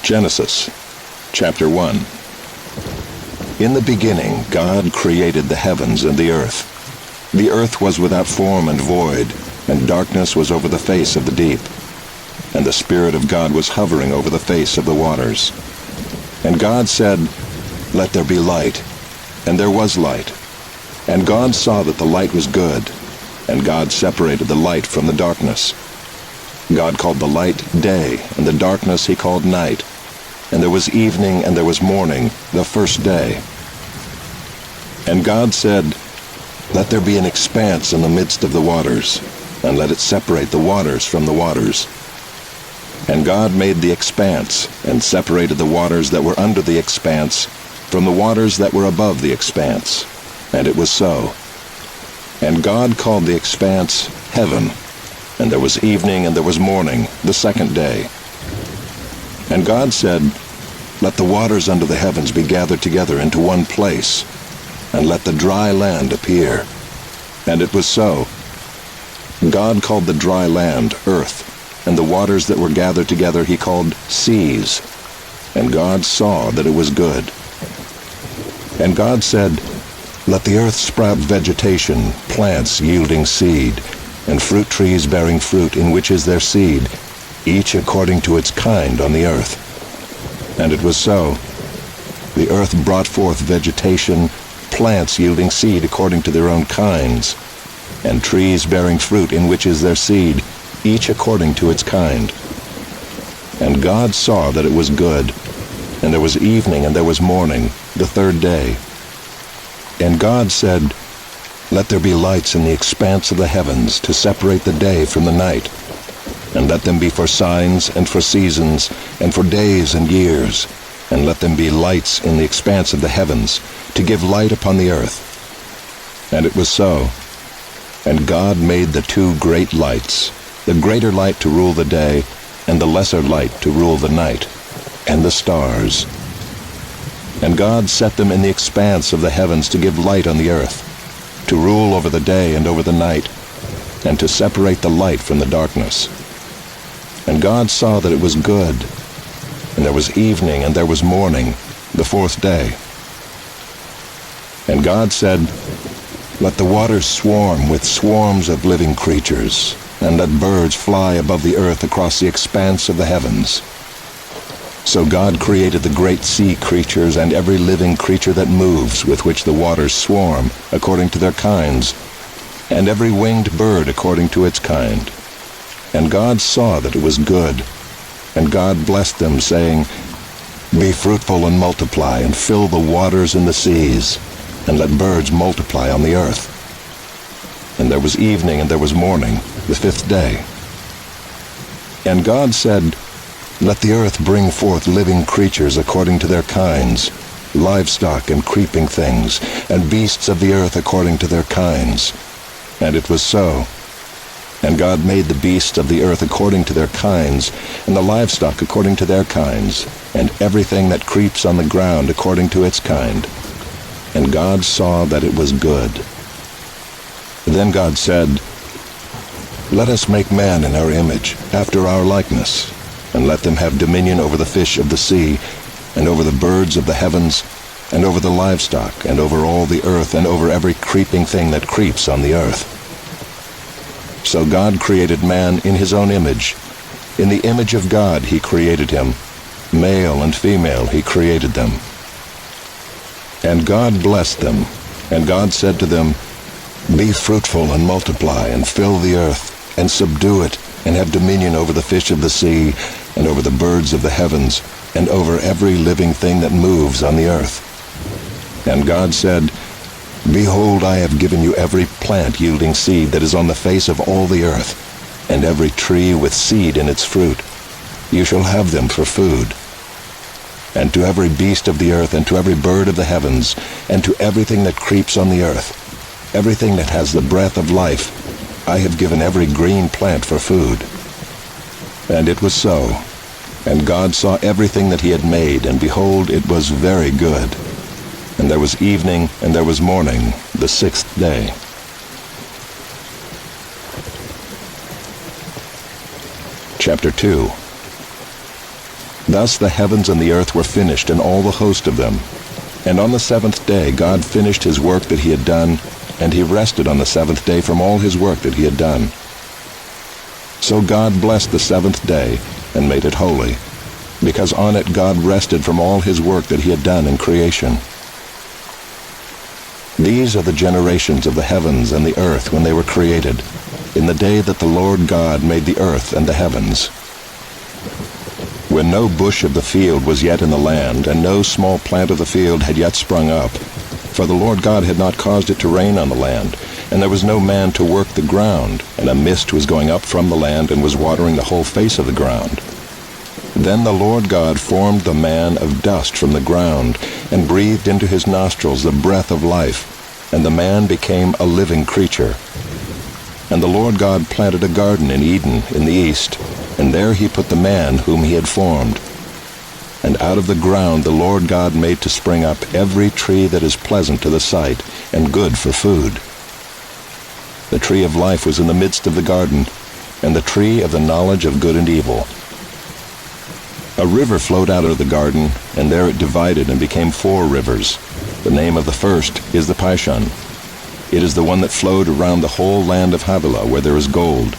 Genesis, chapter 1. In the beginning, God created the heavens and the earth. The earth was without form and void, and darkness was over the face of the deep. And the Spirit of God was hovering over the face of the waters. And God said, "Let there be light." And there was light. And God saw that the light was good. And God separated the light from the darkness. God called the light day, and the darkness he called night. And there was evening and there was morning, the first day. And God said, "Let there be an expanse in the midst of the waters, and let it separate the waters from the waters." And God made the expanse, and separated the waters that were under the expanse from the waters that were above the expanse. And it was so. And God called the expanse heaven. And there was evening and there was morning, the second day. And God said, "Let the waters under the heavens be gathered together into one place, and let the dry land appear." And it was so. God called the dry land earth, and the waters that were gathered together he called seas. And God saw that it was good. And God said, "Let the earth sprout vegetation, plants yielding seed, and fruit trees bearing fruit in which is their seed, each according to its kind on the earth." And it was so. The earth brought forth vegetation, plants yielding seed according to their own kinds, and trees bearing fruit in which is their seed, each according to its kind. And God saw that it was good. And there was evening and there was morning, the third day. And God said, "Let there be lights in the expanse of the heavens to separate the day from the night, and let them be for signs and for seasons and for days and years, and let them be lights in the expanse of the heavens to give light upon the earth." And it was so. And God made the two great lights, the greater light to rule the day, and the lesser light to rule the night, and the stars. And God set them in the expanse of the heavens to give light on the earth, to rule over the day and over the night, and to separate the light from the darkness. And God saw that it was good. And there was evening and there was morning, the fourth day. And God said, "Let the waters swarm with swarms of living creatures, and let birds fly above the earth across the expanse of the heavens." So God created the great sea creatures and every living creature that moves, with which the waters swarm, according to their kinds, and every winged bird according to its kind. And God saw that it was good. And God blessed them, saying, "Be fruitful and multiply, and fill the waters in the seas, and let birds multiply on the earth." And there was evening and there was morning, the fifth day. And God said, "Let the earth bring forth living creatures according to their kinds, livestock and creeping things, and beasts of the earth according to their kinds." And it was so. And God made the beasts of the earth according to their kinds, and the livestock according to their kinds, and everything that creeps on the ground according to its kind. And God saw that it was good. Then God said, "Let us make man in our image, after our likeness, and let them have dominion over the fish of the sea, and over the birds of the heavens, and over the livestock, and over all the earth, and over every creeping thing that creeps on the earth." So God created man in his own image. In the image of God he created him. Male and female he created them. And God blessed them. And God said to them, "Be fruitful and multiply, and fill the earth, and subdue it, and have dominion over the fish of the sea, and over the birds of the heavens, and over every living thing that moves on the earth." And God said, "Behold, I have given you every plant yielding seed that is on the face of all the earth, and every tree with seed in its fruit. You shall have them for food. And to every beast of the earth, and to every bird of the heavens, and to everything that creeps on the earth, everything that has the breath of life, I have given every green plant for food." And it was so. And God saw everything that he had made, and behold, it was very good. And there was evening and there was morning, the sixth day. Chapter 2. Thus the heavens and the earth were finished, and all the host of them. And on the seventh day God finished his work that he had done, and he rested on the seventh day from all his work that he had done. So God blessed the seventh day, and made it holy, because on it God rested from all his work that he had done in creation. These are the generations of the heavens and the earth when they were created, in the day that the Lord God made the earth and the heavens. When no bush of the field was yet in the land, and no small plant of the field had yet sprung up, for the Lord God had not caused it to rain on the land, and there was no man to work the ground, and a mist was going up from the land and was watering the whole face of the ground. Then the Lord God formed the man of dust from the ground, and breathed into his nostrils the breath of life, and the man became a living creature. And the Lord God planted a garden in Eden in the east, and there he put the man whom he had formed. And out of the ground the Lord God made to spring up every tree that is pleasant to the sight, and good for food. The tree of life was in the midst of the garden, and the tree of the knowledge of good and evil. A river flowed out of the garden, and there it divided and became 4 rivers. The name of the first is the Pishon. It is the one that flowed around the whole land of Havilah, where there is gold.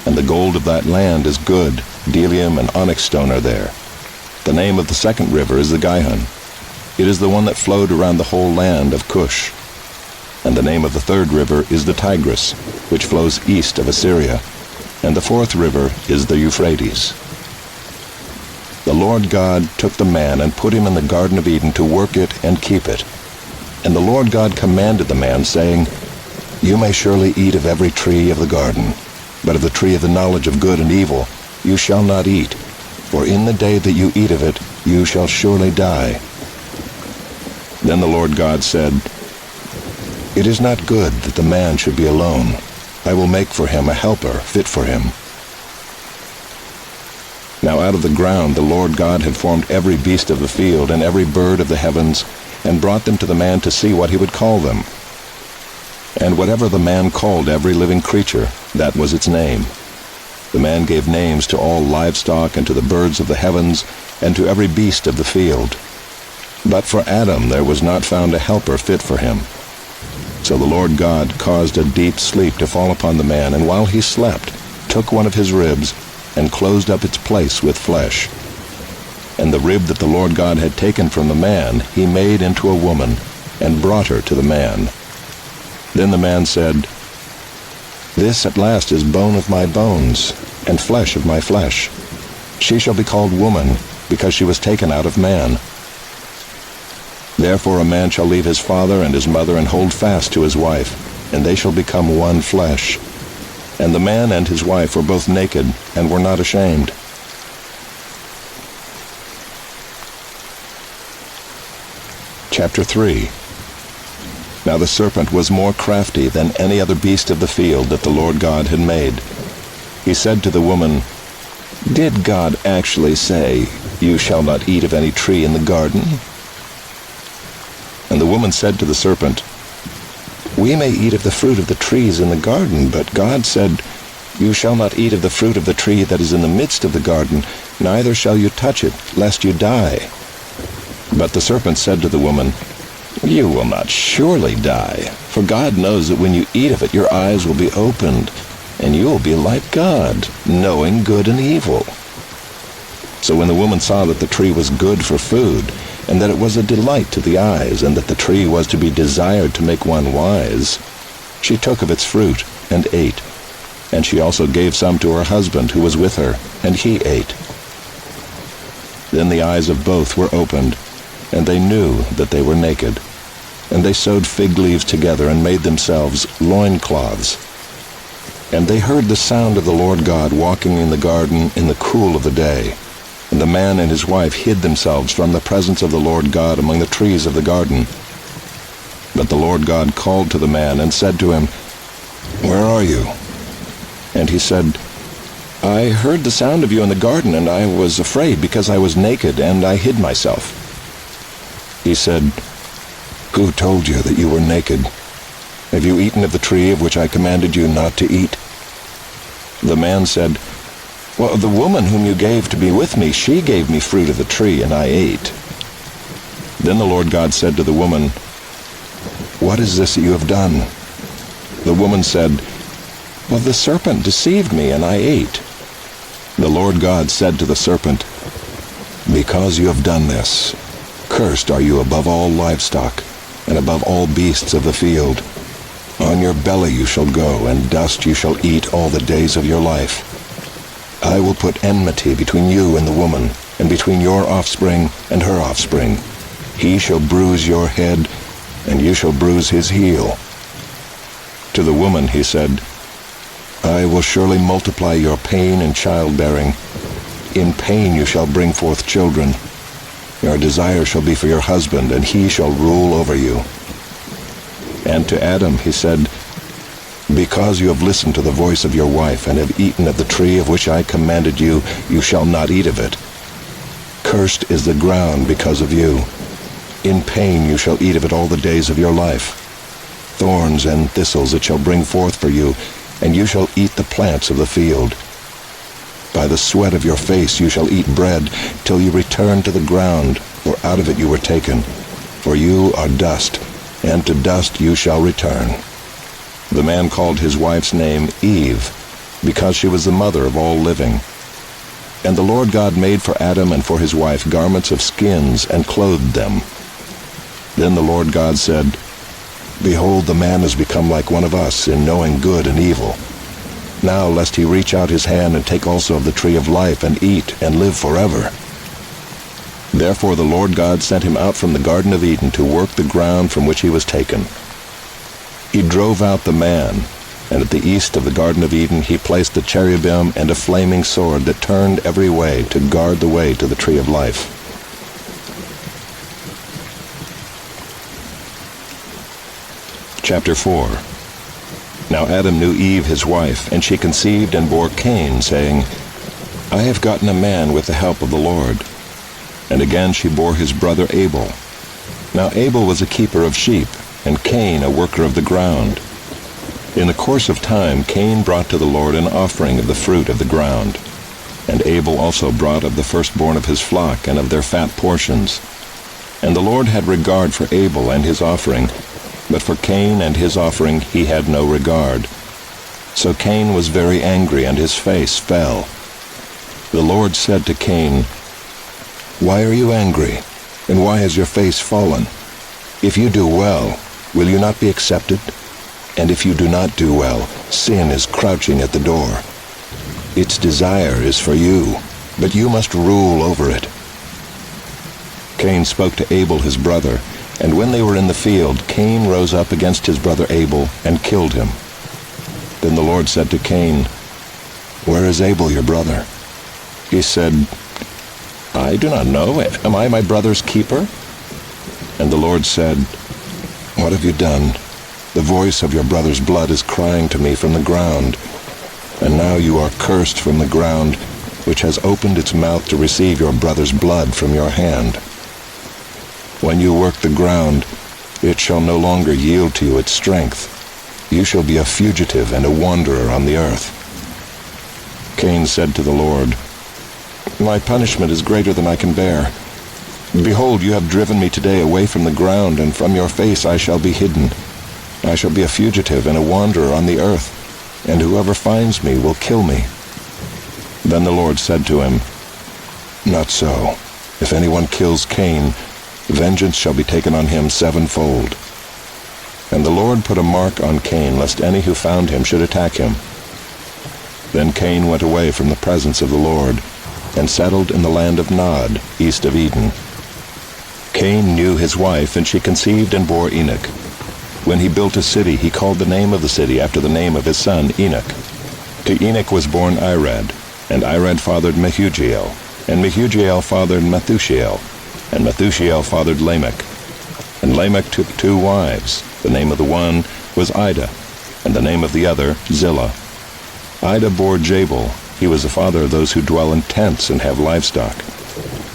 And the gold of that land is good. Bdellium and onyx stone are there. The name of the second river is the Gihon. It is the one that flowed around the whole land of Cush. And the name of the third river is the Tigris, which flows east of Assyria. And the fourth river is the Euphrates. The Lord God took the man and put him in the Garden of Eden to work it and keep it. And the Lord God commanded the man, saying, You may surely eat of every tree of the garden, but of the tree of the knowledge of good and evil you shall not eat, for in the day that you eat of it you shall surely die. Then the Lord God said, It is not good that the man should be alone. I will make for him a helper fit for him. Now out of the ground the Lord God had formed every beast of the field and every bird of the heavens, and brought them to the man to see what he would call them. And whatever the man called every living creature, that was its name. The man gave names to all livestock, and to the birds of the heavens, and to every beast of the field. But for Adam there was not found a helper fit for him. So the Lord God caused a deep sleep to fall upon the man, and while he slept, took one of his ribs, and closed up its place with flesh. And the rib that the Lord God had taken from the man he made into a woman, and brought her to the man. Then the man said, This at last is bone of my bones, and flesh of my flesh. She shall be called woman, because she was taken out of man. Therefore a man shall leave his father and his mother, and hold fast to his wife, and they shall become one flesh. And the man and his wife were both naked, and were not ashamed. Chapter 3. Now the serpent was more crafty than any other beast of the field that the Lord God had made. He said to the woman, Did God actually say, You shall not eat of any tree in the garden? And the woman said to the serpent, We may eat of the fruit of the trees in the garden, but God said, You shall not eat of the fruit of the tree that is in the midst of the garden, neither shall you touch it, lest you die. But the serpent said to the woman, You will not surely die, for God knows that when you eat of it your eyes will be opened, and you will be like God, knowing good and evil. So when the woman saw that the tree was good for food, and that it was a delight to the eyes, and that the tree was to be desired to make one wise, she took of its fruit and ate. And she also gave some to her husband who was with her, and he ate. Then the eyes of both were opened, and they knew that they were naked. And they sewed fig leaves together and made themselves loincloths. And they heard the sound of the Lord God walking in the garden in the cool of the day. And the man and his wife hid themselves from the presence of the Lord God among the trees of the garden. But the Lord God called to the man and said to him, Where are you? And he said, I heard the sound of you in the garden, and I was afraid because I was naked, and I hid myself. He said, Who told you that you were naked? Have you eaten of the tree of which I commanded you not to eat? The man said, Well, the woman whom you gave to be with me, she gave me fruit of the tree, and I ate." Then the Lord God said to the woman, "What is this that you have done?" The woman said, "Well, the serpent deceived me, and I ate." The Lord God said to the serpent, "Because you have done this, cursed are you above all livestock, and above all beasts of the field. On your belly you shall go, and dust you shall eat all the days of your life. I will put enmity between you and the woman, and between your offspring and her offspring. He shall bruise your head, and you shall bruise his heel." To the woman he said, "I will surely multiply your pain in childbearing. In pain you shall bring forth children. Your desire shall be for your husband, and he shall rule over you." And to Adam he said, "Because you have listened to the voice of your wife, and have eaten of the tree of which I commanded you, you shall not eat of it. Cursed is the ground because of you. In pain you shall eat of it all the days of your life. Thorns and thistles it shall bring forth for you, and you shall eat the plants of the field. By the sweat of your face you shall eat bread, till you return to the ground, for out of it you were taken. For you are dust, and to dust you shall return." The man called his wife's name Eve, because she was the mother of all living. And the Lord God made for Adam and for his wife garments of skins, and clothed them. Then the Lord God said, "Behold, the man has become like one of us in knowing good and evil. Now lest he reach out his hand and take also of the tree of life, and eat, and live forever." Therefore the Lord God sent him out from the Garden of Eden to work the ground from which he was taken. He drove out the man, and at the east of the Garden of Eden he placed the cherubim and a flaming sword that turned every way to guard the way to the tree of life. Chapter 4. Now Adam knew Eve his wife, and she conceived and bore Cain, saying, "I have gotten a man with the help of the Lord." And again she bore his brother Abel. Now Abel was a keeper of sheep, and Cain a worker of the ground. In the course of time Cain brought to the Lord an offering of the fruit of the ground. And Abel also brought of the firstborn of his flock and of their fat portions. And the Lord had regard for Abel and his offering, but for Cain and his offering he had no regard. So Cain was very angry, and his face fell. The Lord said to Cain, "Why are you angry, and why has your face fallen? If you do well, will you not be accepted? And if you do not do well, sin is crouching at the door. Its desire is for you, but you must rule over it." Cain spoke to Abel his brother, and when they were in the field, Cain rose up against his brother Abel and killed him. Then the Lord said to Cain, "Where is Abel your brother?" He said, "I do not know. Am I my brother's keeper?" And the Lord said, "What have you done? The voice of your brother's blood is crying to me from the ground. And now you are cursed from the ground, which has opened its mouth to receive your brother's blood from your hand. When you work the ground, it shall no longer yield to you its strength. You shall be a fugitive and a wanderer on the earth." Cain said to the Lord, "My punishment is greater than I can bear. Behold, you have driven me today away from the ground, and from your face I shall be hidden. I shall be a fugitive and a wanderer on the earth, and whoever finds me will kill me." Then the Lord said to him, "Not so. If anyone kills Cain, vengeance shall be taken on him sevenfold." And the Lord put a mark on Cain, lest any who found him should attack him. Then Cain went away from the presence of the Lord, and settled in the land of Nod, east of Eden. Cain knew his wife, and she conceived and bore Enoch. When he built a city, he called the name of the city after the name of his son Enoch. To Enoch was born Irad, and Irad fathered Mehujael, and Mehujael fathered Methushael, and Methushael fathered Lamech. And Lamech took 2 wives. The name of the one was Ida, and the name of the other Zillah. Ida bore Jabal. He was the father of those who dwell in tents and have livestock.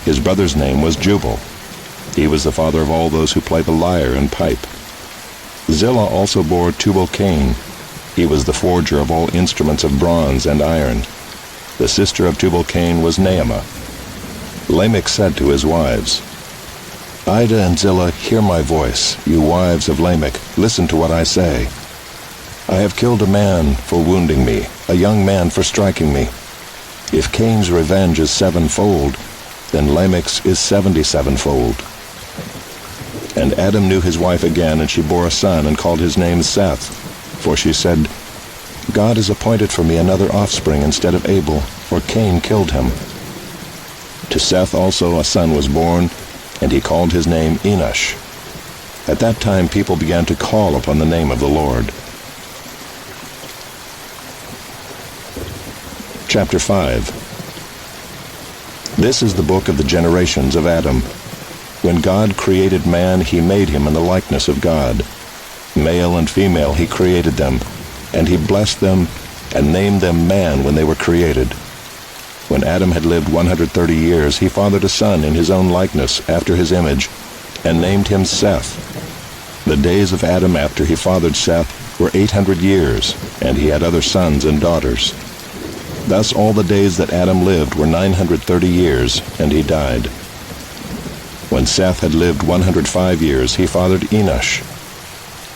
His brother's name was Jubal. He was the father of all those who play the lyre and pipe. Zillah also bore Tubal-Cain. He was the forger of all instruments of bronze and iron. The sister of Tubal-Cain was Naamah. Lamech said to his wives, Ida and Zillah, hear my voice. You wives of Lamech, listen to what I say. I have killed a man for wounding me, a young man for striking me. If Cain's revenge is sevenfold, then Lamech's is 77-fold. And Adam knew his wife again, and she bore a son, and called his name Seth. For she said, God has appointed for me another offspring instead of Abel, for Cain killed him. To Seth also a son was born, and he called his name Enosh. At that time people began to call upon the name of the Lord. Chapter 5. This is the book of the generations of Adam. When God created man, he made him in the likeness of God. Male and female he created them, and he blessed them and named them man when they were created. When Adam had lived 130 years, he fathered a son in his own likeness, after his image, and named him Seth. The days of Adam after he fathered Seth were 800 years, and he had other sons and daughters. Thus all the days that Adam lived were 930 years, and he died. When Seth had lived 105 years, he fathered Enosh.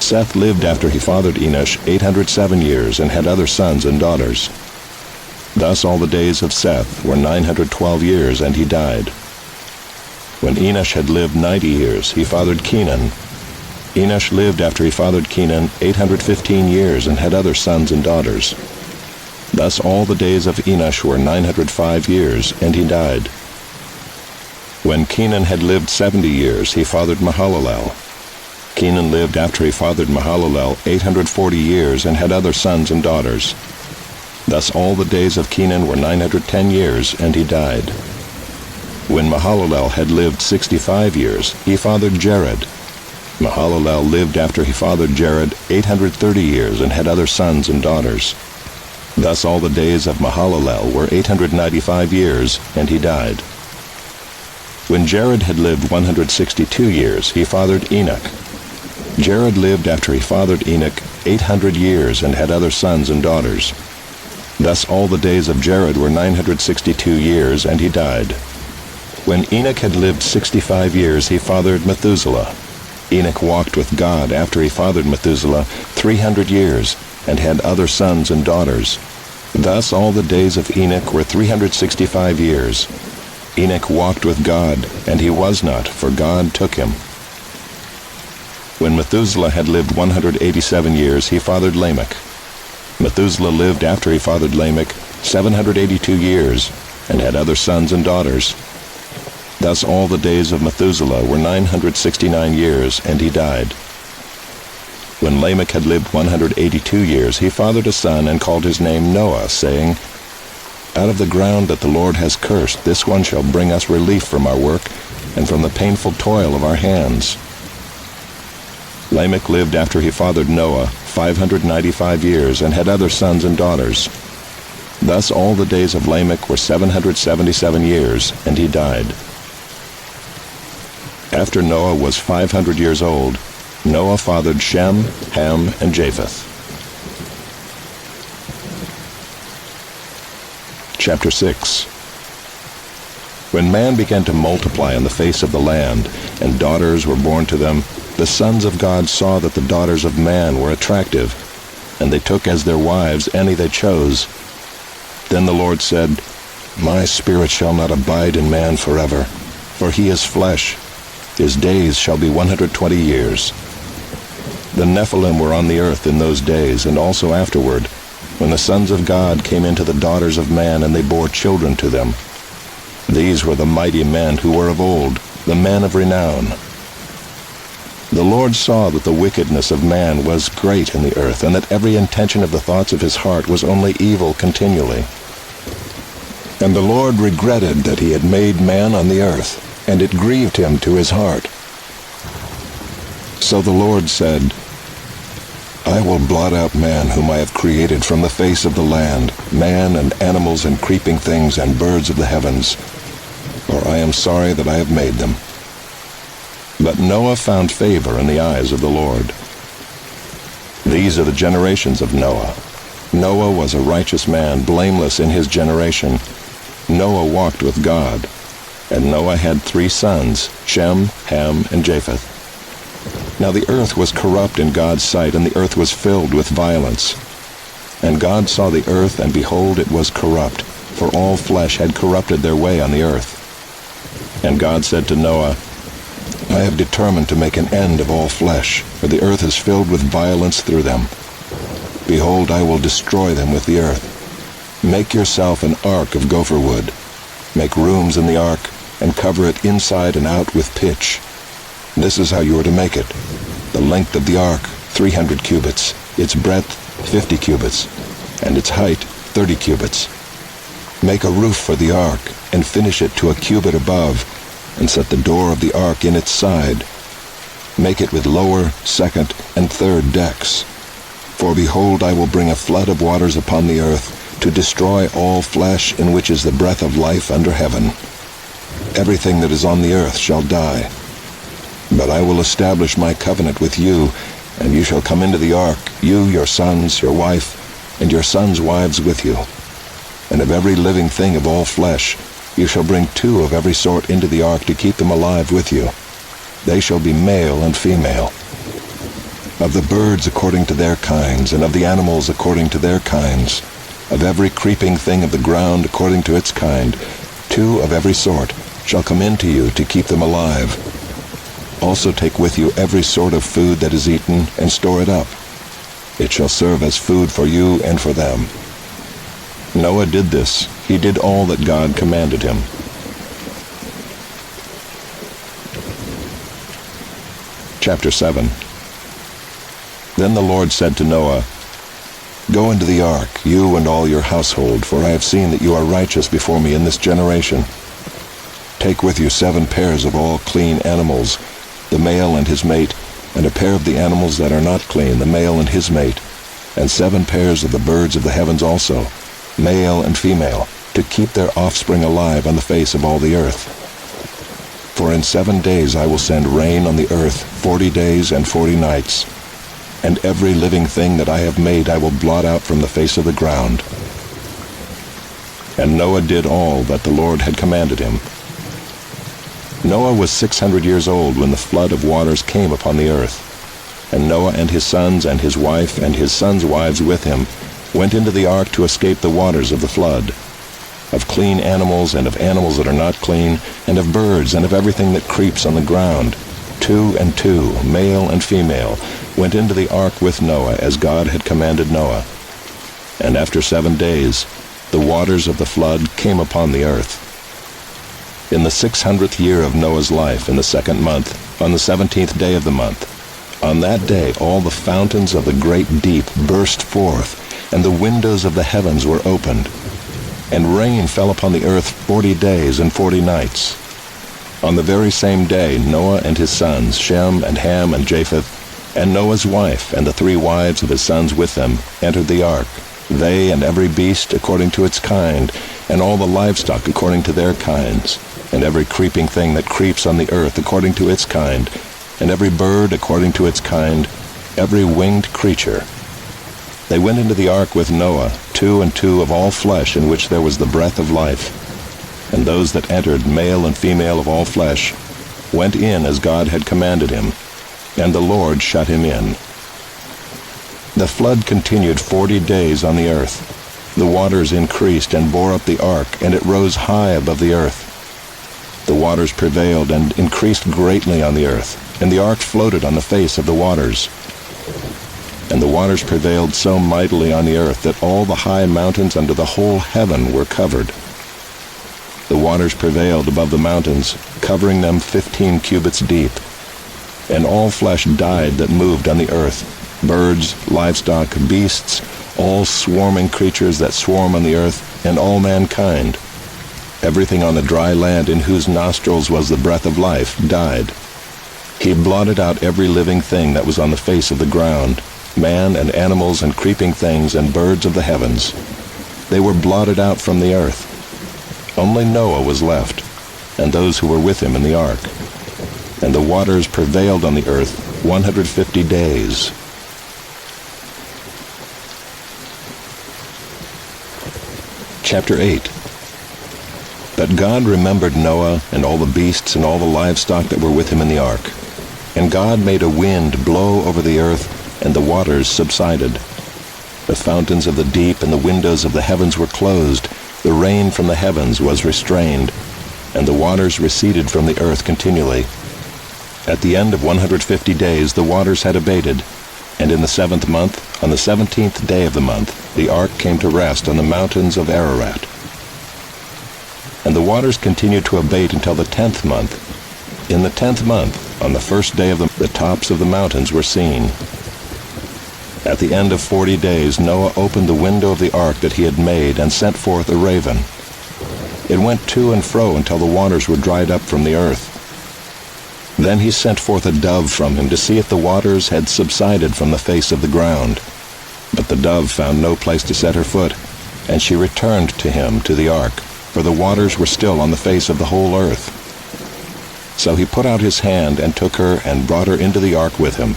Seth lived after he fathered Enosh 807 years, and had other sons and daughters. Thus all the days of Seth were 912 years, and he died. When Enosh had lived 90 years, he fathered Kenan. Enosh lived after he fathered Kenan 815 years, and had other sons and daughters. Thus all the days of Enosh were 905 years, and he died. When Kenan had lived 70 years, he fathered Mahalalel. Kenan lived after he fathered Mahalalel 840 years, and had other sons and daughters. Thus all the days of Kenan were 910 years, and he died. When Mahalalel had lived 65 years, he fathered Jared. Mahalalel lived after he fathered Jared 830 years, and had other sons and daughters. Thus all the days of Mahalalel were 895 years, and he died. When Jared had lived 162 years, he fathered Enoch. Jared lived after he fathered Enoch 800 years, and had other sons and daughters. Thus all the days of Jared were 962 years, and he died. When Enoch had lived 65 years, he fathered Methuselah. Enoch walked with God after he fathered Methuselah 300 years, and had other sons and daughters. Thus all the days of Enoch were 365 years. Enoch walked with God, and he was not, for God took him. When Methuselah had lived 187 years, he fathered Lamech. Methuselah lived after he fathered Lamech 782 years, and had other sons and daughters. Thus all the days of Methuselah were 969 years, and he died. When Lamech had lived 182 years, he fathered a son, and called his name Noah, saying, Out of the ground that the Lord has cursed, this one shall bring us relief from our work, and from the painful toil of our hands. Lamech lived after he fathered Noah 595 years, and had other sons and daughters. Thus all the days of Lamech were 777 years, and he died. After Noah was 500 years old, Noah fathered Shem, Ham, and Japheth. Chapter 6. When man began to multiply on the face of the land, and daughters were born to them, the sons of God saw that the daughters of man were attractive, and they took as their wives any they chose. Then the Lord said, My spirit shall not abide in man forever, for he is flesh. His days shall be 120 years. The Nephilim were on the earth in those days, and also afterward, when the sons of God came into the daughters of man, and they bore children to them. These were the mighty men who were of old, the men of renown. The Lord saw that the wickedness of man was great in the earth, and that every intention of the thoughts of his heart was only evil continually. And the Lord regretted that he had made man on the earth, and it grieved him to his heart. So the Lord said, I will blot out man whom I have created from the face of the land, man and animals and creeping things and birds of the heavens, for I am sorry that I have made them. But Noah found favor in the eyes of the Lord. These are the generations of Noah. Noah was a righteous man, blameless in his generation. Noah walked with God. And Noah had 3 sons, Shem, Ham, and Japheth. Now the earth was corrupt in God's sight, and the earth was filled with violence. And God saw the earth, and behold, it was corrupt, for all flesh had corrupted their way on the earth. And God said to Noah, I have determined to make an end of all flesh, for the earth is filled with violence through them. Behold, I will destroy them with the earth. Make yourself an ark of gopher wood. Make rooms in the ark, and cover it inside and out with pitch. This is how you are to make it. The length of the ark, 300 cubits, its breadth, 50 cubits, and its height, 30 cubits. Make a roof for the ark, and finish it to a cubit above, and set the door of the ark in its side. Make it with lower, second, and third decks. For behold, I will bring a flood of waters upon the earth, to destroy all flesh in which is the breath of life under heaven. Everything that is on the earth shall die. But I will establish my covenant with you, and you shall come into the ark, you, your sons, your wife, and your sons' wives with you. And of every living thing of all flesh, you shall bring 2 of every sort into the ark to keep them alive with you. They shall be male and female. Of the birds according to their kinds, and of the animals according to their kinds, of every creeping thing of the ground according to its kind, 2 of every sort shall come into you to keep them alive. Also take with you every sort of food that is eaten, and store it up. It shall serve as food for you and for them. Noah did this. He did all that God commanded him. Chapter 7. Then the Lord said to Noah, Go into the ark, you and all your household, for I have seen that you are righteous before me in this generation. Take with you 7 pairs of all clean animals, the male and his mate, and a pair of the animals that are not clean, the male and his mate, and 7 pairs of the birds of the heavens also, male and female, to keep their offspring alive on the face of all the earth. For in 7 days I will send rain on the earth, 40 days and 40 nights, and every living thing that I have made I will blot out from the face of the ground. And Noah did all that the Lord had commanded him. Noah was 600 years old when the flood of waters came upon the earth. And Noah and his sons and his wife and his sons' wives with him went into the ark to escape the waters of the flood. Of clean animals and of animals that are not clean, and of birds and of everything that creeps on the ground, 2 and 2, male and female, went into the ark with Noah as God had commanded Noah. And after 7 days, the waters of the flood came upon the earth. In the 600th year of Noah's life, in the 2nd month, on the 17th day of the month, on that day all the fountains of the great deep burst forth, and the windows of the heavens were opened. And rain fell upon the earth 40 days and 40 nights. On the very same day Noah and his sons, Shem and Ham and Japheth, and Noah's wife and the 3 wives of his sons with them, entered the ark, they and every beast according to its kind, and all the livestock according to their kinds, and every creeping thing that creeps on the earth according to its kind, and every bird according to its kind, every winged creature. They went into the ark with Noah, 2 and 2 of all flesh in which there was the breath of life. And those that entered, male and female of all flesh, went in as God had commanded him, and the Lord shut him in. The flood continued 40 days on the earth. The waters increased and bore up the ark, and it rose high above the earth. The waters prevailed and increased greatly on the earth, and the ark floated on the face of the waters. And the waters prevailed so mightily on the earth that all the high mountains under the whole heaven were covered. The waters prevailed above the mountains, covering them 15 cubits deep. And all flesh died that moved on the earth, birds, livestock, beasts, all swarming creatures that swarm on the earth, and all mankind. Everything on the dry land in whose nostrils was the breath of life died. He blotted out every living thing that was on the face of the ground, man and animals and creeping things and birds of the heavens. They were blotted out from the earth. Only Noah was left, and those who were with him in the ark. And the waters prevailed on the earth 150 days. Chapter 8. But God remembered Noah and all the beasts and all the livestock that were with him in the ark. And God made a wind blow over the earth, and the waters subsided. The fountains of the deep and the windows of the heavens were closed. The rain from the heavens was restrained, and the waters receded from the earth continually. At the end of 150 days the waters had abated, and in the 7th month, on the 17th day of the month, the ark came to rest on the mountains of Ararat. And the waters continued to abate until the 10th month. In the 10th month, on the first day of the tops of the mountains were seen. At the end of 40 days Noah opened the window of the ark that he had made and sent forth a raven. It went to and fro until the waters were dried up from the earth. Then he sent forth a dove from him to see if the waters had subsided from the face of the ground. But the dove found no place to set her foot, and she returned to him to the ark, for the waters were still on the face of the whole earth. So he put out his hand and took her and brought her into the ark with him.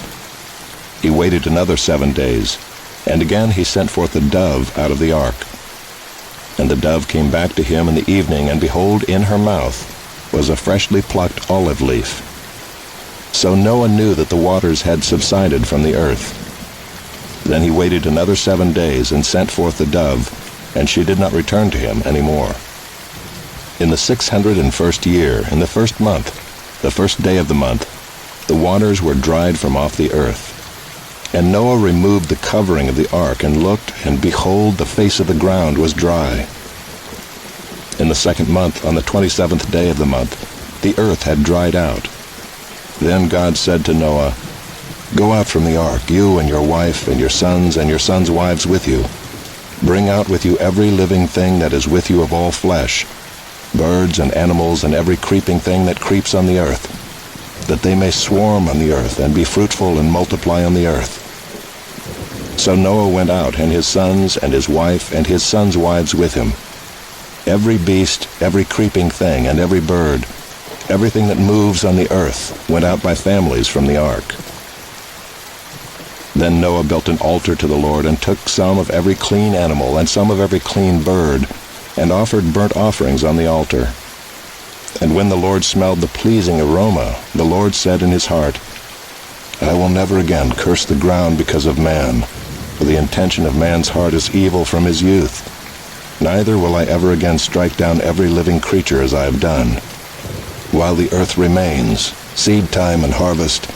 He waited another 7 days, and again he sent forth a dove out of the ark. And the dove came back to him in the evening, and behold, in her mouth was a freshly plucked olive leaf. So Noah knew that the waters had subsided from the earth. Then he waited another 7 days and sent forth the dove, and she did not return to him any more. In the 601st year, in the 1st month, the first day of the month, the waters were dried from off the earth. And Noah removed the covering of the ark, and looked, and behold, the face of the ground was dry. In the 2nd month, on the 27th day of the month, the earth had dried out. Then God said to Noah, "Go out from the ark, you and your wife and your sons wives with you. Bring out with you every living thing that is with you of all flesh, birds and animals and every creeping thing that creeps on the earth, that they may swarm on the earth and be fruitful and multiply on the earth." So Noah went out, and his sons and his wife and his sons' wives with him. Every beast, every creeping thing, and every bird, everything that moves on the earth, went out by families from the ark. Then Noah built an altar to the Lord, and took some of every clean animal and some of every clean bird, and offered burnt offerings on the altar. And when the Lord smelled the pleasing aroma, the Lord said in his heart, "I will never again curse the ground because of man, for the intention of man's heart is evil from his youth. Neither will I ever again strike down every living creature as I have done. While the earth remains, seed time and harvest,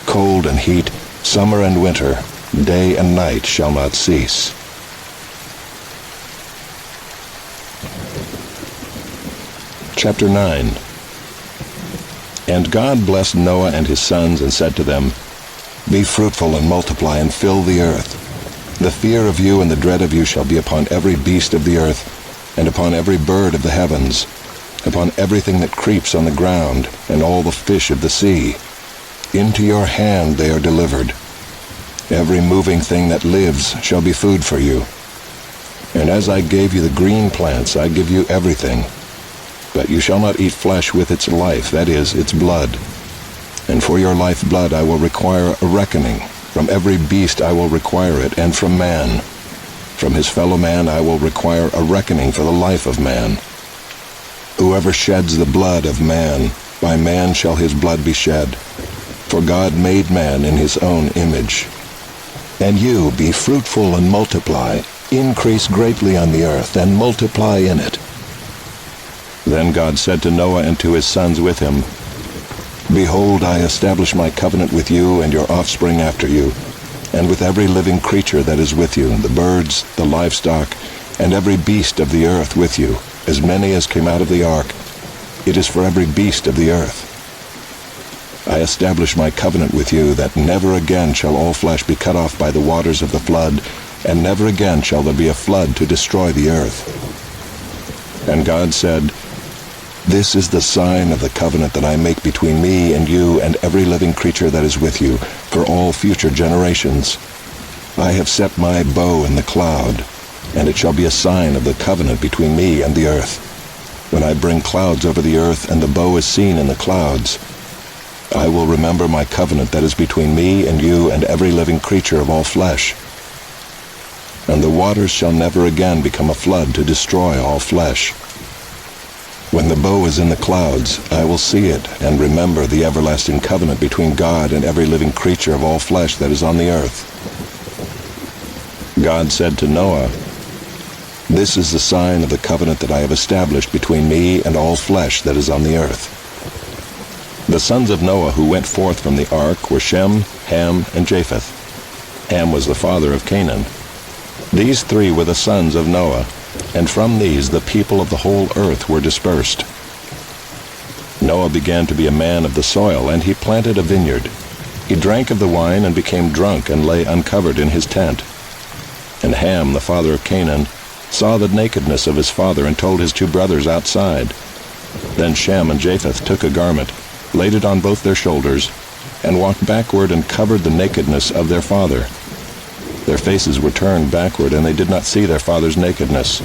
cold and heat, summer and winter, day and night shall not cease." Chapter 9. And God blessed Noah and his sons, and said to them, "Be fruitful and multiply, and fill the earth. The fear of you and the dread of you shall be upon every beast of the earth, and upon every bird of the heavens, upon everything that creeps on the ground, and all the fish of the sea. Into your hand they are delivered. Every moving thing that lives shall be food for you. And as I gave you the green plants, I give you everything. But you shall not eat flesh with its life, that is, its blood. And for your lifeblood I will require a reckoning. From every beast I will require it, and from man. From his fellow man I will require a reckoning for the life of man. Whoever sheds the blood of man, by man shall his blood be shed. For God made man in his own image. And you be fruitful and multiply, increase greatly on the earth, and multiply in it." Then God said to Noah and to his sons with him, "Behold, I establish my covenant with you and your offspring after you, and with every living creature that is with you, the birds, the livestock, and every beast of the earth with you, as many as came out of the ark. It is for every beast of the earth. I establish my covenant with you, that never again shall all flesh be cut off by the waters of the flood, and never again shall there be a flood to destroy the earth." And God said, "This is the sign of the covenant that I make between me and you and every living creature that is with you, for all future generations. I have set my bow in the cloud, and it shall be a sign of the covenant between me and the earth. When I bring clouds over the earth, and the bow is seen in the clouds, I will remember my covenant that is between me and you and every living creature of all flesh. and the waters shall never again become a flood to destroy all flesh. When the bow is in the clouds, I will see it and remember the everlasting covenant between God and every living creature of all flesh that is on the earth. God said to Noah, "This is the sign of the covenant that I have established between me and all flesh that is on the earth." The sons of Noah who went forth from the ark were Shem, Ham, and Japheth. Ham was the father of Canaan. These three were the sons of Noah, and from these the people of the whole earth were dispersed. Noah began to be a man of the soil, and he planted a vineyard. He drank of the wine and became drunk and lay uncovered in his tent. And Ham, the father of Canaan, saw the nakedness of his father and told his two brothers outside. Then Shem and Japheth took a garment, laid it on both their shoulders, and walked backward and covered the nakedness of their father. Their faces were turned backward, and they did not see their father's nakedness.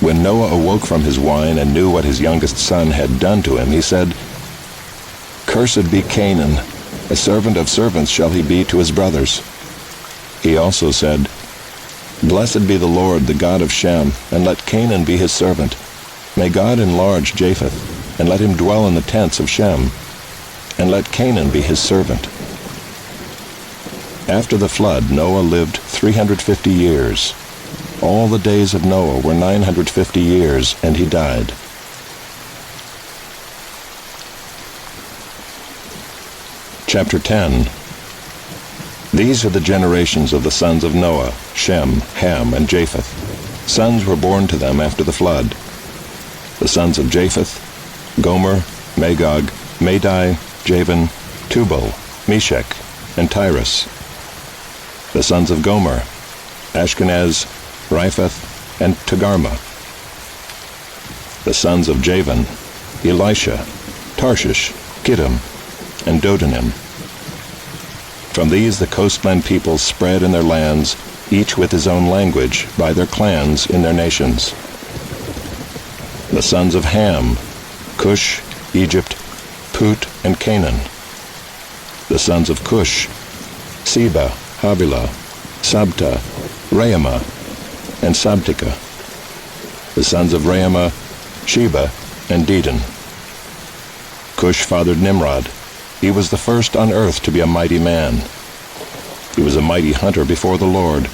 When Noah awoke from his wine and knew what his youngest son had done to him, he said, "Cursed be Canaan, a servant of servants shall he be to his brothers." He also said, "Blessed be the Lord, the God of Shem, and let Canaan be his servant. May God enlarge Japheth, and let him dwell in the tents of Shem, and let Canaan be his servant." After the flood, Noah lived 350 years. All the days of Noah were 950 years, and he died. Chapter 10. These are the generations of the sons of Noah, Shem, Ham, and Japheth. Sons were born to them after the flood. The sons of Japheth: Gomer, Magog, Madai, Javan, Tubal, Meshech, and Tyrus. The sons of Gomer: Ashkenaz, Riphath, and Togarmah. The sons of Javan: Elisha, Tarshish, Kittim, and Dodanim. From these the coastland peoples spread in their lands, each with his own language, by their clans in their nations. The sons of Ham: Cush, Egypt, Put, and Canaan. The sons of Cush: Seba, Havilah, Sabta, Raamah, and Sabtika. The sons of Raamah: Sheba and Dedan. Cush fathered Nimrod. He was the first on earth to be a mighty man. He was a mighty hunter before the Lord.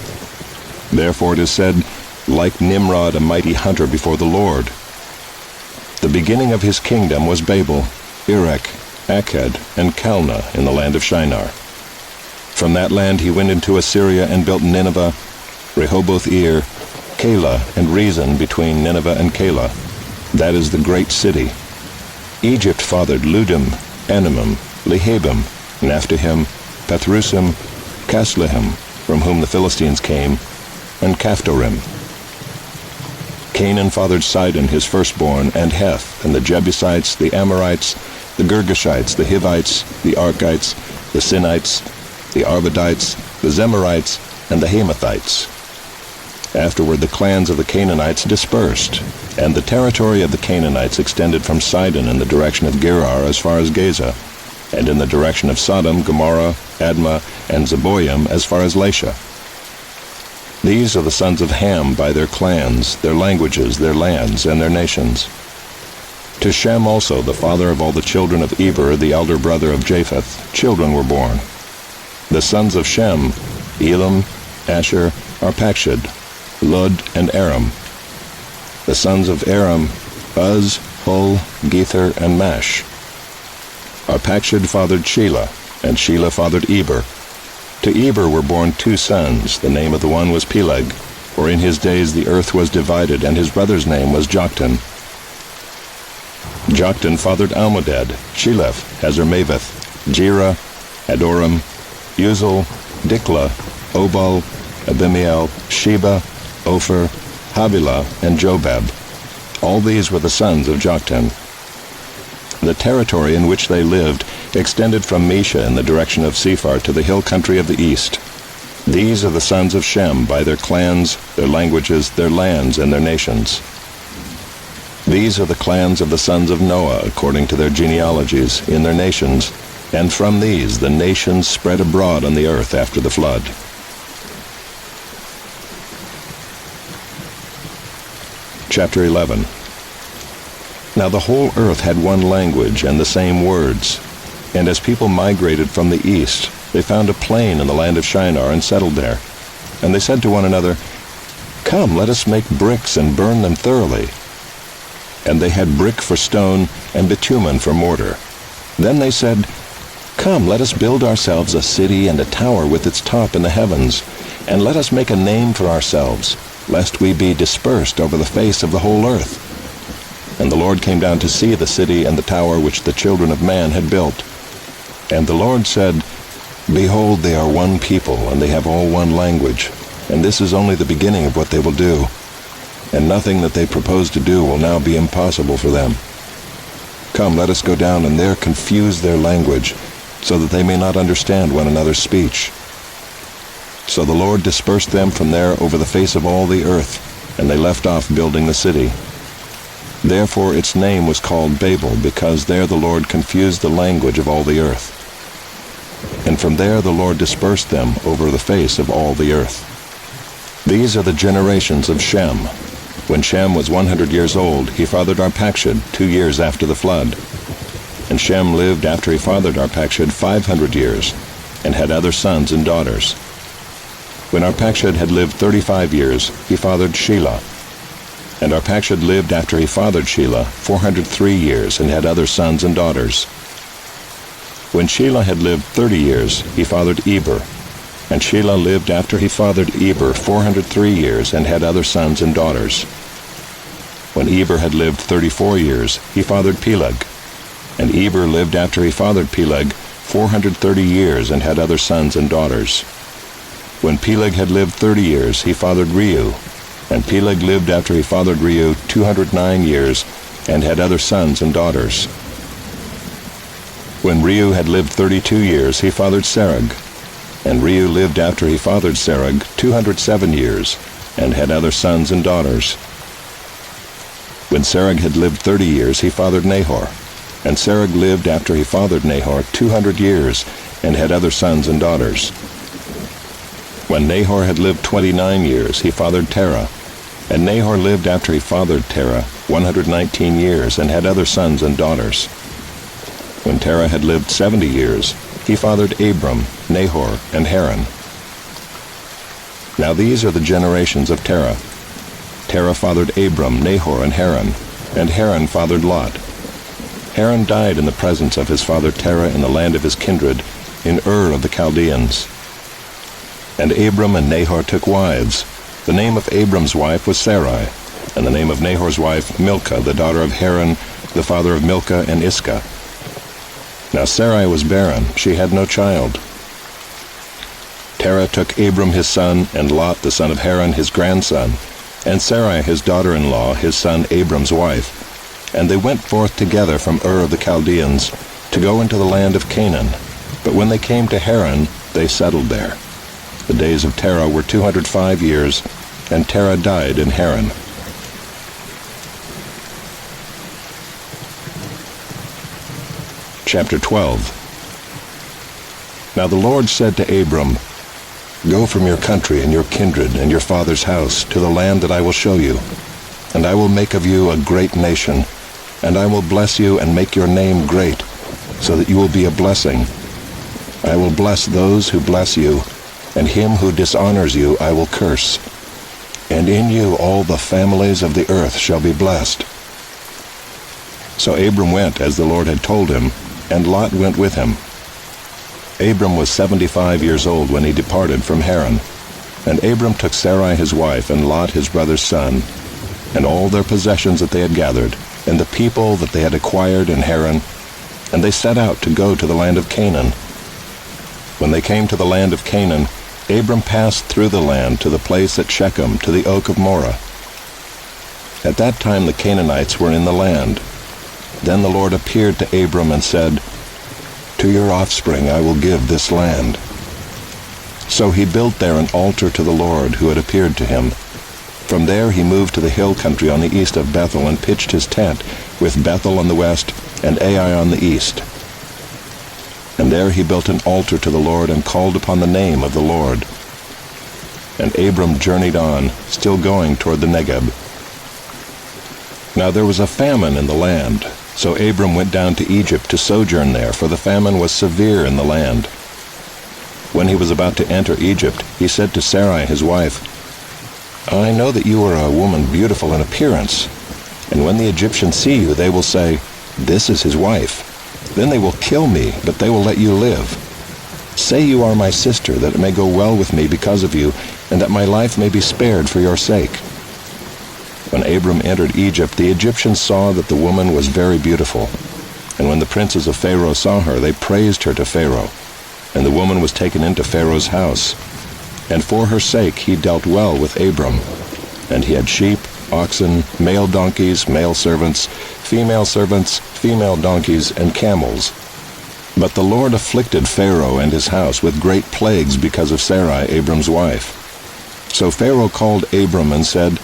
Therefore it is said, "Like Nimrod, a mighty hunter before the Lord." The beginning of his kingdom was Babel, Erech, Akkad, and Calneh in the land of Shinar. From that land he went into Assyria and built Nineveh, Rehoboth-ir, Calah, and Rezin between Nineveh and Calah. That is the great city. Egypt fathered Ludim, Anamim, Lehabim, Naphtuhim, Pathrusim, Casluhim, from whom the Philistines came, and Caphtorim. Canaan fathered Sidon, his firstborn, and Heth, and the Jebusites, the Amorites, the Girgashites, the Hivites, the Arkites, the Sinites, the Arvadites, the Zemarites, and the Hamathites. Afterward the clans of the Canaanites dispersed, and the territory of the Canaanites extended from Sidon in the direction of Gerar as far as Gaza, and in the direction of Sodom, Gomorrah, Admah, and Zeboim as far as Lasha. These are the sons of Ham by their clans, their languages, their lands, and their nations. To Shem also, the father of all the children of Eber, the elder brother of Japheth, children were born. The sons of Shem: Elam, Asher, Arpachshad, Lud, and Aram. The sons of Aram: Uz, Hul, Gether, and Mash. Arpachshad fathered Shelah, and Shelah fathered Eber. To Eber were born two sons. The name of the one was Peleg, for in his days the earth was divided, and his brother's name was Joktan. Joktan fathered Almodad, Sheleph, Hazarmaveth, Jerah, Adoram, Uzal, Diklah, Obal, Abimael, Sheba, Ophir, Havilah, and Jobab. All these were the sons of Joktan. The territory in which they lived extended from Mesha in the direction of Sephar to the hill country of the east. These are the sons of Shem by their clans, their languages, their lands, and their nations. These are the clans of the sons of Noah according to their genealogies, in their nations, and from these the nations spread abroad on the earth after the flood. Chapter 11. Now the whole earth had one language and the same words. And as people migrated from the east, they found a plain in the land of Shinar and settled there. And they said to one another, "Come, let us make bricks and burn them thoroughly." And they had brick for stone and bitumen for mortar. Then they said, "Come, let us build ourselves a city and a tower with its top in the heavens, and let us make a name for ourselves, lest we be dispersed over the face of the whole earth." And the Lord came down to see the city and the tower which the children of man had built. And the Lord said, "Behold, they are one people, and they have all one language, and this is only the beginning of what they will do. And nothing that they propose to do will now be impossible for them. Come, let us go down and there confuse their language, so that they may not understand one another's speech." So the Lord dispersed them from there over the face of all the earth, and they left off building the city. Therefore its name was called Babel, because there the Lord confused the language of all the earth. And from there the Lord dispersed them over the face of all the earth. These are the generations of Shem. When Shem was 100 years old, he fathered Arpachshad 2 years after the flood. And Shem lived after he fathered Arpachshad 500 years, and had other sons and daughters. When Arpachshad had lived 35 years, he fathered Shelah. And Arpachshad lived after he fathered Shelah 403 years, and had other sons and daughters. When Shelah had lived 30 years, he fathered Eber. And Shelah lived after he fathered Eber 403 years, and had other sons and daughters. When Eber had lived 34 years, he fathered Peleg. And Eber lived after he fathered Peleg 430 years, and had other sons and daughters. When Peleg had lived 30 years, he fathered Reu. And Peleg lived after he fathered Reu 209 years, and had other sons and daughters. When Reu had lived 32 years, he fathered Serug. And Reu lived after he fathered Serug 207 years, and had other sons and daughters. When Serug had lived 30 years, he fathered Nahor. And Serug lived after he fathered Nahor 200 years, and had other sons and daughters. When Nahor had lived 29 years, he fathered Terah. And Nahor lived after he fathered Terah 119 years, and had other sons and daughters. When Terah had lived 70 years, he fathered Abram, Nahor, and Haran. Now these are the generations of Terah. Terah fathered Abram, Nahor, and Haran fathered Lot. Haran died in the presence of his father Terah in the land of his kindred, in Ur of the Chaldeans. And Abram and Nahor took wives. The name of Abram's wife was Sarai, and the name of Nahor's wife Milcah, the daughter of Haran, the father of Milcah and Iscah. Now Sarai was barren, she had no child. Terah took Abram his son, and Lot the son of Haran his grandson, and Sarai his daughter-in-law, his son Abram's wife. And they went forth together from Ur of the Chaldeans to go into the land of Canaan. But when they came to Haran, they settled there. The days of Terah were 205 years, and Terah died in Haran. Chapter 12. Now the Lord said to Abram, "Go from your country and your kindred and your father's house to the land that I will show you, and I will make of you a great nation, and I will bless you and make your name great, so that you will be a blessing. I will bless those who bless you, and him who dishonors you I will curse. And in you all the families of the earth shall be blessed." So Abram went as the Lord had told him, and Lot went with him. Abram was 75 years old when he departed from Haran. And Abram took Sarai his wife, and Lot his brother's son, and all their possessions that they had gathered, and the people that they had acquired in Haran, and they set out to go to the land of Canaan. When they came to the land of Canaan, Abram passed through the land to the place at Shechem, to the oak of Moreh. At that time the Canaanites were in the land. Then the Lord appeared to Abram and said, "To your offspring I will give this land." So he built there an altar to the Lord who had appeared to him. From there he moved to the hill country on the east of Bethel, and pitched his tent, with Bethel on the west and Ai on the east. And there he built an altar to the Lord, and called upon the name of the Lord. And Abram journeyed on, still going toward the Negeb. Now there was a famine in the land, so Abram went down to Egypt to sojourn there, for the famine was severe in the land. When he was about to enter Egypt, he said to Sarai his wife, I know that you are a woman beautiful in appearance, and when the Egyptians see you, they will say, This is his wife. Then they will kill me, but they will let you live. Say you are my sister, that it may go well with me because of you, and that my life may be spared for your sake. When Abram entered Egypt, the Egyptians saw that the woman was very beautiful. And when the princes of Pharaoh saw her, they praised her to Pharaoh. And the woman was taken into Pharaoh's house. And for her sake he dealt well with Abram. And he had sheep, oxen, male donkeys, male servants, female donkeys, and camels. But the Lord afflicted Pharaoh and his house with great plagues because of Sarai, Abram's wife. So Pharaoh called Abram and said,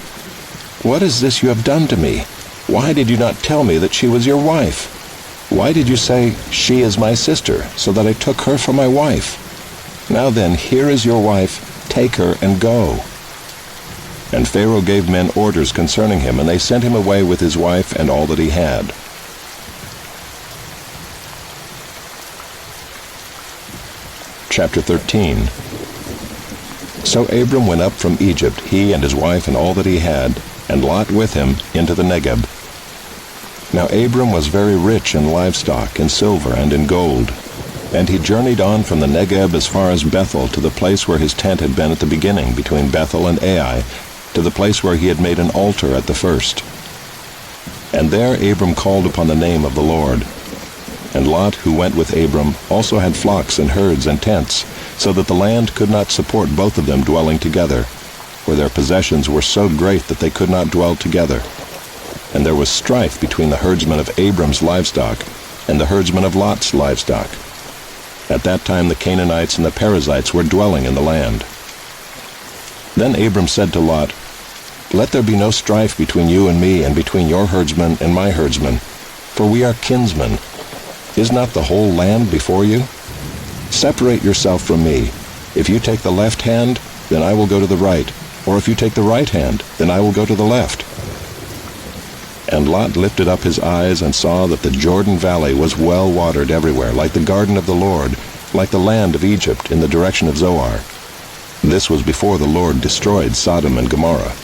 What is this you have done to me? Why did you not tell me that she was your wife? Why did you say, She is my sister, so that I took her for my wife? Now then, here is your wife, take her and go. And Pharaoh gave men orders concerning him, and they sent him away with his wife and all that he had. Chapter 13. So Abram went up from Egypt, he and his wife and all that he had, and Lot with him, into the Negeb. Now Abram was very rich in livestock, in silver, and in gold. And he journeyed on from the Negeb as far as Bethel, to the place where his tent had been at the beginning, between Bethel and Ai, to the place where he had made an altar at the first. And there Abram called upon the name of the Lord. And Lot, who went with Abram, also had flocks and herds and tents, so that the land could not support both of them dwelling together, for their possessions were so great that they could not dwell together. And there was strife between the herdsmen of Abram's livestock and the herdsmen of Lot's livestock. At that time the Canaanites and the Perizzites were dwelling in the land. Then Abram said to Lot, Let there be no strife between you and me, and between your herdsmen and my herdsmen, for we are kinsmen. Is not the whole land before you? Separate yourself from me. If you take the left hand, then I will go to the right, or if you take the right hand, then I will go to the left. And Lot lifted up his eyes and saw that the Jordan Valley was well watered everywhere, like the garden of the Lord, like the land of Egypt in the direction of Zoar. This was before the Lord destroyed Sodom and Gomorrah.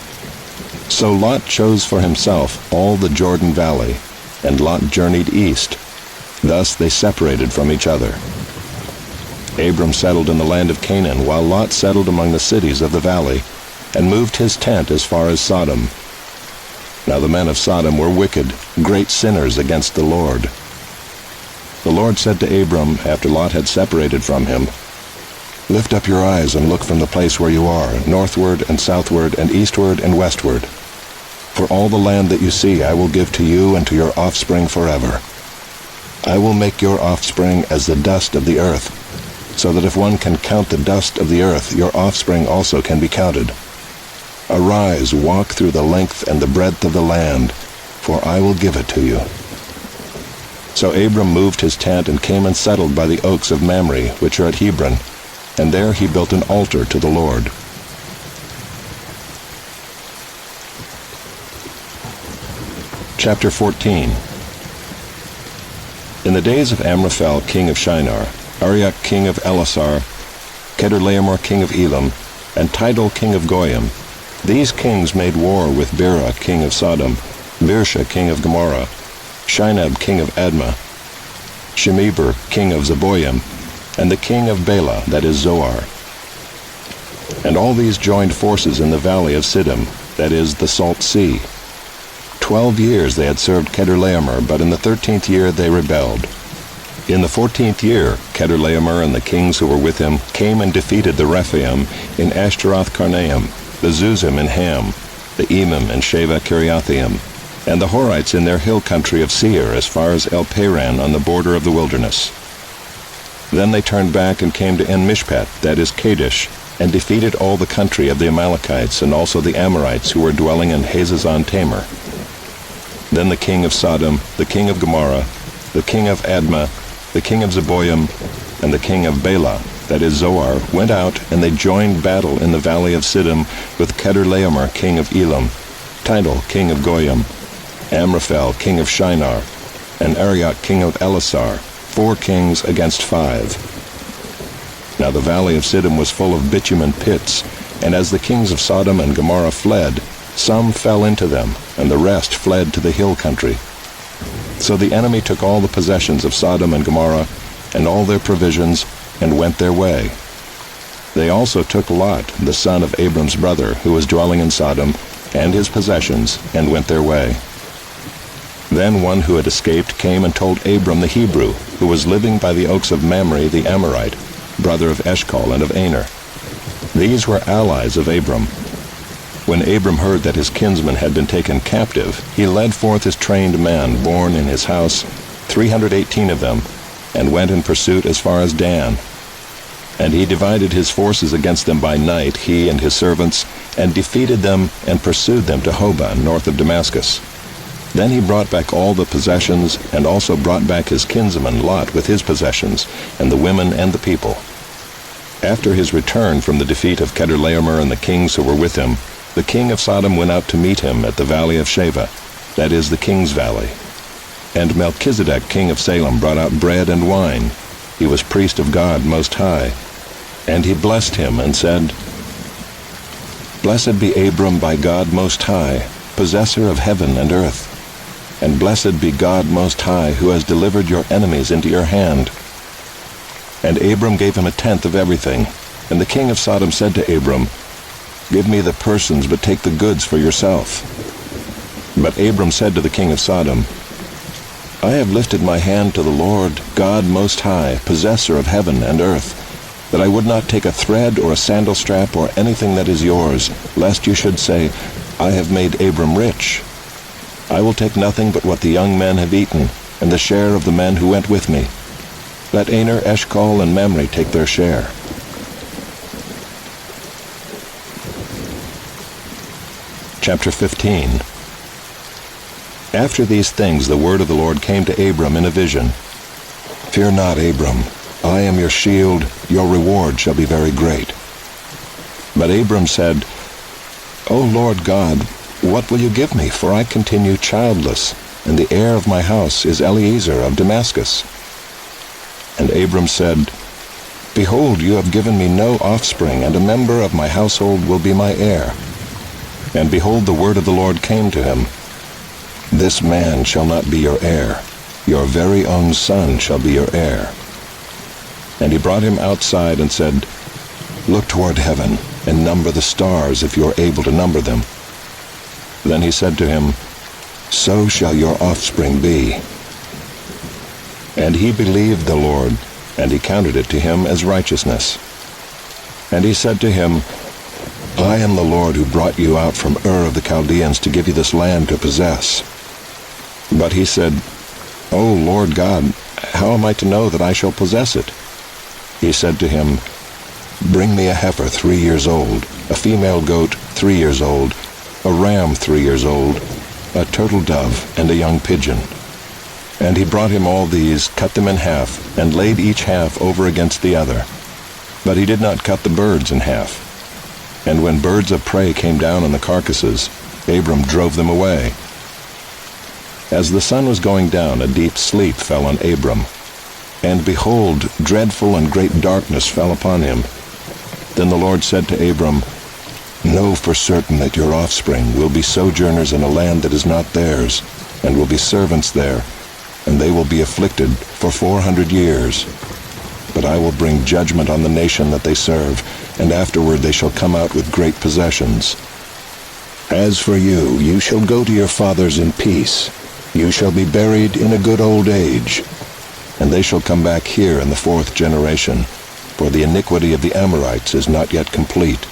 So Lot chose for himself all the Jordan Valley, and Lot journeyed east. Thus they separated from each other. Abram settled in the land of Canaan, while Lot settled among the cities of the valley, and moved his tent as far as Sodom. Now the men of Sodom were wicked, great sinners against the Lord. The Lord said to Abram, after Lot had separated from him, Lift up your eyes and look from the place where you are, northward and southward and eastward and westward. For all the land that you see I will give to you and to your offspring forever. I will make your offspring as the dust of the earth, so that if one can count the dust of the earth, your offspring also can be counted. Arise, walk through the length and the breadth of the land, for I will give it to you. So Abram moved his tent and came and settled by the oaks of Mamre, which are at Hebron, and there he built an altar to the Lord. Chapter 14. In the days of Amraphel, king of Shinar, Arioch, king of Elasar, Kedorlaomer, king of Elam, and Tidal, king of Goyim, these kings made war with Bera, king of Sodom, Birsha, king of Gomorrah, Shinab, king of Admah, Shemeber, king of Zeboim, and the king of Bela, that is Zoar. And all these joined forces in the valley of Siddim, that is the Salt Sea. 12 years they had served Kedorlaomer, but in the 13th year they rebelled. In the 14th year, Kedorlaomer and the kings who were with him came and defeated the Rephaim in Ashtaroth-Karnaim, the Zuzim in Ham, the Emim and Sheva Kiriathaim, and the Horites in their hill country of Seir as far as El-Paran on the border of the wilderness. Then they turned back and came to En-Mishpat, that is Kadesh, and defeated all the country of the Amalekites and also the Amorites who were dwelling in Hazazon Tamar. Then the king of Sodom, the king of Gomorrah, the king of Admah, the king of Zeboim, and the king of Bela, that is Zoar, went out, and they joined battle in the valley of Siddim with Kedorlaomer, king of Elam, Tidal, king of Goyim, Amraphel king of Shinar, and Arioch king of Elasar, 4 kings against 5. Now the valley of Sodom was full of bitumen pits, and as the kings of Sodom and Gomorrah fled, some fell into them, and the rest fled to the hill country. So the enemy took all the possessions of Sodom and Gomorrah, and all their provisions, and went their way. They also took Lot, the son of Abram's brother, who was dwelling in Sodom, and his possessions, and went their way. Then one who had escaped came and told Abram the Hebrew, who was living by the oaks of Mamre the Amorite, brother of Eshcol and of Aner. These were allies of Abram. When Abram heard that his kinsman had been taken captive, he led forth his trained men born in his house, 318 of them, and went in pursuit as far as Dan. And he divided his forces against them by night, he and his servants, and defeated them and pursued them to Hobah, north of Damascus. Then he brought back all the possessions, and also brought back his kinsman Lot with his possessions, and the women and the people. After his return from the defeat of Kedorlaomer and the kings who were with him, the king of Sodom went out to meet him at the valley of Sheva, that is the king's valley. And Melchizedek king of Salem brought out bread and wine. He was priest of God Most High. And he blessed him and said, Blessed be Abram by God Most High, possessor of heaven and earth. And blessed be God Most High, who has delivered your enemies into your hand. And Abram gave him 1/10 of everything. And the king of Sodom said to Abram, Give me the persons, but take the goods for yourself. But Abram said to the king of Sodom, I have lifted my hand to the Lord, God Most High, possessor of heaven and earth, that I would not take a thread or a sandal strap or anything that is yours, lest you should say, I have made Abram rich. I will take nothing but what the young men have eaten, and the share of the men who went with me. Let Aner, Eshcol, and Mamre take their share. Chapter 15. After these things the word of the Lord came to Abram in a vision. Fear not, Abram. I am your shield. Your reward shall be very great. But Abram said, O Lord God, what will you give me? For I continue childless, and the heir of my house is Eliezer of Damascus. And Abram said, Behold, you have given me no offspring, and a member of my household will be my heir. And behold, the word of the Lord came to him, This man shall not be your heir. Your very own son shall be your heir. And he brought him outside and said, Look toward heaven, and number the stars, if you are able to number them. Then he said to him, So shall your offspring be. And he believed the Lord, and he counted it to him as righteousness. And he said to him, I am the Lord who brought you out from Ur of the Chaldeans to give you this land to possess. But he said, O Lord God, how am I to know that I shall possess it? He said to him, Bring me a heifer 3 years old, a female goat 3 years old, a ram 3 years old, a turtle dove, and a young pigeon. And he brought him all these, cut them in half, and laid each half over against the other. But he did not cut the birds in half. And when birds of prey came down on the carcasses, Abram drove them away. As the sun was going down, a deep sleep fell on Abram. And behold, dreadful and great darkness fell upon him. Then the Lord said to Abram, Know for certain that your offspring will be sojourners in a land that is not theirs, and will be servants there, and they will be afflicted for 400 years. But I will bring judgment on the nation that they serve, and afterward they shall come out with great possessions. As for you, you shall go to your fathers in peace. You shall be buried in a good old age. And they shall come back here in the 4th generation, for the iniquity of the Amorites is not yet complete.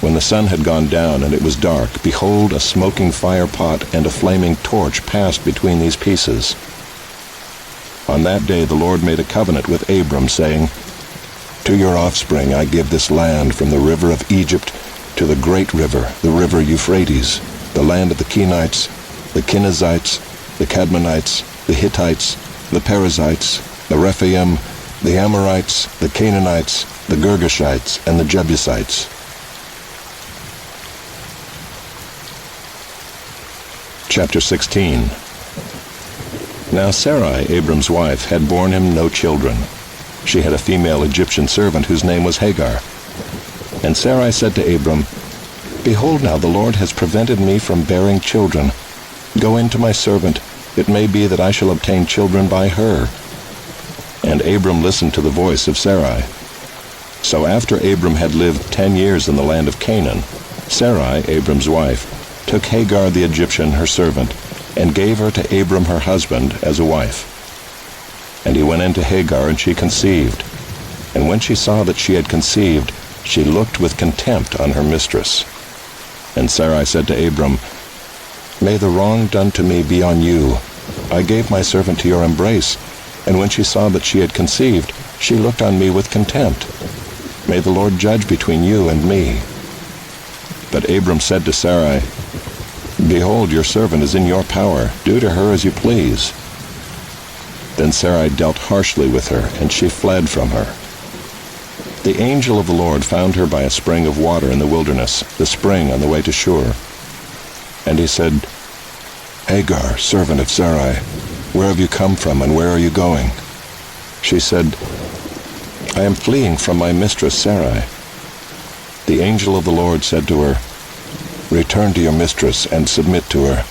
When the sun had gone down and it was dark, behold, a smoking fire pot and a flaming torch passed between these pieces. On that day the Lord made a covenant with Abram, saying, To your offspring I give this land from the river of Egypt to the great river, the river Euphrates, the land of the Kenites, the Kenizzites, the Cadmonites, the Hittites, the Perizzites, the Rephaim, the Amorites, the Canaanites, the Girgashites, and the Jebusites. Chapter 16. Now Sarai, Abram's wife, had borne him no children. She had a female Egyptian servant whose name was Hagar. And Sarai said to Abram, Behold now, the Lord has prevented me from bearing children. Go in to my servant. It may be that I shall obtain children by her. And Abram listened to the voice of Sarai. So after Abram had lived 10 years in the land of Canaan, Sarai, Abram's wife, took Hagar the Egyptian, her servant, and gave her to Abram her husband as a wife. And he went in to Hagar, and she conceived. And when she saw that she had conceived, she looked with contempt on her mistress. And Sarai said to Abram, May the wrong done to me be on you. I gave my servant to your embrace, and when she saw that she had conceived, she looked on me with contempt. May the Lord judge between you and me. But Abram said to Sarai, Behold, your servant is in your power. Do to her as you please. Then Sarai dealt harshly with her, and she fled from her. The angel of the Lord found her by a spring of water in the wilderness, the spring on the way to Shur. And he said, Hagar, servant of Sarai, where have you come from, and where are you going? She said, I am fleeing from my mistress Sarai. The angel of the Lord said to her, Return to your mistress and submit to her.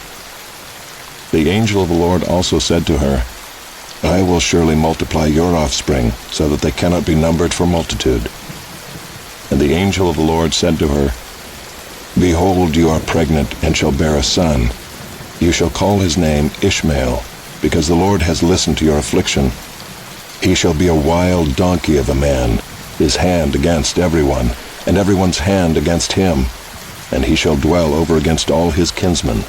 The angel of the Lord also said to her, I will surely multiply your offspring, so that they cannot be numbered for multitude. And the angel of the Lord said to her, Behold, you are pregnant, and shall bear a son. You shall call his name Ishmael, because the Lord has listened to your affliction. He shall be a wild donkey of a man, his hand against everyone, and everyone's hand against him, and he shall dwell over against all his kinsmen.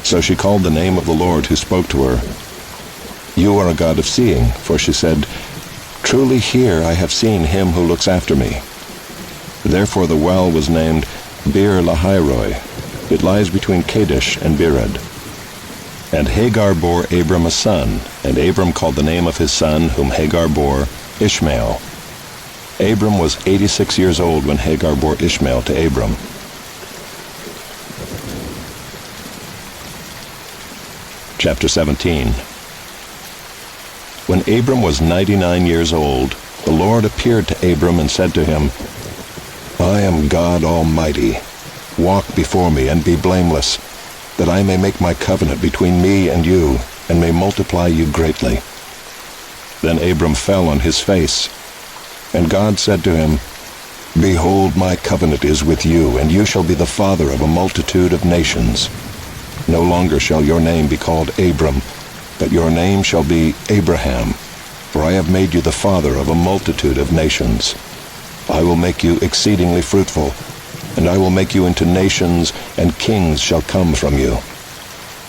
So she called the name of the Lord who spoke to her. You are a God of seeing, for she said, Truly here I have seen him who looks after me. Therefore the well was named Bir Lahairoi. It lies between Kadesh and Bered. And Hagar bore Abram a son, and Abram called the name of his son, whom Hagar bore, Ishmael. Abram was 86 years old when Hagar bore Ishmael to Abram. Chapter 17. When Abram was 99 years old, the Lord appeared to Abram and said to him, I am God Almighty. Walk before me and be blameless, that I may make my covenant between me and you, and may multiply you greatly. Then Abram fell on his face, and God said to him, Behold, my covenant is with you, and you shall be the father of a multitude of nations. No longer shall your name be called Abram, but your name shall be Abraham, for I have made you the father of a multitude of nations. I will make you exceedingly fruitful, and I will make you into nations, and kings shall come from you.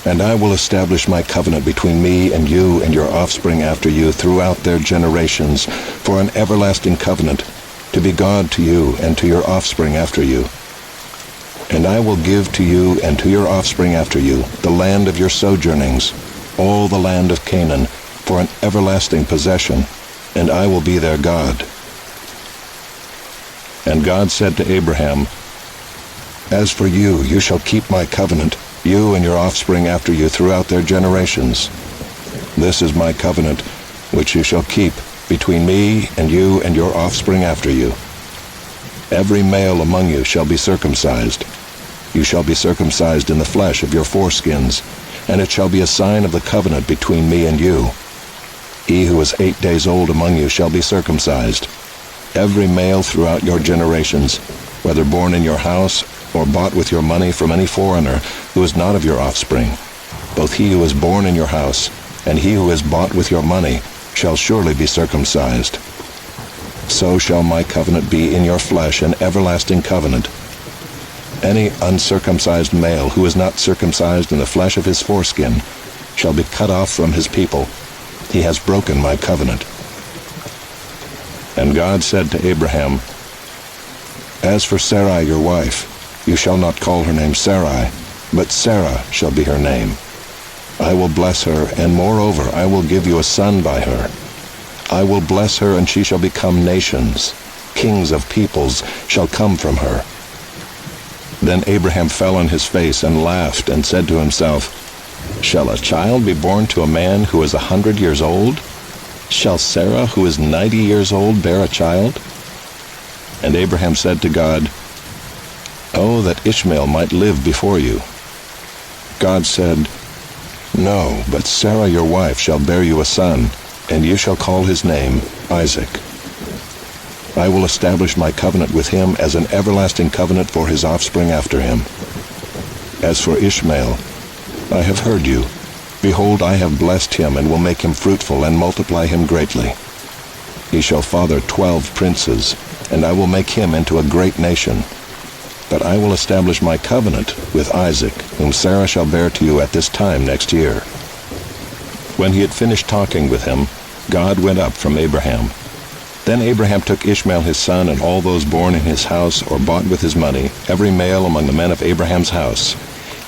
And I will establish my covenant between me and you and your offspring after you throughout their generations, for an everlasting covenant, to be God to you and to your offspring after you. And I will give to you and to your offspring after you the land of your sojournings, all the land of Canaan, for an everlasting possession, and I will be their God. And God said to Abraham, As for you, you shall keep my covenant, you and your offspring after you throughout their generations. This is my covenant, which you shall keep between me and your offspring after you. Every male among you shall be circumcised. You shall be circumcised in the flesh of your foreskins, and it shall be a sign of the covenant between me and you. He who is 8 days old among you shall be circumcised. Every male throughout your generations, whether born in your house or bought with your money from any foreigner who is not of your offspring, both he who is born in your house and he who is bought with your money shall surely be circumcised. So shall my covenant be in your flesh, an everlasting covenant. Any uncircumcised male who is not circumcised in the flesh of his foreskin shall be cut off from his people. He has broken my covenant. And God said to Abraham, As for Sarai your wife, you shall not call her name Sarai, but Sarah shall be her name. I will bless her, and moreover I will give you a son by her. I will bless her, and she shall become nations. Kings of peoples shall come from her. Then Abraham fell on his face and laughed, and said to himself, "Shall a child be born to a man who is 100 years old? Shall Sarah, who is 90 years old, bear a child?" And Abraham said to God, "Oh, that Ishmael might live before you." God said, "No, but Sarah your wife shall bear you a son, and you shall call his name Isaac. I will establish my covenant with him as an everlasting covenant for his offspring after him. As for Ishmael, I have heard you. Behold, I have blessed him, and will make him fruitful, and multiply him greatly. He shall father 12 princes, and I will make him into a great nation. But I will establish my covenant with Isaac, whom Sarah shall bear to you at this time next year." When he had finished talking with him, God went up from Abraham. Then Abraham took Ishmael his son, and all those born in his house or bought with his money, every male among the men of Abraham's house,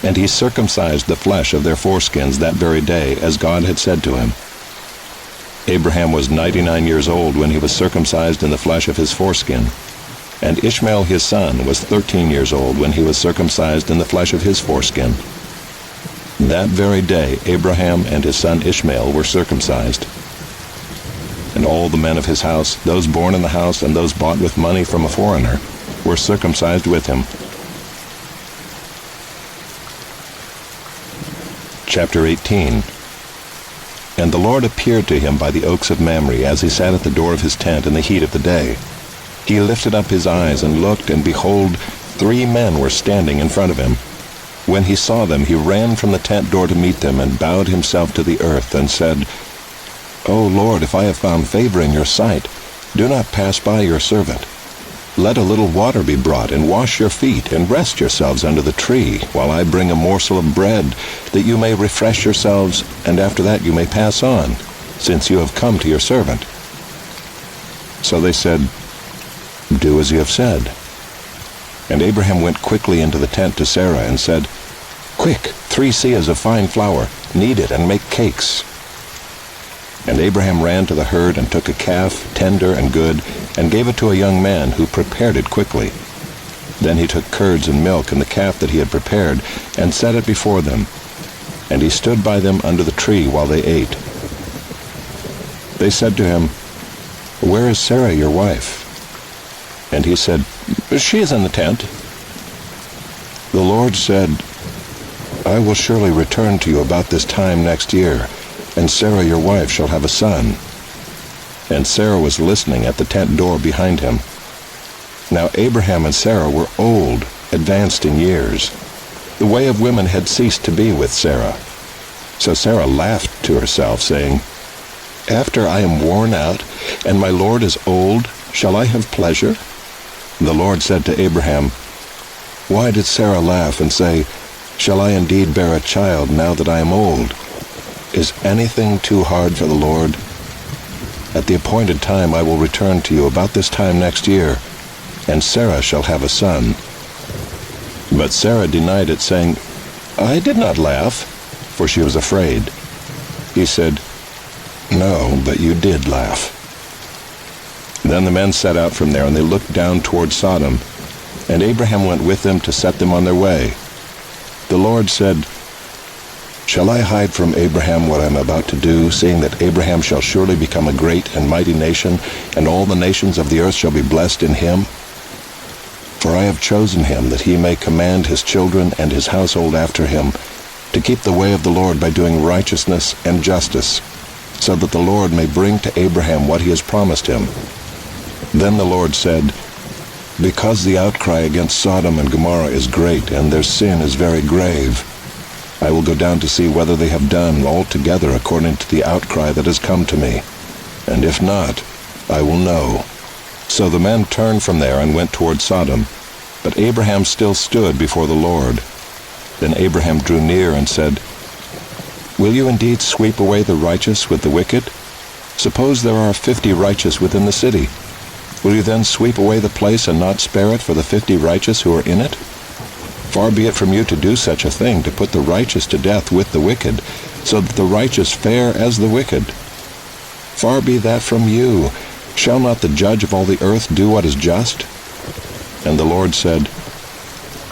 and he circumcised the flesh of their foreskins that very day, as God had said to him. Abraham was 99 years old when he was circumcised in the flesh of his foreskin, and Ishmael his son was 13 years old when he was circumcised in the flesh of his foreskin. That very day Abraham and his son Ishmael were circumcised. And all the men of his house, those born in the house and those bought with money from a foreigner, were circumcised with him. Chapter 18. And the Lord appeared to him by the oaks of Mamre, as he sat at the door of his tent in the heat of the day. He lifted up his eyes and looked, and behold, 3 men were standing in front of him. When he saw them, he ran from the tent door to meet them, and bowed himself to the earth, and said, "O Lord, if I have found favor in your sight, do not pass by your servant. Let a little water be brought, and wash your feet, and rest yourselves under the tree, while I bring a morsel of bread, that you may refresh yourselves, and after that you may pass on, since you have come to your servant." So they said, "Do as you have said." And Abraham went quickly into the tent to Sarah, and said, "Quick, 3 seahs of fine flour, knead it, and make cakes." And Abraham ran to the herd, and took a calf, tender and good, and gave it to a young man, who prepared it quickly. Then he took curds and milk, and the calf that he had prepared, and set it before them. And he stood by them under the tree while they ate. They said to him, "Where is Sarah your wife?" And he said, "She is in the tent." The Lord said, "I will surely return to you about this time next year, and Sarah your wife shall have a son." And Sarah was listening at the tent door behind him. Now Abraham and Sarah were old, advanced in years. The way of women had ceased to be with Sarah. So Sarah laughed to herself, saying, "After I am worn out, and my Lord is old, shall I have pleasure?" The Lord said to Abraham, "Why did Sarah laugh and say, 'Shall I indeed bear a child now that I am old?' Is anything too hard for the Lord? At the appointed time I will return to you about this time next year, and Sarah shall have a son." But Sarah denied it, saying, "I did not laugh," for she was afraid. He said, "No, but you did laugh." Then the men set out from there, and they looked down toward Sodom, and Abraham went with them to set them on their way. The Lord said, "Shall I hide from Abraham what I am about to do, seeing that Abraham shall surely become a great and mighty nation, and all the nations of the earth shall be blessed in him? For I have chosen him, that he may command his children and his household after him, to keep the way of the Lord by doing righteousness and justice, so that the Lord may bring to Abraham what he has promised him." Then the Lord said, "Because the outcry against Sodom and Gomorrah is great, and their sin is very grave, I will go down to see whether they have done altogether according to the outcry that has come to me. And if not, I will know." So the men turned from there and went toward Sodom, but Abraham still stood before the Lord. Then Abraham drew near and said, "Will you indeed sweep away the righteous with the wicked? Suppose there are 50 righteous within the city. Will you then sweep away the place and not spare it for the 50 righteous who are in it? Far be it from you to do such a thing, to put the righteous to death with the wicked, so that the righteous fare as the wicked. Far be that from you. Shall not the judge of all the earth do what is just?" And the Lord said,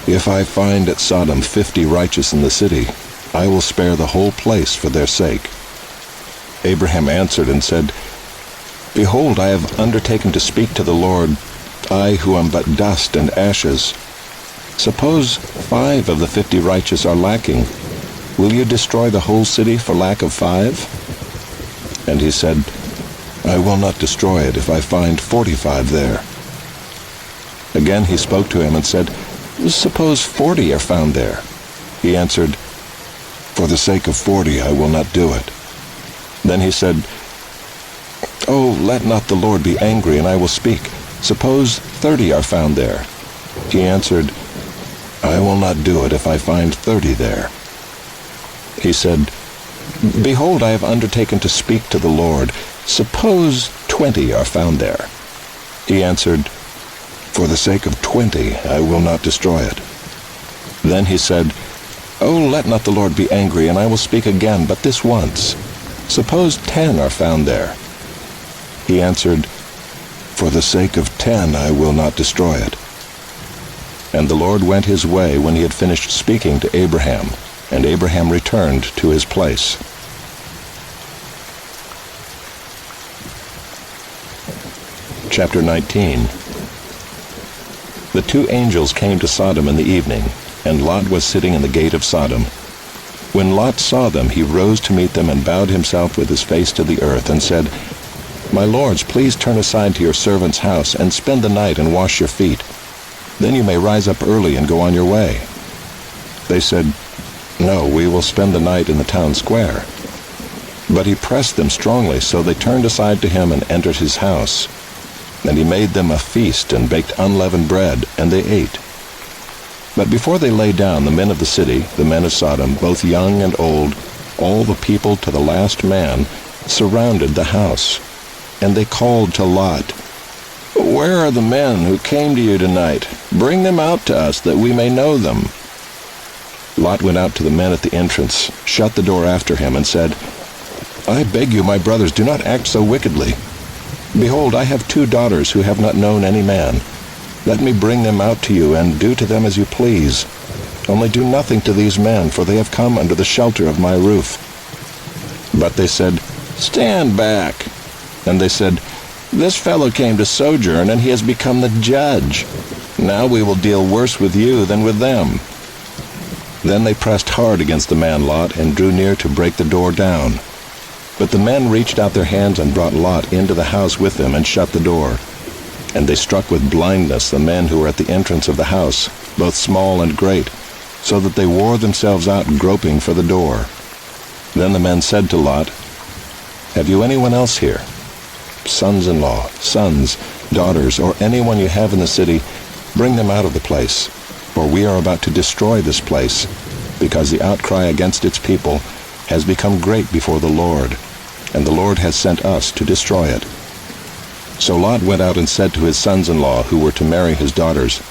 If I find at Sodom 50 righteous in the city, I will spare the whole place for their sake." Abraham answered and said, "Behold, I have undertaken to speak to the Lord, I who am but dust and ashes. Suppose 5 of the 50 righteous are lacking. Will you destroy the whole city for lack of 5? And he said, "I will not destroy it if I find 45 there." Again he spoke to him and said, "Suppose 40 are found there." He answered, "For the sake of 40 I will not do it." Then he said, "Oh, let not the Lord be angry, and I will speak. Suppose 30 are found there." He answered, "I will not do it if I find 30 there." He said, "Behold, I have undertaken to speak to the Lord. Suppose 20 are found there." He answered, "For the sake of 20 I will not destroy it." Then he said, "Oh, let not the Lord be angry, and I will speak again, but this once. Suppose 10 are found there." He answered, "For the sake of 10 I will not destroy it." And the Lord went his way when he had finished speaking to Abraham, and Abraham returned to his place. Chapter 19. The 2 angels came to Sodom in the evening, and Lot was sitting in the gate of Sodom. When Lot saw them, he rose to meet them and bowed himself with his face to the earth and said, "My lords, please turn aside to your servant's house and spend the night and wash your feet. Then you may rise up early and go on your way." They said, "No, we will spend the night in the town square." But he pressed them strongly, so they turned aside to him and entered his house. And he made them a feast and baked unleavened bread, and they ate. But before they lay down, the men of the city, the men of Sodom, both young and old, all the people to the last man, surrounded the house. And they called to Lot, "Where are the men who came to you tonight? Bring them out to us, that we may know them." Lot went out to the men at the entrance, shut the door after him, and said, "I beg you, my brothers, do not act so wickedly. Behold, I have 2 daughters who have not known any man. Let me bring them out to you, and do to them as you please. Only do nothing to these men, for they have come under the shelter of my roof." But they said, "Stand back." And they said, "This fellow came to sojourn, and he has become the judge. Now we will deal worse with you than with them." Then they pressed hard against the man Lot, and drew near to break the door down. But the men reached out their hands and brought Lot into the house with them and shut the door. And they struck with blindness the men who were at the entrance of the house, both small and great, so that they wore themselves out groping for the door. Then the men said to Lot, "Have you anyone else here? Sons-in-law, sons, daughters, or anyone you have in the city, bring them out of the place, for we are about to destroy this place, because the outcry against its people has become great before the Lord, and the Lord has sent us to destroy it." So Lot went out and said to his sons-in-law who were to marry his daughters,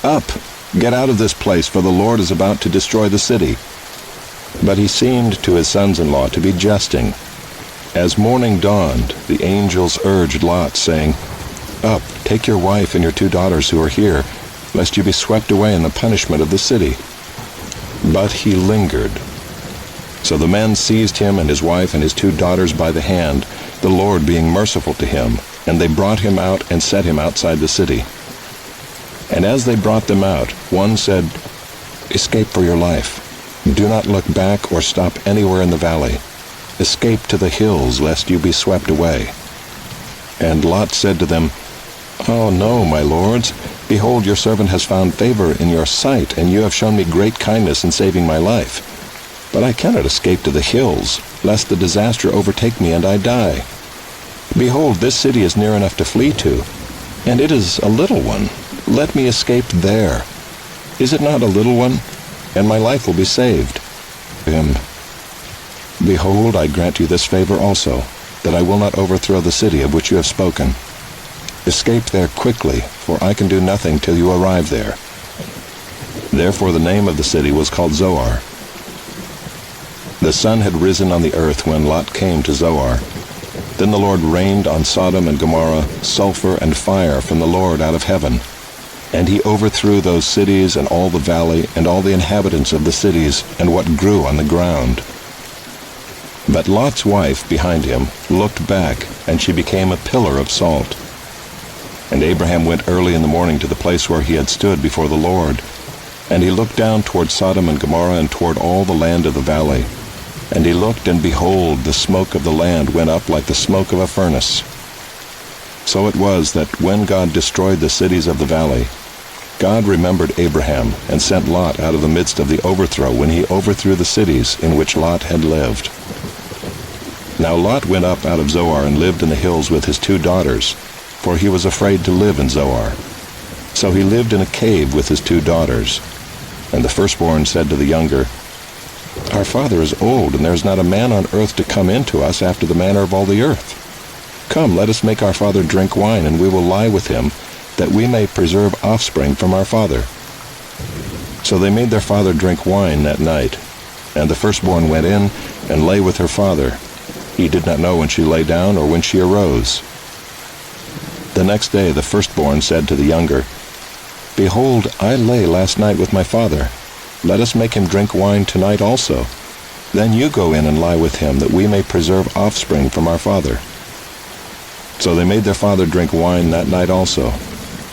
"Up, get out of this place, for the Lord is about to destroy the city." But he seemed to his sons-in-law to be jesting. As morning dawned, the angels urged Lot, saying, "Up, take your wife and your 2 daughters who are here, lest you be swept away in the punishment of the city." But he lingered. So the men seized him and his wife and his 2 daughters by the hand, the Lord being merciful to him, and they brought him out and set him outside the city. And as they brought them out, one said, "Escape for your life. Do not look back or stop anywhere in the valley. Escape to the hills, lest you be swept away." And Lot said to them, "Oh no, my lords. Behold, your servant has found favor in your sight, and you have shown me great kindness in saving my life. But I cannot escape to the hills, lest the disaster overtake me and I die. Behold, this city is near enough to flee to, and it is a little one. Let me escape there. Is it not a little one? And my life will be saved." Him, "Behold, I grant you this favor also, that I will not overthrow the city of which you have spoken. Escape there quickly, for I can do nothing till you arrive there." Therefore the name of the city was called Zoar. The sun had risen on the earth when Lot came to Zoar. Then the Lord rained on Sodom and Gomorrah sulfur and fire from the Lord out of heaven. And he overthrew those cities and all the valley and all the inhabitants of the cities and what grew on the ground. But Lot's wife behind him looked back, and she became a pillar of salt. And Abraham went early in the morning to the place where he had stood before the Lord. And he looked down toward Sodom and Gomorrah and toward all the land of the valley. And he looked, and behold, the smoke of the land went up like the smoke of a furnace. So it was that when God destroyed the cities of the valley, God remembered Abraham and sent Lot out of the midst of the overthrow when he overthrew the cities in which Lot had lived. Now Lot went up out of Zoar and lived in the hills with his 2 daughters, for he was afraid to live in Zoar. So he lived in a cave with his 2 daughters. And the firstborn said to the younger, "Our father is old, and there is not a man on earth to come in to us after the manner of all the earth. Come, let us make our father drink wine, and we will lie with him, that we may preserve offspring from our father." So they made their father drink wine that night. And the firstborn went in and lay with her father. He did not know when she lay down or when she arose. The next day the firstborn said to the younger, "Behold, I lay last night with my father. Let us make him drink wine tonight also. Then you go in and lie with him, that we may preserve offspring from our father." So they made their father drink wine that night also.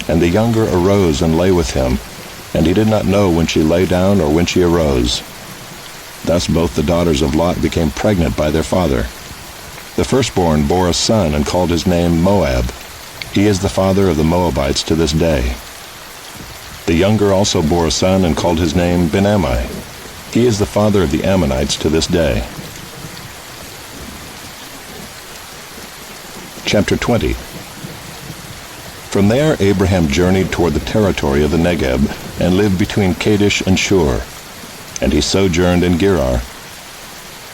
And the younger arose and lay with him, and he did not know when she lay down or when she arose. Thus both the daughters of Lot became pregnant by their father. The firstborn bore a son and called his name Moab. He is the father of the Moabites to this day. The younger also bore a son and called his name Ben-ammi. He is the father of the Ammonites to this day. Chapter 20. From there Abraham journeyed toward the territory of the Negeb, and lived between Kadesh and Shur. And he sojourned in Gerar.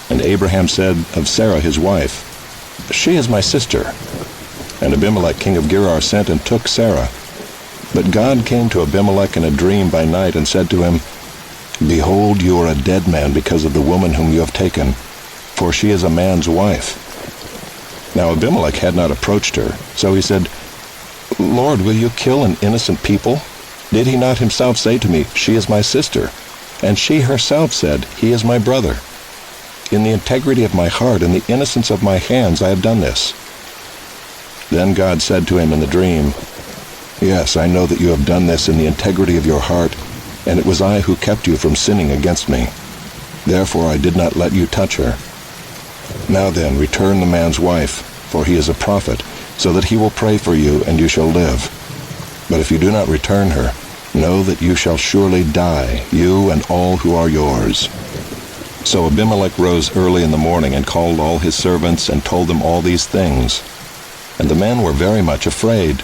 And Abraham said of Sarah his wife, "She is my sister." And Abimelech king of Gerar sent and took Sarah. But God came to Abimelech in a dream by night, and said to him, "Behold, you are a dead man because of the woman whom you have taken, for she is a man's wife." Now Abimelech had not approached her, so he said, "Lord, will you kill an innocent people? Did he not himself say to me, 'She is my sister'? And she herself said, 'He is my brother.' In the integrity of my heart and the innocence of my hands I have done this." Then God said to him in the dream, "Yes, I know that you have done this in the integrity of your heart, and it was I who kept you from sinning against me. Therefore I did not let you touch her. Now then, return the man's wife, for he is a prophet, so that he will pray for you, and you shall live. But if you do not return her, know that you shall surely die, you and all who are yours." So Abimelech rose early in the morning and called all his servants and told them all these things. And the men were very much afraid.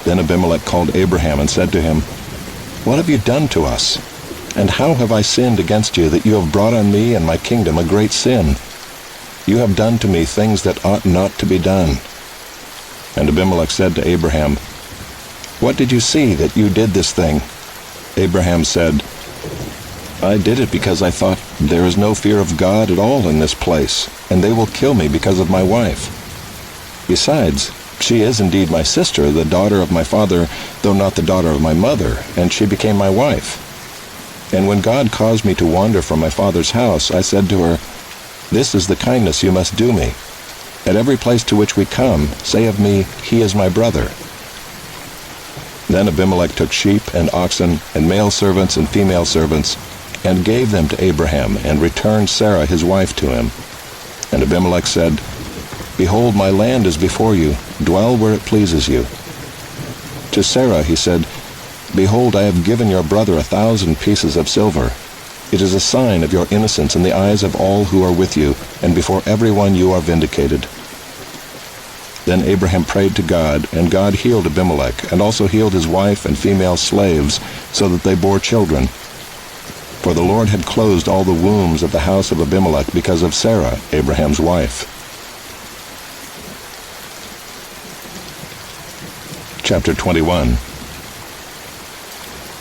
Then Abimelech called Abraham and said to him, "What have you done to us? And how have I sinned against you, that you have brought on me and my kingdom a great sin? You have done to me things that ought not to be done." And Abimelech said to Abraham, "What did you see that you did this thing?" Abraham said, "I did it because I thought, there is no fear of God at all in this place, and they will kill me because of my wife. Besides, she is indeed my sister, the daughter of my father, though not the daughter of my mother, and she became my wife. And when God caused me to wander from my father's house, I said to her, 'This is the kindness you must do me. At every place to which we come, say of me, he is my brother.' Then Abimelech took sheep and oxen and male servants and female servants, and gave them to Abraham, and returned Sarah his wife to him. And Abimelech said, 'Behold, my land is before you. Dwell where it pleases you.' To Sarah he said, 'Behold, I have given your brother 1,000 pieces of silver. It is a sign of your innocence in the eyes of all who are with you, and before everyone you are vindicated.' Then Abraham prayed to God, and God healed Abimelech, and also healed his wife and female slaves, so that they bore children. For the Lord had closed all the wombs of the house of Abimelech because of Sarah, Abraham's wife. Chapter 21.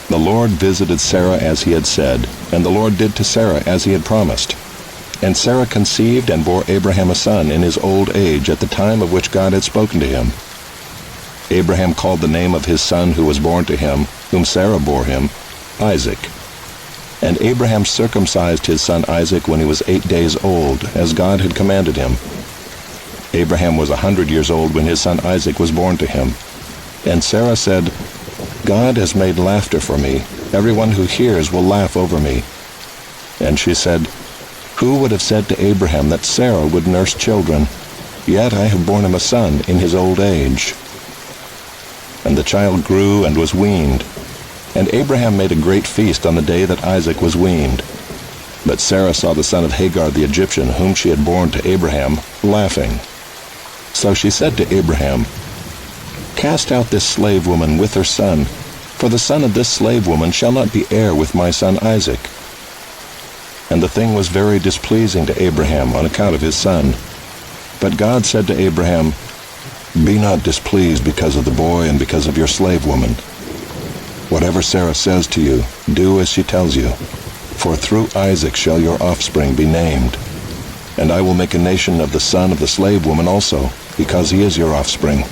The Lord visited Sarah as he had said, and the Lord did to Sarah as he had promised. And Sarah conceived and bore Abraham a son in his old age, at the time of which God had spoken to him. Abraham called the name of his son who was born to him, whom Sarah bore him, Isaac. And Abraham circumcised his son Isaac when he was 8 days old, as God had commanded him. Abraham was 100 years old when his son Isaac was born to him. And Sarah said, God has made laughter for me. Everyone who hears will laugh over me. And she said, Who would have said to Abraham that Sarah would nurse children? Yet I have borne him a son in his old age. And the child grew and was weaned. And Abraham made a great feast on the day that Isaac was weaned. But Sarah saw the son of Hagar the Egyptian, whom she had borne to Abraham, laughing. So she said to Abraham, Cast out this slave woman with her son, for the son of this slave woman shall not be heir with my son Isaac. And the thing was very displeasing to Abraham on account of his son. But God said to Abraham, Be not displeased because of the boy and because of your slave woman. Whatever Sarah says to you, do as she tells you. For through Isaac shall your offspring be named. And I will make a nation of the son of the slave woman also, because he is your offspring.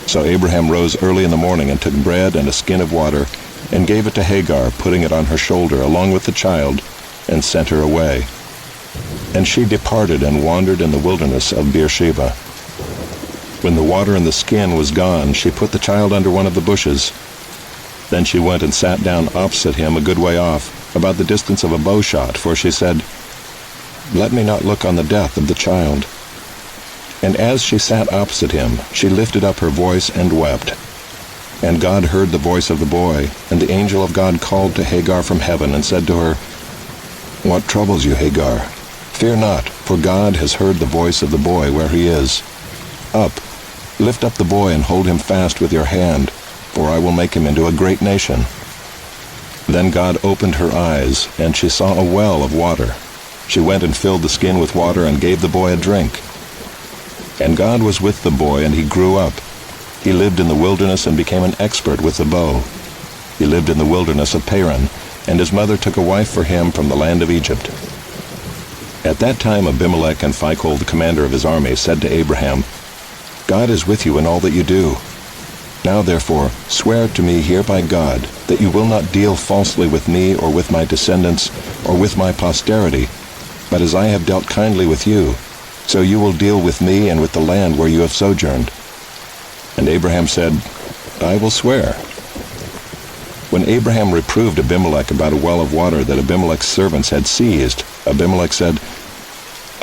So Abraham rose early in the morning and took bread and a skin of water, and gave it to Hagar, putting it on her shoulder along with the child, and sent her away. And she departed and wandered in the wilderness of Beersheba. When the water in the skin was gone, she put the child under one of the bushes. Then she went and sat down opposite him a good way off, about the distance of a bow shot, for she said, Let me not look on the death of the child. And as she sat opposite him, she lifted up her voice and wept. And God heard the voice of the boy, and the angel of God called to Hagar from heaven and said to her, What troubles you, Hagar? Fear not, for God has heard the voice of the boy where he is. Up, lift up the boy and hold him fast with your hand, for I will make him into a great nation. Then God opened her eyes, and she saw a well of water. She went and filled the skin with water and gave the boy a drink. And God was with the boy, and he grew up. He lived in the wilderness and became an expert with the bow. He lived in the wilderness of Paran, and his mother took a wife for him from the land of Egypt. At that time Abimelech and Phicol, the commander of his army, said to Abraham, God is with you in all that you do. Now therefore swear to me here by God that you will not deal falsely with me or with my descendants or with my posterity, but as I have dealt kindly with you, so you will deal with me and with the land where you have sojourned. And Abraham said, I will swear. When Abraham reproved Abimelech about a well of water that Abimelech's servants had seized, Abimelech said,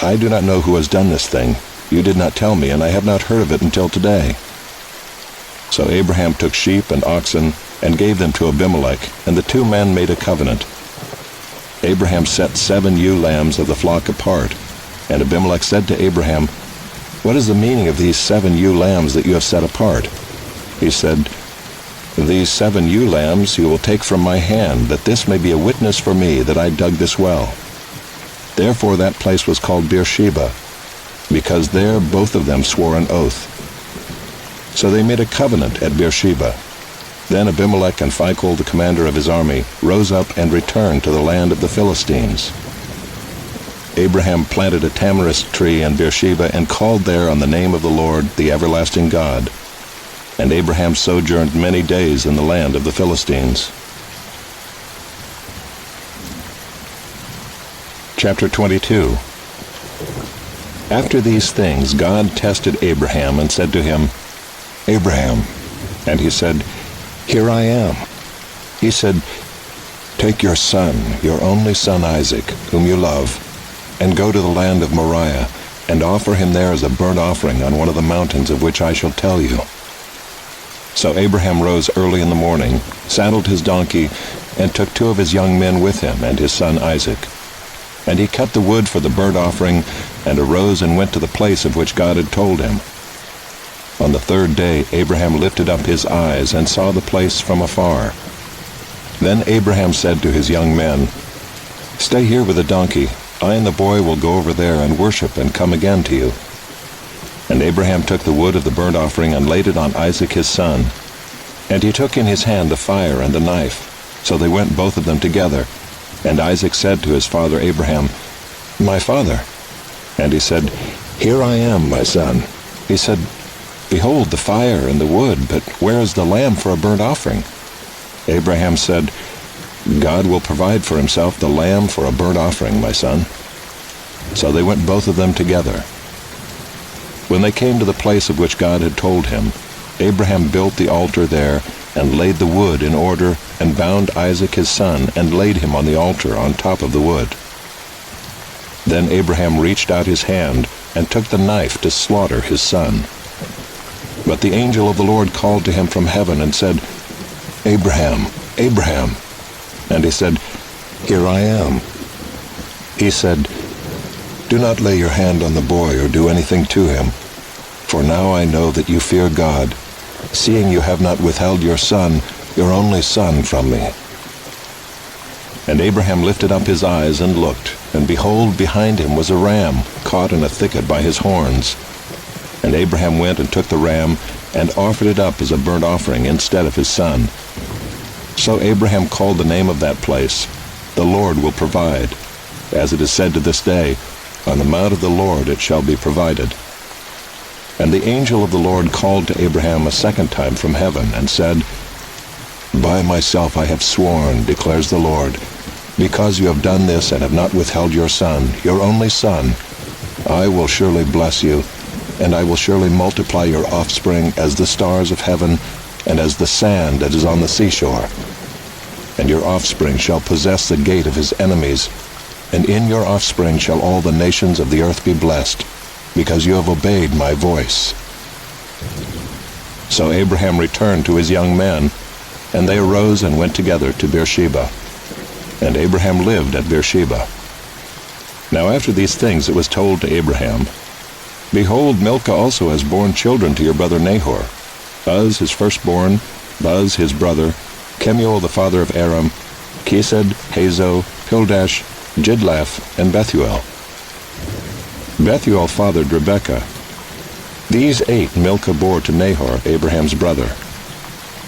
I do not know who has done this thing. You did not tell me, and I have not heard of it until today. So Abraham took sheep and oxen and gave them to Abimelech, and the two men made a covenant. Abraham set 7 ewe lambs of the flock apart, and Abimelech said to Abraham, What is the meaning of these 7 ewe lambs that you have set apart? He said, These 7 ewe lambs you will take from my hand, that this may be a witness for me that I dug this well. Therefore that place was called Beersheba, because there both of them swore an oath. So they made a covenant at Beersheba. Then Abimelech and Phicol, the commander of his army, rose up and returned to the land of the Philistines. Abraham planted a tamarisk tree in Beersheba and called there on the name of the Lord, the everlasting God. And Abraham sojourned many days in the land of the Philistines. Chapter 22. After these things God tested Abraham and said to him, Abraham. And he said, Here I am. He said, Take your son, your only son Isaac, whom you love, and go to the land of Moriah, and offer him there as a burnt offering on one of the mountains of which I shall tell you. So Abraham rose early in the morning, saddled his donkey, and took 2 of his young men with him and his son Isaac. And he cut the wood for the burnt offering, and arose and went to the place of which God had told him. On the 3rd day Abraham lifted up his eyes and saw the place from afar. Then Abraham said to his young men, Stay here with the donkey. I and the boy will go over there and worship and come again to you. And Abraham took the wood of the burnt offering and laid it on Isaac his son. And he took in his hand the fire and the knife. So they went both of them together. And Isaac said to his father Abraham, My father. And he said, Here I am, my son. He said, Behold, the fire and the wood, but where is the lamb for a burnt offering? Abraham said, God will provide for himself the lamb for a burnt offering, my son. So they went both of them together. When they came to the place of which God had told him, Abraham built the altar there, and laid the wood in order, and bound Isaac his son, and laid him on the altar on top of the wood. Then Abraham reached out his hand, and took the knife to slaughter his son. But the angel of the Lord called to him from heaven, and said, Abraham, Abraham. And he said, Here I am. He said, Do not lay your hand on the boy, or do anything to him. For now I know that you fear God, seeing you have not withheld your son, your only son, from me. And Abraham lifted up his eyes and looked, and behold, behind him was a ram, caught in a thicket by his horns. And Abraham went and took the ram, and offered it up as a burnt offering instead of his son. So Abraham called the name of that place, The Lord will provide. As it is said to this day, On the mount of the Lord it shall be provided. And the angel of the Lord called to Abraham a second time from heaven, and said, By myself I have sworn, declares the Lord, because you have done this and have not withheld your son, your only son, I will surely bless you, and I will surely multiply your offspring as the stars of heaven, and as the sand that is on the seashore. And your offspring shall possess the gate of his enemies, and in your offspring shall all the nations of the earth be blessed, because you have obeyed my voice. So Abraham returned to his young men, and they arose and went together to Beersheba. And Abraham lived at Beersheba. Now after these things it was told to Abraham, Behold, Milcah also has borne children to your brother Nahor, Uz his firstborn, Buz his brother, Kemuel the father of Aram, Kesed, Hazo, Pildash, Jidlaph, and Bethuel. Bethuel fathered Rebekah. These 8 Milcah bore to Nahor, Abraham's brother.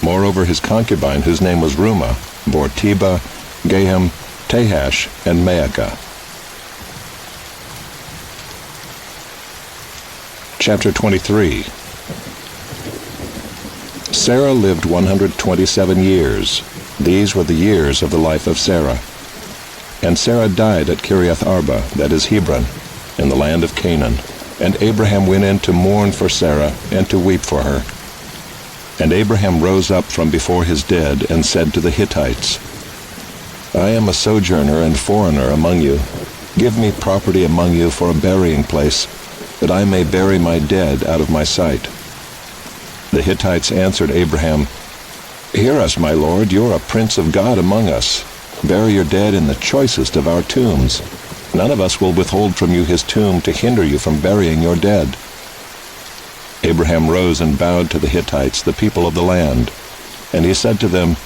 Moreover, his concubine, whose name was Reumah, bore Tebah, Gaham, Tahash, and Maacah. Chapter 23. Sarah lived 127 years. These were the years of the life of Sarah. And Sarah died at Kiriath Arba, that is Hebron, in the land of Canaan. And Abraham went in to mourn for Sarah, and to weep for her. And Abraham rose up from before his dead, and said to the Hittites, I am a sojourner and foreigner among you. Give me property among you for a burying place, that I may bury my dead out of my sight. The Hittites answered Abraham, Hear us, my lord, you are a prince of God among us. Bury your dead in the choicest of our tombs. None of us will withhold from you his tomb to hinder you from burying your dead. Abraham rose and bowed to the Hittites, the people of the land. And he said to them,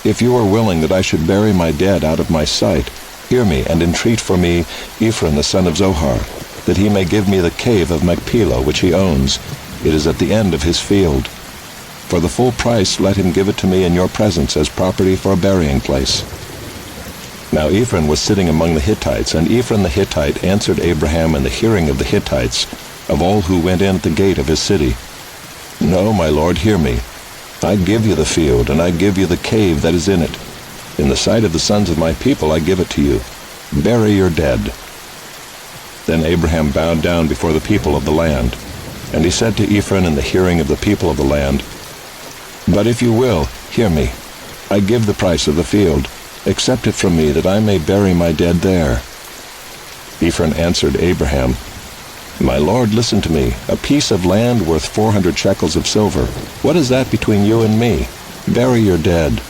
If you are willing that I should bury my dead out of my sight, hear me and entreat for me Ephron the son of Zohar, that he may give me the cave of Machpelah which he owns. It is at the end of his field. For the full price let him give it to me in your presence as property for a burying place. Now Ephron was sitting among the Hittites, and Ephron the Hittite answered Abraham in the hearing of the Hittites, of all who went in at the gate of his city, No, my lord, hear me. I give you the field, and I give you the cave that is in it. In the sight of the sons of my people I give it to you. Bury your dead. Then Abraham bowed down before the people of the land. And he said to Ephron in the hearing of the people of the land, But if you will, hear me. I give the price of the field. Accept it from me, that I may bury my dead there. Ephron answered Abraham, My lord, listen to me. A piece of land worth 400 shekels of silver. What is that between you and me? Bury your dead.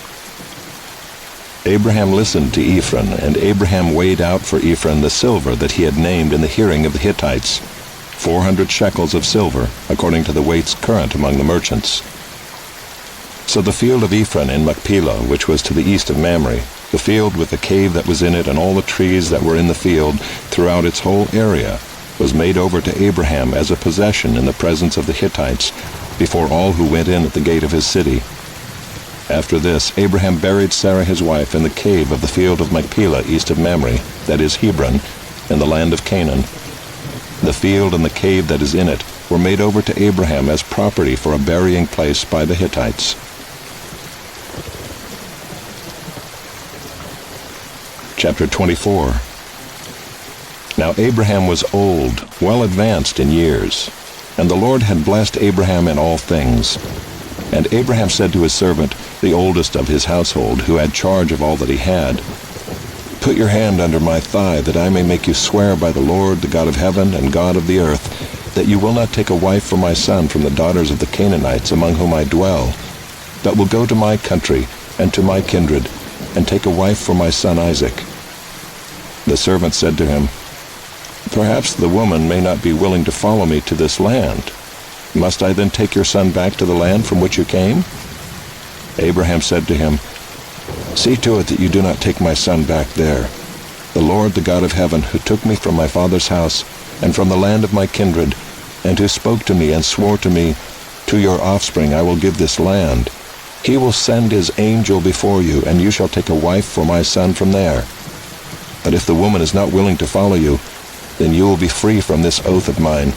Abraham listened to Ephron, and Abraham weighed out for Ephron the silver that he had named in the hearing of the Hittites, 400 shekels of silver, according to the weights current among the merchants. So the field of Ephron in Machpelah, which was to the east of Mamre, the field with the cave that was in it and all the trees that were in the field throughout its whole area, was made over to Abraham as a possession in the presence of the Hittites, before all who went in at the gate of his city. After this, Abraham buried Sarah his wife in the cave of the field of Machpelah east of Mamre, that is Hebron, in the land of Canaan. The field and the cave that is in it were made over to Abraham as property for a burying place by the Hittites. Chapter 24. Now Abraham was old, well advanced in years, and the Lord had blessed Abraham in all things. And Abraham said to his servant, the oldest of his household, who had charge of all that he had, "Put your hand under my thigh, that I may make you swear by the Lord, the God of heaven and God of the earth, that you will not take a wife for my son from the daughters of the Canaanites among whom I dwell, but will go to my country and to my kindred, and take a wife for my son Isaac." The servant said to him, "Perhaps the woman may not be willing to follow me to this land. Must I then take your son back to the land from which you came?" Abraham said to him, "See to it that you do not take my son back there. The Lord, the God of heaven, who took me from my father's house and from the land of my kindred, and who spoke to me and swore to me, 'To your offspring I will give this land,' he will send his angel before you, and you shall take a wife for my son from there. But if the woman is not willing to follow you, then you will be free from this oath of mine.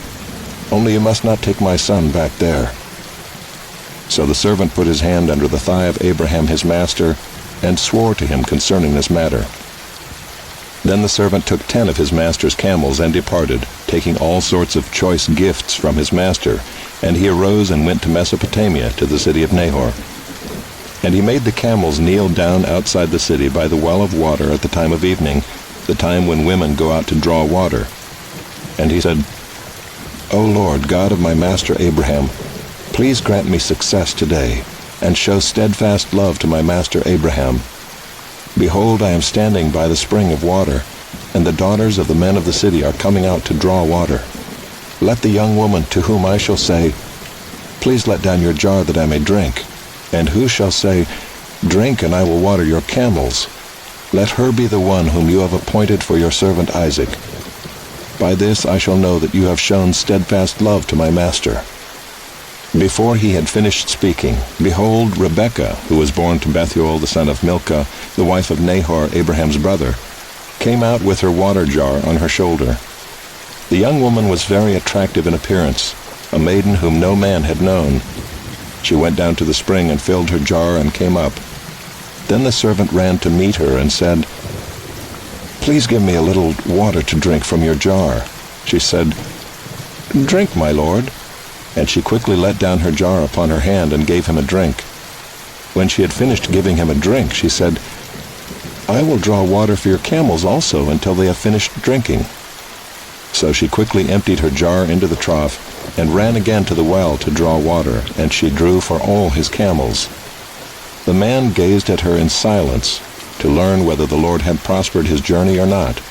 Only you must not take my son back there." So the servant put his hand under the thigh of Abraham his master, and swore to him concerning this matter. Then the servant took 10 of his master's camels and departed, taking all sorts of choice gifts from his master, and he arose and went to Mesopotamia, to the city of Nahor. And he made the camels kneel down outside the city by the well of water at the time of evening, the time when women go out to draw water. And he said, "O Lord, God of my master Abraham, please grant me success today, and show steadfast love to my master Abraham. Behold, I am standing by the spring of water, and the daughters of the men of the city are coming out to draw water. Let the young woman to whom I shall say, 'Please let down your jar that I may drink,' and who shall say, 'Drink, and I will water your camels,' let her be the one whom you have appointed for your servant Isaac. By this I shall know that you have shown steadfast love to my master." Before he had finished speaking, behold, Rebekah, who was born to Bethuel the son of Milcah, the wife of Nahor, Abraham's brother, came out with her water jar on her shoulder. The young woman was very attractive in appearance, a maiden whom no man had known. She went down to the spring and filled her jar and came up. Then the servant ran to meet her and said, "Please give me a little water to drink from your jar." She said, "Drink, my lord." And she quickly let down her jar upon her hand and gave him a drink. When she had finished giving him a drink, she said, "I will draw water for your camels also until they have finished drinking." So she quickly emptied her jar into the trough and ran again to the well to draw water, and she drew for all his camels. The man gazed at her in silence to learn whether the Lord had prospered his journey or not.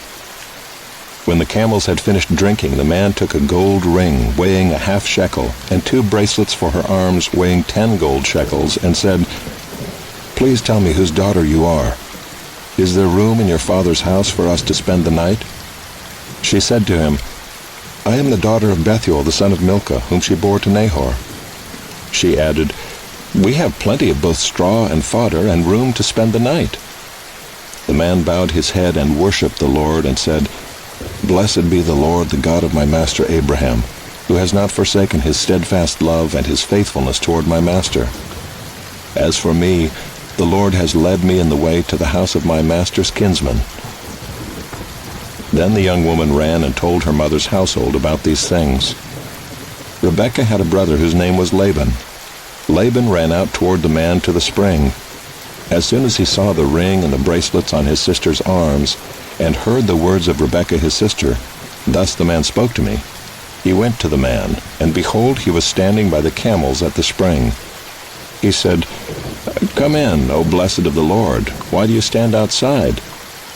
When the camels had finished drinking, the man took a gold ring weighing a half shekel and 2 bracelets for her arms weighing 10 gold shekels, and said, "Please tell me whose daughter you are. Is there room in your father's house for us to spend the night?" She said to him, "I am the daughter of Bethuel the son of Milcah, whom she bore to Nahor." She added, "We have plenty of both straw and fodder and room to spend the night." The man bowed his head and worshipped the Lord and said, "Blessed be the Lord, the God of my master Abraham, who has not forsaken his steadfast love and his faithfulness toward my master. As for me, the Lord has led me in the way to the house of my master's kinsman." Then the young woman ran and told her mother's household about these things. Rebekah had a brother whose name was Laban. Laban ran out toward the man to the spring. As soon as he saw the ring and the bracelets on his sister's arms, and heard the words of Rebekah his sister, "Thus the man spoke to me," he went to the man, and behold, he was standing by the camels at the spring. He said, "Come in, O blessed of the Lord. Why do you stand outside?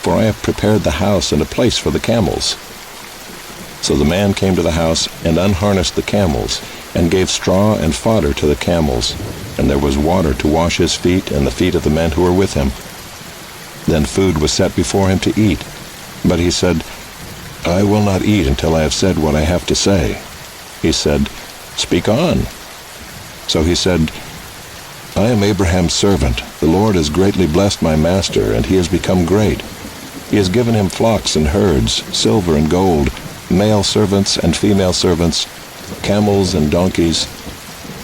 For I have prepared the house and a place for the camels." So the man came to the house and unharnessed the camels, and gave straw and fodder to the camels, and there was water to wash his feet and the feet of the men who were with him. Then food was set before him to eat, but he said, "I will not eat until I have said what I have to say." He said, "Speak on." So he said, "I am Abraham's servant. The Lord has greatly blessed my master, and he has become great. He has given him flocks and herds, silver and gold, male servants and female servants, camels and donkeys.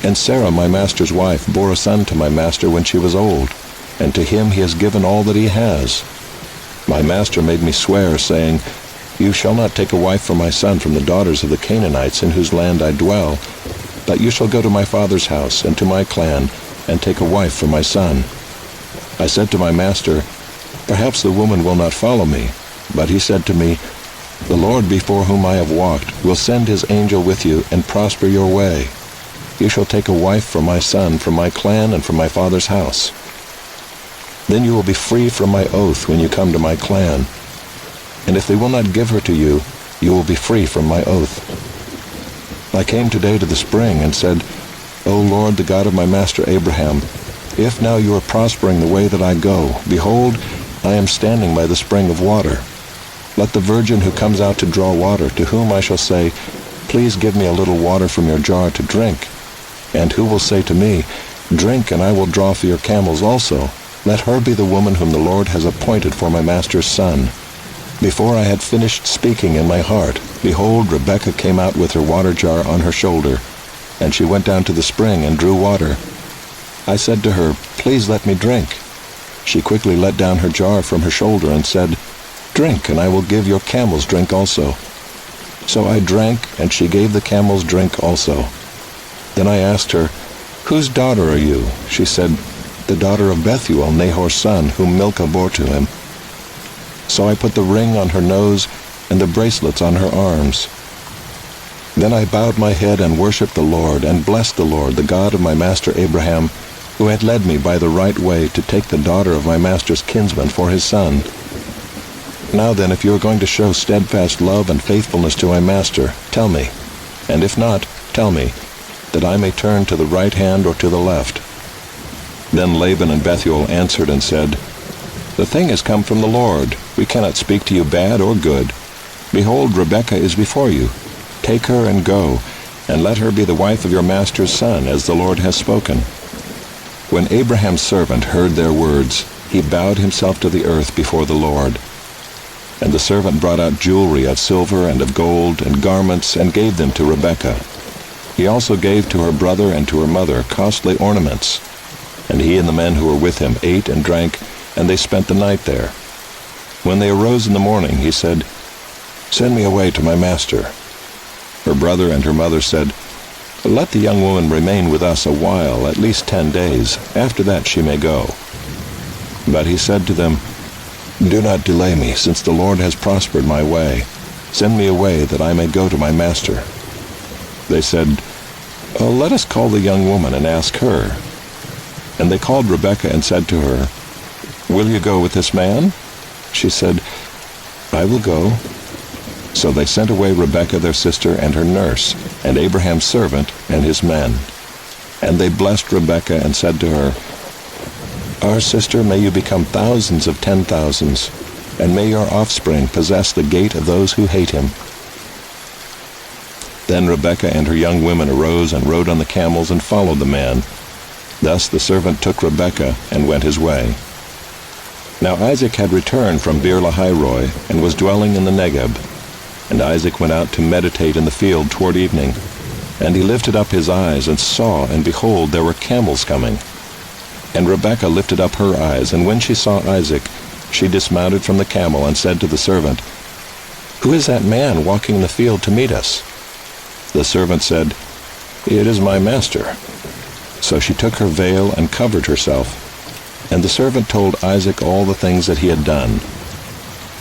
And Sarah, my master's wife, bore a son to my master when she was old, and to him he has given all that he has. My master made me swear, saying, You shall not take a wife for my son from the daughters of the Canaanites in whose land I dwell, but you shall go to my father's house and to my clan, and take a wife for my son. I said to my master, Perhaps the woman will not follow me. But he said to me, The Lord before whom I have walked will send his angel with you and prosper your way. You shall take a wife for my son from my clan and from my father's house. Then you will be free from my oath when you come to my clan. And if they will not give her to you, you will be free from my oath. I came today to the spring and said, O Lord, the God of my master Abraham, if now you are prospering the way that I go, behold, I am standing by the spring of water. Let the virgin who comes out to draw water, to whom I shall say, Please give me a little water from your jar to drink, and who will say to me, Drink, and I will draw for your camels also, let her be the woman whom the Lord has appointed for my master's son. Before I had finished speaking in my heart, behold, Rebekah came out with her water jar on her shoulder, and she went down to the spring and drew water. I said to her, Please let me drink. She quickly let down her jar from her shoulder and said, Drink, and I will give your camels drink also. So I drank, and she gave the camels drink also. Then I asked her, Whose daughter are you? She said, The daughter of Bethuel, Nahor's son, whom Milcah bore to him. So I put the ring on her nose and the bracelets on her arms. Then I bowed my head and worshipped the Lord, and blessed the Lord, the God of my master Abraham, who had led me by the right way to take the daughter of my master's kinsman for his son. Now then, if you are going to show steadfast love and faithfulness to my master, tell me, and if not, tell me, that I may turn to the right hand or to the left. Then Laban and Bethuel answered and said, The thing has come from the Lord. We cannot speak to you bad or good. Behold, Rebekah is before you. Take her and go, and let her be the wife of your master's son, as the Lord has spoken. When Abraham's servant heard their words, he bowed himself to the earth before the Lord. And the servant brought out jewelry of silver and of gold and garments, and gave them to Rebekah. He also gave to her brother and to her mother costly ornaments. And he and the men who were with him ate and drank, and they spent the night there. When they arose in the morning, he said, Send me away to my master. Her brother and her mother said, Let the young woman remain with us a while, at least 10 days. After that she may go. But he said to them, Do not delay me, since the Lord has prospered my way. Send me away, that I may go to my master. They said, Let us call the young woman and ask her. And they called Rebekah and said to her, Will you go with this man? She said, I will go. So they sent away Rebekah their sister and her nurse, and Abraham's servant and his men. And they blessed Rebekah and said to her, Our sister, may you become thousands of 10,000s, and may your offspring possess the gate of those who hate him. Then Rebekah and her young women arose and rode on the camels and followed the man. Thus the servant took Rebekah and went his way. Now Isaac had returned from Beer-lahai-roi and was dwelling in the Negeb. And Isaac went out to meditate in the field toward evening. And he lifted up his eyes and saw, and behold, there were camels coming. And Rebekah lifted up her eyes, and when she saw Isaac, she dismounted from the camel and said to the servant, Who is that man walking in the field to meet us? The servant said, It is my master. So she took her veil and covered herself. And the servant told Isaac all the things that he had done.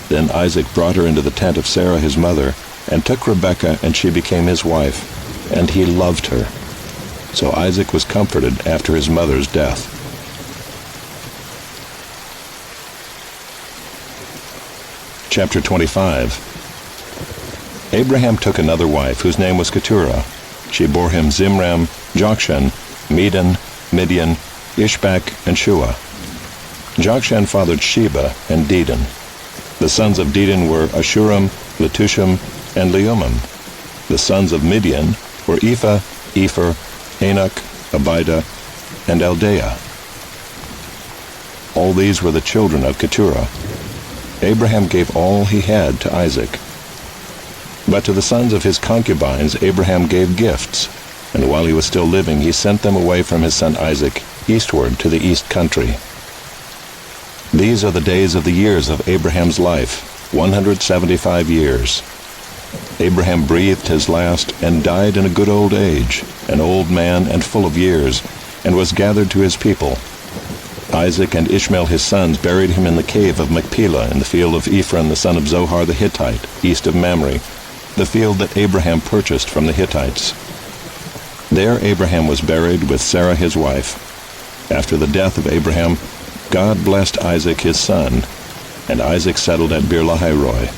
Then Isaac brought her into the tent of Sarah his mother, and took Rebekah, and she became his wife, and he loved her. So Isaac was comforted after his mother's death. Chapter 25. Abraham took another wife, whose name was Keturah. She bore him Zimram, Jokshan, Medan, Midian, Ishbak, and Shua. Jokshan fathered Sheba and Dedan. The sons of Dedan were Ashuram, Letushim, and Leumim. The sons of Midian were Ephah, Epher, Enoch, Abida, and Eldaah. All these were the children of Keturah. Abraham gave all he had to Isaac. But to the sons of his concubines Abraham gave gifts, and while he was still living he sent them away from his son Isaac eastward to the east country. These are the days of the years of Abraham's life, 175 years. Abraham breathed his last and died in a good old age, an old man and full of years, and was gathered to his people. Isaac and Ishmael his sons buried him in the cave of Machpelah in the field of Ephron the son of Zohar the Hittite, east of Mamre, the field that Abraham purchased from the Hittites. There Abraham was buried with Sarah his wife. After the death of Abraham, God blessed Isaac his son, and Isaac settled at Beer-lahai-roi.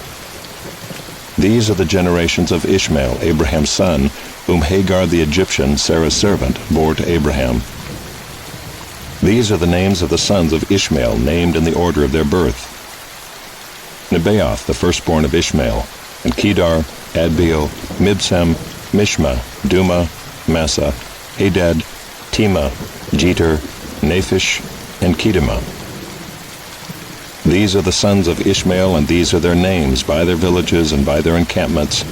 These are the generations of Ishmael, Abraham's son, whom Hagar the Egyptian, Sarah's servant, bore to Abraham. These are the names of the sons of Ishmael, named in the order of their birth. Nebaioth, the firstborn of Ishmael, and Kedar, Adbeel, Mibsam, Mishma, Duma, Massa, Hadad, Tema, Jeter, Naphish, and Kedemah. These are the sons of Ishmael, and these are their names, by their villages and by their encampments,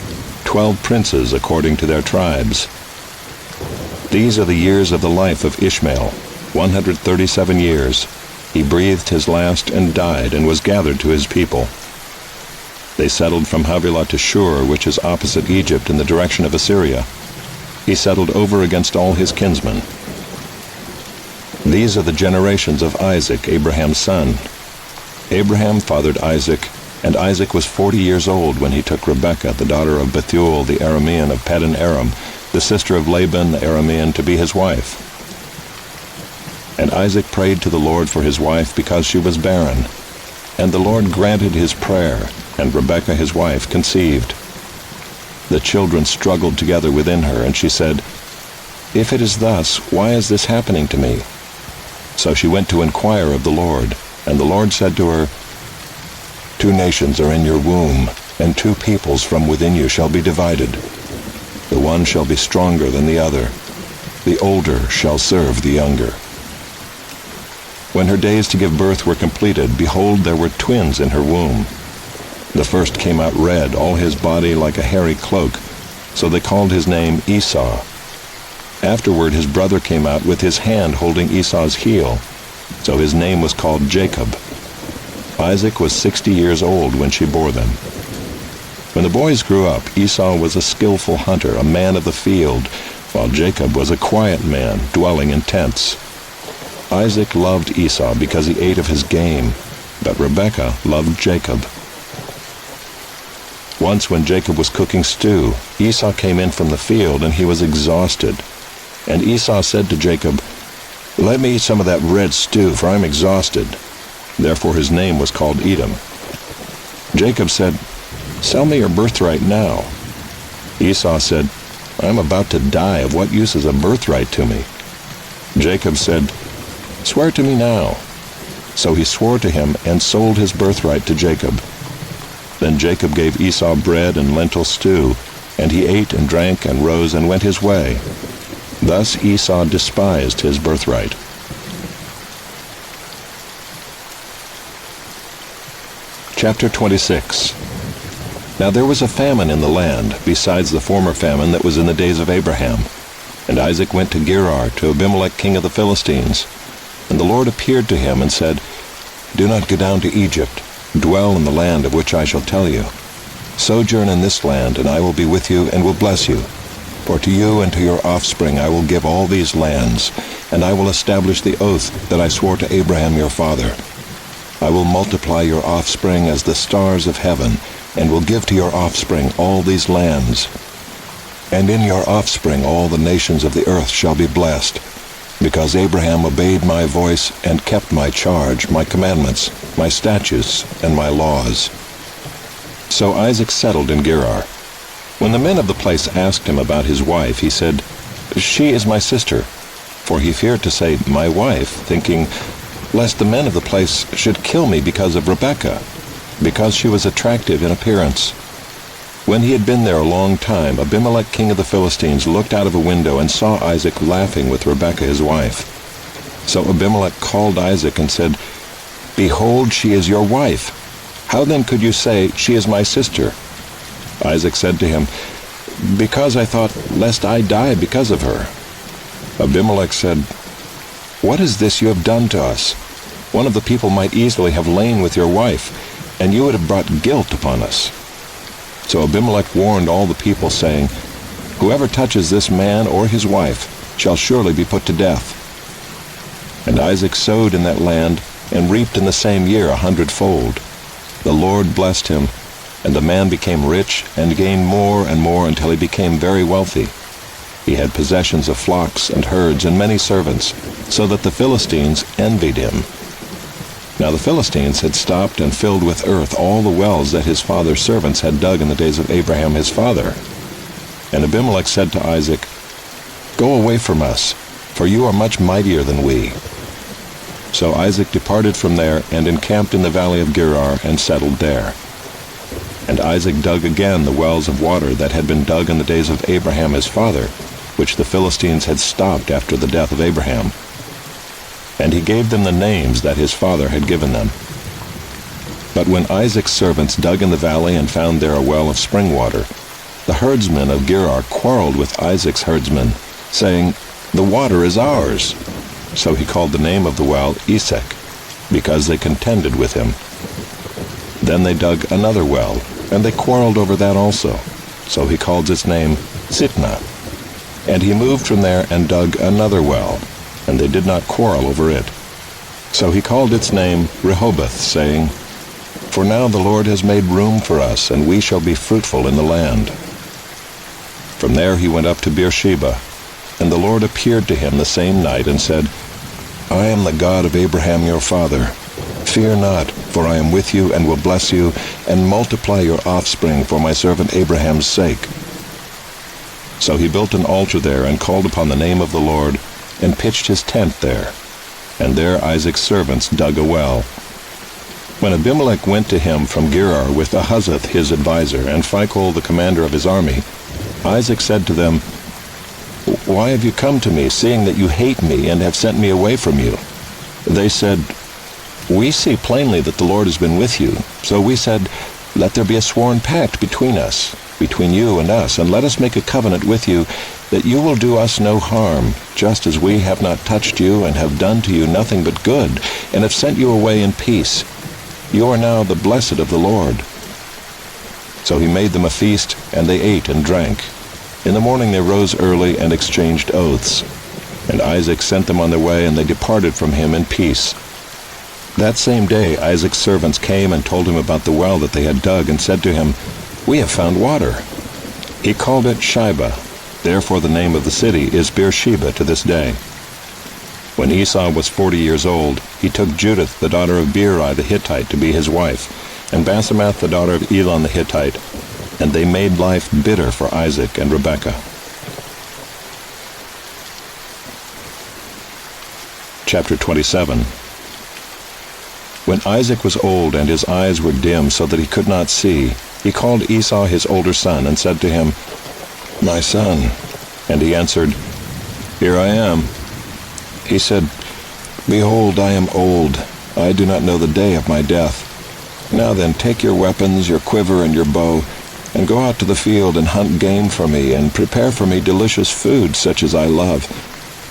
12 princes according to their tribes. These are the years of the life of Ishmael, 137 years. He breathed his last and died, and was gathered to his people. They settled from Havilah to Shur, which is opposite Egypt in the direction of Assyria. He settled over against all his kinsmen. These are the generations of Isaac, Abraham's son. Abraham fathered Isaac, and Isaac was 40 years old when he took Rebekah, the daughter of Bethuel the Aramean of Paddan Aram, the sister of Laban the Aramean, to be his wife. And Isaac prayed to the Lord for his wife because she was barren. And the Lord granted his prayer, and Rebekah his wife conceived. The children struggled together within her, and she said, "If it is thus, why is this happening to me?" So she went to inquire of the Lord, and the Lord said to her, "2 nations are in your womb, and 2 peoples from within you shall be divided. The one shall be stronger than the other. The older shall serve the younger." When her days to give birth were completed, behold, there were twins in her womb. The first came out red, all his body like a hairy cloak, so they called his name Esau. Afterward his brother came out with his hand holding Esau's heel, so his name was called Jacob. Isaac was 60 years old when she bore them. When the boys grew up, Esau was a skillful hunter, a man of the field, while Jacob was a quiet man, dwelling in tents. Isaac loved Esau because he ate of his game, but Rebekah loved Jacob. Once when Jacob was cooking stew, Esau came in from the field, and he was exhausted. And Esau said to Jacob, "Let me eat some of that red stew, for I am exhausted." Therefore his name was called Edom. Jacob said, "Sell me your birthright now." Esau said, "I am about to die. Of what use is a birthright to me?" Jacob said, "Swear to me now." So he swore to him and sold his birthright to Jacob. Then Jacob gave Esau bread and lentil stew, and he ate and drank and rose and went his way. Thus Esau despised his birthright. Chapter 26. Now there was a famine in the land, besides the former famine that was in the days of Abraham. And Isaac went to Gerar, to Abimelech king of the Philistines. And the Lord appeared to him and said, "Do not go down to Egypt. Dwell in the land of which I shall tell you. Sojourn in this land, and I will be with you and will bless you. For to you and to your offspring I will give all these lands, and I will establish the oath that I swore to Abraham your father. I will multiply your offspring as the stars of heaven, and will give to your offspring all these lands. And in your offspring all the nations of the earth shall be blessed, because Abraham obeyed my voice and kept my charge, my commandments, my statutes, and my laws." So Isaac settled in Gerar. When the men of the place asked him about his wife, he said, "She is my sister." For he feared to say, "my wife," thinking, lest the men of the place should kill me because of Rebekah, because she was attractive in appearance. When he had been there a long time, Abimelech king of the Philistines looked out of a window and saw Isaac laughing with Rebekah his wife. So Abimelech called Isaac and said, "Behold, she is your wife. How then could you say, 'She is my sister'?" Isaac said to him, "Because I thought, lest I die because of her." Abimelech said, "What is this you have done to us? One of the people might easily have lain with your wife, and you would have brought guilt upon us." So Abimelech warned all the people, saying, "Whoever touches this man or his wife shall surely be put to death." And Isaac sowed in that land, and reaped in the same year 100-fold. The Lord blessed him, and the man became rich, and gained more and more until he became very wealthy. He had possessions of flocks and herds and many servants, so that the Philistines envied him. Now the Philistines had stopped and filled with earth all the wells that his father's servants had dug in the days of Abraham his father. And Abimelech said to Isaac, "Go away from us, for you are much mightier than we." So Isaac departed from there and encamped in the valley of Gerar and settled there. And Isaac dug again the wells of water that had been dug in the days of Abraham his father, which the Philistines had stopped after the death of Abraham. And he gave them the names that his father had given them. But when Isaac's servants dug in the valley and found there a well of spring water, the herdsmen of Gerar quarreled with Isaac's herdsmen, saying, "The water is ours." So he called the name of the well Esek, because they contended with him. Then they dug another well, and they quarreled over that also. So he called its name Sitnah. And he moved from there and dug another well, and they did not quarrel over it. So he called its name Rehoboth, saying, "For now the Lord has made room for us, and we shall be fruitful in the land." From there he went up to Beersheba, and the Lord appeared to him the same night and said, "I am the God of Abraham your father. Fear not, for I am with you and will bless you, and multiply your offspring for my servant Abraham's sake." So he built an altar there and called upon the name of the Lord, and pitched his tent there. And there Isaac's servants dug a well. When Abimelech went to him from Gerar with Ahuzzath his adviser, and Phicol the commander of his army, Isaac said to them, "Why have you come to me, seeing that you hate me and have sent me away from you?" They said, "We see plainly that the Lord has been with you. So we said, Let there be a sworn pact between us, between you and us, and let us make a covenant with you, that you will do us no harm, just as we have not touched you and have done to you nothing but good, and have sent you away in peace. You are now the blessed of the Lord." So he made them a feast, and they ate and drank. In the morning they rose early and exchanged oaths. And Isaac sent them on their way, and they departed from him in peace. That same day Isaac's servants came and told him about the well that they had dug, and said to him, "We have found water." He called it Shibah. Therefore the name of the city is Beersheba to this day. When Esau was 40 years old, he took Judith, the daughter of Beeri the Hittite, to be his wife, and Basemath, the daughter of Elon the Hittite, and they made life bitter for Isaac and Rebekah. Chapter 27. When Isaac was old and his eyes were dim so that he could not see, he called Esau his older son and said to him, "My son." And he answered, "Here I am." He said, "Behold, I am old. I do not know the day of my death. Now then, take your weapons, your quiver, and your bow, and go out to the field and hunt game for me, and prepare for me delicious food such as I love,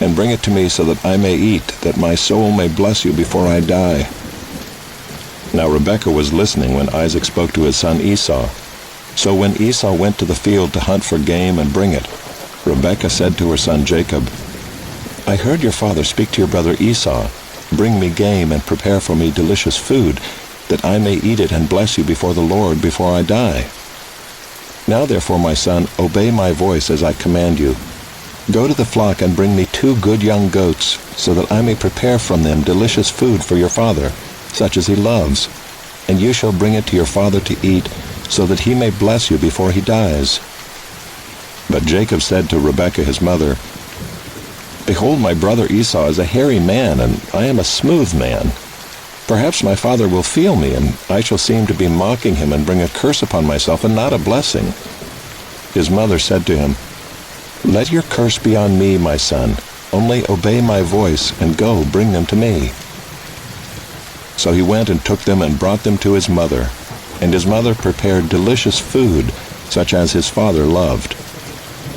and bring it to me so that I may eat, that my soul may bless you before I die." Now Rebekah was listening when Isaac spoke to his son Esau. So when Esau went to the field to hunt for game and bring it, Rebekah said to her son Jacob, "I heard your father speak to your brother Esau, 'Bring me game and prepare for me delicious food, that I may eat it and bless you before the Lord before I die.' Now therefore, my son, obey my voice as I command you. Go to the flock and bring me 2 good young goats, so that I may prepare from them delicious food for your father, such as he loves, and you shall bring it to your father to eat, so that he may bless you before he dies." But Jacob said to Rebekah his mother, "Behold, my brother Esau is a hairy man, and I am a smooth man. Perhaps my father will feel me, and I shall seem to be mocking him and bring a curse upon myself and not a blessing." His mother said to him, "Let your curse be on me, my son. Only obey my voice, and go, bring them to me." So he went and took them and brought them to his mother, and his mother prepared delicious food, such as his father loved.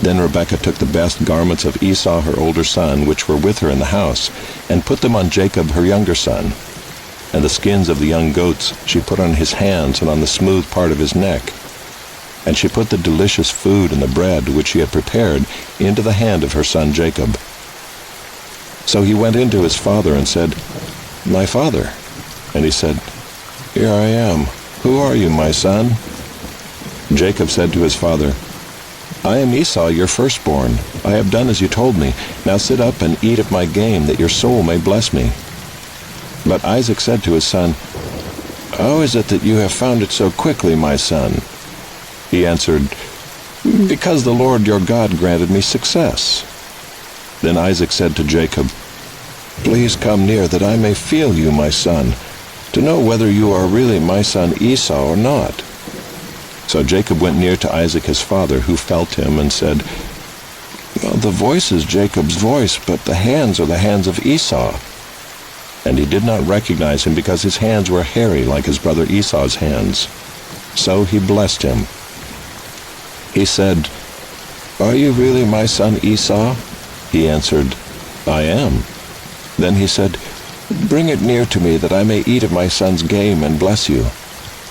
Then Rebekah took the best garments of Esau her older son, which were with her in the house, and put them on Jacob her younger son. And the skins of the young goats she put on his hands and on the smooth part of his neck. And she put the delicious food and the bread which she had prepared into the hand of her son Jacob. So he went in to his father and said, "My father." And he said, "Here I am. Who are you, my son?" Jacob said to his father, "I am Esau, your firstborn. I have done as you told me. Now sit up and eat of my game, that your soul may bless me." But Isaac said to his son, "How is it that you have found it so quickly, my son?" He answered, "Because the Lord your God granted me success." Then Isaac said to Jacob, "Please come near, that I may feel you, my son, to know whether you are really my son Esau or not." So Jacob went near to Isaac his father, who felt him, and said, "Well, the voice is Jacob's voice, but the hands are the hands of Esau." And he did not recognize him, because his hands were hairy like his brother Esau's hands. So he blessed him. He said, "Are you really my son Esau?" He answered, "I am." Then he said, "Bring it near to me, that I may eat of my son's game and bless you."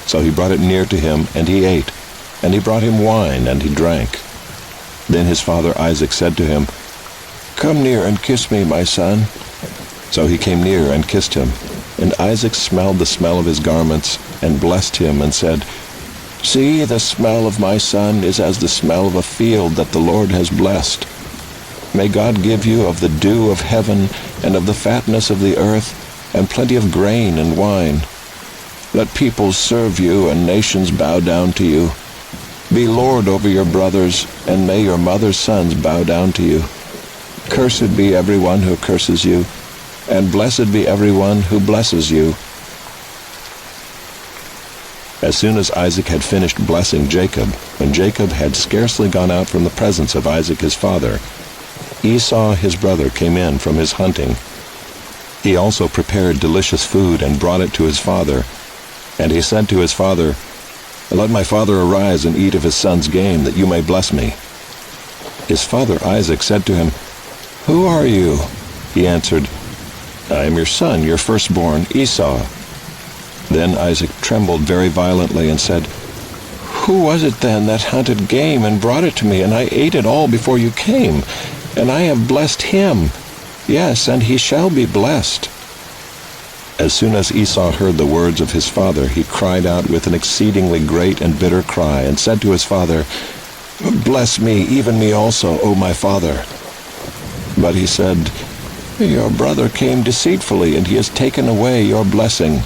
So he brought it near to him, and he ate. And he brought him wine, and he drank. Then his father Isaac said to him, "Come near and kiss me, my son." So he came near and kissed him. And Isaac smelled the smell of his garments, and blessed him, and said, "See, the smell of my son is as the smell of a field that the Lord has blessed. May God give you of the dew of heaven, and of the fatness of the earth, and plenty of grain and wine. Let peoples serve you, and nations bow down to you. Be lord over your brothers, and may your mother's sons bow down to you. Cursed be everyone who curses you, and blessed be everyone who blesses you." As soon as Isaac had finished blessing Jacob, when Jacob had scarcely gone out from the presence of Isaac his father, Esau his brother came in from his hunting. He also prepared delicious food and brought it to his father. And he said to his father, "Let my father arise and eat of his son's game, that you may bless me." His father Isaac said to him, "Who are you?" He answered, "I am your son, your firstborn, Esau." Then Isaac trembled very violently and said, "Who was it then that hunted game and brought it to me, and I ate it all before you came? And I have blessed him. Yes, and he shall be blessed." As soon as Esau heard the words of his father, he cried out with an exceedingly great and bitter cry, and said to his father, "Bless me, even me also, O my father." But he said, "Your brother came deceitfully, and he has taken away your blessing."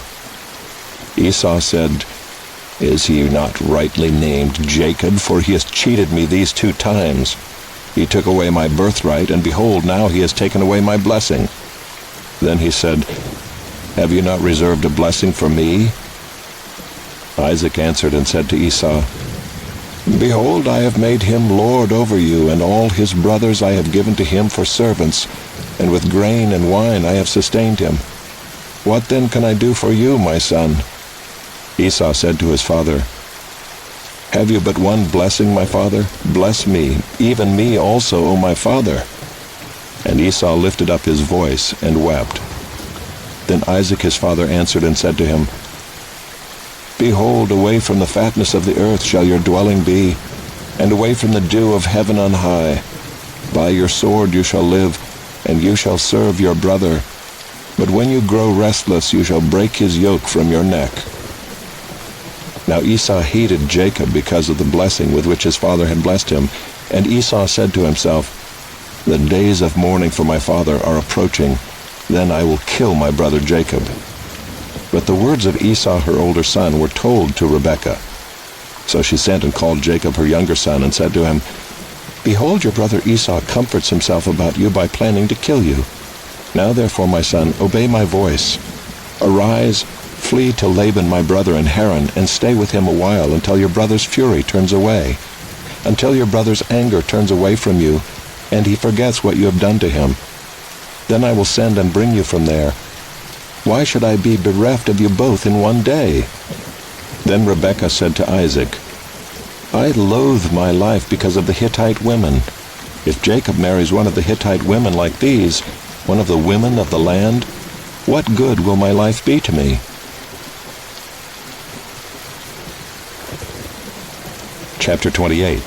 Esau said, "Is he not rightly named Jacob? For he has cheated me these 2 times. He took away my birthright, and behold, now he has taken away my blessing." Then he said, "Have you not reserved a blessing for me?" Isaac answered and said to Esau, "Behold, I have made him lord over you, and all his brothers I have given to him for servants, and with grain and wine I have sustained him. What then can I do for you, my son?" Esau said to his father, "Have you but one blessing, my father? Bless me, even me also, O my father." And Esau lifted up his voice and wept. Then Isaac his father answered and said to him, "Behold, away from the fatness of the earth shall your dwelling be, and away from the dew of heaven on high. By your sword you shall live, and you shall serve your brother. But when you grow restless, you shall break his yoke from your neck." Now Esau hated Jacob because of the blessing with which his father had blessed him. And Esau said to himself, "The days of mourning for my father are approaching. Then I will kill my brother Jacob." But the words of Esau her older son were told to Rebekah. So she sent and called Jacob her younger son, and said to him, "Behold, your brother Esau comforts himself about you by planning to kill you. Now therefore, my son, obey my voice. Arise, flee to Laban my brother in Haran, and stay with him a while, until your brother's fury turns away, until your brother's anger turns away from you, and he forgets what you have done to him. Then I will send and bring you from there. Why should I be bereft of you both in one day?" Then Rebekah said to Isaac, I loathe my life because of the Hittite women. If Jacob marries one of the Hittite women like these, one of the women of the land, what good will my life be to me?" Chapter 28.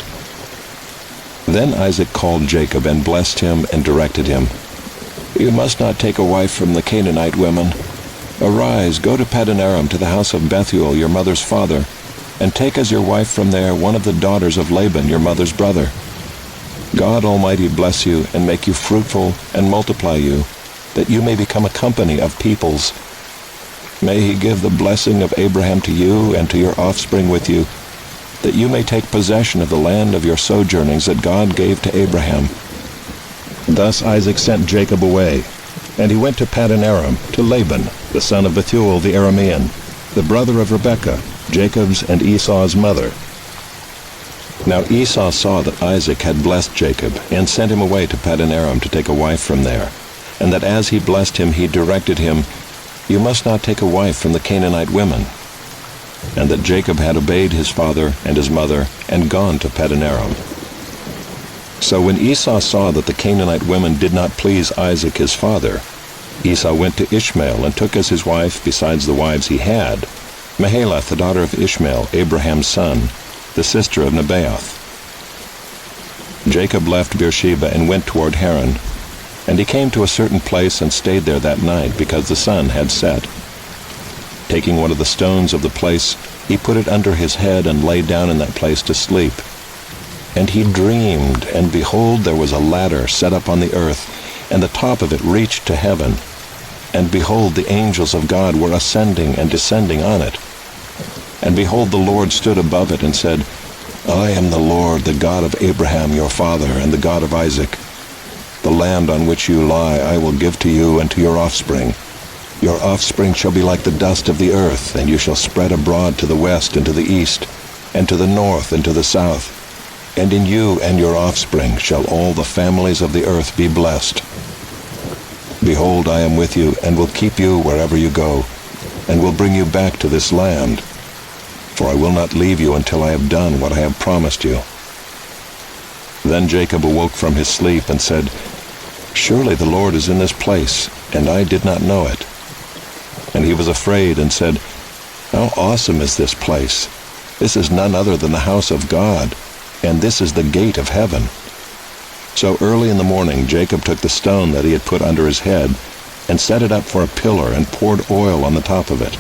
Then Isaac called Jacob and blessed him and directed him, "You must not take a wife from the Canaanite women. Arise, go to Paddan-aram to the house of Bethuel, your mother's father, and take as your wife from there one of the daughters of Laban, your mother's brother. God Almighty bless you and make you fruitful and multiply you, that you may become a company of peoples. May he give the blessing of Abraham to you and to your offspring with you, that you may take possession of the land of your sojournings that God gave to Abraham." Thus Isaac sent Jacob away, and he went to Paddan-aram, to Laban, the son of Bethuel the Aramean, the brother of Rebekah, Jacob's and Esau's mother. Now Esau saw that Isaac had blessed Jacob, and sent him away to Paddan-aram to take a wife from there, and that as he blessed him he directed him, "You must not take a wife from the Canaanite women," and that Jacob had obeyed his father and his mother, and gone to Paddan-aram. So when Esau saw that the Canaanite women did not please Isaac his father, Esau went to Ishmael and took as his wife, besides the wives he had, Mahalath, the daughter of Ishmael, Abraham's son, the sister of Nebaioth. Jacob left Beersheba and went toward Haran, and he came to a certain place and stayed there that night, because the sun had set. Taking one of the stones of the place, he put it under his head and lay down in that place to sleep. And he dreamed, and behold, there was a ladder set up on the earth, and the top of it reached to heaven. And behold, the angels of God were ascending and descending on it. And behold, the Lord stood above it and said, "I am the Lord, the God of Abraham your father, and the God of Isaac. The land on which you lie I will give to you and to your offspring. Your offspring shall be like the dust of the earth, and you shall spread abroad to the west and to the east, and to the north and to the south. And in you and your offspring shall all the families of the earth be blessed. Behold, I am with you, and will keep you wherever you go, and will bring you back to this land. For I will not leave you until I have done what I have promised you." Then Jacob awoke from his sleep and said, "Surely the Lord is in this place, and I did not know it." And he was afraid and said, "How awesome is this place! This is none other than the house of God, and this is the gate of heaven." So early in the morning Jacob took the stone that he had put under his head, and set it up for a pillar, and poured oil on the top of it.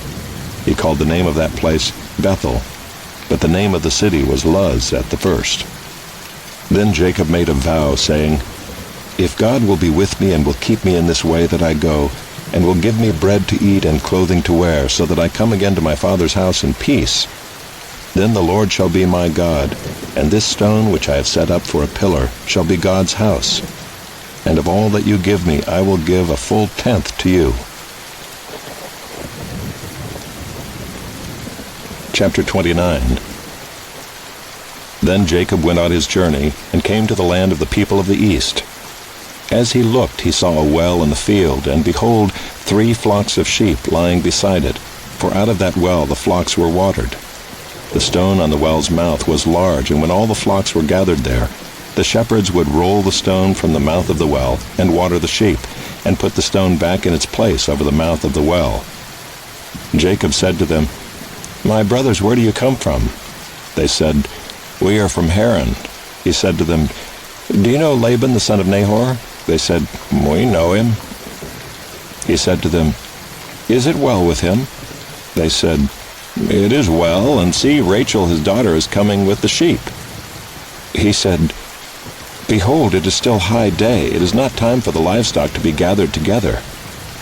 He called the name of that place Bethel, but the name of the city was Luz at the first. Then Jacob made a vow, saying, "If God will be with me and will keep me in this way that I go, and will give me bread to eat and clothing to wear, so that I come again to my father's house in peace, then the Lord shall be my God, and this stone which I have set up for a pillar shall be God's house. And of all that you give me I will give a full tenth to you." Chapter 29. Then Jacob went on his journey, and came to the land of the people of the east. As he looked, he saw a well in the field, and behold, 3 flocks of sheep lying beside it, for out of that well the flocks were watered. The stone on the well's mouth was large, and when all the flocks were gathered there, the shepherds would roll the stone from the mouth of the well, and water the sheep, and put the stone back in its place over the mouth of the well. Jacob said to them, "My brothers, where do you come from?" They said, "We are from Haran." He said to them, "Do you know Laban the son of Nahor?" They said, "We know him." He said to them, "Is it well with him?" They said, "It is well, and see, Rachel his daughter is coming with the sheep." He said, "Behold, it is still high day. It is not time for the livestock to be gathered together.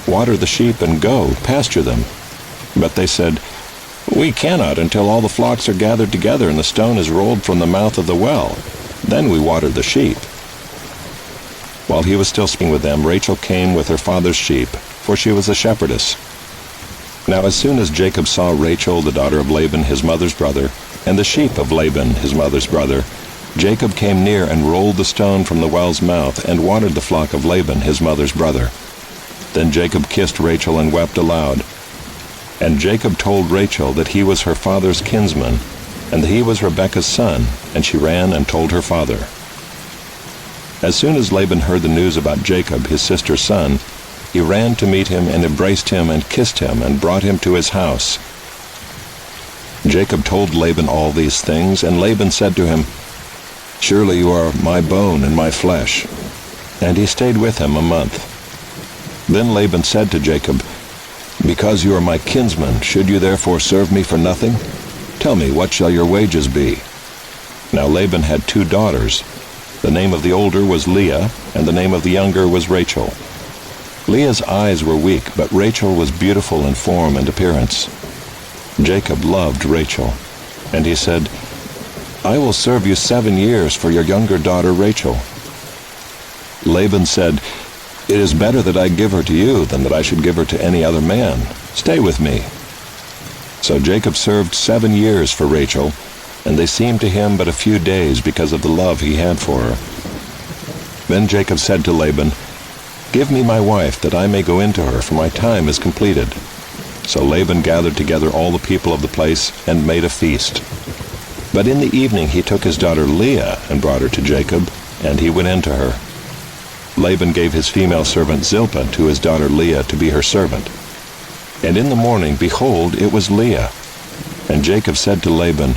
Water the sheep and go, pasture them." But they said, "We cannot until all the flocks are gathered together and the stone is rolled from the mouth of the well. Then we water the sheep." While he was still speaking with them, Rachel came with her father's sheep, for she was a shepherdess. Now as soon as Jacob saw Rachel, the daughter of Laban, his mother's brother, and the sheep of Laban, his mother's brother, Jacob came near and rolled the stone from the well's mouth, and watered the flock of Laban, his mother's brother. Then Jacob kissed Rachel and wept aloud. And Jacob told Rachel that he was her father's kinsman, and he was Rebekah's son, and she ran and told her father. As soon as Laban heard the news about Jacob, his sister's son, he ran to meet him and embraced him and kissed him and brought him to his house. Jacob told Laban all these things, and Laban said to him, "Surely you are my bone and my flesh." And he stayed with him a month. Then Laban said to Jacob, "Because you are my kinsman, should you therefore serve me for nothing? Tell me, what shall your wages be?" Now Laban had 2 daughters. The name of the older was Leah, and the name of the younger was Rachel. Leah's eyes were weak, but Rachel was beautiful in form and appearance. Jacob loved Rachel, and he said, "I will serve you 7 years for your younger daughter Rachel." Laban said, "It is better that I give her to you than that I should give her to any other man. Stay with me." So Jacob served 7 years for Rachel, and they seemed to him but a few days because of the love he had for her. Then Jacob said to Laban, "Give me my wife, that I may go into her, for my time is completed." So Laban gathered together all the people of the place and made a feast. But in the evening he took his daughter Leah and brought her to Jacob, and he went into her. Laban gave his female servant Zilpah to his daughter Leah to be her servant. And in the morning, behold, it was Leah. And Jacob said to Laban,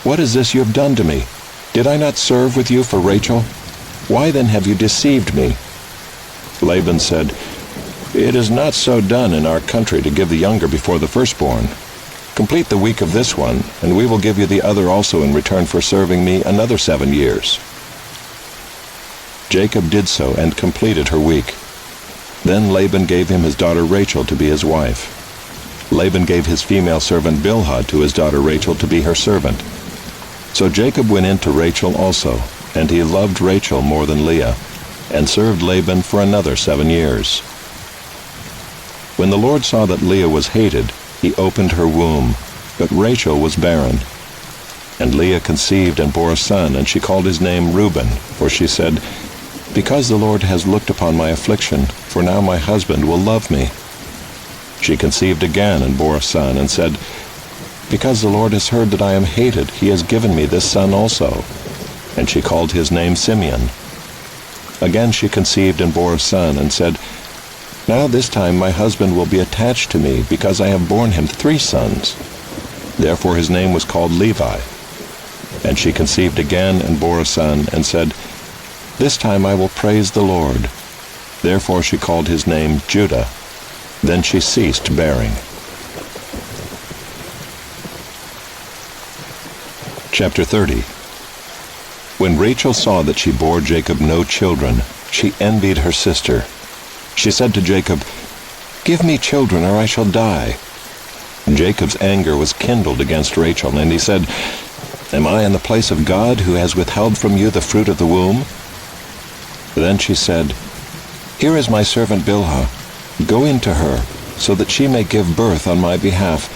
"What is this you have done to me? Did I not serve with you for Rachel? Why then have you deceived me?" Laban said, "It is not so done in our country to give the younger before the firstborn. Complete the week of this one, and we will give you the other also in return for serving me another 7 years." Jacob did so and completed her week. Then Laban gave him his daughter Rachel to be his wife. Laban gave his female servant Bilhah to his daughter Rachel to be her servant. So Jacob went in to Rachel also, and he loved Rachel more than Leah, and served Laban for another 7 years. When the Lord saw that Leah was hated, he opened her womb, but Rachel was barren. And Leah conceived and bore a son, and she called his name Reuben, for she said, "Because the Lord has looked upon my affliction, for now my husband will love me." She conceived again and bore a son, and said, "Because the Lord has heard that I am hated, he has given me this son also." And she called his name Simeon. Again she conceived and bore a son, and said, "Now this time my husband will be attached to me, because I have borne him 3 sons. Therefore his name was called Levi. And she conceived again and bore a son, and said, "This time I will praise the Lord." Therefore she called his name Judah. Then she ceased bearing. Chapter 30. When Rachel saw that she bore Jacob no children, she envied her sister. She said to Jacob, "Give me children, or I shall die." Jacob's anger was kindled against Rachel, and he said, "Am I in the place of God, who has withheld from you the fruit of the womb?" Then she said, "Here is my servant Bilhah. Go into her, so that she may give birth on my behalf,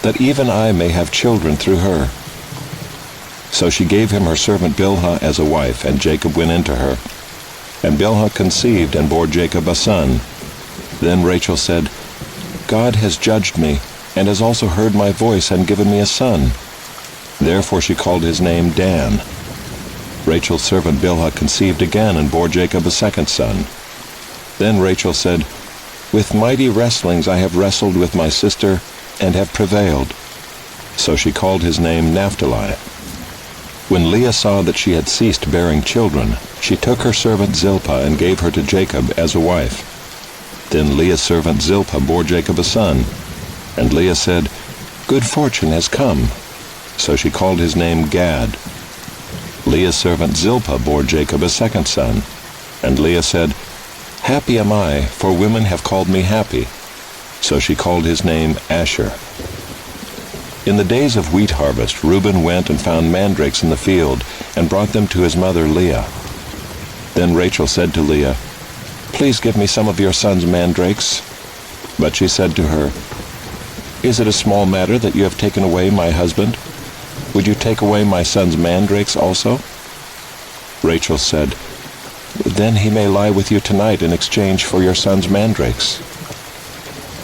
that even I may have children through her." So she gave him her servant Bilhah as a wife, and Jacob went into her. And Bilhah conceived and bore Jacob a son. Then Rachel said, "God has judged me, and has also heard my voice and given me a son." Therefore she called his name Dan. Rachel's servant Bilhah conceived again and bore Jacob a second son. Then Rachel said, "With mighty wrestlings I have wrestled with my sister, and have prevailed." So she called his name Naphtali. When Leah saw that she had ceased bearing children, she took her servant Zilpah and gave her to Jacob as a wife. Then Leah's servant Zilpah bore Jacob a son. And Leah said, "Good fortune has come." So she called his name Gad. Leah's servant Zilpah bore Jacob a second son. And Leah said, "Happy am I, for women have called me happy." So she called his name Asher. In the days of wheat harvest, Reuben went and found mandrakes in the field, and brought them to his mother Leah. Then Rachel said to Leah, "Please give me some of your son's mandrakes." But she said to her, "Is it a small matter that you have taken away my husband? Would you take away my son's mandrakes also?" Rachel said, "Then he may lie with you tonight in exchange for your son's mandrakes."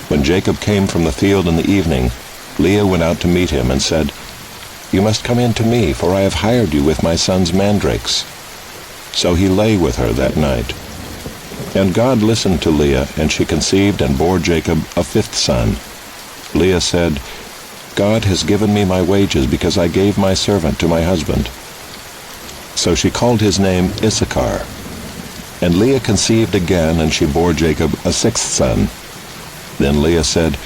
When Jacob came from the field in the evening, Leah went out to meet him and said, "You must come in to me, for I have hired you with my son's mandrakes." So he lay with her that night. And God listened to Leah, and she conceived and bore Jacob a fifth son. Leah said, "God has given me my wages because I gave my servant to my husband." So she called his name Issachar. And Leah conceived again, and she bore Jacob a sixth son. Then Leah said,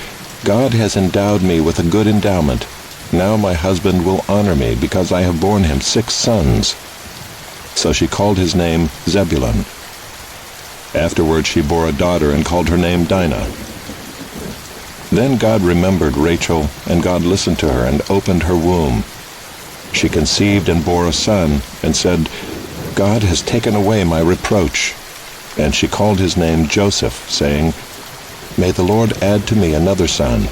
"God has endowed me with a good endowment. Now my husband will honor me, because I have borne him 6 sons." So she called his name Zebulun. Afterward she bore a daughter, and called her name Dinah. Then God remembered Rachel, and God listened to her, and opened her womb. She conceived and bore a son, and said, "God has taken away my reproach." And she called his name Joseph, saying, "May the Lord add to me another son."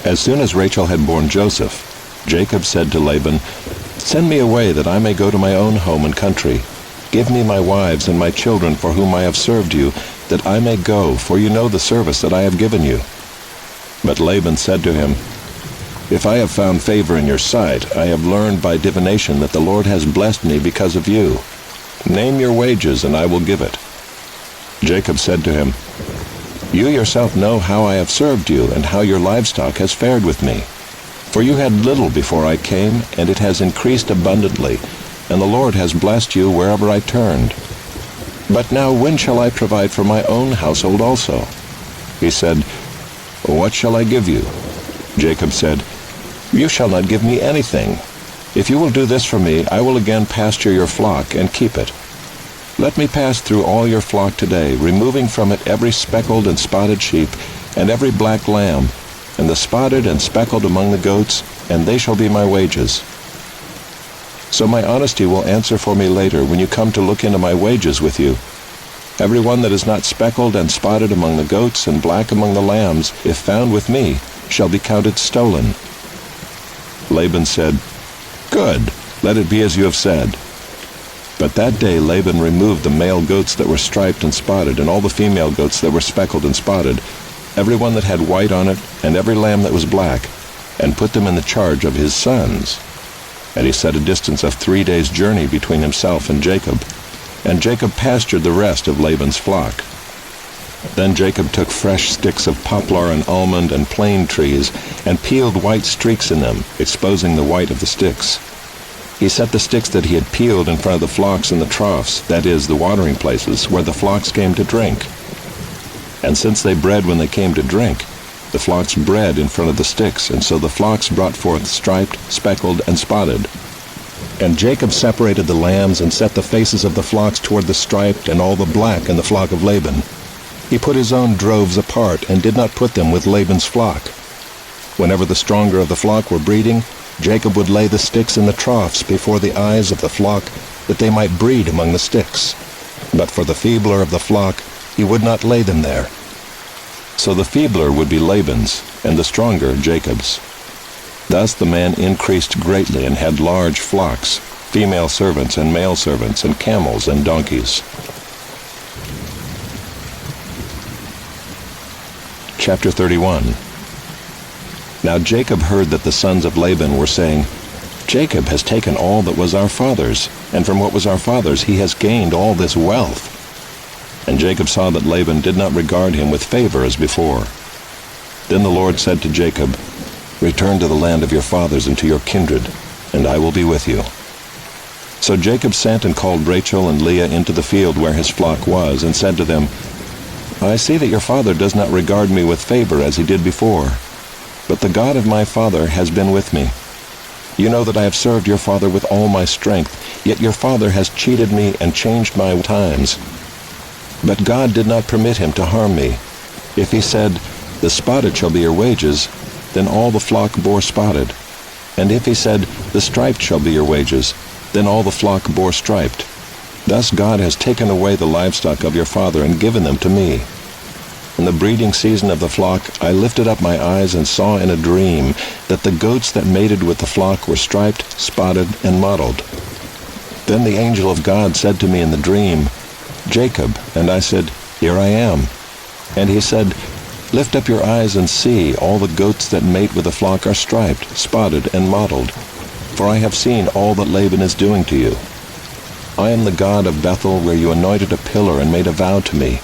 As soon as Rachel had borne Joseph, Jacob said to Laban, "Send me away, that I may go to my own home and country. Give me my wives and my children, for whom I have served you, that I may go, for you know the service that I have given you." But Laban said to him, "If I have found favor in your sight, I have learned by divination that the Lord has blessed me because of you. Name your wages, and I will give it." Jacob said to him, "You yourself know how I have served you, and how your livestock has fared with me. For you had little before I came, and it has increased abundantly, and the Lord has blessed you wherever I turned. But now when shall I provide for my own household also?" He said, "What shall I give you?" Jacob said, "You shall not give me anything. If you will do this for me, I will again pasture your flock and keep it. Let me pass through all your flock today, removing from it every speckled and spotted sheep, and every black lamb, and the spotted and speckled among the goats, and they shall be my wages. So my honesty will answer for me later, when you come to look into my wages with you. Every one that is not speckled and spotted among the goats, and black among the lambs, if found with me, shall be counted stolen." Laban said, "Good, let it be as you have said." But that day Laban removed the male goats that were striped and spotted, and all the female goats that were speckled and spotted, every one that had white on it, and every lamb that was black, and put them in the charge of his sons. And he set a distance of 3 days' journey between himself and Jacob, and Jacob pastured the rest of Laban's flock. Then Jacob took fresh sticks of poplar and almond and plane trees, and peeled white streaks in them, exposing the white of the sticks. He set the sticks that he had peeled in front of the flocks in the troughs, that is, the watering places, where the flocks came to drink. And since they bred when they came to drink, the flocks bred in front of the sticks, and so the flocks brought forth striped, speckled, and spotted. And Jacob separated the lambs, and set the faces of the flocks toward the striped and all the black in the flock of Laban. He put his own droves apart, and did not put them with Laban's flock. Whenever the stronger of the flock were breeding, Jacob would lay the sticks in the troughs before the eyes of the flock, that they might breed among the sticks. But for the feebler of the flock, he would not lay them there. So the feebler would be Laban's, and the stronger Jacob's. Thus the man increased greatly, and had large flocks, female servants and male servants, and camels and donkeys. Chapter 31. Now Jacob heard that the sons of Laban were saying, "Jacob has taken all that was our father's, and from what was our father's he has gained all this wealth." And Jacob saw that Laban did not regard him with favor as before. Then the Lord said to Jacob, "Return to the land of your fathers and to your kindred, and I will be with you." So Jacob sent and called Rachel and Leah into the field where his flock was, and said to them, "I see that your father does not regard me with favor as he did before, but the God of my father has been with me. You know that I have served your father with all my strength, yet your father has cheated me and changed my times. But God did not permit him to harm me. If he said, 'The spotted shall be your wages,' then all the flock bore spotted. And if he said, 'The striped shall be your wages,' then all the flock bore striped. Thus God has taken away the livestock of your father and given them to me. In the breeding season of the flock, I lifted up my eyes and saw in a dream that the goats that mated with the flock were striped, spotted, and mottled. Then the angel of God said to me in the dream, 'Jacob,' and I said, 'Here I am.' And he said, 'Lift up your eyes and see, all the goats that mate with the flock are striped, spotted, and mottled. for I have seen all that Laban is doing to you. I am the God of Bethel, where you anointed a pillar and made a vow to me.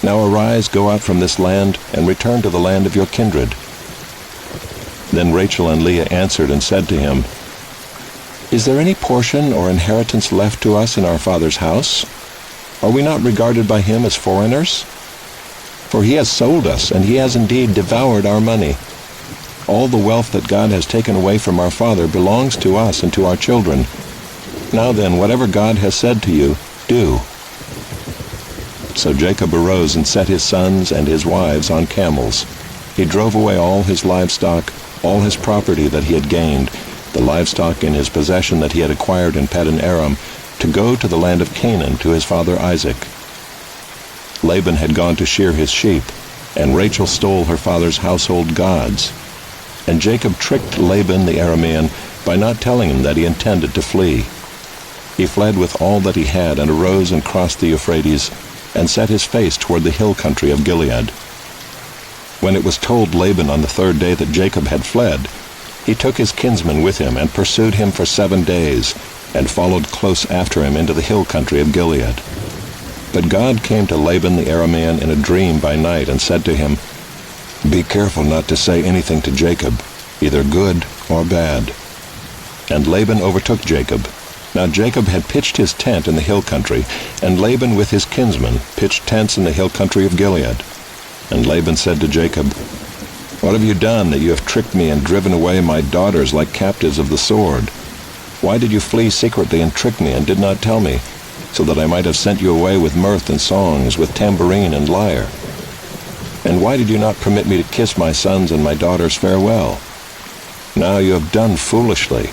Now arise, go out from this land, and return to the land of your kindred." Then Rachel and Leah answered and said to him, "Is there any portion or inheritance left to us in our father's house? Are we not regarded by him as foreigners? For he has sold us, and he has indeed devoured our money. All the wealth that God has taken away from our father belongs to us and to our children. Now then, whatever God has said to you, do." So Jacob arose and set his sons and his wives on camels. He drove away all his livestock, all his property that he had gained, the livestock in his possession that he had acquired in Paddan Aram, to go to the land of Canaan to his father Isaac. Laban had gone to shear his sheep, and Rachel stole her father's household gods. And Jacob tricked Laban the Aramean by not telling him that he intended to flee. He fled with all that he had, and arose and crossed the Euphrates, and set his face toward the hill country of Gilead. When it was told Laban on the third day that Jacob had fled, he took his kinsman with him, and pursued him for 7 days, and followed close after him into the hill country of Gilead. But God came to Laban the Aramean in a dream by night, and said to him, "Be careful not to say anything to Jacob, either good or bad." And Laban overtook Jacob. Now Jacob had pitched his tent in the hill country, and Laban with his kinsmen pitched tents in the hill country of Gilead. And Laban said to Jacob, "What have you done that you have tricked me and driven away my daughters like captives of the sword? Why did you flee secretly and trick me and did not tell me, so that I might have sent you away with mirth and songs, with tambourine and lyre? And why did you not permit me to kiss my sons and my daughters farewell? Now you have done foolishly.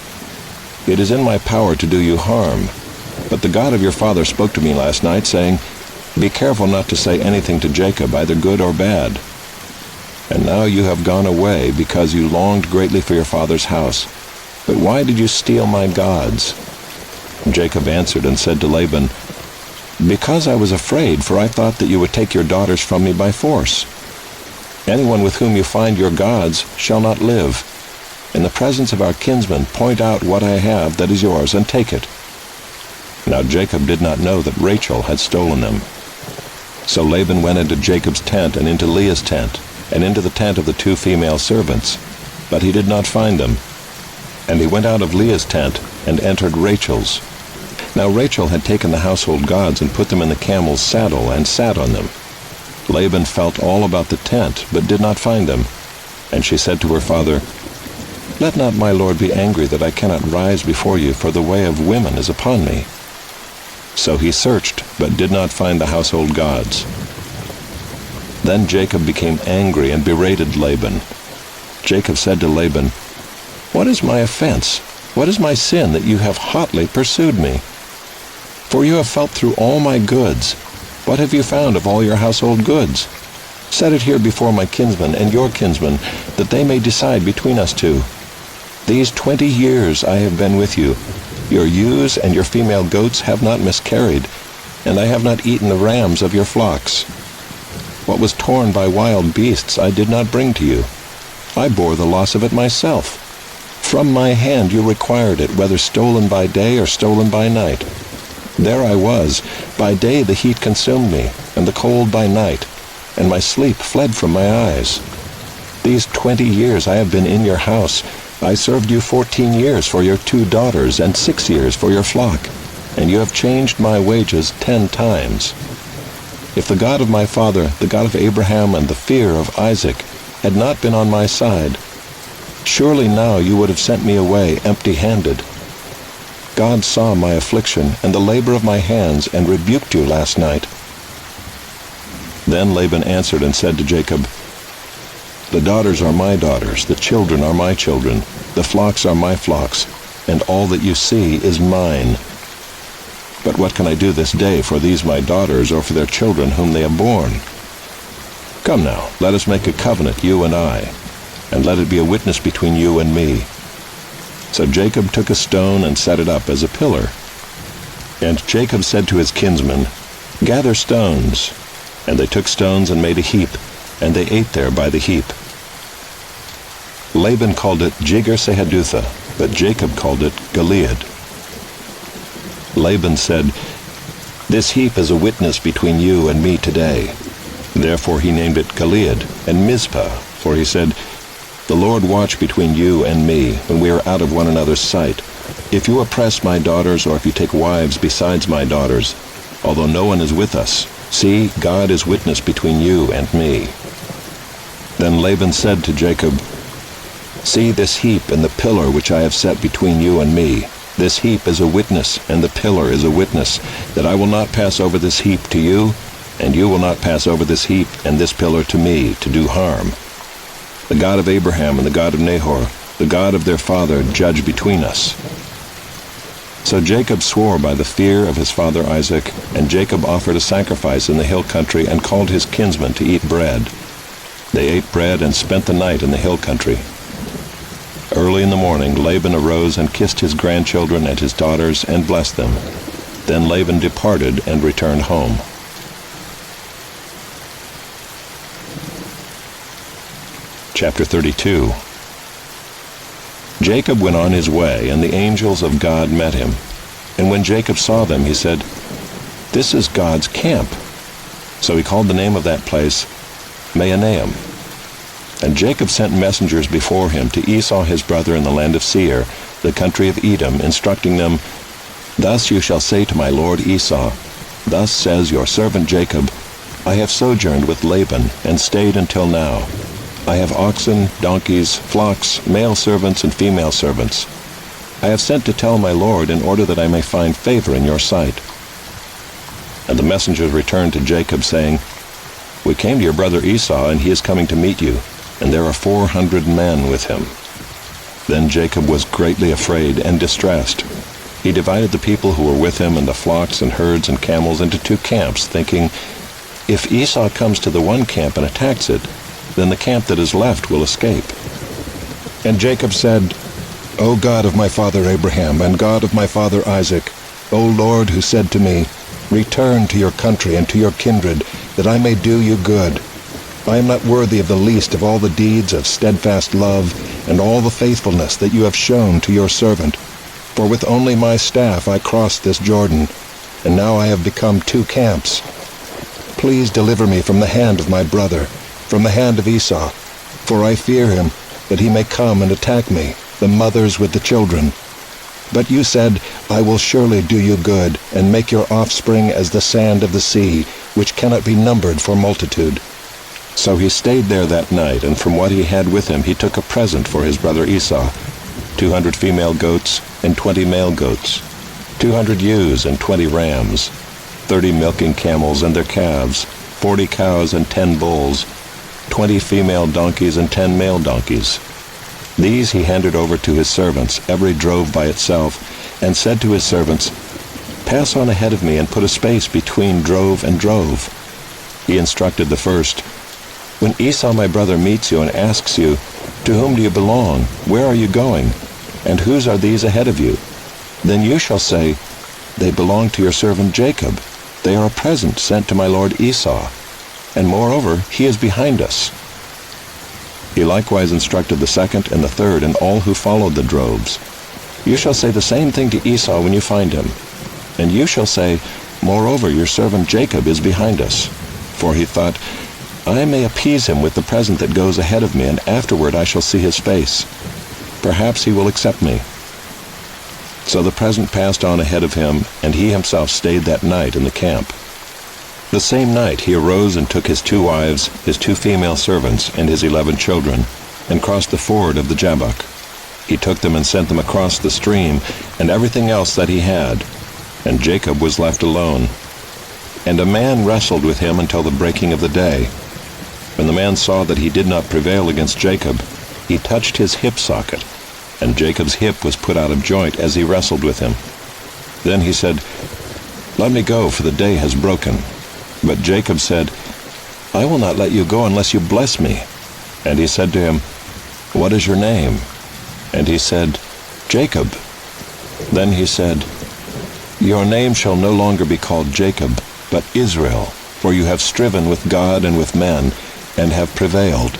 It is in my power to do you harm. But the God of your father spoke to me last night, saying, 'Be careful not to say anything to Jacob, either good or bad.' And now you have gone away, because you longed greatly for your father's house. But why did you steal my gods?" Jacob answered and said to Laban, "Because I was afraid, for I thought that you would take your daughters from me by force. Anyone with whom you find your gods shall not live. In the presence of our kinsmen, point out what I have that is yours, and take it." Now Jacob did not know that Rachel had stolen them. So Laban went into Jacob's tent and into Leah's tent, and into the tent of the 2 female servants, but he did not find them. And he went out of Leah's tent and entered Rachel's. Now Rachel had taken the household gods and put them in the camel's saddle and sat on them. Laban felt all about the tent, but did not find them. And she said to her father, "Let not my lord be angry that I cannot rise before you, for the way of women is upon me." So he searched, but did not find the household gods. Then Jacob became angry and berated Laban. Jacob said to Laban, "What is my offense? What is my sin that you have hotly pursued me? For you have felt through all my goods. What have you found of all your household goods? Set it here before my kinsmen and your kinsmen, that they may decide between us two. These 20 years I have been with you. Your ewes and your female goats have not miscarried, and I have not eaten the rams of your flocks. What was torn by wild beasts I did not bring to you. I bore the loss of it myself. From my hand you required it, whether stolen by day or stolen by night. There I was. By day the heat consumed me, and the cold by night, and my sleep fled from my eyes. These 20 years I have been in your house. I served you 14 years for your 2 daughters, and 6 years for your flock, and you have changed my wages 10 times. If the God of my father, the God of Abraham, and the fear of Isaac had not been on my side, surely now you would have sent me away empty-handed. God saw my affliction and the labor of my hands, and rebuked you last night." Then Laban answered and said to Jacob, "The daughters are my daughters, the children are my children, the flocks are my flocks, and all that you see is mine. But what can I do this day for these my daughters, or for their children whom they have borne? Come now, let us make a covenant, you and I, and let it be a witness between you and me." So Jacob took a stone and set it up as a pillar. And Jacob said to his kinsmen, "Gather stones." And they took stones and made a heap, and they ate there by the heap. Laban called it Jegar-Sahadutha, but Jacob called it Gilead. Laban said, "This heap is a witness between you and me today." Therefore he named it Gilead and Mizpah, for he said, "The Lord watch between you and me when we are out of one another's sight. If you oppress my daughters, or if you take wives besides my daughters, although no one is with us, see, God is witness between you and me." Then Laban said to Jacob, "See this heap and the pillar which I have set between you and me. This heap is a witness, and the pillar is a witness, that I will not pass over this heap to you, and you will not pass over this heap and this pillar to me, to do harm. The God of Abraham and the God of Nahor, the God of their father, judge between us." So Jacob swore by the fear of his father Isaac, and Jacob offered a sacrifice in the hill country and called his kinsmen to eat bread. They ate bread and spent the night in the hill country. Early in the morning Laban arose and kissed his grandchildren and his daughters and blessed them. Then Laban departed and returned home. Chapter 32. Jacob went on his way, and the angels of God met him. And when Jacob saw them, he said, "This is God's camp." So he called the name of that place Mahanaim. And Jacob sent messengers before him to Esau his brother in the land of Seir, the country of Edom, instructing them, "Thus you shall say to my lord Esau, Thus says your servant Jacob, I have sojourned with Laban, and stayed until now. I have oxen, donkeys, flocks, male servants and female servants. I have sent to tell my lord in order that I may find favor in your sight." And the messengers returned to Jacob, saying, "We came to your brother Esau, and he is coming to meet you, and there are 400 men with him." Then Jacob was greatly afraid and distressed. He divided the people who were with him and the flocks and herds and camels into 2 camps, thinking, "If Esau comes to the one camp and attacks it, then the camp that is left will escape." And Jacob said, "O God of my father Abraham, and God of my father Isaac, O Lord, who said to me, Return to your country and to your kindred, that I may do you good. I am not worthy of the least of all the deeds of steadfast love and all the faithfulness that you have shown to your servant. For with only my staff I crossed this Jordan, and now I have become 2 camps. Please deliver me from the hand of my brother, from the hand of Esau, for I fear him, that he may come and attack me, the mothers with the children. But you said, I will surely do you good, and make your offspring as the sand of the sea, which cannot be numbered for multitude." So he stayed there that night, and from what he had with him he took a present for his brother Esau, 200 female goats and 20 male goats, 200 ewes and 20 rams, 30 milking camels and their calves, 40 cows and 10 bulls, 20 female donkeys and 10 male donkeys. These he handed over to his servants, every drove by itself, and said to his servants, "Pass on ahead of me and put a space between drove and drove." He instructed the first, "When Esau my brother meets you and asks you, 'To whom do you belong? Where are you going? And whose are these ahead of you?' Then you shall say, 'They belong to your servant Jacob. They are a present sent to my lord Esau. And moreover, he is behind us.'" He likewise instructed the second and the third and all who followed the droves. "You shall say the same thing to Esau when you find him. And you shall say, 'Moreover, your servant Jacob is behind us.' For he thought, I may appease him with the present that goes ahead of me, and afterward I shall see his face. Perhaps he will accept me." So the present passed on ahead of him, and he himself stayed that night in the camp. The same night he arose and took his 2 wives, his 2 female servants, and his 11 children, and crossed the ford of the Jabbok. He took them and sent them across the stream, and everything else that he had, and Jacob was left alone. And a man wrestled with him until the breaking of the day. When the man saw that he did not prevail against Jacob, he touched his hip socket, and Jacob's hip was put out of joint as he wrestled with him. Then he said, "Let me go, for the day has broken." But Jacob said, "I will not let you go unless you bless me." And he said to him, "What is your name?" And he said, "Jacob." Then he said, "Your name shall no longer be called Jacob, but Israel, for you have striven with God and with men, and have prevailed."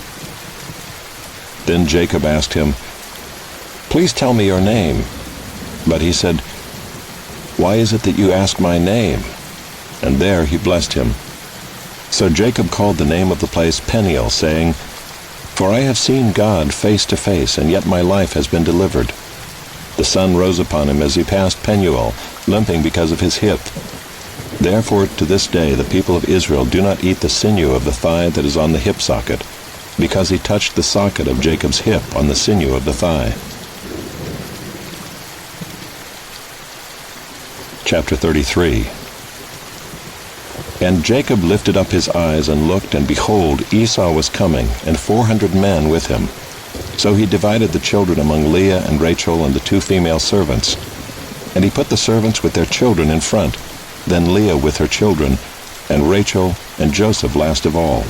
Then Jacob asked him, "Please tell me your name." But he said, "Why is it that you ask my name?" And there he blessed him. So Jacob called the name of the place Peniel, saying, "For I have seen God face to face, and yet my life has been delivered." The sun rose upon him as he passed Penuel, limping because of his hip. Therefore to this day the people of Israel do not eat the sinew of the thigh that is on the hip socket, because he touched the socket of Jacob's hip on the sinew of the thigh. Chapter 33. And Jacob lifted up his eyes and looked, and behold, Esau was coming, and 400 men with him. So he divided the children among Leah and Rachel and the 2 female servants. And he put the servants with their children in front, then Leah with her children, and Rachel and Joseph last of all.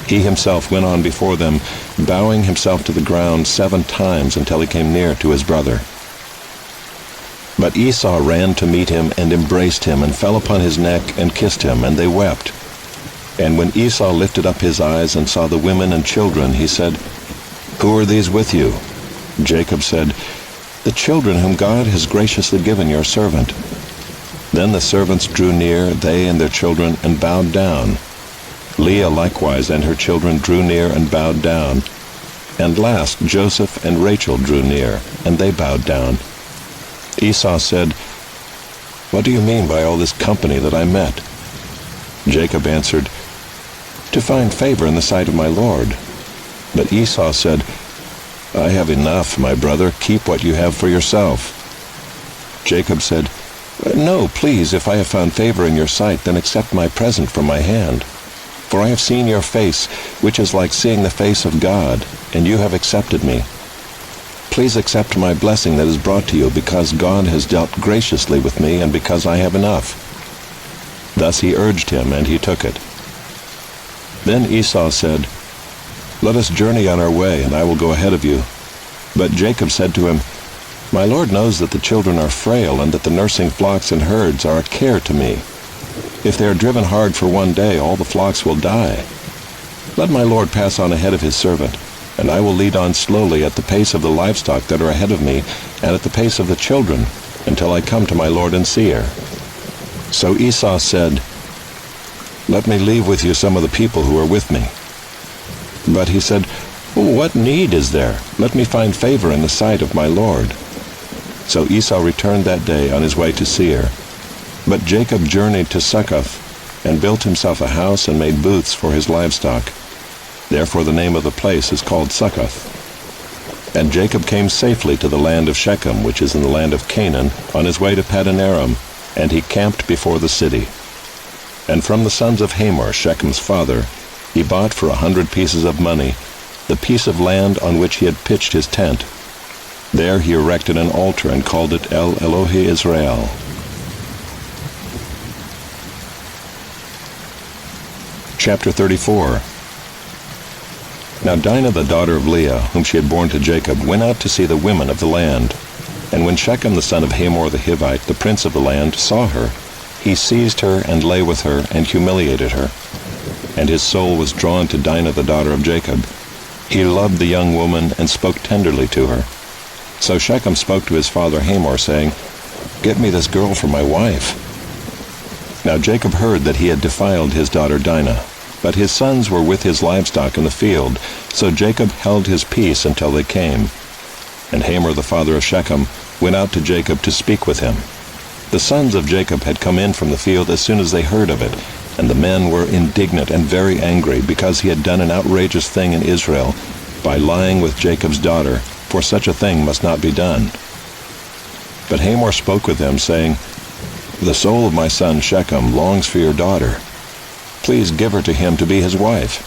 He himself went on before them, bowing himself to the ground 7 times until he came near to his brother. But Esau ran to meet him and embraced him and fell upon his neck and kissed him, and they wept. And when Esau lifted up his eyes and saw the women and children, he said, "Who are these with you?" Jacob said, "The children whom God has graciously given your servant." Then the servants drew near, they and their children, and bowed down. Leah likewise and her children drew near and bowed down. And last Joseph and Rachel drew near, and they bowed down. Esau said, "What do you mean by all this company that I met?" Jacob answered, "To find favor in the sight of my Lord." But Esau said, "I have enough, my brother. Keep what you have for yourself." Jacob said, "No, please, if I have found favor in your sight, then accept my present from my hand. For I have seen your face, which is like seeing the face of God, and you have accepted me. Please accept my blessing that is brought to you, because God has dealt graciously with me, and because I have enough." Thus he urged him, and he took it. Then Esau said, "Let us journey on our way, and I will go ahead of you." But Jacob said to him, "My Lord knows that the children are frail, and that the nursing flocks and herds are a care to me. If they are driven hard for one day, all the flocks will die. Let my Lord pass on ahead of his servant, and I will lead on slowly at the pace of the livestock that are ahead of me, and at the pace of the children, until I come to my Lord in Seir." So Esau said, "Let me leave with you some of the people who are with me." But he said, "What need is there? Let me find favor in the sight of my Lord." So Esau returned that day on his way to Seir. But Jacob journeyed to Succoth, and built himself a house and made booths for his livestock. Therefore the name of the place is called Succoth. And Jacob came safely to the land of Shechem, which is in the land of Canaan, on his way to Paddan Aram, and he camped before the city. And from the sons of Hamor, Shechem's father, he bought for 100 pieces of money the piece of land on which he had pitched his tent. There he erected an altar and called it El Elohe Israel. Chapter 34. Now Dinah the daughter of Leah, whom she had borne to Jacob, went out to see the women of the land. And when Shechem the son of Hamor the Hivite, the prince of the land, saw her, he seized her and lay with her and humiliated her. And his soul was drawn to Dinah the daughter of Jacob. He loved the young woman and spoke tenderly to her. So Shechem spoke to his father Hamor, saying, "Get me this girl for my wife." Now Jacob heard that he had defiled his daughter Dinah, but his sons were with his livestock in the field, so Jacob held his peace until they came. And Hamor the father of Shechem went out to Jacob to speak with him. The sons of Jacob had come in from the field as soon as they heard of it, and the men were indignant and very angry, because he had done an outrageous thing in Israel by lying with Jacob's daughter, for such a thing must not be done. But Hamor spoke with them, saying, "The soul of my son Shechem longs for your daughter. Please give her to him to be his wife.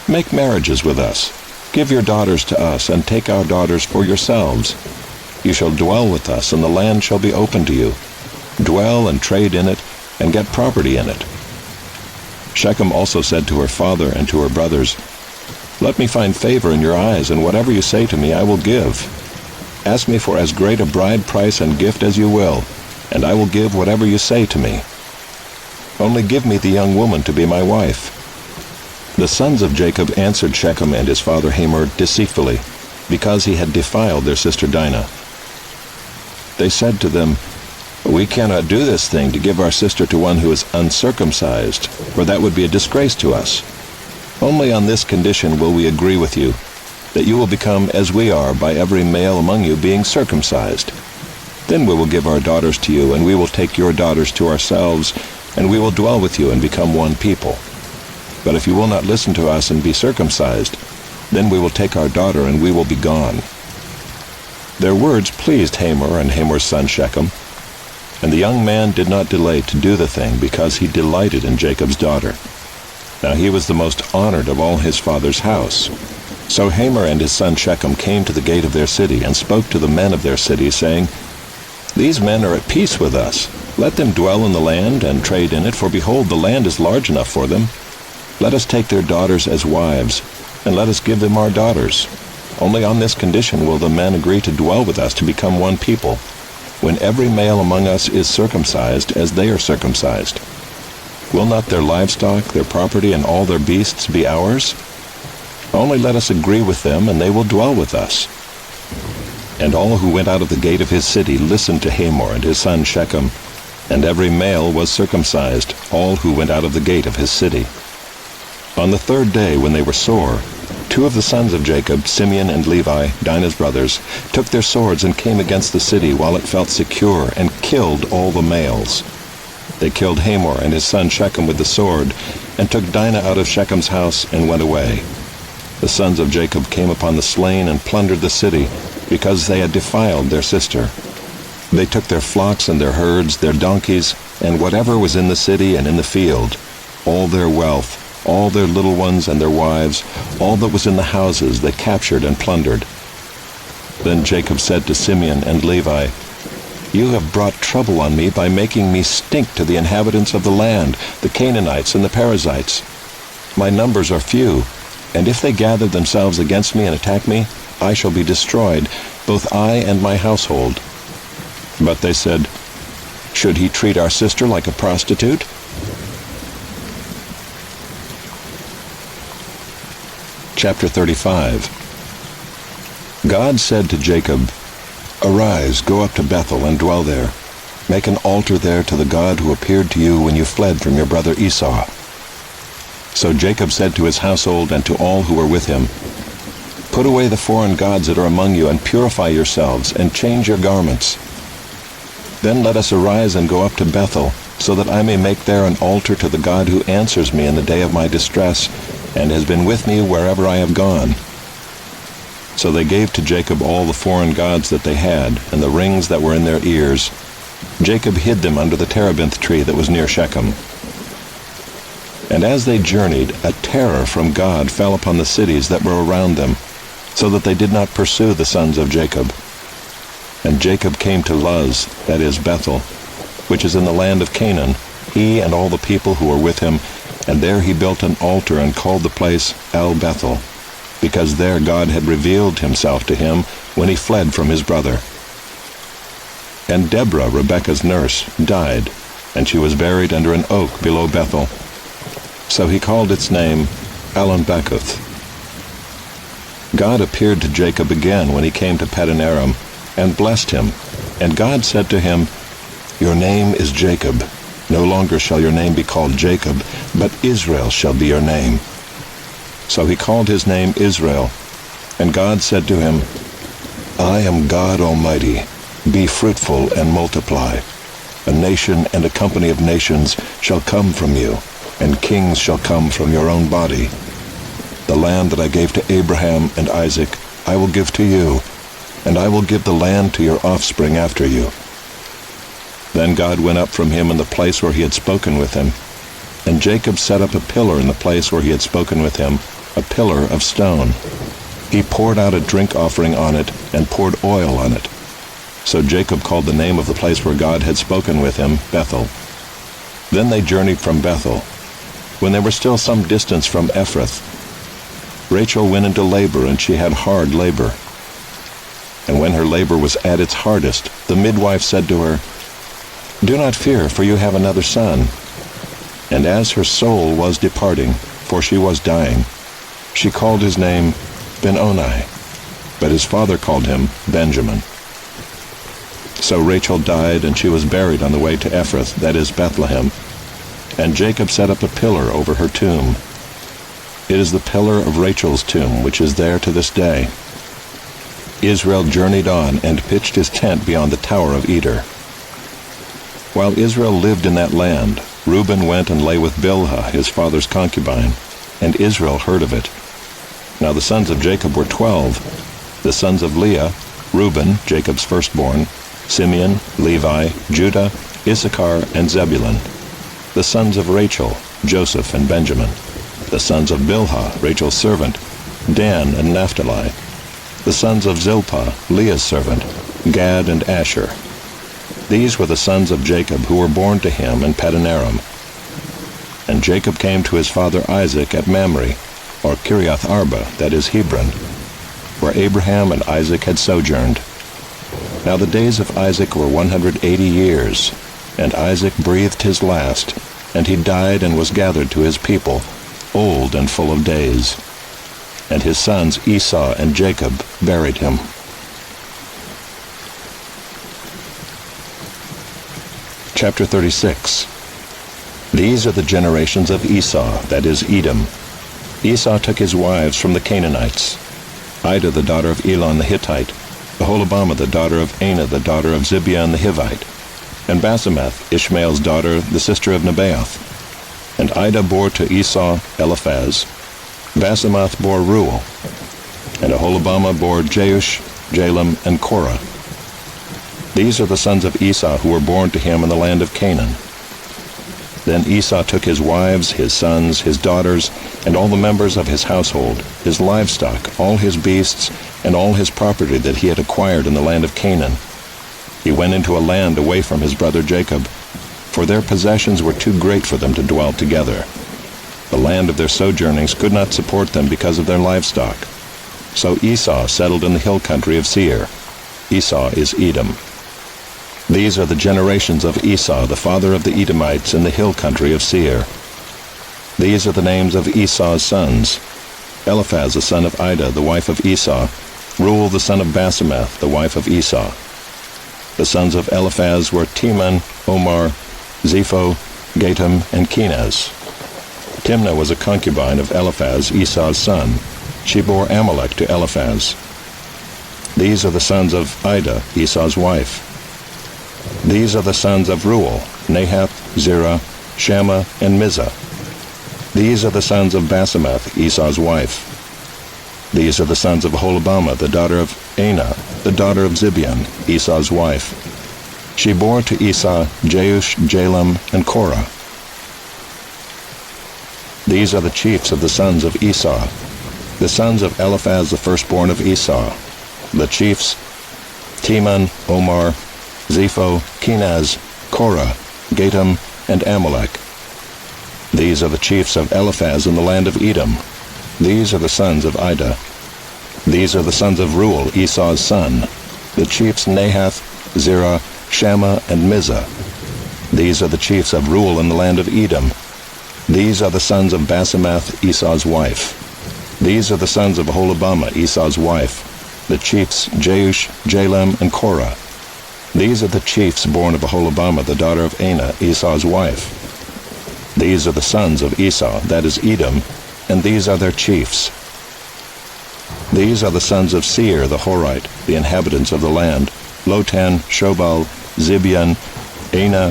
Make marriages with us. Give your daughters to us, and take our daughters for yourselves. You shall dwell with us, and the land shall be open to you. Dwell and trade in it, and get property in it." Shechem also said to her father and to her brothers, "Let me find favor in your eyes, and whatever you say to me I will give. Ask me for as great a bride price and gift as you will, and I will give whatever you say to me. Only give me the young woman to be my wife." The sons of Jacob answered Shechem and his father Hamor deceitfully, because he had defiled their sister Dinah. They said to them, "We cannot do this thing to give our sister to one who is uncircumcised, for that would be a disgrace to us. Only on this condition will we agree with you, that you will become as we are by every male among you being circumcised. Then we will give our daughters to you, and we will take your daughters to ourselves, and we will dwell with you and become one people. But if you will not listen to us and be circumcised, then we will take our daughter and we will be gone." Their words pleased Hamor and Hamor's son Shechem, and the young man did not delay to do the thing because he delighted in Jacob's daughter. Now he was the most honored of all his father's house. So Hamor and his son Shechem came to the gate of their city and spoke to the men of their city, saying, "These men are at peace with us. Let them dwell in the land and trade in it, for behold, the land is large enough for them. Let us take their daughters as wives, and let us give them our daughters. Only on this condition will the men agree to dwell with us to become one people, when every male among us is circumcised as they are circumcised. Will not their livestock, their property, and all their beasts be ours? Only let us agree with them, and they will dwell with us." And all who went out of the gate of his city listened to Hamor and his son Shechem, and every male was circumcised, all who went out of the gate of his city. On the third day, when they were sore, two of the sons of Jacob, Simeon and Levi, Dinah's brothers, took their swords and came against the city while it felt secure, and killed all the males. They killed Hamor and his son Shechem with the sword, and took Dinah out of Shechem's house and went away. The sons of Jacob came upon the slain and plundered the city, because they had defiled their sister. They took their flocks and their herds, their donkeys, and whatever was in the city and in the field, all their wealth, all their little ones and their wives, all that was in the houses they captured and plundered. Then Jacob said to Simeon and Levi, "You have brought trouble on me by making me stink to the inhabitants of the land, the Canaanites and the Perizzites. My numbers are few, and if they gather themselves against me and attack me, I shall be destroyed, both I and my household." But they said, "Should he treat our sister like a prostitute?" Chapter 35. God said to Jacob, "Arise, go up to Bethel and dwell there. Make an altar there to the God who appeared to you when you fled from your brother Esau." So Jacob said to his household and to all who were with him, "Put away the foreign gods that are among you, and purify yourselves, and change your garments. Then let us arise and go up to Bethel, so that I may make there an altar to the God who answers me in the day of my distress, and has been with me wherever I have gone." So they gave to Jacob all the foreign gods that they had, and the rings that were in their ears. Jacob hid them under the terebinth tree that was near Shechem. And as they journeyed, a terror from God fell upon the cities that were around them, so that they did not pursue the sons of Jacob. And Jacob came to Luz, that is Bethel, which is in the land of Canaan, he and all the people who were with him, and there he built an altar and called the place El Bethel, because there God had revealed himself to him when he fled from his brother. And Deborah, Rebekah's nurse, died, and she was buried under an oak below Bethel. So he called its name Allon-Bacuth. God appeared to Jacob again when he came to Paddan-aram, and blessed him. And God said to him, "Your name is Jacob. No longer shall your name be called Jacob, but Israel shall be your name." So he called his name Israel. And God said to him, "I am God Almighty. Be fruitful and multiply. A nation and a company of nations shall come from you, and kings shall come from your own body. The land that I gave to Abraham and Isaac I will give to you, and I will give the land to your offspring after you." Then God went up from him in the place where he had spoken with him, and Jacob set up a pillar in the place where he had spoken with him, a pillar of stone. He poured out a drink offering on it, and poured oil on it. So Jacob called the name of the place where God had spoken with him, Bethel. Then they journeyed from Bethel. When they were still some distance from Ephrath, Rachel went into labor, and she had hard labor. And when her labor was at its hardest, the midwife said to her, "Do not fear, for you have another son." And as her soul was departing, for she was dying, she called his name Ben-Oni. but his father called him Benjamin. So Rachel died, and she was buried on the way to Ephrath, that is Bethlehem, and Jacob set up a pillar over her tomb. It is the pillar of Rachel's tomb, which is there to this day. Israel journeyed on and pitched his tent beyond the tower of Eder. While Israel lived in that land, Reuben went and lay with Bilhah, his father's concubine, and Israel heard of it. Now the sons of Jacob were 12, the sons of Leah, Reuben, Jacob's firstborn, Simeon, Levi, Judah, Issachar, and Zebulun. The sons of Rachel, Joseph and Benjamin. The sons of Bilhah, Rachel's servant, Dan and Naphtali. The sons of Zilpah, Leah's servant, Gad and Asher. These were the sons of Jacob who were born to him in Paddan-aram. And Jacob came to his father Isaac at Mamre, or Kiriath Arba, that is Hebron, where Abraham and Isaac had sojourned. Now the days of Isaac were 180 years, and Isaac breathed his last, and he died and was gathered to his people, old and full of days. And his sons Esau and Jacob buried him. Chapter 36. These are the generations of Esau, that is Edom. Esau took his wives from the Canaanites: Ida the daughter of Elon the Hittite, Aholibamah the daughter of Anah the daughter of Zibeon the Hivite, and Basemath, Ishmael's daughter, the sister of Nebaioth. And Ida bore to Esau Eliphaz. Basemath bore Reuel, and Aholibamah bore Jeush, Jalam, and Korah. These are the sons of Esau who were born to him in the land of Canaan. Then Esau took his wives, his sons, his daughters, and all the members of his household, his livestock, all his beasts, and all his property that he had acquired in the land of Canaan. He went into a land away from his brother Jacob, for their possessions were too great for them to dwell together. The land of their sojournings could not support them because of their livestock. So Esau settled in the hill country of Seir. Esau is Edom. These are the generations of Esau, the father of the Edomites, in the hill country of Seir. These are the names of Esau's sons: Eliphaz the son of Ida, the wife of Esau, Reuel the son of Basemath, the wife of Esau. The sons of Eliphaz were Teman, Omar, Zepho, Gatam, and Kenaz. Timnah was a concubine of Eliphaz, Esau's son. She bore Amalek to Eliphaz. These are the sons of Ida, Esau's wife. These are the sons of Reuel: Nahath, Zerah, Shammah, and Mizah. These are the sons of Basemath, Esau's wife. These are the sons of Aholibamah, the daughter of Anah, the daughter of Zibeon, Esau's wife. She bore to Esau Jeush, Jalam, and Korah. These are the chiefs of the sons of Esau, the sons of Eliphaz the firstborn of Esau. The chiefs: Teman, Omar, Zepho, Kenaz, Korah, Gatam, and Amalek. These are the chiefs of Eliphaz in the land of Edom. These are the sons of Ida. These are the sons of Reuel, Esau's son. The chiefs Nahath, Zerah, Shammah, and Mizah. These are the chiefs of Reuel in the land of Edom. These are the sons of Basemath, Esau's wife. These are the sons of Aholibamah, Esau's wife. The chiefs Jeush, Jalam, and Korah. These are the chiefs born of Aholibamah, the daughter of Anah, Esau's wife. These are the sons of Esau, that is Edom, and these are their chiefs. These are the sons of Seir the Horite, the inhabitants of the land: Lotan, Shobal, Zibeon, Anah,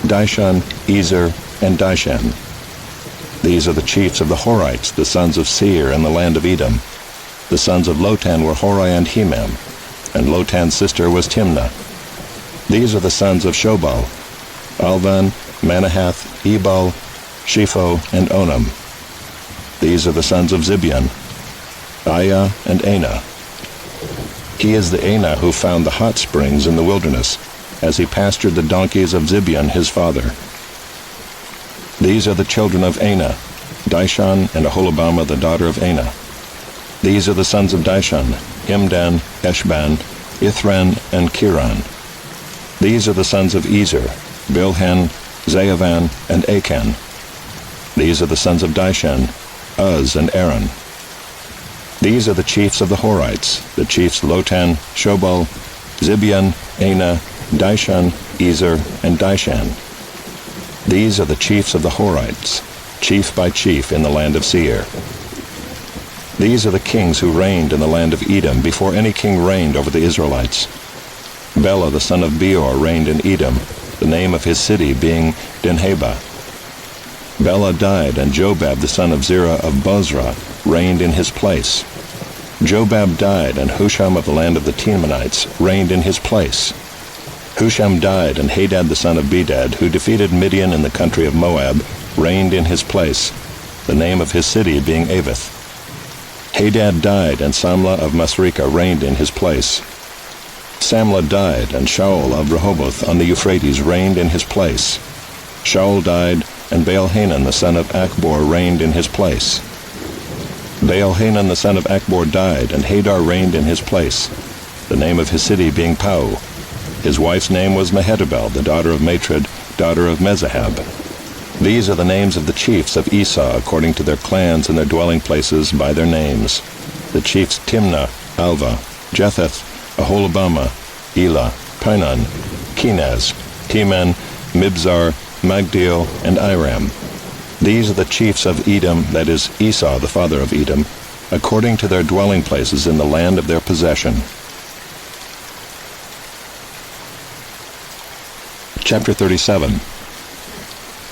Dishon, Ezer, and Dishan. These are the chiefs of the Horites, the sons of Seir in the land of Edom. The sons of Lotan were Hori and Hemam, and Lotan's sister was Timnah. These are the sons of Shobal: Alvan, Manahath, Ebal, Shepho, and Onam. These are the sons of Zibeon: Aiah and Anah. He is the Anah who found the hot springs in the wilderness, as he pastured the donkeys of Zibeon his father. These are the children of Anah: Dishon and Aholibamah the daughter of Anah. These are the sons of Dishon: Himdan, Eshban, Ithran, and Kiran. These are the sons of Ezer: Bilhan, Zaavan, and Achan. These are the sons of Dishan: Uz and Aaron. These are the chiefs of the Horites, the chiefs Lotan, Shobal, Zibeon, Anah, Dishan, Ezer, and Dishan. These are the chiefs of the Horites, chief by chief in the land of Seir. These are the kings who reigned in the land of Edom before any king reigned over the Israelites. Bela the son of Beor reigned in Edom, the name of his city being Dinhabah. Bela died, and Jobab the son of Zerah of Bozrah reigned in his place. Jobab died, and Husham of the land of the Temanites reigned in his place. Husham died, and Hadad the son of Bedad, who defeated Midian in the country of Moab, reigned in his place, the name of his city being Avith. Hadad died, and Samlah of Masrekah reigned in his place. Samlah died, and Shaul of Rehoboth on the Euphrates reigned in his place. Shaul died, and Baal-Hanan the son of Achbor reigned in his place. Baal-Hanan the son of Achbor died, and Hadar reigned in his place, the name of his city being Pau. His wife's name was Mehetabel, the daughter of Matred, daughter of Mezahab. These are the names of the chiefs of Esau, according to their clans and their dwelling places by their names. The chiefs Timnah, Alva, Jetheth, Aholibamah, Elah, Pinon, Kenaz, Teman, Mibzar, Magdiel, and Iram. These are the chiefs of Edom, that is, Esau, the father of Edom, according to their dwelling places in the land of their possession. Chapter 37.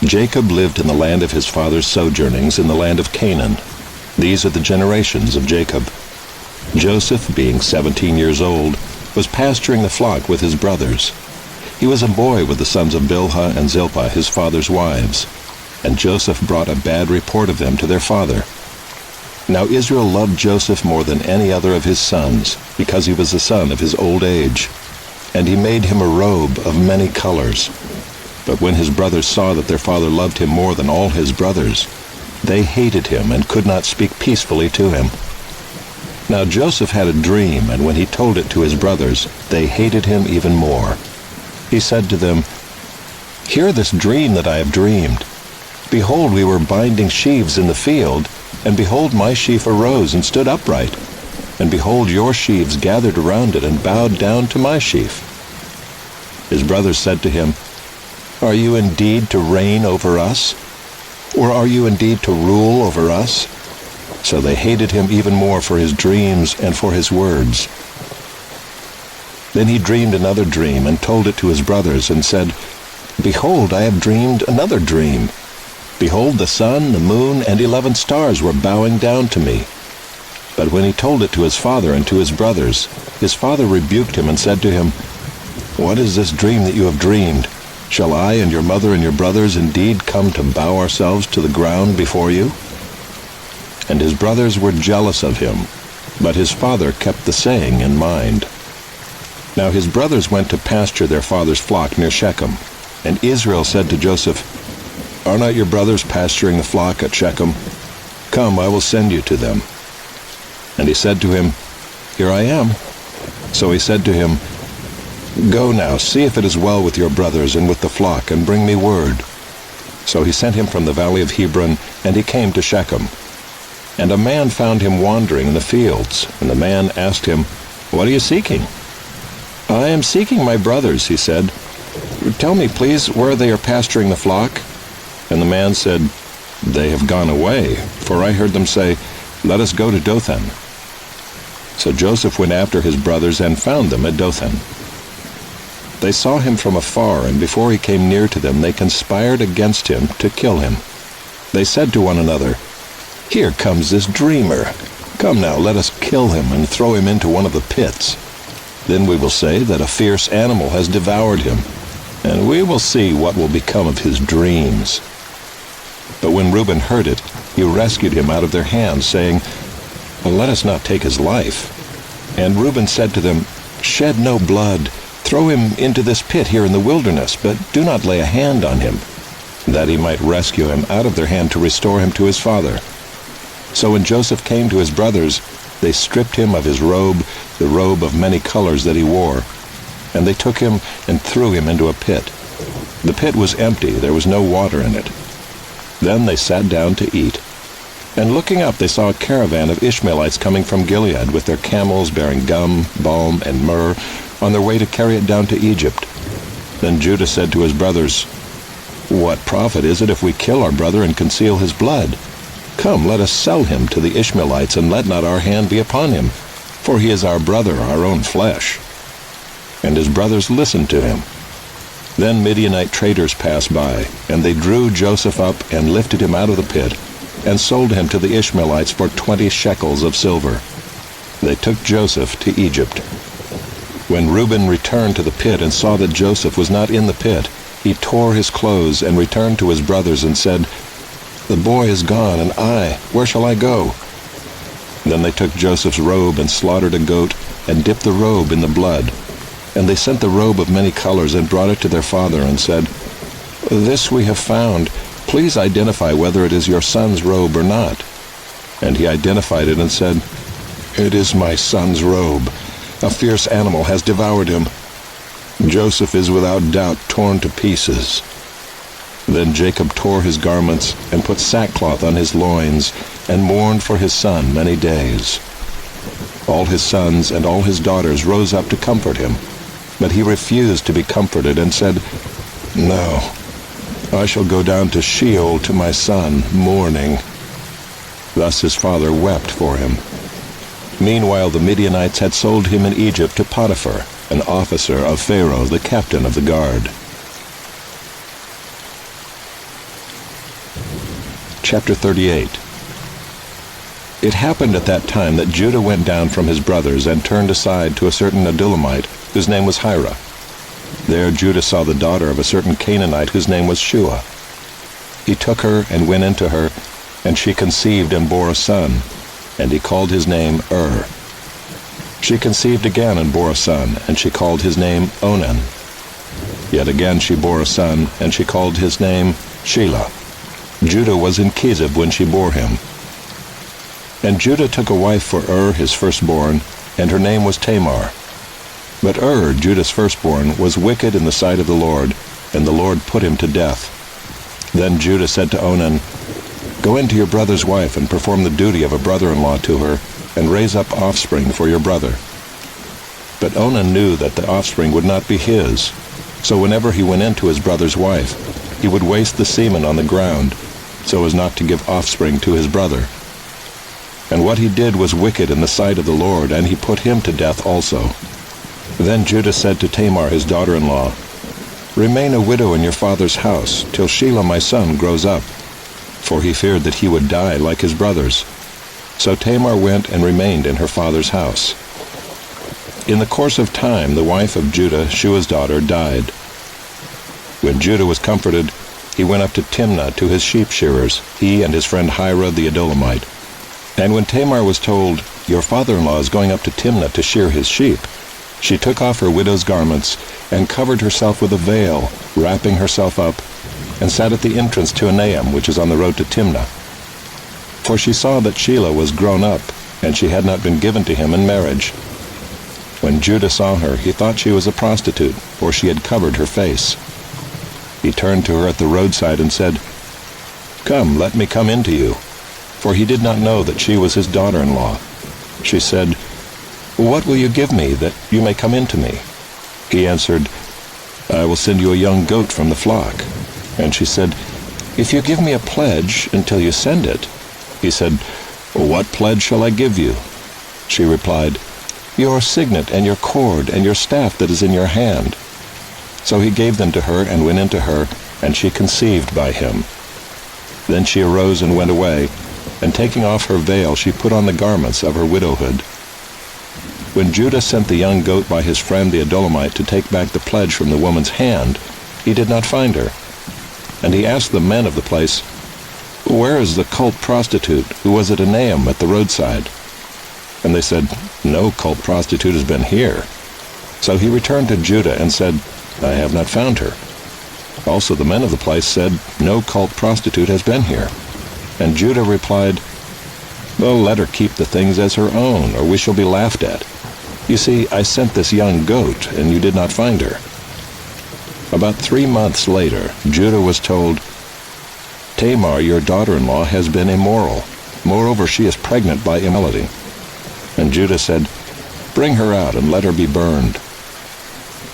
Jacob lived in the land of his father's sojournings in the land of Canaan. These are the generations of Jacob. Joseph, being 17 years old, was pasturing the flock with his brothers. He was a boy with the sons of Bilhah and Zilpah, his father's wives, and Joseph brought a bad report of them to their father. Now Israel loved Joseph more than any other of his sons, because he was the son of his old age, and he made him a robe of many colors. But when his brothers saw that their father loved him more than all his brothers, they hated him and could not speak peacefully to him. Now Joseph had a dream, and when he told it to his brothers, they hated him even more. He said to them, "Hear this dream that I have dreamed. Behold, we were binding sheaves in the field, and behold, my sheaf arose and stood upright. And behold, your sheaves gathered around it and bowed down to my sheaf." His brothers said to him, "Are you indeed to reign over us? Or are you indeed to rule over us?" So they hated him even more for his dreams and for his words. Then he dreamed another dream and told it to his brothers and said, "Behold, I have dreamed another dream. Behold, the sun, the moon, and 11 stars were bowing down to me." But when he told it to his father and to his brothers, his father rebuked him and said to him, "What is this dream that you have dreamed? Shall I and your mother and your brothers indeed come to bow ourselves to the ground before you?" And his brothers were jealous of him, but his father kept the saying in mind. Now his brothers went to pasture their father's flock near Shechem, and Israel said to Joseph, "Are not your brothers pasturing the flock at Shechem? Come, I will send you to them." And he said to him, "Here I am." So he said to him, "Go now, see if it is well with your brothers and with the flock, and bring me word." So he sent him from the valley of Hebron, and he came to Shechem. And a man found him wandering in the fields, and the man asked him, "What are you seeking?" "I am seeking my brothers," he said. "Tell me, please, where they are pasturing the flock." And the man said, "They have gone away, for I heard them say, 'Let us go to Dothan.'" So Joseph went after his brothers and found them at Dothan. They saw him from afar, and before he came near to them, they conspired against him to kill him. They said to one another, "Here comes this dreamer. Come now, let us kill him and throw him into one of the pits. Then we will say that a fierce animal has devoured him, and we will see what will become of his dreams." But when Reuben heard it, he rescued him out of their hands, saying, "Let us not take his life." And Reuben said to them, "Shed no blood. Throw him into this pit here in the wilderness, but do not lay a hand on him," that he might rescue him out of their hand to restore him to his father. So when Joseph came to his brothers, they stripped him of his robe, the robe of many colors that he wore, and they took him and threw him into a pit. The pit was empty, there was no water in it. Then they sat down to eat. And looking up, they saw a caravan of Ishmaelites coming from Gilead with their camels bearing gum, balm, and myrrh on their way to carry it down to Egypt. Then Judah said to his brothers, "What profit is it if we kill our brother and conceal his blood? Come, let us sell him to the Ishmaelites, and let not our hand be upon him, for he is our brother, our own flesh." And his brothers listened to him. Then Midianite traders passed by, and they drew Joseph up and lifted him out of the pit, and sold him to the Ishmaelites for 20 shekels of silver. They took Joseph to Egypt. When Reuben returned to the pit and saw that Joseph was not in the pit, he tore his clothes and returned to his brothers and said, "The boy is gone, and where shall I go?" Then they took Joseph's robe and slaughtered a goat and dipped the robe in the blood. And they sent the robe of many colors and brought it to their father and said, "This we have found. Please identify whether it is your son's robe or not." And he identified it and said, "It is my son's robe. A fierce animal has devoured him. Joseph is without doubt torn to pieces." Then Jacob tore his garments and put sackcloth on his loins and mourned for his son many days. All his sons and all his daughters rose up to comfort him, but he refused to be comforted and said, "No, I shall go down to Sheol to my son, mourning." Thus his father wept for him. Meanwhile the Midianites had sold him in Egypt to Potiphar, an officer of Pharaoh, the captain of the guard. Chapter 38. It happened at that time that Judah went down from his brothers and turned aside to a certain Adulamite, whose name was Hira. There Judah saw the daughter of a certain Canaanite whose name was Shua. He took her and went into her, and she conceived and bore a son, and he called his name She conceived again and bore a son, and she called his name Onan. Yet again she bore a son, and she called his name Shelah. Judah was in Chezib when she bore him. And Judah took a wife for his firstborn, and her name was Tamar. But Judah's firstborn, was wicked in the sight of the Lord, and the Lord put him to death. Then Judah said to Onan, "Go into your brother's wife and perform the duty of a brother-in-law to her, and raise up offspring for your brother." But Onan knew that the offspring would not be his, so whenever he went into his brother's wife, he would waste the semen on the ground, so as not to give offspring to his brother. And what he did was wicked in the sight of the Lord, and he put him to death also. Then Judah said to Tamar his daughter-in-law, "Remain a widow in your father's house, till Shelah my son grows up," for he feared that he would die like his brothers. So Tamar went and remained in her father's house. In the course of time the wife of Judah, Shua's daughter, died. When Judah was comforted, he went up to Timnah to his sheep shearers, he and his friend Hira the Adulamite. And when Tamar was told, "Your father-in-law is going up to Timnah to shear his sheep," she took off her widow's garments and covered herself with a veil, wrapping herself up, and sat at the entrance to Enaim, which is on the road to Timnah. For she saw that Shelah was grown up, and she had not been given to him in marriage. When Judah saw her, he thought she was a prostitute, for she had covered her face. He turned to her at the roadside and said, "Come, let me come in to you," for he did not know that she was his daughter-in-law. She said, "What will you give me that you may come in to me?" He answered, "I will send you a young goat from the flock." And she said, "If you give me a pledge until you send it." He said, "What pledge shall I give you?" She replied, "Your signet and your cord and your staff that is in your hand." So he gave them to her and went into her, and she conceived by him. Then she arose and went away, and taking off her veil she put on the garments of her widowhood. When Judah sent the young goat by his friend the Adulamite to take back the pledge from the woman's hand, he did not find her. And he asked the men of the place, "Where is the cult prostitute who was at Enaim at the roadside?" And they said, "No cult prostitute has been here." So he returned to Judah and said, "I have not found her." Also the men of the place said, "No cult prostitute has been here." And Judah replied, "Well, let her keep the things as her own, or we shall be laughed at. You see, I sent this young goat, and you did not find her." About 3 months later, Judah was told, "Tamar, your daughter-in-law, has been immoral, Moreover, she is pregnant by immorality." And Judah said, "Bring her out, and let her be burned."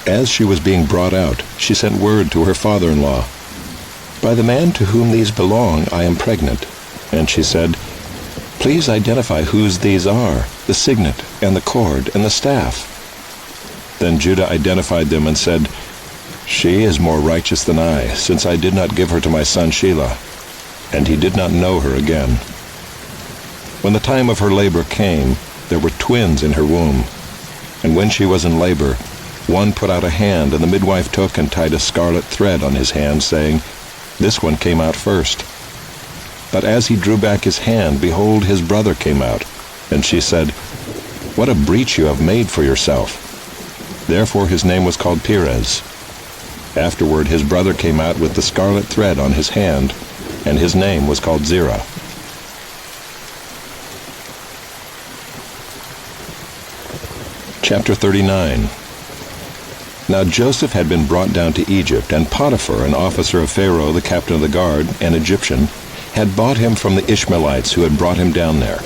As she was being brought out, she sent word to her father-in-law, "By the man to whom these belong, I am pregnant." And she said, "Please identify whose these are, the signet, and the cord, and the staff." Then Judah identified them and said, "She is more righteous than I, since I did not give her to my son Shelah." And he did not know her again. When the time of her labor came, there were twins in her womb. And when she was in labor, one put out a hand, and the midwife took and tied a scarlet thread on his hand, saying, "This one came out first." But as he drew back his hand, behold, his brother came out. And she said, "What a breach you have made for yourself." Therefore his name was called Perez. Afterward his brother came out with the scarlet thread on his hand, and his name was called Zerah. Chapter 39. Now Joseph had been brought down to Egypt, and Potiphar, an officer of Pharaoh, the captain of the guard, an Egyptian, had bought him from the Ishmaelites who had brought him down there.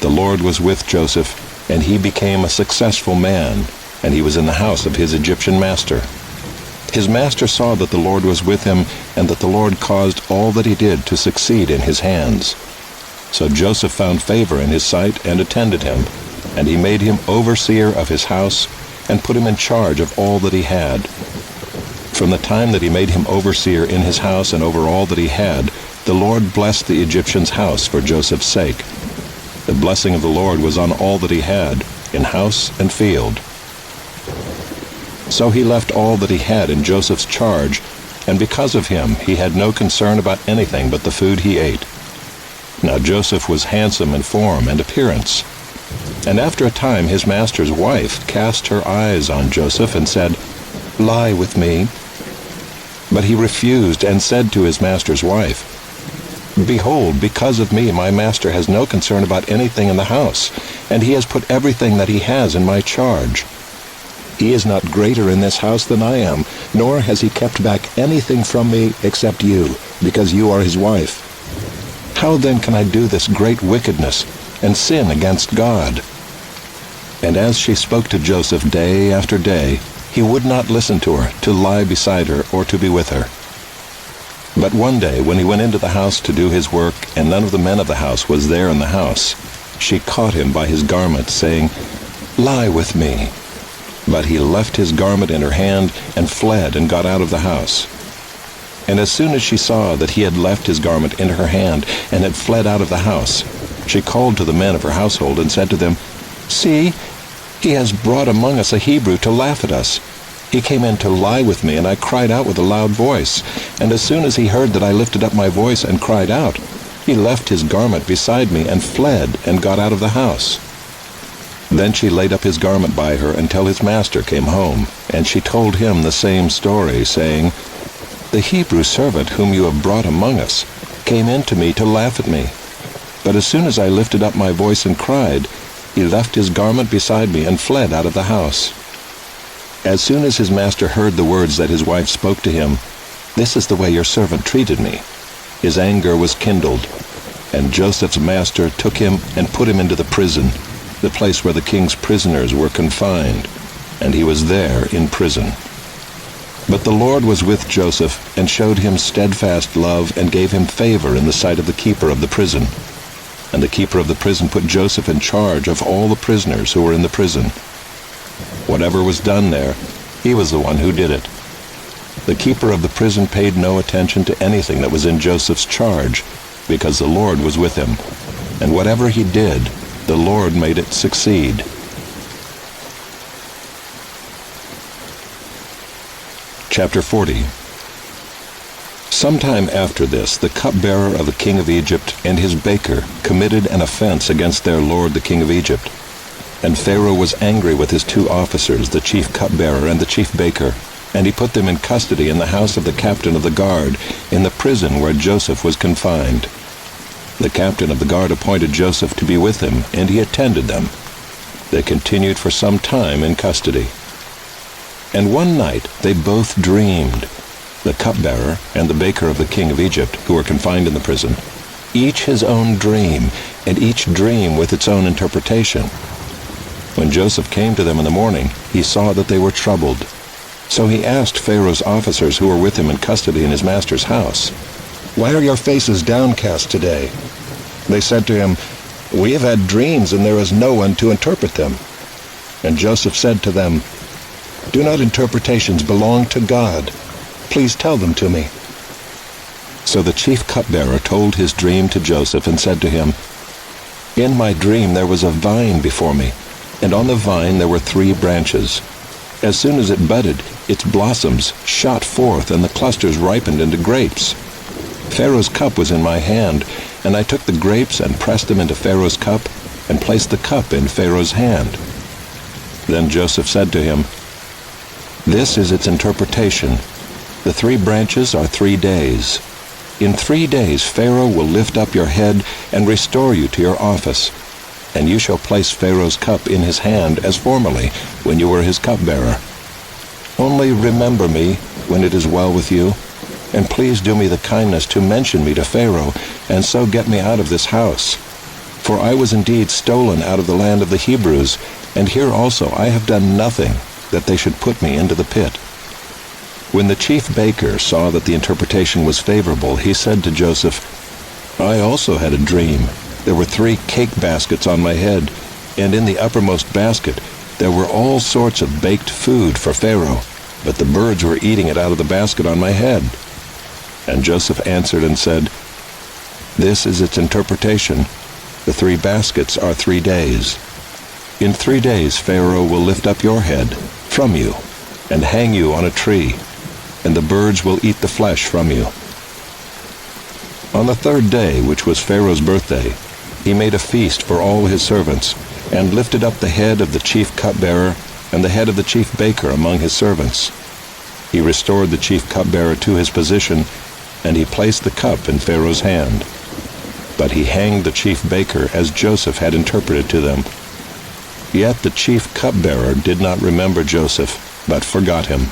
The Lord was with Joseph, and he became a successful man, and he was in the house of his Egyptian master. His master saw that the Lord was with him, and that the Lord caused all that he did to succeed in his hands. So Joseph found favor in his sight and attended him, and he made him overseer of his house, and put him in charge of all that he had. From the time that he made him overseer in his house and over all that he had, the Lord blessed the Egyptian's house for Joseph's sake. The blessing of the Lord was on all that he had, in house and field. So he left all that he had in Joseph's charge, and because of him he had no concern about anything but the food he ate. Now Joseph was handsome in form and appearance. And after a time his master's wife cast her eyes on Joseph and said, "Lie with me." But he refused and said to his master's wife, "Behold, because of me my master has no concern about anything in the house, and he has put everything that he has in my charge. He is not greater in this house than I am, nor has he kept back anything from me except you, because you are his wife. How then can I do this great wickedness and sin against God?" And as she spoke to Joseph day after day, he would not listen to her, to lie beside her, or to be with her. But one day, when he went into the house to do his work, and none of the men of the house was there in the house, she caught him by his garment, saying, "Lie with me." But he left his garment in her hand, and fled, and got out of the house. And as soon as she saw that he had left his garment in her hand, and had fled out of the house, she called to the men of her household, and said to them, "See, he has brought among us a Hebrew to laugh at us. He came in to lie with me, and I cried out with a loud voice. And as soon as he heard that I lifted up my voice and cried out, he left his garment beside me, and fled, and got out of the house." Then she laid up his garment by her until his master came home, and she told him the same story, saying, "The Hebrew servant whom you have brought among us came in to me to laugh at me. But as soon as I lifted up my voice and cried, he left his garment beside me and fled out of the house." As soon as his master heard the words that his wife spoke to him, "This is the way your servant treated me," his anger was kindled, and Joseph's master took him and put him into the prison, the place where the king's prisoners were confined, and he was there in prison. But the Lord was with Joseph, and showed him steadfast love, and gave him favor in the sight of the keeper of the prison. And the keeper of the prison put Joseph in charge of all the prisoners who were in the prison. Whatever was done there, he was the one who did it. The keeper of the prison paid no attention to anything that was in Joseph's charge, because the Lord was with him. And whatever he did, the Lord made it succeed. Chapter 40. Sometime after this, the cupbearer of the king of Egypt and his baker committed an offense against their lord the king of Egypt. And Pharaoh was angry with his two officers, the chief cupbearer and the chief baker, and he put them in custody in the house of the captain of the guard, in the prison where Joseph was confined. The captain of the guard appointed Joseph to be with him, and he attended them. They continued for some time in custody. And one night they both dreamed, the cupbearer and the baker of the king of Egypt, who were confined in the prison. each his own dream, and each dream with its own interpretation. When Joseph came to them in the morning, he saw that they were troubled. So he asked Pharaoh's officers who were with him in custody in his master's house, "Why are your faces downcast today?" They said to him, "We have had dreams, and there is no one to interpret them." And Joseph said to them, "Do not interpretations belong to God? Please tell them to me." So the chief cupbearer told his dream to Joseph and said to him, "In my dream there was a vine before me, and on the vine there were 3 branches. As soon as it budded, its blossoms shot forth, and the clusters ripened into grapes. Pharaoh's cup was in my hand, and I took the grapes and pressed them into Pharaoh's cup, and placed the cup in Pharaoh's hand." Then Joseph said to him, "This is its interpretation. The 3 branches are 3 days. In 3 days Pharaoh will lift up your head and restore you to your office, and you shall place Pharaoh's cup in his hand as formerly when you were his cupbearer. Only remember me when it is well with you, and please do me the kindness to mention me to Pharaoh, and so get me out of this house. For I was indeed stolen out of the land of the Hebrews, and here also I have done nothing that they should put me into the pit." When the chief baker saw that the interpretation was favorable, he said to Joseph, "I also had a dream. There were 3 cake baskets on my head, and in the uppermost basket there were all sorts of baked food for Pharaoh, but the birds were eating it out of the basket on my head." And Joseph answered and said, "This is its interpretation. The 3 baskets are 3 days. In 3 days Pharaoh will lift up your head from you and hang you on a tree, and the birds will eat the flesh from you." On the 3rd day, which was Pharaoh's birthday, he made a feast for all his servants, and lifted up the head of the chief cupbearer and the head of the chief baker among his servants. He restored the chief cupbearer to his position, and he placed the cup in Pharaoh's hand. But he hanged the chief baker as Joseph had interpreted to them. Yet the chief cupbearer did not remember Joseph, but forgot him.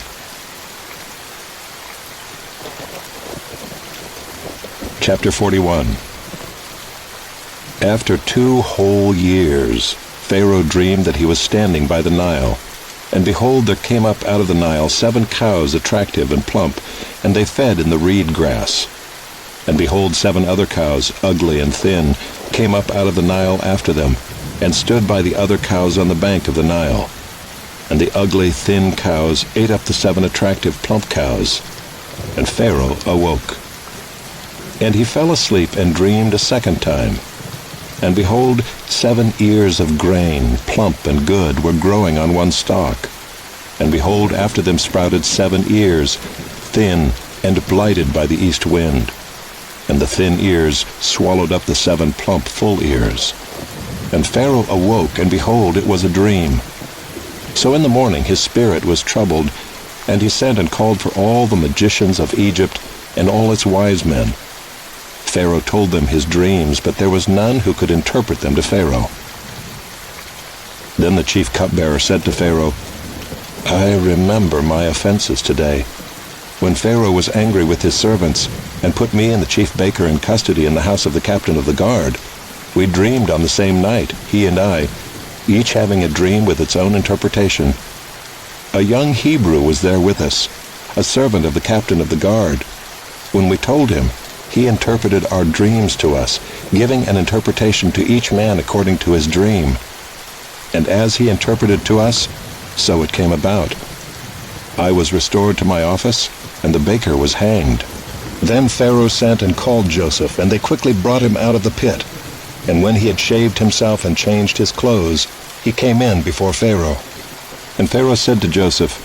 Chapter 41. After 2 whole years, Pharaoh dreamed that he was standing by the Nile. And behold, there came up out of the Nile 7 cows attractive and plump, and they fed in the reed grass. And behold, 7 other cows, ugly and thin, came up out of the Nile after them, and stood by the other cows on the bank of the Nile. And the ugly, thin cows ate up the 7 attractive, plump cows. And Pharaoh awoke. And he fell asleep and dreamed a 2nd time. And behold, 7 ears of grain, plump and good, were growing on one stalk. And behold, after them sprouted 7 ears, thin and blighted by the east wind. And the thin ears swallowed up the 7 plump, full ears. And Pharaoh awoke, and behold, it was a dream. So in the morning his spirit was troubled, and he sent and called for all the magicians of Egypt and all its wise men. Pharaoh told them his dreams, but there was none who could interpret them to Pharaoh. Then the chief cupbearer said to Pharaoh, "I remember my offenses today. When Pharaoh was angry with his servants, and put me and the chief baker in custody in the house of the captain of the guard, we dreamed on the same night, he and I, each having a dream with its own interpretation. A young Hebrew was there with us, a servant of the captain of the guard. When we told him, he interpreted our dreams to us, giving an interpretation to each man according to his dream. And as he interpreted to us, so it came about. I was restored to my office, and the baker was hanged." Then Pharaoh sent and called Joseph, and they quickly brought him out of the pit. And when he had shaved himself and changed his clothes, he came in before Pharaoh. And Pharaoh said to Joseph,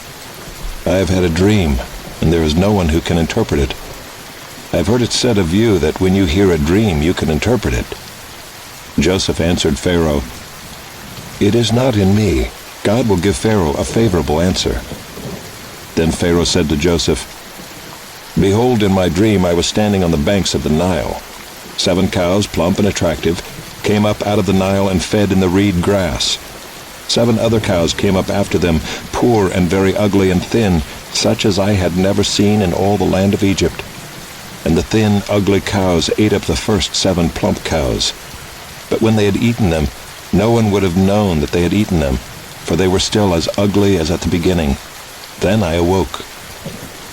"I have had a dream, and there is no one who can interpret it. I have heard it said of you that when you hear a dream, you can interpret it." Joseph answered Pharaoh, "It is not in me. God will give Pharaoh a favorable answer." Then Pharaoh said to Joseph, "Behold, in my dream I was standing on the banks of the Nile. 7 cows, plump and attractive, came up out of the Nile and fed in the reed grass. 7 other cows came up after them, poor and very ugly and thin, such as I had never seen in all the land of Egypt. and the thin, ugly cows ate up the first 7 plump cows. But when they had eaten them, no one would have known that they had eaten them, for they were still as ugly as at the beginning. Then I awoke.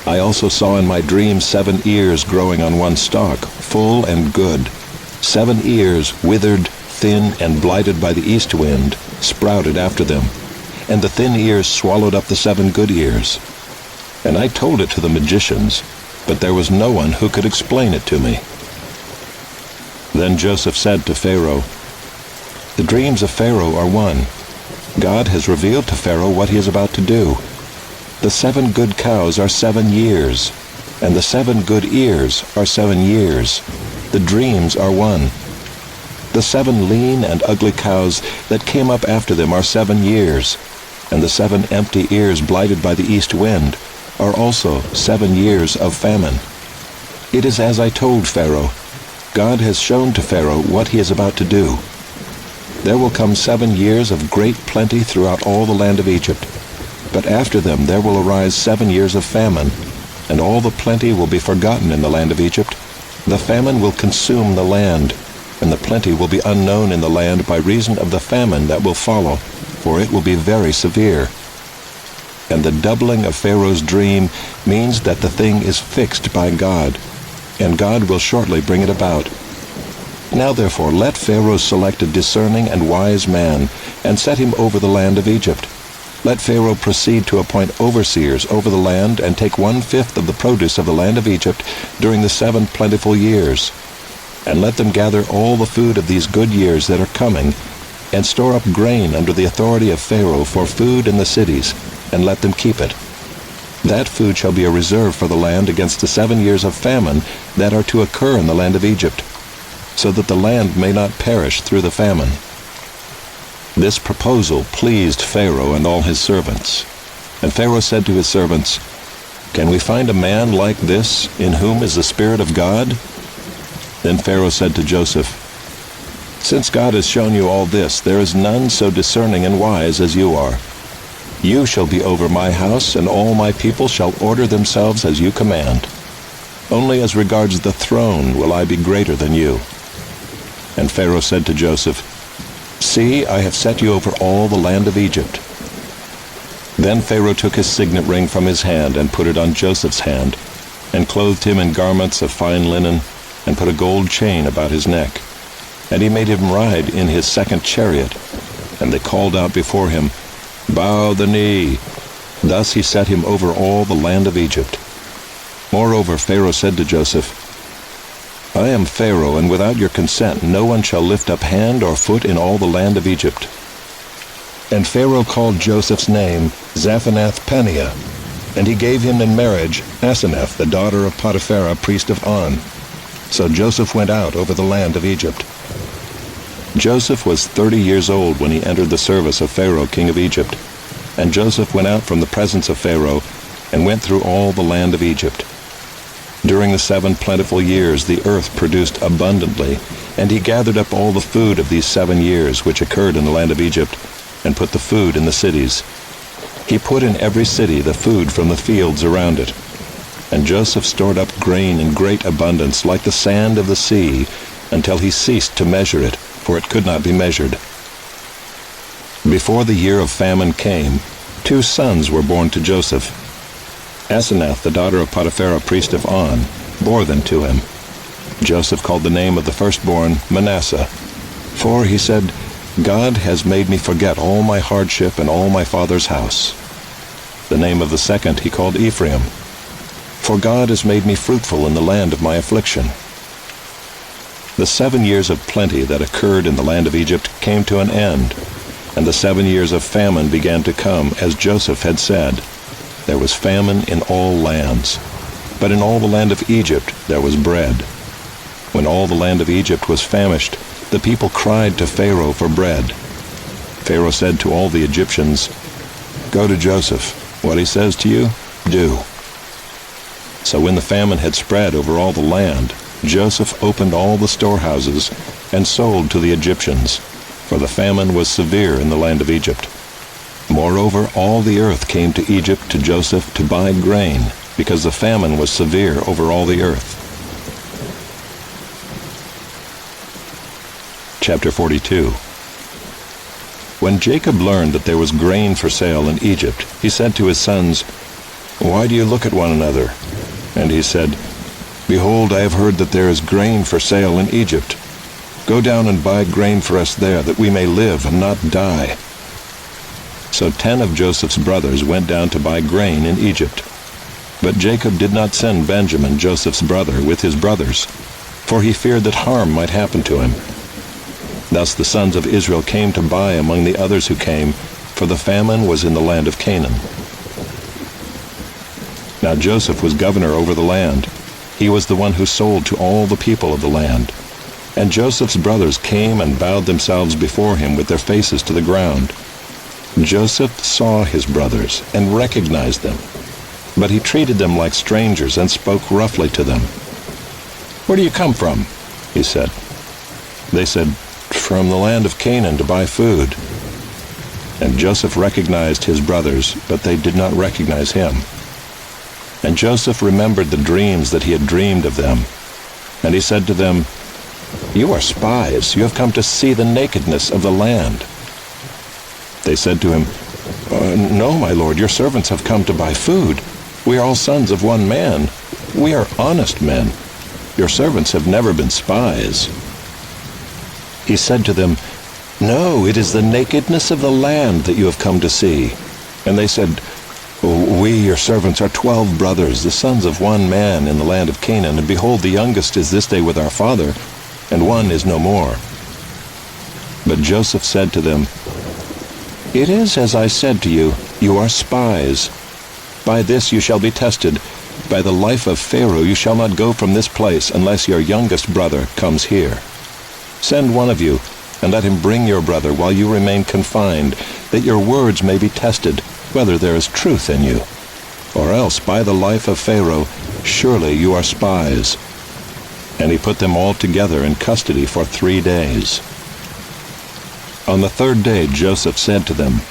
I also saw in my dream 7 ears growing on one stalk, full and good. 7 ears, withered, thin, and blighted by the east wind, sprouted after them, and the thin ears swallowed up the 7 good ears. And I told it to the magicians, but there was no one who could explain it to me. Then Joseph said to Pharaoh, "The dreams of Pharaoh are one. God has revealed to Pharaoh what he is about to do. The 7 good cows are 7 years, and the 7 good ears are 7 years. The dreams are one. The 7 lean and ugly cows that came up after them are 7 years, and the 7 empty ears blighted by the east wind are also 7 years of famine. It is as I told Pharaoh. God has shown to Pharaoh what he is about to do. There will come 7 years of great plenty throughout all the land of Egypt. But after them there will arise 7 years of famine, and all the plenty will be forgotten in the land of Egypt. The famine will consume the land, and the plenty will be unknown in the land by reason of the famine that will follow, for it will be very severe. And the doubling of Pharaoh's dream means that the thing is fixed by God, and God will shortly bring it about. Now therefore let Pharaoh select a discerning and wise man, and set him over the land of Egypt. Let Pharaoh proceed to appoint overseers over the land, and take 1/5 of the produce of the land of Egypt during the 7 plentiful years. And let them gather all the food of these good years that are coming, and store up grain under the authority of Pharaoh for food in the cities, and let them keep it. That food shall be a reserve for the land against the 7 years of famine that are to occur in the land of Egypt, so that the land may not perish through the famine." This proposal pleased Pharaoh and all his servants. And Pharaoh said to his servants, "Can we find a man like this, in whom is the Spirit of God?" Then Pharaoh said to Joseph, "Since God has shown you all this, there is none so discerning and wise as you are. You shall be over my house, and all my people shall order themselves as you command. Only as regards the throne will I be greater than you." And Pharaoh said to Joseph, "See, I have set you over all the land of Egypt." Then Pharaoh took his signet ring from his hand and put it on Joseph's hand, and clothed him in garments of fine linen, and put a gold chain about his neck. And he made him ride in his 2nd chariot. And they called out before him, "Bow the knee." Thus he set him over all the land of Egypt. Moreover, Pharaoh said to Joseph, "I am Pharaoh, and without your consent no one shall lift up hand or foot in all the land of Egypt." And Pharaoh called Joseph's name Zaphenath-Paneah, and he gave him in marriage Asenath, the daughter of Potiphera, priest of On. So Joseph went out over the land of Egypt. Joseph was 30 years old when he entered the service of Pharaoh, king of Egypt. And Joseph went out from the presence of Pharaoh, and went through all the land of Egypt. During the 7 plentiful years the earth produced abundantly, and he gathered up all the food of these 7 years which occurred in the land of Egypt, and put the food in the cities. He put in every city the food from the fields around it. And Joseph stored up grain in great abundance, like the sand of the sea, until he ceased to measure it, for it could not be measured. Before the year of famine came, 2 sons were born to Joseph. Asenath, the daughter of Potiphera, priest of On, bore them to him. Joseph called the name of the firstborn Manasseh, for he said, "God has made me forget all my hardship and all my father's house." The name of the second he called Ephraim, for God has made me fruitful in the land of my affliction. The 7 years of plenty that occurred in the land of Egypt came to an end, and the 7 years of famine began to come, as Joseph had said. There was famine in all lands, but in all the land of Egypt there was bread. When all the land of Egypt was famished, the people cried to Pharaoh for bread. Pharaoh said to all the Egyptians, "Go to Joseph. What he says to you, do." So when the famine had spread over all the land, Joseph opened all the storehouses and sold to the Egyptians, for the famine was severe in the land of Egypt. Moreover, all the earth came to Egypt to Joseph to buy grain, because the famine was severe over all the earth. Chapter 42. When Jacob learned that there was grain for sale in Egypt, he said to his sons, "Why do you look at one another?" And he said, "Behold, I have heard that there is grain for sale in Egypt. Go down and buy grain for us there, that we may live and not die." So 10 of Joseph's brothers went down to buy grain in Egypt. But Jacob did not send Benjamin, Joseph's brother, with his brothers, for he feared that harm might happen to him. Thus the sons of Israel came to buy among the others who came, for the famine was in the land of Canaan. Now Joseph was governor over the land. He was the one who sold to all the people of the land. And Joseph's brothers came and bowed themselves before him with their faces to the ground. Joseph saw his brothers and recognized them, but he treated them like strangers and spoke roughly to them. "Where do you come from?" he said. They said, "From the land of Canaan to buy food." And Joseph recognized his brothers, but they did not recognize him. And Joseph remembered the dreams that he had dreamed of them. And he said to them, "You are spies. You have come to see the nakedness of the land." They said to him, "No, my lord, your servants have come to buy food. We are all sons of one man. We are honest men. Your servants have never been spies." He said to them, "No, it is the nakedness of the land that you have come to see." And they said, "We, your servants, are 12 brothers, the sons of one man in the land of Canaan, and behold, the youngest is this day with our father, and one is no more." But Joseph said to them, "It is as I said to you, you are spies. By this you shall be tested. By the life of Pharaoh you shall not go from this place unless your youngest brother comes here. Send one of you, and let him bring your brother while you remain confined, that your words may be tested, whether there is truth in you. Or else, by the life of Pharaoh, surely you are spies." And he put them all together in custody for 3 days. On the 3rd day Joseph said to them,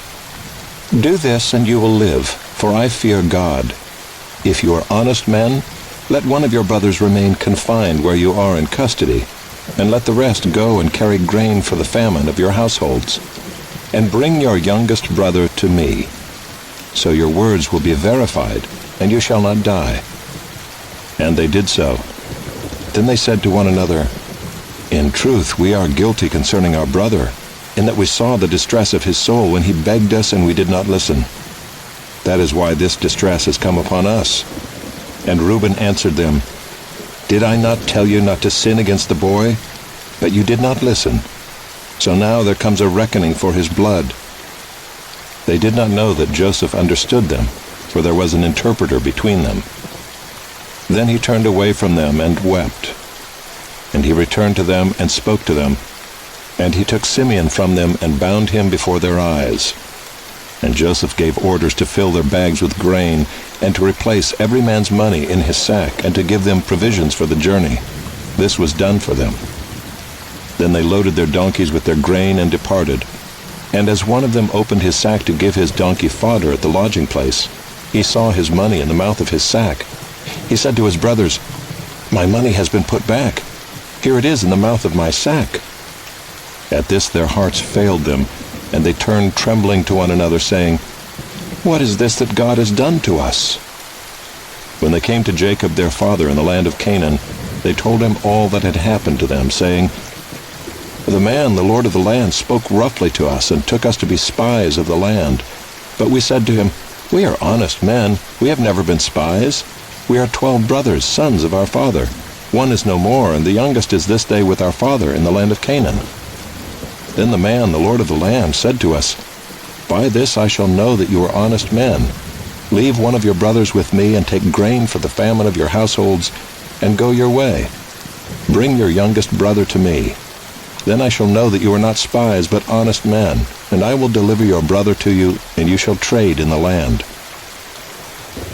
"Do this, and you will live, for I fear God. If you are honest men, let one of your brothers remain confined where you are in custody, and let the rest go and carry grain for the famine of your households. And bring your youngest brother to me. So your words will be verified, and you shall not die." And they did so. Then they said to one another, "In truth, we are guilty concerning our brother, in that we saw the distress of his soul when he begged us and we did not listen. That is why this distress has come upon us." And Reuben answered them, "Did I not tell you not to sin against the boy? But you did not listen. So now there comes a reckoning for his blood." They did not know that Joseph understood them, for there was an interpreter between them. Then he turned away from them and wept. And he returned to them and spoke to them. And he took Simeon from them and bound him before their eyes. And Joseph gave orders to fill their bags with grain, and to replace every man's money in his sack, and to give them provisions for the journey. This was done for them. Then they loaded their donkeys with their grain and departed. And as one of them opened his sack to give his donkey fodder at the lodging place, he saw his money in the mouth of his sack. He said to his brothers, "My money has been put back. Here it is in the mouth of my sack." At this their hearts failed them, and they turned trembling to one another, saying, "What is this that God has done to us?" When they came to Jacob their father in the land of Canaan, they told him all that had happened to them, saying, "The man, the lord of the land, spoke roughly to us and took us to be spies of the land. But we said to him, 'We are honest men. We have never been spies. We are 12 brothers, sons of our father. One is no more, and the youngest is this day with our father in the land of Canaan.' Then the man, the lord of the land, said to us, 'By this I shall know that you are honest men. Leave one of your brothers with me, and take grain for the famine of your households, and go your way. Bring your youngest brother to me. Then I shall know that you are not spies, but honest men, and I will deliver your brother to you, and you shall trade in the land.'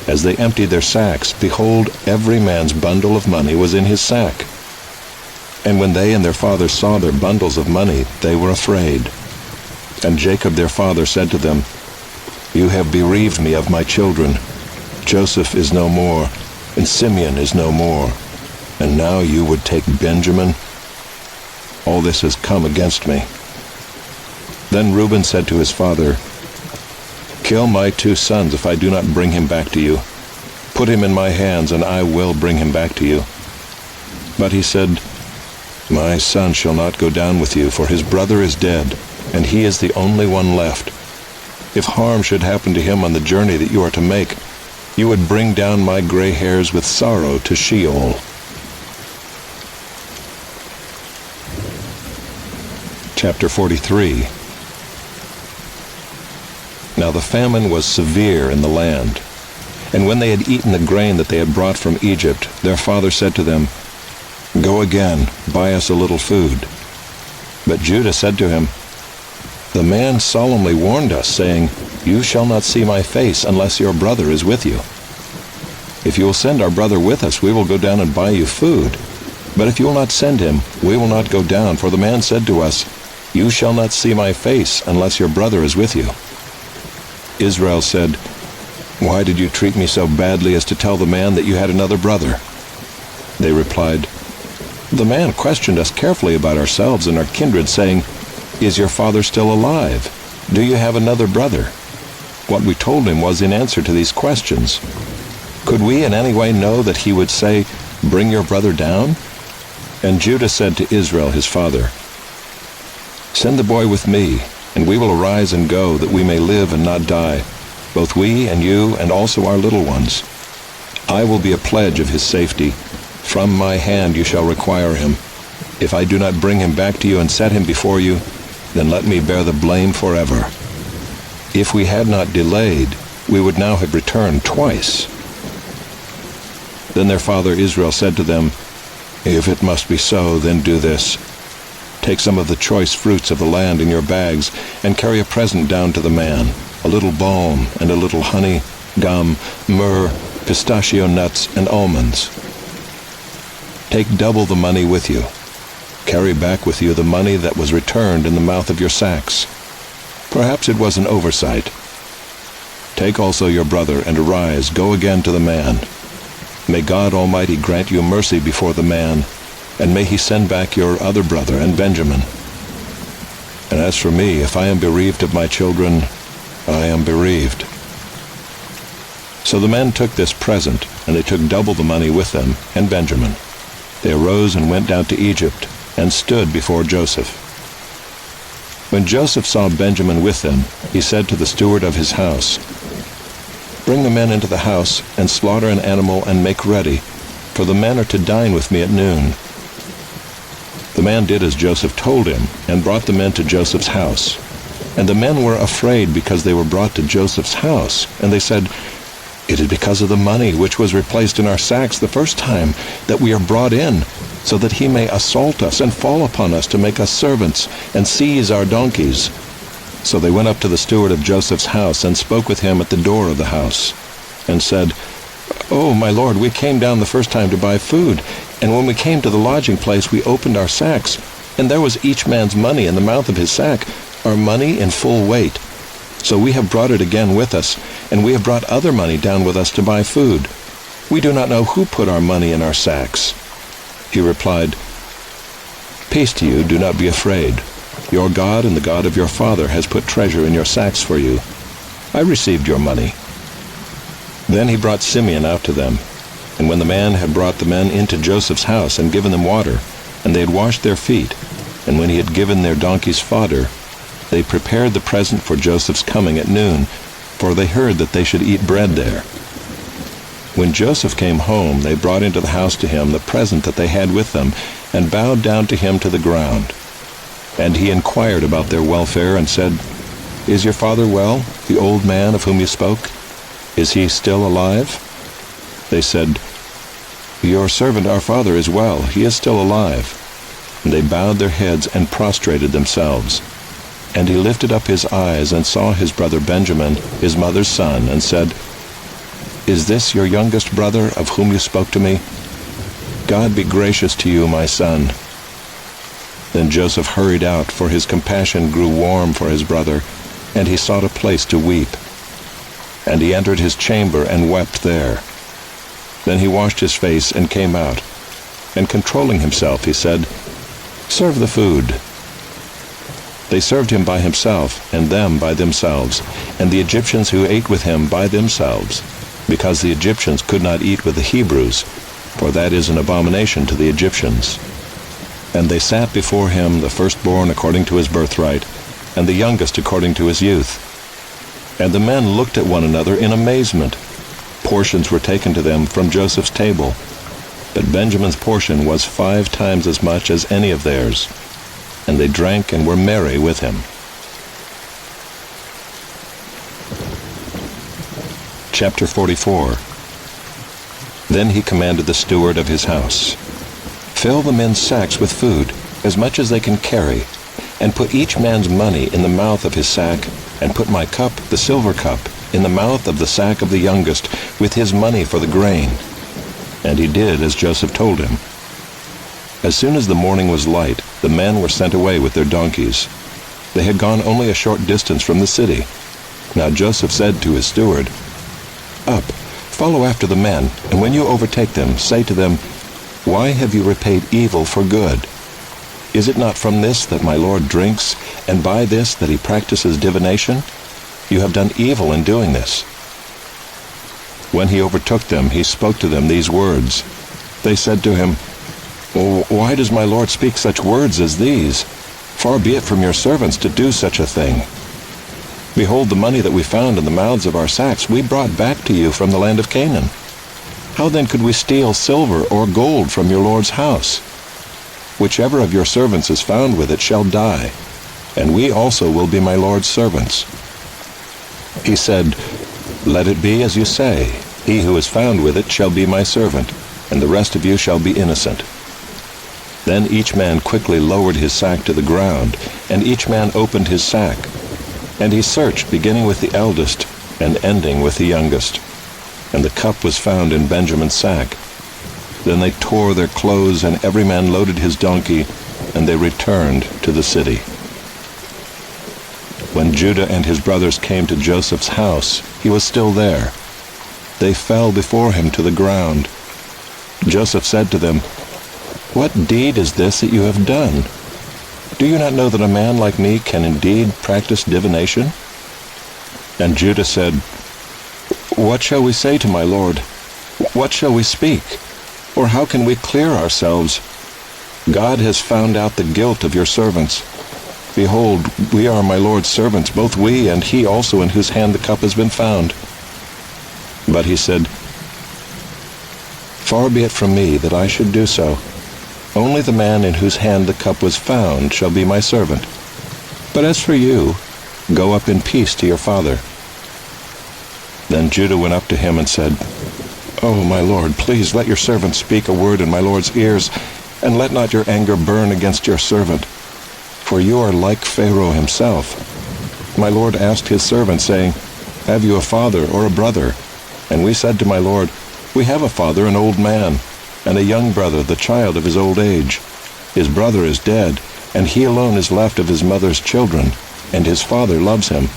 As they emptied their sacks, behold, every man's bundle of money was in his sack. And when they and their father saw their bundles of money, they were afraid. And Jacob their father said to them, 'You have bereaved me of my children. Joseph is no more, and Simeon is no more, and now you would take Benjamin.' all this has come against me." Then Reuben said to his father, "Kill my 2 sons if I do not bring him back to you. Put him in my hands, and I will bring him back to you." But he said, "My son shall not go down with you, for his brother is dead, and he is the only one left. If harm should happen to him on the journey that you are to make, you would bring down my gray hairs with sorrow to Sheol." Chapter 43. Now the famine was severe in the land, and when they had eaten the grain that they had brought from Egypt, their father said to them, "Go again, buy us a little food." But Judah said to him, "The man solemnly warned us, saying, 'You shall not see my face unless your brother is with you.' If you will send our brother with us, we will go down and buy you food. But if you will not send him, we will not go down, for the man said to us, 'You shall not see my face unless your brother is with you.'" Israel said, "Why did you treat me so badly as to tell the man that you had another brother?" They replied, "The man questioned us carefully about ourselves and our kindred, saying, 'Is your father still alive? Do you have another brother?' What we told him was in answer to these questions. Could we in any way know that he would say, 'Bring your brother down'?" And Judah said to Israel his father, "Send the boy with me, and we will arise and go, that we may live and not die, both we and you and also our little ones. I will be a pledge of his safety. From my hand you shall require him. If I do not bring him back to you and set him before you, then let me bear the blame forever. If we had not delayed, we would now have returned twice." Then their father Israel said to them, "If it must be so, then do this. Take some of the choice fruits of the land in your bags, and carry a present down to the man, a little balm, and a little honey, gum, myrrh, pistachio nuts, and almonds. Take double the money with you. Carry back with you the money that was returned in the mouth of your sacks. Perhaps it was an oversight. Take also your brother, and arise, go again to the man. May God Almighty grant you mercy before the man, and may he send back your other brother and Benjamin. And as for me, if I am bereaved of my children, I am bereaved." So the men took this present, and they took double the money with them, and Benjamin. They arose and went down to Egypt, and stood before Joseph. When Joseph saw Benjamin with them, he said to the steward of his house, "Bring the men into the house, and slaughter an animal, and make ready, for the men are to dine with me at noon." The man did as Joseph told him, and brought the men to Joseph's house. And the men were afraid because they were brought to Joseph's house. And they said, "It is because of the money which was replaced in our sacks the first time that we are brought in, so that he may assault us and fall upon us to make us servants and seize our donkeys." So they went up to the steward of Joseph's house and spoke with him at the door of the house, and said, "Oh, my lord, we came down the first time to buy food, and when we came to the lodging place we opened our sacks, and there was each man's money in the mouth of his sack, our money in full weight. So we have brought it again with us, and we have brought other money down with us to buy food. We do not know who put our money in our sacks." He replied, "Peace to you, do not be afraid. Your God and the God of your father has put treasure in your sacks for you. I received your money." Then he brought Simeon out to them. And when the man had brought the men into Joseph's house and given them water, and they had washed their feet, and when he had given their donkeys fodder, they prepared the present for Joseph's coming at noon, for they heard that they should eat bread there. When Joseph came home, they brought into the house to him the present that they had with them, and bowed down to him to the ground. And he inquired about their welfare, and said, "Is your father well, the old man of whom you spoke? Is he still alive?" They said, "Your servant our father is well, he is still alive." And they bowed their heads and prostrated themselves. And he lifted up his eyes and saw his brother Benjamin, his mother's son, and said, "Is this your youngest brother of whom you spoke to me? God be gracious to you, my son." Then Joseph hurried out, for his compassion grew warm for his brother, and he sought a place to weep. And he entered his chamber and wept there. Then he washed his face and came out. And controlling himself, he said, "Serve the food." They served him by himself, and them by themselves, and the Egyptians who ate with him by themselves, because the Egyptians could not eat with the Hebrews, for that is an abomination to the Egyptians. And they sat before him, the firstborn according to his birthright, and the youngest according to his youth. And the men looked at one another in amazement. Portions were taken to them from Joseph's table, but Benjamin's portion was 5 times as much as any of theirs. And they drank and were merry with him. Chapter 44. Then he commanded the steward of his house, "Fill the men's sacks with food, as much as they can carry, and put each man's money in the mouth of his sack, and put my cup, the silver cup, in the mouth of the sack of the youngest, with his money for the grain." And he did as Joseph told him. As soon as the morning was light, the men were sent away with their donkeys. They had gone only a short distance from the city. Now Joseph said to his steward, "Up, follow after the men, and when you overtake them, say to them, 'Why have you repaid evil for good? Is it not from this that my Lord drinks, and by this that he practices divination? You have done evil in doing this.'" When he overtook them, he spoke to them these words. They said to him, "Why does my Lord speak such words as these? Far be it from your servants to do such a thing. Behold, the money that we found in the mouths of our sacks we brought back to you from the land of Canaan. How then could we steal silver or gold from your Lord's house? Whichever of your servants is found with it shall die, and we also will be my Lord's servants." He said, "Let it be as you say. He who is found with it shall be my servant, and the rest of you shall be innocent." Then each man quickly lowered his sack to the ground, and each man opened his sack. And he searched, beginning with the eldest and ending with the youngest. And the cup was found in Benjamin's sack. Then they tore their clothes, and every man loaded his donkey, and they returned to the city. When Judah and his brothers came to Joseph's house, he was still there. They fell before him to the ground. Joseph said to them, "What deed is this that you have done? Do you not know that a man like me can indeed practice divination?" And Judah said, "What shall we say to my Lord? What shall we speak? Or how can we clear ourselves? God has found out the guilt of your servants. Behold, we are my Lord's servants, both we and he also in whose hand the cup has been found." But he said, "Far be it from me that I should do so. Only the man in whose hand the cup was found shall be my servant. But as for you, go up in peace to your father." Then Judah went up to him and said, "Oh, my Lord, please let your servant speak a word in my Lord's ears, and let not your anger burn against your servant. For you are like Pharaoh himself. My Lord asked his servant, saying, 'Have you a father or a brother?' And we said to my Lord, 'We have a father, an old man, and a young brother, the child of his old age. His brother is dead, and he alone is left of his mother's children, and his father loves him.'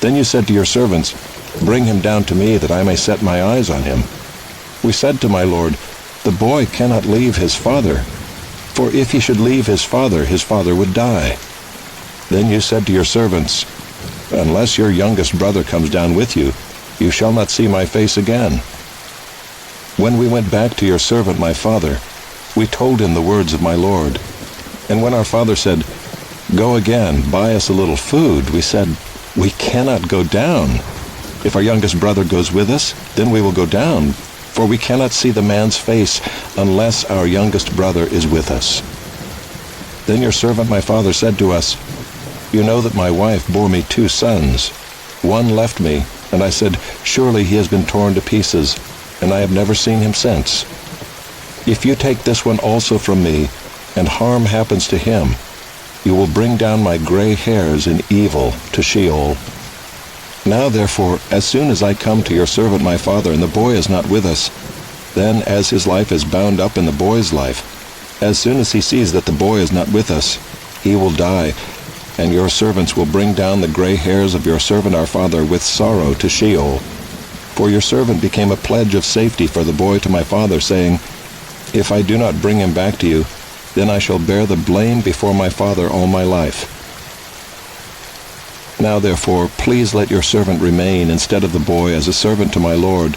Then you said to your servants, 'Bring him down to me, that I may set my eyes on him.' We said to my Lord, 'The boy cannot leave his father, for if he should leave his father would die.' Then you said to your servants, 'Unless your youngest brother comes down with you, you shall not see my face again.' When we went back to your servant my father, we told him the words of my Lord. And when our father said, 'Go again, buy us a little food,' we said, 'We cannot go down. If our youngest brother goes with us, then we will go down, for we cannot see the man's face unless our youngest brother is with us.' Then your servant my father said to us, 'You know that my wife bore me 2 sons. One left me, and I said, Surely he has been torn to pieces, and I have never seen him since. If you take this one also from me, and harm happens to him, you will bring down my gray hairs in evil to Sheol. Now therefore, as soon as I come to your servant my father, and the boy is not with us, then as his life is bound up in the boy's life, as soon as he sees that the boy is not with us, he will die, and your servants will bring down the gray hairs of your servant our father with sorrow to Sheol. For your servant became a pledge of safety for the boy to my father, saying, If I do not bring him back to you, then I shall bear the blame before my father all my life. Now therefore, please let your servant remain instead of the boy as a servant to my lord,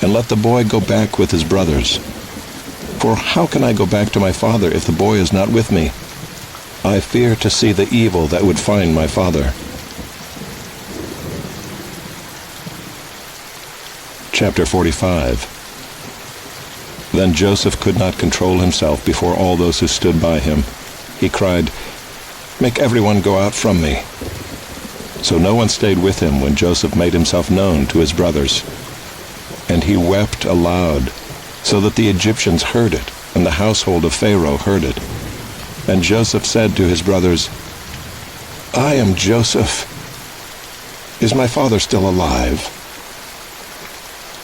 and let the boy go back with his brothers. For how can I go back to my father if the boy is not with me? I fear to see the evil that would find my father. Chapter 45. Then Joseph could not control himself before all those who stood by him. He cried, "Make everyone go out from me." So no one stayed with him when Joseph made himself known to his brothers. And he wept aloud, so that the Egyptians heard it, and the household of Pharaoh heard it. And Joseph said to his brothers, "I am Joseph. Is my father still alive?"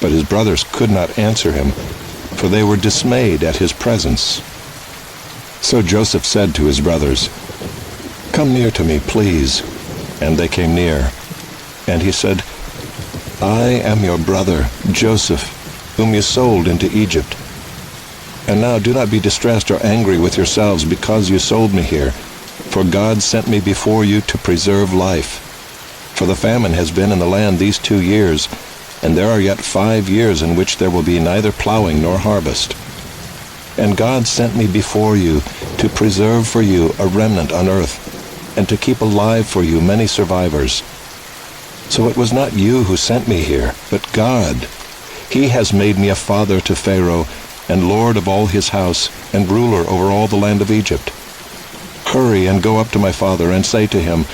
But his brothers could not answer him, for they were dismayed at his presence. So Joseph said to his brothers, "Come near to me, please." And they came near. And he said, "I am your brother, Joseph, whom you sold into Egypt. And now do not be distressed or angry with yourselves because you sold me here, for God sent me before you to preserve life. For the famine has been in the land these 2 years, and there are yet 5 years in which there will be neither plowing nor harvest. And God sent me before you to preserve for you a remnant on earth, and to keep alive for you many survivors. So it was not you who sent me here, but God. He has made me a father to Pharaoh, and lord of all his house, and ruler over all the land of Egypt. Hurry and go up to my father, and say to him,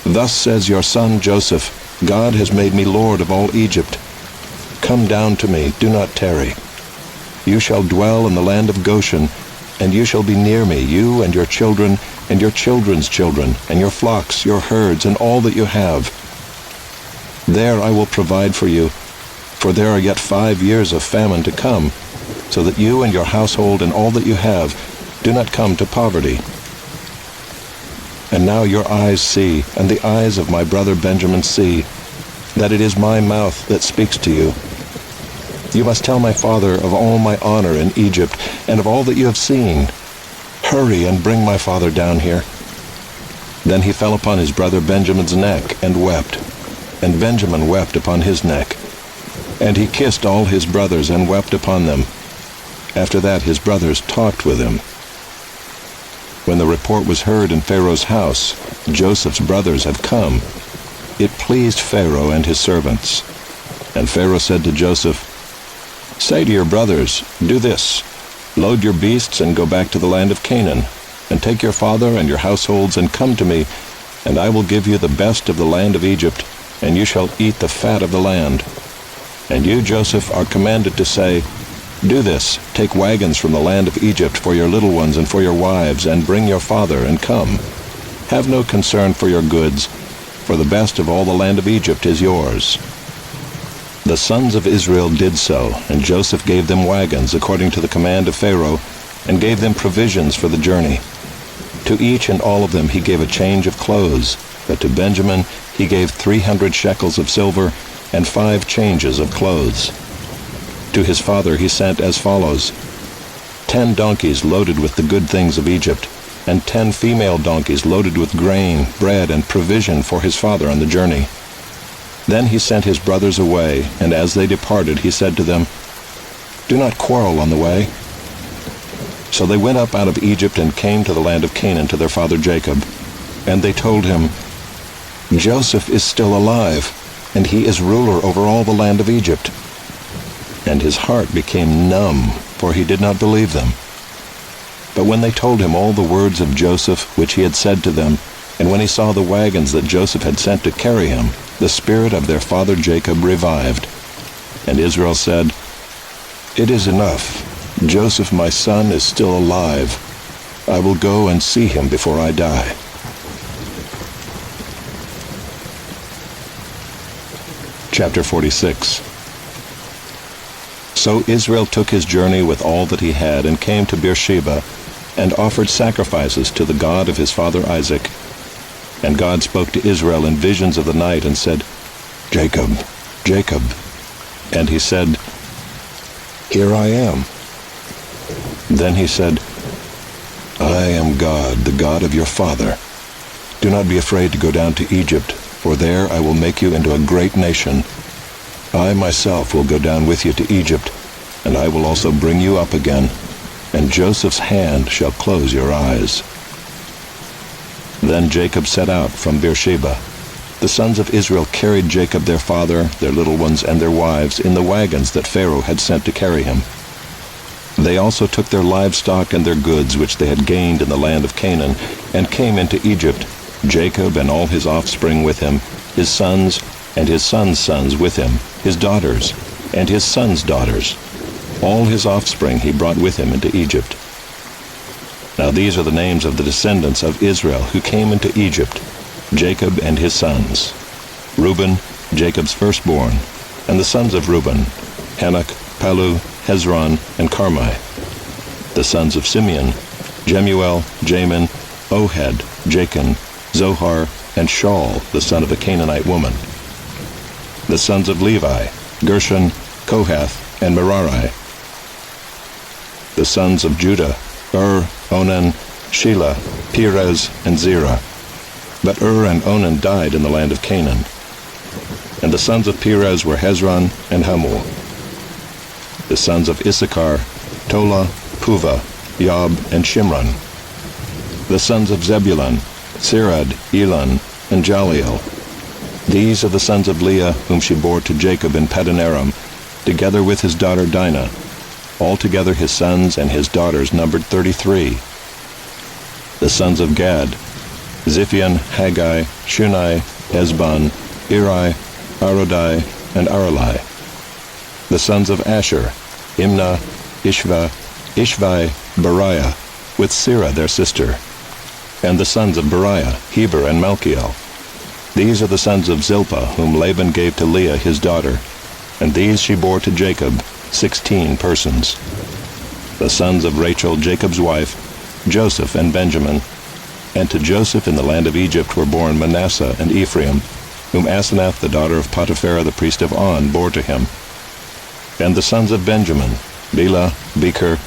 'Thus says your son Joseph, God has made me lord of all Egypt. Come down to me, do not tarry. You shall dwell in the land of Goshen, and you shall be near me, you and your children, and your children's children, and your flocks, your herds, and all that you have. There I will provide for you, for there are yet 5 years of famine to come, so that you and your household and all that you have do not come to poverty. And now your eyes see, and the eyes of my brother Benjamin see, that it is my mouth that speaks to you. You must tell my father of all my honor in Egypt, and of all that you have seen. Hurry and bring my father down here." Then he fell upon his brother Benjamin's neck and wept, and Benjamin wept upon his neck. And he kissed all his brothers and wept upon them. After that his brothers talked with him. When the report was heard in Pharaoh's house, Joseph's brothers have come, it pleased Pharaoh and his servants. And Pharaoh said to Joseph, "Say to your brothers, do this, load your beasts and go back to the land of Canaan, and take your father and your households and come to me, and I will give you the best of the land of Egypt, and you shall eat the fat of the land. And you, Joseph, are commanded to say, do this, take wagons from the land of Egypt for your little ones and for your wives, and bring your father, and come. Have no concern for your goods, for the best of all the land of Egypt is yours." The sons of Israel did so, and Joseph gave them wagons according to the command of Pharaoh, and gave them provisions for the journey. To each and all of them he gave a change of clothes, but to Benjamin he gave 300 shekels of silver and 5 changes of clothes. To his father he sent as follows: 10 donkeys loaded with the good things of Egypt, and 10 female donkeys loaded with grain, bread, and provision for his father on the journey. Then he sent his brothers away, and as they departed he said to them, "Do not quarrel on the way." So they went up out of Egypt and came to the land of Canaan to their father Jacob. And they told him, "Joseph is still alive, and he is ruler over all the land of Egypt." And his heart became numb, for he did not believe them. But when they told him all the words of Joseph which he had said to them, and when he saw the wagons that Joseph had sent to carry him, the spirit of their father Jacob revived. And Israel said, "It is enough. Joseph my son is still alive. I will go and see him before I die." Chapter 46. So Israel took his journey with all that he had, and came to Beersheba, and offered sacrifices to the God of his father Isaac. And God spoke to Israel in visions of the night, and said, "Jacob, Jacob." And he said, "Here I am." Then he said, I am God, the God of your father. Do not be afraid to go down to Egypt, for there I will make you into a great nation. I myself will go down with you to Egypt, and I will also bring you up again, and Joseph's hand shall close your eyes." Then Jacob set out from Beersheba. The sons of Israel carried Jacob their father, their little ones, and their wives in the wagons that Pharaoh had sent to carry him. They also took their livestock and their goods which they had gained in the land of Canaan, and came into Egypt, Jacob and all his offspring with him, his sons and his sons' sons with him, his daughters and his sons' daughters. All his offspring he brought with him into Egypt. Now these are the names of the descendants of Israel who came into Egypt, Jacob and his sons: Reuben, Jacob's firstborn, and the sons of Reuben, Hanok, Palu, Hezron, and Carmi. The sons of Simeon, Jemuel, Jamin, Ohad, Jachin, Zohar, and Shaul, the son of a Canaanite woman. The sons of Levi, Gershon, Kohath, and Merari. The sons of Judah, Onan, Shelah, Perez, and Zerah. But and Onan died in the land of Canaan. And the sons of Perez were Hezron and Hamul. The sons of Issachar, Tola, Puvah, Yob, and Shimron. The sons of Zebulun, Sirad, Elon, and Jaliel. These are the sons of Leah, whom she bore to Jacob in Paddan Aram, together with his daughter Dinah. Altogether his sons and his daughters numbered 33. The sons of Gad, Ziphion, Haggai, Shunai, Hezbon, Eri, Arodai, and Aralai. The sons of Asher, Imnah, Ishvi, Beriah, with Sirah their sister. And the sons of Beriah, Heber, and Malchiel. These are the sons of Zilpah, whom Laban gave to Leah his daughter, and these she bore to Jacob, 16 persons. The sons of Rachel, Jacob's wife, Joseph and Benjamin. And to Joseph in the land of Egypt were born Manasseh and Ephraim, whom Asenath the daughter of Potipharah the priest of On bore to him. And the sons of Benjamin, Bela, Becher,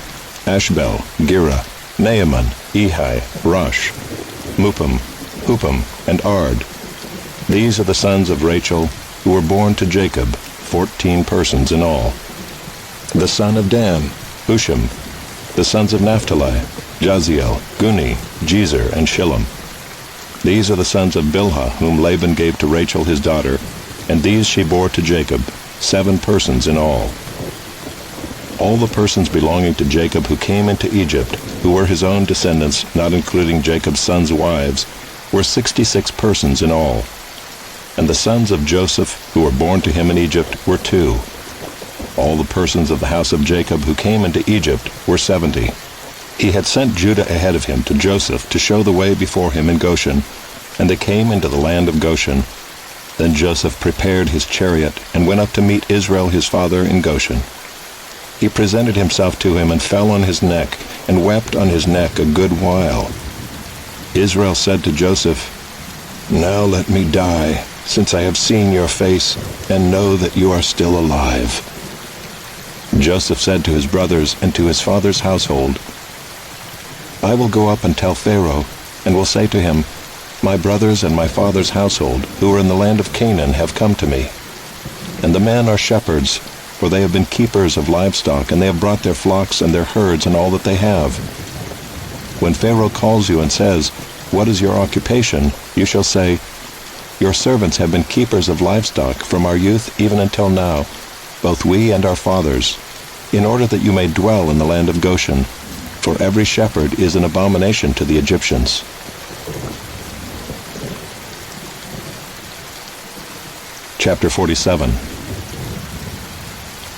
Ashbel, Gera, Naaman, Ehi, Rosh, Mupim, Hupim, and Ard. These are the sons of Rachel, who were born to Jacob, 14 persons in all. The son of Dan, Hushim. The sons of Naphtali, Jaziel, Guni, Jezer, and Shillem. These are the sons of Bilhah, whom Laban gave to Rachel his daughter, and these she bore to Jacob, 7 persons in all. All the persons belonging to Jacob who came into Egypt, who were his own descendants, not including Jacob's sons' wives, were 66 persons in all. And the sons of Joseph, who were born to him in Egypt, were 2. All the persons of the house of Jacob who came into Egypt were 70. He had sent Judah ahead of him to Joseph to show the way before him in Goshen, and they came into the land of Goshen. Then Joseph prepared his chariot and went up to meet Israel his father in Goshen. He presented himself to him and fell on his neck, and wept on his neck a good while. Israel said to Joseph, "Now let me die, since I have seen your face, and know that you are still alive." Joseph said to his brothers and to his father's household, "I will go up and tell Pharaoh, and will say to him, 'My brothers and my father's household, who are in the land of Canaan, have come to me. And the men are shepherds, for they have been keepers of livestock, and they have brought their flocks and their herds and all that they have.' When Pharaoh calls you and says, 'What is your occupation?' you shall say, 'Your servants have been keepers of livestock from our youth even until now, both we and our fathers, in order that you may dwell in the land of Goshen, for every shepherd is an abomination to the Egyptians.'" Chapter 47.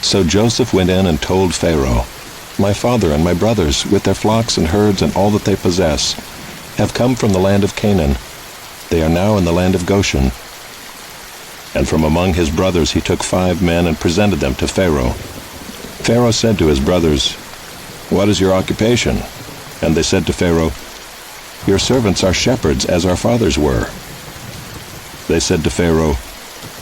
So Joseph went in and told Pharaoh, "My father and my brothers, with their flocks and herds and all that they possess, have come from the land of Canaan. They are now in the land of Goshen." And from among his brothers he took 5 men and presented them to Pharaoh. Pharaoh said to his brothers, "What is your occupation?" And they said to Pharaoh, "Your servants are shepherds, as our fathers were." They said to Pharaoh,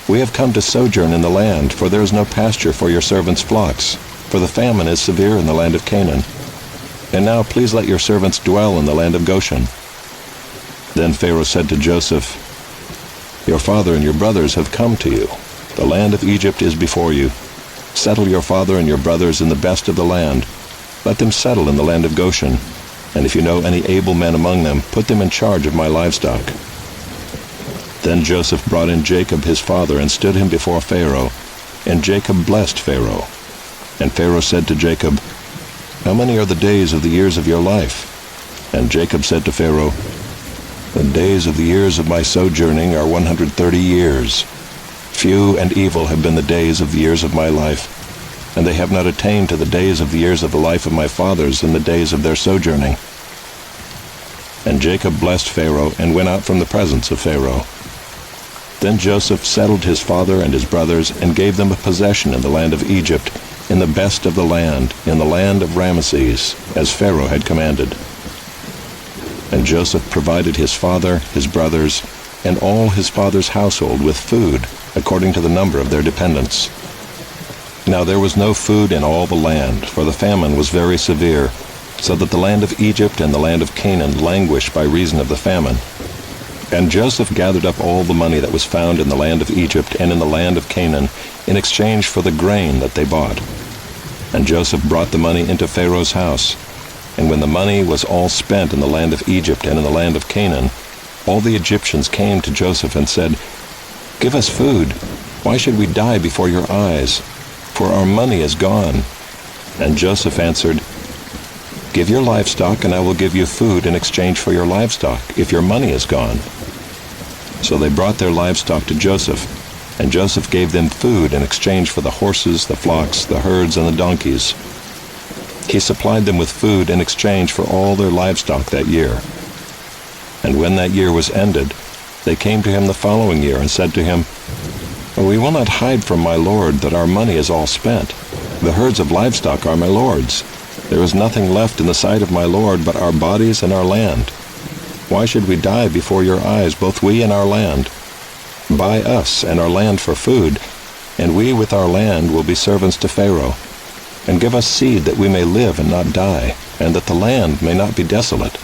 "We have come to sojourn in the land, for there is no pasture for your servants' flocks, for the famine is severe in the land of Canaan." And now please let your servants dwell in the land of Goshen." Then Pharaoh said to Joseph, "Your father and your brothers have come to you. The land of Egypt is before you. Settle your father and your brothers in the best of the land. Let them settle in the land of Goshen. And if you know any able men among them, put them in charge of my livestock." Then Joseph brought in Jacob his father and stood him before Pharaoh. And Jacob blessed Pharaoh. And Pharaoh said to Jacob, "How many are the days of the years of your life?" And Jacob said to Pharaoh, "The days of the years of my sojourning are 130 years. Few and evil have been the days of the years of my life, and they have not attained to the days of the years of the life of my fathers in the days of their sojourning." And Jacob blessed Pharaoh and went out from the presence of Pharaoh. Then Joseph settled his father and his brothers and gave them a possession in the land of Egypt, in the best of the land, in the land of Ramesses, as Pharaoh had commanded. And Joseph provided his father, his brothers, and all his father's household with food, according to the number of their dependents. Now there was no food in all the land, for the famine was very severe, so that the land of Egypt and the land of Canaan languished by reason of the famine. And Joseph gathered up all the money that was found in the land of Egypt and in the land of Canaan, in exchange for the grain that they bought. And Joseph brought the money into Pharaoh's house. And when the money was all spent in the land of Egypt and in the land of Canaan, all the Egyptians came to Joseph and said, "Give us food. Why should we die before your eyes? For our money is gone." And Joseph answered, "Give your livestock, and I will give you food in exchange for your livestock, if your money is gone." So they brought their livestock to Joseph, and Joseph gave them food in exchange for the horses, the flocks, the herds, and the donkeys. He supplied them with food in exchange for all their livestock that year. And when that year was ended, they came to him the following year and said to him, "We will not hide from my lord that our money is all spent. The herds of livestock are my lord's. There is nothing left in the sight of my lord but our bodies and our land. Why should we die before your eyes, both we and our land? Buy us and our land for food, and we with our land will be servants to Pharaoh. And give us seed that we may live and not die, and that the land may not be desolate."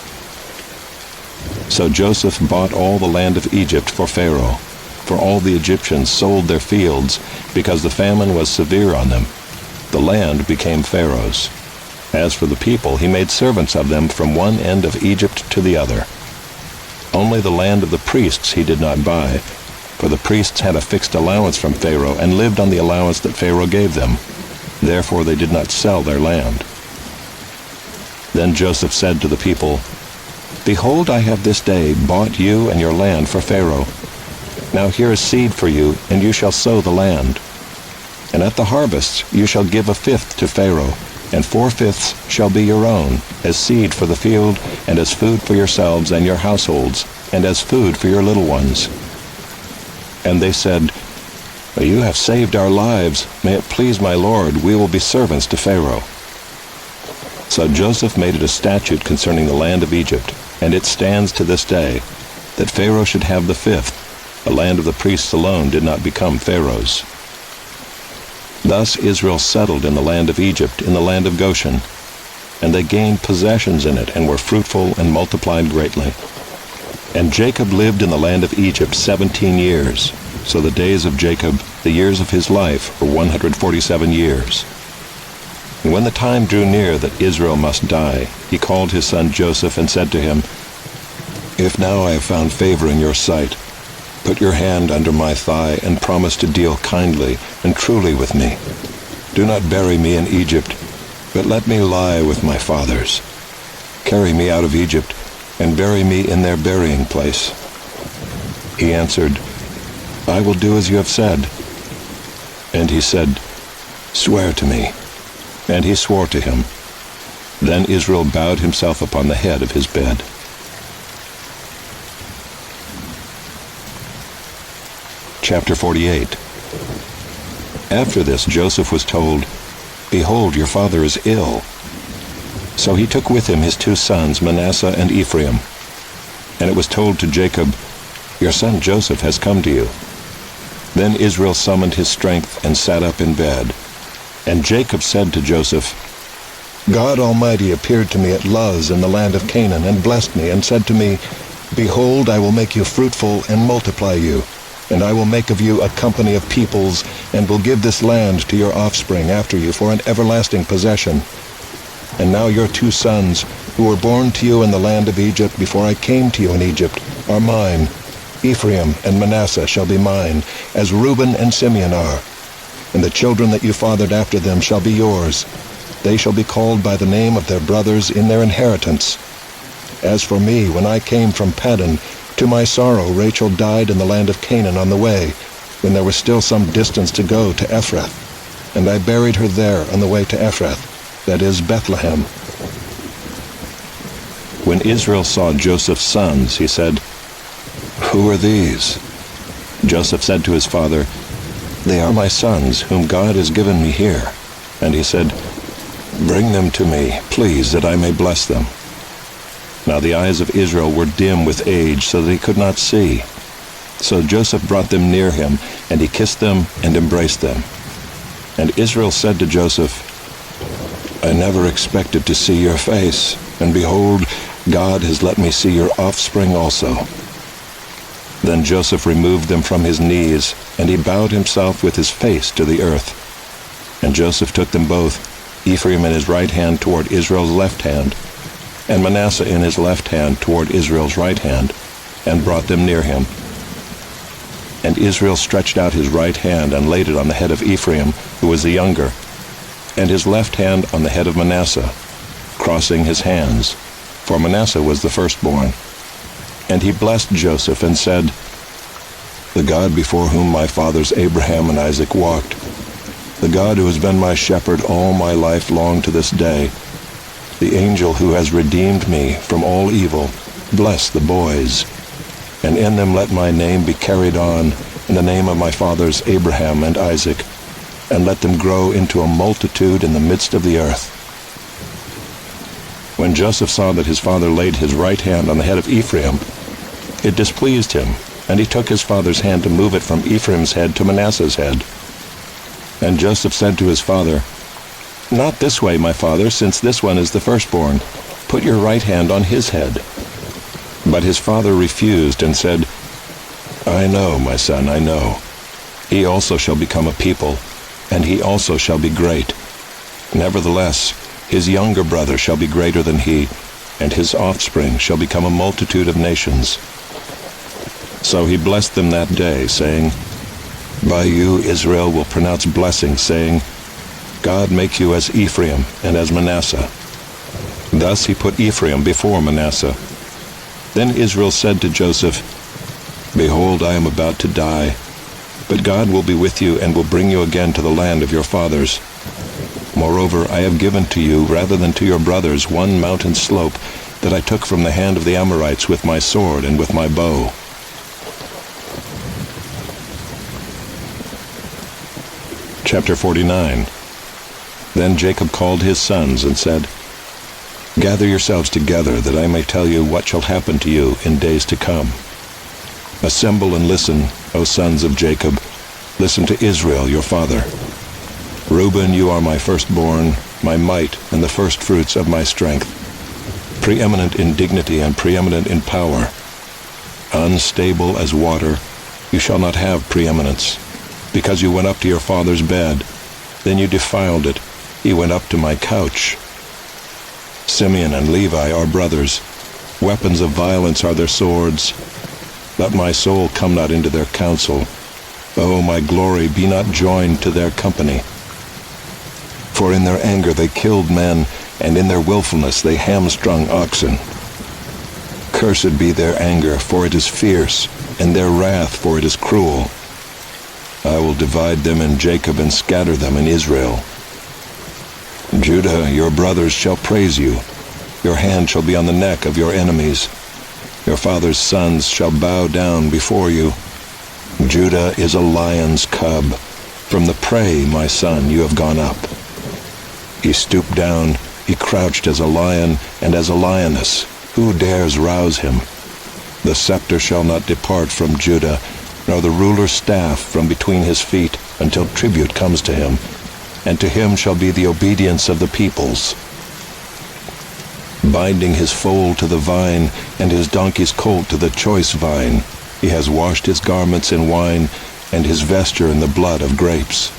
So Joseph bought all the land of Egypt for Pharaoh, for all the Egyptians sold their fields, because the famine was severe on them. The land became Pharaoh's. As for the people, he made servants of them from one end of Egypt to the other. Only the land of the priests he did not buy, for the priests had a fixed allowance from Pharaoh and lived on the allowance that Pharaoh gave them. Therefore they did not sell their land. Then Joseph said to the people, "Behold, I have this day bought you and your land for Pharaoh. Now here is seed for you, and you shall sow the land. And at the harvests you shall give a fifth to Pharaoh, and 4/5 shall be your own, as seed for the field, and as food for yourselves and your households, and as food for your little ones." And they said, "You have saved our lives. May it please my lord, we will be servants to Pharaoh." So Joseph made it a statute concerning the land of Egypt, and it stands to this day, that Pharaoh should have the fifth. The land of the priests alone did not become Pharaoh's. Thus Israel settled in the land of Egypt, in the land of Goshen, and they gained possessions in it, and were fruitful and multiplied greatly. And Jacob lived in the land of Egypt 17 years. So the days of Jacob, the years of his life, were 147 years. And when the time drew near that Israel must die, he called his son Joseph and said to him, "If now I have found favor in your sight, put your hand under my thigh and promise to deal kindly and truly with me. Do not bury me in Egypt, but let me lie with my fathers. Carry me out of Egypt and bury me in their burying place." He answered, "I will do as you have said." And he said, "Swear to me." And he swore to him. Then Israel bowed himself upon the head of his bed. Chapter 48. After this Joseph was told, "Behold, your father is ill." So he took with him his 2 sons, Manasseh and Ephraim. And it was told to Jacob, "Your son Joseph has come to you." Then Israel summoned his strength and sat up in bed. And Jacob said to Joseph, God Almighty appeared to me at Luz in the land of Canaan, and blessed me, and said to me, Behold, I will make you fruitful and multiply you, and I will make of you a company of peoples, and will give this land to your offspring after you for an everlasting possession. And now your 2 sons, who were born to you in the land of Egypt before I came to you in Egypt, are mine. Ephraim and Manasseh shall be mine, as Reuben and Simeon are. And the children that you fathered after them shall be yours. They shall be called by the name of their brothers in their inheritance. As for me, when I came from Paddan, to my sorrow Rachel died in the land of Canaan on the way, when there was still some distance to go to Ephrath. And I buried her there on the way to Ephrath, that is, Bethlehem. When Israel saw Joseph's sons, he said, Who are these? Joseph said to his father, They are my sons, whom God has given me here. And he said, Bring them to me, please, that I may bless them. Now the eyes of Israel were dim with age, so that he could not see. So Joseph brought them near him, and he kissed them and embraced them. And Israel said to Joseph, I never expected to see your face, and behold, God has let me see your offspring also. Then Joseph removed them from his knees, and he bowed himself with his face to the earth. And Joseph took them both, Ephraim in his right hand toward Israel's left hand, and Manasseh in his left hand toward Israel's right hand, and brought them near him. And Israel stretched out his right hand and laid it on the head of Ephraim, who was the younger, and his left hand on the head of Manasseh, crossing his hands, for Manasseh was the firstborn. And he blessed Joseph and said, The God before whom my fathers Abraham and Isaac walked, the God who has been my shepherd all my life long to this day, the angel who has redeemed me from all evil, bless the boys, and in them let my name be carried on in the name of my fathers Abraham and Isaac, and let them grow into a multitude in the midst of the earth. When Joseph saw that his father laid his right hand on the head of Ephraim, it displeased him, and he took his father's hand to move it from Ephraim's head to Manasseh's head. And Joseph said to his father, Not this way, my father, since this one is the firstborn. Put your right hand on his head. But his father refused and said, I know, my son, I know. He also shall become a people, and he also shall be great. Nevertheless, his younger brother shall be greater than he, and his offspring shall become a multitude of nations. So he blessed them that day, saying, By you Israel will pronounce blessing, saying, God make you as Ephraim and as Manasseh. Thus he put Ephraim before Manasseh. Then Israel said to Joseph, Behold, I am about to die, but God will be with you and will bring you again to the land of your fathers. Moreover, I have given to you, rather than to your brothers, one mountain slope that I took from the hand of the Amorites with my sword and with my bow. Chapter 49. Then Jacob called his sons and said, Gather yourselves together, that I may tell you what shall happen to you in days to come. Assemble and listen, O sons of Jacob. Listen to Israel, your father. Reuben, you are my firstborn, my might, and the firstfruits of my strength. Preeminent in dignity and preeminent in power. Unstable as water, you shall not have preeminence. Because you went up to your father's bed, then you defiled it. He went up to my couch. Simeon and Levi are brothers. Weapons of violence are their swords. Let my soul come not into their counsel. O my glory, be not joined to their company. For in their anger they killed men, and in their willfulness they hamstrung oxen. Cursed be their anger, for it is fierce, and their wrath, for it is cruel. I will divide them in Jacob and scatter them in Israel. Judah, your brothers shall praise you. Your hand shall be on the neck of your enemies. Your father's sons shall bow down before you. Judah is a lion's cub. From the prey, my son, you have gone up. He stooped down, he crouched as a lion and as a lioness. Who dares rouse him? The scepter shall not depart from Judah, nor the ruler's staff from between his feet, until tribute comes to him, and to him shall be the obedience of the peoples. binding his foal to the vine, and his donkey's colt to the choice vine. He has washed his garments in wine, and his vesture in the blood of grapes.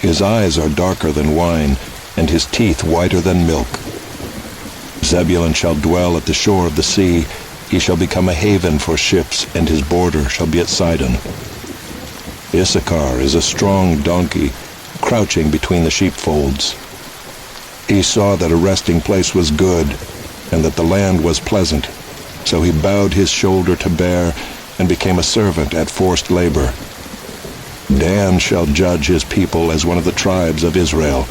His eyes are darker than wine, and his teeth whiter than milk. Zebulun shall dwell at the shore of the sea. He shall become a haven for ships, and his border shall be at Sidon. Issachar is a strong donkey, crouching between the sheepfolds. He saw that a resting place was good, and that the land was pleasant. So he bowed his shoulder to bear, and became a servant at forced labor. Dan shall judge his people as one of the tribes of Israel.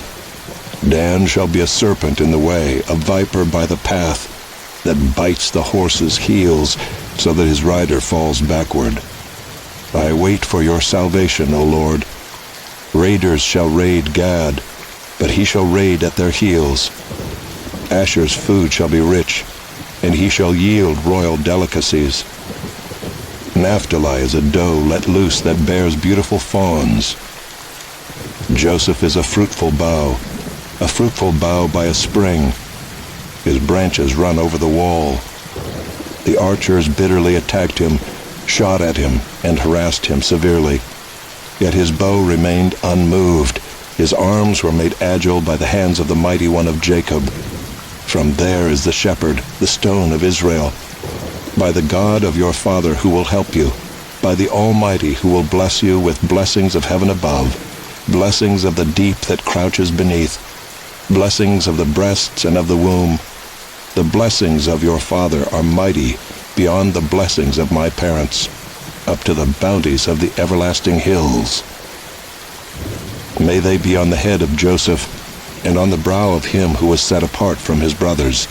Dan shall be a serpent in the way, a viper by the path, that bites the horse's heels, so that his rider falls backward. I wait for your salvation, O Lord. Raiders shall raid Gad, but he shall raid at their heels. Asher's food shall be rich, and he shall yield royal delicacies. Naphtali is a doe let loose that bears beautiful fawns. Joseph is a fruitful bough by a spring. His branches run over the wall. The archers bitterly attacked him, shot at him, and harassed him severely. Yet his bow remained unmoved. His arms were made agile by the hands of the mighty one of Jacob. From there is the shepherd, the stone of Israel. By the God of your father who will help you, by the Almighty who will bless you with blessings of heaven above, blessings of the deep that crouches beneath, blessings of the breasts and of the womb. The blessings of your father are mighty beyond the blessings of my parents, up to the bounties of the everlasting hills. May they be on the head of Joseph, and on the brow of him who was set apart from his brothers.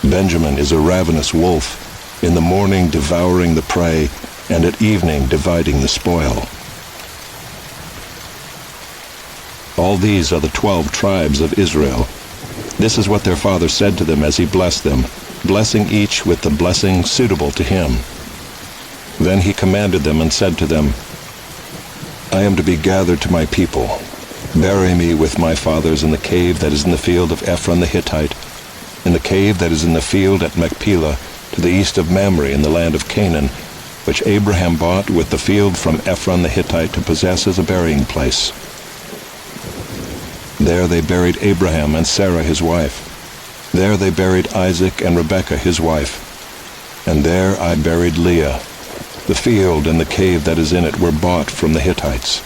Benjamin is a ravenous wolf, in the morning devouring the prey, and at evening dividing the spoil. All these are the 12 tribes of Israel. This is what their father said to them as he blessed them, blessing each with the blessing suitable to him. Then he commanded them and said to them, I am to be gathered to my people. Bury me with my fathers in the cave that is in the field of Ephron the Hittite, in the cave that is in the field at Machpelah, to the east of Mamre in the land of Canaan, which Abraham bought with the field from Ephron the Hittite to possess as a burying place. There they buried Abraham and Sarah his wife. There they buried Isaac and Rebekah his wife. And there I buried Leah. The field and the cave that is in it were bought from the Hittites.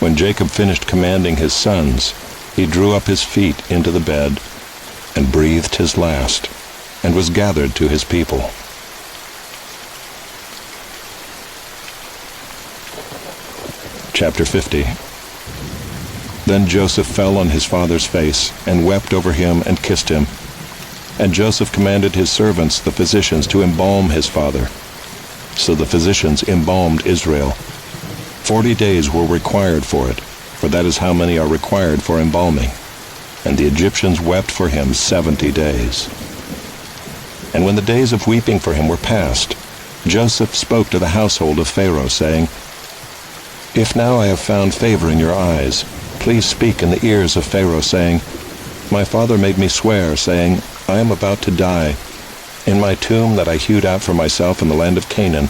When Jacob finished commanding his sons, he drew up his feet into the bed and breathed his last, and was gathered to his people. Chapter 50. Then Joseph fell on his father's face, and wept over him and kissed him. And Joseph commanded his servants, the physicians, to embalm his father. So the physicians embalmed Israel. 40 days were required for it, for that is how many are required for embalming. And the Egyptians wept for him 70 days. And when the days of weeping for him were past, Joseph spoke to the household of Pharaoh, saying, If now I have found favor in your eyes, please speak in the ears of Pharaoh, saying, My father made me swear, saying, I am about to die. In my tomb that I hewed out for myself in the land of Canaan,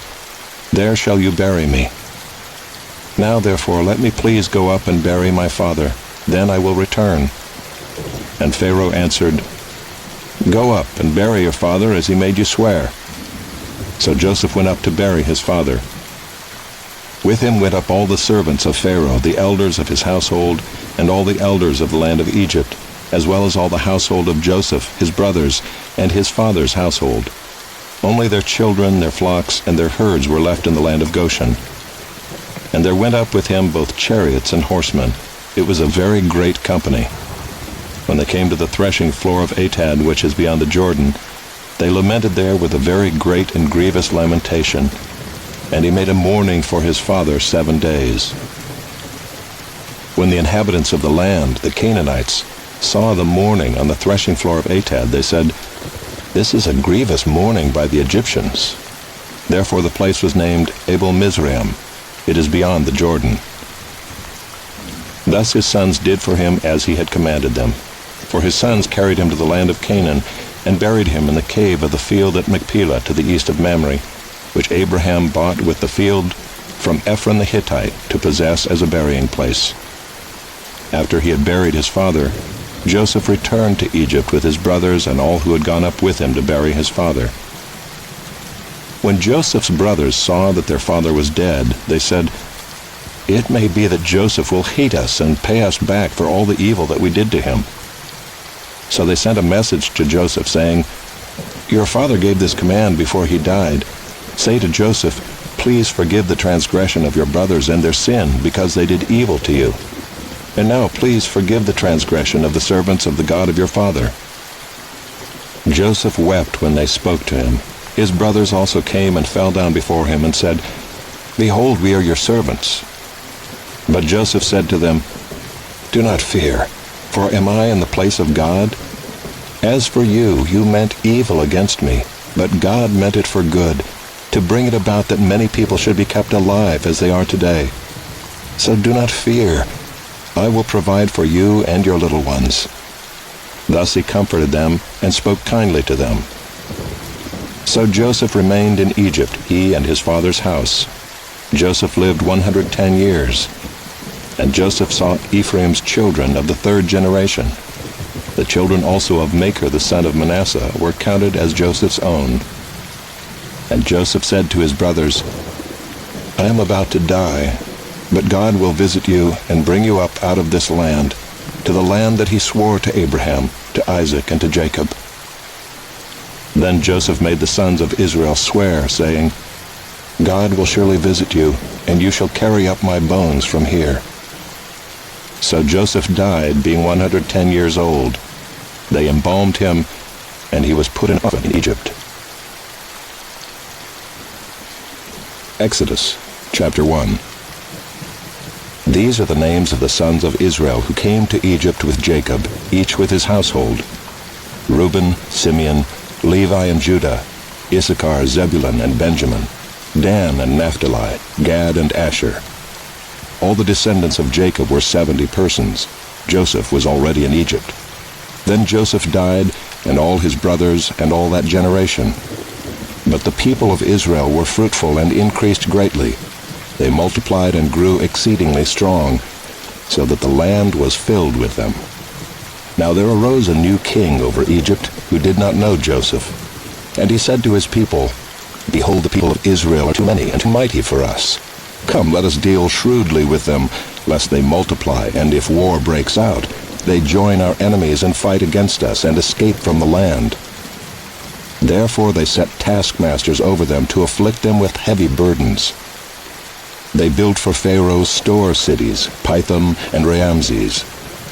there shall you bury me. Now therefore let me please go up and bury my father, then I will return. And Pharaoh answered, Go up and bury your father as he made you swear. So Joseph went up to bury his father. With him went up all the servants of Pharaoh, the elders of his household, and all the elders of the land of Egypt, as well as all the household of Joseph, his brothers, and his father's household. Only their children, their flocks, and their herds were left in the land of Goshen. And there went up with him both chariots and horsemen. It was a very great company. When they came to the threshing floor of Atad, which is beyond the Jordan, they lamented there with a very great and grievous lamentation. And he made a mourning for his father 7 days. When the inhabitants of the land, the Canaanites, saw the mourning on the threshing floor of Atad, they said, This is a grievous mourning by the Egyptians. Therefore the place was named Abel-Mizraim. It is beyond the Jordan. Thus his sons did for him as he had commanded them. For his sons carried him to the land of Canaan, and buried him in the cave of the field at Machpelah to the east of Mamre, which Abraham bought with the field from Ephron the Hittite to possess as a burying place. After he had buried his father, Joseph returned to Egypt with his brothers and all who had gone up with him to bury his father. When Joseph's brothers saw that their father was dead, they said, "It may be that Joseph will hate us and pay us back for all the evil that we did to him." So they sent a message to Joseph, saying, "Your father gave this command before he died. Say to Joseph, 'Please forgive the transgression of your brothers and their sin, because they did evil to you. And now please forgive the transgression of the servants of the God of your father.'" Joseph wept when they spoke to him. His brothers also came and fell down before him and said, "Behold, we are your servants." But Joseph said to them, "Do not fear, for am I in the place of God? As for you, you meant evil against me, but God meant it for good, to bring it about that many people should be kept alive as they are today. So do not fear. I will provide for you and your little ones." Thus he comforted them and spoke kindly to them. So Joseph remained in Egypt, he and his father's house. Joseph lived 110 years. And Joseph saw Ephraim's children of the third generation. The children also of Machir the son of Manasseh were counted as Joseph's own. And Joseph said to his brothers, "I am about to die, but God will visit you and bring you up out of this land, to the land that he swore to Abraham, to Isaac, and to Jacob." Then Joseph made the sons of Israel swear, saying, "God will surely visit you, and you shall carry up my bones from here." So Joseph died, being 110 years old. They embalmed him, and he was put in an oven in Egypt. Exodus chapter 1. These are the names of the sons of Israel who came to Egypt with Jacob, each with his household: Reuben, Simeon, Levi and Judah, Issachar, Zebulun and Benjamin, Dan and Naphtali, Gad and Asher. All the descendants of Jacob were 70 persons. Joseph was already in Egypt. Then Joseph died, and all his brothers, and all that generation. But the people of Israel were fruitful and increased greatly. They multiplied and grew exceedingly strong, so that the land was filled with them. Now there arose a new king over Egypt, who did not know Joseph. And he said to his people, "Behold, the people of Israel are too many and too mighty for us. Come, let us deal shrewdly with them, lest they multiply, and if war breaks out, they join our enemies and fight against us, and escape from the land." Therefore they set taskmasters over them to afflict them with heavy burdens. They built for Pharaoh store cities, Pithom and Ramses.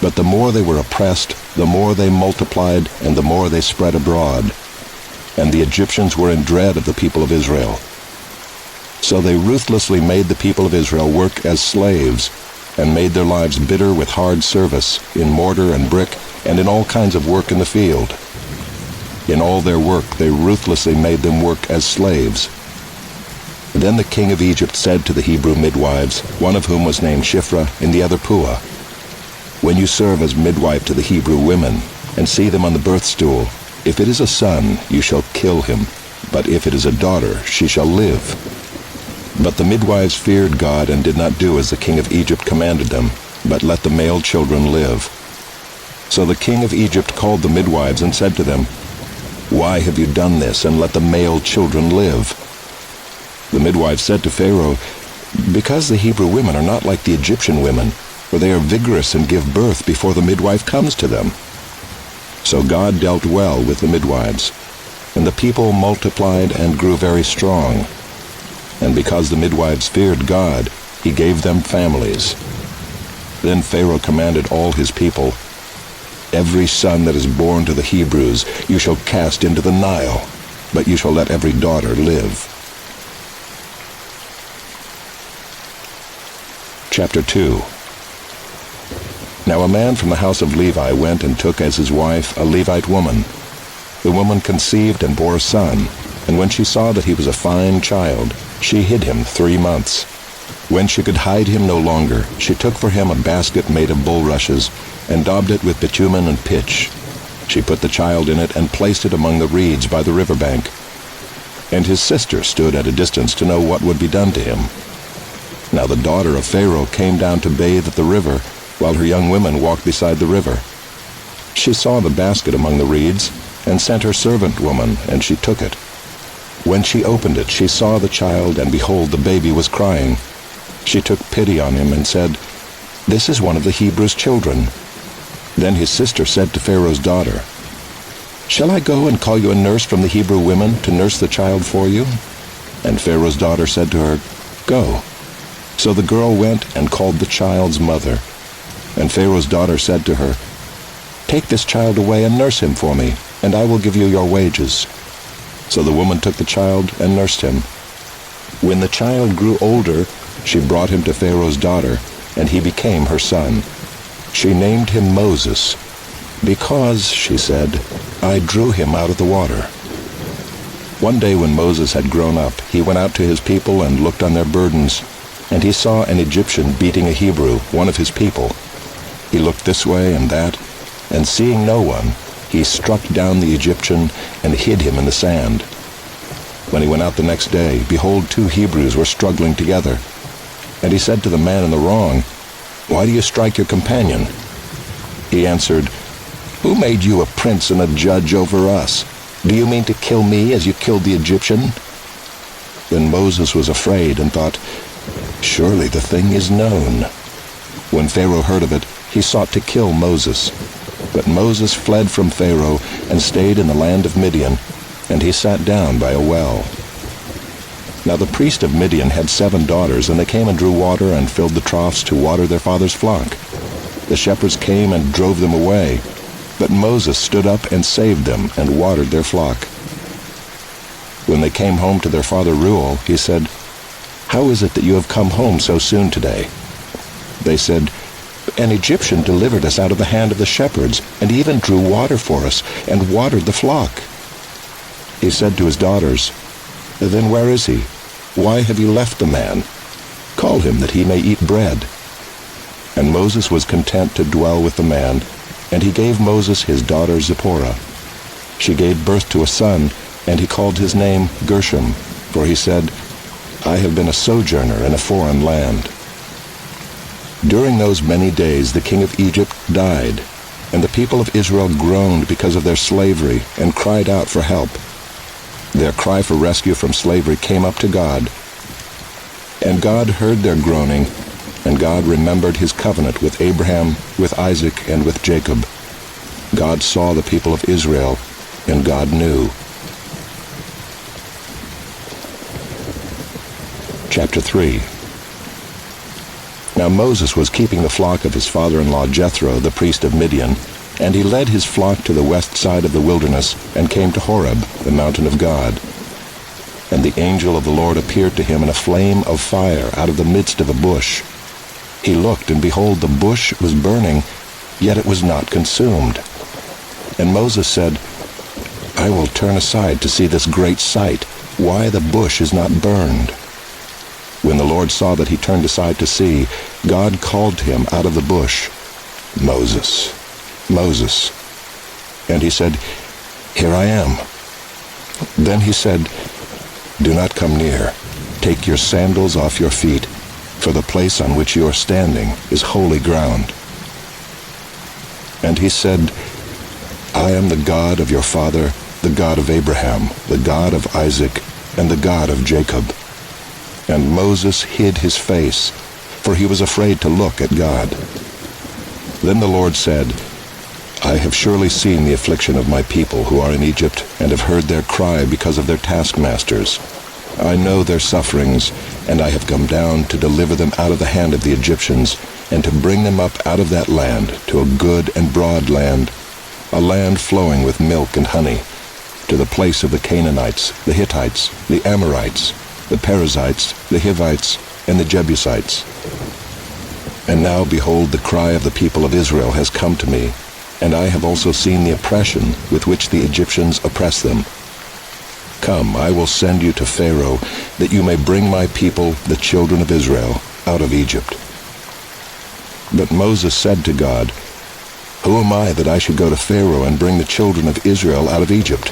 But the more they were oppressed, the more they multiplied, and the more they spread abroad. And the Egyptians were in dread of the people of Israel. So they ruthlessly made the people of Israel work as slaves, and made their lives bitter with hard service, in mortar and brick, and in all kinds of work in the field. In all their work they ruthlessly made them work as slaves. Then the king of Egypt said to the Hebrew midwives, one of whom was named Shiphrah, and the other Puah, "When you serve as midwife to the Hebrew women, and see them on the birth stool, if it is a son, you shall kill him, but if it is a daughter, she shall live." But the midwives feared God and did not do as the king of Egypt commanded them, but let the male children live. So the king of Egypt called the midwives and said to them, "Why have you done this, and let the male children live?" The midwives said to Pharaoh, "Because the Hebrew women are not like the Egyptian women, for they are vigorous and give birth before the midwife comes to them." So God dealt well with the midwives, and the people multiplied and grew very strong. And because the midwives feared God, he gave them families. Then Pharaoh commanded all his people, "Every son that is born to the Hebrews you shall cast into the Nile, but you shall let every daughter live." Chapter 2. Now a man from the house of Levi went and took as his wife a Levite woman. The woman conceived and bore a son, and when she saw that he was a fine child, she hid him 3 months. When she could hide him no longer, she took for him a basket made of bulrushes and daubed it with bitumen and pitch. She put the child in it and placed it among the reeds by the river bank. And his sister stood at a distance to know what would be done to him. Now the daughter of Pharaoh came down to bathe at the river, while her young women walked beside the river. She saw the basket among the reeds, and sent her servant woman, and she took it. When she opened it, she saw the child, and behold, the baby was crying. She took pity on him and said, "This is one of the Hebrews' children." Then his sister said to Pharaoh's daughter, "Shall I go and call you a nurse from the Hebrew women to nurse the child for you?" And Pharaoh's daughter said to her, "Go." So the girl went and called the child's mother. And Pharaoh's daughter said to her, "Take this child away and nurse him for me, and I will give you your wages." So the woman took the child and nursed him. When the child grew older, she brought him to Pharaoh's daughter, and he became her son. She named him Moses, because, she said, I drew him out of the water. One day when Moses had grown up, he went out to his people and looked on their burdens, and he saw an Egyptian beating a Hebrew, one of his people. He looked this way and that, and seeing no one, he struck down the Egyptian and hid him in the sand. When he went out the next day, behold, 2 Hebrews were struggling together. And he said to the man in the wrong, "Why do you strike your companion?" He answered, "Who made you a prince and a judge over us? Do you mean to kill me as you killed the Egyptian?" Then Moses was afraid and thought, "Surely the thing is known." When Pharaoh heard of it, he sought to kill Moses. But Moses fled from Pharaoh and stayed in the land of Midian, and he sat down by a well. Now the priest of Midian had 7 daughters, and they came and drew water and filled the troughs to water their father's flock. The shepherds came and drove them away, but Moses stood up and saved them and watered their flock. When they came home to their father Reuel, he said, "How is it that you have come home so soon today?" They said, "An Egyptian delivered us out of the hand of the shepherds, and even drew water for us, and watered the flock." He said to his daughters, "Then where is he? Why have you left the man? Call him that he may eat bread." And Moses was content to dwell with the man, and he gave Moses his daughter Zipporah. She gave birth to a son, and he called his name Gershom, for he said, "I have been a sojourner in a foreign land." During those many days the king of Egypt died, and the people of Israel groaned because of their slavery and cried out for help. Their cry for rescue from slavery came up to God. And God heard their groaning, and God remembered his covenant with Abraham, with Isaac, and with Jacob. God saw the people of Israel, and God knew. Chapter 3. Now Moses was keeping the flock of his father-in-law Jethro, the priest of Midian, and he led his flock to the west side of the wilderness, and came to Horeb, the mountain of God. And the angel of the Lord appeared to him in a flame of fire out of the midst of a bush. He looked, and behold, the bush was burning, yet it was not consumed. And Moses said, "I will turn aside to see this great sight, why the bush is not burned." When the Lord saw that he turned aside to see, God called to him out of the bush, "Moses, Moses." And he said, "Here I am." Then he said, "Do not come near. Take your sandals off your feet, for the place on which you are standing is holy ground." And he said, "I am the God of your father, the God of Abraham, the God of Isaac, and the God of Jacob." And Moses hid his face, for he was afraid to look at God. Then the Lord said, "I have surely seen the affliction of my people who are in Egypt, and have heard their cry because of their taskmasters. I know their sufferings, and I have come down to deliver them out of the hand of the Egyptians, and to bring them up out of that land to a good and broad land, a land flowing with milk and honey, to the place of the Canaanites, the Hittites, the Amorites, the Perizzites, the Hivites, and the Jebusites. And now, behold, the cry of the people of Israel has come to me, and I have also seen the oppression with which the Egyptians oppress them. Come, I will send you to Pharaoh, that you may bring my people, the children of Israel, out of Egypt." But Moses said to God, "Who am I that I should go to Pharaoh and bring the children of Israel out of Egypt?"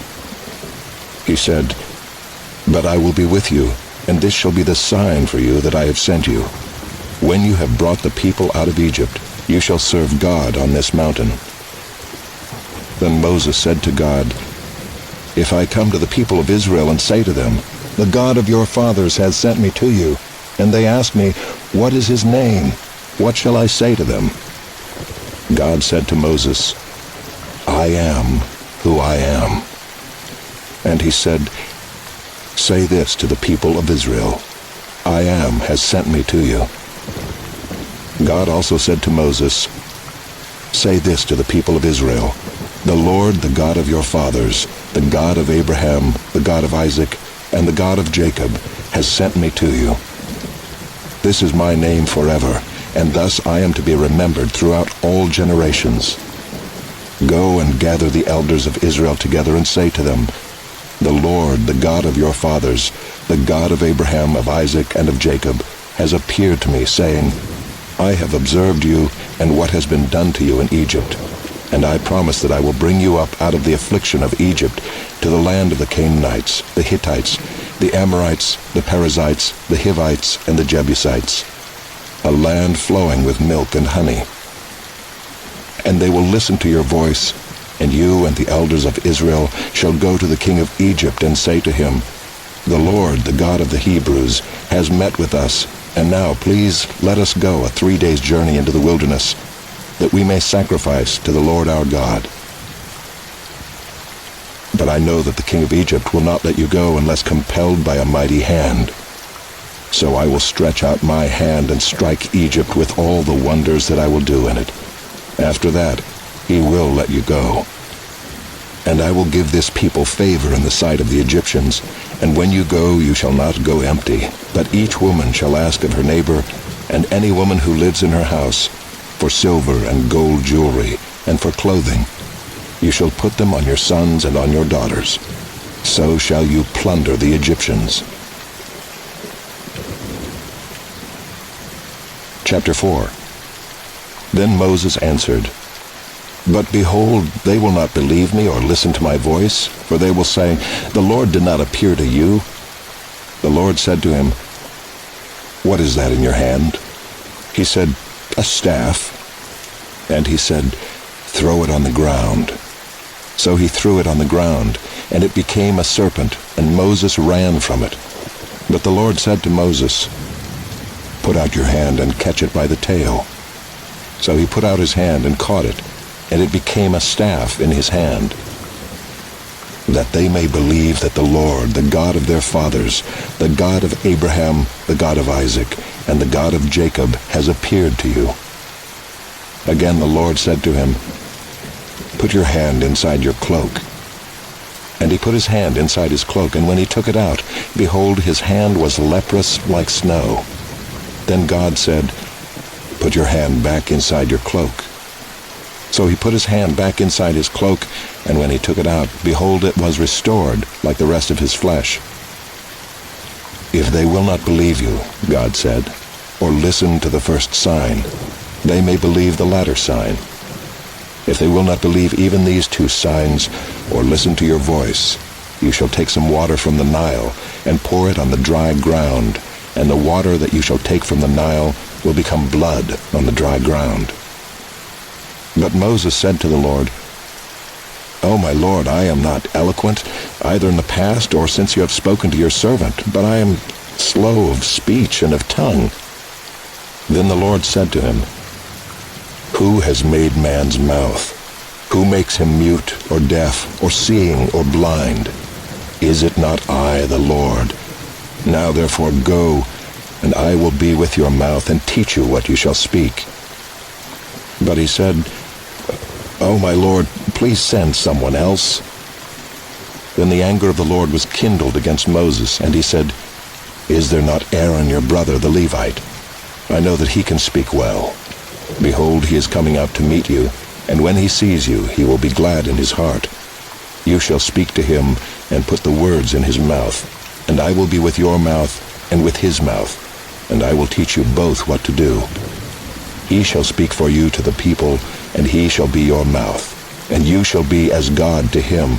He said, "But I will be with you, and this shall be the sign for you that I have sent you. When you have brought the people out of Egypt, you shall serve God on this mountain." Then Moses said to God, "If I come to the people of Israel and say to them, 'The God of your fathers has sent me to you,' and they ask me, 'What is his name?' what shall I say to them?" God said to Moses, "I am who I am." And he said, "Say this to the people of Israel, 'I am has sent me to you.'" God also said to Moses, "Say this to the people of Israel, 'The Lord, the God of your fathers, the God of Abraham, the God of Isaac, and the God of Jacob, has sent me to you. This is my name forever, and thus I am to be remembered throughout all generations. Go and gather the elders of Israel together and say to them, 'The Lord, the God of your fathers, the God of Abraham, of Isaac, and of Jacob, has appeared to me, saying, I have observed you and what has been done to you in Egypt, and I promise that I will bring you up out of the affliction of Egypt to the land of the Canaanites, the Hittites, the Amorites, the Perizzites, the Hivites, and the Jebusites, a land flowing with milk and honey. And they will listen to your voice, and you and the elders of Israel shall go to the king of Egypt and say to him, The Lord, the God of the Hebrews, has met with us, and now please let us go a 3 days' journey into the wilderness, that we may sacrifice to the Lord our God. But I know that the king of Egypt will not let you go unless compelled by a mighty hand. So I will stretch out my hand and strike Egypt with all the wonders that I will do in it. After that, he will let you go. And I will give this people favor in the sight of the Egyptians, and when you go, you shall not go empty, but each woman shall ask of her neighbor, and any woman who lives in her house, for silver and gold jewelry, and for clothing. You shall put them on your sons and on your daughters. So shall you plunder the Egyptians. Chapter 4. Then Moses answered, But behold, they will not believe me or listen to my voice, for they will say, The Lord did not appear to you. The Lord said to him, What is that in your hand? He said, A staff. And he said, Throw it on the ground. So he threw it on the ground, and it became a serpent, and Moses ran from it. But the Lord said to Moses, Put out your hand and catch it by the tail. So he put out his hand and caught it, and it became a staff in his hand, that they may believe that the Lord, the God of their fathers, the God of Abraham, the God of Isaac, and the God of Jacob, has appeared to you. Again the Lord said to him, Put your hand inside your cloak. And he put his hand inside his cloak, and when he took it out, behold, his hand was leprous like snow. Then God said, Put your hand back inside your cloak. So he put his hand back inside his cloak, and when he took it out, behold, it was restored like the rest of his flesh. If they will not believe you, God said, or listen to the first sign, they may believe the latter sign. If they will not believe even these 2 signs, or listen to your voice, you shall take some water from the Nile, and pour it on the dry ground, and the water that you shall take from the Nile will become blood on the dry ground. But Moses said to the Lord, O my Lord, I am not eloquent, either in the past or since you have spoken to your servant, but I am slow of speech and of tongue. Then the Lord said to him, Who has made man's mouth? Who makes him mute or deaf or seeing or blind? Is it not I, the Lord? Now therefore go, and I will be with your mouth and teach you what you shall speak. But he said, O my Lord, please send someone else. Then the anger of the Lord was kindled against Moses, and he said, Is there not Aaron your brother, the Levite? I know that he can speak well. Behold, he is coming out to meet you, and when he sees you, he will be glad in his heart. You shall speak to him and put the words in his mouth, and I will be with your mouth and with his mouth, and I will teach you both what to do. He shall speak for you to the people, and he shall be your mouth, and you shall be as God to him.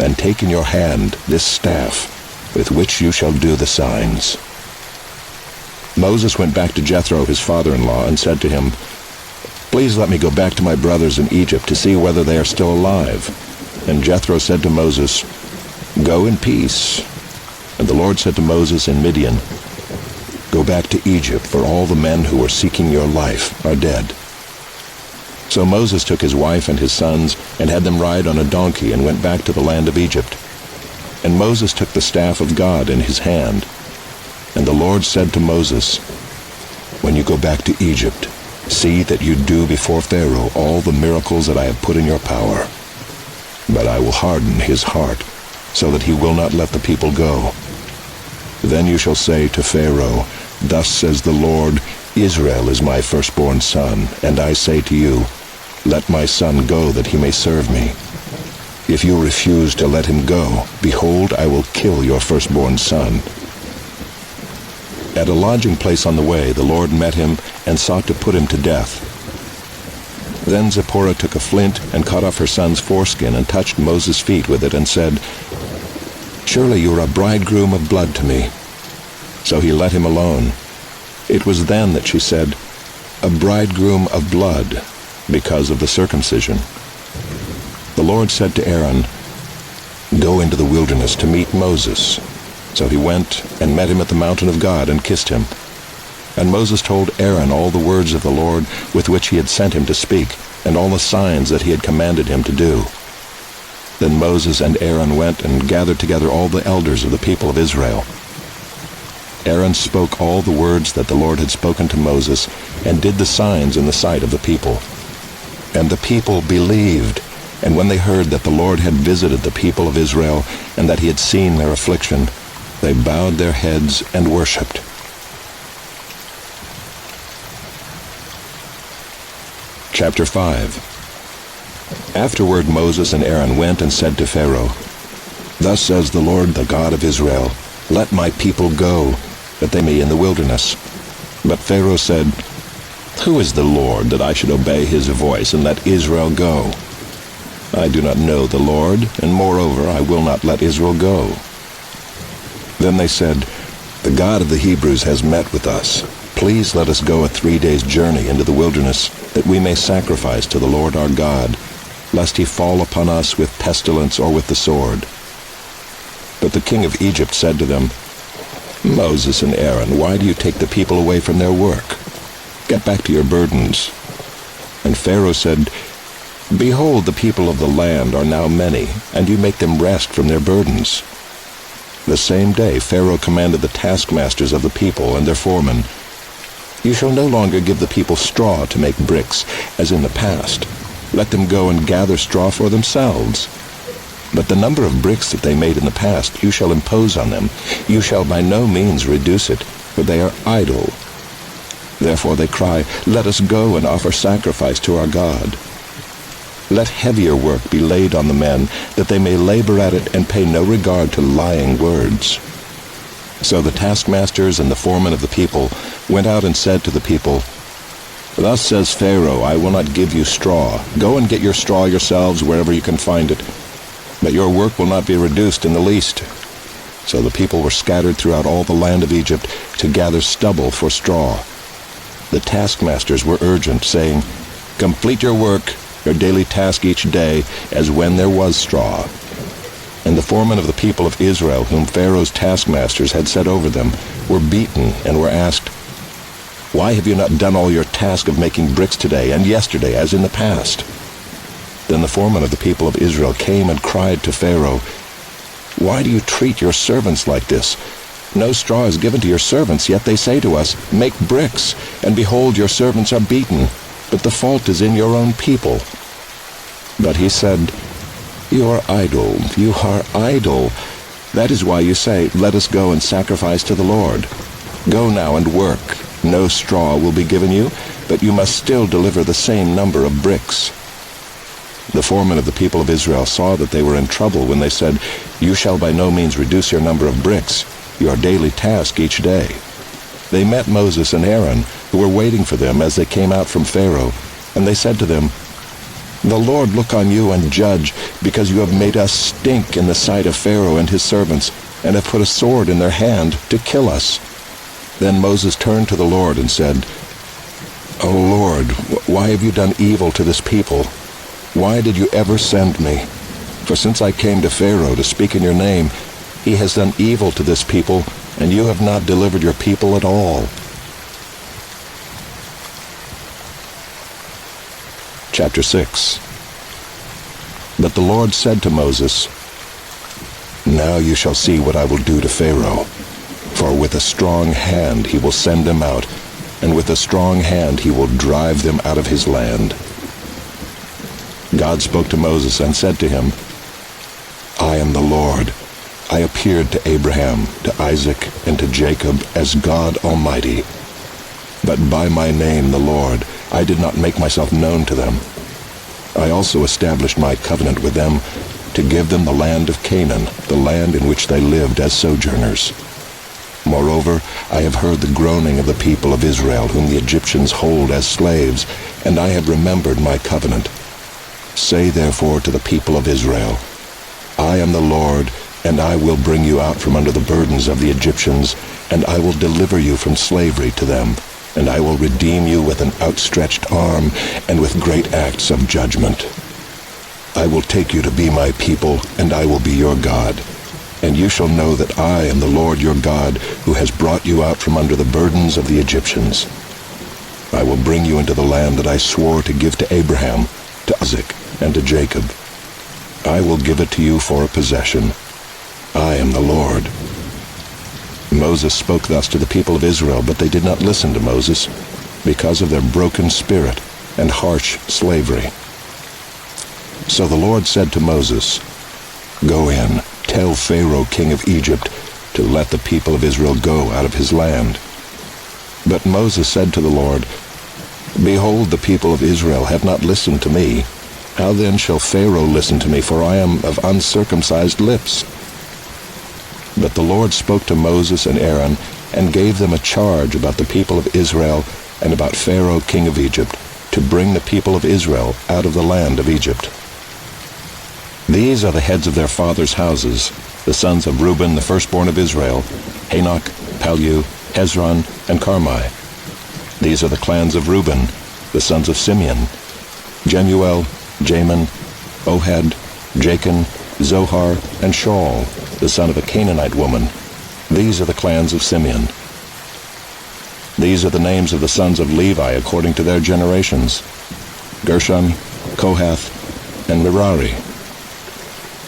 And take in your hand this staff, with which you shall do the signs. Moses went back to Jethro, his father-in-law, and said to him, Please let me go back to my brothers in Egypt to see whether they are still alive. And Jethro said to Moses, Go in peace. And the Lord said to Moses in Midian, Go back to Egypt, for all the men who were seeking your life are dead. So Moses took his wife and his sons and had them ride on a donkey and went back to the land of Egypt. And Moses took the staff of God in his hand. And the Lord said to Moses, When you go back to Egypt, see that you do before Pharaoh all the miracles that I have put in your power. But I will harden his heart, so that he will not let the people go. Then you shall say to Pharaoh, Thus says the Lord, Israel is my firstborn son, and I say to you, Let my son go that he may serve me. If you refuse to let him go, behold, I will kill your firstborn son. At a lodging place on the way, the Lord met him and sought to put him to death. Then Zipporah took a flint and cut off her son's foreskin and touched Moses' feet with it and said, Surely you are a bridegroom of blood to me. So he let him alone. It was then that she said, A bridegroom of blood, because of the circumcision. The Lord said to Aaron, Go into the wilderness to meet Moses. So he went and met him at the mountain of God and kissed him. And Moses told Aaron all the words of the Lord with which he had sent him to speak, and all the signs that he had commanded him to do. Then Moses and Aaron went and gathered together all the elders of the people of Israel. Aaron spoke all the words that the Lord had spoken to Moses, and did the signs in the sight of the people. And the people believed, and when they heard that the Lord had visited the people of Israel, and that he had seen their affliction, they bowed their heads and worshipped. Chapter 5. Afterward Moses and Aaron went and said to Pharaoh, Thus says the Lord, the God of Israel, Let my people go, that they may be in the wilderness. But Pharaoh said, Who is the Lord, that I should obey his voice and let Israel go? I do not know the Lord, and moreover I will not let Israel go. Then they said, The God of the Hebrews has met with us. Please let us go a 3 days' journey into the wilderness, that we may sacrifice to the Lord our God, lest he fall upon us with pestilence or with the sword. But the king of Egypt said to them, Moses and Aaron, why do you take the people away from their work? Get back to your burdens. And Pharaoh said, Behold, the people of the land are now many, and you make them rest from their burdens. The same day Pharaoh commanded the taskmasters of the people and their foremen, You shall no longer give the people straw to make bricks, as in the past. Let them go and gather straw for themselves. But the number of bricks that they made in the past you shall impose on them. You shall by no means reduce it, for they are idle. Therefore they cry, Let us go and offer sacrifice to our God. Let heavier work be laid on the men, that they may labor at it and pay no regard to lying words. So the taskmasters and the foremen of the people went out and said to the people, Thus says Pharaoh, I will not give you straw. Go and get your straw yourselves wherever you can find it. But your work will not be reduced in the least. So the people were scattered throughout all the land of Egypt to gather stubble for straw. The taskmasters were urgent, saying, Complete your work, your daily task each day, as when there was straw. And the foremen of the people of Israel, whom Pharaoh's taskmasters had set over them, were beaten and were asked, Why have you not done all your task of making bricks today and yesterday as in the past? Then the foreman of the people of Israel came and cried to Pharaoh, Why do you treat your servants like this? No straw is given to your servants, yet they say to us, Make bricks, and behold, your servants are beaten, but the fault is in your own people. But he said, You are idle, you are idle. That is why you say, Let us go and sacrifice to the Lord. Go now and work. No straw will be given you, but you must still deliver the same number of bricks. The foremen of the people of Israel saw that they were in trouble when they said, "You shall by no means reduce your number of bricks, your daily task each day." They met Moses and Aaron, who were waiting for them as they came out from Pharaoh, and they said to them, "The Lord look on you and judge, because you have made us stink in the sight of Pharaoh and his servants, and have put a sword in their hand to kill us." Then Moses turned to the Lord and said, "O Lord, why have you done evil to this people? Why did you ever send me? For since I came to Pharaoh to speak in your name, he has done evil to this people, and you have not delivered your people at all." Chapter 6. But the Lord said to Moses, "Now you shall see what I will do to Pharaoh. For with a strong hand he will send them out, and with a strong hand he will drive them out of his land." God spoke to Moses and said to him, "I am the Lord. I appeared to Abraham, to Isaac, and to Jacob as God Almighty. But by my name, the Lord, I did not make myself known to them. I also established my covenant with them to give them the land of Canaan, the land in which they lived as sojourners. Moreover, I have heard the groaning of the people of Israel, whom the Egyptians hold as slaves, and I have remembered my covenant. Say therefore to the people of Israel, I am the Lord, and I will bring you out from under the burdens of the Egyptians, and I will deliver you from slavery to them, and I will redeem you with an outstretched arm and with great acts of judgment. I will take you to be my people, and I will be your God. And you shall know that I am the Lord your God, who has brought you out from under the burdens of the Egyptians. I will bring you into the land that I swore to give to Abraham, to Isaac, and to Jacob. I will give it to you for a possession. I am the Lord." Moses spoke thus to the people of Israel, but they did not listen to Moses, because of their broken spirit and harsh slavery. So the Lord said to Moses, "Go in, tell Pharaoh king of Egypt to let the people of Israel go out of his land." But Moses said to the Lord, "Behold, the people of Israel have not listened to me. How then shall Pharaoh listen to me, for I am of uncircumcised lips?" But the Lord spoke to Moses and Aaron, and gave them a charge about the people of Israel and about Pharaoh king of Egypt, to bring the people of Israel out of the land of Egypt. These are the heads of their fathers' houses, the sons of Reuben, the firstborn of Israel, Hanok, Palu, Hezron, and Carmi. These are the clans of Reuben, the sons of Simeon, Jemuel, Jamin, Ohad, Jachin, Zohar, and Shaul, the son of a Canaanite woman. These are the clans of Simeon. These are the names of the sons of Levi according to their generations: Gershon, Kohath, and Merari.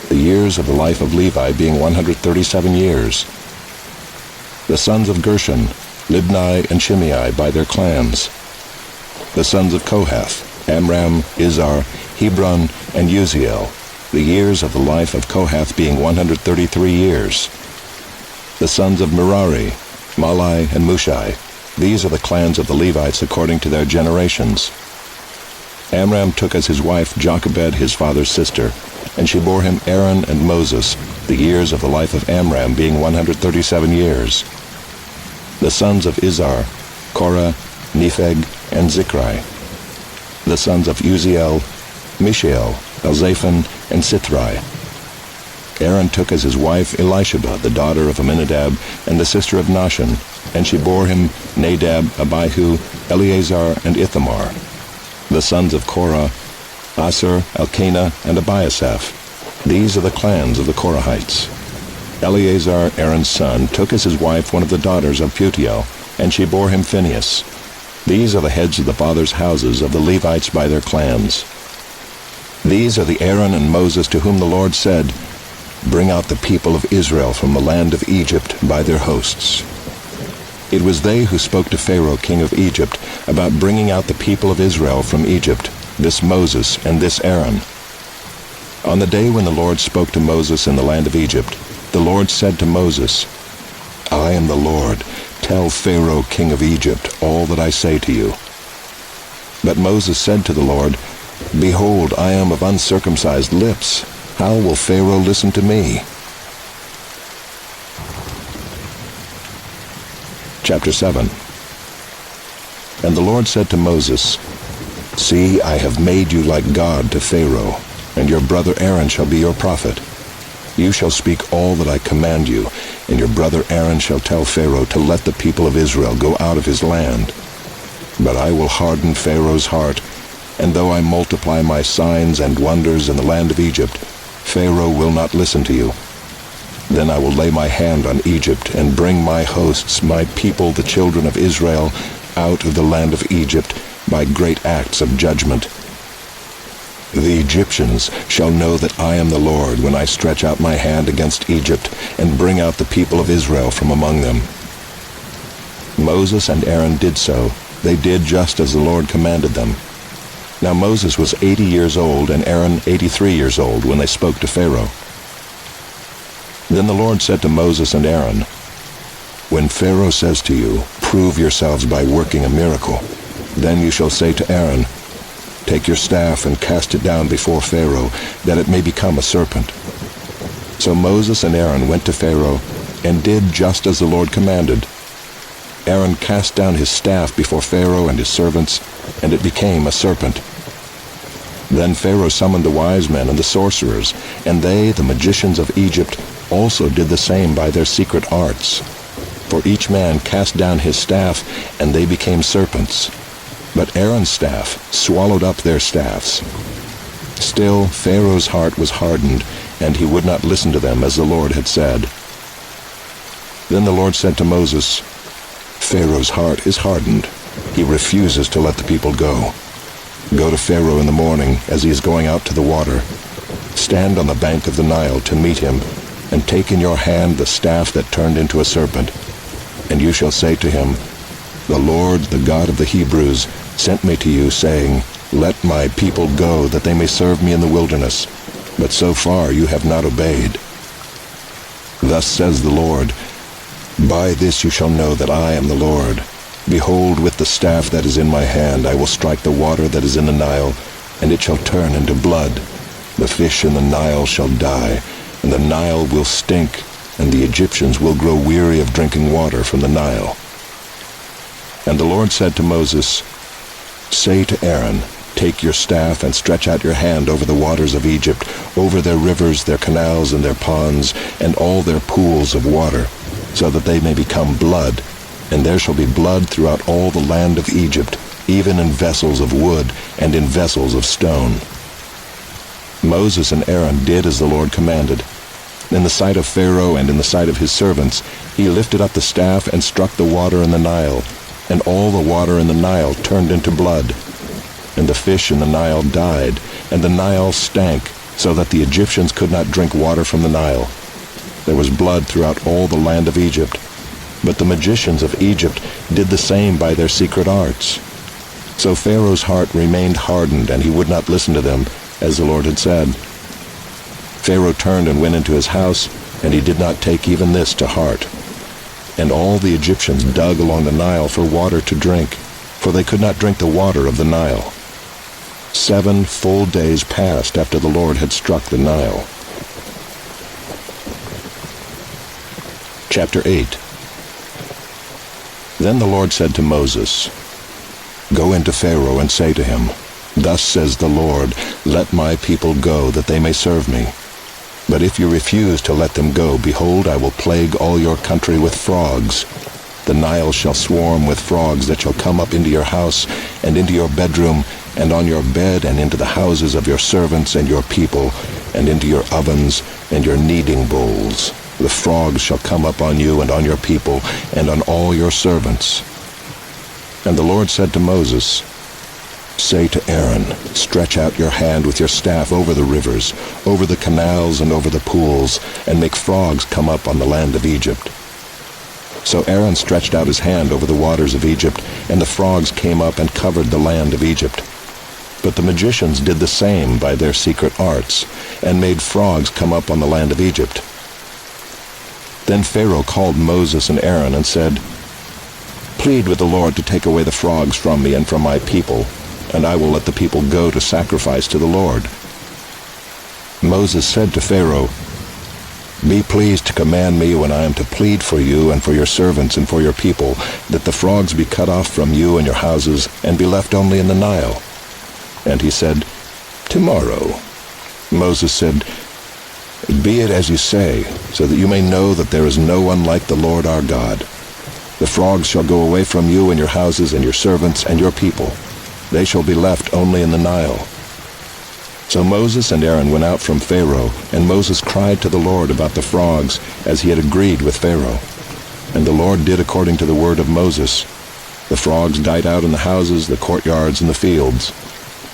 The years of the life of Levi being 137 years. The sons of Gershon, Libni and Shimei by their clans. The sons of Kohath, Amram, Izhar, Hebron, and Uziel. The years of the life of Kohath being 133 years. The sons of Merari, Malai and Mushai. These are the clans of the Levites according to their generations. Amram took as his wife Jochebed, his father's sister, and she bore him Aaron and Moses, the years of the life of Amram being 137 years. The sons of Izhar, Korah, Nepheg, and Zichri. The sons of Uziel, Mishael, Elzaphan, and Sithri. Aaron took as his wife Elisheba, the daughter of Amminadab, and the sister of Nahshon, and she bore him Nadab, Abihu, Eleazar, and Ithamar. The sons of Korah, Asher, Elkanah, and Abiasaph. These are the clans of the Korahites. Eleazar, Aaron's son, took as his wife one of the daughters of Putiel, and she bore him Phinehas. These are the heads of the fathers' houses of the Levites by their clans. These are the Aaron and Moses to whom the Lord said, "Bring out the people of Israel from the land of Egypt by their hosts." It was they who spoke to Pharaoh king of Egypt about bringing out the people of Israel from Egypt, this Moses and this Aaron. On the day when the Lord spoke to Moses in the land of Egypt, the Lord said to Moses, "I am the Lord. Tell Pharaoh king of Egypt all that I say to you." But Moses said to the Lord, Behold, I am of uncircumcised lips. How will Pharaoh listen to me? Chapter 7. And the Lord said to Moses, See, I have made you like God to Pharaoh, and your brother Aaron shall be your prophet. You shall speak all that I command you, and your brother Aaron shall tell Pharaoh to let the people of Israel go out of his land. But I will harden Pharaoh's heart, and though I multiply my signs and wonders in the land of Egypt, Pharaoh will not listen to you. Then I will lay my hand on Egypt, and bring my hosts, my people, the children of Israel, out of the land of Egypt by great acts of judgment. The Egyptians shall know that I am the Lord when I stretch out my hand against Egypt and bring out the people of Israel from among them. Moses and Aaron did so. They did just as the Lord commanded them. Now Moses was 80 years old and Aaron 83 years old when they spoke to Pharaoh. Then the Lord said to Moses and Aaron, When Pharaoh says to you, Prove yourselves by working a miracle, then you shall say to Aaron, Take your staff and cast it down before Pharaoh, that it may become a serpent. So Moses and Aaron went to Pharaoh and did just as the Lord commanded. Aaron cast down his staff before Pharaoh and his servants, and it became a serpent. Then Pharaoh summoned the wise men and the sorcerers, and they, the magicians of Egypt, also did the same by their secret arts. For each man cast down his staff, and they became serpents. But Aaron's staff swallowed up their staffs. Still Pharaoh's heart was hardened, and he would not listen to them as the Lord had said. Then the Lord said to Moses, Pharaoh's heart is hardened. He refuses to let the people go. Go to Pharaoh in the morning as he is going out to the water. Stand on the bank of the Nile to meet him, and take in your hand the staff that turned into a serpent. And you shall say to him, The Lord, the God of the Hebrews, sent me to you, saying, Let my people go, that they may serve me in the wilderness. But so far you have not obeyed. Thus says the Lord, By this you shall know that I am the Lord. Behold, with the staff that is in my hand I will strike the water that is in the Nile, and it shall turn into blood. The fish in the Nile shall die, and the Nile will stink, and the Egyptians will grow weary of drinking water from the Nile. And the Lord said to Moses, Say to Aaron, Take your staff and stretch out your hand over the waters of Egypt, over their rivers, their canals, and their ponds, and all their pools of water, so that they may become blood, and there shall be blood throughout all the land of Egypt, even in vessels of wood and in vessels of stone. Moses and Aaron did as the Lord commanded. In the sight of Pharaoh and in the sight of his servants, he lifted up the staff and struck the water in the Nile, and all the water in the Nile turned into blood. And the fish in the Nile died, and the Nile stank, so that the Egyptians could not drink water from the Nile. There was blood throughout all the land of Egypt. But the magicians of Egypt did the same by their secret arts. So Pharaoh's heart remained hardened, and he would not listen to them, as the Lord had said. Pharaoh turned and went into his house, and he did not take even this to heart. And all the Egyptians dug along the Nile for water to drink, for they could not drink the water of the Nile. 7 full days passed after the Lord had struck the Nile. Chapter 8. Then the Lord said to Moses, Go into Pharaoh and say to him, Thus says the Lord, Let my people go, that they may serve me. But if you refuse to let them go, behold, I will plague all your country with frogs. The Nile shall swarm with frogs that shall come up into your house, and into your bedroom, and on your bed, and into the houses of your servants and your people, and into your ovens and your kneading bowls. The frogs shall come up on you and on your people, and on all your servants. And the Lord said to Moses, Say to Aaron, Stretch out your hand with your staff over the rivers, over the canals and over the pools, and make frogs come up on the land of Egypt. So Aaron stretched out his hand over the waters of Egypt, and the frogs came up and covered the land of Egypt. But the magicians did the same by their secret arts, and made frogs come up on the land of Egypt. Then Pharaoh called Moses and Aaron and said, Plead with the Lord to take away the frogs from me and from my people. and I will let the people go to sacrifice to the Lord." Moses said to Pharaoh, "Be pleased to command me when I am to plead for you and for your servants and for your people, that the frogs be cut off from you and your houses, and be left only in the Nile." And he said, "Tomorrow." Moses said, "Be it as you say, so that you may know that there is no one like the Lord our God. The frogs shall go away from you and your houses and your servants and your people. They shall be left only in the Nile." So Moses and Aaron went out from Pharaoh, and Moses cried to the Lord about the frogs, as he had agreed with Pharaoh. And the Lord did according to the word of Moses. The frogs died out in the houses, the courtyards, and the fields.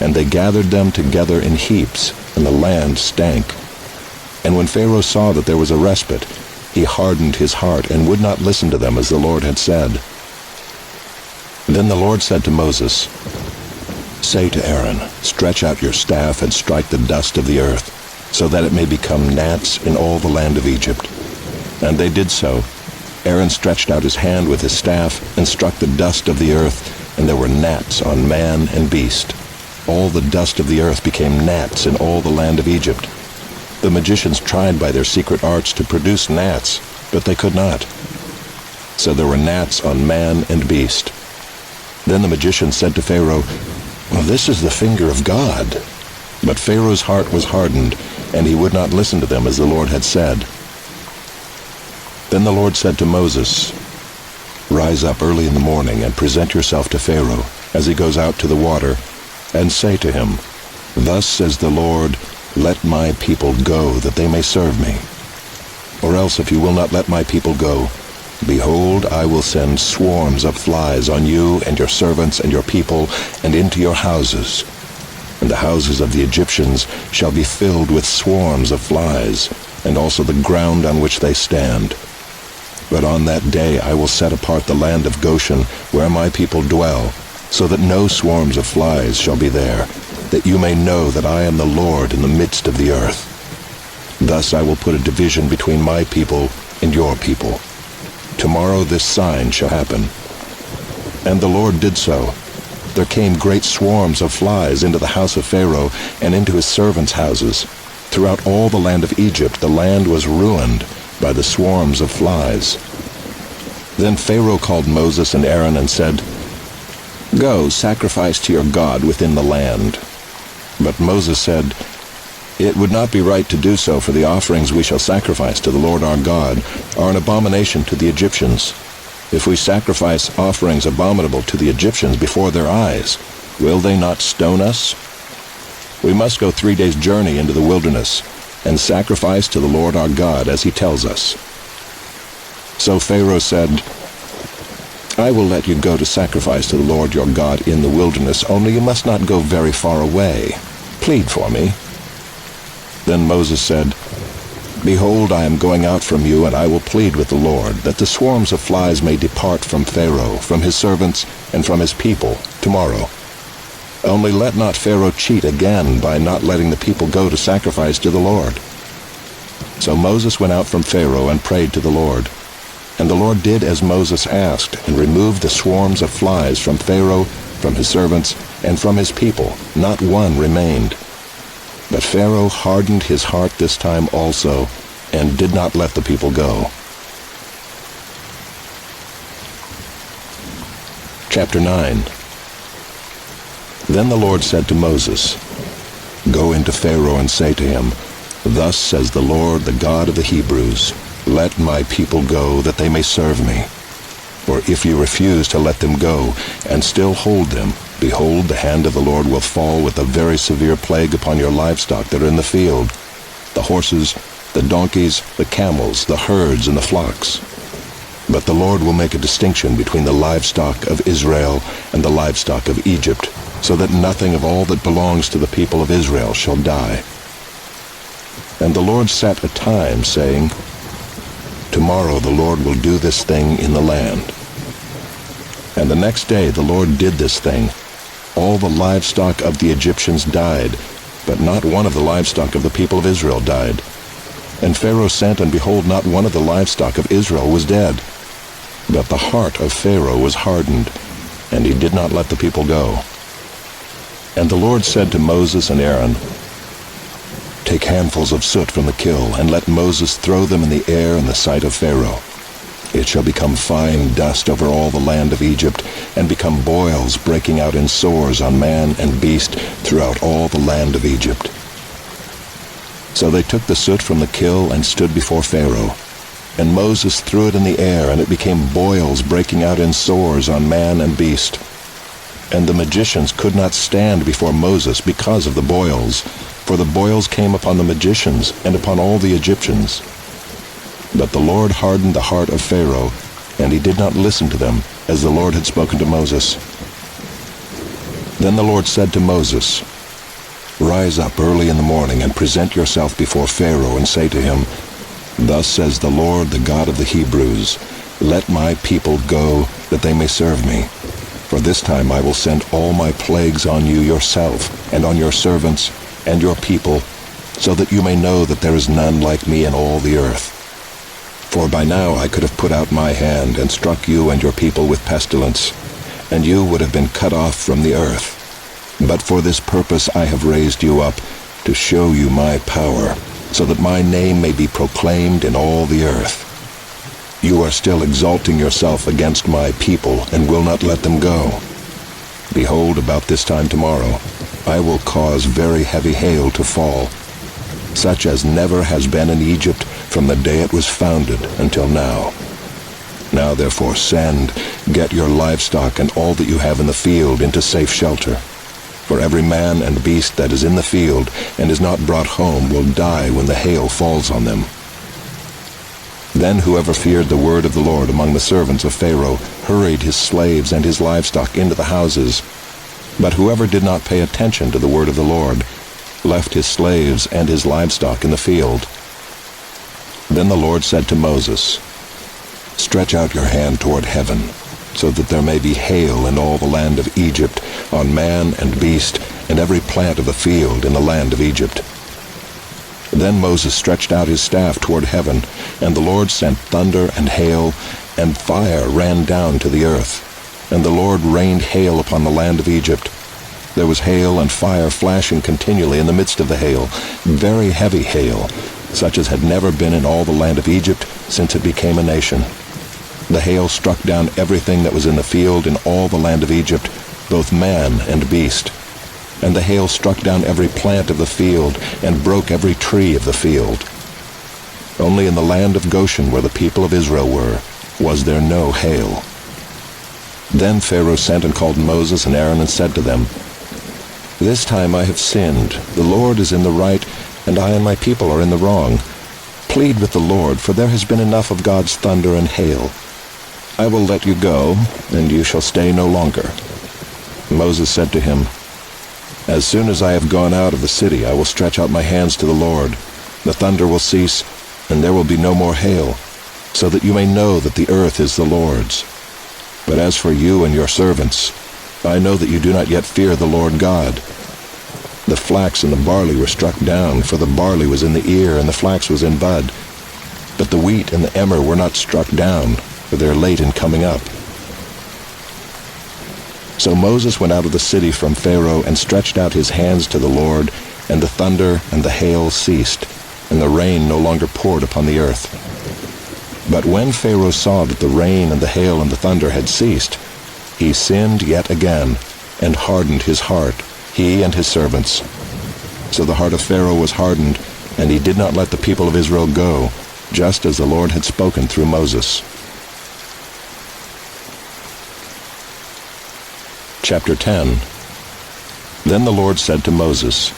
And they gathered them together in heaps, and the land stank. And when Pharaoh saw that there was a respite, he hardened his heart and would not listen to them as the Lord had said. Then the Lord said to Moses, "Say to Aaron, stretch out your staff and strike the dust of the earth, so that it may become gnats in all the land of Egypt." And they did so. Aaron stretched out his hand with his staff and struck the dust of the earth, and there were gnats on man and beast. All the dust of the earth became gnats in all the land of Egypt. The magicians tried by their secret arts to produce gnats, but they could not. So there were gnats on man and beast. Then the magician said to Pharaoh, "Well, this is the finger of God." But Pharaoh's heart was hardened, and he would not listen to them as the Lord had said. Then the Lord said to Moses, "Rise up early in the morning and present yourself to Pharaoh as he goes out to the water, and say to him, 'Thus says the Lord, let my people go, that they may serve me. Or else if you will not let my people go, behold, I will send swarms of flies on you and your servants and your people, and into your houses. And the houses of the Egyptians shall be filled with swarms of flies, and also the ground on which they stand. But on that day I will set apart the land of Goshen, where my people dwell, so that no swarms of flies shall be there, that you may know that I am the Lord in the midst of the earth. Thus I will put a division between my people and your people. Tomorrow this sign shall happen." And the Lord did so. There came great swarms of flies into the house of Pharaoh and into his servants' houses. Throughout all the land of Egypt the land was ruined by the swarms of flies. Then Pharaoh called Moses and Aaron and said, "Go, sacrifice to your God within the land." But Moses said, "It would not be right to do so, for the offerings we shall sacrifice to the Lord our God are an abomination to the Egyptians. If we sacrifice offerings abominable to the Egyptians before their eyes, will they not stone us? We must go 3 days' journey into the wilderness and sacrifice to the Lord our God as he tells us." So Pharaoh said, "I will let you go to sacrifice to the Lord your God in the wilderness, only you must not go very far away. Plead for me." Then Moses said, "Behold, I am going out from you, and I will plead with the Lord, that the swarms of flies may depart from Pharaoh, from his servants, and from his people tomorrow. Only let not Pharaoh cheat again by not letting the people go to sacrifice to the Lord." So Moses went out from Pharaoh and prayed to the Lord. And the Lord did as Moses asked, and removed the swarms of flies from Pharaoh, from his servants, and from his people. Not one remained. But Pharaoh hardened his heart this time also, and did not let the people go. Chapter 9. Then the Lord said to Moses, "Go into Pharaoh and say to him, 'Thus says the Lord, the God of the Hebrews, let my people go, that they may serve me. For if you refuse to let them go, and still hold them, behold, the hand of the Lord will fall with a very severe plague upon your livestock that are in the field, the horses, the donkeys, the camels, the herds, and the flocks. But the Lord will make a distinction between the livestock of Israel and the livestock of Egypt, so that nothing of all that belongs to the people of Israel shall die.' And the Lord set a time, saying, 'Tomorrow the Lord will do this thing in the land.' And the next day the Lord did this thing. All the livestock of the Egyptians died, but not one of the livestock of the people of Israel died. And Pharaoh sent, and behold, not one of the livestock of Israel was dead. But the heart of Pharaoh was hardened, and he did not let the people go. And the Lord said to Moses and Aaron, "Take handfuls of soot from the kiln, and let Moses throw them in the air in the sight of Pharaoh. It shall become fine dust over all the land of Egypt, and become boils breaking out in sores on man and beast throughout all the land of Egypt." So they took the soot from the kiln and stood before Pharaoh. And Moses threw it in the air, and it became boils breaking out in sores on man and beast. And the magicians could not stand before Moses because of the boils, for the boils came upon the magicians and upon all the Egyptians. But the Lord hardened the heart of Pharaoh, and he did not listen to them, as the Lord had spoken to Moses. Then the Lord said to Moses, "Rise up early in the morning and present yourself before Pharaoh, and say to him, 'Thus says the Lord, the God of the Hebrews, let my people go, that they may serve me. For this time I will send all my plagues on you yourself, and on your servants, and your people, so that you may know that there is none like me in all the earth. For by now I could have put out my hand, and struck you and your people with pestilence, and you would have been cut off from the earth. But for this purpose I have raised you up, to show you my power, so that my name may be proclaimed in all the earth. You are still exalting yourself against my people, and will not let them go. Behold, about this time tomorrow, I will cause very heavy hail to fall, such as never has been in Egypt from the day it was founded until now. Now therefore send, get your livestock and all that you have in the field into safe shelter. For every man and beast that is in the field and is not brought home will die when the hail falls on them." Then whoever feared the word of the Lord among the servants of Pharaoh hurried his slaves and his livestock into the houses. But whoever did not pay attention to the word of the Lord left his slaves and his livestock in the field. Then the Lord said to Moses, "Stretch out your hand toward heaven, so that there may be hail in all the land of Egypt, on man and beast, and every plant of the field in the land of Egypt." Then Moses stretched out his staff toward heaven, and the Lord sent thunder and hail, and fire ran down to the earth. And the Lord rained hail upon the land of Egypt. There was hail and fire flashing continually in the midst of the hail, very heavy hail, such as had never been in all the land of Egypt since it became a nation. The hail struck down everything that was in the field in all the land of Egypt, both man and beast. And the hail struck down every plant of the field, and broke every tree of the field. Only in the land of Goshen, where the people of Israel were, was there no hail. Then Pharaoh sent and called Moses and Aaron and said to them, "This time I have sinned. The Lord is in the right, and I and my people are in the wrong. Plead with the Lord, for there has been enough of God's thunder and hail. I will let you go, and you shall stay no longer." Moses said to him, "As soon as I have gone out of the city, I will stretch out my hands to the Lord. The thunder will cease, and there will be no more hail, so that you may know that the earth is the Lord's. But as for you and your servants, I know that you do not yet fear the Lord God. The flax and the barley were struck down, for the barley was in the ear, and the flax was in bud. But the wheat and the emmer were not struck down, for they are late in coming up." So Moses went out of the city from Pharaoh and stretched out his hands to the Lord, and the thunder and the hail ceased, and the rain no longer poured upon the earth. But when Pharaoh saw that the rain and the hail and the thunder had ceased, he sinned yet again, and hardened his heart, he and his servants. So the heart of Pharaoh was hardened, and he did not let the people of Israel go, just as the Lord had spoken through Moses. Chapter 10. Then the Lord said to Moses,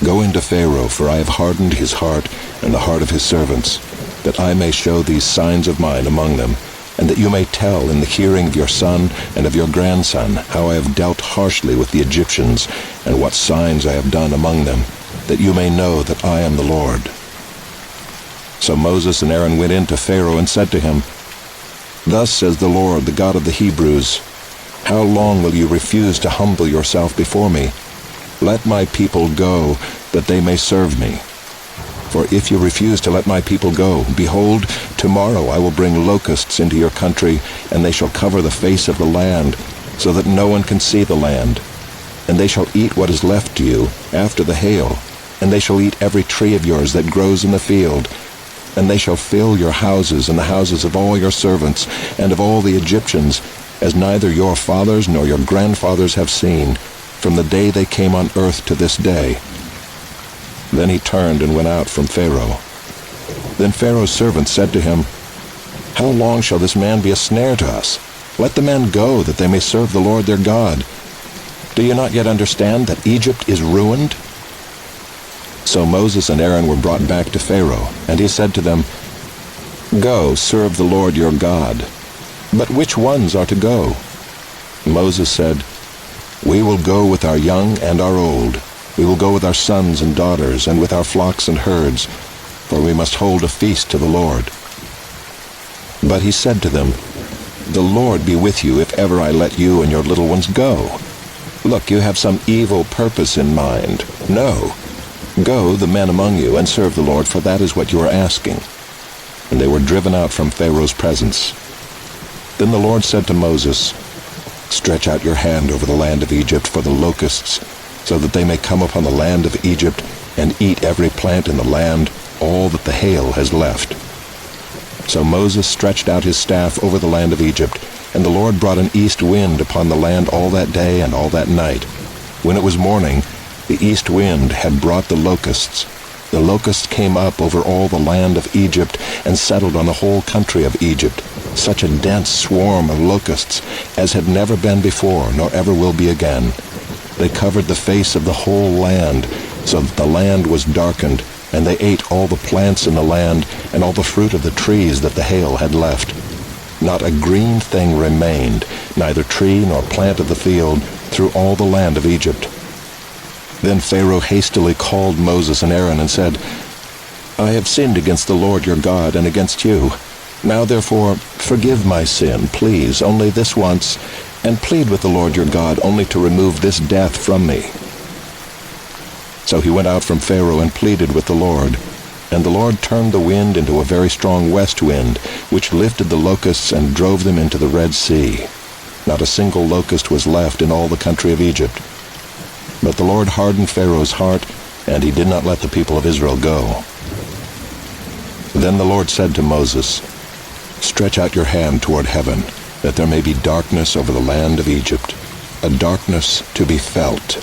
"Go into Pharaoh, for I have hardened his heart and the heart of his servants, that I may show these signs of mine among them, and that you may tell in the hearing of your son and of your grandson how I have dealt harshly with the Egyptians, and what signs I have done among them, that you may know that I am the Lord." So Moses and Aaron went in to Pharaoh and said to him, "Thus says the Lord, the God of the Hebrews, how long will you refuse to humble yourself before me? Let my people go, that they may serve me. For if you refuse to let my people go, behold, tomorrow I will bring locusts into your country, and they shall cover the face of the land, so that no one can see the land. and they shall eat what is left to you after the hail, and they shall eat every tree of yours that grows in the field, and they shall fill your houses and the houses of all your servants and of all the Egyptians, as neither your fathers nor your grandfathers have seen, from the day they came on earth to this day." Then he turned and went out from Pharaoh. Then Pharaoh's servants said to him, "How long shall this man be a snare to us? Let the men go, that they may serve the Lord their God. Do you not yet understand that Egypt is ruined?" So Moses and Aaron were brought back to Pharaoh, and he said to them, "Go, serve the Lord your God. But which ones are to go?" Moses said, "We will go with our young and our old. We will go with our sons and daughters, and with our flocks and herds, for we must hold a feast to the Lord." But he said to them, "The Lord be with you if ever I let you and your little ones go. Look, you have some evil purpose in mind. No. Go, the men among you, and serve the Lord, for that is what you are asking." And they were driven out from Pharaoh's presence. Then the Lord said to Moses, "Stretch out your hand over the land of Egypt for the locusts, so that they may come upon the land of Egypt and eat every plant in the land, all that the hail has left." So Moses stretched out his staff over the land of Egypt, and the Lord brought an east wind upon the land all that day and all that night. When it was morning, the east wind had brought the locusts. The locusts came up over all the land of Egypt and settled on the whole country of Egypt, such a dense swarm of locusts as had never been before, nor ever will be again. They covered the face of the whole land, so that the land was darkened, and they ate all the plants in the land and all the fruit of the trees that the hail had left. Not a green thing remained, neither tree nor plant of the field, through all the land of Egypt. Then Pharaoh hastily called Moses and Aaron and said, "I have sinned against the Lord your God and against you. Now therefore forgive my sin, please, only this once, and plead with the Lord your God only to remove this death from me." So he went out from Pharaoh and pleaded with the Lord. And the Lord turned the wind into a very strong west wind, which lifted the locusts and drove them into the Red Sea. Not a single locust was left in all the country of Egypt. But the Lord hardened Pharaoh's heart, and he did not let the people of Israel go. Then the Lord said to Moses, "Stretch out your hand toward heaven, that there may be darkness over the land of Egypt, a darkness to be felt."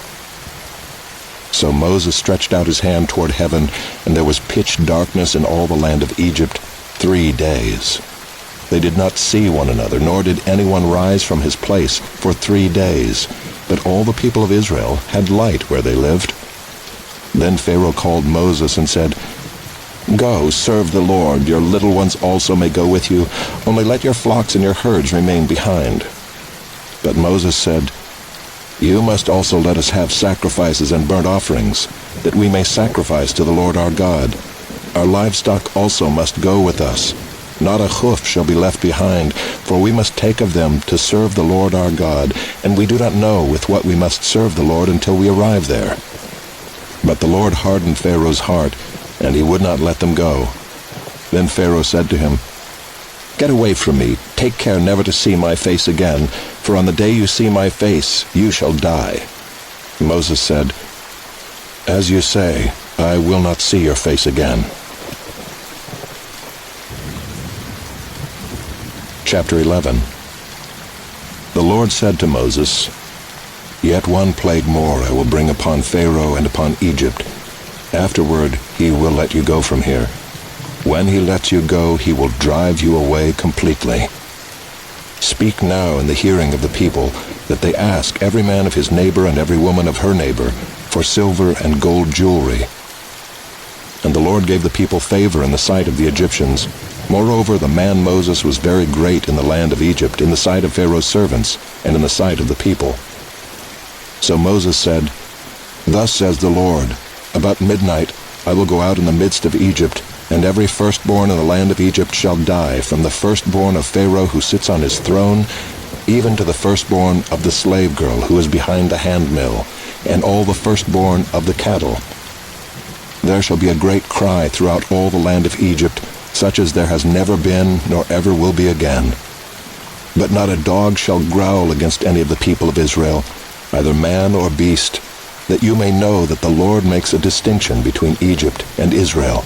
So Moses stretched out his hand toward heaven, and there was pitch darkness in all the land of Egypt 3 days. They did not see one another, nor did anyone rise from his place for 3 days, but all the people of Israel had light where they lived. Then Pharaoh called Moses and said, "Go, serve the Lord. Your little ones also may go with you. Only let your flocks and your herds remain behind." But Moses said, "You must also let us have sacrifices and burnt offerings, that we may sacrifice to the Lord our God. Our livestock also must go with us. Not a hoof shall be left behind, for we must take of them to serve the Lord our God, and we do not know with what we must serve the Lord until we arrive there." But the Lord hardened Pharaoh's heart, and he would not let them go. Then Pharaoh said to him, "Get away from me. Take care never to see my face again, for on the day you see my face, you shall die." Moses said, "As you say, I will not see your face again." Chapter 11. The Lord said to Moses, "Yet one plague more I will bring upon Pharaoh and upon Egypt. Afterward he will let you go from here. When he lets you go, he will drive you away completely. Speak now in the hearing of the people, that they ask every man of his neighbor and every woman of her neighbor for silver and gold jewelry." And the Lord gave the people favor in the sight of the Egyptians. Moreover, the man Moses was very great in the land of Egypt, in the sight of Pharaoh's servants, and in the sight of the people. So Moses said, "Thus says the Lord, about midnight I will go out in the midst of Egypt, and every firstborn in the land of Egypt shall die, from the firstborn of Pharaoh who sits on his throne, even to the firstborn of the slave girl who is behind the handmill, and all the firstborn of the cattle. There shall be a great cry throughout all the land of Egypt, such as there has never been, nor ever will be again. But not a dog shall growl against any of the people of Israel, either man or beast, that you may know that the Lord makes a distinction between Egypt and Israel.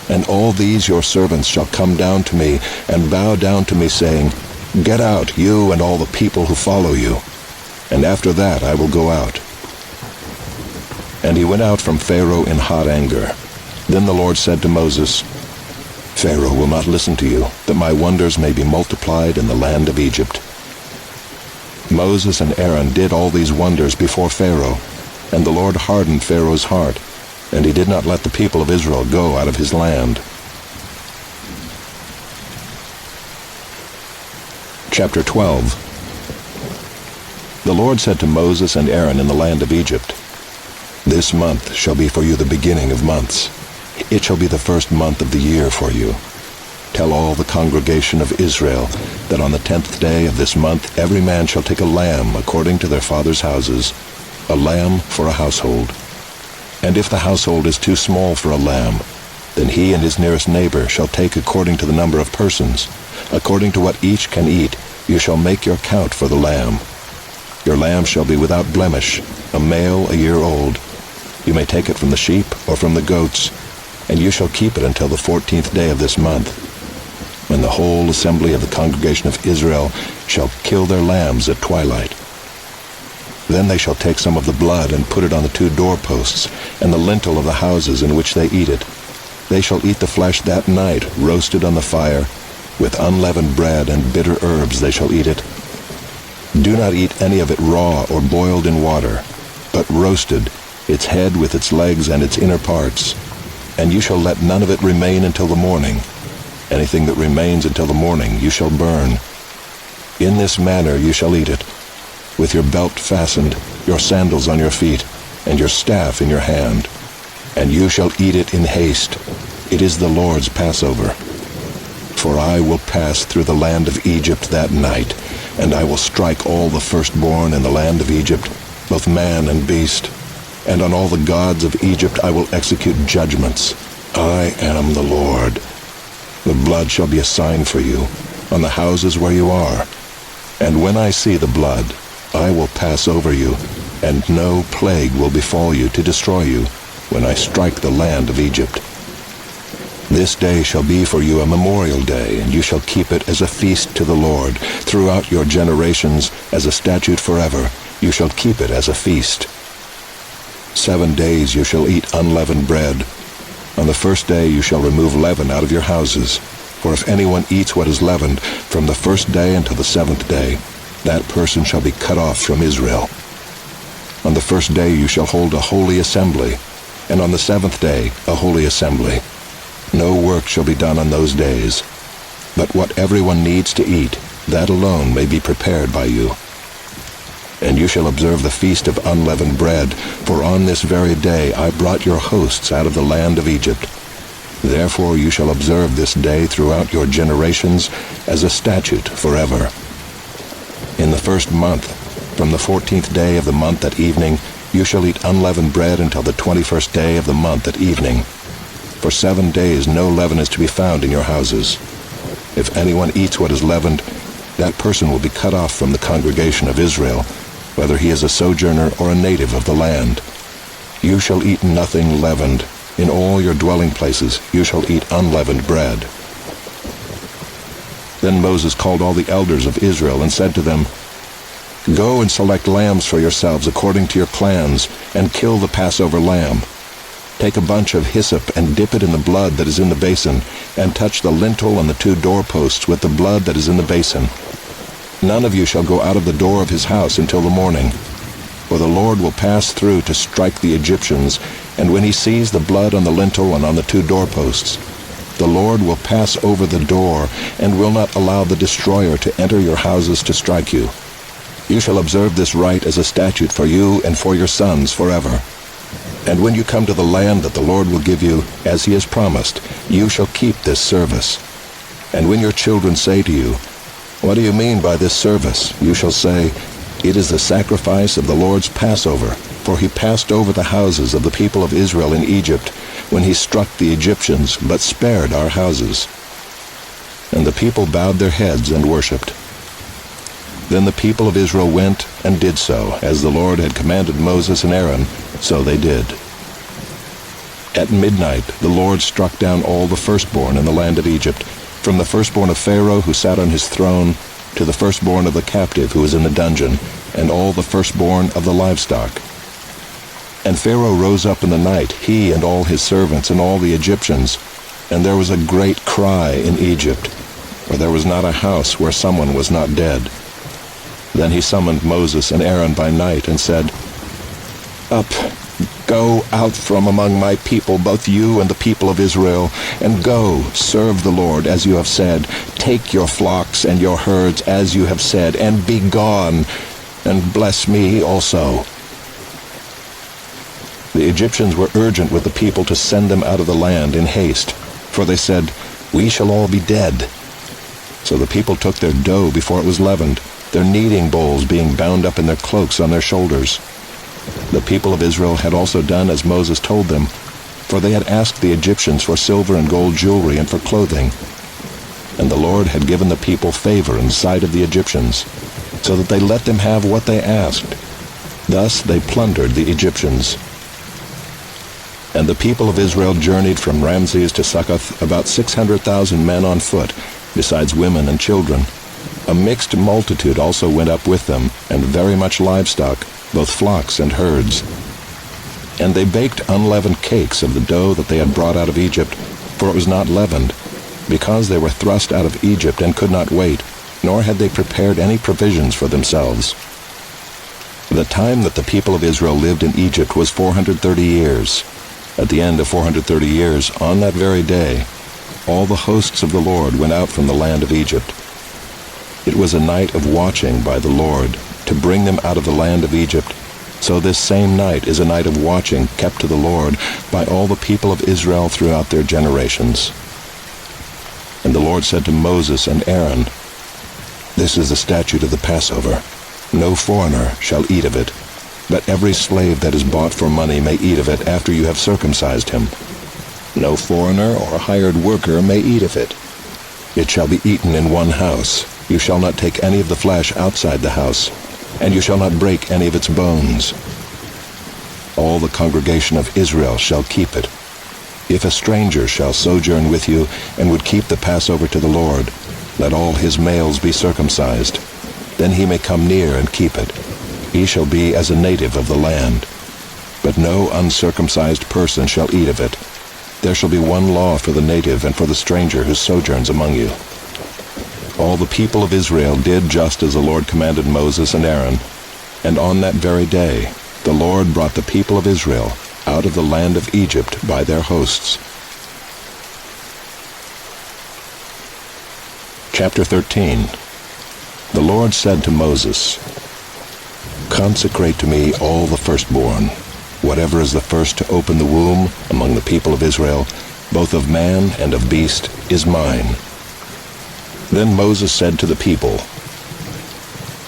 And all these your servants shall come down to me and bow down to me, saying, Get out, you and all the people who follow you. And after that I will go out." And he went out from Pharaoh in hot anger. Then the Lord said to Moses, "Pharaoh will not listen to you, that my wonders may be multiplied in the land of Egypt." Moses and Aaron did all these wonders before Pharaoh, and the Lord hardened Pharaoh's heart, and he did not let the people of Israel go out of his land. Chapter 12. The Lord said to Moses and Aaron in the land of Egypt, "This month shall be for you the beginning of months. It shall be the first month of the year for you. Tell all the congregation of Israel that on the 10th day of this month every man shall take a lamb according to their fathers' houses, a lamb for a household. And if the household is too small for a lamb, then he and his nearest neighbor shall take according to the number of persons. According to what each can eat, you shall make your count for the lamb. Your lamb shall be without blemish, a male a year old. You may take it from the sheep or from the goats, and you shall keep it until the 14th day of this month, when the whole assembly of the congregation of Israel shall kill their lambs at twilight. Then they shall take some of the blood and put it on the 2 doorposts and the lintel of the houses in which they eat it. They shall eat the flesh that night, roasted on the fire. With unleavened bread and bitter herbs they shall eat it. Do not eat any of it raw or boiled in water, but roasted, its head with its legs and its inner parts. And you shall let none of it remain until the morning. Anything that remains until the morning you shall burn. In this manner you shall eat it, with your belt fastened, your sandals on your feet, and your staff in your hand. And you shall eat it in haste. It is the Lord's Passover. For I will pass through the land of Egypt that night, and I will strike all the firstborn in the land of Egypt, both man and beast. And on all the gods of Egypt I will execute judgments. I am the Lord. The blood shall be a sign for you on the houses where you are. And when I see the blood, I will pass over you, and no plague will befall you to destroy you when I strike the land of Egypt. This day shall be for you a memorial day, and you shall keep it as a feast to the Lord. Throughout your generations, as a statute forever, you shall keep it as a feast. 7 days you shall eat unleavened bread. On the first day you shall remove leaven out of your houses. For if anyone eats what is leavened from the first day until the 7th day, that person shall be cut off from Israel. On the first day you shall hold a holy assembly, and on the 7th day a holy assembly. No work shall be done on those days, but what everyone needs to eat, that alone may be prepared by you. And you shall observe the feast of unleavened bread, for on this very day I brought your hosts out of the land of Egypt. Therefore you shall observe this day throughout your generations as a statute forever. In the first month, from the 14th day of the month at evening, you shall eat unleavened bread until the 21st day of the month at evening. For 7 days no leaven is to be found in your houses. If anyone eats what is leavened, that person will be cut off from the congregation of Israel, whether he is a sojourner or a native of the land. You shall eat nothing leavened. In all your dwelling places you shall eat unleavened bread. Then Moses called all the elders of Israel and said to them, Go and select lambs for yourselves according to your clans, and kill the Passover lamb. Take a bunch of hyssop and dip it in the blood that is in the basin, and touch the lintel and the 2 doorposts with the blood that is in the basin. None of you shall go out of the door of his house until the morning. For the Lord will pass through to strike the Egyptians, and when he sees the blood on the lintel and on the 2 doorposts, the Lord will pass over the door, and will not allow the destroyer to enter your houses to strike you. You shall observe this rite as a statute for you and for your sons forever. And when you come to the land that the Lord will give you, as he has promised, you shall keep this service. And when your children say to you, What do you mean by this service? You shall say, It is the sacrifice of the Lord's Passover, for he passed over the houses of the people of Israel in Egypt, when he struck the Egyptians, but spared our houses. And the people bowed their heads and worshipped. Then the people of Israel went and did so, as the Lord had commanded Moses and Aaron, so they did. At midnight the Lord struck down all the firstborn in the land of Egypt, from the firstborn of Pharaoh who sat on his throne, to the firstborn of the captive who was in the dungeon, and all the firstborn of the livestock. And Pharaoh rose up in the night, he and all his servants and all the Egyptians, and there was a great cry in Egypt, for there was not a house where someone was not dead. Then he summoned Moses and Aaron by night and said, "Up, go out from among my people, both you and the people of Israel, and go, serve the Lord as you have said. Take your flocks and your herds as you have said, and be gone, and bless me also." The Egyptians were urgent with the people to send them out of the land in haste, for they said, "We shall all be dead." So the people took their dough before it was leavened, their kneading bowls being bound up in their cloaks on their shoulders. The people of Israel had also done as Moses told them, for they had asked the Egyptians for silver and gold jewelry and for clothing. And the Lord had given the people favor in the sight of the Egyptians, so that they let them have what they asked. Thus they plundered the Egyptians. And the people of Israel journeyed from Ramses to Succoth, about 600,000 men on foot, besides women and children. A mixed multitude also went up with them, and very much livestock, both flocks and herds. And they baked unleavened cakes of the dough that they had brought out of Egypt, for it was not leavened, because they were thrust out of Egypt and could not wait, nor had they prepared any provisions for themselves. The time that the people of Israel lived in Egypt was 430 years. At the end of 430 years, on that very day, all the hosts of the Lord went out from the land of Egypt. It was a night of watching by the Lord, to bring them out of the land of Egypt. So this same night is a night of watching kept to the Lord by all the people of Israel throughout their generations. And the Lord said to Moses and Aaron, "This is the statute of the Passover. No foreigner shall eat of it, but every slave that is bought for money may eat of it after you have circumcised him. No foreigner or hired worker may eat of it. It shall be eaten in one house. You shall not take any of the flesh outside the house, and you shall not break any of its bones. All the congregation of Israel shall keep it. If a stranger shall sojourn with you and would keep the Passover to the Lord, let all his males be circumcised. Then he may come near and keep it. He shall be as a native of the land. But no uncircumcised person shall eat of it. There shall be one law for the native and for the stranger who sojourns among you." All the people of Israel did just as the Lord commanded Moses and Aaron, and on that very day the Lord brought the people of Israel out of the land of Egypt by their hosts. Chapter 13. The Lord said to Moses, "Consecrate to me all the firstborn. Whatever is the first to open the womb among the people of Israel, both of man and of beast, is mine." Then Moses said to the people,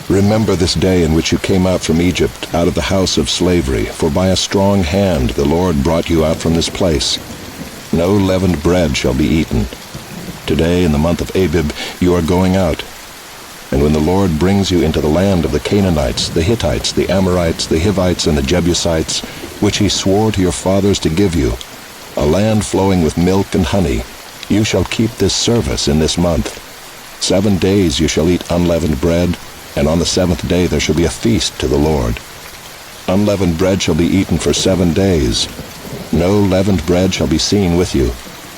"Remember this day in which you came out from Egypt, out of the house of slavery, for by a strong hand the Lord brought you out from this place. No leavened bread shall be eaten. Today, in the month of Abib, you are going out. And when the Lord brings you into the land of the Canaanites, the Hittites, the Amorites, the Hivites, and the Jebusites, which he swore to your fathers to give you, a land flowing with milk and honey, you shall keep this service in this month. 7 days you shall eat unleavened bread, and on the 7th day there shall be a feast to the Lord. Unleavened bread shall be eaten for 7 days. No leavened bread shall be seen with you,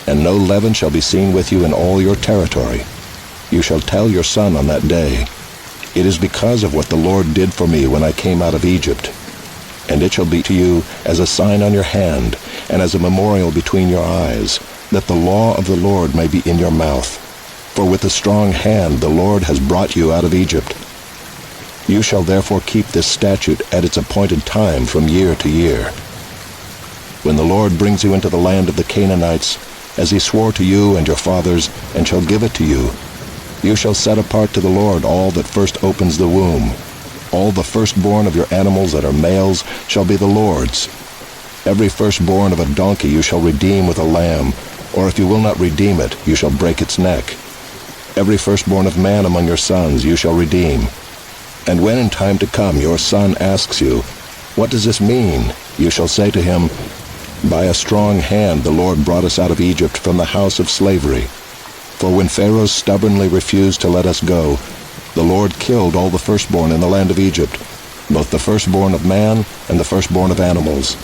and no leaven shall be seen with you in all your territory. You shall tell your son on that day, 'It is because of what the Lord did for me when I came out of Egypt.' And it shall be to you as a sign on your hand, and as a memorial between your eyes, that the law of the Lord may be in your mouth. For with a strong hand the Lord has brought you out of Egypt. You shall therefore keep this statute at its appointed time from year to year. When the Lord brings you into the land of the Canaanites, as he swore to you and your fathers, and shall give it to you, you shall set apart to the Lord all that first opens the womb. All the firstborn of your animals that are males shall be the Lord's. Every firstborn of a donkey you shall redeem with a lamb, or if you will not redeem it, you shall break its neck. Every firstborn of man among your sons you shall redeem. And when in time to come your son asks you, 'What does this mean?' you shall say to him, 'By a strong hand the Lord brought us out of Egypt from the house of slavery. For when Pharaoh stubbornly refused to let us go, the Lord killed all the firstborn in the land of Egypt, both the firstborn of man and the firstborn of animals.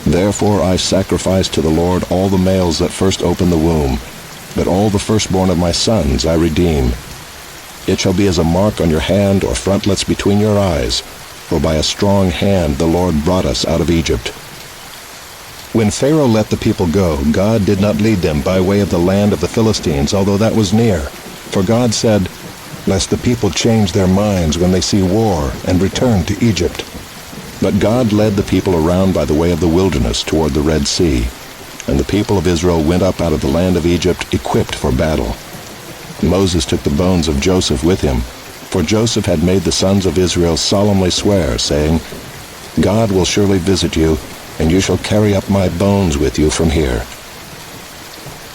Therefore I sacrifice to the Lord all the males that first open the womb, but all the firstborn of my sons I redeem. It shall be as a mark on your hand or frontlets between your eyes, for by a strong hand the Lord brought us out of Egypt." When Pharaoh let the people go, God did not lead them by way of the land of the Philistines, although that was near. For God said, "Lest the people change their minds when they see war and return to Egypt." But God led the people around by the way of the wilderness toward the Red Sea, and the people of Israel went up out of the land of Egypt equipped for battle. Moses took the bones of Joseph with him, for Joseph had made the sons of Israel solemnly swear, saying, "God will surely visit you, and you shall carry up my bones with you from here."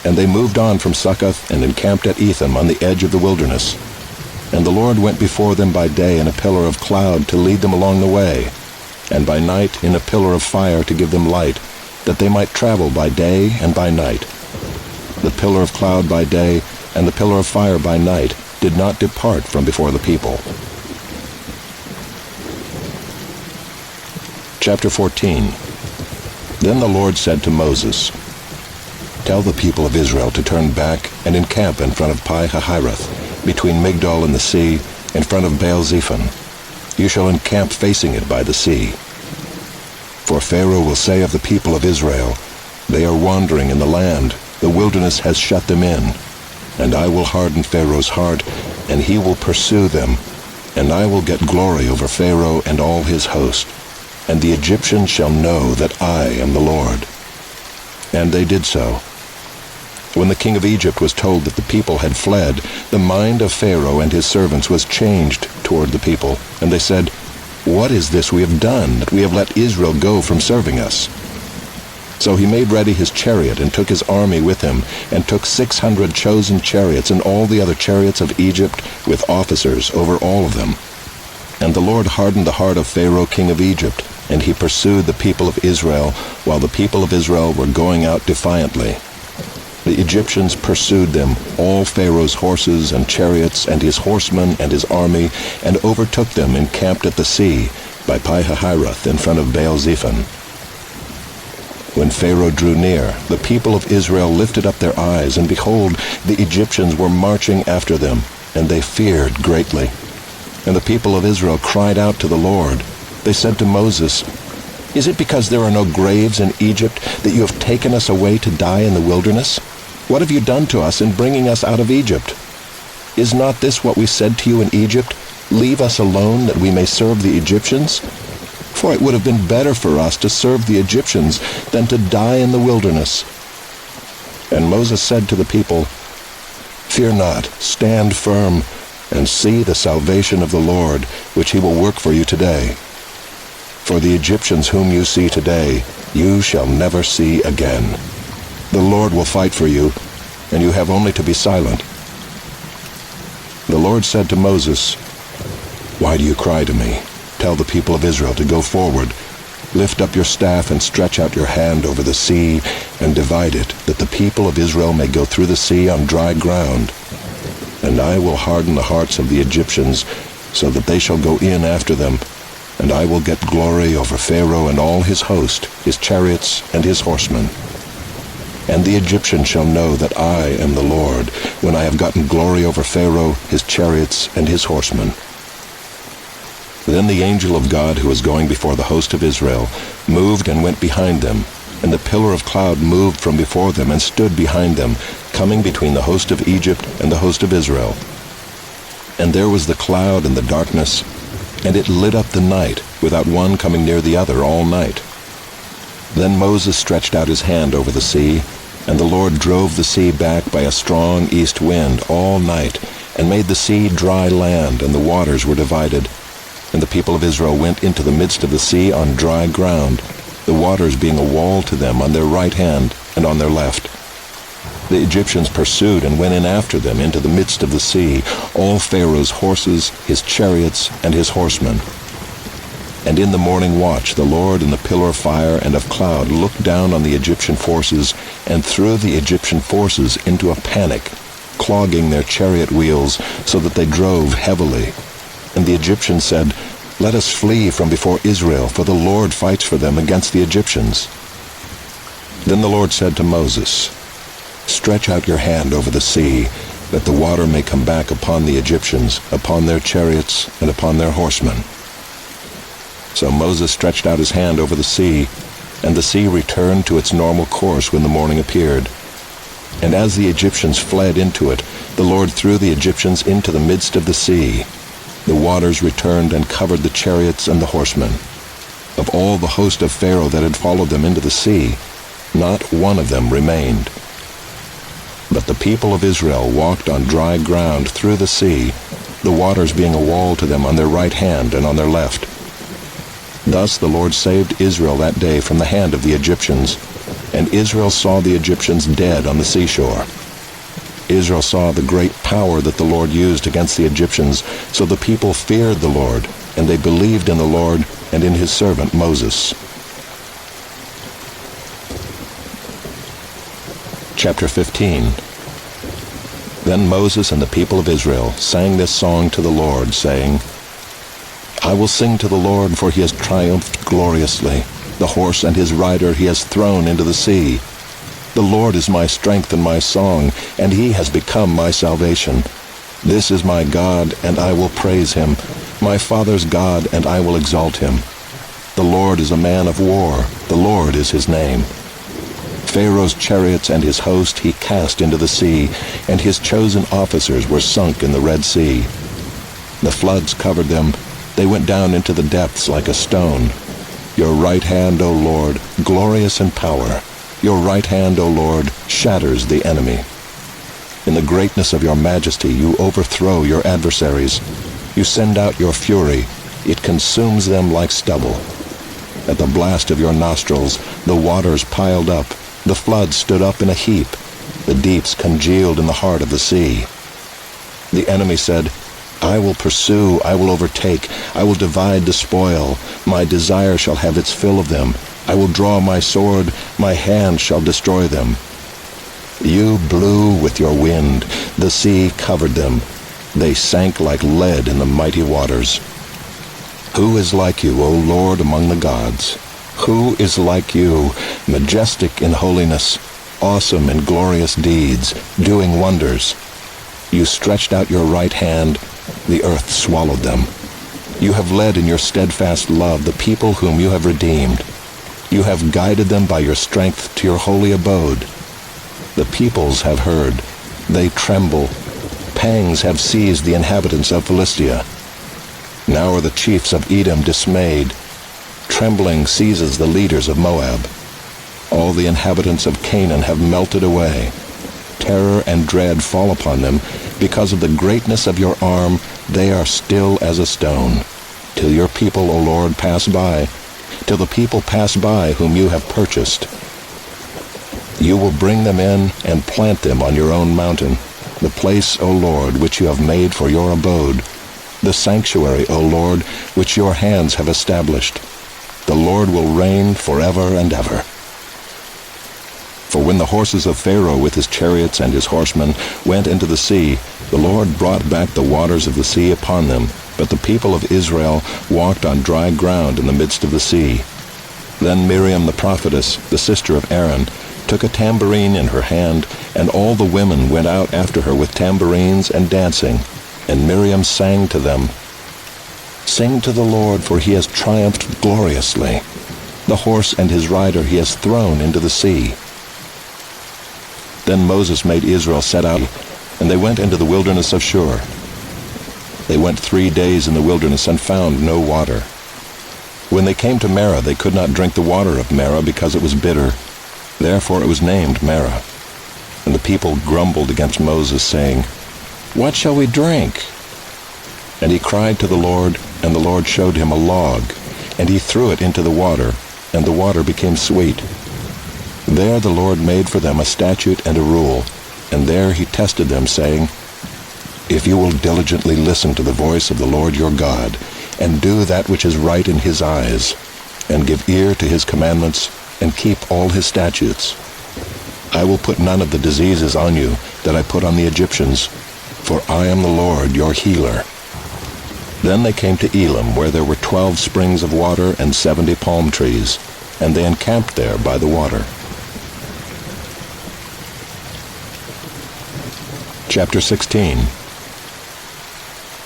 And they moved on from Succoth and encamped at Etham on the edge of the wilderness. And the Lord went before them by day in a pillar of cloud to lead them along the way, and by night in a pillar of fire to give them light, that they might travel by day and by night. The pillar of cloud by day and the pillar of fire by night did not depart from before the people. Chapter 14. Then the Lord said to Moses, "Tell the people of Israel to turn back and encamp in front of Pi-hahiroth, between Migdol and the sea, in front of Baal-zephon. You shall encamp facing it by the sea. For Pharaoh will say of the people of Israel, 'They are wandering in the land, the wilderness has shut them in.' And I will harden Pharaoh's heart, and he will pursue them, and I will get glory over Pharaoh and all his host. And the Egyptians shall know that I am the Lord." And they did so. When the king of Egypt was told that the people had fled, the mind of Pharaoh and his servants was changed toward the people, and they said, "What is this we have done, that we have let Israel go from serving us?" So he made ready his chariot and took his army with him, and took 600 chosen chariots and all the other chariots of Egypt with officers over all of them. And the Lord hardened the heart of Pharaoh king of Egypt, and he pursued the people of Israel, while the people of Israel were going out defiantly. The Egyptians pursued them, all Pharaoh's horses and chariots, and his horsemen and his army, and overtook them encamped at the sea, by Pi-hahiroth in front of Baal-zephon. When Pharaoh drew near, the people of Israel lifted up their eyes, and behold, the Egyptians were marching after them, and they feared greatly. And the people of Israel cried out to the Lord. They said to Moses, "Is it because there are no graves in Egypt that you have taken us away to die in the wilderness? What have you done to us in bringing us out of Egypt? Is not this what we said to you in Egypt? Leave us alone that we may serve the Egyptians? For it would have been better for us to serve the Egyptians than to die in the wilderness." And Moses said to the people, "Fear not, stand firm, and see the salvation of the Lord, which he will work for you today. For the Egyptians whom you see today, you shall never see again. The Lord will fight for you, and you have only to be silent." The Lord said to Moses, "Why do you cry to me? Tell the people of Israel to go forward. Lift up your staff and stretch out your hand over the sea, and divide it, that the people of Israel may go through the sea on dry ground. And I will harden the hearts of the Egyptians, so that they shall go in after them, and I will get glory over Pharaoh and all his host, his chariots and his horsemen. And the Egyptians shall know that I am the Lord, when I have gotten glory over Pharaoh, his chariots, and his horsemen." Then the angel of God, who was going before the host of Israel, moved and went behind them, and the pillar of cloud moved from before them and stood behind them, coming between the host of Egypt and the host of Israel. And there was the cloud and the darkness, and it lit up the night, without one coming near the other all night. Then Moses stretched out his hand over the sea, and the Lord drove the sea back by a strong east wind all night, and made the sea dry land, and the waters were divided. And the people of Israel went into the midst of the sea on dry ground, the waters being a wall to them on their right hand and on their left. The Egyptians pursued and went in after them into the midst of the sea, all Pharaoh's horses, his chariots, and his horsemen. And in the morning watch the Lord in the pillar of fire and of cloud looked down on the Egyptian forces and threw the Egyptian forces into a panic, clogging their chariot wheels so that they drove heavily. And the Egyptians said, "Let us flee from before Israel, for the Lord fights for them against the Egyptians." Then the Lord said to Moses, "Stretch out your hand over the sea, that the water may come back upon the Egyptians, upon their chariots, and upon their horsemen." So Moses stretched out his hand over the sea, and the sea returned to its normal course when the morning appeared. And as the Egyptians fled into it, the Lord threw the Egyptians into the midst of the sea. The waters returned and covered the chariots and the horsemen. Of all the host of Pharaoh that had followed them into the sea, not one of them remained. But the people of Israel walked on dry ground through the sea, the waters being a wall to them on their right hand and on their left. Thus the Lord saved Israel that day from the hand of the Egyptians, and Israel saw the Egyptians dead on the seashore. Israel saw the great power that the Lord used against the Egyptians, so the people feared the Lord, and they believed in the Lord and in his servant Moses. Chapter 15. Then Moses and the people of Israel sang this song to the Lord, saying, "I will sing to the Lord, for he has triumphed gloriously. The horse and his rider he has thrown into the sea. The Lord is my strength and my song, and he has become my salvation. This is my God, and I will praise him, my father's God, and I will exalt him. The Lord is a man of war, the Lord is his name. Pharaoh's chariots and his host he cast into the sea, and his chosen officers were sunk in the Red Sea. The floods covered them, they went down into the depths like a stone. Your right hand, O Lord, glorious in power. Your right hand, O Lord, shatters the enemy. In the greatness of your majesty you overthrow your adversaries. You send out your fury. It consumes them like stubble. At the blast of your nostrils the waters piled up. The floods stood up in a heap. The deeps congealed in the heart of the sea. The enemy said, I will pursue, I will overtake, I will divide the spoil. My desire shall have its fill of them. I will draw my sword, my hand shall destroy them. You blew with your wind, the sea covered them. They sank like lead in the mighty waters. Who is like you, O Lord, among the gods? Who is like you, majestic in holiness, awesome in glorious deeds, doing wonders? You stretched out your right hand, the earth swallowed them. You have led in your steadfast love the people whom you have redeemed. You have guided them by your strength to your holy abode. The peoples have heard. They tremble. Pangs have seized the inhabitants of Philistia. Now are the chiefs of Edom dismayed. Trembling seizes the leaders of Moab. All the inhabitants of Canaan have melted away. Terror and dread fall upon them. Because of the greatness of your arm, they are still as a stone. Till your people, O Lord, pass by. Till the people pass by whom you have purchased. You will bring them in and plant them on your own mountain, the place, O Lord, which you have made for your abode, the sanctuary, O Lord, which your hands have established. The Lord will reign forever and ever. For when the horses of Pharaoh with his chariots and his horsemen went into the sea, the Lord brought back the waters of the sea upon them, but the people of Israel walked on dry ground in the midst of the sea. Then Miriam the prophetess, the sister of Aaron, took a tambourine in her hand, and all the women went out after her with tambourines and dancing. And Miriam sang to them, Sing to the Lord, for he has triumphed gloriously. The horse and his rider he has thrown into the sea. Then Moses made Israel set out, and they went into the wilderness of Shur. They went 3 days in the wilderness and found no water. When they came to Marah, they could not drink the water of Marah because it was bitter. Therefore it was named Marah. And the people grumbled against Moses, saying, What shall we drink? And he cried to the Lord, and the Lord showed him a log, and he threw it into the water, and the water became sweet. There the Lord made for them a statute and a rule, and there he tested them, saying, "If you will diligently listen to the voice of the Lord your God, and do that which is right in his eyes, and give ear to his commandments, and keep all his statutes, I will put none of the diseases on you that I put on the Egyptians, for I am the Lord your healer." Then they came to Elim, where there were 12 springs of water and 70 palm trees, and they encamped there by the water. Chapter 16.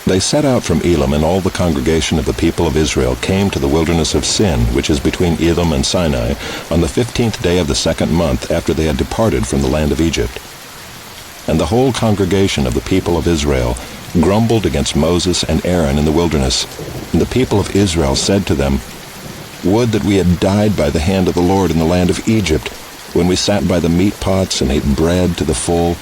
They set out from Elim, and all the congregation of the people of Israel came to the wilderness of Sin, which is between Edom and Sinai, on the 15th day of the 2nd month after they had departed from the land of Egypt. And the whole congregation of the people of Israel grumbled against Moses and Aaron in the wilderness. And the people of Israel said to them, "Would that we had died by the hand of the Lord in the land of Egypt, when we sat by the meat pots and ate bread to the full.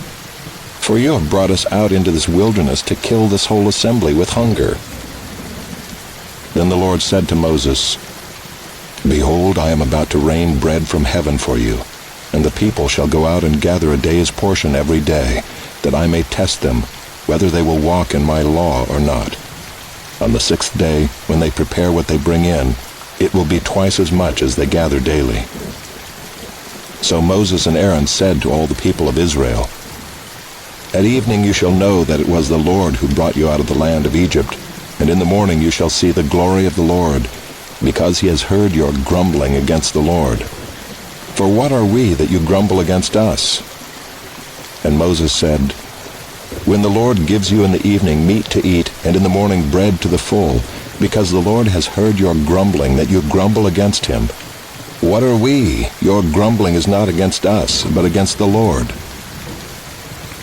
For you have brought us out into this wilderness to kill this whole assembly with hunger." Then the Lord said to Moses, "Behold, I am about to rain bread from heaven for you, and the people shall go out and gather a day's portion every day, that I may test them, whether they will walk in my law or not. On the 6th day, when they prepare what they bring in, it will be twice as much as they gather daily." So Moses and Aaron said to all the people of Israel, "At evening you shall know that it was the Lord who brought you out of the land of Egypt, and in the morning you shall see the glory of the Lord, because he has heard your grumbling against the Lord. For what are we that you grumble against us?" And Moses said, "When the Lord gives you in the evening meat to eat, and in the morning bread to the full, because the Lord has heard your grumbling, that you grumble against him, what are we? Your grumbling is not against us, but against the Lord."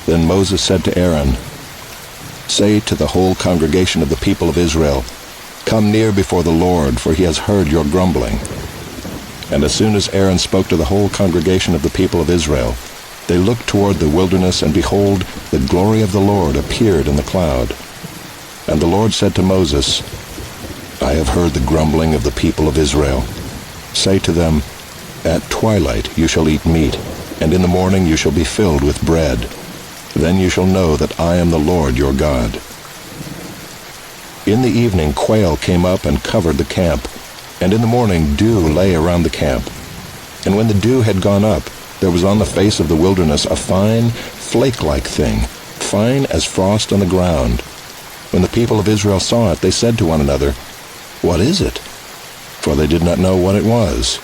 Then Moses said to Aaron, "Say to the whole congregation of the people of Israel, 'Come near before the Lord, for he has heard your grumbling.'" And as soon as Aaron spoke to the whole congregation of the people of Israel, they looked toward the wilderness, and behold, the glory of the Lord appeared in the cloud. And the Lord said to Moses, "I have heard the grumbling of the people of Israel. Say to them, 'At twilight you shall eat meat, and in the morning you shall be filled with bread. Then you shall know that I am the Lord your God.'" In the evening quail came up and covered the camp, and in the morning dew lay around the camp. And when the dew had gone up, there was on the face of the wilderness a fine, flake-like thing, fine as frost on the ground. When the people of Israel saw it, they said to one another, "What is it?" For they did not know what it was.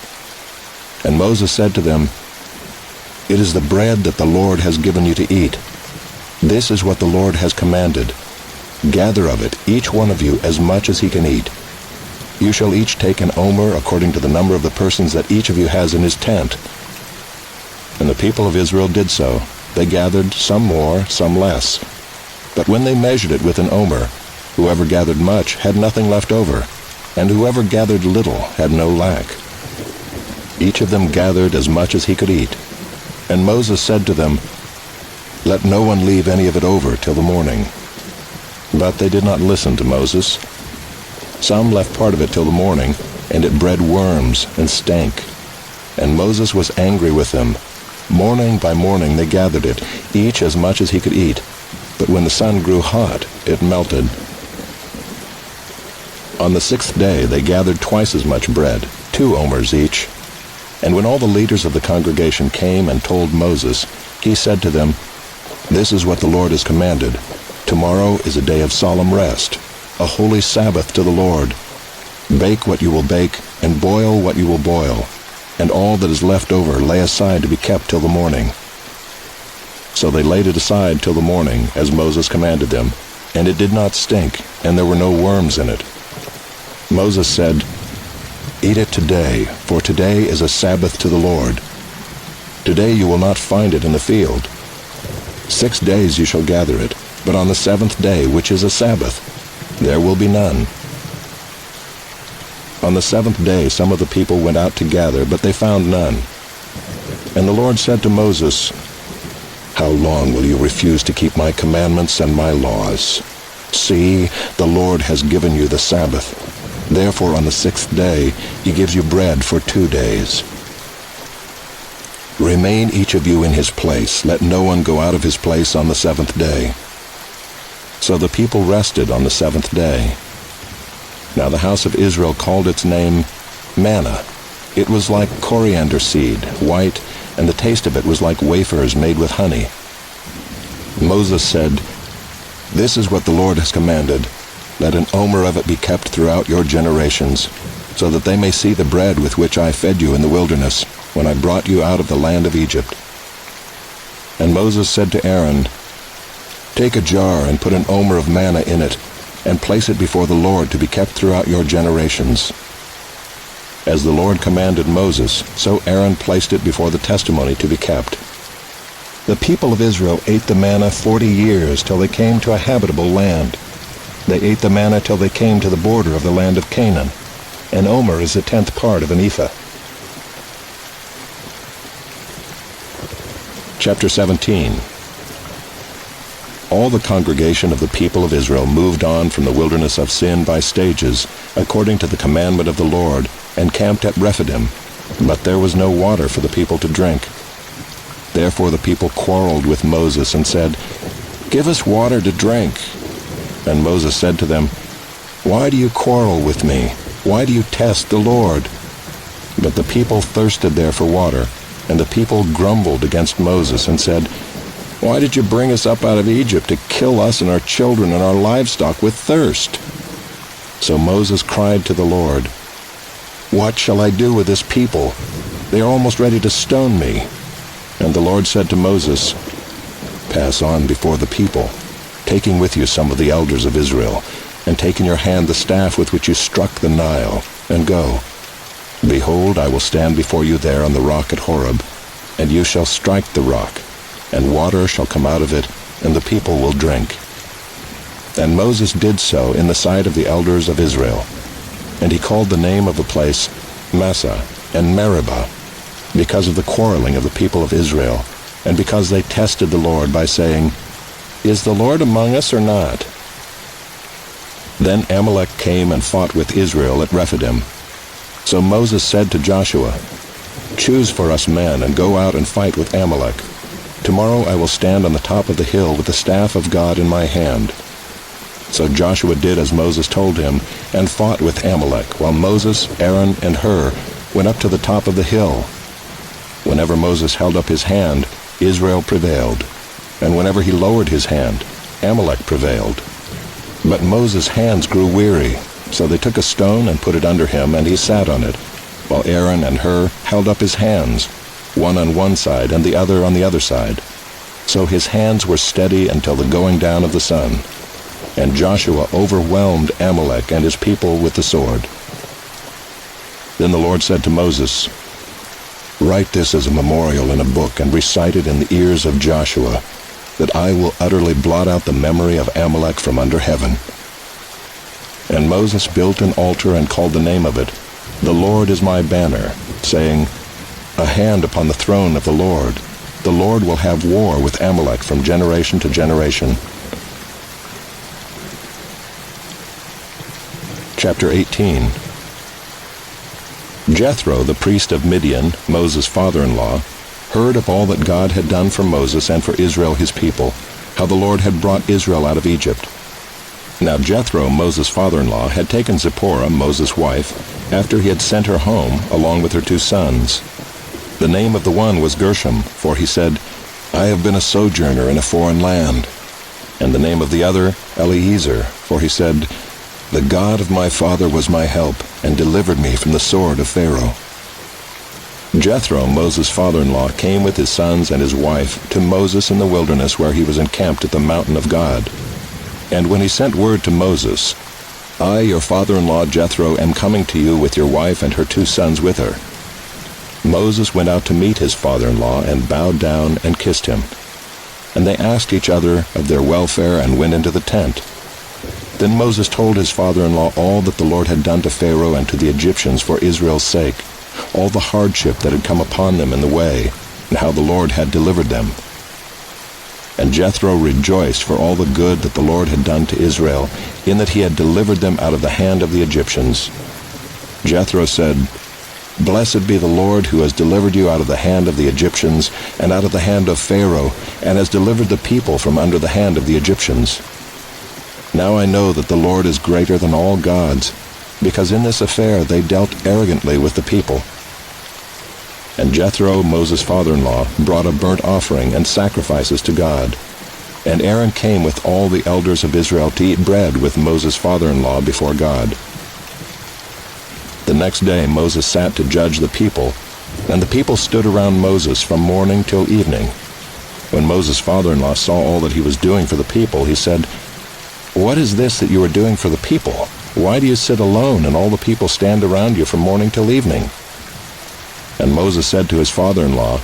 And Moses said to them, "It is the bread that the Lord has given you to eat. This is what the Lord has commanded. Gather of it, each one of you, as much as he can eat. You shall each take an omer according to the number of the persons that each of you has in his tent." And the people of Israel did so. They gathered, some more, some less. But when they measured it with an omer, whoever gathered much had nothing left over, and whoever gathered little had no lack. Each of them gathered as much as he could eat. And Moses said to them, "Let no one leave any of it over till the morning." But they did not listen to Moses. Some left part of it till the morning, and it bred worms and stank. And Moses was angry with them. Morning by morning they gathered it, each as much as he could eat. But when the sun grew hot, it melted. On the 6th day they gathered twice as much bread, 2 omers each. And when all the leaders of the congregation came and told Moses, he said to them, "This is what the Lord has commanded. Tomorrow is a day of solemn rest, a holy Sabbath to the Lord. Bake what you will bake, and boil what you will boil, and all that is left over lay aside to be kept till the morning." So they laid it aside till the morning, as Moses commanded them, and it did not stink, and there were no worms in it. Moses said, "Eat it today, for today is a Sabbath to the Lord. Today you will not find it in the field. 6 days you shall gather it, but on the 7th day, which is a Sabbath, there will be none." On the 7th day some of the people went out to gather, but they found none. And the Lord said to Moses, "How long will you refuse to keep my commandments and my laws? See, the Lord has given you the Sabbath. Therefore on the 6th day he gives you bread for 2 days. Remain each of you in his place. Let no one go out of his place on the seventh day." So the people rested on the seventh day. Now the house of Israel called its name manna. It was like coriander seed, white, and the taste of it was like wafers made with honey. Moses said, "This is what the Lord has commanded. Let an omer of it be kept throughout your generations, so that they may see the bread with which I fed you in the wilderness, when I brought you out of the land of Egypt." And Moses said to Aaron, "Take a jar and put an omer of manna in it, and place it before the Lord to be kept throughout your generations." As the Lord commanded Moses, so Aaron placed it before the testimony to be kept. The people of Israel ate the manna 40 years till they came to a habitable land. They ate the manna till they came to the border of the land of Canaan. An omer is a 10th part of an ephah. Chapter 17. All the congregation of the people of Israel moved on from the wilderness of Sin by stages, according to the commandment of the Lord, and camped at Rephidim, but there was no water for the people to drink. Therefore the people quarreled with Moses and said, "Give us water to drink." And Moses said to them, "Why do you quarrel with me? Why do you test the Lord?" But the people thirsted there for water, and the people grumbled against Moses and said, "Why did you bring us up out of Egypt to kill us and our children and our livestock with thirst?" So Moses cried to the Lord, "What shall I do with this people? They are almost ready to stone me." And the Lord said to Moses, "Pass on before the people, taking with you some of the elders of Israel, and take in your hand the staff with which you struck the Nile, and go. Behold, I will stand before you there on the rock at Horeb, and you shall strike the rock, and water shall come out of it, and the people will drink." And Moses did so in the sight of the elders of Israel. And he called the name of the place Massah and Meribah, because of the quarreling of the people of Israel, and because they tested the Lord by saying, "Is the Lord among us or not?" Then Amalek came and fought with Israel at Rephidim. So Moses said to Joshua, "Choose for us men, and go out and fight with Amalek. Tomorrow I will stand on the top of the hill with the staff of God in my hand." So Joshua did as Moses told him, and fought with Amalek, while Moses, Aaron, and Hur went up to the top of the hill. Whenever Moses held up his hand, Israel prevailed, and whenever he lowered his hand, Amalek prevailed. But Moses' hands grew weary, so they took a stone and put it under him, and he sat on it, while Aaron and Hur held up his hands, one on one side and the other on the other side. So his hands were steady until the going down of the sun. And Joshua overwhelmed Amalek and his people with the sword. Then the Lord said to Moses, "Write this as a memorial in a book, and recite it in the ears of Joshua, that I will utterly blot out the memory of Amalek from under heaven." And Moses built an altar and called the name of it, "The Lord is my banner," saying, "A hand upon the throne of the Lord. The Lord will have war with Amalek from generation to generation." Chapter 18. Jethro, the priest of Midian, Moses' father-in-law, heard of all that God had done for Moses and for Israel his people, how the Lord had brought Israel out of Egypt. Now Jethro, Moses' father-in-law, had taken Zipporah, Moses' wife, after he had sent her home, along with her 2 sons. The name of the one was Gershom, for he said, "I have been a sojourner in a foreign land." And the name of the other, Eliezer, for he said, "The God of my father was my help, and delivered me from the sword of Pharaoh." Jethro, Moses' father-in-law, came with his sons and his wife to Moses in the wilderness, where he was encamped at the mountain of God. And when he sent word to Moses, "I, your father-in-law Jethro, am coming to you with your wife and her 2 sons with her," Moses went out to meet his father-in-law and bowed down and kissed him. And they asked each other of their welfare and went into the tent. Then Moses told his father-in-law all that the Lord had done to Pharaoh and to the Egyptians for Israel's sake, all the hardship that had come upon them in the way, and how the Lord had delivered them. And Jethro rejoiced for all the good that the Lord had done to Israel, in that he had delivered them out of the hand of the Egyptians. Jethro said, Blessed be the Lord who has delivered you out of the hand of the Egyptians and out of the hand of Pharaoh, and has delivered the people from under the hand of the Egyptians. Now I know that the Lord is greater than all gods, because in this affair they dealt arrogantly with the people. And Jethro, Moses' father-in-law, brought a burnt offering and sacrifices to God. And Aaron came with all the elders of Israel to eat bread with Moses' father-in-law before God. The next day Moses sat to judge the people, and the people stood around Moses from morning till evening. When Moses' father-in-law saw all that he was doing for the people, he said, "What is this that you are doing for the people? Why do you sit alone, and all the people stand around you from morning till evening?" And Moses said to his father-in-law,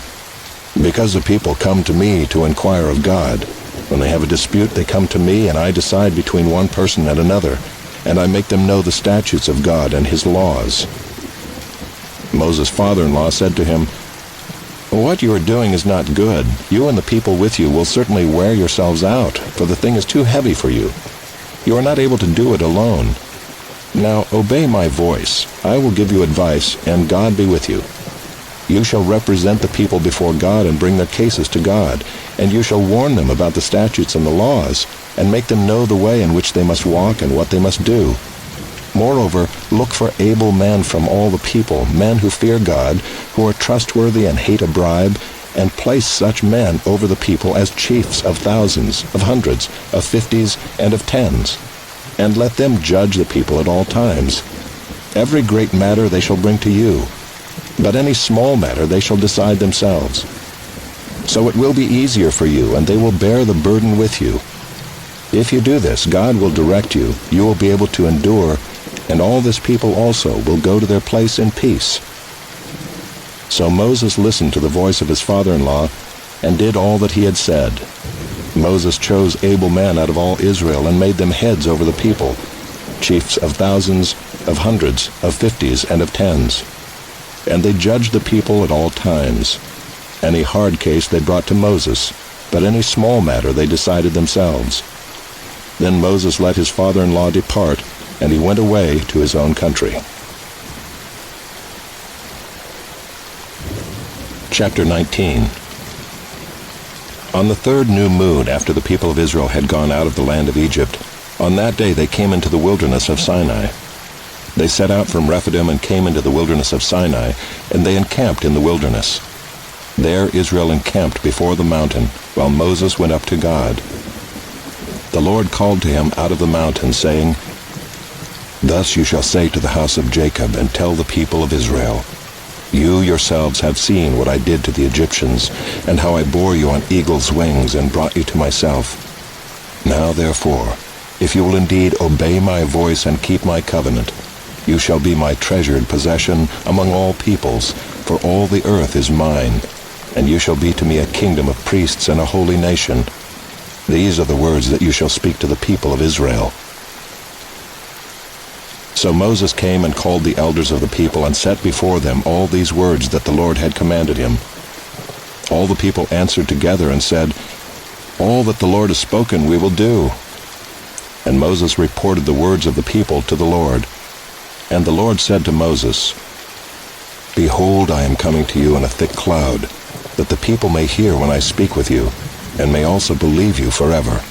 "Because the people come to me to inquire of God. When they have a dispute, they come to me, and I decide between one person and another, and I make them know the statutes of God and his laws." Moses' father-in-law said to him, "What you are doing is not good. You and the people with you will certainly wear yourselves out, for the thing is too heavy for you. You are not able to do it alone. Now obey my voice. I will give you advice, and God be with you. You shall represent the people before God and bring their cases to God, and you shall warn them about the statutes and the laws, and make them know the way in which they must walk and what they must do. Moreover, look for able men from all the people, men who fear God, who are trustworthy and hate a bribe, and place such men over the people as chiefs of thousands, of hundreds, of fifties, and of tens. And let them judge the people at all times. Every great matter they shall bring to you, but any small matter they shall decide themselves. So it will be easier for you, and they will bear the burden with you. If you do this, God will direct you. You will be able to endure, and all this people also will go to their place in peace." So Moses listened to the voice of his father-in-law and did all that he had said. Moses chose able men out of all Israel and made them heads over the people, chiefs of thousands, of hundreds, of fifties, and of tens. And they judged the people at all times. Any hard case they brought to Moses, but any small matter they decided themselves. Then Moses let his father-in-law depart, and he went away to his own country. Chapter 19. On the third new moon after the people of Israel had gone out of the land of Egypt, on that day they came into the wilderness of Sinai. They set out from Rephidim and came into the wilderness of Sinai, and they encamped in the wilderness. There Israel encamped before the mountain, while Moses went up to God. The Lord called to him out of the mountain, saying, "Thus you shall say to the house of Jacob, and tell the people of Israel, You yourselves have seen what I did to the Egyptians, and how I bore you on eagle's wings and brought you to myself. Now therefore, if you will indeed obey my voice and keep my covenant, you shall be my treasured possession among all peoples, for all the earth is mine, and you shall be to me a kingdom of priests and a holy nation. These are the words that you shall speak to the people of Israel." So Moses came and called the elders of the people and set before them all these words that the Lord had commanded him. All the people answered together and said, "All that the Lord has spoken we will do." And Moses reported the words of the people to the Lord. And the Lord said to Moses, "Behold, I am coming to you in a thick cloud, that the people may hear when I speak with you, and may also believe you forever."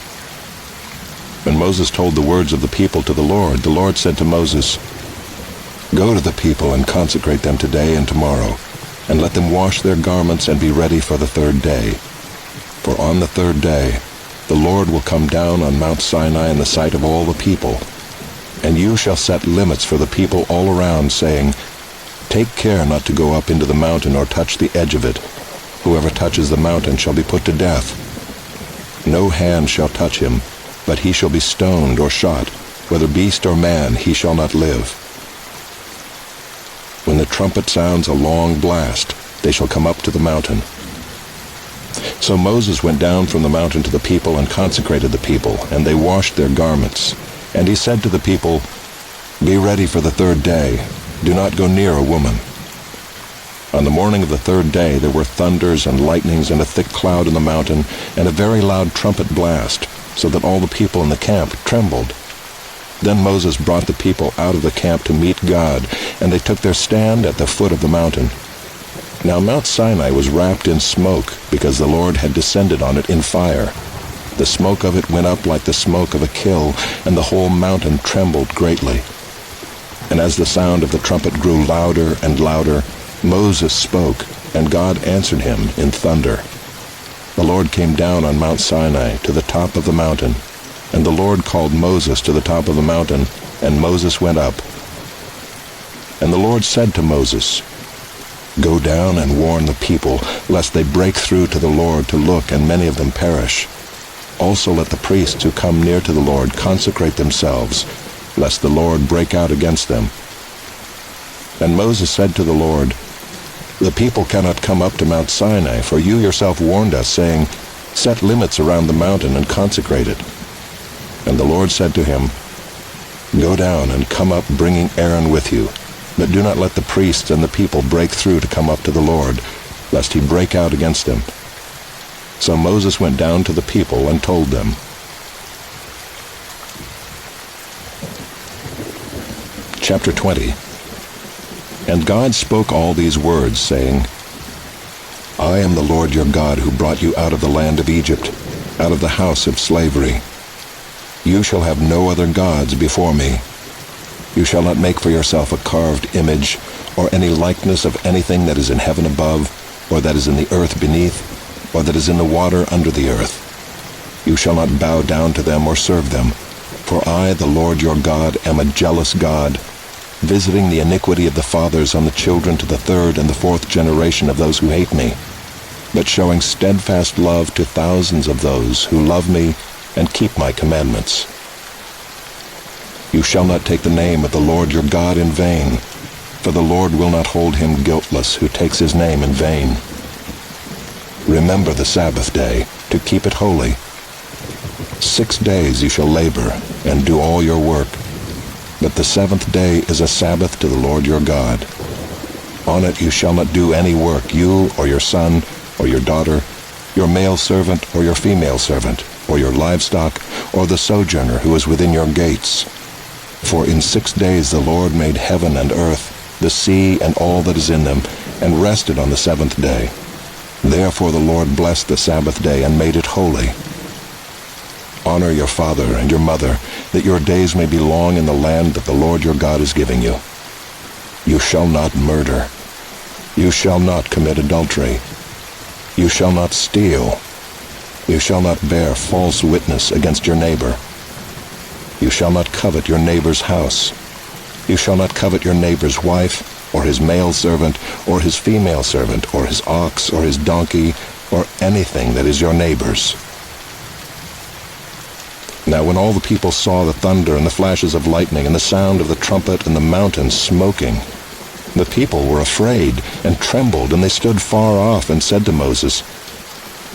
When Moses told the words of the people to the Lord said to Moses, "Go to the people and consecrate them today and tomorrow, and let them wash their garments and be ready for the third day. For on the third day the Lord will come down on Mount Sinai in the sight of all the people. And you shall set limits for the people all around, saying, Take care not to go up into the mountain or touch the edge of it. Whoever touches the mountain shall be put to death. No hand shall touch him, but he shall be stoned or shot, whether beast or man, he shall not live. When the trumpet sounds a long blast, they shall come up to the mountain." So Moses went down from the mountain to the people and consecrated the people, and they washed their garments. And he said to the people, "Be ready for the third day. Do not go near a woman." On the morning of the third day there were thunders and lightnings and a thick cloud in the mountain, and a very loud trumpet blast, so that all the people in the camp trembled. Then Moses brought the people out of the camp to meet God, and they took their stand at the foot of the mountain. Now Mount Sinai was wrapped in smoke, because the Lord had descended on it in fire. The smoke of it went up like the smoke of a kill, and the whole mountain trembled greatly. And as the sound of the trumpet grew louder and louder, Moses spoke, and God answered him in thunder. The Lord came down on Mount Sinai to the top of the mountain, and the Lord called Moses to the top of the mountain, and Moses went up. And the Lord said to Moses, "Go down and warn the people, lest they break through to the Lord to look, and many of them perish. Also let the priests who come near to the Lord consecrate themselves, lest the Lord break out against them." And Moses said to the Lord, "The people cannot come up to Mount Sinai, for you yourself warned us, saying, 'Set limits around the mountain and consecrate it.'" And the Lord said to him, "Go down and come up, bringing Aaron with you, but do not let the priests and the people break through to come up to the Lord, lest he break out against them." So Moses went down to the people and told them. Chapter 20. And God spoke all these words, saying, "I am the Lord your God, who brought you out of the land of Egypt, out of the house of slavery. You shall have no other gods before me. You shall not make for yourself a carved image, or any likeness of anything that is in heaven above, or that is in the earth beneath, or that is in the water under the earth. You shall not bow down to them or serve them, for I, the Lord your God, am a jealous God, visiting the iniquity of the fathers on the children to the third and the fourth generation of those who hate me, but showing steadfast love to thousands of those who love me and keep my commandments. You shall not take the name of the Lord your God in vain, for the Lord will not hold him guiltless who takes his name in vain. Remember the Sabbath day, to keep it holy. 6 days you shall labor and do all your work, but the seventh day is a Sabbath to the Lord your God. On it you shall not do any work, you or your son or your daughter, your male servant or your female servant, or your livestock, or the sojourner who is within your gates. For in 6 days the Lord made heaven and earth, the sea and all that is in them, and rested on the seventh day. Therefore the Lord blessed the Sabbath day and made it holy. Honor your father and your mother, that your days may be long in the land that the Lord your God is giving you. You shall not murder. You shall not commit adultery. You shall not steal. You shall not bear false witness against your neighbor. You shall not covet your neighbor's house. You shall not covet your neighbor's wife, or his male servant, or his female servant, or his ox, or his donkey, or anything that is your neighbor's. Now when all the people saw the thunder and the flashes of lightning and the sound of the trumpet and the mountain smoking, the people were afraid and trembled, and they stood far off and said to Moses,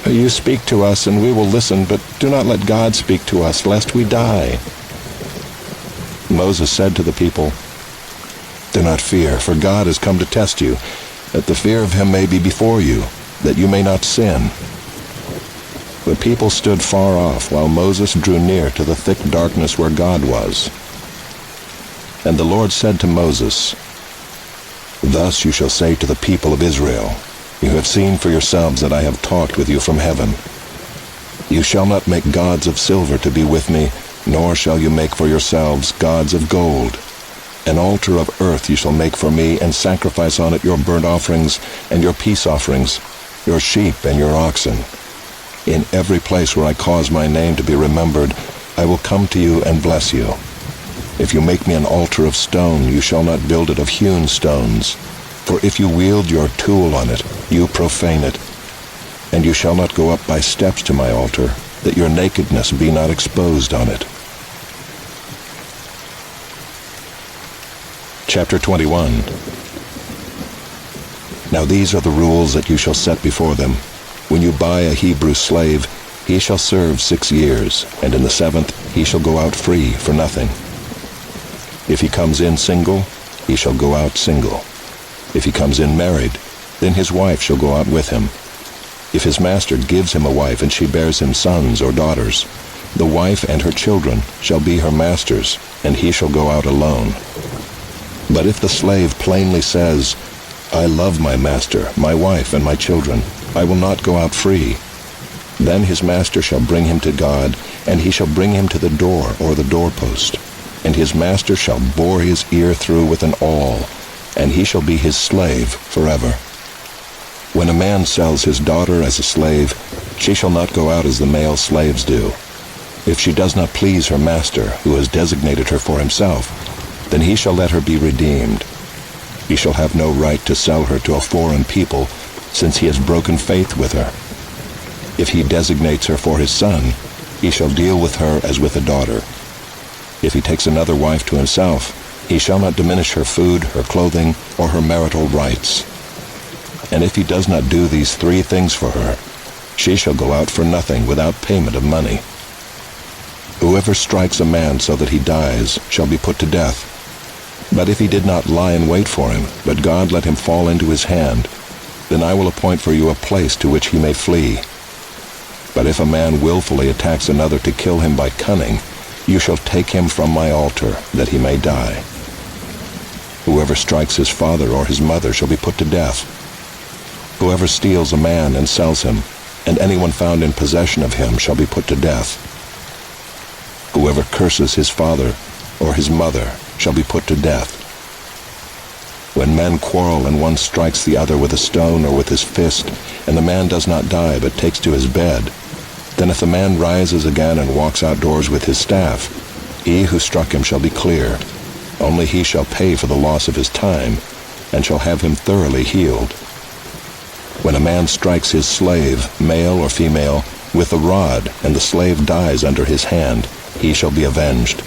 "You speak to us, and we will listen, but do not let God speak to us, lest we die." Moses said to the people, "Do not fear, for God has come to test you, that the fear of him may be before you, that you may not sin." The people stood far off, while Moses drew near to the thick darkness where God was. And the Lord said to Moses, "Thus you shall say to the people of Israel, You have seen for yourselves that I have talked with you from heaven. You shall not make gods of silver to be with me, nor shall you make for yourselves gods of gold. An altar of earth you shall make for me, and sacrifice on it your burnt offerings and your peace offerings, your sheep and your oxen. In every place where I cause my name to be remembered, I will come to you and bless you. If you make me an altar of stone, you shall not build it of hewn stones. For if you wield your tool on it, you profane it. And you shall not go up by steps to my altar, that your nakedness be not exposed on it." Chapter 21. Now these are the rules that you shall set before them. When you buy a Hebrew slave, he shall serve 6 years, and in the 7th he shall go out free for nothing. If he comes in single, he shall go out single. If he comes in married, then his wife shall go out with him. If his master gives him a wife and she bears him sons or daughters, The wife and her children shall be her master's, and he shall go out alone. But if the slave plainly says, I love my master, my wife, and my children, I will not go out free, then his master shall bring him to God, and he shall bring him to the door or the doorpost, and his master shall bore his ear through with an awl, and he shall be his slave forever. When a man sells his daughter as a slave, she shall not go out as the male slaves do. If she does not please her master, who has designated her for himself, then he shall let her be redeemed. He shall have no right to sell her to a foreign people, since he has broken faith with her. If he designates her for his son, he shall deal with her as with a daughter. If he takes another wife to himself, he shall not diminish her food, her clothing, or her marital rights. And if he does not do these 3 things for her, she shall go out for nothing without payment of money. Whoever strikes a man so that he dies shall be put to death. But if he did not lie in wait for him, but God let him fall into his hand, then I will appoint for you a place to which he may flee. But if a man willfully attacks another to kill him by cunning, you shall take him from my altar, that he may die. Whoever strikes his father or his mother shall be put to death. Whoever steals a man and sells him, and anyone found in possession of him shall be put to death. Whoever curses his father or his mother shall be put to death. When men quarrel and one strikes the other with a stone or with his fist, and the man does not die but takes to his bed, then if the man rises again and walks outdoors with his staff, he who struck him shall be cleared. Only he shall pay for the loss of his time, and shall have him thoroughly healed. When a man strikes his slave, male or female, with a rod, and the slave dies under his hand, he shall be avenged.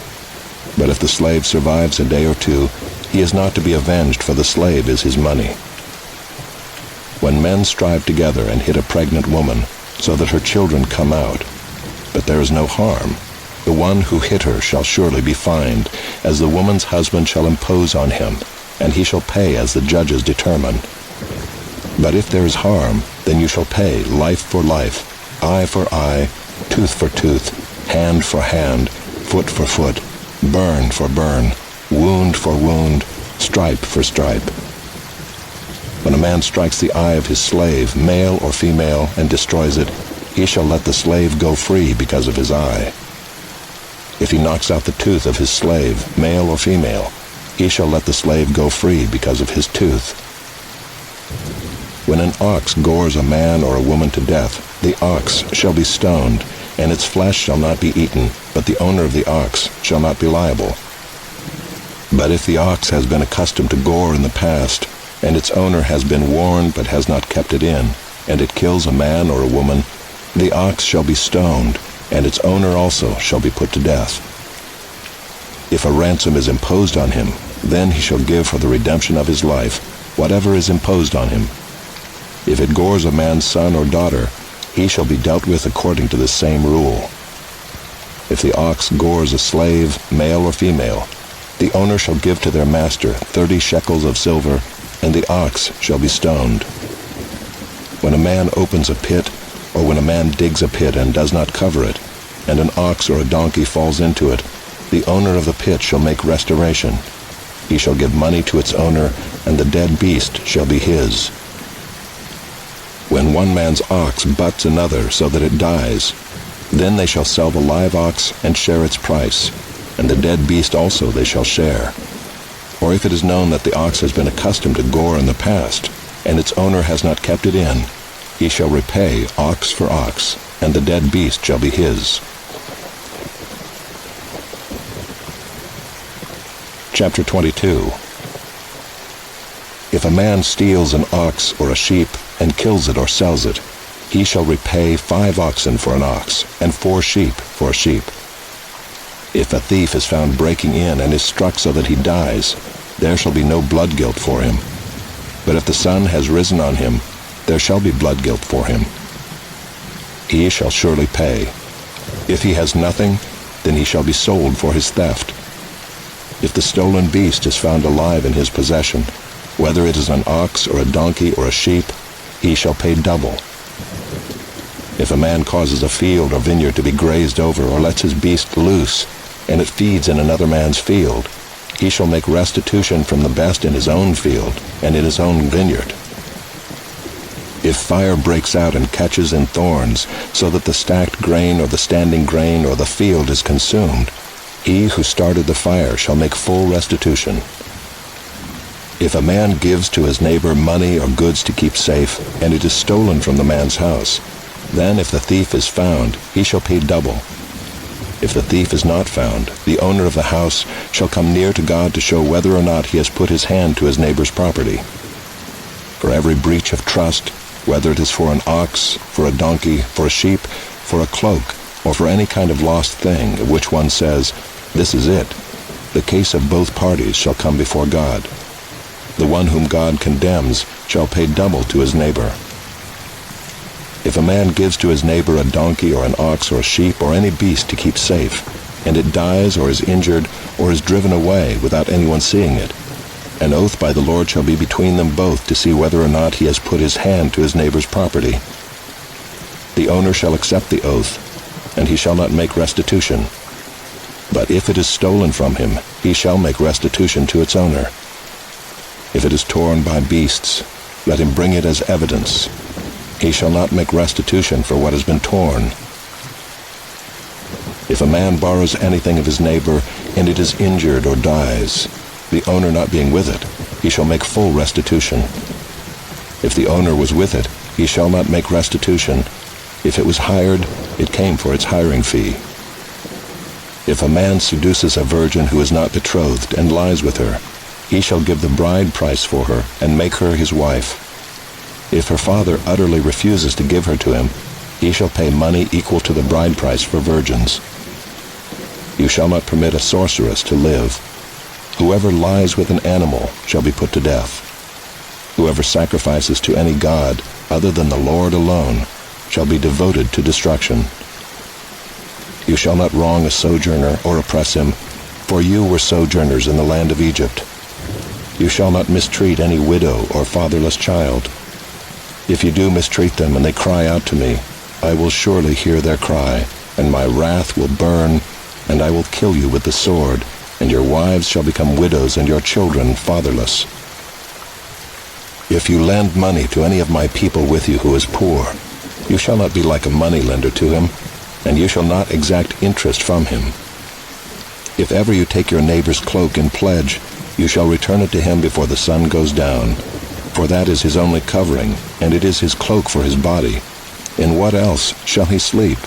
But if the slave survives a day or 2, he is not to be avenged, for the slave is his money. When men strive together and hit a pregnant woman, so that her children come out, but there is no harm, the one who hit her shall surely be fined, as the woman's husband shall impose on him, and he shall pay as the judges determine. But if there is harm, then you shall pay life for life, eye for eye, tooth for tooth, hand for hand, foot for foot, burn for burn, wound for wound, stripe for stripe. When a man strikes the eye of his slave, male or female, and destroys it, he shall let the slave go free because of his eye. If he knocks out the tooth of his slave, male or female, he shall let the slave go free because of his tooth. When an ox gores a man or a woman to death, the ox shall be stoned, and its flesh shall not be eaten, but the owner of the ox shall not be liable. But if the ox has been accustomed to gore in the past, and its owner has been warned but has not kept it in, and it kills a man or a woman, the ox shall be stoned, and its owner also shall be put to death. If a ransom is imposed on him, then he shall give for the redemption of his life whatever is imposed on him. If it gores a man's son or daughter, he shall be dealt with according to the same rule. If the ox gores a slave, male or female, the owner shall give to their master 30 shekels of silver, and the ox shall be stoned. When a man opens a pit, or when a man digs a pit and does not cover it, and an ox or a donkey falls into it, the owner of the pit shall make restoration. He shall give money to its owner, and the dead beast shall be his. When one man's ox butts another so that it dies, then they shall sell the live ox and share its price, and the dead beast also they shall share. Or if it is known that the ox has been accustomed to gore in the past, and its owner has not kept it in, he shall repay ox for ox, and the dead beast shall be his. Chapter 22. If a man steals an ox or a sheep, and kills it or sells it, he shall repay 5 oxen for an ox, and 4 sheep for a sheep. If a thief is found breaking in and is struck so that he dies, there shall be no blood guilt for him. But if the sun has risen on him, there shall be blood guilt for him. He shall surely pay. If he has nothing, then he shall be sold for his theft. If the stolen beast is found alive in his possession, whether it is an ox or a donkey or a sheep, he shall pay double. If a man causes a field or vineyard to be grazed over, or lets his beast loose, and it feeds in another man's field, he shall make restitution from the best in his own field and in his own vineyard. If fire breaks out and catches in thorns, so that the stacked grain or the standing grain or the field is consumed, he who started the fire shall make full restitution. If a man gives to his neighbor money or goods to keep safe, and it is stolen from the man's house, then if the thief is found, he shall pay double. If the thief is not found, the owner of the house shall come near to God to show whether or not he has put his hand to his neighbor's property. For every breach of trust, whether it is for an ox, for a donkey, for a sheep, for a cloak, or for any kind of lost thing, of which one says, "This is it," the case of both parties shall come before God. The one whom God condemns shall pay double to his neighbor. If a man gives to his neighbor a donkey or an ox or a sheep or any beast to keep safe, and it dies or is injured or is driven away without anyone seeing it, an oath by the Lord shall be between them both to see whether or not he has put his hand to his neighbor's property. The owner shall accept the oath, and he shall not make restitution. But if it is stolen from him, he shall make restitution to its owner. If it is torn by beasts, let him bring it as evidence. He shall not make restitution for what has been torn. If a man borrows anything of his neighbor, and it is injured or dies, the owner not being with it, he shall make full restitution. If the owner was with it, he shall not make restitution. If it was hired, it came for its hiring fee. If a man seduces a virgin who is not betrothed and lies with her, he shall give the bride price for her and make her his wife. If her father utterly refuses to give her to him, he shall pay money equal to the bride price for virgins. You shall not permit a sorceress to live. Whoever lies with an animal shall be put to death. Whoever sacrifices to any god other than the Lord alone shall be devoted to destruction. You shall not wrong a sojourner or oppress him, for you were sojourners in the land of Egypt. You shall not mistreat any widow or fatherless child. If you do mistreat them and they cry out to me, I will surely hear their cry, and my wrath will burn, and I will kill you with the sword, and your wives shall become widows and your children fatherless. If you lend money to any of my people with you who is poor, you shall not be like a moneylender to him, and you shall not exact interest from him. If ever you take your neighbor's cloak in pledge, you shall return it to him before the sun goes down, for that is his only covering, and it is his cloak for his body. In what else shall he sleep?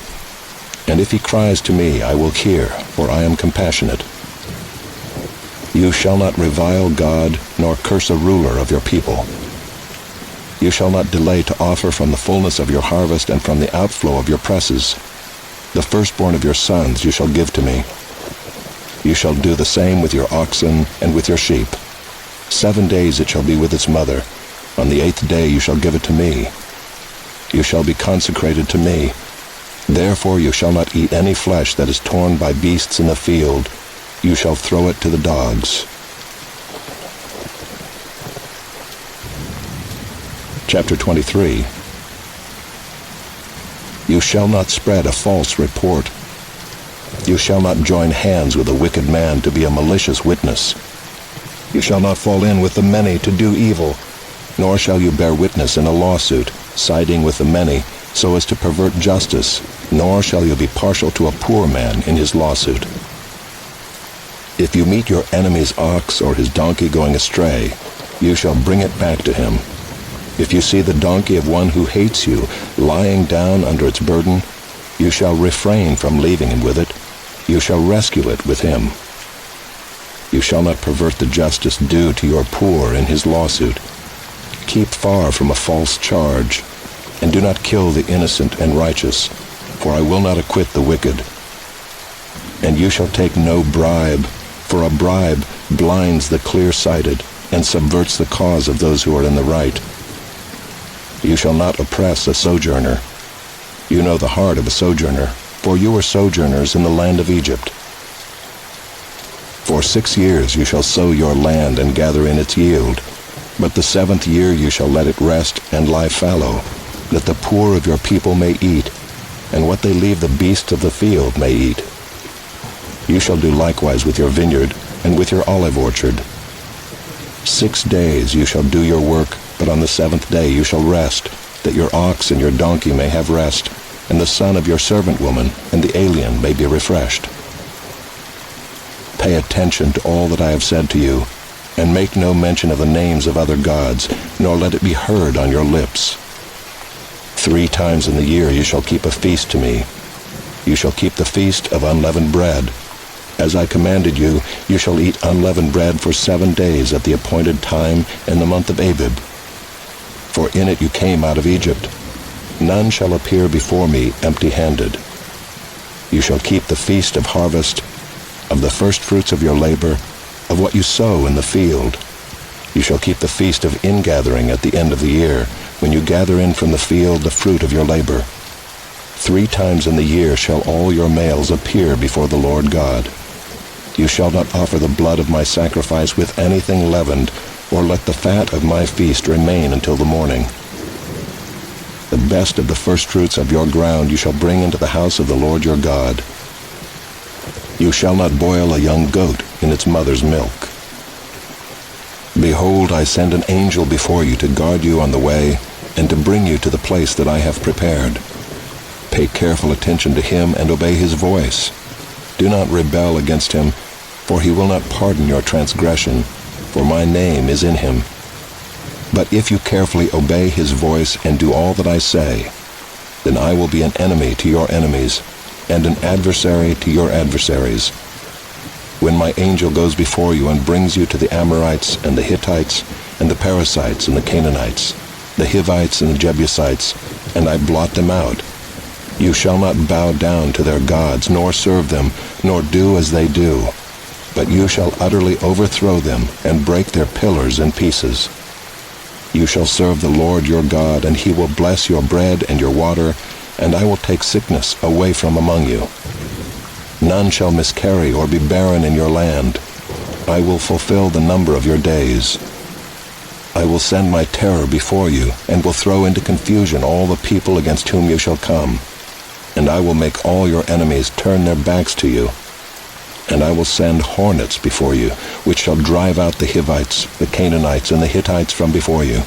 And if he cries to me, I will hear, for I am compassionate. You shall not revile God, nor curse a ruler of your people. You shall not delay to offer from the fullness of your harvest and from the outflow of your presses. The firstborn of your sons you shall give to me. You shall do the same with your oxen and with your sheep. 7 days it shall be with its mother. On the 8th day you shall give it to me. You shall be consecrated to me. Therefore you shall not eat any flesh that is torn by beasts in the field. You shall throw it to the dogs. Chapter 23. You shall not spread a false report. You shall not join hands with a wicked man to be a malicious witness. You shall not fall in with the many to do evil, nor shall you bear witness in a lawsuit, siding with the many, so as to pervert justice, nor shall you be partial to a poor man in his lawsuit. If you meet your enemy's ox or his donkey going astray, you shall bring it back to him. If you see the donkey of one who hates you lying down under its burden, you shall refrain from leaving him with it. You shall rescue it with him. You shall not pervert the justice due to your poor in his lawsuit. Keep far from a false charge, and do not kill the innocent and righteous, for I will not acquit the wicked. And you shall take no bribe, for a bribe blinds the clear-sighted and subverts the cause of those who are in the right. You shall not oppress a sojourner. You know the heart of a sojourner, for you were sojourners in the land of Egypt. For 6 years you shall sow your land and gather in its yield, but the 7th year you shall let it rest and lie fallow, that the poor of your people may eat, and what they leave the beasts of the field may eat. You shall do likewise with your vineyard and with your olive orchard. 6 days you shall do your work, but on the 7th day you shall rest, that your ox and your donkey may have rest, and the son of your servant woman and the alien may be refreshed. Pay attention to all that I have said to you, and make no mention of the names of other gods, nor let it be heard on your lips. 3 times in the year you shall keep a feast to me. You shall keep the feast of unleavened bread. As I commanded you, you shall eat unleavened bread for 7 days at the appointed time in the month of Abib. For in it you came out of Egypt. None shall appear before me empty-handed. You shall keep the feast of harvest, of the firstfruits of your labor, of what you sow in the field. You shall keep the feast of ingathering at the end of the year, when you gather in from the field the fruit of your labor. 3 times in the year shall all your males appear before the Lord God. You shall not offer the blood of my sacrifice with anything leavened, or let the fat of my feast remain until the morning. The best of the firstfruits of your ground you shall bring into the house of the Lord your God. You shall not boil a young goat in its mother's milk. Behold, I send an angel before you to guard you on the way, and to bring you to the place that I have prepared. Pay careful attention to him and obey his voice. Do not rebel against him, for he will not pardon your transgression, for my name is in him. But if you carefully obey his voice and do all that I say, then I will be an enemy to your enemies, and an adversary to your adversaries. When my angel goes before you and brings you to the Amorites and the Hittites and the Perizzites and the Canaanites, the Hivites and the Jebusites, and I blot them out, you shall not bow down to their gods, nor serve them, nor do as they do, but you shall utterly overthrow them and break their pillars in pieces. You shall serve the Lord your God, and he will bless your bread and your water, and I will take sickness away from among you. None shall miscarry or be barren in your land. I will fulfill the number of your days. I will send my terror before you, and will throw into confusion all the people against whom you shall come. And I will make all your enemies turn their backs to you. And I will send hornets before you, which shall drive out the Hivites, the Canaanites, and the Hittites from before you.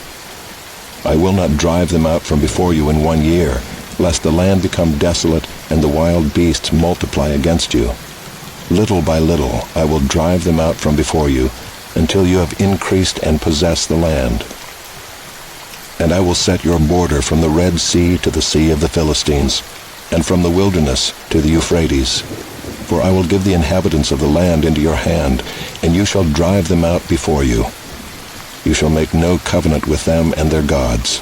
I will not drive them out from before you in 1 year, lest the land become desolate and the wild beasts multiply against you. Little by little I will drive them out from before you, until you have increased and possessed the land. And I will set your border from the Red Sea to the Sea of the Philistines, and from the wilderness to the Euphrates. For I will give the inhabitants of the land into your hand, and you shall drive them out before you. You shall make no covenant with them and their gods.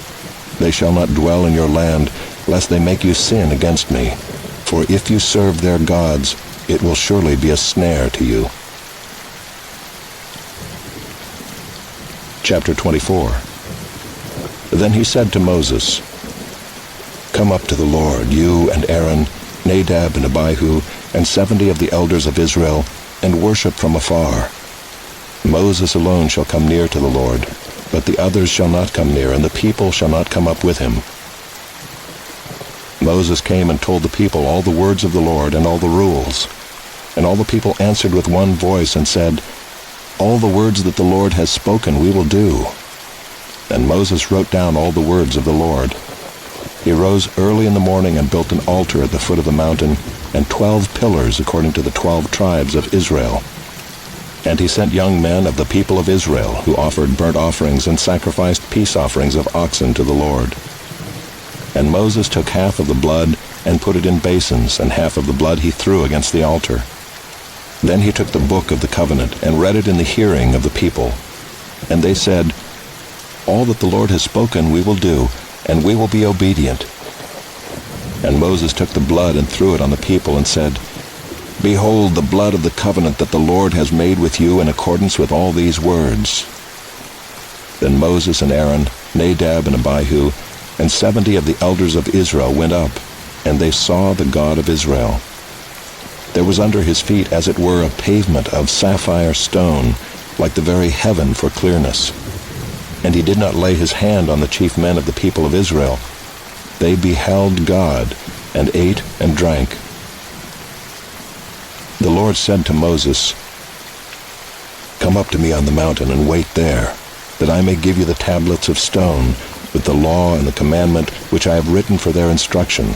They shall not dwell in your land, lest they make you sin against me. For if you serve their gods, it will surely be a snare to you. Chapter 24. Then he said to Moses, Come up to the Lord, you and Aaron, Nadab and Abihu, and 70 of the elders of Israel, and worship from afar. Moses alone shall come near to the Lord, but the others shall not come near, and the people shall not come up with him. Moses came and told the people all the words of the Lord and all the rules. And all the people answered with one voice and said, All the words that the Lord has spoken we will do. Then Moses wrote down all the words of the Lord. He rose early in the morning and built an altar at the foot of the mountain, and 12 pillars according to the 12 tribes of Israel. And he sent young men of the people of Israel, who offered burnt offerings and sacrificed peace offerings of oxen to the Lord. And Moses took half of the blood and put it in basins, and half of the blood he threw against the altar. Then he took the book of the covenant and read it in the hearing of the people. And they said, All that the Lord has spoken we will do, and we will be obedient. And Moses took the blood and threw it on the people and said, Behold the blood of the covenant that the Lord has made with you in accordance with all these words. Then Moses and Aaron, Nadab and Abihu, and 70 of the elders of Israel went up, and they saw the God of Israel. There was under his feet as it were a pavement of sapphire stone, like the very heaven for clearness. And he did not lay his hand on the chief men of the people of Israel. They beheld God, and ate and drank. The Lord said to Moses, "Come up to me on the mountain and wait there, that I may give you the tablets of stone with the law and the commandment which I have written for their instruction."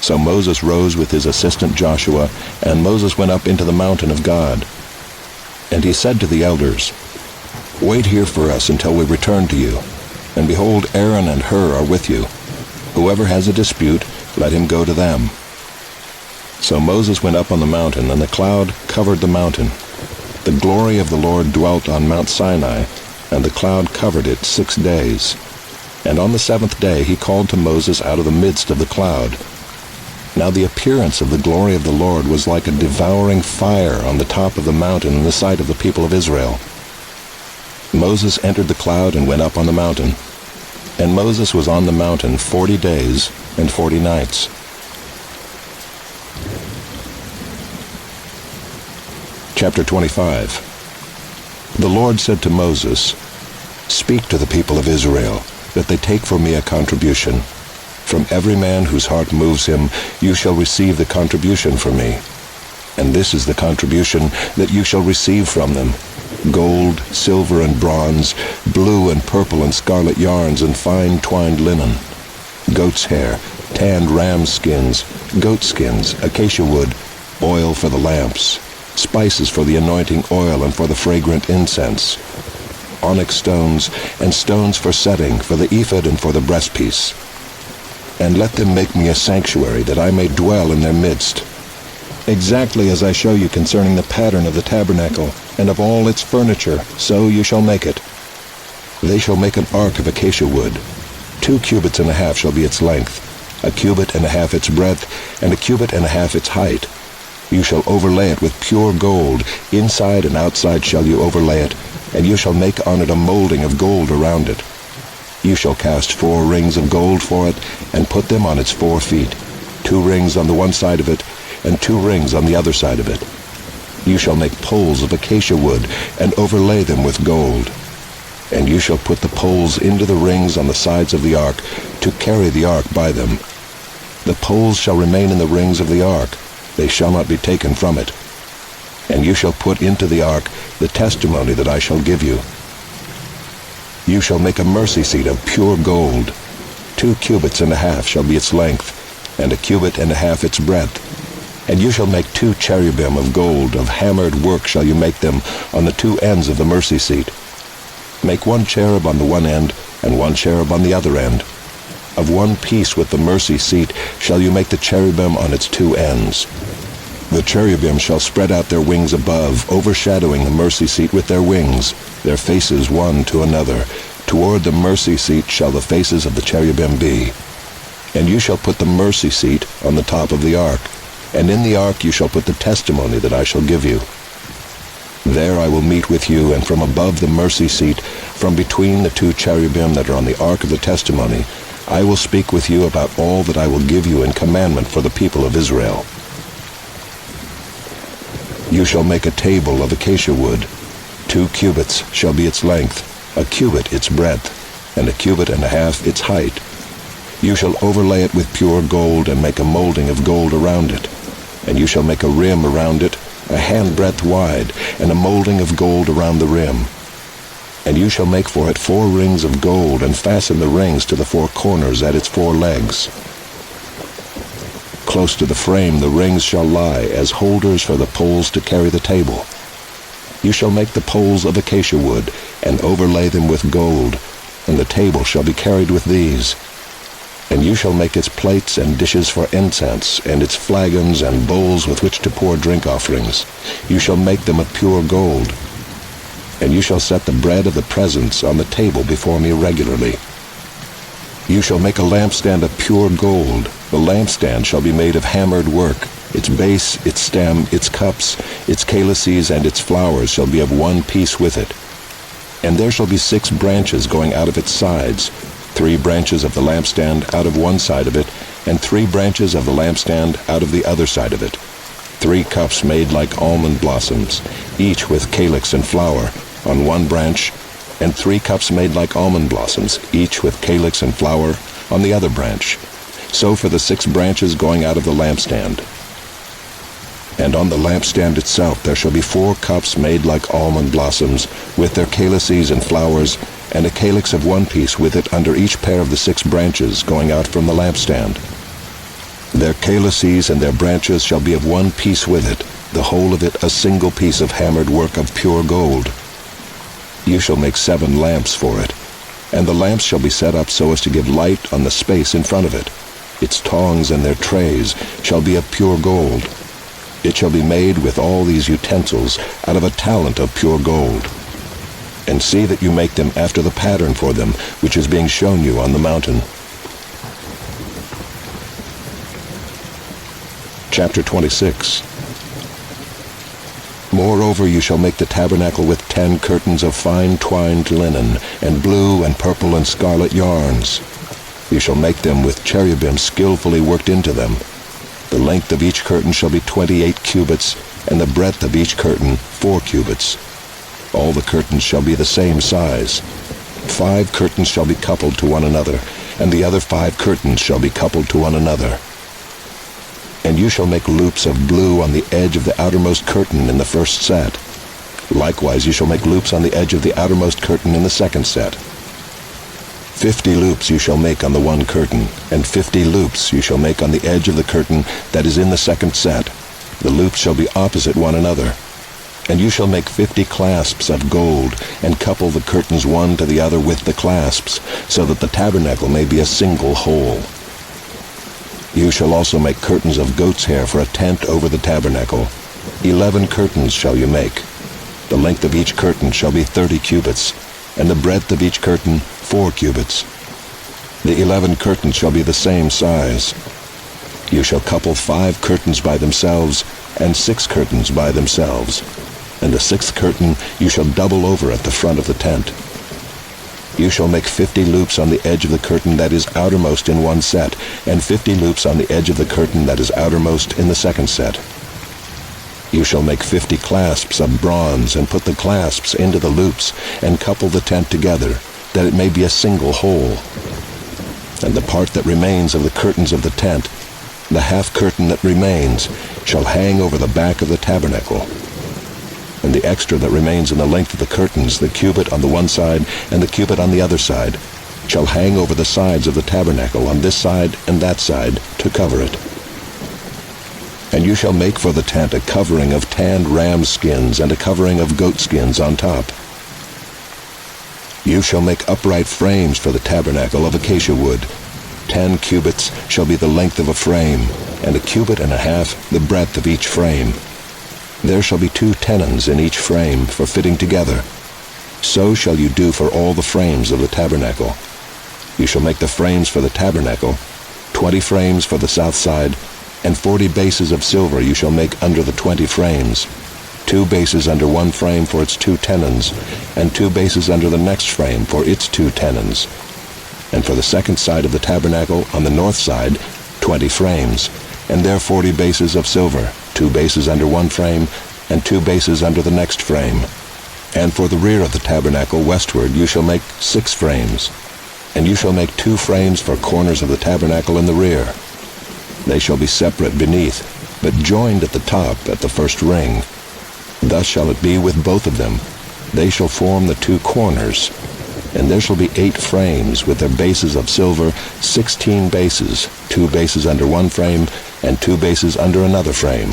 So Moses rose with his assistant Joshua, and Moses went up into the mountain of God. And he said to the elders, "Wait here for us until we return to you. And behold, Aaron and Hur are with you. Whoever has a dispute, let him go to them." So Moses went up on the mountain, and the cloud covered the mountain. The glory of the Lord dwelt on Mount Sinai, and the cloud covered it 6 days. And on the 7th day he called to Moses out of the midst of the cloud. Now the appearance of the glory of the Lord was like a devouring fire on the top of the mountain in the sight of the people of Israel. Moses entered the cloud and went up on the mountain. And Moses was on the mountain 40 days and 40 nights. Chapter 25. The Lord said to Moses, "Speak to the people of Israel, that they take for me a contribution. From every man whose heart moves him, you shall receive the contribution from me. And this is the contribution that you shall receive from them: gold, silver, and bronze, blue and purple and scarlet yarns, and fine twined linen, goat's hair, tanned ram skins, goat skins, acacia wood, oil for the lamps, spices for the anointing oil and for the fragrant incense, onyx stones, and stones for setting, for the ephod and for the breastpiece. And let them make me a sanctuary, that I may dwell in their midst, exactly as I show you concerning the pattern of the tabernacle, and of all its furniture, so you shall make it. They shall make an ark of acacia wood. 2 cubits and a half shall be its length, 1 cubit and a half its breadth, and 1 cubit and a half its height. You shall overlay it with pure gold, inside and outside shall you overlay it, and you shall make on it a molding of gold around it. You shall cast 4 rings of gold for it, and put them on its 4 feet, 2 rings on the one side of it, and 2 rings on the other side of it. You shall make poles of acacia wood, and overlay them with gold. And you shall put the poles into the rings on the sides of the ark, to carry the ark by them. The poles shall remain in the rings of the ark, they shall not be taken from it. And you shall put into the ark the testimony that I shall give you. You shall make a mercy seat of pure gold. 2 cubits and a half shall be its length, and 1 cubit and a half its breadth. And you shall make 2 cherubim of gold, of hammered work shall you make them, on the 2 ends of the mercy seat. Make 1 cherub on the one end, and 1 cherub on the other end. Of one piece with the mercy seat shall you make the cherubim on its 2 ends. The cherubim shall spread out their wings above, overshadowing the mercy seat with their wings, their faces one to another. Toward the mercy seat shall the faces of the cherubim be. And you shall put the mercy seat on the top of the ark, and in the ark you shall put the testimony that I shall give you. There I will meet with you, and from above the mercy seat, from between the 2 cherubim that are on the ark of the testimony, I will speak with you about all that I will give you in commandment for the people of Israel. You shall make a table of acacia wood. 2 cubits shall be its length, 1 cubit its breadth, and 1 cubit and a half its height. You shall overlay it with pure gold, and make a molding of gold around it. And you shall make a rim around it, a handbreadth wide, and a molding of gold around the rim. And you shall make for it 4 rings of gold, and fasten the rings to the 4 corners at its 4 legs. Close to the frame the rings shall lie, as holders for the poles to carry the table. You shall make the poles of acacia wood, and overlay them with gold, and the table shall be carried with these. And you shall make its plates and dishes for incense, and its flagons and bowls with which to pour drink offerings. You shall make them of pure gold. And you shall set the bread of the presence on the table before me regularly. You shall make a lampstand of pure gold. The lampstand shall be made of hammered work. Its base, its stem, its cups, its calices, and its flowers shall be of one piece with it. And there shall be 6 branches going out of its sides, 3 branches of the lampstand out of one side of it, and 3 branches of the lampstand out of the other side of it. 3 cups made like almond blossoms, each with calyx and flower, on one branch, and 3 cups made like almond blossoms, each with calyx and flower, on the other branch. So for the 6 branches going out of the lampstand. And on the lampstand itself there shall be 4 cups made like almond blossoms, with their calices and flowers, and a calyx of 1 piece with it under each pair of the 6 branches going out from the lampstand. Their calices and their branches shall be of 1 piece with it, the whole of it a single piece of hammered work of pure gold. You shall make 7 lamps for it, and the lamps shall be set up so as to give light on the space in front of it. Its tongs and their trays shall be of pure gold. It shall be made with all these utensils out of a talent of pure gold. And see that you make them after the pattern for them, which is being shown you on the mountain. Chapter 26. Moreover, you shall make the tabernacle with 10 curtains of fine twined linen, and blue and purple and scarlet yarns. You shall make them with cherubim skillfully worked into them. The length of each curtain shall be 28 cubits, and the breadth of each curtain 4 cubits. All the curtains shall be the same size. 5 curtains shall be coupled to one another, and the other 5 curtains shall be coupled to one another. And you shall make loops of blue on the edge of the outermost curtain in the first set. Likewise you shall make loops on the edge of the outermost curtain in the second set. 50 loops you shall make on the one curtain, and 50 loops you shall make on the edge of the curtain that is in the second set. The loops shall be opposite one another. And you shall make 50 clasps of gold, and couple the curtains one to the other with the clasps, so that the tabernacle may be a single whole. You shall also make curtains of goat's hair for a tent over the tabernacle. 11 curtains shall you make. The length of each curtain shall be 30 cubits, and the breadth of each curtain 4 cubits. The 11 curtains shall be the same size. You shall couple 5 curtains by themselves, and 6 curtains by themselves. And the 6th curtain you shall double over at the front of the tent. You shall make 50 loops on the edge of the curtain that is outermost in one set, and 50 loops on the edge of the curtain that is outermost in the second set. You shall make 50 clasps of bronze, and put the clasps into the loops, and couple the tent together, that it may be a single whole. And the part that remains of the curtains of the tent, the half curtain that remains, shall hang over the back of the tabernacle. And the extra that remains in the length of the curtains, the cubit on the one side and the cubit on the other side, shall hang over the sides of the tabernacle on this side and that side to cover it. And you shall make for the tent a covering of tanned ram skins and a covering of goat skins on top. You shall make upright frames for the tabernacle of acacia wood. 10 cubits shall be the length of a frame, and 1.5 cubits the breadth of each frame. There shall be 2 tenons in each frame for fitting together. So shall you do for all the frames of the tabernacle. You shall make the frames for the tabernacle, 20 frames for the south side, and 40 bases of silver you shall make under the 20 frames, 2 bases under one frame for its 2 tenons, and 2 bases under the next frame for its 2 tenons. And for the second side of the tabernacle on the north side, 20 frames, and there 40 bases of silver, 2 bases under one frame, and 2 bases under the next frame. And for the rear of the tabernacle westward you shall make 6 frames. And you shall make 2 frames for corners of the tabernacle in the rear. They shall be separate beneath, but joined at the top at the first ring. Thus shall it be with both of them. They shall form the 2 corners. And there shall be 8 frames with their bases of silver, 16 bases, 2 bases under one frame, and 2 bases under another frame.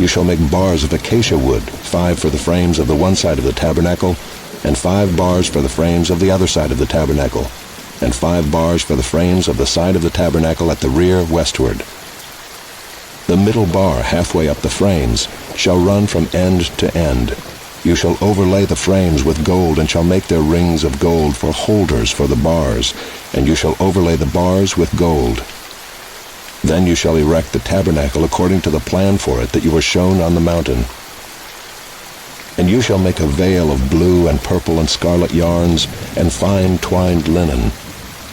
You shall make bars of acacia wood, 5 for the frames of the one side of the tabernacle, and 5 bars for the frames of the other side of the tabernacle, and 5 bars for the frames of the side of the tabernacle at the rear westward. The middle bar halfway up the frames shall run from end to end. You shall overlay the frames with gold, and shall make their rings of gold for holders for the bars, and you shall overlay the bars with gold. Then you shall erect the tabernacle according to the plan for it that you were shown on the mountain. And you shall make a veil of blue and purple and scarlet yarns, and fine twined linen.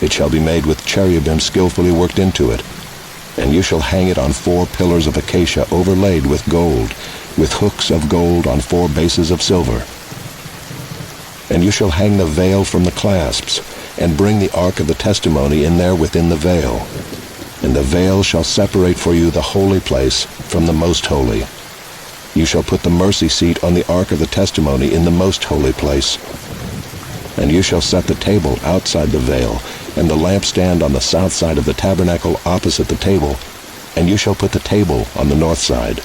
It shall be made with cherubim skillfully worked into it. And you shall hang it on 4 pillars of acacia overlaid with gold, with hooks of gold on 4 bases of silver. And you shall hang the veil from the clasps, and bring the ark of the testimony in there within the veil. And the veil shall separate for you the holy place from the most holy. You shall put the mercy seat on the ark of the testimony in the most holy place. And you shall set the table outside the veil, and the lampstand on the south side of the tabernacle opposite the table, and you shall put the table on the north side.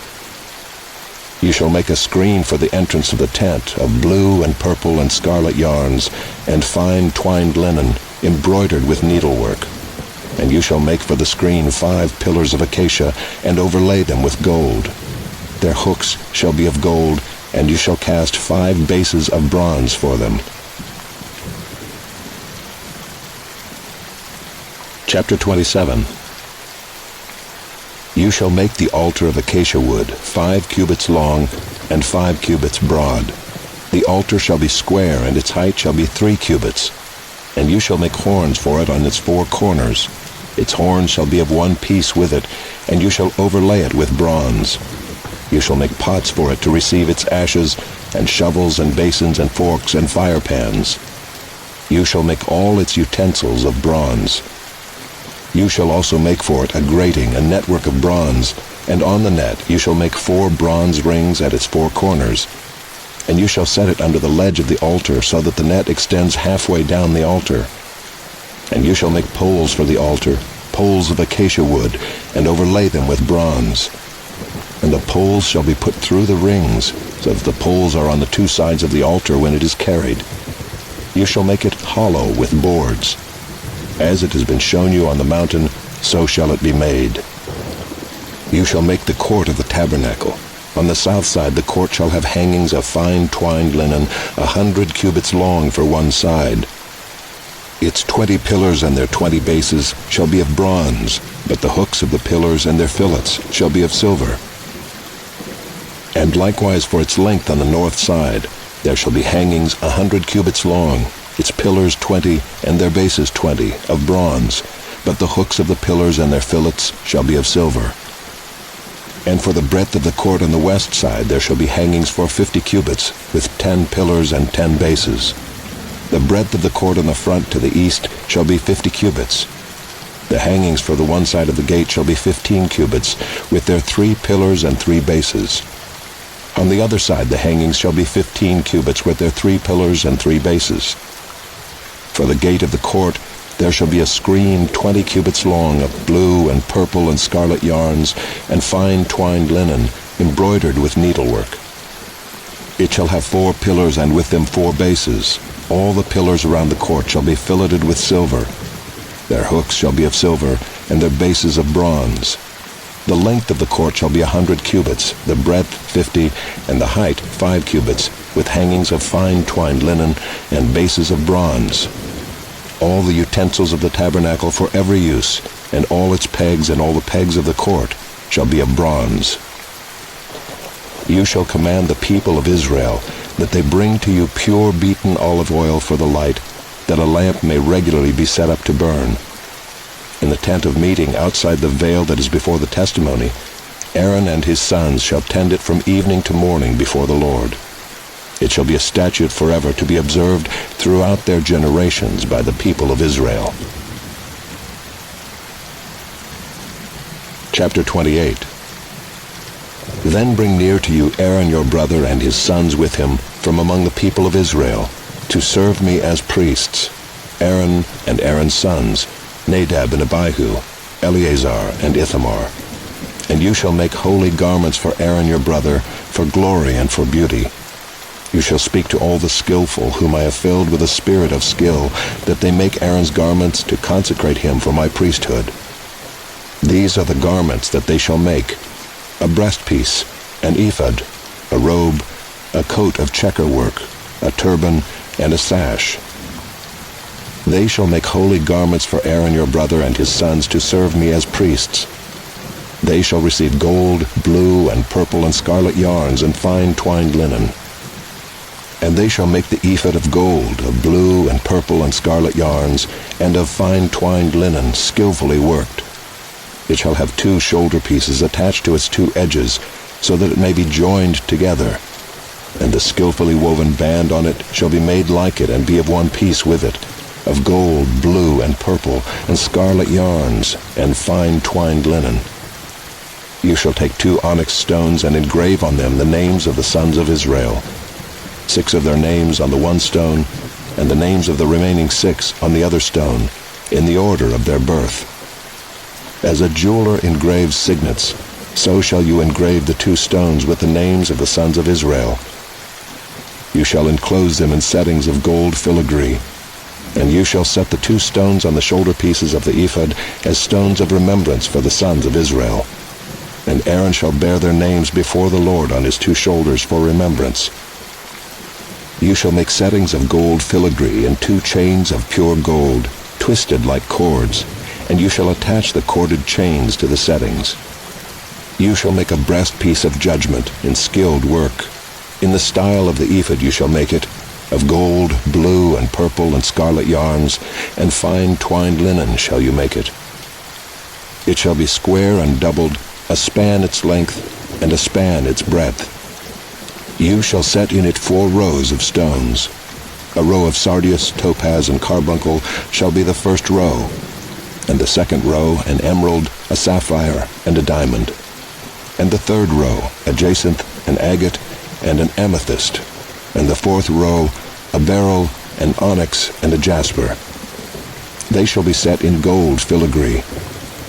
You shall make a screen for the entrance of the tent of blue and purple and scarlet yarns, and fine twined linen, embroidered with needlework. And you shall make for the screen 5 pillars of acacia, and overlay them with gold. Their hooks shall be of gold, and you shall cast 5 bases of bronze for them. Chapter 27. You shall make the altar of acacia wood 5 cubits long and 5 cubits broad. The altar shall be square, and its height shall be 3 cubits. And you shall make horns for it on its 4 corners. Its horns shall be of one piece with it, and you shall overlay it with bronze. You shall make pots for it to receive its ashes, and shovels and basins and forks and fire pans. You shall make all its utensils of bronze. You shall also make for it a grating, a network of bronze, and on the net you shall make 4 bronze rings at its 4 corners. And you shall set it under the ledge of the altar, so that the net extends halfway down the altar. And you shall make poles for the altar, poles of acacia wood, and overlay them with bronze. And the poles shall be put through the rings, so that the poles are on the 2 sides of the altar when it is carried. You shall make it hollow with boards. As it has been shown you on the mountain, so shall it be made. You shall make the court of the tabernacle. On the south side the court shall have hangings of fine twined linen, 100 cubits long for one side. Its 20 pillars and their 20 bases shall be of bronze, but the hooks of the pillars and their fillets shall be of silver. And likewise for its length on the north side there shall be hangings 100 cubits long, its pillars 20, and their bases 20, of bronze, but the hooks of the pillars and their fillets shall be of silver. And for the breadth of the court on the west side there shall be hangings for 50 cubits, with 10 pillars and 10 bases. The breadth of the court on the front to the east shall be 50 cubits. The hangings for the one side of the gate shall be 15 cubits, with their 3 pillars and 3 bases. On the other side the hangings shall be 15 cubits, with their 3 pillars and 3 bases. For the gate of the court there shall be a screen 20 cubits long of blue and purple and scarlet yarns, and fine twined linen, embroidered with needlework. It shall have 4 pillars, and with them 4 bases. All the pillars around the court shall be filleted with silver. Their hooks shall be of silver, and their bases of bronze. The length of the court shall be 100 cubits, the breadth 50, and the height 5 cubits, with hangings of fine twined linen, and bases of bronze. All the utensils of the tabernacle for every use, and all its pegs and all the pegs of the court, shall be of bronze. You shall command the people of Israel that they bring to you pure beaten olive oil for the light, that a lamp may regularly be set up to burn. In the tent of meeting outside the veil that is before the testimony, Aaron and his sons shall tend it from evening to morning before the Lord. It shall be a statute forever to be observed throughout their generations by the people of Israel. Chapter 28. Then bring near to you Aaron your brother and his sons with him from among the people of Israel, to serve me as priests, Aaron and Aaron's sons, Nadab and Abihu, Eleazar and Ithamar. And you shall make holy garments for Aaron your brother, for glory and for beauty. You shall speak to all the skillful, whom I have filled with a spirit of skill, that they make Aaron's garments to consecrate him for my priesthood. These are the garments that they shall make: a breastpiece, an ephod, a robe, a coat of checker work, a turban, and a sash. They shall make holy garments for Aaron your brother and his sons to serve me as priests. They shall receive gold, blue, and purple, and scarlet yarns, and fine twined linen. And they shall make the ephod of gold, of blue, and purple, and scarlet yarns, and of fine twined linen, skillfully worked. It shall have 2 shoulder pieces attached to its 2 edges, so that it may be joined together. And the skillfully woven band on it shall be made like it, and be of one piece with it. of gold, blue, and purple, and scarlet yarns, and fine twined linen. You shall take 2 onyx stones and engrave on them the names of the sons of Israel, 6 of their names on the one stone, and the names of the remaining 6 on the other stone, in the order of their birth. As a jeweler engraves signets, so shall you engrave the 2 stones with the names of the sons of Israel. You shall enclose them in settings of gold filigree, and you shall set the 2 stones on the shoulder pieces of the ephod as stones of remembrance for the sons of Israel. And Aaron shall bear their names before the Lord on his 2 shoulders for remembrance. You shall make settings of gold filigree and 2 chains of pure gold, twisted like cords, and you shall attach the corded chains to the settings. You shall make a breastpiece of judgment in skilled work. In the style of the ephod you shall make it, of gold, blue, and purple, and scarlet yarns, and fine twined linen shall you make it. It shall be square and doubled, a span its length, and a span its breadth. You shall set in it 4 rows of stones. A row of sardius, topaz, and carbuncle shall be the first row, and the second row an emerald, a sapphire, and a diamond, and the third row a jacinth, an agate, and an amethyst, and the 4th row a beryl, an onyx, and a jasper. They shall be set in gold filigree.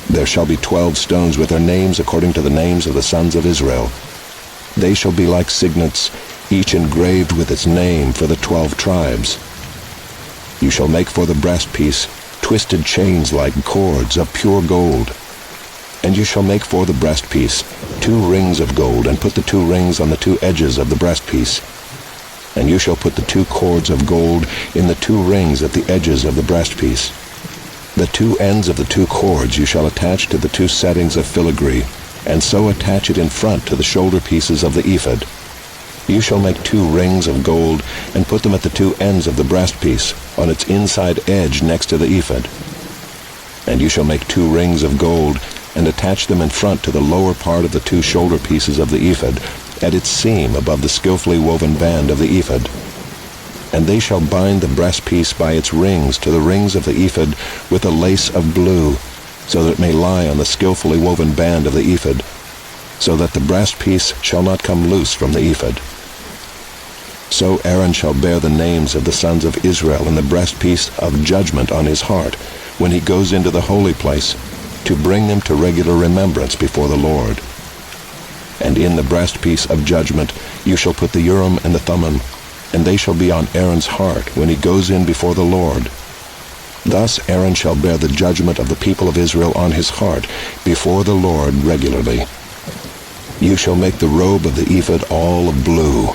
There shall be 12 stones with their names according to the names of the sons of Israel. They shall be like signets, each engraved with its name for the 12 tribes. You shall make for the breastpiece twisted chains like cords of pure gold. And you shall make for the breastpiece 2 rings of gold, and put the 2 rings on the 2 edges of the breastpiece. And you shall put the 2 cords of gold in the 2 rings at the edges of the breastpiece. The 2 ends of the 2 cords you shall attach to the 2 settings of filigree, and so attach it in front to the shoulder pieces of the ephod. You shall make 2 rings of gold, and put them at the 2 ends of the breastpiece, on its inside edge next to the ephod. And you shall make 2 rings of gold, and attach them in front to the lower part of the 2 shoulder pieces of the ephod, at its seam above the skillfully woven band of the ephod. And they shall bind the breastpiece by its rings to the rings of the ephod with a lace of blue, so that it may lie on the skillfully woven band of the ephod, so that the breastpiece shall not come loose from the ephod. So Aaron shall bear the names of the sons of Israel in the breastpiece of judgment on his heart, when he goes into the holy place, to bring them to regular remembrance before the Lord. And in the breastpiece of judgment you shall put the Urim and the Thummim, and they shall be on Aaron's heart when he goes in before the Lord. Thus Aaron shall bear the judgment of the people of Israel on his heart before the Lord regularly. You shall make the robe of the ephod all of blue.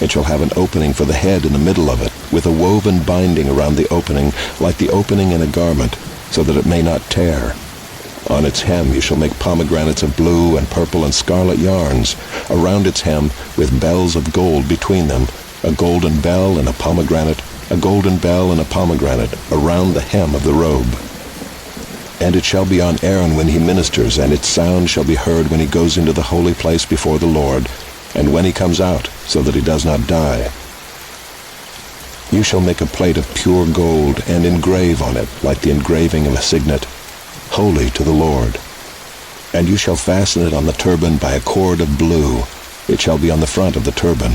It shall have an opening for the head in the middle of it, with a woven binding around the opening, like the opening in a garment, so that it may not tear. On its hem you shall make pomegranates of blue and purple and scarlet yarns, around its hem with bells of gold between them, a golden bell and a pomegranate, a golden bell and a pomegranate, around the hem of the robe. And it shall be on Aaron when he ministers, and its sound shall be heard when he goes into the holy place before the Lord, and when he comes out, so that he does not die. You shall make a plate of pure gold, and engrave on it, like the engraving of a signet, holy to the Lord. And you shall fasten it on the turban by a cord of blue. It shall be on the front of the turban.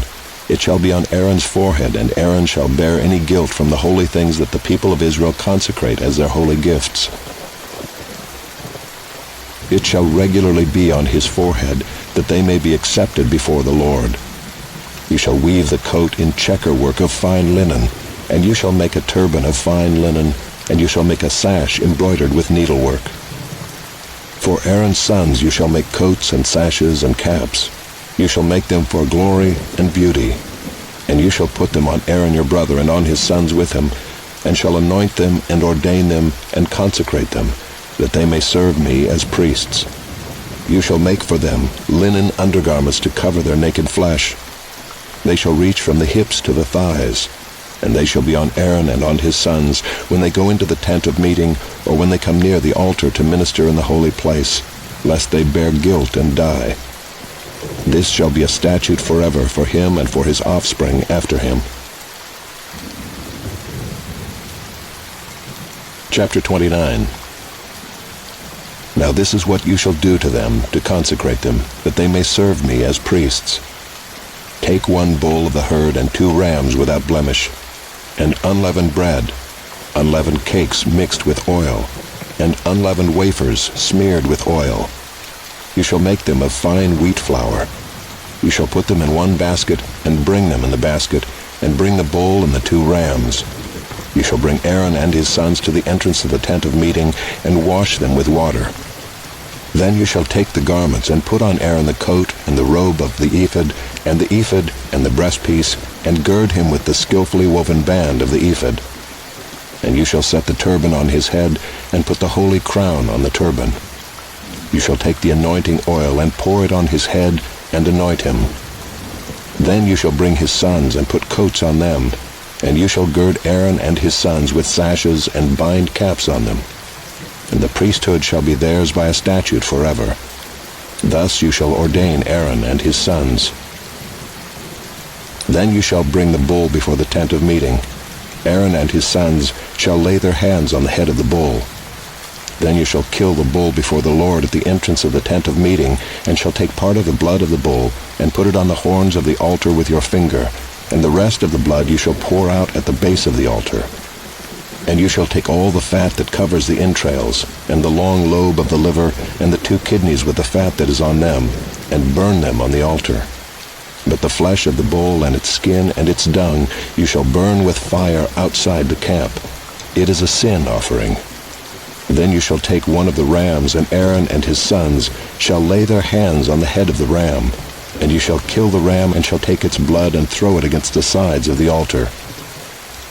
It shall be on Aaron's forehead, and Aaron shall bear any guilt from the holy things that the people of Israel consecrate as their holy gifts. It shall regularly be on his forehead, that they may be accepted before the Lord. You shall weave the coat in checker work of fine linen, and you shall make a turban of fine linen, and you shall make a sash embroidered with needlework. For Aaron's sons you shall make coats and sashes and caps. You shall make them for glory and beauty. And you shall put them on Aaron your brother and on his sons with him, and shall anoint them and ordain them and consecrate them, that they may serve me as priests. You shall make for them linen undergarments to cover their naked flesh. They shall reach from the hips to the thighs, and they shall be on Aaron and on his sons when they go into the tent of meeting, or when they come near the altar to minister in the holy place, lest they bear guilt and die. This shall be a statute forever for him and for his offspring after him. Chapter 29. Now this is what you shall do to them to consecrate them, that they may serve me as priests. Take 1 bull of the herd and 2 rams without blemish, and unleavened bread, unleavened cakes mixed with oil, and unleavened wafers smeared with oil. You shall make them of fine wheat flour. You shall put them in 1 basket, and bring them in the basket, and bring the bull and the 2 rams. You shall bring Aaron and his sons to the entrance of the tent of meeting, and wash them with water. Then you shall take the garments, and put on Aaron the coat, and the robe of the ephod, and the breastpiece, and gird him with the skillfully woven band of the ephod. And you shall set the turban on his head, and put the holy crown on the turban. You shall take the anointing oil, and pour it on his head, and anoint him. Then you shall bring his sons, and put coats on them, and you shall gird Aaron and his sons with sashes, and bind caps on them. And the priesthood shall be theirs by a statute forever. Thus you shall ordain Aaron and his sons. Then you shall bring the bull before the tent of meeting. Aaron and his sons shall lay their hands on the head of the bull. Then you shall kill the bull before the Lord at the entrance of the tent of meeting, and shall take part of the blood of the bull, and put it on the horns of the altar with your finger, and the rest of the blood you shall pour out at the base of the altar. And you shall take all the fat that covers the entrails, and the long lobe of the liver, and the 2 kidneys with the fat that is on them, and burn them on the altar. But the flesh of the bull and its skin and its dung you shall burn with fire outside the camp. It is a sin offering. Then you shall take 1 of the rams, and Aaron and his sons shall lay their hands on the head of the ram. And you shall kill the ram, and shall take its blood, and throw it against the sides of the altar.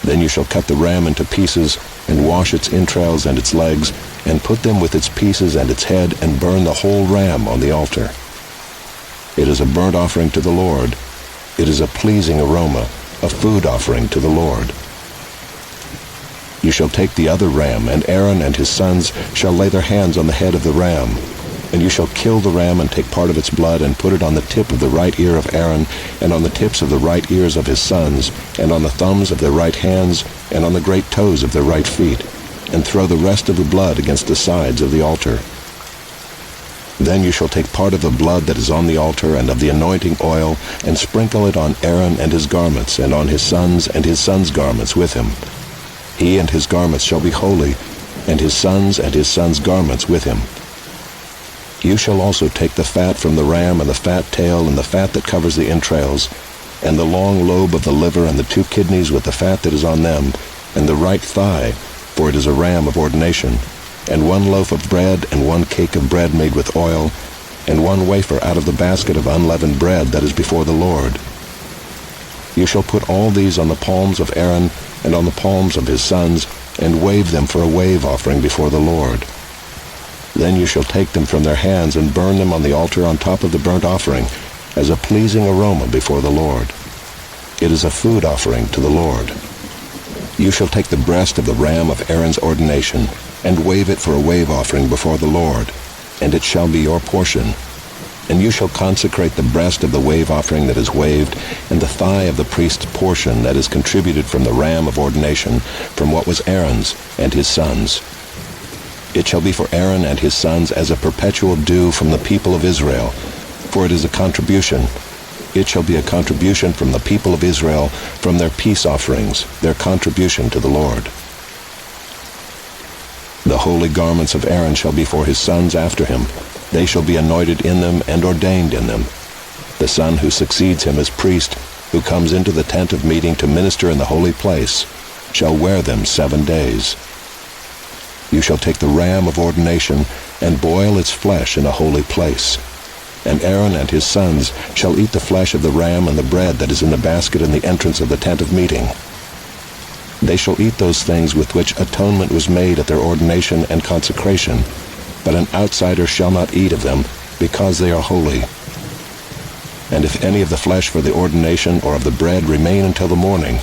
Then you shall cut the ram into pieces, and wash its entrails and its legs, and put them with its pieces and its head, and burn the whole ram on the altar. It is a burnt offering to the Lord. It is a pleasing aroma, a food offering to the Lord. You shall take the other ram, and Aaron and his sons shall lay their hands on the head of the ram. And you shall kill the ram, and take part of its blood, and put it on the tip of the right ear of Aaron, and on the tips of the right ears of his sons, and on the thumbs of their right hands, and on the great toes of their right feet, and throw the rest of the blood against the sides of the altar. Then you shall take part of the blood that is on the altar, and of the anointing oil, and sprinkle it on Aaron and his garments, and on his sons and his sons' garments with him. He and his garments shall be holy, and his sons' garments with him. You shall also take the fat from the ram, and the fat tail, and the fat that covers the entrails, and the long lobe of the liver, and the 2 kidneys with the fat that is on them, and the right thigh, for it is a ram of ordination, and 1 loaf of bread, and 1 cake of bread made with oil, and 1 wafer out of the basket of unleavened bread that is before the Lord. You shall put all these on the palms of Aaron, and on the palms of his sons, and wave them for a wave offering before the Lord. Then you shall take them from their hands, and burn them on the altar on top of the burnt offering, as a pleasing aroma before the Lord. It is a food offering to the Lord. You shall take the breast of the ram of Aaron's ordination, and wave it for a wave offering before the Lord, and it shall be your portion. And you shall consecrate the breast of the wave offering that is waved, and the thigh of the priest's portion that is contributed from the ram of ordination, from what was Aaron's and his sons. It shall be for Aaron and his sons as a perpetual due from the people of Israel, for it is a contribution. It shall be a contribution from the people of Israel, from their peace offerings, their contribution to the Lord. The holy garments of Aaron shall be for his sons after him. They shall be anointed in them and ordained in them. The son who succeeds him as priest, who comes into the tent of meeting to minister in the holy place, shall wear them 7 days. You shall take the ram of ordination, and boil its flesh in a holy place. And Aaron and his sons shall eat the flesh of the ram and the bread that is in the basket in the entrance of the tent of meeting. They shall eat those things with which atonement was made at their ordination and consecration, but an outsider shall not eat of them, because they are holy. And if any of the flesh for the ordination or of the bread remain until the morning,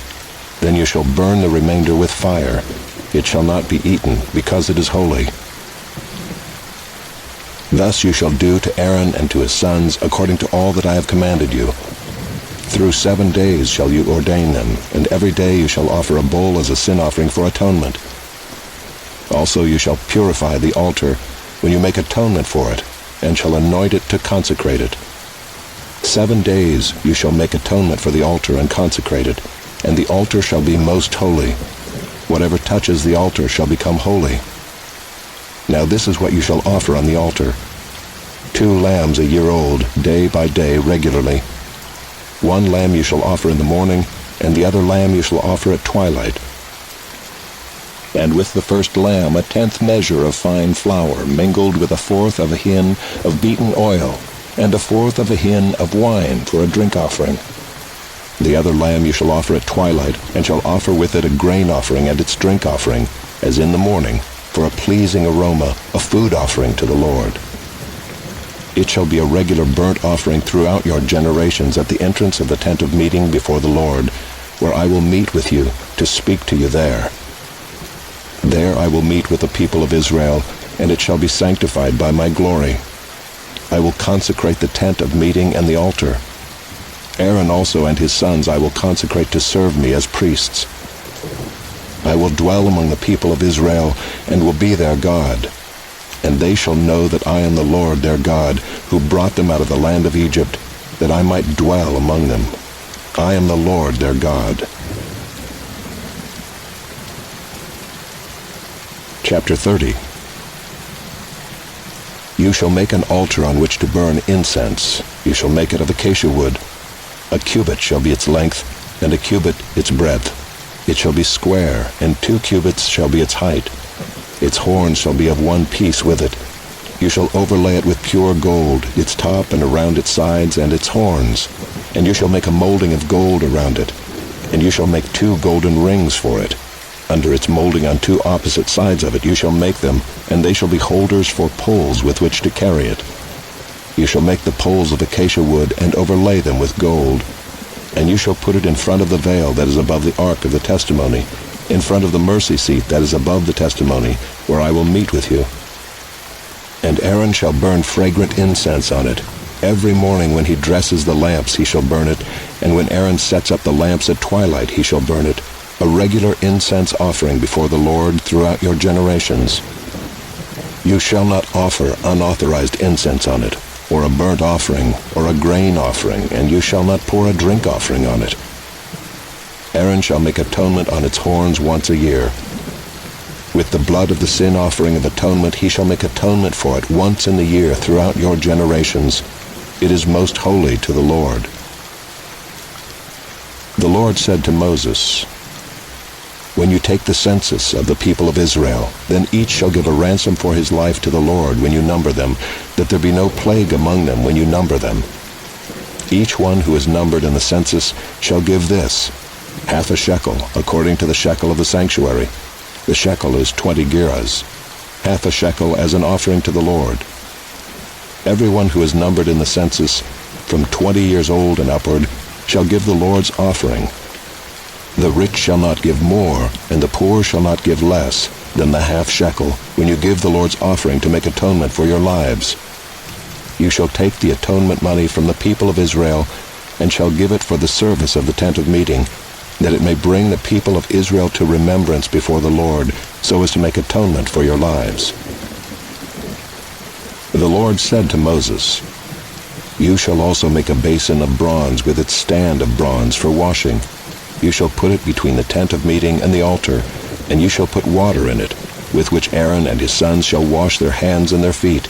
then you shall burn the remainder with fire. It shall not be eaten, because it is holy. Thus you shall do to Aaron and to his sons according to all that I have commanded you. Through 7 days shall you ordain them, and every day you shall offer a bull as a sin offering for atonement. Also you shall purify the altar when you make atonement for it, and shall anoint it to consecrate it. 7 days you shall make atonement for the altar and consecrate it, and the altar shall be most holy. Whatever touches the altar shall become holy. Now this is what you shall offer on the altar: 2 lambs a year old, day by day regularly. 1 lamb you shall offer in the morning, and the other lamb you shall offer at twilight. And with the first lamb 1/10 measure of fine flour, mingled with 1/4 of a hin of beaten oil, and 1/4 of a hin of wine for a drink offering. The other lamb you shall offer at twilight, and shall offer with it a grain offering and its drink offering, as in the morning, for a pleasing aroma, a food offering to the Lord. It shall be a regular burnt offering throughout your generations at the entrance of the tent of meeting before the Lord, where I will meet with you to speak to you there. There I will meet with the people of Israel, and it shall be sanctified by my glory. I will consecrate the tent of meeting and the altar. Aaron also and his sons I will consecrate to serve me as priests. I will dwell among the people of Israel, and will be their God. And they shall know that I am the Lord their God, who brought them out of the land of Egypt, that I might dwell among them. I am the Lord their God. Chapter 30. You shall make an altar on which to burn incense. You shall make it of acacia wood. A cubit shall be its length, and a cubit its breadth. It shall be square, and 2 cubits shall be its height. Its horns shall be of one piece with it. You shall overlay it with pure gold, its top and around its sides and its horns. And you shall make a molding of gold around it. And you shall make 2 golden rings for it. Under its molding on 2 opposite sides of it you shall make them, and they shall be holders for poles with which to carry it. You shall make the poles of acacia wood, and overlay them with gold. And you shall put it in front of the veil that is above the ark of the testimony, in front of the mercy seat that is above the testimony, where I will meet with you. And Aaron shall burn fragrant incense on it. Every morning when he dresses the lamps he shall burn it, and when Aaron sets up the lamps at twilight he shall burn it, a regular incense offering before the Lord throughout your generations. You shall not offer unauthorized incense on it, or a burnt offering, or a grain offering, and you shall not pour a drink offering on it. Aaron shall make atonement on its horns once a year. With the blood of the sin offering of atonement he shall make atonement for it once in the year throughout your generations. It is most holy to the Lord. The Lord said to Moses, When you take the census of the people of Israel, then each shall give a ransom for his life to the Lord when you number them, that there be no plague among them when you number them. Each one who is numbered in the census shall give this, 1/2 shekel, according to the shekel of the sanctuary. The shekel is 20 gerahs, 1/2 shekel as an offering to the Lord. Everyone who is numbered in the census, from 20 years old and upward, shall give the Lord's offering. The rich shall not give more, and the poor shall not give less than the 1/2 shekel when you give the Lord's offering to make atonement for your lives. You shall take the atonement money from the people of Israel, and shall give it for the service of the tent of meeting, that it may bring the people of Israel to remembrance before the Lord, so as to make atonement for your lives. The Lord said to Moses, You shall also make a basin of bronze with its stand of bronze for washing. You shall put it between the tent of meeting and the altar, and you shall put water in it, with which Aaron and his sons shall wash their hands and their feet.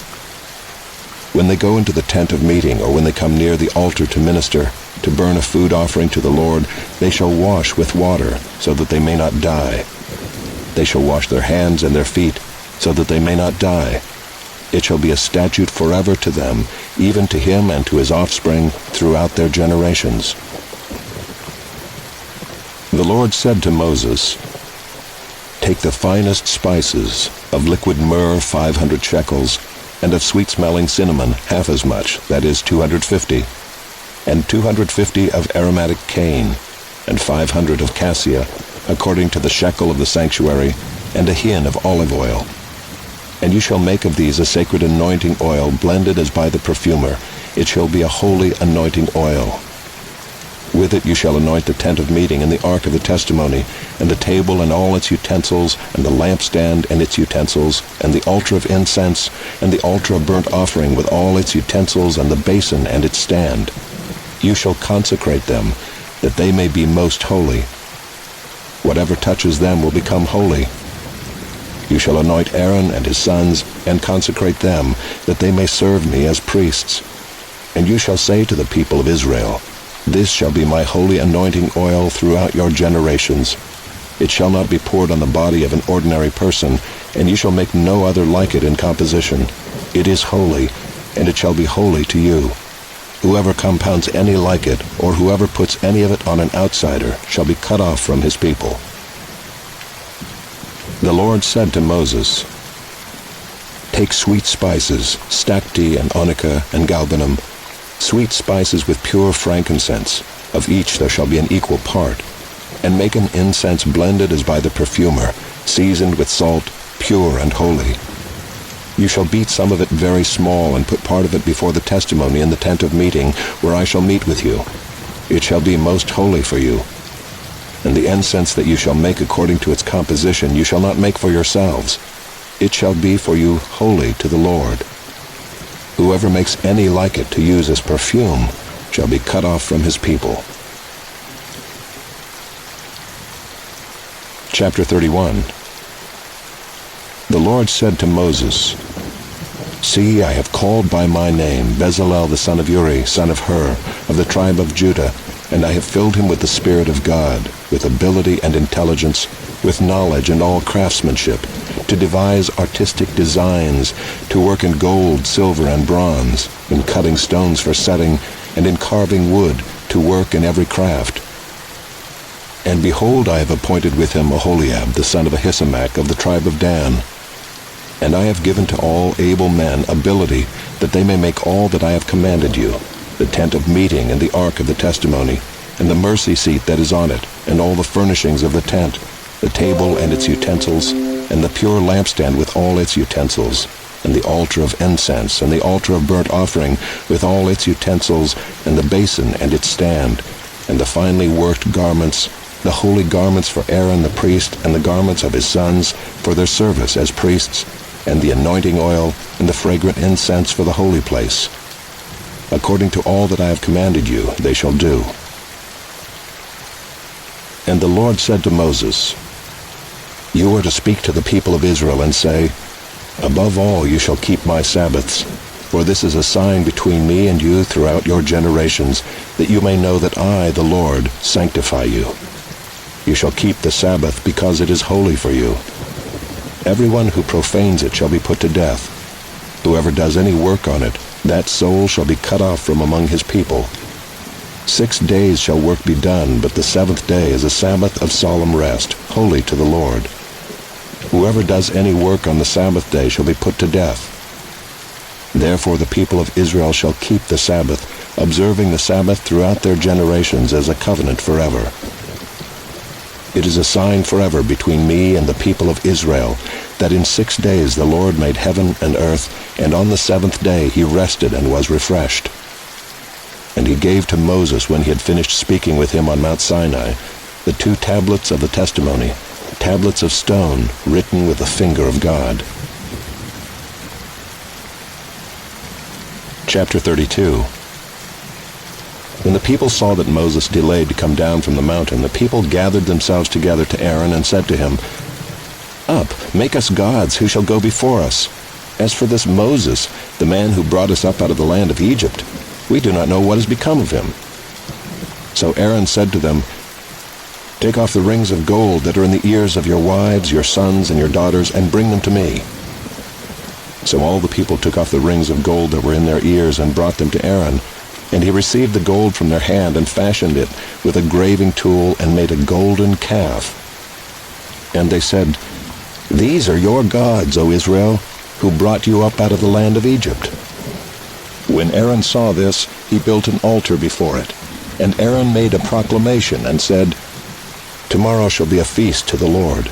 When they go into the tent of meeting, or when they come near the altar to minister, to burn a food offering to the Lord, they shall wash with water, so that they may not die. They shall wash their hands and their feet, so that they may not die. It shall be a statute forever to them, even to him and to his offspring throughout their generations. The Lord said to Moses, Take the finest spices, of liquid myrrh 500 shekels, and of sweet-smelling cinnamon half as much, that is 250, and 250 of aromatic cane, and 500 of cassia, according to the shekel of the sanctuary, and a hin of olive oil. And you shall make of these a sacred anointing oil blended as by the perfumer. It shall be a holy anointing oil. With it you shall anoint the tent of meeting and the ark of the testimony, and the table and all its utensils, and the lampstand and its utensils, and the altar of incense, and the altar of burnt offering with all its utensils, and the basin and its stand. You shall consecrate them, that they may be most holy. Whatever touches them will become holy. You shall anoint Aaron and his sons, and consecrate them, that they may serve me as priests. And you shall say to the people of Israel, This shall be my holy anointing oil throughout your generations. It shall not be poured on the body of an ordinary person, and you shall make no other like it in composition. It is holy, and it shall be holy to you. Whoever compounds any like it, or whoever puts any of it on an outsider, shall be cut off from his people. The Lord said to Moses, Take sweet spices, stacte and onycha and galbanum, sweet spices with pure frankincense, of each there shall be an equal part, and make an incense blended as by the perfumer, seasoned with salt, pure and holy. You shall beat some of it very small, and put part of it before the testimony in the tent of meeting, where I shall meet with you. It shall be most holy for you. And the incense that you shall make according to its composition you shall not make for yourselves. It shall be for you holy to the Lord. Whoever makes any like it to use as perfume shall be cut off from his people. Chapter 31. The Lord said to Moses, See, I have called by my name Bezalel the son of Uri, son of Hur, of the tribe of Judah, and I have filled him with the Spirit of God, with ability and intelligence, with knowledge and all craftsmanship, to devise artistic designs, to work in gold, silver, and bronze, in cutting stones for setting, and in carving wood, to work in every craft. And behold, I have appointed with him Aholiab, the son of Ahisamach, of the tribe of Dan. And I have given to all able men ability, that they may make all that I have commanded you, the tent of meeting and the ark of the testimony, and the mercy seat that is on it, and all the furnishings of the tent, the table and its utensils, and the pure lampstand with all its utensils, and the altar of incense, and the altar of burnt offering with all its utensils, and the basin and its stand, and the finely worked garments, the holy garments for Aaron the priest, and the garments of his sons for their service as priests, and the anointing oil, and the fragrant incense for the holy place. According to all that I have commanded you, they shall do. And the Lord said to Moses, You are to speak to the people of Israel and say, Above all you shall keep my Sabbaths, for this is a sign between me and you throughout your generations, that you may know that I, the Lord, sanctify you. You shall keep the Sabbath, because it is holy for you. Everyone who profanes it shall be put to death. Whoever does any work on it, that soul shall be cut off from among his people. 6 days shall work be done, but the seventh day is a Sabbath of solemn rest, holy to the Lord. Whoever does any work on the Sabbath day shall be put to death. Therefore the people of Israel shall keep the Sabbath, observing the Sabbath throughout their generations as a covenant forever. It is a sign forever between me and the people of Israel, that in 6 days the Lord made heaven and earth, and on the seventh day he rested and was refreshed. And he gave to Moses, when he had finished speaking with him on Mount Sinai, the 2 tablets of the testimony, tablets of stone written with the finger of God. Chapter 32. When the people saw that Moses delayed to come down from the mountain, the people gathered themselves together to Aaron and said to him, Up, make us gods who shall go before us. As for this Moses, the man who brought us up out of the land of Egypt, we do not know what has become of him. So Aaron said to them, Take off the rings of gold that are in the ears of your wives, your sons, and your daughters, and bring them to me. So all the people took off the rings of gold that were in their ears and brought them to Aaron. And he received the gold from their hand and fashioned it with a graving tool and made a golden calf. And they said, These are your gods, O Israel, who brought you up out of the land of Egypt. When Aaron saw this, he built an altar before it. And Aaron made a proclamation and said, Tomorrow shall be a feast to the Lord.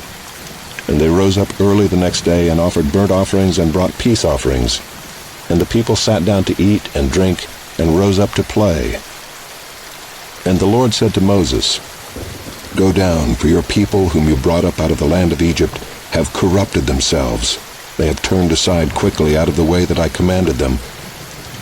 And they rose up early the next day and offered burnt offerings and brought peace offerings. And the people sat down to eat and drink and rose up to play. And the Lord said to Moses, "Go down, for your people whom you brought up out of the land of Egypt have corrupted themselves. They have turned aside quickly out of the way that I commanded them.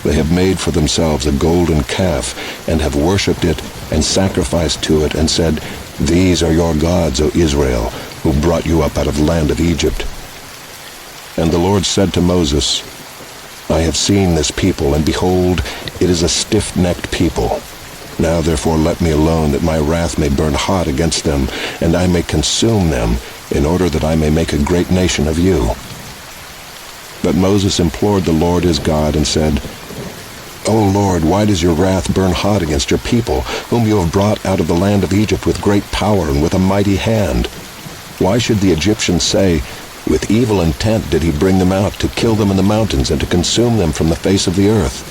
They have made for themselves a golden calf, and have worshipped it, and sacrificed to it, and said, 'These are your gods, O Israel, who brought you up out of the land of Egypt.' And the Lord said to Moses, I have seen this people, and behold, it is a stiff-necked people. Now therefore let me alone, that my wrath may burn hot against them, and I may consume them, in order that I may make a great nation of you." But Moses implored the Lord his God, and said, "O Lord, why does your wrath burn hot against your people, whom you have brought out of the land of Egypt with great power and with a mighty hand? Why should the Egyptians say, 'With evil intent did he bring them out, to kill them in the mountains, and to consume them from the face of the earth'?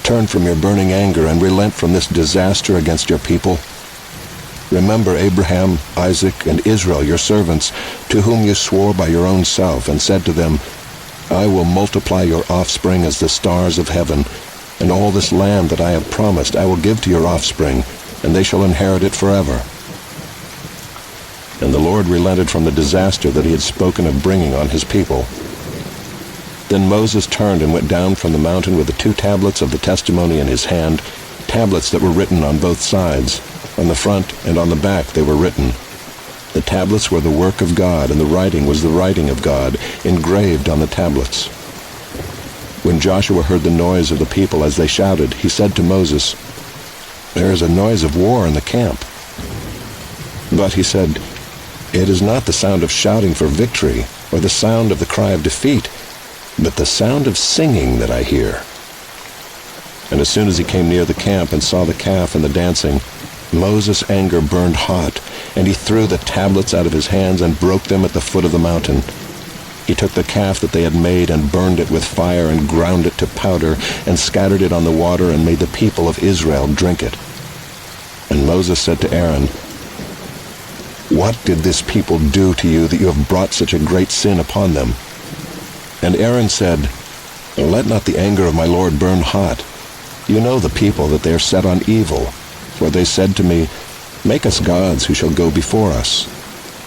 Turn from your burning anger, and relent from this disaster against your people. Remember Abraham, Isaac, and Israel, your servants, to whom you swore by your own self, and said to them, 'I will multiply your offspring as the stars of heaven, and all this land that I have promised I will give to your offspring, and they shall inherit it forever.' And the Lord relented from the disaster that he had spoken of bringing on his people. Then Moses turned and went down from the mountain with the 2 tablets of the testimony in his hand, tablets that were written on both sides. On the front and on the back they were written. The tablets were the work of God, and the writing was the writing of God, engraved on the tablets. When Joshua heard the noise of the people as they shouted, he said to Moses, "There is a noise of war in the camp." But he said, "It is not the sound of shouting for victory, or the sound of the cry of defeat, but the sound of singing that I hear." And as soon as he came near the camp and saw the calf and the dancing, Moses' anger burned hot, and he threw the tablets out of his hands and broke them at the foot of the mountain. He took the calf that they had made and burned it with fire and ground it to powder and scattered it on the water and made the people of Israel drink it. And Moses said to Aaron, "What did this people do to you that you have brought such a great sin upon them?" And Aaron said, "Let not the anger of my Lord burn hot. You know the people, that they are set on evil. For they said to me, 'Make us gods who shall go before us.'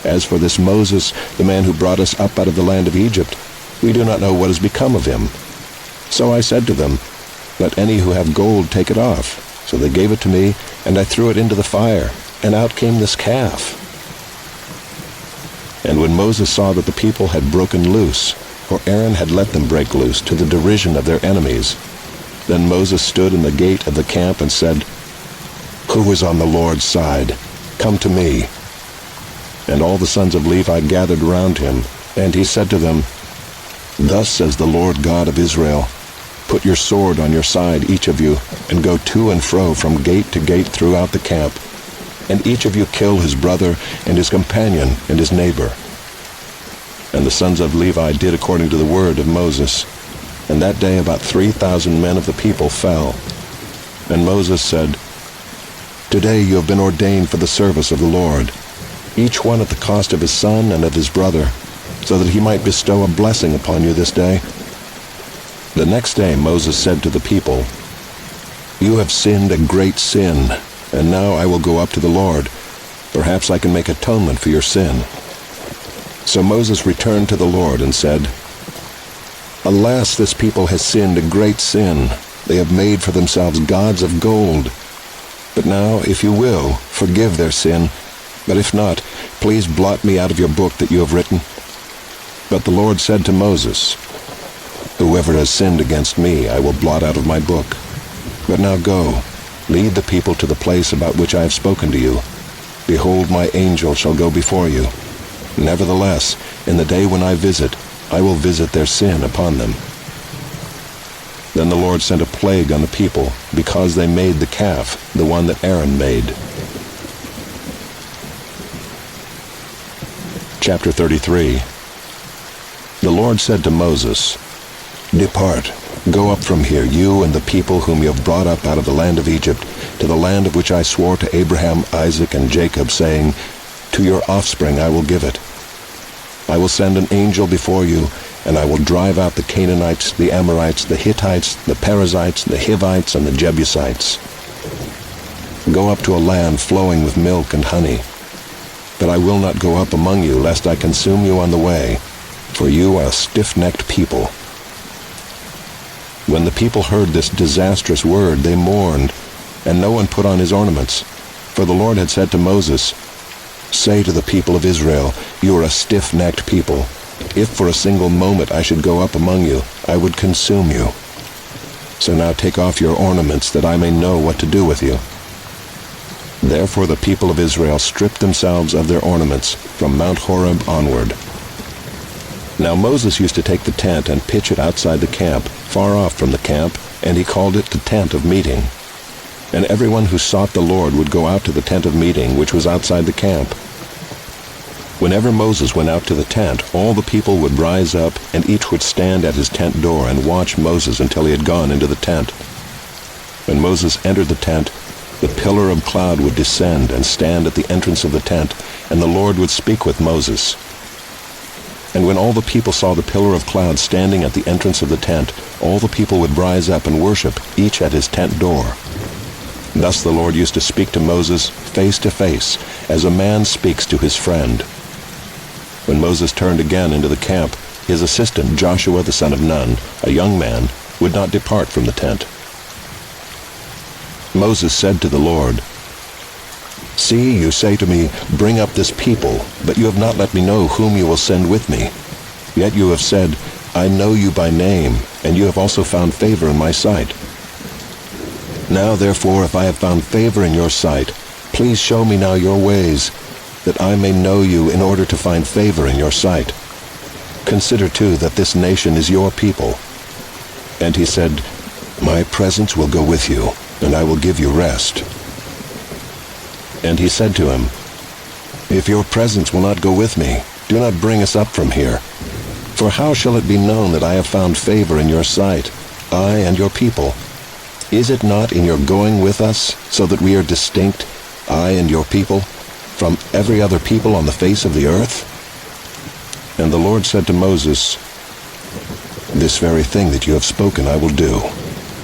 As for this Moses, the man who brought us up out of the land of Egypt, we do not know what has become of him." So I said to them, "Let any who have gold take it off." So they gave it to me, and I threw it into the fire, and out came this calf. And when Moses saw that the people had broken loose, for Aaron had let them break loose, to the derision of their enemies, then Moses stood in the gate of the camp and said, "Who is on the Lord's side? Come to me." And all the sons of Levi gathered round him, and he said to them, "Thus says the Lord God of Israel, put your sword on your side, each of you, and go to and fro from gate to gate throughout the camp, and each of you kill his brother and his companion and his neighbor." And the sons of Levi did according to the word of Moses. And that day about 3,000 men of the people fell. And Moses said, "Today you have been ordained for the service of the Lord, each one at the cost of his son and of his brother, so that he might bestow a blessing upon you this day." The next day Moses said to the people, "You have sinned a great sin, and now I will go up to the Lord. Perhaps I can make atonement for your sin." So Moses returned to the Lord and said, "Alas, this people has sinned a great sin. They have made for themselves gods of gold. But now, if you will, forgive their sin. But if not, please blot me out of your book that you have written." But the Lord said to Moses, "Whoever has sinned against me, I will blot out of my book. But now go, lead the people to the place about which I have spoken to you. Behold, my angel shall go before you. Nevertheless, in the day when I visit, I will visit their sin upon them." Then the Lord sent a plague on the people, because they made the calf, the one that Aaron made. Chapter 33. The Lord said to Moses, "Depart, go up from here, you and the people whom you have brought up out of the land of Egypt, to the land of which I swore to Abraham, Isaac, and Jacob, saying, 'To your offspring I will give it.' I will send an angel before you, and I will drive out the Canaanites, the Amorites, the Hittites, the Perizzites, the Hivites, and the Jebusites. Go up to a land flowing with milk and honey. But I will not go up among you, lest I consume you on the way, for you are a stiff-necked people." When the people heard this disastrous word, they mourned, and no one put on his ornaments. For the Lord had said to Moses, "Say to the people of Israel, you are a stiff-necked people. If for a single moment I should go up among you, I would consume you. So now take off your ornaments, that I may know what to do with you." Therefore the people of Israel stripped themselves of their ornaments from Mount Horeb onward. Now Moses used to take the tent and pitch it outside the camp, far off from the camp, and he called it the tent of meeting. And everyone who sought the Lord would go out to the tent of meeting, which was outside the camp. Whenever Moses went out to the tent, all the people would rise up, and each would stand at his tent door and watch Moses until he had gone into the tent. When Moses entered the tent, the pillar of cloud would descend and stand at the entrance of the tent, and the Lord would speak with Moses. And when all the people saw the pillar of cloud standing at the entrance of the tent, all the people would rise up and worship, each at his tent door. Thus the Lord used to speak to Moses face to face, as a man speaks to his friend. When Moses turned again into the camp, his assistant Joshua the son of Nun, a young man, would not depart from the tent. Moses said to the Lord, "See, you say to me, 'Bring up this people,' but you have not let me know whom you will send with me. Yet you have said, 'I know you by name,' and you have also found favor in my sight. Now therefore, if I have found favor in your sight, please show me now your ways, that I may know you in order to find favor in your sight. Consider too that this nation is your people." And he said, "My presence will go with you, and I will give you rest." And he said to him, "If your presence will not go with me, do not bring us up from here. For how shall it be known that I have found favor in your sight, I and your people? Is it not in your going with us, so that we are distinct, I and your people, from every other people on the face of the earth?" And the Lord said to Moses, "This very thing that you have spoken I will do,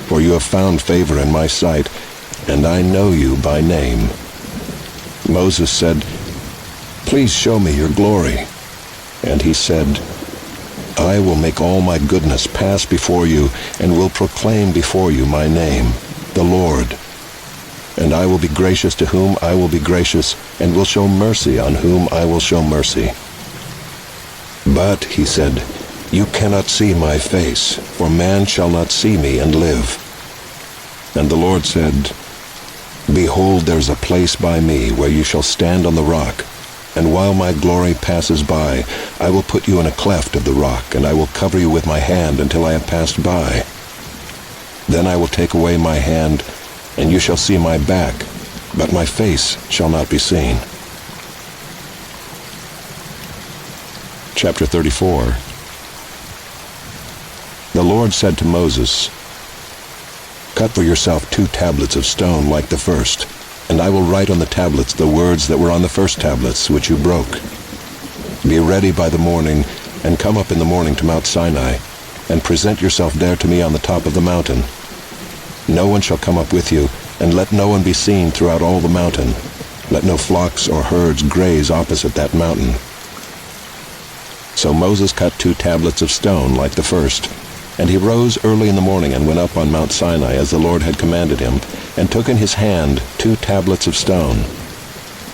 for you have found favor in my sight, and I know you by name." Moses said, "Please show me your glory." And he said, "I will make all my goodness pass before you, and will proclaim before you my name, the Lord. And I will be gracious to whom I will be gracious, and will show mercy on whom I will show mercy." "But," he said, "you cannot see my face, for man shall not see me and live." And the Lord said, "Behold, there is a place by me where you shall stand on the rock, and while my glory passes by, I will put you in a cleft of the rock, and I will cover you with my hand until I have passed by. Then I will take away my hand, and you shall see my back, but my face shall not be seen." Chapter 34. The Lord said to Moses, "Cut for yourself 2 tablets of stone like the first, and I will write on the tablets the words that were on the first tablets which you broke. Be ready by the morning, and come up in the morning to Mount Sinai, and present yourself there to me on the top of the mountain. No one shall come up with you, and let no one be seen throughout all the mountain. Let no flocks or herds graze opposite that mountain." So Moses cut 2 tablets of stone like the first, and he rose early in the morning and went up on Mount Sinai as the Lord had commanded him, and took in his hand 2 tablets of stone.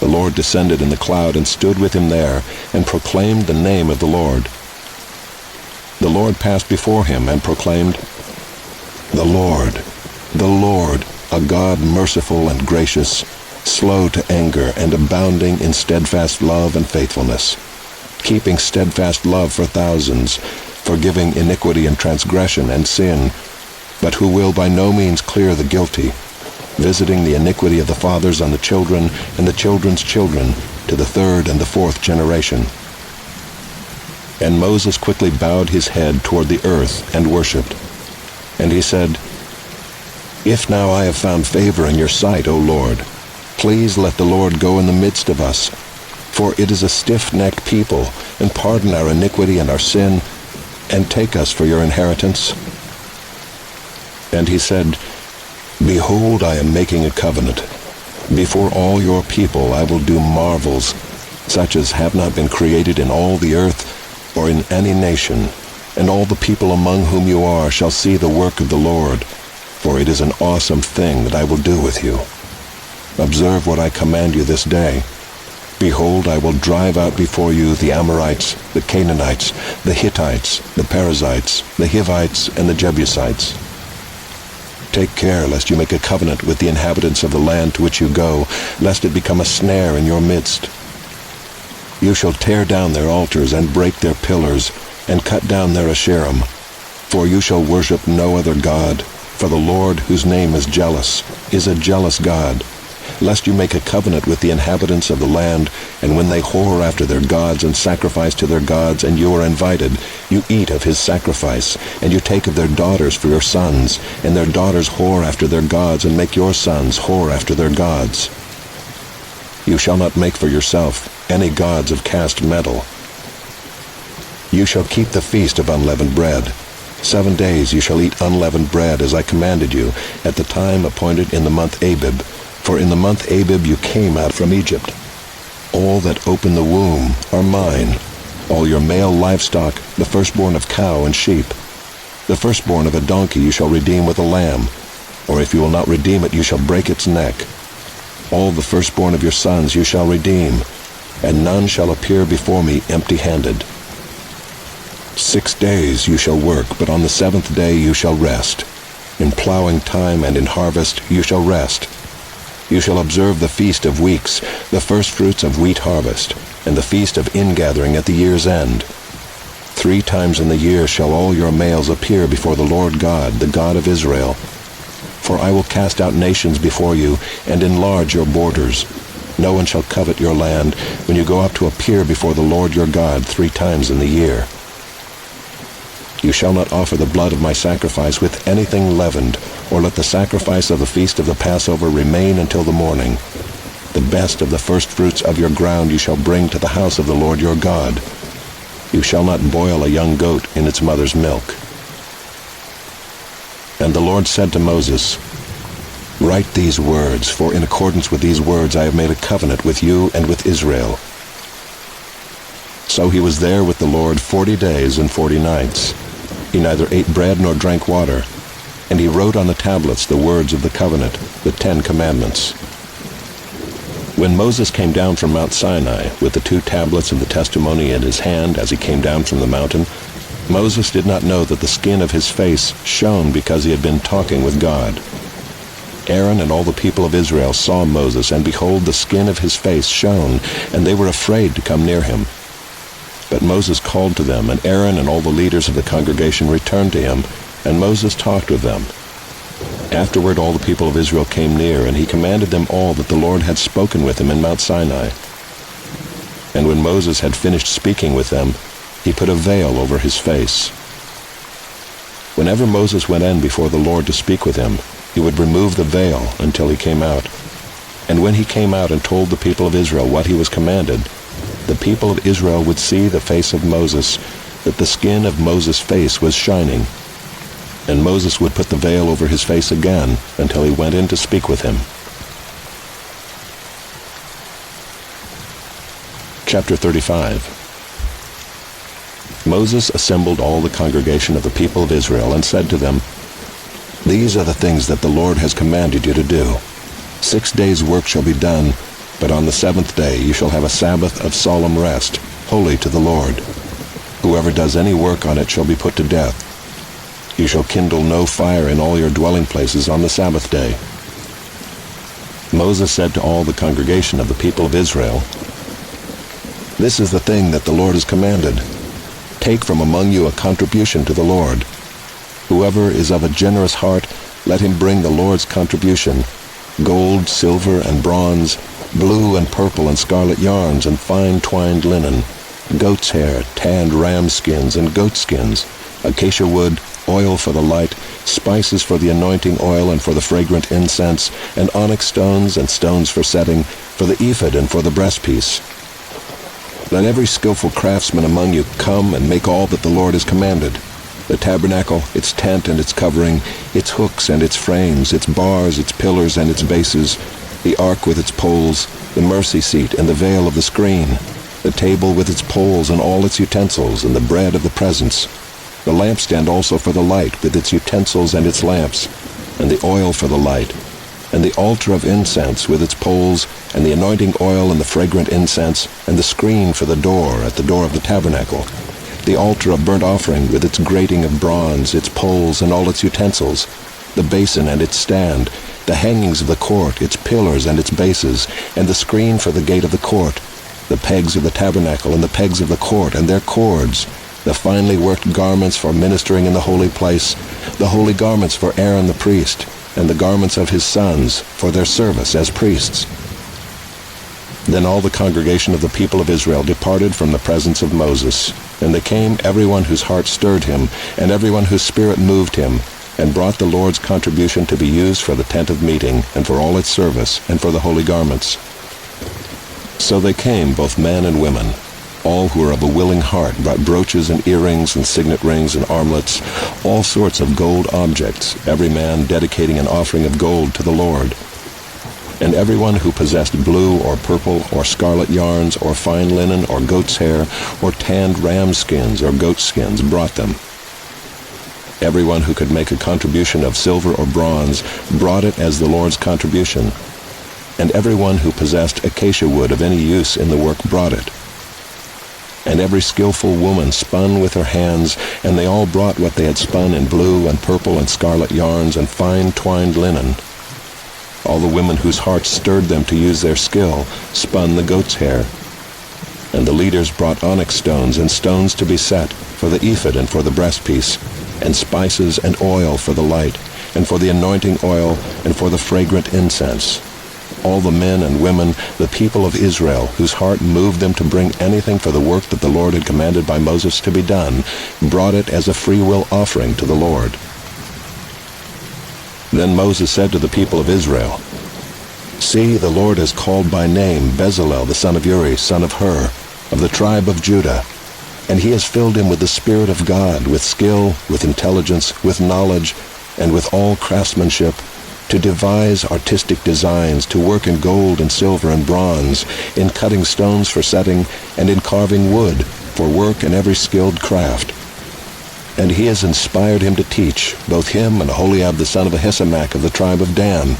The Lord descended in the cloud and stood with him there, and proclaimed the name of the Lord. The Lord passed before him and proclaimed, the Lord, a God merciful and gracious, slow to anger and abounding in steadfast love and faithfulness, keeping steadfast love for thousands, forgiving iniquity and transgression and sin, but who will by no means clear the guilty, visiting the iniquity of the fathers on the children and the children's children to the 3rd and the 4th generation. And Moses quickly bowed his head toward the earth and worshipped. And he said, "If now I have found favor in your sight, O Lord, please let the Lord go in the midst of us, for it is a stiff-necked people, and pardon our iniquity and our sin, and take us for your inheritance." And he said, "Behold, I am making a covenant. Before all your people I will do marvels, such as have not been created in all the earth or in any nation, and all the people among whom you are shall see the work of the Lord, for it is an awesome thing that I will do with you. Observe what I command you this day. Behold, I will drive out before you the Amorites, the Canaanites, the Hittites, the Perizzites, the Hivites, and the Jebusites. Take care lest you make a covenant with the inhabitants of the land to which you go, lest it become a snare in your midst. You shall tear down their altars and break their pillars, and cut down their Asherim. For you shall worship no other God, for the Lord, whose name is jealous, is a jealous God, lest you make a covenant with the inhabitants of the land, and when they whore after their gods and sacrifice to their gods, and you are invited, you eat of his sacrifice, and you take of their daughters for your sons, and their daughters whore after their gods, and make your sons whore after their gods. You shall not make for yourself any gods of cast metal. You shall keep the feast of unleavened bread. 7 days you shall eat unleavened bread, as I commanded you, at the time appointed in the month Abib. For in the month Abib you came out from Egypt. All that open the womb are mine, all your male livestock, the firstborn of cow and sheep. The firstborn of a donkey you shall redeem with a lamb, or if you will not redeem it, you shall break its neck. All the firstborn of your sons you shall redeem, and none shall appear before me empty-handed. 6 days you shall work, but on the 7th day you shall rest. In plowing time and in harvest you shall rest. You shall observe the Feast of Weeks, the firstfruits of wheat harvest, and the Feast of Ingathering at the year's end. 3 times in the year shall all your males appear before the Lord God, the God of Israel. For I will cast out nations before you, and enlarge your borders. No one shall covet your land when you go up to appear before the Lord your God 3 times in the year. You shall not offer the blood of my sacrifice with anything leavened, or let the sacrifice of the feast of the Passover remain until the morning. The best of the firstfruits of your ground you shall bring to the house of the Lord your God. You shall not boil a young goat in its mother's milk. And the Lord said to Moses, Write these words, for in accordance with these words I have made a covenant with you and with Israel. So he was there with the Lord 40 days and 40 nights. He neither ate bread nor drank water, and he wrote on the tablets the words of the covenant, the 10 commandments. When Moses came down from Mount Sinai with the 2 tablets of the testimony in his hand as he came down from the mountain, Moses did not know that the skin of his face shone because he had been talking with God. Aaron and all the people of Israel saw Moses, and behold, the skin of his face shone, and they were afraid to come near him. But Moses called to them, and Aaron and all the leaders of the congregation returned to him, and Moses talked with them. Afterward all the people of Israel came near, and he commanded them all that the Lord had spoken with him in Mount Sinai. And when Moses had finished speaking with them, he put a veil over his face. Whenever Moses went in before the Lord to speak with him, he would remove the veil until he came out. And when he came out and told the people of Israel what he was commanded, the people of Israel would see the face of Moses, that the skin of Moses' face was shining. And Moses would put the veil over his face again until he went in to speak with him. Chapter 35. Moses assembled all the congregation of the people of Israel and said to them, These are the things that the Lord has commanded you to do. 6 days' work shall be done, but on the 7th day you shall have a Sabbath of solemn rest, holy to the Lord. Whoever does any work on it shall be put to death. You shall kindle no fire in all your dwelling places on the Sabbath day. Moses said to all the congregation of the people of Israel, This is the thing that the Lord has commanded. Take from among you a contribution to the Lord. Whoever is of a generous heart, let him bring the Lord's contribution, gold, silver, and bronze, blue and purple and scarlet yarns, and fine twined linen, goat's hair, tanned ram skins and goat skins, acacia wood, oil for the light, spices for the anointing oil and for the fragrant incense, and onyx stones and stones for setting, for the ephod and for the breastpiece. Let every skillful craftsman among you come and make all that the Lord has commanded: the tabernacle, its tent and its covering, its hooks and its frames, its bars, its pillars and its bases, the ark with its poles, the mercy seat and the veil of the screen, the table with its poles and all its utensils, and the bread of the presence, the lampstand also for the light with its utensils and its lamps, and the oil for the light, and the altar of incense with its poles, and the anointing oil and the fragrant incense, and the screen for the door at the door of the tabernacle, the altar of burnt offering with its grating of bronze, its poles and all its utensils, the basin and its stand, the hangings of the court, its pillars and its bases, and the screen for the gate of the court, the pegs of the tabernacle and the pegs of the court and their cords, the finely worked garments for ministering in the holy place, the holy garments for Aaron the priest, and the garments of his sons for their service as priests. Then all the congregation of the people of Israel departed from the presence of Moses, and they came, everyone whose heart stirred him, and everyone whose spirit moved him, and brought the Lord's contribution to be used for the tent of meeting, and for all its service, and for the holy garments. So they came, both men and women. All who were of a willing heart brought brooches and earrings and signet rings and armlets, all sorts of gold objects, every man dedicating an offering of gold to the Lord. And everyone who possessed blue or purple or scarlet yarns or fine linen or goat's hair or tanned ram skins or goat skins brought them. Everyone who could make a contribution of silver or bronze brought it as the Lord's contribution. And everyone who possessed acacia wood of any use in the work brought it. And every skillful woman spun with her hands, and they all brought what they had spun in blue and purple and scarlet yarns and fine twined linen. All the women whose hearts stirred them to use their skill spun the goat's hair. And the leaders brought onyx stones and stones to be set for the ephod and for the breastpiece, and spices and oil for the light, and for the anointing oil, and for the fragrant incense. All the men and women, the people of Israel, whose heart moved them to bring anything for the work that the Lord had commanded by Moses to be done, brought it as a freewill offering to the Lord. Then Moses said to the people of Israel, "See, the Lord has called by name Bezalel the son of Uri, son of Hur, of the tribe of Judah, and he has filled him with the Spirit of God, with skill, with intelligence, with knowledge, and with all craftsmanship, to devise artistic designs, to work in gold and silver and bronze, in cutting stones for setting, and in carving wood, for work in every skilled craft. And he has inspired him to teach, both him and Aholiab the son of Ahisamach of the tribe of Dan.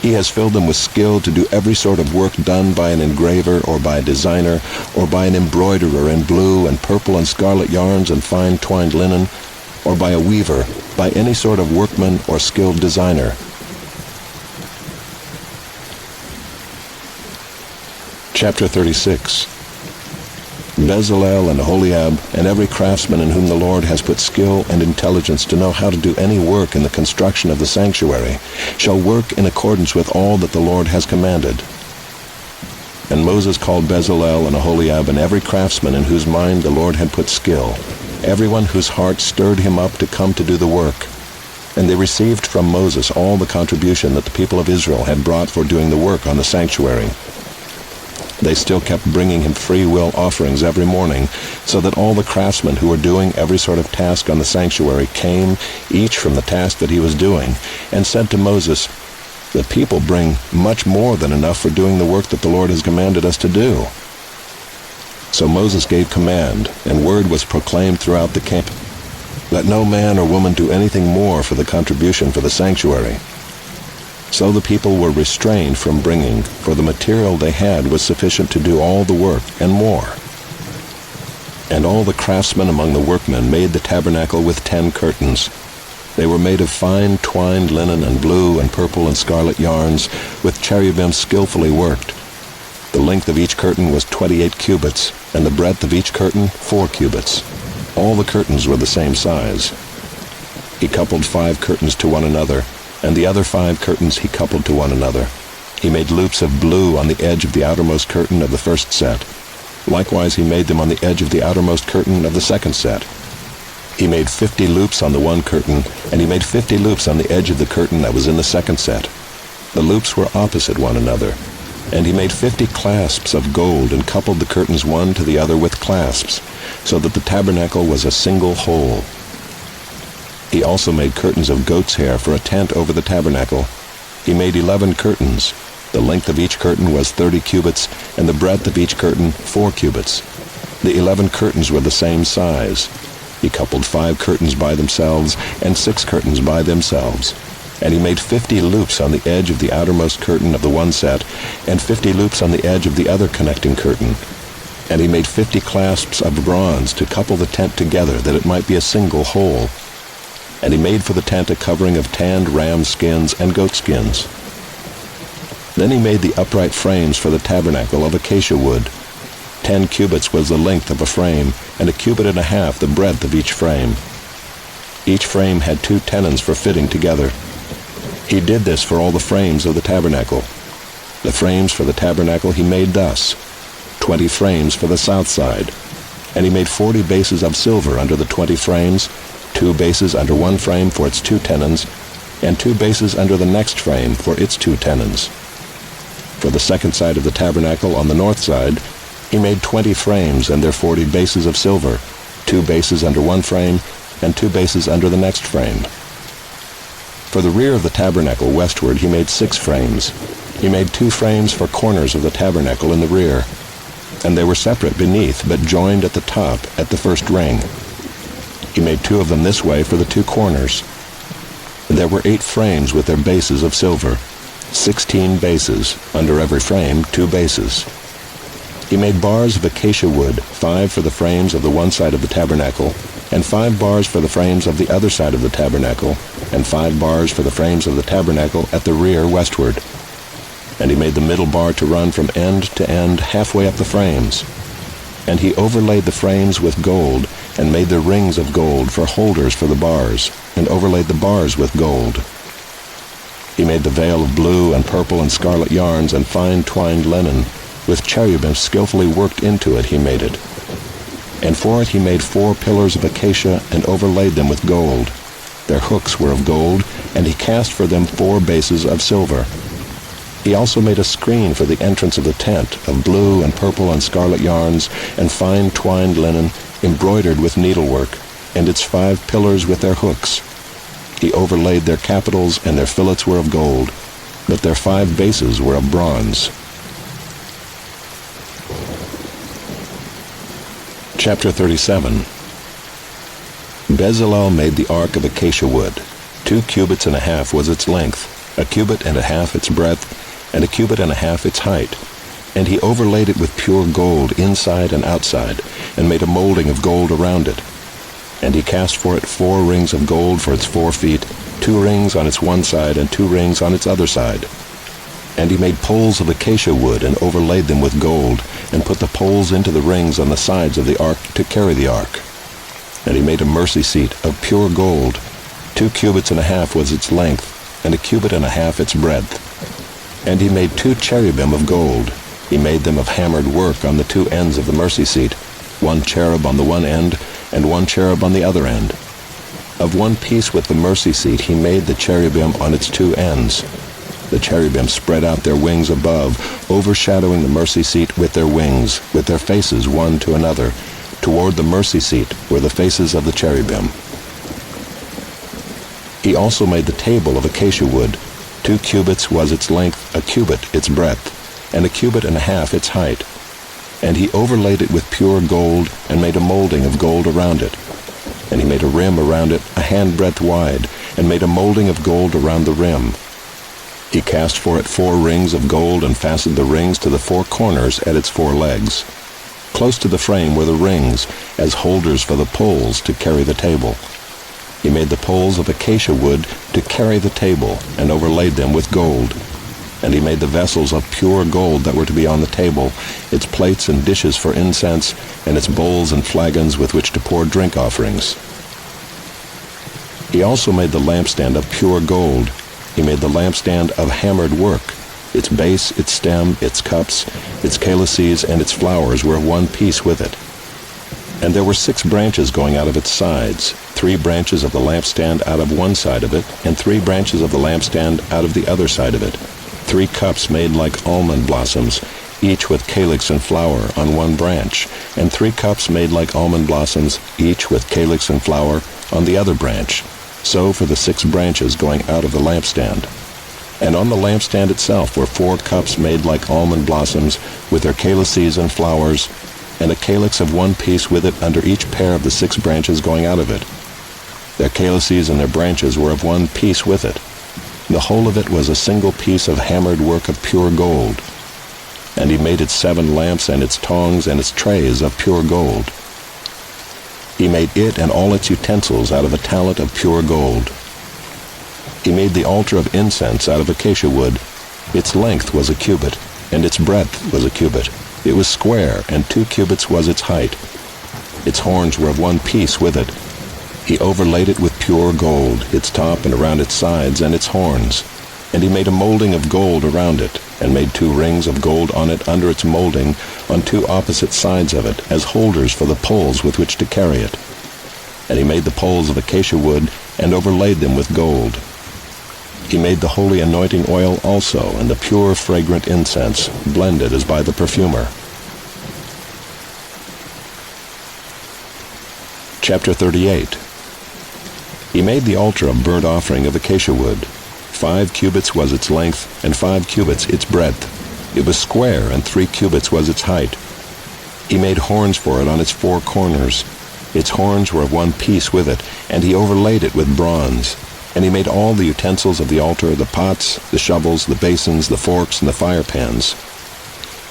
He has filled them with skill to do every sort of work done by an engraver or by a designer or by an embroiderer in blue and purple and scarlet yarns and fine twined linen, or by a weaver, by any sort of workman or skilled designer." Chapter 36. Bezalel and Aholiab, and every craftsman in whom the Lord has put skill and intelligence to know how to do any work in the construction of the sanctuary, shall work in accordance with all that the Lord has commanded. And Moses called Bezalel and Aholiab and every craftsman in whose mind the Lord had put skill, everyone whose heart stirred him up to come to do the work. And they received from Moses all the contribution that the people of Israel had brought for doing the work on the sanctuary. They still kept bringing him free will offerings every morning, so that all the craftsmen who were doing every sort of task on the sanctuary came, each from the task that he was doing, and said to Moses, "The people bring much more than enough for doing the work that the Lord has commanded us to do." So Moses gave command, and word was proclaimed throughout the camp, "Let no man or woman do anything more for the contribution for the sanctuary." So the people were restrained from bringing, for the material they had was sufficient to do all the work and more. And all the craftsmen among the workmen made the tabernacle with 10 curtains. They were made of fine twined linen and blue and purple and scarlet yarns, with cherubim skillfully worked. The length of each curtain was 28 cubits, and the breadth of each curtain 4 cubits. All the curtains were the same size. He coupled 5 curtains to one another, and the other 5 curtains he coupled to one another. He made loops of blue on the edge of the outermost curtain of the first set. Likewise he made them on the edge of the outermost curtain of the second set. He made 50 loops on the one curtain, and he made 50 loops on the edge of the curtain that was in the second set. The loops were opposite one another. And he made 50 clasps of gold and coupled the curtains one to the other with clasps, so that the tabernacle was a single whole. He also made curtains of goat's hair for a tent over the tabernacle. He made 11 curtains, The length of each curtain was 30 cubits, and the breadth of each curtain 4 cubits. The 11 curtains were the same size. He coupled 5 curtains by themselves, and 6 curtains by themselves. And he made 50 loops on the edge of the outermost curtain of the one set, and 50 loops on the edge of the other connecting curtain. And he made 50 clasps of bronze to couple the tent together, that it might be a single whole. And he made for the tent a covering of tanned ram skins and goat skins. Then he made the upright frames for the tabernacle of acacia wood. 10 cubits was the length of a frame, and 1.5 cubits the breadth of each frame. Each frame had 2 tenons for fitting together. He did this for all the frames of the tabernacle. The frames for the tabernacle he made thus: 20 frames for the south side. And he made 40 bases of silver under the 20 frames, 2 bases under one frame for its 2 tenons, and 2 bases under the next frame for its 2 tenons. For the second side of the tabernacle on the north side, he made 20 frames and their 40 bases of silver, 2 bases under one frame, and 2 bases under the next frame. For the rear of the tabernacle westward he made 6 frames. He made 2 frames for corners of the tabernacle in the rear, and they were separate beneath, but joined at the top at the first ring. He made 2 of them this way for the 2 corners. There were 8 frames with their bases of silver, 16 bases, under every frame 2 bases. He made bars of acacia wood, 5 for the frames of the one side of the tabernacle, and 5 bars for the frames of the other side of the tabernacle, and 5 bars for the frames of the tabernacle at the rear westward. And he made the middle bar to run from end to end halfway up the frames. And he overlaid the frames with gold, and made the rings of gold for holders for the bars, and overlaid the bars with gold. He made the veil of blue and purple and scarlet yarns and fine twined linen. With cherubim skillfully worked into it he made it. And for it he made 4 pillars of acacia and overlaid them with gold. Their hooks were of gold, and he cast for them 4 bases of silver. He also made a screen for the entrance of the tent of blue and purple and scarlet yarns and fine twined linen embroidered with needlework, and its 5 pillars with their hooks. He overlaid their capitals, and their fillets were of gold, but their 5 bases were of bronze. Chapter 37. Bezalel made the ark of acacia wood. 2.5 cubits was its length, 1.5 cubits its breadth, and 1.5 cubits its height. And he overlaid it with pure gold inside and outside, and made a molding of gold around it. And he cast for it 4 rings of gold for its 4 feet, 2 rings on its one side and 2 rings on its other side. And he made poles of acacia wood and overlaid them with gold, and put the poles into the rings on the sides of the ark to carry the ark. And he made a mercy seat of pure gold. 2.5 cubits was its length, and 1.5 cubits its breadth. And he made 2 cherubim of gold. He made them of hammered work on the 2 ends of the mercy seat, 1 cherub on the one end, and 1 cherub on the other end. Of one piece with the mercy seat he made the cherubim on its 2 ends. The cherubim spread out their wings above, overshadowing the mercy seat with their wings, with their faces one to another. Toward the mercy seat were the faces of the cherubim. He also made the table of acacia wood. 2 cubits was its length, 1 cubit its breadth, and 1.5 cubits its height. And he overlaid it with pure gold, and made a molding of gold around it. And he made a rim around it 1 handbreadth wide, and made a molding of gold around the rim. He cast for it 4 rings of gold, and fastened the rings to the 4 corners at its 4 legs. Close to the frame were the rings, as holders for the poles to carry the table. He made the poles of acacia wood to carry the table, and overlaid them with gold. And he made the vessels of pure gold that were to be on the table, its plates and dishes for incense, and its bowls and flagons with which to pour drink offerings. He also made the lampstand of pure gold. He made the lampstand of hammered work. Its base, its stem, its cups, its calices, and its flowers were of one piece with it. And there were 6 branches going out of its sides, 3 branches of the lampstand out of one side of it, and 3 branches of the lampstand out of the other side of it. 3 cups made like almond blossoms, each with calyx and flower on one branch, and 3 cups made like almond blossoms, each with calyx and flower on the other branch. So for the 6 branches going out of the lampstand. And on the lampstand itself were 4 cups made like almond blossoms, with their calyces and flowers, and a calyx of 1 piece with it under each pair of the 6 branches going out of it. Their calyces and their branches were of 1 piece with it. The whole of it was a single piece of hammered work of pure gold. And he made its 7 lamps and its tongs and its trays of pure gold. He made it and all its utensils out of a talent of pure gold. He made the altar of incense out of acacia wood. Its length was a cubit, and its breadth was a cubit. It was square, and 2 cubits was its height. Its horns were of 1 piece with it. He overlaid it with pure gold, its top and around its sides and its horns. And he made a molding of gold around it, and made 2 rings of gold on it under its molding, on 2 opposite sides of it, as holders for the poles with which to carry it. And he made the poles of acacia wood, and overlaid them with gold. He made the holy anointing oil also, and the pure fragrant incense, blended as by the perfumer. Chapter 38. He made the altar of burnt offering of acacia wood. 5 cubits was its length, and 5 cubits its breadth. It was square, and 3 cubits was its height. He made horns for it on its 4 corners. Its horns were of 1 piece with it, and he overlaid it with bronze. And he made all the utensils of the altar, the pots, the shovels, the basins, the forks, and the fire pans.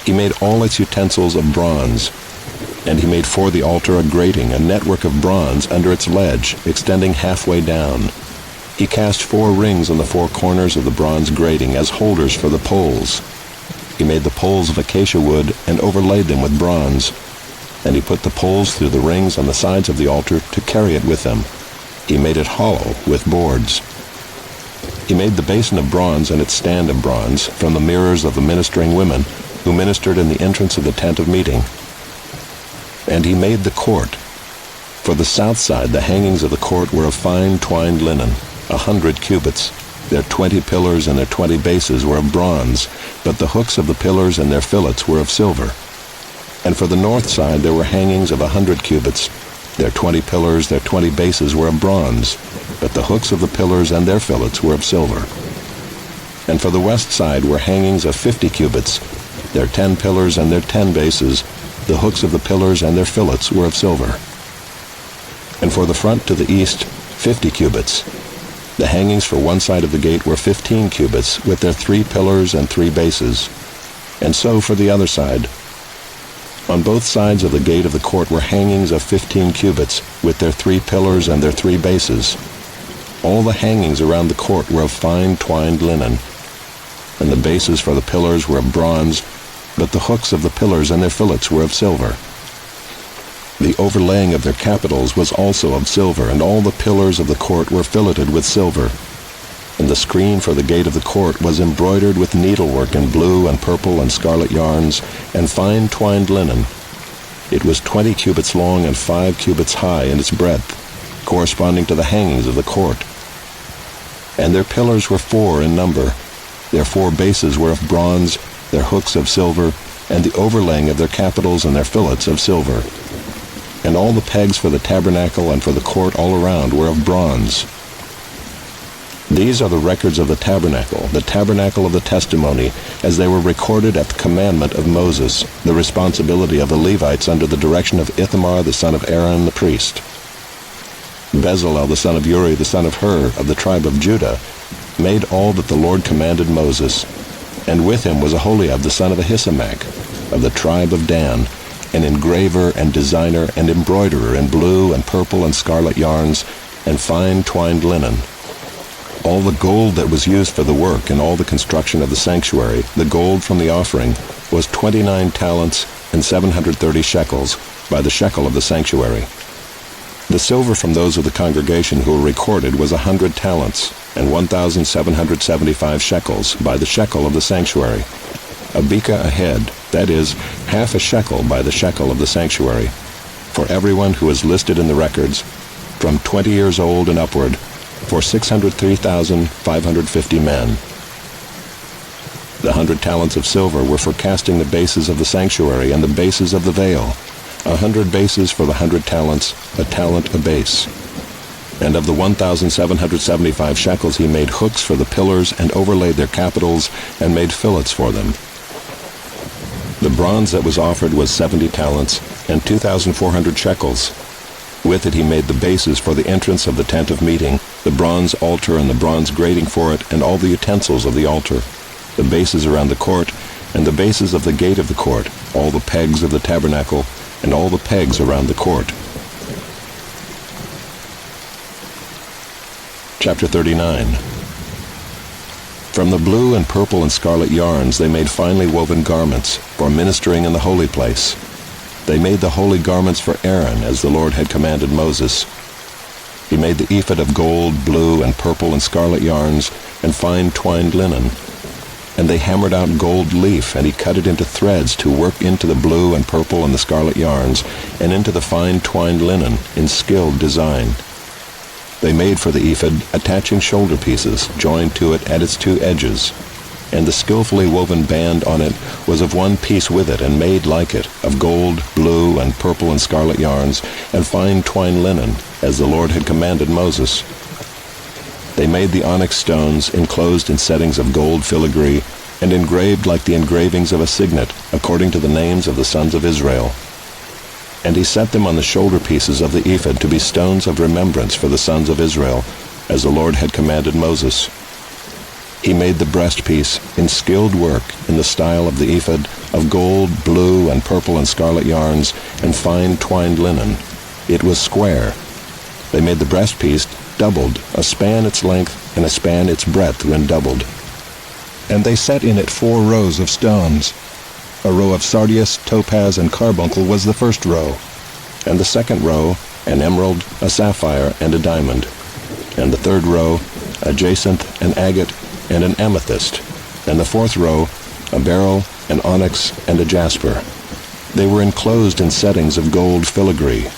He made all its utensils of bronze. And he made for the altar a grating, a network of bronze under its ledge, extending halfway down. He cast 4 rings on the 4 corners of the bronze grating as holders for the poles. He made the poles of acacia wood and overlaid them with bronze. And he put the poles through the rings on the sides of the altar to carry it with them. He made it hollow with boards. He made the basin of bronze and its stand of bronze from the mirrors of the ministering women who ministered in the entrance of the tent of meeting. And he made the court. For the south side the hangings of the court were of fine twined linen, 100 cubits. Their 20 pillars and their 20 bases were of bronze, but the hooks of the pillars and their fillets were of silver. And for the north side there were hangings of 100 cubits. Their 20 pillars, their 20 bases were of bronze, but the hooks of the pillars and their fillets were of silver. And for the west side were hangings of 50 cubits. Their 10 pillars and their 10 bases, the hooks of the pillars and their fillets were of silver. And for the front to the east, 50 cubits. The hangings for one side of the gate were 15 cubits, with their 3 pillars and 3 bases. And so for the other side. On both sides of the gate of the court were hangings of 15 cubits, with their 3 pillars and their 3 bases. All the hangings around the court were of fine twined linen, and the bases for the pillars were of bronze, but the hooks of the pillars and their fillets were of silver. The overlaying of their capitals was also of silver, and all the pillars of the court were filleted with silver. And the screen for the gate of the court was embroidered with needlework in blue and purple and scarlet yarns, and fine twined linen. It was 20 cubits long and 5 cubits high in its breadth, corresponding to the hangings of the court. And their pillars were 4 in number. Their 4 bases were of bronze, their hooks of silver, and the overlaying of their capitals and their fillets of silver. And all the pegs for the tabernacle and for the court all around were of bronze. These are the records of the tabernacle of the testimony, as they were recorded at the commandment of Moses, the responsibility of the Levites under the direction of Ithamar the son of Aaron the priest. Bezalel the son of Uri the son of Hur of the tribe of Judah made all that the Lord commanded Moses, and with him was Aholiab the son of Ahisamach of the tribe of Dan, an engraver and designer and embroiderer in blue and purple and scarlet yarns and fine twined linen. All the gold that was used for the work and all the construction of the sanctuary, the gold from the offering, was 29 talents and 730 shekels by the shekel of the sanctuary. The silver from those of the congregation who were recorded was 100 talents and 1,775 shekels by the shekel of the sanctuary. A beka a head, that is, half a shekel by the shekel of the sanctuary, for everyone who is listed in the records, from 20 years old and upward, for 603,550 men. The 100 talents of silver were for casting the bases of the sanctuary and the bases of the veil, 100 bases for the 100 talents, a talent a base. And of the 1,775 shekels he made hooks for the pillars, and overlaid their capitals, and made fillets for them. The bronze that was offered was 70 talents, and 2,400 shekels. With it he made the bases for the entrance of the tent of meeting, the bronze altar and the bronze grating for it, and all the utensils of the altar, the bases around the court, and the bases of the gate of the court, all the pegs of the tabernacle, and all the pegs around the court. Chapter 39. From the blue and purple and scarlet yarns they made finely woven garments for ministering in the holy place. They made the holy garments for Aaron, as the Lord had commanded Moses. He made the ephod of gold, blue, and purple and scarlet yarns, and fine twined linen. And they hammered out gold leaf, and he cut it into threads to work into the blue and purple and the scarlet yarns, and into the fine twined linen in skilled design. They made for the ephod attaching shoulder pieces, joined to it at its two edges. And the skillfully woven band on it was of one piece with it, and made like it, of gold, blue, and purple and scarlet yarns, and fine twined linen, as the Lord had commanded Moses. They made the onyx stones, enclosed in settings of gold filigree, and engraved like the engravings of a signet, according to the names of the sons of Israel. And he set them on the shoulder pieces of the ephod to be stones of remembrance for the sons of Israel, as the Lord had commanded Moses. He made the breastpiece in skilled work in the style of the ephod, of gold, blue, and purple and scarlet yarns, and fine twined linen. It was square. They made the breastpiece doubled, a span its length, and a span its breadth when doubled. And they set in it 4 rows of stones. A row of sardius, topaz, and carbuncle was the first row, and the second row an emerald, a sapphire, and a diamond, and the third row a jacinth, an agate, and an amethyst, and the fourth row a beryl, an onyx, and a jasper. They were enclosed in settings of gold filigree.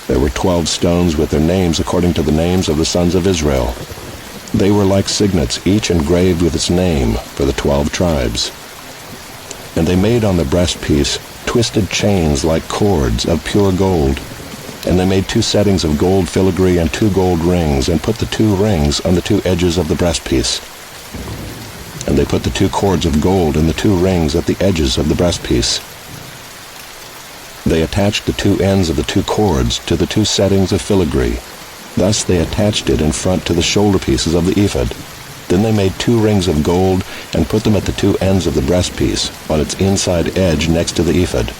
There were 12 stones with their names according to the names of the sons of Israel. They were like signets, each engraved with its name for the 12 tribes. And they made on the breastpiece twisted chains like cords of pure gold. And they made 2 settings of gold filigree and 2 gold rings, and put the 2 rings on the 2 edges of the breastpiece. And they put the 2 cords of gold in the 2 rings at the edges of the breastpiece. They attached the 2 ends of the 2 cords to the 2 settings of filigree. Thus they attached it in front to the shoulder pieces of the ephod. Then they made 2 rings of gold, and put them at the 2 ends of the breastpiece, on its inside edge next to the ephod.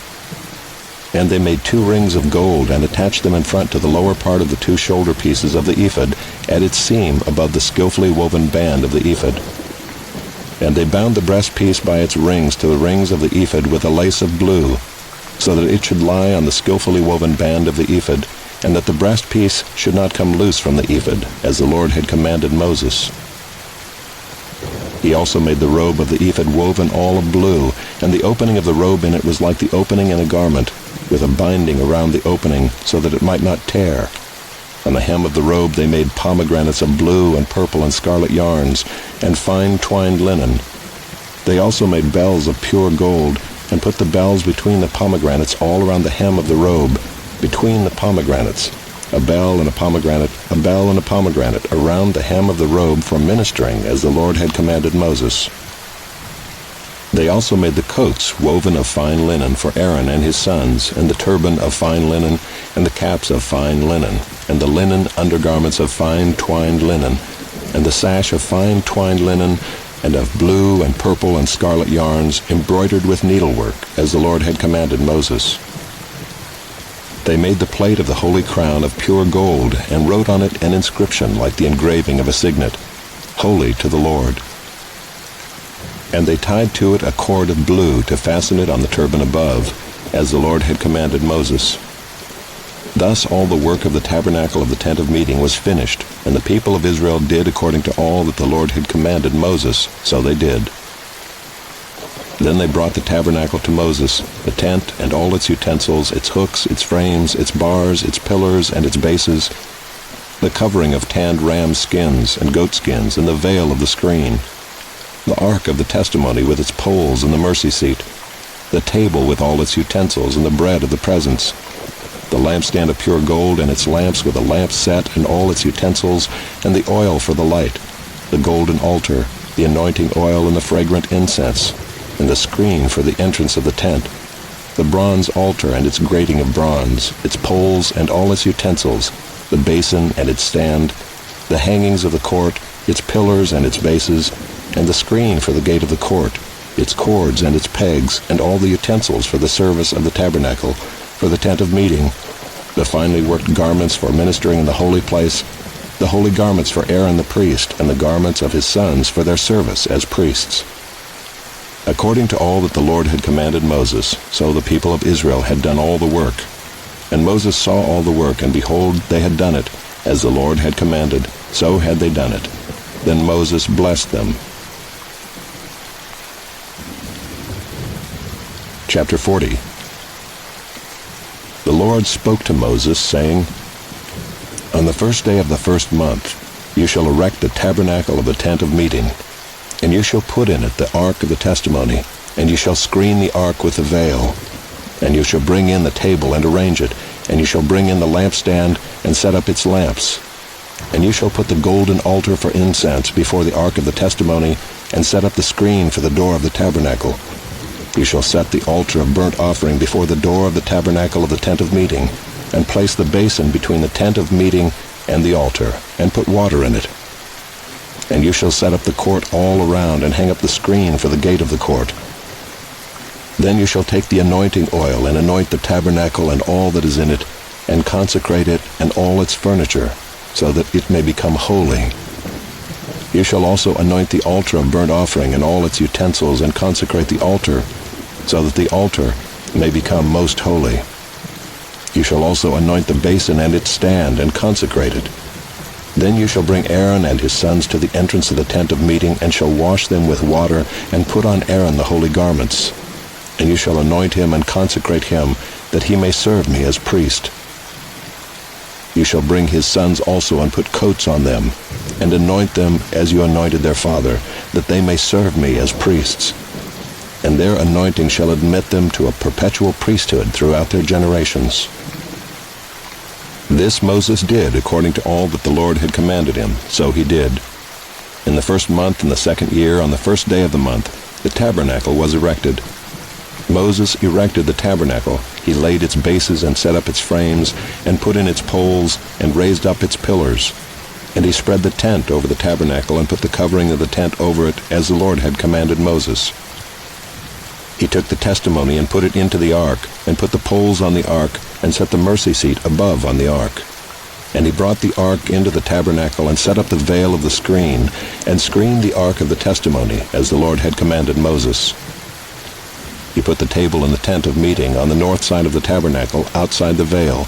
And they made 2 rings of gold, and attached them in front to the lower part of the 2 shoulder pieces of the ephod, at its seam above the skillfully woven band of the ephod. And they bound the breastpiece by its rings to the rings of the ephod with a lace of blue, so that it should lie on the skillfully woven band of the ephod, and that the breastpiece should not come loose from the ephod, as the Lord had commanded Moses. He also made the robe of the ephod woven all of blue, and the opening of the robe in it was like the opening in a garment, with a binding around the opening, so that it might not tear. On the hem of the robe they made pomegranates of blue and purple and scarlet yarns, and fine twined linen. They also made bells of pure gold, and put the bells between the pomegranates all around the hem of the robe, between the pomegranates, a bell and a pomegranate, a bell and a pomegranate, around the hem of the robe for ministering, as the Lord had commanded Moses. They also made the coats woven of fine linen for Aaron and his sons, and the turban of fine linen, and the caps of fine linen, and the linen undergarments of fine twined linen, and the sash of fine twined linen, and of blue and purple and scarlet yarns, embroidered with needlework, as the Lord had commanded Moses. They made the plate of the holy crown of pure gold, and wrote on it an inscription like the engraving of a signet, "Holy to the Lord." And they tied to it a cord of blue to fasten it on the turban above, as the Lord had commanded Moses. Thus all the work of the tabernacle of the tent of meeting was finished, and the people of Israel did according to all that the Lord had commanded Moses, so they did. Then they brought the tabernacle to Moses, the tent and all its utensils, its hooks, its frames, its bars, its pillars, and its bases, the covering of tanned ram skins and goat skins, and the veil of the screen, the ark of the testimony with its poles and the mercy seat, the table with all its utensils, and the bread of the presence, the lampstand of pure gold, and its lamps with a lamp set, and all its utensils, and the oil for the light, the golden altar, the anointing oil and the fragrant incense, and the screen for the entrance of the tent, the bronze altar and its grating of bronze, its poles and all its utensils, the basin and its stand, the hangings of the court, its pillars and its bases, and the screen for the gate of the court, its cords and its pegs, and all the utensils for the service of the tabernacle, for the tent of meeting, the finely worked garments for ministering in the holy place, the holy garments for Aaron the priest, and the garments of his sons for their service as priests. According to all that the Lord had commanded Moses, so the people of Israel had done all the work. And Moses saw all the work, and behold, they had done it, as the Lord had commanded, so had they done it. Then Moses blessed them. Chapter 40. The Lord spoke to Moses, saying, On the first day of the first month you shall erect the tabernacle of the tent of meeting, and you shall put in it the ark of the testimony, and you shall screen the ark with the veil. And you shall bring in the table and arrange it, and you shall bring in the lampstand and set up its lamps. And you shall put the golden altar for incense before the ark of the testimony, and set up the screen for the door of the tabernacle. You shall set the altar of burnt offering before the door of the tabernacle of the tent of meeting, and place the basin between the tent of meeting and the altar, and put water in it. And you shall set up the court all around, and hang up the screen for the gate of the court. Then you shall take the anointing oil, and anoint the tabernacle and all that is in it, and consecrate it and all its furniture, so that it may become holy. You shall also anoint the altar of burnt offering and all its utensils, and consecrate the altar, so that the altar may become most holy. You shall also anoint the basin and its stand, and consecrate it. Then you shall bring Aaron and his sons to the entrance of the tent of meeting, and shall wash them with water, and put on Aaron the holy garments. And you shall anoint him and consecrate him, that he may serve me as priest. You shall bring his sons also, and put coats on them, and anoint them as you anointed their father, that they may serve me as priests. And their anointing shall admit them to a perpetual priesthood throughout their generations. This Moses did according to all that the Lord had commanded him, so he did. In the first month in the second year, on the first day of the month, the tabernacle was erected. Moses erected the tabernacle. He laid its bases and set up its frames, and put in its poles, and raised up its pillars. And he spread the tent over the tabernacle, and put the covering of the tent over it, as the Lord had commanded Moses. He took the testimony and put it into the ark, and put the poles on the ark, and set the mercy seat above on the ark. And he brought the ark into the tabernacle, and set up the veil of the screen, and screened the ark of the testimony, as the Lord had commanded Moses. He put the table in the tent of meeting on the north side of the tabernacle, outside the veil,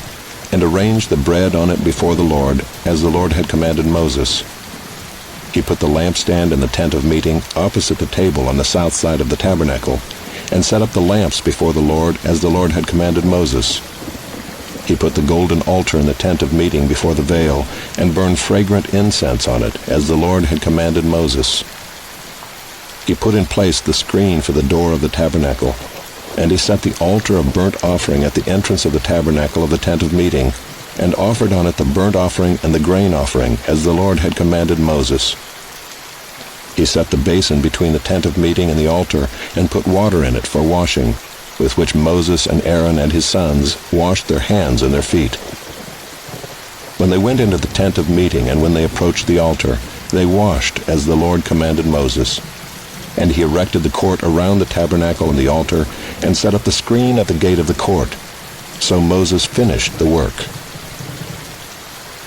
and arranged the bread on it before the Lord, as the Lord had commanded Moses. He put the lampstand in the tent of meeting opposite the table on the south side of the tabernacle, and set up the lamps before the Lord, as the Lord had commanded Moses. He put the golden altar in the tent of meeting before the veil, and burned fragrant incense on it, as the Lord had commanded Moses. He put in place the screen for the door of the tabernacle, and he set the altar of burnt offering at the entrance of the tabernacle of the tent of meeting, and offered on it the burnt offering and the grain offering, as the Lord had commanded Moses. He set the basin between the tent of meeting and the altar, and put water in it for washing, with which Moses and Aaron and his sons washed their hands and their feet. When they went into the tent of meeting, and when they approached the altar, they washed as the Lord commanded Moses. And he erected the court around the tabernacle and the altar, and set up the screen at the gate of the court. So Moses finished the work.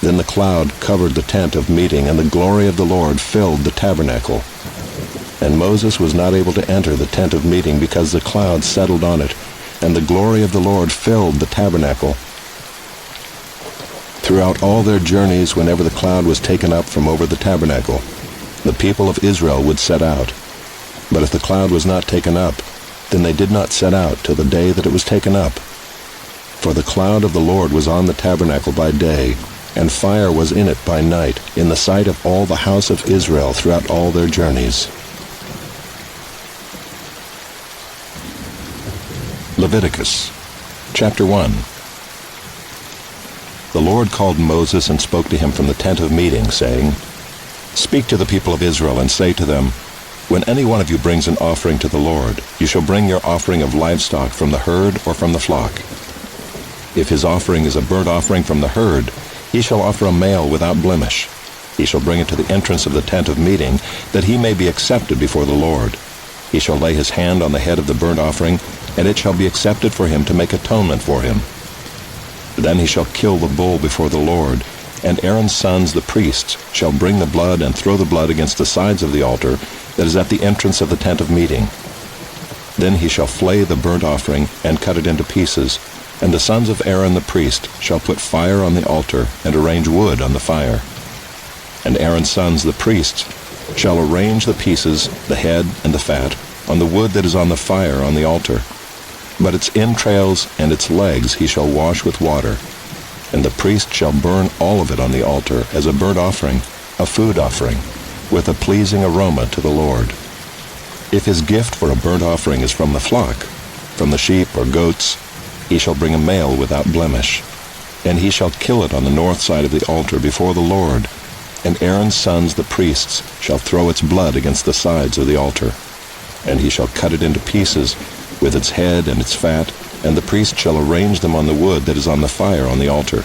Then the cloud covered the tent of meeting, and the glory of the Lord filled the tabernacle. And Moses was not able to enter the tent of meeting, because the cloud settled on it, and the glory of the Lord filled the tabernacle. Throughout all their journeys, whenever the cloud was taken up from over the tabernacle, the people of Israel would set out. But if the cloud was not taken up, then they did not set out till the day that it was taken up. For the cloud of the Lord was on the tabernacle by day, and fire was in it by night, in the sight of all the house of Israel throughout all their journeys. Leviticus, chapter 1. The Lord called Moses and spoke to him from the tent of meeting, saying, "Speak to the people of Israel and say to them, when any one of you brings an offering to the Lord, you shall bring your offering of livestock from the herd or from the flock. If his offering is a burnt offering from the herd, he shall offer a male without blemish. He shall bring it to the entrance of the tent of meeting, that he may be accepted before the Lord. He shall lay his hand on the head of the burnt offering, and it shall be accepted for him to make atonement for him. Then he shall kill the bull before the Lord, and Aaron's sons, the priests, shall bring the blood and throw the blood against the sides of the altar that is at the entrance of the tent of meeting. Then he shall flay the burnt offering and cut it into pieces, and the sons of Aaron the priest shall put fire on the altar and arrange wood on the fire. And Aaron's sons, the priests, shall arrange the pieces, the head and the fat, on the wood that is on the fire on the altar. But its entrails and its legs he shall wash with water, and the priest shall burn all of it on the altar as a burnt offering, a food offering, with a pleasing aroma to the Lord. If his gift for a burnt offering is from the flock, from the sheep or goats, he shall bring a male without blemish, and he shall kill it on the north side of the altar before the Lord, and Aaron's sons the priests shall throw its blood against the sides of the altar. And he shall cut it into pieces, with its head and its fat, and the priest shall arrange them on the wood that is on the fire on the altar.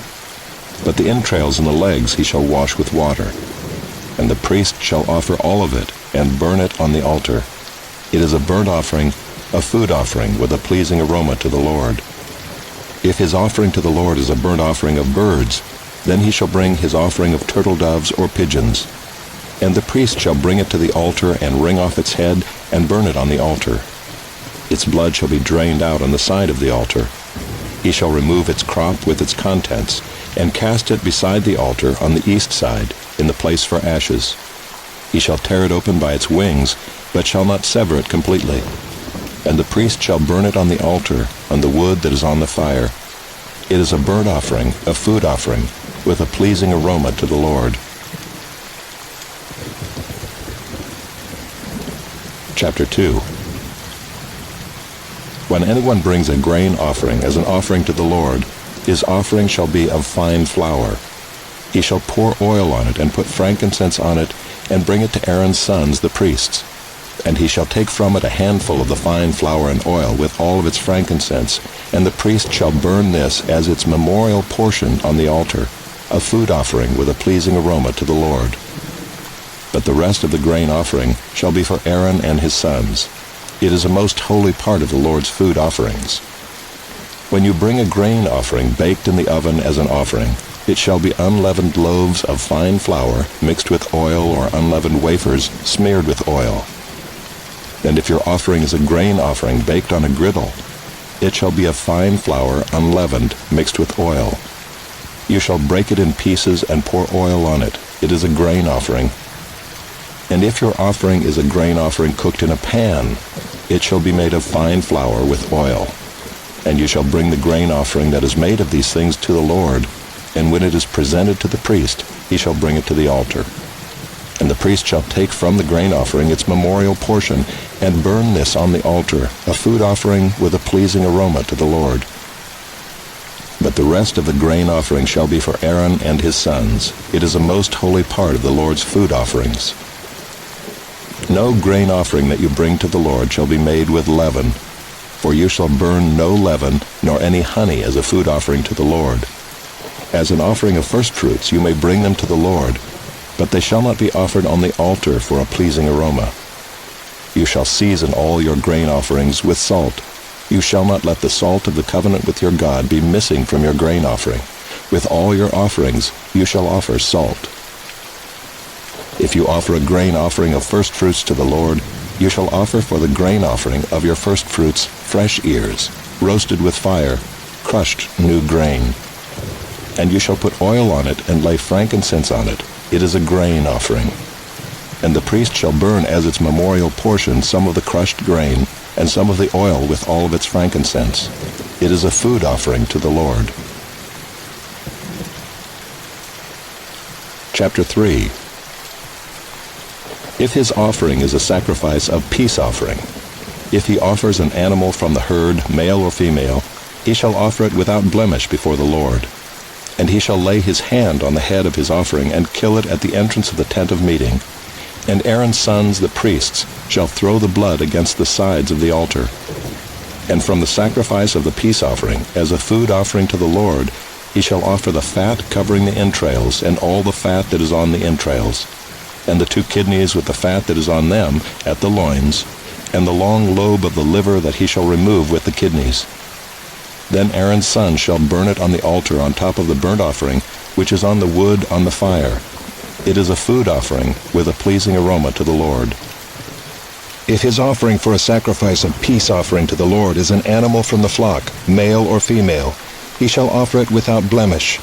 But the entrails and the legs he shall wash with water. And the priest shall offer all of it, and burn it on the altar. It is a burnt offering, a food offering, with a pleasing aroma to the Lord. If his offering to the Lord is a burnt offering of birds, then he shall bring his offering of turtle doves or pigeons. And the priest shall bring it to the altar, and wring off its head, and burn it on the altar. Its blood shall be drained out on the side of the altar. He shall remove its crop with its contents, and cast it beside the altar on the east side, in the place for ashes. He shall tear it open by its wings, but shall not sever it completely. And the priest shall burn it on the altar, on the wood that is on the fire. It is a burnt offering, a food offering, with a pleasing aroma to the Lord. Chapter 2. When anyone brings a grain offering as an offering to the Lord, his offering shall be of fine flour. He shall pour oil on it, and put frankincense on it, and bring it to Aaron's sons, the priests. And he shall take from it a handful of the fine flour and oil, with all of its frankincense, and the priest shall burn this as its memorial portion on the altar, a food offering with a pleasing aroma to the Lord. But the rest of the grain offering shall be for Aaron and his sons. It is a most holy part of the Lord's food offerings. When you bring a grain offering baked in the oven as an offering, it shall be unleavened loaves of fine flour mixed with oil, or unleavened wafers smeared with oil. And if your offering is a grain offering baked on a griddle, it shall be of fine flour unleavened mixed with oil. You shall break it in pieces and pour oil on it. It is a grain offering. And if your offering is a grain offering cooked in a pan, it shall be made of fine flour with oil. And you shall bring the grain offering that is made of these things to the Lord, and when it is presented to the priest, he shall bring it to the altar. And the priest shall take from the grain offering its memorial portion, and burn this on the altar, a food offering with a pleasing aroma to the Lord. But the rest of the grain offering shall be for Aaron and his sons. It is a most holy part of the Lord's food offerings. No grain offering that you bring to the Lord shall be made with leaven, for you shall burn no leaven, nor any honey as a food offering to the Lord. As an offering of firstfruits you may bring them to the Lord, but they shall not be offered on the altar for a pleasing aroma. You shall season all your grain offerings with salt. You shall not let the salt of the covenant with your God be missing from your grain offering. With all your offerings you shall offer salt. If you offer a grain offering of firstfruits to the Lord, you shall offer for the grain offering of your firstfruits fresh ears, roasted with fire, crushed new grain. And you shall put oil on it and lay frankincense on it. It is a grain offering. And the priest shall burn as its memorial portion some of the crushed grain, and some of the oil with all of its frankincense. It is a food offering to the Lord. Chapter 3. If his offering is a sacrifice of peace offering, if he offers an animal from the herd, male or female, he shall offer it without blemish before the Lord. And he shall lay his hand on the head of his offering, and kill it at the entrance of the tent of meeting. And Aaron's sons, the priests, shall throw the blood against the sides of the altar. And from the sacrifice of the peace offering, as a food offering to the Lord, he shall offer the fat covering the entrails, and all the fat that is on the entrails, and the 2 kidneys with the fat that is on them at the loins, and the long lobe of the liver that he shall remove with the kidneys. Then Aaron's son shall burn it on the altar on top of the burnt offering, which is on the wood on the fire. It is a food offering with a pleasing aroma to the Lord. If his offering for a sacrifice of peace offering to the Lord is an animal from the flock, male or female, he shall offer it without blemish.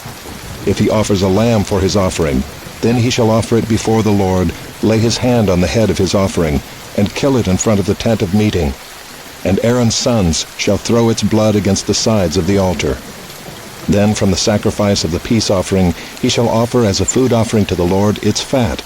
If he offers a lamb for his offering, then he shall offer it before the Lord, lay his hand on the head of his offering, and kill it in front of the tent of meeting. And Aaron's sons shall throw its blood against the sides of the altar. Then from the sacrifice of the peace offering he shall offer as a food offering to the Lord its fat.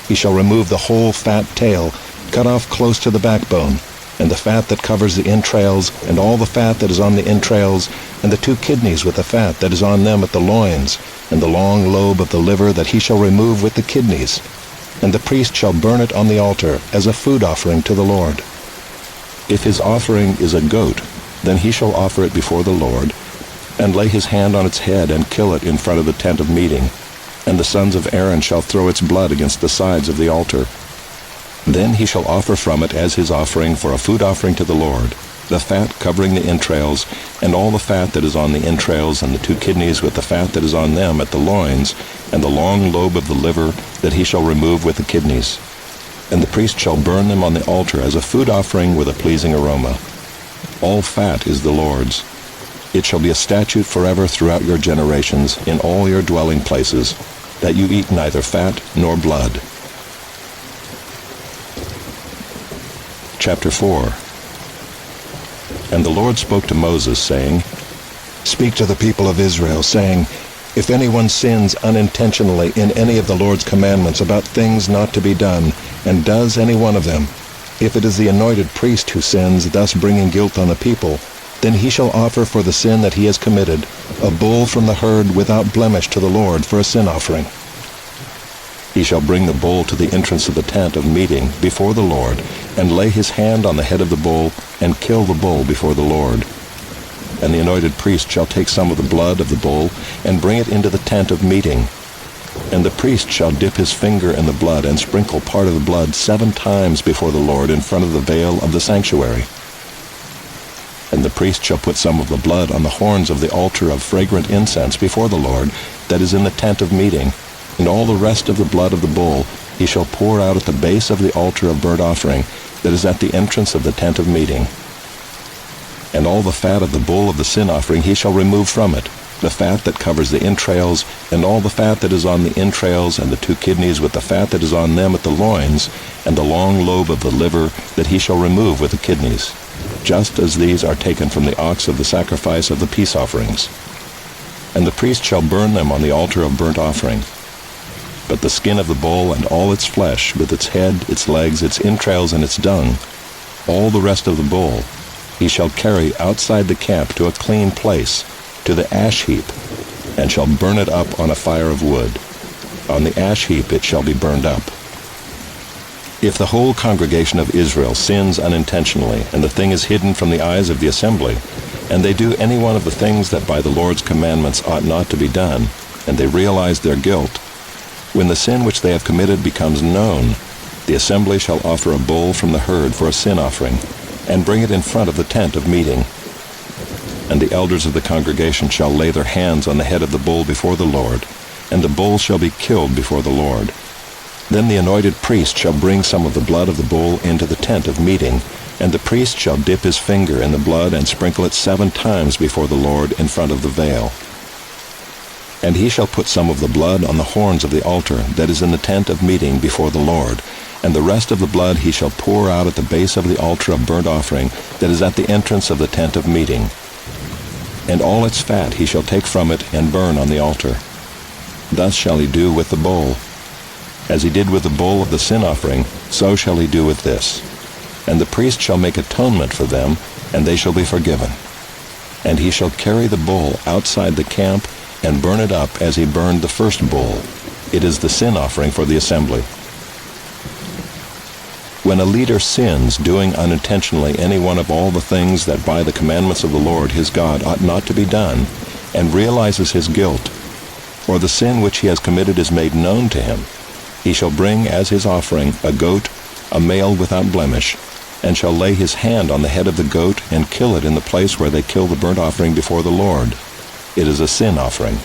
He shall remove the whole fat tail, cut off close to the backbone, and the fat that covers the entrails, and all the fat that is on the entrails, and the 2 kidneys with the fat that is on them at the loins, and the long lobe of the liver that he shall remove with the kidneys. And the priest shall burn it on the altar as a food offering to the Lord. If his offering is a goat, then he shall offer it before the Lord, and lay his hand on its head, and kill it in front of the tent of meeting. And the sons of Aaron shall throw its blood against the sides of the altar. Then he shall offer from it as his offering for a food offering to the Lord, the fat covering the entrails, and all the fat that is on the entrails, and the 2 kidneys with the fat that is on them at the loins, and the long lobe of the liver that he shall remove with the kidneys. And the priest shall burn them on the altar as a food offering with a pleasing aroma. All fat is the Lord's. It shall be a statute forever throughout your generations in all your dwelling places, that you eat neither fat nor blood. Chapter 4. And the Lord spoke to Moses, saying, Speak to the people of Israel, saying, If anyone sins unintentionally in any of the Lord's commandments about things not to be done, and does any one of them, if it is the anointed priest who sins, thus bringing guilt on the people, then he shall offer for the sin that he has committed a bull from the herd without blemish to the Lord for a sin offering. He shall bring the bull to the entrance of the tent of meeting before the Lord, and lay his hand on the head of the bull, and kill the bull before the Lord. And the anointed priest shall take some of the blood of the bull, and bring it into the tent of meeting. And the priest shall dip his finger in the blood, and sprinkle part of the blood 7 times before the Lord in front of the veil of the sanctuary. And the priest shall put some of the blood on the horns of the altar of fragrant incense before the Lord that is in the tent of meeting, and all the rest of the blood of the bull he shall pour out at the base of the altar of burnt offering that is at the entrance of the tent of meeting. And all the fat of the bull of the sin offering he shall remove from it, the fat that covers the entrails, and all the fat that is on the entrails, and the 2 kidneys with the fat that is on them at the loins, and the long lobe of the liver that he shall remove with the kidneys, just as these are taken from the ox of the sacrifice of the peace offerings. And the priest shall burn them on the altar of burnt offering. But the skin of the bull and all its flesh, with its head, its legs, its entrails, and its dung, all the rest of the bull, he shall carry outside the camp to a clean place, to the ash heap, and shall burn it up on a fire of wood. On the ash heap it shall be burned up. If the whole congregation of Israel sins unintentionally, and the thing is hidden from the eyes of the assembly, and they do any one of the things that by the Lord's commandments ought not to be done, and they realize their guilt, when the sin which they have committed becomes known, the assembly shall offer a bull from the herd for a sin offering, and bring it in front of the tent of meeting. And the elders of the congregation shall lay their hands on the head of the bull before the Lord, and the bull shall be killed before the Lord. Then the anointed priest shall bring some of the blood of the bull into the tent of meeting, and the priest shall dip his finger in the blood and sprinkle it 7 times before the Lord in front of the veil. And he shall put some of the blood on the horns of the altar that is in the tent of meeting before the Lord, and the rest of the blood he shall pour out at the base of the altar of burnt offering that is at the entrance of the tent of meeting. And all its fat he shall take from it and burn on the altar. Thus shall he do with the bull. As he did with the bull of the sin offering, so shall he do with this. And the priest shall make atonement for them, and they shall be forgiven. And he shall carry the bull outside the camp, and burn it up as he burned the first bull. It is the sin offering for the assembly. When a leader sins, doing unintentionally any one of all the things that by the commandments of the Lord his God ought not to be done, and realizes his guilt, or the sin which he has committed is made known to him, he shall bring as his offering a goat, a male without blemish, and shall lay his hand on the head of the goat and kill it in the place where they kill the burnt offering before the Lord. It is a sin offering.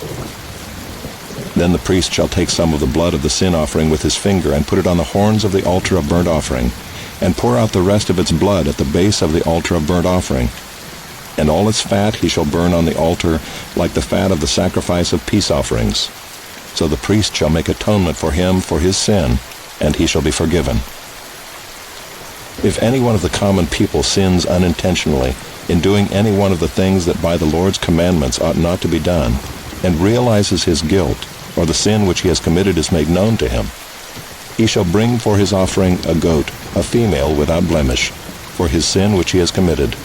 Then the priest shall take some of the blood of the sin offering with his finger and put it on the horns of the altar of burnt offering, and pour out the rest of its blood at the base of the altar of burnt offering. And all its fat he shall burn on the altar like the fat of the sacrifice of peace offerings. So the priest shall make atonement for him for his sin, and he shall be forgiven. If any one of the common people sins unintentionally in doing any one of the things that by the Lord's commandments ought not to be done, and realizes his guilt, or the sin which he has committed is made known to him, he shall bring for his offering a goat, a female without blemish, for his sin which he has committed.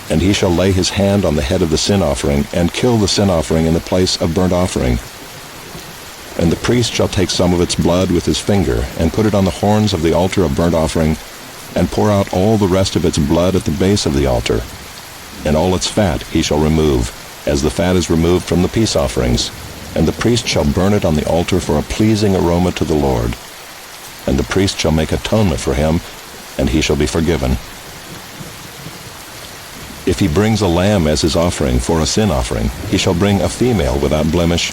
And he shall lay his hand on the head of the sin offering, and kill the sin offering in the place of burnt offering. And the priest shall take some of its blood with his finger, and put it on the horns of the altar of burnt offering, and pour out all the rest of its blood at the base of the altar. And all its fat he shall remove, as the fat is removed from the peace offerings. And the priest shall burn it on the altar for a pleasing aroma to the Lord. And the priest shall make atonement for him, and he shall be forgiven. If he brings a lamb as his offering for a sin offering, he shall bring a female without blemish,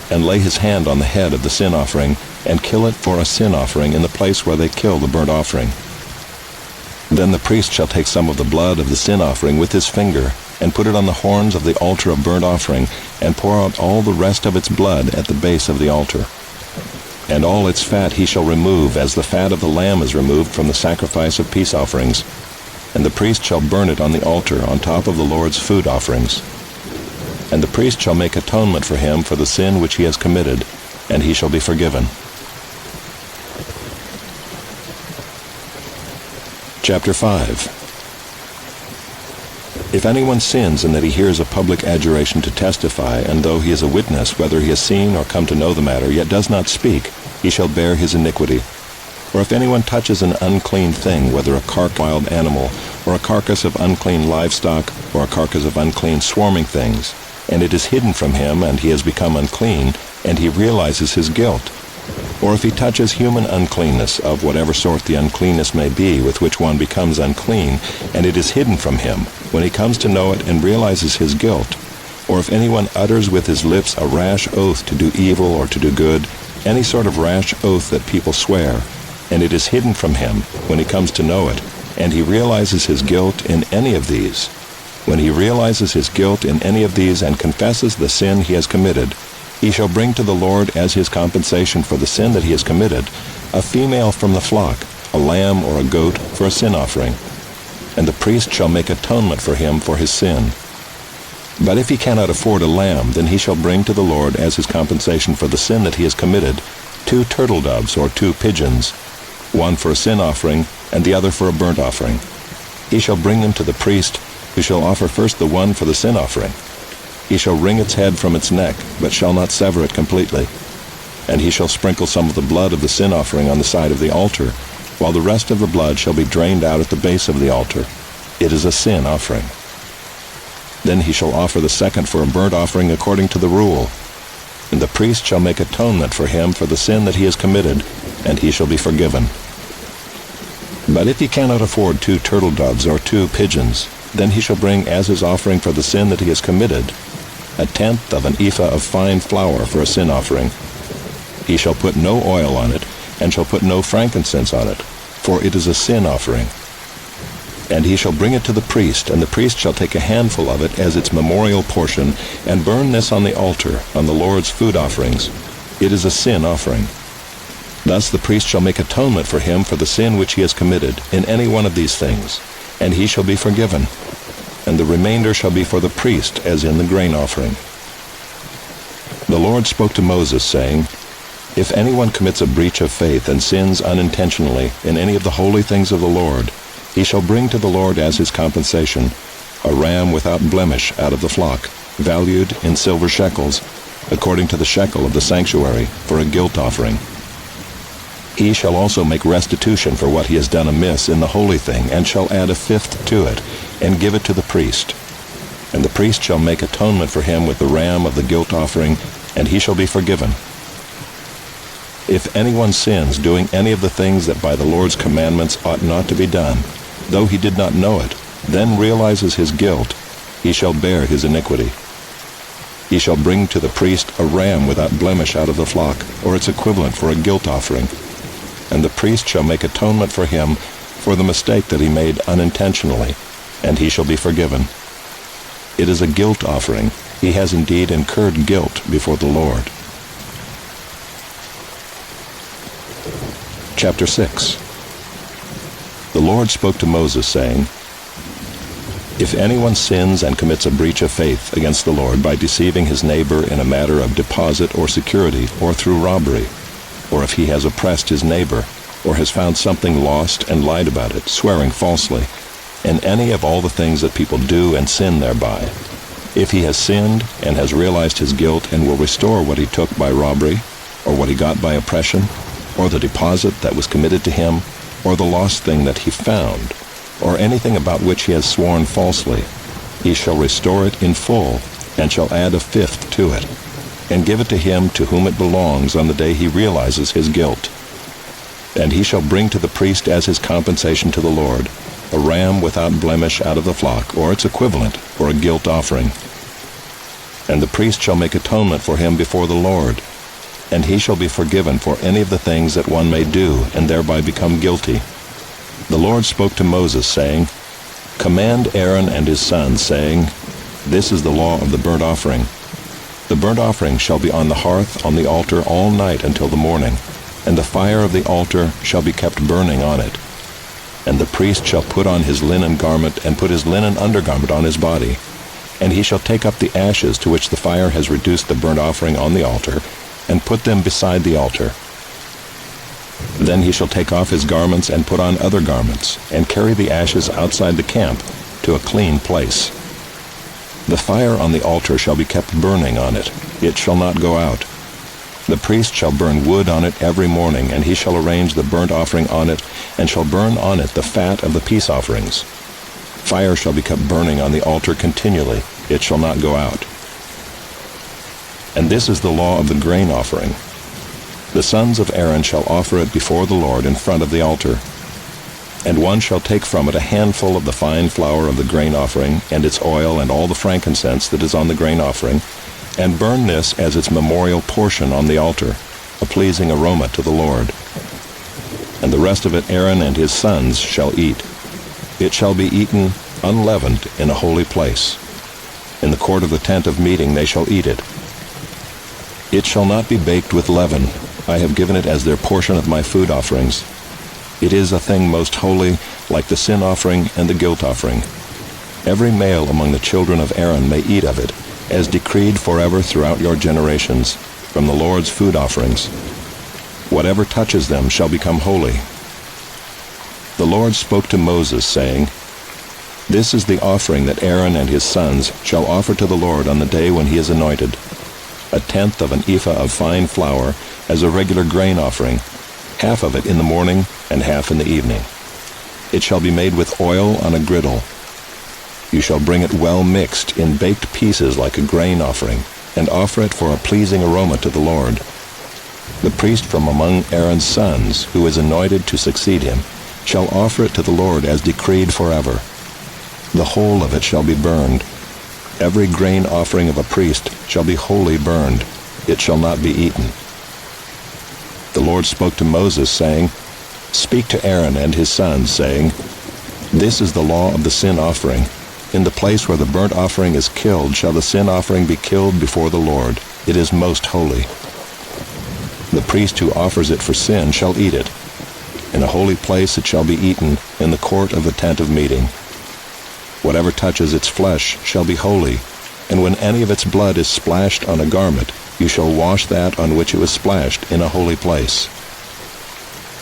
and lay his hand on the head of the sin offering, and kill it for a sin offering in the place where they kill the burnt offering. Then the priest shall take some of the blood of the sin offering with his finger, and put it on the horns of the altar of burnt offering, and pour out all the rest of its blood at the base of the altar. And all its fat he shall remove, as the fat of the lamb is removed from the sacrifice of peace offerings. And the priest shall burn it on the altar on top of the Lord's food offerings. And the priest shall make atonement for him for the sin which he has committed, and he shall be forgiven. Chapter 5. If anyone sins in that he hears a public adjuration to testify, and though he is a witness, whether he has seen or come to know the matter, yet does not speak, he shall bear his iniquity. Or if anyone touches an unclean thing, whether a wild animal, or a carcass of unclean livestock, or a carcass of unclean swarming things, and it is hidden from him, and he has become unclean, and he realizes his guilt. Or if he touches human uncleanness, of whatever sort the uncleanness may be with which one becomes unclean, and it is hidden from him, when he comes to know it and realizes his guilt. Or if anyone utters with his lips a rash oath to do evil or to do good, any sort of rash oath that people swear, and it is hidden from him, when he comes to know it, and he realizes his guilt in any of these, when he realizes his guilt in any of these and confesses the sin he has committed, he shall bring to the Lord as his compensation for the sin that he has committed a female from the flock, a lamb or a goat for a sin offering. And the priest shall make atonement for him for his sin. But if he cannot afford a lamb, then he shall bring to the Lord as his compensation for the sin that he has committed 2 turtle doves or 2 pigeons, one for a sin offering and the other for a burnt offering. He shall bring them to the priest, who shall offer first the one for the sin offering. He shall wring its head from its neck, but shall not sever it completely. And he shall sprinkle some of the blood of the sin offering on the side of the altar, while the rest of the blood shall be drained out at the base of the altar. It is a sin offering. Then he shall offer the second for a burnt offering according to the rule. And the priest shall make atonement for him for the sin that he has committed, and he shall be forgiven. But if he cannot afford 2 turtle doves or 2 pigeons, then he shall bring as his offering for the sin that he has committed 1/10 of an ephah of fine flour for a sin offering. He shall put no oil on it, and shall put no frankincense on it, for it is a sin offering. And he shall bring it to the priest, and the priest shall take a handful of it as its memorial portion, and burn this on the altar, on the Lord's food offerings. It is a sin offering. Thus the priest shall make atonement for him for the sin which he has committed in any one of these things, and he shall be forgiven. And the remainder shall be for the priest, as in the grain offering. The Lord spoke to Moses, saying, If anyone commits a breach of faith and sins unintentionally in any of the holy things of the Lord, he shall bring to the Lord as his compensation a ram without blemish out of the flock, valued in silver shekels, according to the shekel of the sanctuary, for a guilt offering. He shall also make restitution for what he has done amiss in the holy thing, and shall add a fifth to it, and give it to the priest. And the priest shall make atonement for him with the ram of the guilt offering, and he shall be forgiven. If anyone sins doing any of the things that by the Lord's commandments ought not to be done, though he did not know it, then realizes his guilt, he shall bear his iniquity. He shall bring to the priest a ram without blemish out of the flock, or its equivalent for a guilt offering. And the priest shall make atonement for him for the mistake that he made unintentionally, and he shall be forgiven. It is a guilt offering. He has indeed incurred guilt before the Lord. Chapter 6. The Lord spoke to Moses, saying, If anyone sins and commits a breach of faith against the Lord by deceiving his neighbor in a matter of deposit or security, or through robbery, or if he has oppressed his neighbor, or has found something lost and lied about it, swearing falsely, and any of all the things that people do and sin thereby, if he has sinned and has realized his guilt and will restore what he took by robbery, or what he got by oppression, or the deposit that was committed to him, or the lost thing that he found, or anything about which he has sworn falsely, he shall restore it in full, and shall add a fifth to it, and give it to him to whom it belongs on the day he realizes his guilt. And he shall bring to the priest as his compensation to the Lord a ram without blemish out of the flock, or its equivalent, for a guilt offering. And the priest shall make atonement for him before the Lord, and he shall be forgiven for any of the things that one may do, and thereby become guilty. The Lord spoke to Moses, saying, Command Aaron and his sons, saying, This is the law of the burnt offering. The burnt offering shall be on the hearth on the altar all night until the morning, and the fire of the altar shall be kept burning on it. And the priest shall put on his linen garment, and put his linen undergarment on his body. And he shall take up the ashes to which the fire has reduced the burnt offering on the altar, and put them beside the altar. Then he shall take off his garments and put on other garments, and carry the ashes outside the camp to a clean place. The fire on the altar shall be kept burning on it. It shall not go out. The priest shall burn wood on it every morning, and he shall arrange the burnt offering on it, and shall burn on it the fat of the peace offerings. Fire shall be kept burning on the altar continually. It shall not go out. And this is the law of the grain offering. The sons of Aaron shall offer it before the Lord in front of the altar. And one shall take from it a handful of the fine flour of the grain offering, and its oil, and all the frankincense that is on the grain offering, and burn this as its memorial portion on the altar, a pleasing aroma to the Lord. And the rest of it Aaron and his sons shall eat. It shall be eaten unleavened in a holy place. In the court of the tent of meeting they shall eat it. It shall not be baked with leaven. I have given it as their portion of my food offerings. It is a thing most holy, like the sin offering and the guilt offering. Every male among the children of Aaron may eat of it, as decreed forever throughout your generations, from the Lord's food offerings. Whatever touches them shall become holy. The Lord spoke to Moses, saying, This is the offering that Aaron and his sons shall offer to the Lord on the day when he is anointed: 1/10 of an ephah of fine flour as a regular grain offering, half of it in the morning and half in the evening. It shall be made with oil on a griddle. You shall bring it well mixed in baked pieces like a grain offering, and offer it for a pleasing aroma to the Lord. The priest from among Aaron's sons, who is anointed to succeed him, shall offer it to the Lord as decreed forever. The whole of it shall be burned. Every grain offering of a priest shall be wholly burned. It shall not be eaten. The Lord spoke to Moses, saying, Speak to Aaron and his sons, saying, This is the law of the sin offering. In the place where the burnt offering is killed shall the sin offering be killed before the Lord. It is most holy. The priest who offers it for sin shall eat it. In a holy place it shall be eaten, in the court of the tent of meeting. Whatever touches its flesh shall be holy, and when any of its blood is splashed on a garment, you shall wash that on which it was splashed in a holy place.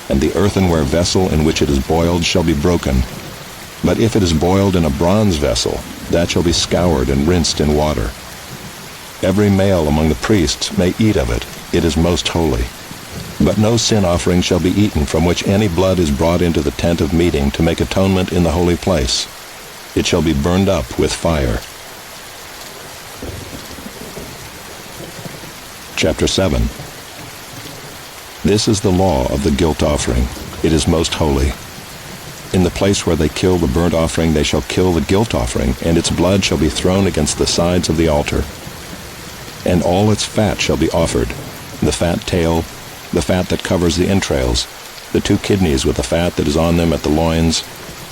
And the earthenware vessel in which it is boiled shall be broken. But if it is boiled in a bronze vessel, that shall be scoured and rinsed in water. Every male among the priests may eat of it. It is most holy. But no sin offering shall be eaten from which any blood is brought into the tent of meeting to make atonement in the holy place. It shall be burned up with fire. Chapter 7. This is the law of the guilt offering. It is most holy. In the place where they kill the burnt offering, they shall kill the guilt offering, and its blood shall be thrown against the sides of the altar. And all its fat shall be offered, the fat tail, the fat that covers the entrails, the 2 kidneys with the fat that is on them at the loins,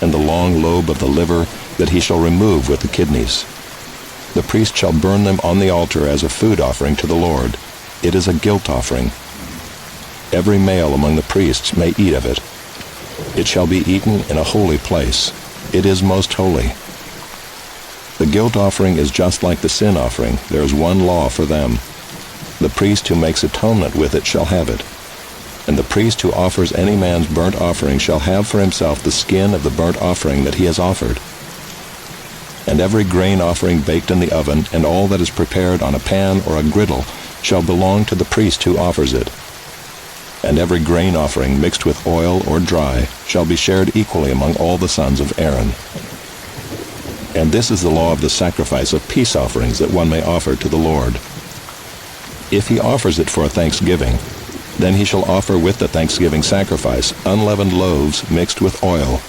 and the long lobe of the liver that he shall remove with the kidneys. The priest shall burn them on the altar as a food offering to the Lord. It is a guilt offering. Every male among the priests may eat of it. It shall be eaten in a holy place. It is most holy. The guilt offering is just like the sin offering. There is one law for them. The priest who makes atonement with it shall have it. And the priest who offers any man's burnt offering shall have for himself the skin of the burnt offering that he has offered. And every grain offering baked in the oven, and all that is prepared on a pan or a griddle, shall belong to the priest who offers it. And every grain offering mixed with oil or dry shall be shared equally among all the sons of Aaron. And this is the law of the sacrifice of peace offerings that one may offer to the Lord. If he offers it for a thanksgiving, then he shall offer with the thanksgiving sacrifice unleavened loaves mixed with oil,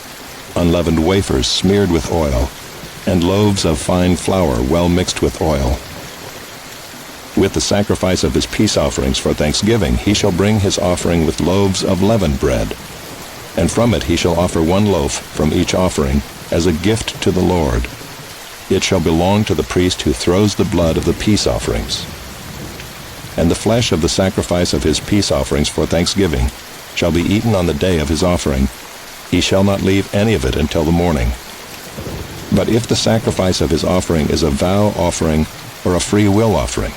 unleavened wafers smeared with oil, and loaves of fine flour well mixed with oil. With the sacrifice of his peace offerings for thanksgiving, he shall bring his offering with loaves of leavened bread, and from it he shall offer 1 loaf from each offering as a gift to the Lord. It shall belong to the priest who throws the blood of the peace offerings. And the flesh of the sacrifice of his peace offerings for thanksgiving shall be eaten on the day of his offering. He shall not leave any of it until the morning. But if the sacrifice of his offering is a vow offering or a free will offering,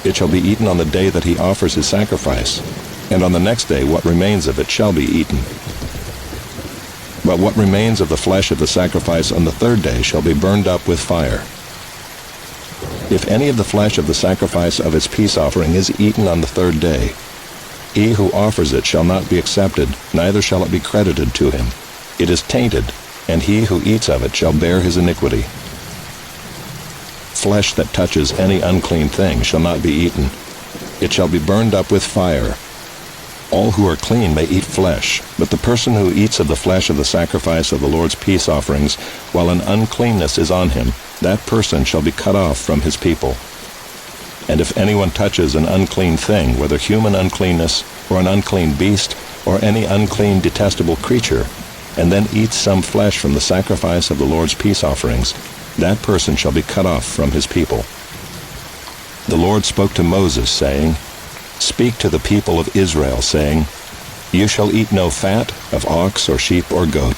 it shall be eaten on the day that he offers his sacrifice, and on the next day what remains of it shall be eaten. But what remains of the flesh of the sacrifice on the 3rd day shall be burned up with fire. If any of the flesh of the sacrifice of its peace offering is eaten on the 3rd day, he who offers it shall not be accepted, neither shall it be credited to him. It is tainted, and he who eats of it shall bear his iniquity. Flesh that touches any unclean thing shall not be eaten. It shall be burned up with fire. All who are clean may eat flesh, but the person who eats of the flesh of the sacrifice of the Lord's peace offerings, while an uncleanness is on him, that person shall be cut off from his people. And if anyone touches an unclean thing, whether human uncleanness, or an unclean beast, or any unclean detestable creature, and then eats some flesh from the sacrifice of the Lord's peace offerings, that person shall be cut off from his people. The Lord spoke to Moses, saying, Speak to the people of Israel, saying, You shall eat no fat of ox or sheep or goat,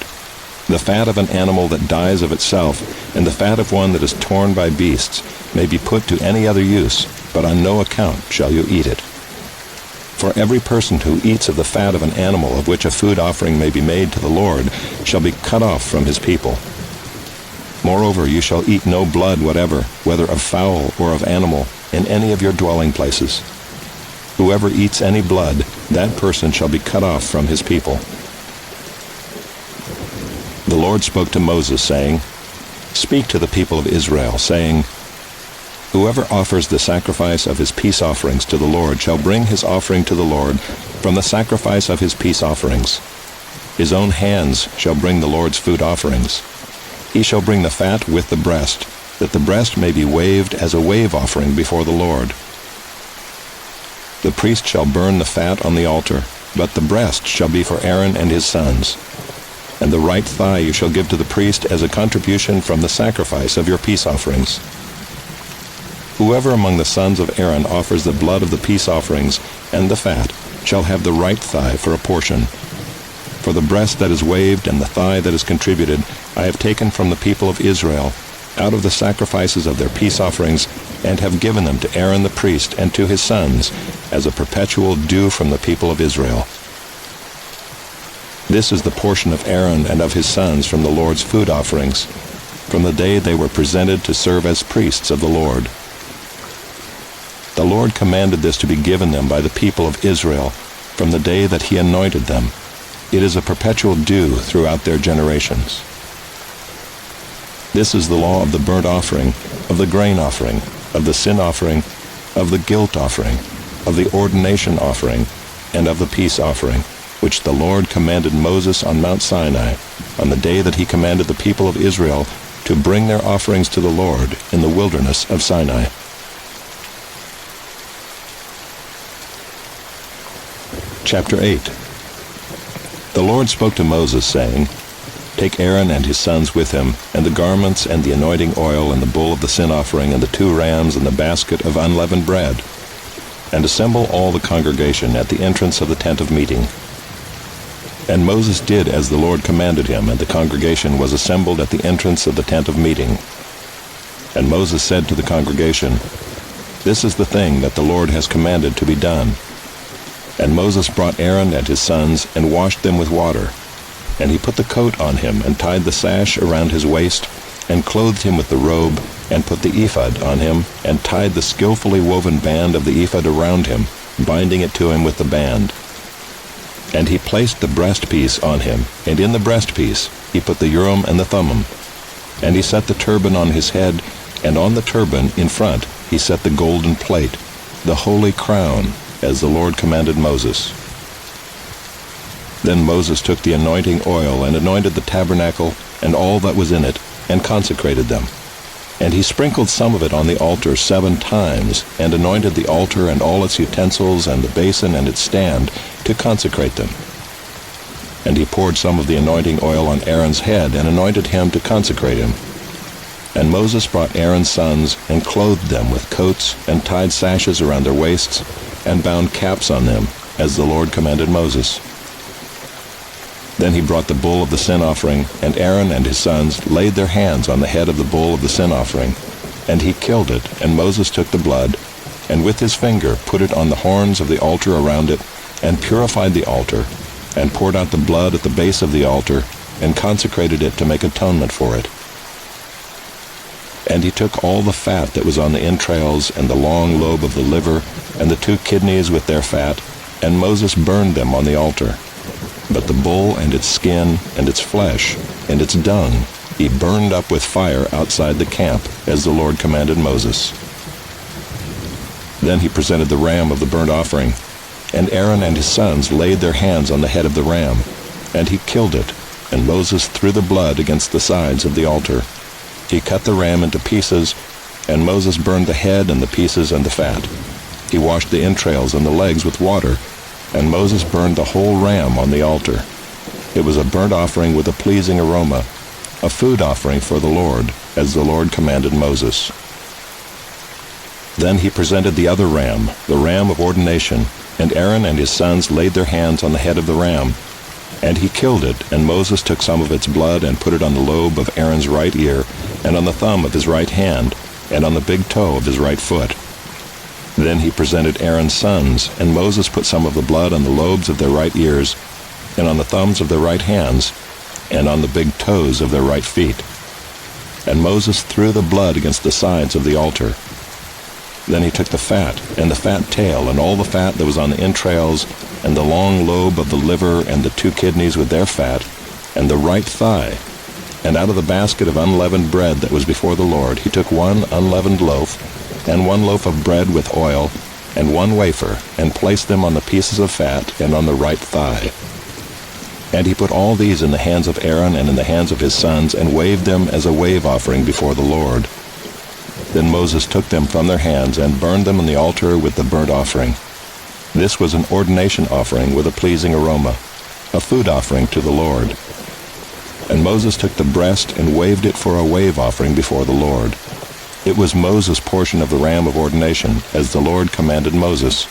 the fat of an animal that dies of itself, and the fat of one that is torn by beasts, may be put to any other use, but on no account shall you eat it. For every person who eats of the fat of an animal of which a food offering may be made to the Lord shall be cut off from his people. Moreover, you shall eat no blood whatever, whether of fowl or of animal, in any of your dwelling places. Whoever eats any blood, that person shall be cut off from his people. The Lord spoke to Moses, saying, Speak to the people of Israel, saying, Whoever offers the sacrifice of his peace offerings to the Lord shall bring his offering to the Lord from the sacrifice of his peace offerings. His own hands shall bring the Lord's food offerings. He shall bring the fat with the breast, that the breast may be waved as a wave offering before the Lord. The priest shall burn the fat on the altar, but the breast shall be for Aaron and his sons. And the right thigh you shall give to the priest as a contribution from the sacrifice of your peace offerings. Whoever among the sons of Aaron offers the blood of the peace offerings and the fat shall have the right thigh for a portion. For the breast that is waved and the thigh that is contributed I have taken from the people of Israel out of the sacrifices of their peace offerings, and have given them to Aaron the priest and to his sons as a perpetual due from the people of Israel. This is the portion of Aaron and of his sons from the Lord's food offerings, from the day they were presented to serve as priests of the Lord. Lord commanded this to be given them by the people of Israel from the day that he anointed them. It is a perpetual due throughout their generations. This is the law of the burnt offering, of the grain offering, of the sin offering, of the guilt offering, of the ordination offering, and of the peace offering, which the Lord commanded Moses on Mount Sinai, on the day that he commanded the people of Israel to bring their offerings to the Lord in the wilderness of Sinai. Chapter 8. The Lord spoke to Moses, saying, Take Aaron and his sons with him, and the garments, and the anointing oil, and the bull of the sin offering, and the 2 rams, and the basket of unleavened bread, and assemble all the congregation at the entrance of the tent of meeting. And Moses did as the Lord commanded him, and the congregation was assembled at the entrance of the tent of meeting. And Moses said to the congregation, This is the thing that the Lord has commanded to be done. And Moses brought Aaron and his sons, and washed them with water. And he put the coat on him, and tied the sash around his waist, and clothed him with the robe, and put the ephod on him, and tied the skillfully woven band of the ephod around him, binding it to him with the band. And he placed the breastpiece on him, and in the breastpiece he put the Urim and the Thummim. And he set the turban on his head, and on the turban in front he set the golden plate, the holy crown, as the Lord commanded Moses. Then Moses took the anointing oil, and anointed the tabernacle, and all that was in it, and consecrated them. And he sprinkled some of it on the altar 7 times, and anointed the altar and all its utensils, and the basin and its stand, to consecrate them. And he poured some of the anointing oil on Aaron's head, and anointed him to consecrate him. And Moses brought Aaron's sons, and clothed them with coats, and tied sashes around their waists, and bound caps on them, as the Lord commanded Moses. Then he brought the bull of the sin offering, and Aaron and his sons laid their hands on the head of the bull of the sin offering. And he killed it, and Moses took the blood, and with his finger put it on the horns of the altar around it, and purified the altar, and poured out the blood at the base of the altar, and consecrated it to make atonement for it. And he took all the fat that was on the entrails, and the long lobe of the liver, and the 2 kidneys with their fat, and Moses burned them on the altar. But the bull and its skin, and its flesh, and its dung, he burned up with fire outside the camp, as the Lord commanded Moses. Then he presented the ram of the burnt offering, and Aaron and his sons laid their hands on the head of the ram, and he killed it, and Moses threw the blood against the sides of the altar. He cut the ram into pieces, and Moses burned the head and the pieces and the fat. He washed the entrails and the legs with water, and Moses burned the whole ram on the altar. It was a burnt offering with a pleasing aroma, a food offering for the Lord, as the Lord commanded Moses. Then he presented the other ram, the ram of ordination, and Aaron and his sons laid their hands on the head of the ram. And he killed it, and Moses took some of its blood and put it on the lobe of Aaron's right ear, and on the thumb of his right hand, and on the big toe of his right foot. Then he presented Aaron's sons, and Moses put some of the blood on the lobes of their right ears, and on the thumbs of their right hands, and on the big toes of their right feet. And Moses threw the blood against the sides of the altar. Then he took the fat, and the fat tail, and all the fat that was on the entrails, and the long lobe of the liver, and the 2 kidneys with their fat, and the right thigh. And out of the basket of unleavened bread that was before the Lord, he took 1 unleavened loaf, and 1 loaf of bread with oil, and 1 wafer, and placed them on the pieces of fat, and on the right thigh. And he put all these in the hands of Aaron and in the hands of his sons, and waved them as a wave offering before the Lord. Then Moses took them from their hands, and burned them on the altar with the burnt offering. This was an ordination offering with a pleasing aroma, a food offering to the Lord. And Moses took the breast and waved it for a wave offering before the Lord. It was Moses' portion of the ram of ordination, as the Lord commanded Moses.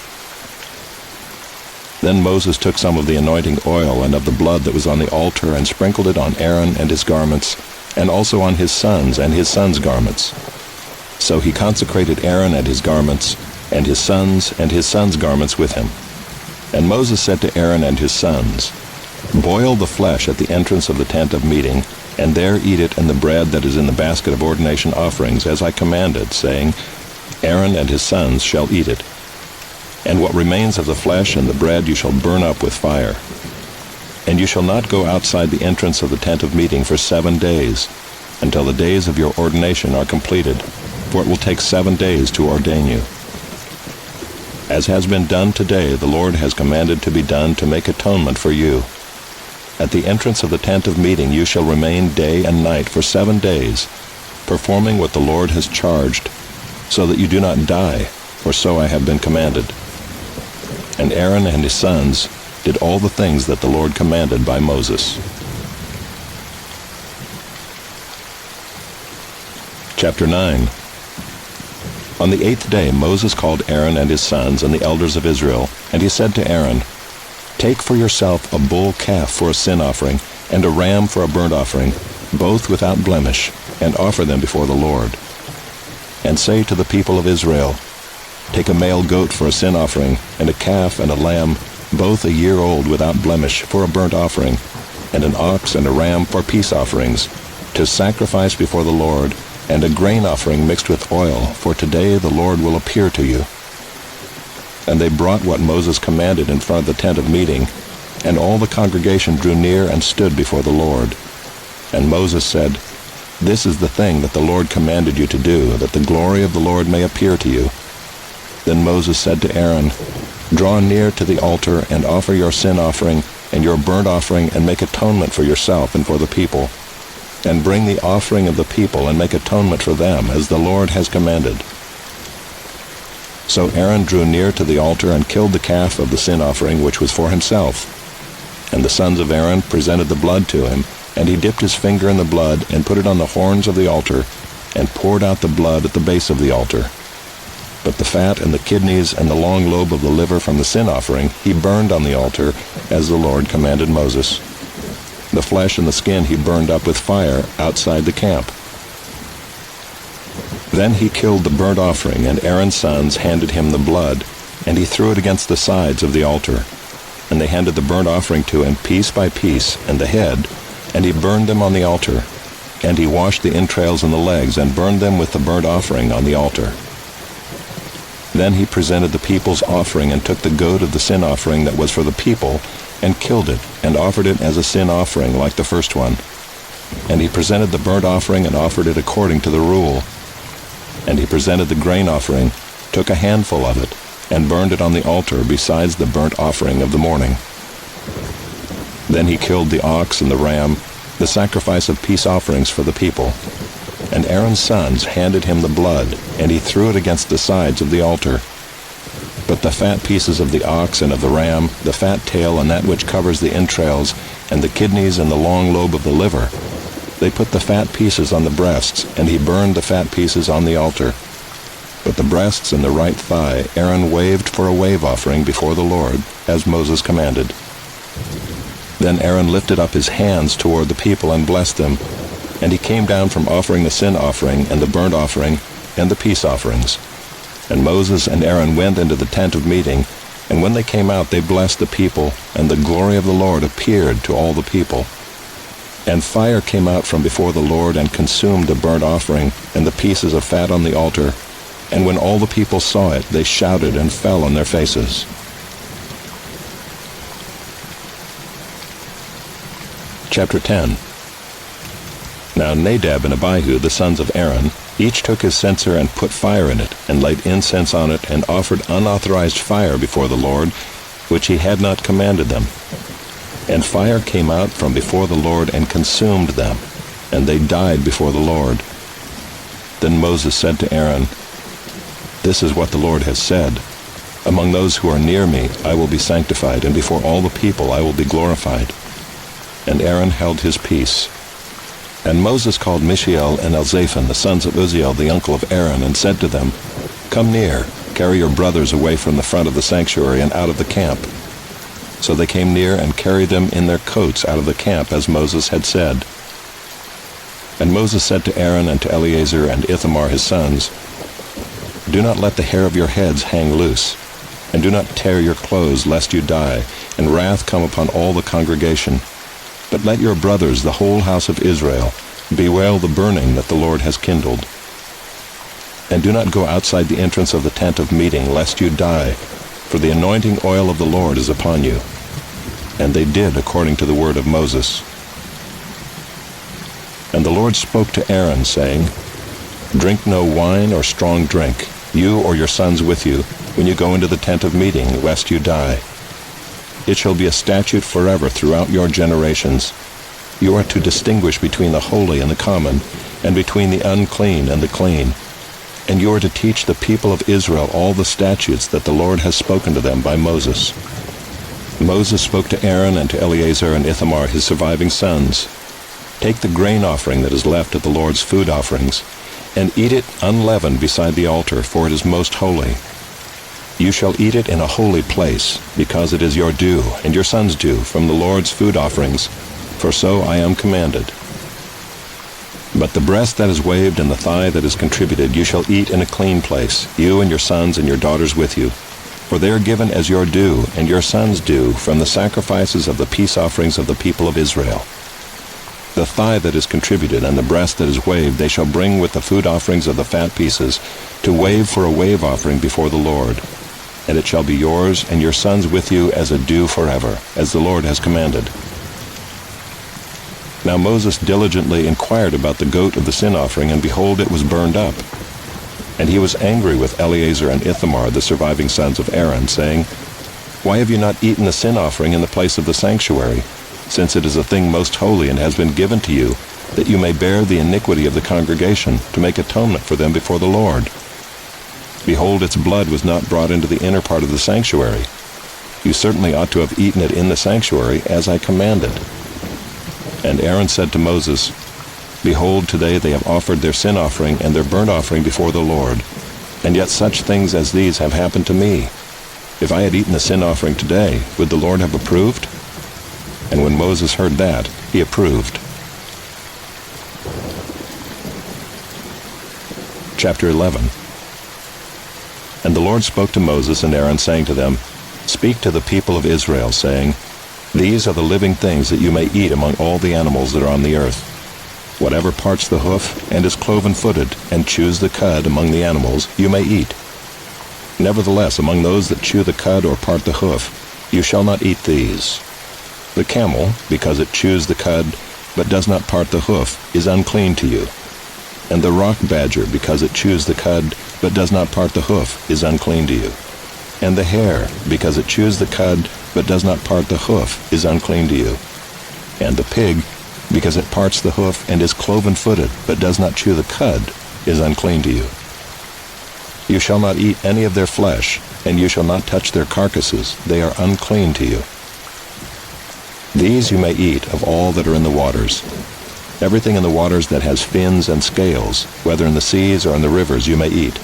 Then Moses took some of the anointing oil and of the blood that was on the altar, and sprinkled it on Aaron and his garments, and also on his sons and his sons' garments. So he consecrated Aaron and his garments, and his sons' garments with him. And Moses said to Aaron and his sons, Boil the flesh at the entrance of the tent of meeting, and there eat it and the bread that is in the basket of ordination offerings, as I commanded, saying, Aaron and his sons shall eat it. And what remains of the flesh and the bread you shall burn up with fire. And you shall not go outside the entrance of the tent of meeting for 7 days, until the days of your ordination are completed, for it will take 7 days to ordain you. As has been done today, the Lord has commanded to be done to make atonement for you. At the entrance of the tent of meeting you shall remain day and night for 7 days, performing what the Lord has charged, so that you do not die, for so I have been commanded. And Aaron and his sons did all the things that the Lord commanded by Moses. Chapter 9. On the 8th day Moses called Aaron and his sons and the elders of Israel, and he said to Aaron, "Take for yourself a bull calf for a sin offering, and a ram for a burnt offering, both without blemish, and offer them before the Lord. And say to the people of Israel, Take a male goat for a sin offering, and a calf and a lamb, both a year old without blemish, for a burnt offering, and an ox and a ram for peace offerings, to sacrifice before the Lord, and a grain offering mixed with oil, for today the Lord will appear to you." And they brought what Moses commanded in front of the tent of meeting, and all the congregation drew near and stood before the Lord. And Moses said, "This is the thing that the Lord commanded you to do, that the glory of the Lord may appear to you." Then Moses said to Aaron, "Draw near to the altar and offer your sin offering and your burnt offering, and make atonement for yourself and for the people. And bring the offering of the people and make atonement for them, as the Lord has commanded." So Aaron drew near to the altar and killed the calf of the sin offering, which was for himself. And the sons of Aaron presented the blood to him, and he dipped his finger in the blood and put it on the horns of the altar, and poured out the blood at the base of the altar. But the fat and the kidneys and the long lobe of the liver from the sin offering he burned on the altar, as the Lord commanded Moses. The flesh and the skin he burned up with fire outside the camp. Then he killed the burnt offering, and Aaron's sons handed him the blood, and he threw it against the sides of the altar. And they handed the burnt offering to him piece by piece, and the head, and he burned them on the altar. And he washed the entrails and the legs, and burned them with the burnt offering on the altar. Then he presented the people's offering, and took the goat of the sin offering that was for the people, and killed it, and offered it as a sin offering like the first one. And he presented the burnt offering, and offered it according to the rule. And he presented the grain offering, took a handful of it, and burned it on the altar besides the burnt offering of the morning. Then he killed the ox and the ram, the sacrifice of peace offerings for the people. And Aaron's sons handed him the blood, and he threw it against the sides of the altar. But the fat pieces of the ox and of the ram, the fat tail and that which covers the entrails, and the kidneys and the long lobe of the liver, they put the fat pieces on the breasts, and he burned the fat pieces on the altar. But the breasts and the right thigh Aaron waved for a wave offering before the Lord, as Moses commanded. Then Aaron lifted up his hands toward the people and blessed them, and he came down from offering the sin offering and the burnt offering and the peace offerings. And Moses and Aaron went into the tent of meeting, and when they came out they blessed the people, and the glory of the Lord appeared to all the people. And fire came out from before the Lord and consumed the burnt offering and the pieces of fat on the altar. And when all the people saw it, they shouted and fell on their faces. Chapter 10. Now Nadab and Abihu, the sons of Aaron, each took his censer and put fire in it, and laid incense on it, and offered unauthorized fire before the Lord, which he had not commanded them. And fire came out from before the Lord and consumed them, and they died before the Lord. Then Moses said to Aaron, "This is what the Lord has said. Among those who are near me I will be sanctified, and before all the people I will be glorified." And Aaron held his peace. And Moses called Mishael and Elzaphan, the sons of Uzziel, the uncle of Aaron, and said to them, "Come near, carry your brothers away from the front of the sanctuary and out of the camp." So they came near and carried them in their coats out of the camp, as Moses had said. And Moses said to Aaron and to Eleazar and Ithamar his sons, "Do not let the hair of your heads hang loose, and do not tear your clothes, lest you die, and wrath come upon all the congregation. But let your brothers, the whole house of Israel, bewail the burning that the Lord has kindled." And do not go outside the entrance of the tent of meeting, lest you die, for the anointing oil of the Lord is upon you. And they did according to the word of Moses. And the Lord spoke to Aaron, saying, Drink no wine or strong drink, you or your sons with you, when you go into the tent of meeting, lest you die. It shall be a statute forever throughout your generations. You are to distinguish between the holy and the common, and between the unclean and the clean. And you are to teach the people of Israel all the statutes that the Lord has spoken to them by Moses. Moses spoke to Aaron and to Eleazar and Ithamar, his surviving sons, Take the grain offering that is left at the Lord's food offerings, and eat it unleavened beside the altar, for it is most holy. You shall eat it in a holy place, because it is your due, and your sons' due, from the Lord's food offerings, for so I am commanded. But the breast that is waved and the thigh that is contributed you shall eat in a clean place, you and your sons and your daughters with you, for they are given as your due, and your sons' due, from the sacrifices of the peace offerings of the people of Israel. The thigh that is contributed and the breast that is waved they shall bring with the food offerings of the fat pieces, to wave for a wave offering before the Lord. And it shall be yours and your sons with you as a due forever, as the Lord has commanded. Now Moses diligently inquired about the goat of the sin offering, and behold, it was burned up. And he was angry with Eleazar and Ithamar, the surviving sons of Aaron, saying, Why have you not eaten the sin offering in the place of the sanctuary, since it is a thing most holy and has been given to you, that you may bear the iniquity of the congregation, to make atonement for them before the Lord? Behold, its blood was not brought into the inner part of the sanctuary. You certainly ought to have eaten it in the sanctuary, as I commanded. And Aaron said to Moses, Behold, today they have offered their sin offering and their burnt offering before the Lord, and yet such things as these have happened to me. If I had eaten the sin offering today, would the Lord have approved? And when Moses heard that, he approved. Chapter 11. And the Lord spoke to Moses and Aaron, saying to them, Speak to the people of Israel, saying, These are the living things that you may eat among all the animals that are on the earth. Whatever parts the hoof and is cloven-footed, and chews the cud among the animals, you may eat. Nevertheless, among those that chew the cud or part the hoof, you shall not eat these. The camel, because it chews the cud, but does not part the hoof, is unclean to you. And the rock badger, because it chews the cud, but does not part the hoof, is unclean to you. And the hare, because it chews the cud, but does not part the hoof, is unclean to you. And the pig, because it parts the hoof and is cloven-footed, but does not chew the cud, is unclean to you. You shall not eat any of their flesh, and you shall not touch their carcasses, they are unclean to you. These you may eat of all that are in the waters. Everything in the waters that has fins and scales, whether in the seas or in the rivers, you may eat.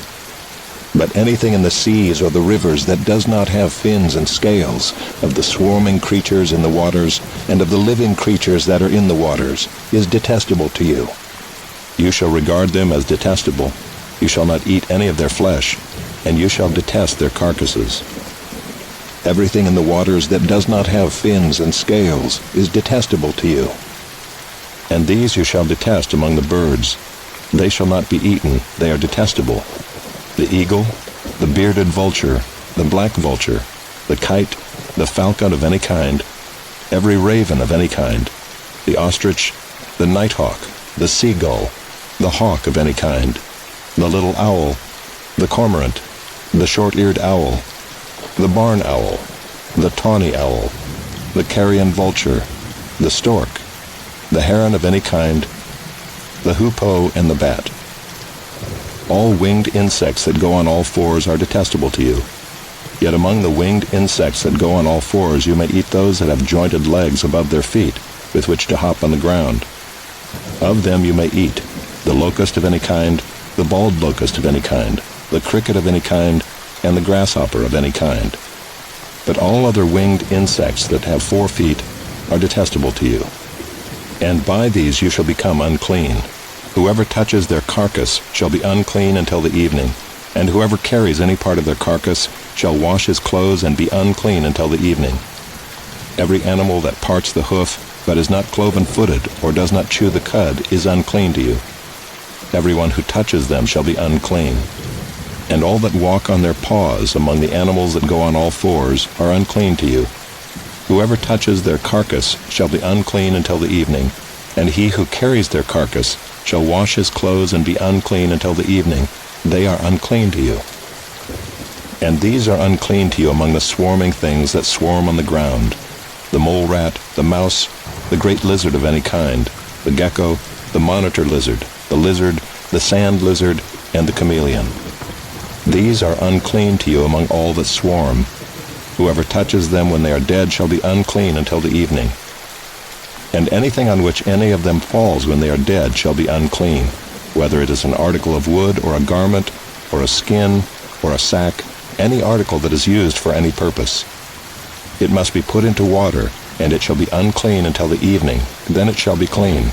But anything in the seas or the rivers that does not have fins and scales, of the swarming creatures in the waters, and of the living creatures that are in the waters, is detestable to you. You shall regard them as detestable. You shall not eat any of their flesh, and you shall detest their carcasses. Everything in the waters that does not have fins and scales is detestable to you. And these you shall detest among the birds. They shall not be eaten, they are detestable. The eagle, the bearded vulture, the black vulture, the kite, the falcon of any kind, every raven of any kind, the ostrich, the nighthawk, the seagull, the hawk of any kind, the little owl, the cormorant, the short-eared owl, the barn owl, the tawny owl, the carrion vulture, the stork, the heron of any kind, the hoopoe and the bat. All winged insects that go on all fours are detestable to you. Yet among the winged insects that go on all fours you may eat those that have jointed legs above their feet, with which to hop on the ground. Of them you may eat the locust of any kind, the bald locust of any kind, the cricket of any kind, and the grasshopper of any kind. But all other winged insects that have 4 feet are detestable to you. And by these you shall become unclean. Whoever touches their carcass shall be unclean until the evening, and whoever carries any part of their carcass shall wash his clothes and be unclean until the evening. Every animal that parts the hoof, but is not cloven-footed, or does not chew the cud, is unclean to you. everyone who touches them shall be unclean. And all that walk on their paws among the animals that go on all fours are unclean to you. Whoever touches their carcass shall be unclean until the evening, and he who carries their carcass shall wash his clothes and be unclean until the evening. They are unclean to you. And these are unclean to you among the swarming things that swarm on the ground: the mole rat, the mouse, the great lizard of any kind, the gecko, the monitor lizard, the sand lizard, and the chameleon. These are unclean to you among all that swarm. Whoever touches them when they are dead shall be unclean until the evening. And anything on which any of them falls when they are dead shall be unclean, whether it is an article of wood or a garment or a skin or a sack, any article that is used for any purpose. It must be put into water, and it shall be unclean until the evening, then it shall be clean.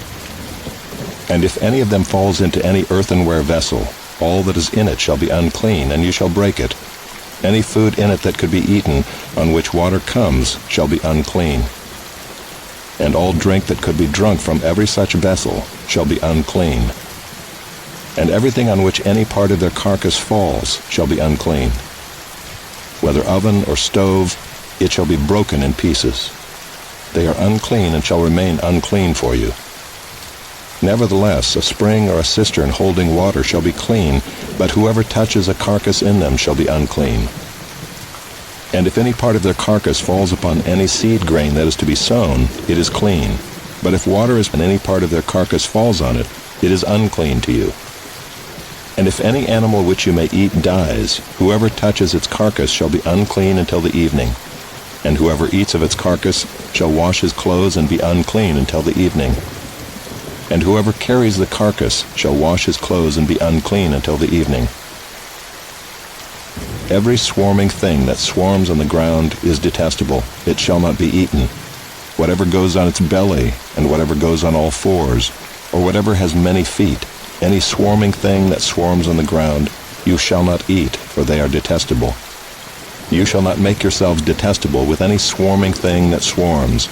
And if any of them falls into any earthenware vessel, all that is in it shall be unclean, and you shall break it. Any food in it that could be eaten, on which water comes, shall be unclean. And all drink that could be drunk from every such vessel shall be unclean. And everything on which any part of their carcass falls shall be unclean. Whether oven or stove, it shall be broken in pieces. They are unclean and shall remain unclean for you. Nevertheless, a spring or a cistern holding water shall be clean, but whoever touches a carcass in them shall be unclean. And if any part of their carcass falls upon any seed grain that is to be sown, it is clean. But if water is in any part of their carcass falls on it, it is unclean to you. And if any animal which you may eat dies, whoever touches its carcass shall be unclean until the evening. And whoever eats of its carcass shall wash his clothes and be unclean until the evening. And whoever carries the carcass shall wash his clothes and be unclean until the evening. Every swarming thing that swarms on the ground is detestable. It shall not be eaten. Whatever goes on its belly, and whatever goes on all fours, or whatever has many feet, any swarming thing that swarms on the ground, you shall not eat, for they are detestable. You shall not make yourselves detestable with any swarming thing that swarms,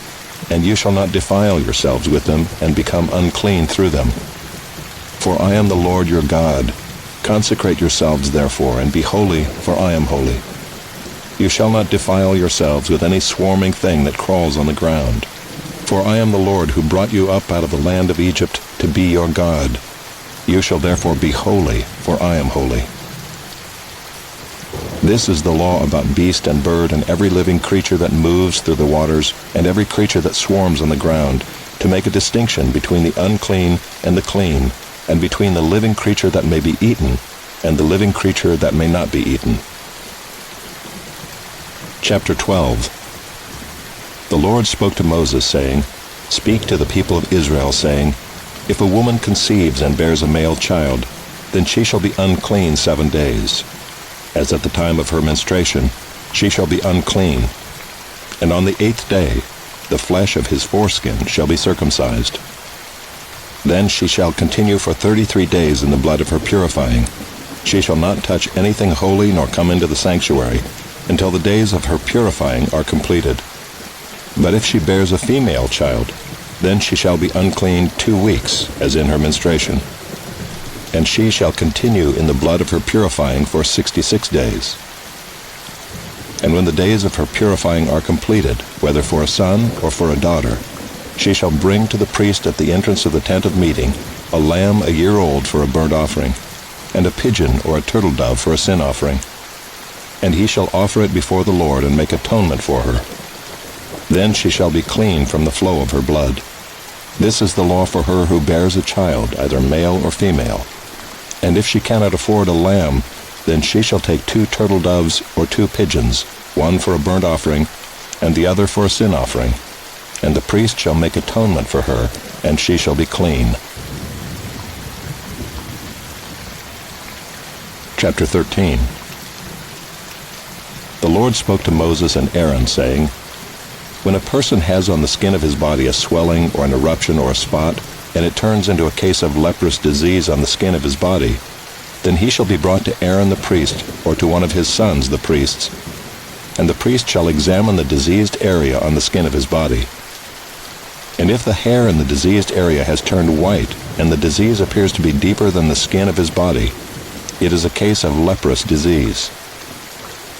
and you shall not defile yourselves with them and become unclean through them. For I am the Lord your God. Consecrate yourselves therefore, and be holy, for I am holy. You shall not defile yourselves with any swarming thing that crawls on the ground. For I am the Lord who brought you up out of the land of Egypt to be your God. You shall therefore be holy, for I am holy. This is the law about beast and bird and every living creature that moves through the waters and every creature that swarms on the ground, to make a distinction between the unclean and the clean, and between the living creature that may be eaten and the living creature that may not be eaten. Chapter 12. The Lord spoke to Moses, saying, Speak to the people of Israel, saying, If a woman conceives and bears a male child, then she shall be unclean 7 days. As at the time of her menstruation, she shall be unclean. And on the 8th day, the flesh of his foreskin shall be circumcised. Then she shall continue for 33 days in the blood of her purifying. She shall not touch anything holy nor come into the sanctuary until the days of her purifying are completed. But if she bears a female child, then she shall be unclean 2 weeks, as in her menstruation. And she shall continue in the blood of her purifying for 66 days. And when the days of her purifying are completed, whether for a son or for a daughter, she shall bring to the priest at the entrance of the tent of meeting a lamb a year old for a burnt offering, and a pigeon or a turtle dove for a sin offering. And he shall offer it before the Lord and make atonement for her. Then she shall be clean from the flow of her blood. This is the law for her who bears a child, either male or female. And if she cannot afford a lamb, then she shall take 2 turtle doves or 2 pigeons, one for a burnt offering, and the other for a sin offering. And the priest shall make atonement for her, and she shall be clean. Chapter 13. The Lord spoke to Moses and Aaron, saying, When a person has on the skin of his body a swelling or an eruption or a spot, and it turns into a case of leprous disease on the skin of his body, then he shall be brought to Aaron the priest, or to one of his sons the priests. And the priest shall examine the diseased area on the skin of his body. And if the hair in the diseased area has turned white, and the disease appears to be deeper than the skin of his body, it is a case of leprous disease.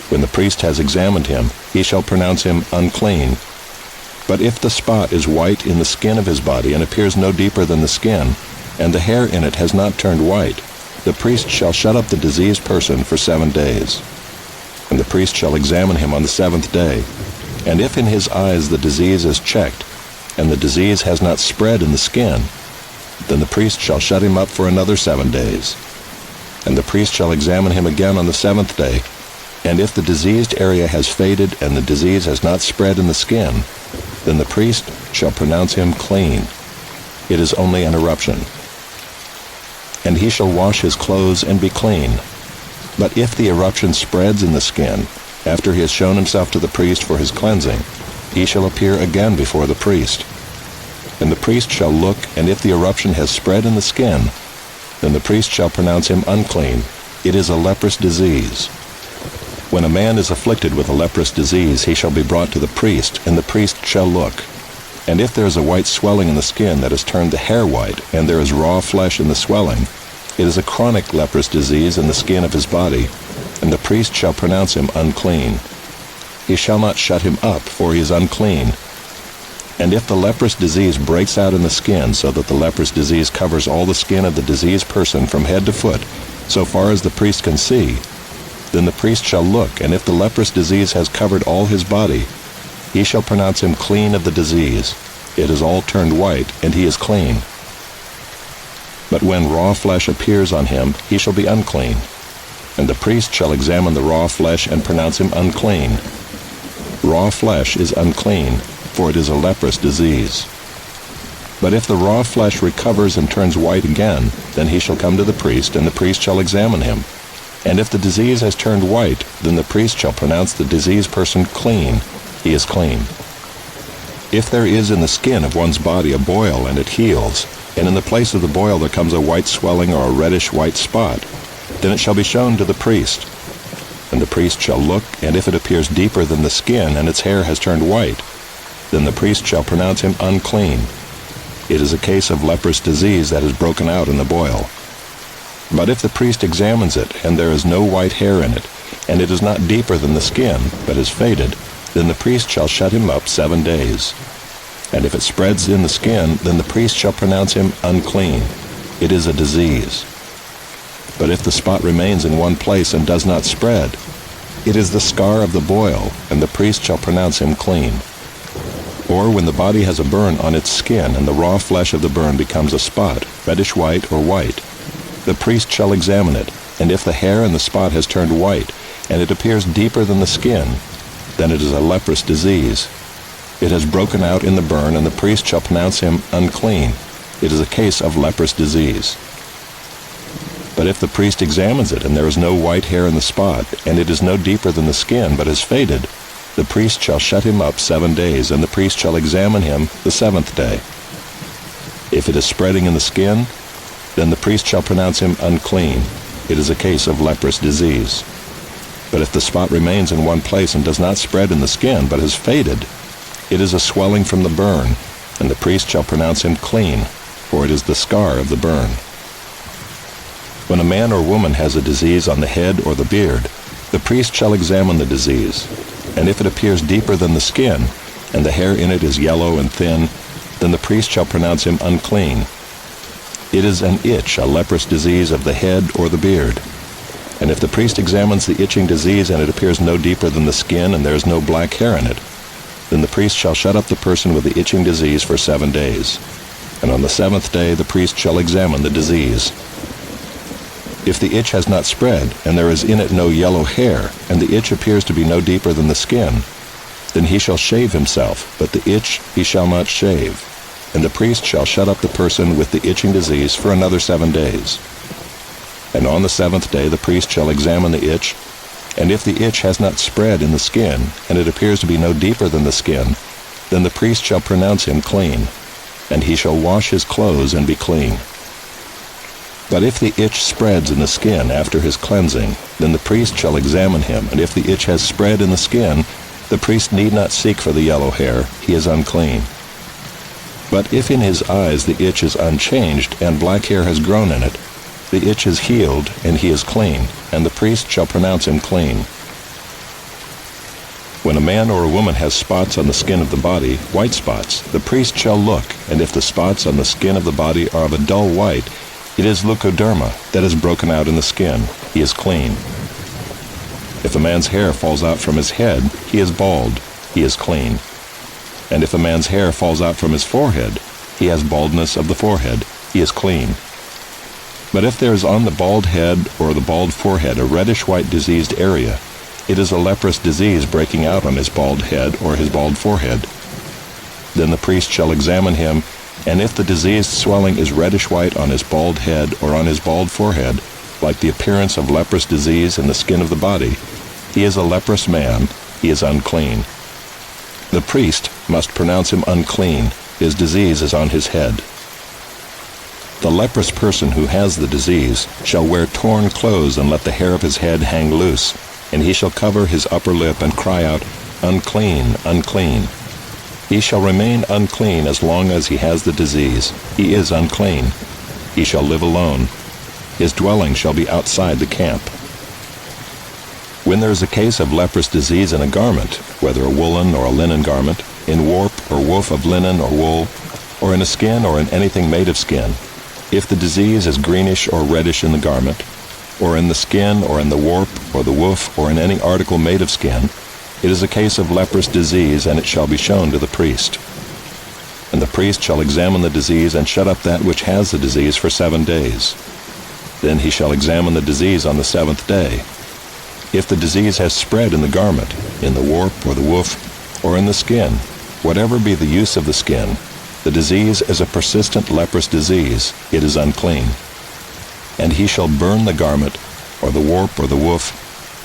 When the priest has examined him, he shall pronounce him unclean. But if the spot is white in the skin of his body and appears no deeper than the skin, and the hair in it has not turned white, the priest shall shut up the diseased person for 7 days. And the priest shall examine him on the 7th day. And if in his eyes the disease is checked, and the disease has not spread in the skin, then the priest shall shut him up for another 7 days. And the priest shall examine him again on the 7th day. And if the diseased area has faded and the disease has not spread in the skin, then the priest shall pronounce him clean. It is only an eruption. And he shall wash his clothes and be clean. But if the eruption spreads in the skin, after he has shown himself to the priest for his cleansing, he shall appear again before the priest. And the priest shall look, and if the eruption has spread in the skin, then the priest shall pronounce him unclean. It is a leprous disease. When a man is afflicted with a leprous disease, he shall be brought to the priest, and the priest shall look. And if there is a white swelling in the skin that has turned the hair white, and there is raw flesh in the swelling, it is a chronic leprous disease in the skin of his body, and the priest shall pronounce him unclean. He shall not shut him up, for he is unclean. And if the leprous disease breaks out in the skin, so that the leprous disease covers all the skin of the diseased person from head to foot, so far as the priest can see, then the priest shall look, and if the leprous disease has covered all his body, he shall pronounce him clean of the disease. It is all turned white, and he is clean. But when raw flesh appears on him, he shall be unclean. And the priest shall examine the raw flesh and pronounce him unclean. Raw flesh is unclean, for it is a leprous disease. But if the raw flesh recovers and turns white again, then he shall come to the priest, and the priest shall examine him. And if the disease has turned white, then the priest shall pronounce the diseased person clean. He is clean. If there is in the skin of one's body a boil and it heals, and in the place of the boil there comes a white swelling or a reddish white spot, then it shall be shown to the priest. And the priest shall look, and if it appears deeper than the skin and its hair has turned white, then the priest shall pronounce him unclean. It is a case of leprous disease that is broken out in the boil. But if the priest examines it, and there is no white hair in it, and it is not deeper than the skin, but is faded, then the priest shall shut him up 7 days. And if it spreads in the skin, then the priest shall pronounce him unclean. It is a disease. But if the spot remains in one place and does not spread, it is the scar of the boil, and the priest shall pronounce him clean. Or when the body has a burn on its skin, and the raw flesh of the burn becomes a spot, reddish white or white, the priest shall examine it, and if the hair in the spot has turned white, and it appears deeper than the skin, then it is a leprous disease. It has broken out in the burn, and the priest shall pronounce him unclean. It is a case of leprous disease. But if the priest examines it, and there is no white hair in the spot, and it is no deeper than the skin, but has faded, the priest shall shut him up 7 days, and the priest shall examine him the 7th day. If it is spreading in the skin, then the priest shall pronounce him unclean. It is a case of leprous disease. But if the spot remains in one place and does not spread in the skin, but has faded, it is a swelling from the burn, and the priest shall pronounce him clean, for it is the scar of the burn. When a man or woman has a disease on the head or the beard, the priest shall examine the disease, and if it appears deeper than the skin, and the hair in it is yellow and thin, then the priest shall pronounce him unclean. It is an itch, a leprous disease of the head or the beard. And if the priest examines the itching disease and it appears no deeper than the skin and there is no black hair in it, then the priest shall shut up the person with the itching disease for 7 days. And on the 7th day the priest shall examine the disease. If the itch has not spread, and there is in it no yellow hair, and the itch appears to be no deeper than the skin, then he shall shave himself, but the itch he shall not shave. And the priest shall shut up the person with the itching disease for another 7 days. And on the 7th day the priest shall examine the itch, and if the itch has not spread in the skin, and it appears to be no deeper than the skin, then the priest shall pronounce him clean, and he shall wash his clothes and be clean. But if the itch spreads in the skin after his cleansing, then the priest shall examine him, and if the itch has spread in the skin, the priest need not seek for the yellow hair, he is unclean. But if in his eyes the itch is unchanged, and black hair has grown in it, the itch is healed, and he is clean, and the priest shall pronounce him clean. When a man or a woman has spots on the skin of the body, white spots, the priest shall look, and if the spots on the skin of the body are of a dull white, it is leukoderma that is broken out in the skin. He is clean. If a man's hair falls out from his head, he is bald. He is clean. And if a man's hair falls out from his forehead, he has baldness of the forehead. He is clean. But if there is on the bald head or the bald forehead a reddish-white diseased area, it is a leprous disease breaking out on his bald head or his bald forehead. Then the priest shall examine him, and if the diseased swelling is reddish-white on his bald head or on his bald forehead, like the appearance of leprous disease in the skin of the body, he is a leprous man. He is unclean. The priest must pronounce him unclean. His disease is on his head. The leprous person who has the disease shall wear torn clothes and let the hair of his head hang loose, and he shall cover his upper lip and cry out, "Unclean, unclean." He shall remain unclean as long as he has the disease. He is unclean. He shall live alone. His dwelling shall be outside the camp. When there is a case of leprous disease in a garment, whether a woolen or a linen garment, in warp or woof of linen or wool, or in a skin or in anything made of skin, if the disease is greenish or reddish in the garment, or in the skin or in the warp or the woof or in any article made of skin, it is a case of leprous disease, and it shall be shown to the priest. And the priest shall examine the disease and shut up that which has the disease for 7 days. Then he shall examine the disease on the 7th day. If the disease has spread in the garment, in the warp or the woof, or in the skin, whatever be the use of the skin, the disease is a persistent leprous disease. It is unclean. And he shall burn the garment, or the warp or the woof,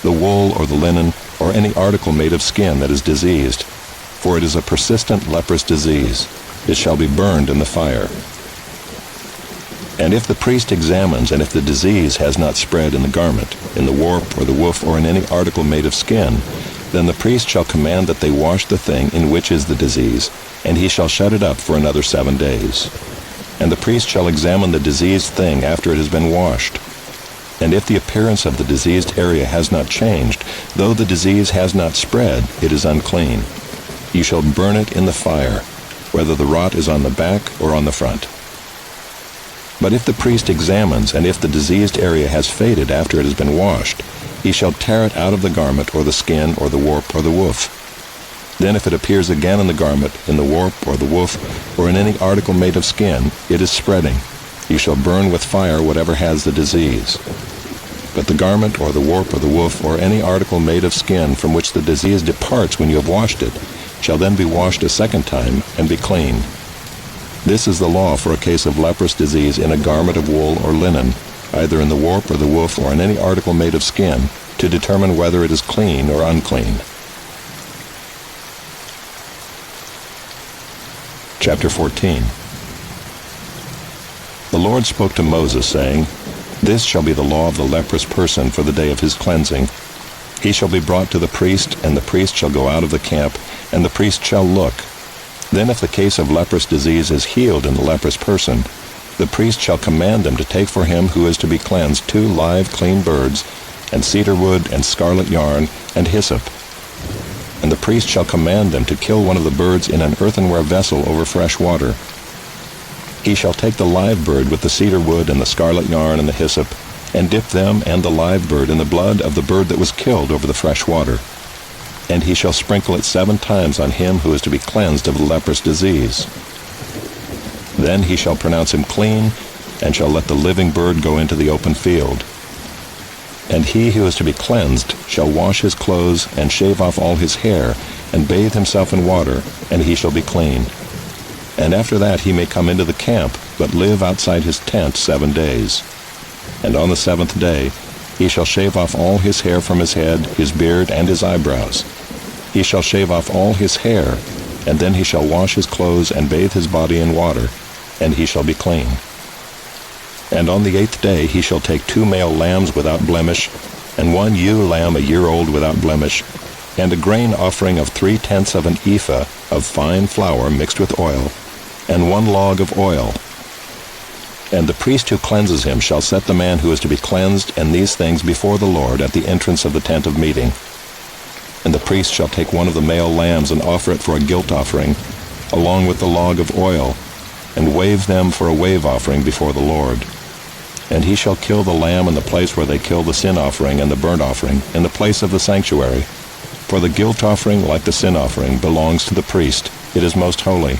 the wool or the linen, or any article made of skin that is diseased, for it is a persistent leprous disease. It shall be burned in the fire. And if the priest examines, and if the disease has not spread in the garment, in the warp or the woof, or in any article made of skin, then the priest shall command that they wash the thing in which is the disease, and he shall shut it up for another 7 days. And the priest shall examine the diseased thing after it has been washed. And if the appearance of the diseased area has not changed, though the disease has not spread, it is unclean. You shall burn it in the fire, whether the rot is on the back or on the front. But if the priest examines, and if the diseased area has faded after it has been washed, he shall tear it out of the garment or the skin or the warp or the woof. Then if it appears again in the garment, in the warp or the woof, or in any article made of skin, it is spreading. You shall burn with fire whatever has the disease. But the garment or the warp or the woof, or any article made of skin from which the disease departs when you have washed it, shall then be washed a second time and be clean. This is the law for a case of leprous disease in a garment of wool or linen, either in the warp or the woof or in any article made of skin, to determine whether it is clean or unclean. Chapter 14. The Lord spoke to Moses, saying, "This shall be the law of the leprous person for the day of his cleansing. He shall be brought to the priest, and the priest shall go out of the camp, and the priest shall look. Then if the case of leprous disease is healed in the leprous person, the priest shall command them to take for him who is to be cleansed 2 live clean birds, and cedar wood, and scarlet yarn, and hyssop. And the priest shall command them to kill one of the birds in an earthenware vessel over fresh water. He shall take the live bird with the cedar wood and the scarlet yarn and the hyssop, and dip them and the live bird in the blood of the bird that was killed over the fresh water. And he shall sprinkle it 7 times on him who is to be cleansed of the leprous disease. Then he shall pronounce him clean, and shall let the living bird go into the open field. And he who is to be cleansed shall wash his clothes, and shave off all his hair, and bathe himself in water, and he shall be clean. And after that he may come into the camp, but live outside his tent 7 days. And on the 7th day he shall shave off all his hair from his head, his beard, and his eyebrows. He shall shave off all his hair, and then he shall wash his clothes and bathe his body in water, and he shall be clean. And on the 8th day he shall take 2 male lambs without blemish, and 1 ewe lamb a year old without blemish, and a grain offering of 3/10 of an ephah of fine flour mixed with oil, and 1 log of oil. And the priest who cleanses him shall set the man who is to be cleansed and these things before the Lord at the entrance of the tent of meeting. And the priest shall take one of the male lambs and offer it for a guilt offering, along with the log of oil, and wave them for a wave offering before the Lord. And he shall kill the lamb in the place where they kill the sin offering and the burnt offering, in the place of the sanctuary. For the guilt offering, like the sin offering, belongs to the priest. It is most holy.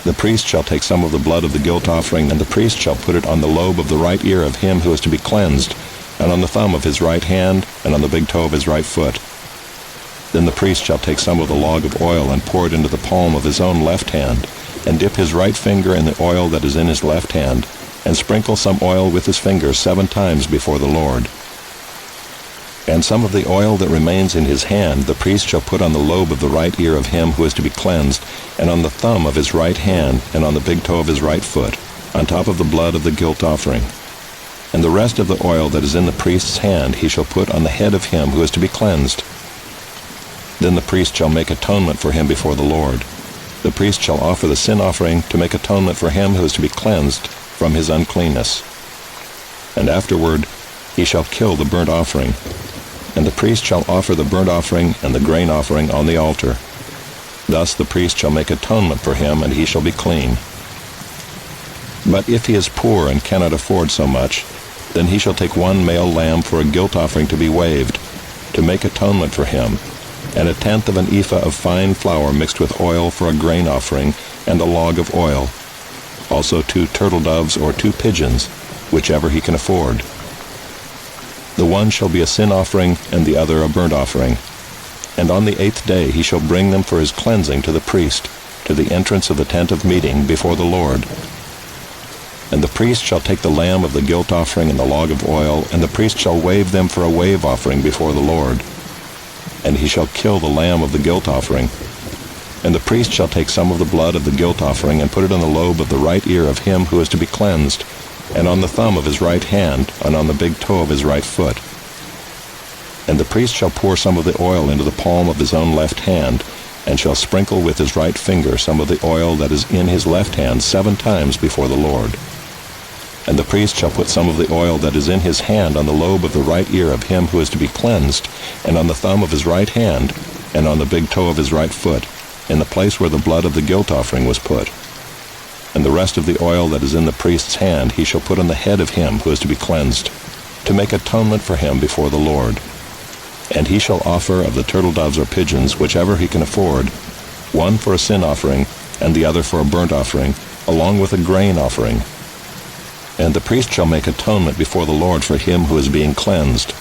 The priest shall take some of the blood of the guilt offering, and the priest shall put it on the lobe of the right ear of him who is to be cleansed, and on the thumb of his right hand, and on the big toe of his right foot. Then the priest shall take some of the log of oil and pour it into the palm of his own left hand, and dip his right finger in the oil that is in his left hand, and sprinkle some oil with his fingers 7 times before the Lord. And some of the oil that remains in his hand the priest shall put on the lobe of the right ear of him who is to be cleansed, and on the thumb of his right hand, and on the big toe of his right foot, on top of the blood of the guilt offering. And the rest of the oil that is in the priest's hand he shall put on the head of him who is to be cleansed. Then the priest shall make atonement for him before the Lord. The priest shall offer the sin offering to make atonement for him who is to be cleansed from his uncleanness. And afterward he shall kill the burnt offering. And the priest shall offer the burnt offering and the grain offering on the altar. Thus the priest shall make atonement for him, and he shall be clean. But if he is poor and cannot afford so much, then he shall take 1 male lamb for a guilt offering to be waved, to make atonement for him, and 1/10 of an ephah of fine flour mixed with oil for a grain offering, and a log of oil. Also 2 turtle doves or 2 pigeons, whichever he can afford. The one shall be a sin offering, and the other a burnt offering. And on the 8th day he shall bring them for his cleansing to the priest, to the entrance of the tent of meeting before the Lord. And the priest shall take the lamb of the guilt offering and the log of oil, and the priest shall wave them for a wave offering before the Lord. And he shall kill the lamb of the guilt offering. And the priest shall take some of the blood of the guilt offering and put it on the lobe of the right ear of him who is to be cleansed, and on the thumb of his right hand, and on the big toe of his right foot. And the priest shall pour some of the oil into the palm of his own left hand, and shall sprinkle with his right finger some of the oil that is in his left hand 7 times before the Lord. And the priest shall put some of the oil that is in his hand on the lobe of the right ear of him who is to be cleansed, and on the thumb of his right hand, and on the big toe of his right foot, in the place where the blood of the guilt offering was put. And the rest of the oil that is in the priest's hand he shall put on the head of him who is to be cleansed, to make atonement for him before the Lord. And he shall offer of the turtle doves or pigeons, whichever he can afford, 1 for a sin offering, and the other for a burnt offering, along with a grain offering. And the priest shall make atonement before the Lord for him who is being cleansed.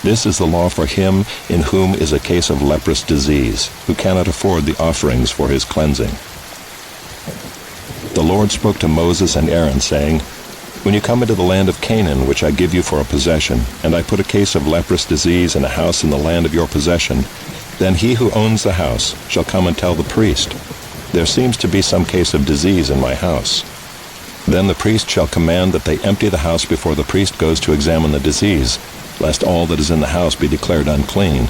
This is the law for him in whom is a case of leprous disease, who cannot afford the offerings for his cleansing. The Lord spoke to Moses and Aaron, saying, When you come into the land of Canaan, which I give you for a possession, and I put a case of leprous disease in a house in the land of your possession, then he who owns the house shall come and tell the priest, There seems to be some case of disease in my house. Then the priest shall command that they empty the house before the priest goes to examine the disease, lest all that is in the house be declared unclean.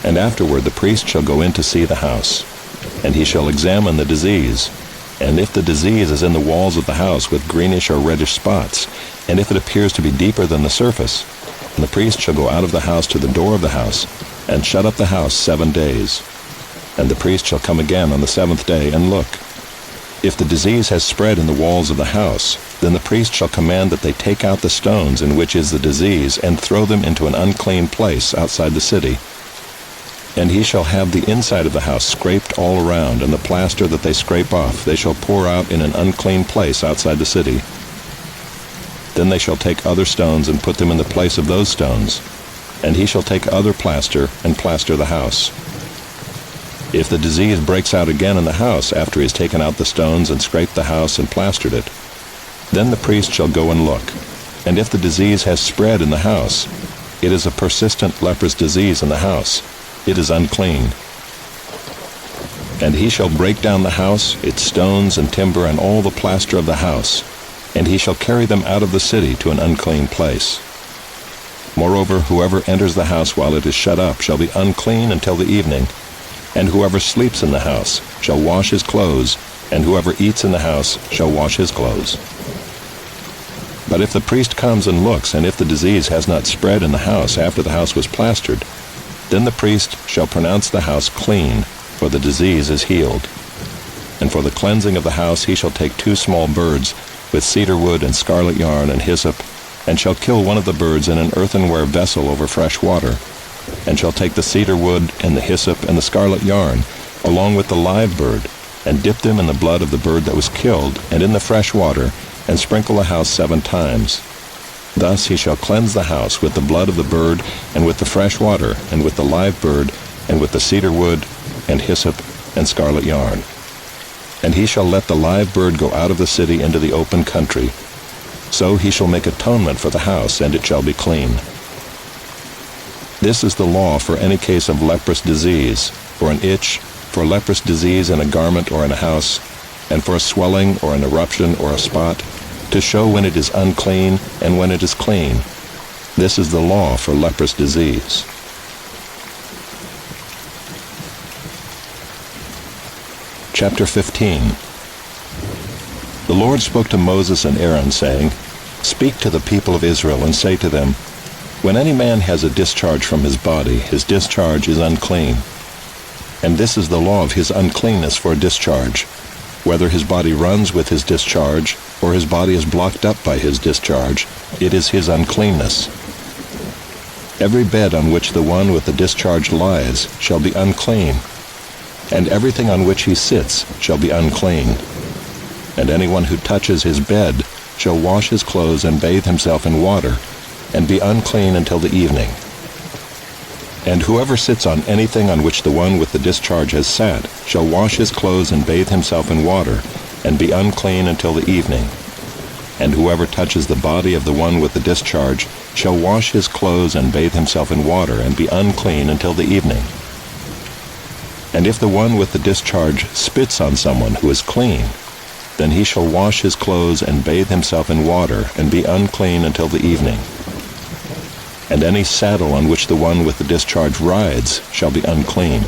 And afterward the priest shall go in to see the house, and he shall examine the disease. And if the disease is in the walls of the house with greenish or reddish spots, and if it appears to be deeper than the surface, the priest shall go out of the house to the door of the house, and shut up the house 7 days. And the priest shall come again on the 7th day and look. If the disease has spread in the walls of the house, then the priest shall command that they take out the stones in which is the disease, and throw them into an unclean place outside the city. And he shall have the inside of the house scraped all around, and the plaster that they scrape off they shall pour out in an unclean place outside the city. Then they shall take other stones and put them in the place of those stones, and he shall take other plaster and plaster the house. If the disease breaks out again in the house after he has taken out the stones and scraped the house and plastered it, then the priest shall go and look. And if the disease has spread in the house, it is a persistent leprous disease in the house. It is unclean. And he shall break down the house, its stones and timber, and all the plaster of the house, and he shall carry them out of the city to an unclean place. Moreover, whoever enters the house while it is shut up shall be unclean until the evening, and whoever sleeps in the house shall wash his clothes, and whoever eats in the house shall wash his clothes. But if the priest comes and looks, and if the disease has not spread in the house after the house was plastered, then the priest shall pronounce the house clean, for the disease is healed. And for the cleansing of the house he shall take 2 small birds, with cedar wood and scarlet yarn and hyssop, and shall kill one of the birds in an earthenware vessel over fresh water, and shall take the cedar wood and the hyssop and the scarlet yarn, along with the live bird, and dip them in the blood of the bird that was killed, and in the fresh water, and sprinkle the house 7 times. Thus he shall cleanse the house with the blood of the bird, and with the fresh water, and with the live bird, and with the cedar wood, and hyssop, and scarlet yarn. And he shall let the live bird go out of the city into the open country. So he shall make atonement for the house, and it shall be clean. This is the law for any case of leprous disease, for an itch, for leprous disease in a garment or in a house, and for a swelling or an eruption or a spot, to show when it is unclean and when it is clean. This is the law for leprous disease. Chapter 15. The Lord spoke to Moses and Aaron, saying, Speak to the people of Israel, and say to them, When any man has a discharge from his body, his discharge is unclean. And this is the law of his uncleanness for a discharge, whether his body runs with his discharge, or his body is blocked up by his discharge, it is his uncleanness. Every bed on which the one with the discharge lies shall be unclean, and everything on which he sits shall be unclean. And anyone who touches his bed shall wash his clothes and bathe himself in water, and be unclean until the evening. And whoever sits on anything on which the one with the discharge has sat shall wash his clothes and bathe himself in water, and be unclean until the evening. And whoever touches the body of the one with the discharge shall wash his clothes and bathe himself in water, and be unclean until the evening. And if the one with the discharge spits on someone who is clean, then he shall wash his clothes and bathe himself in water, and be unclean until the evening. And any saddle on which the one with the discharge rides shall be unclean.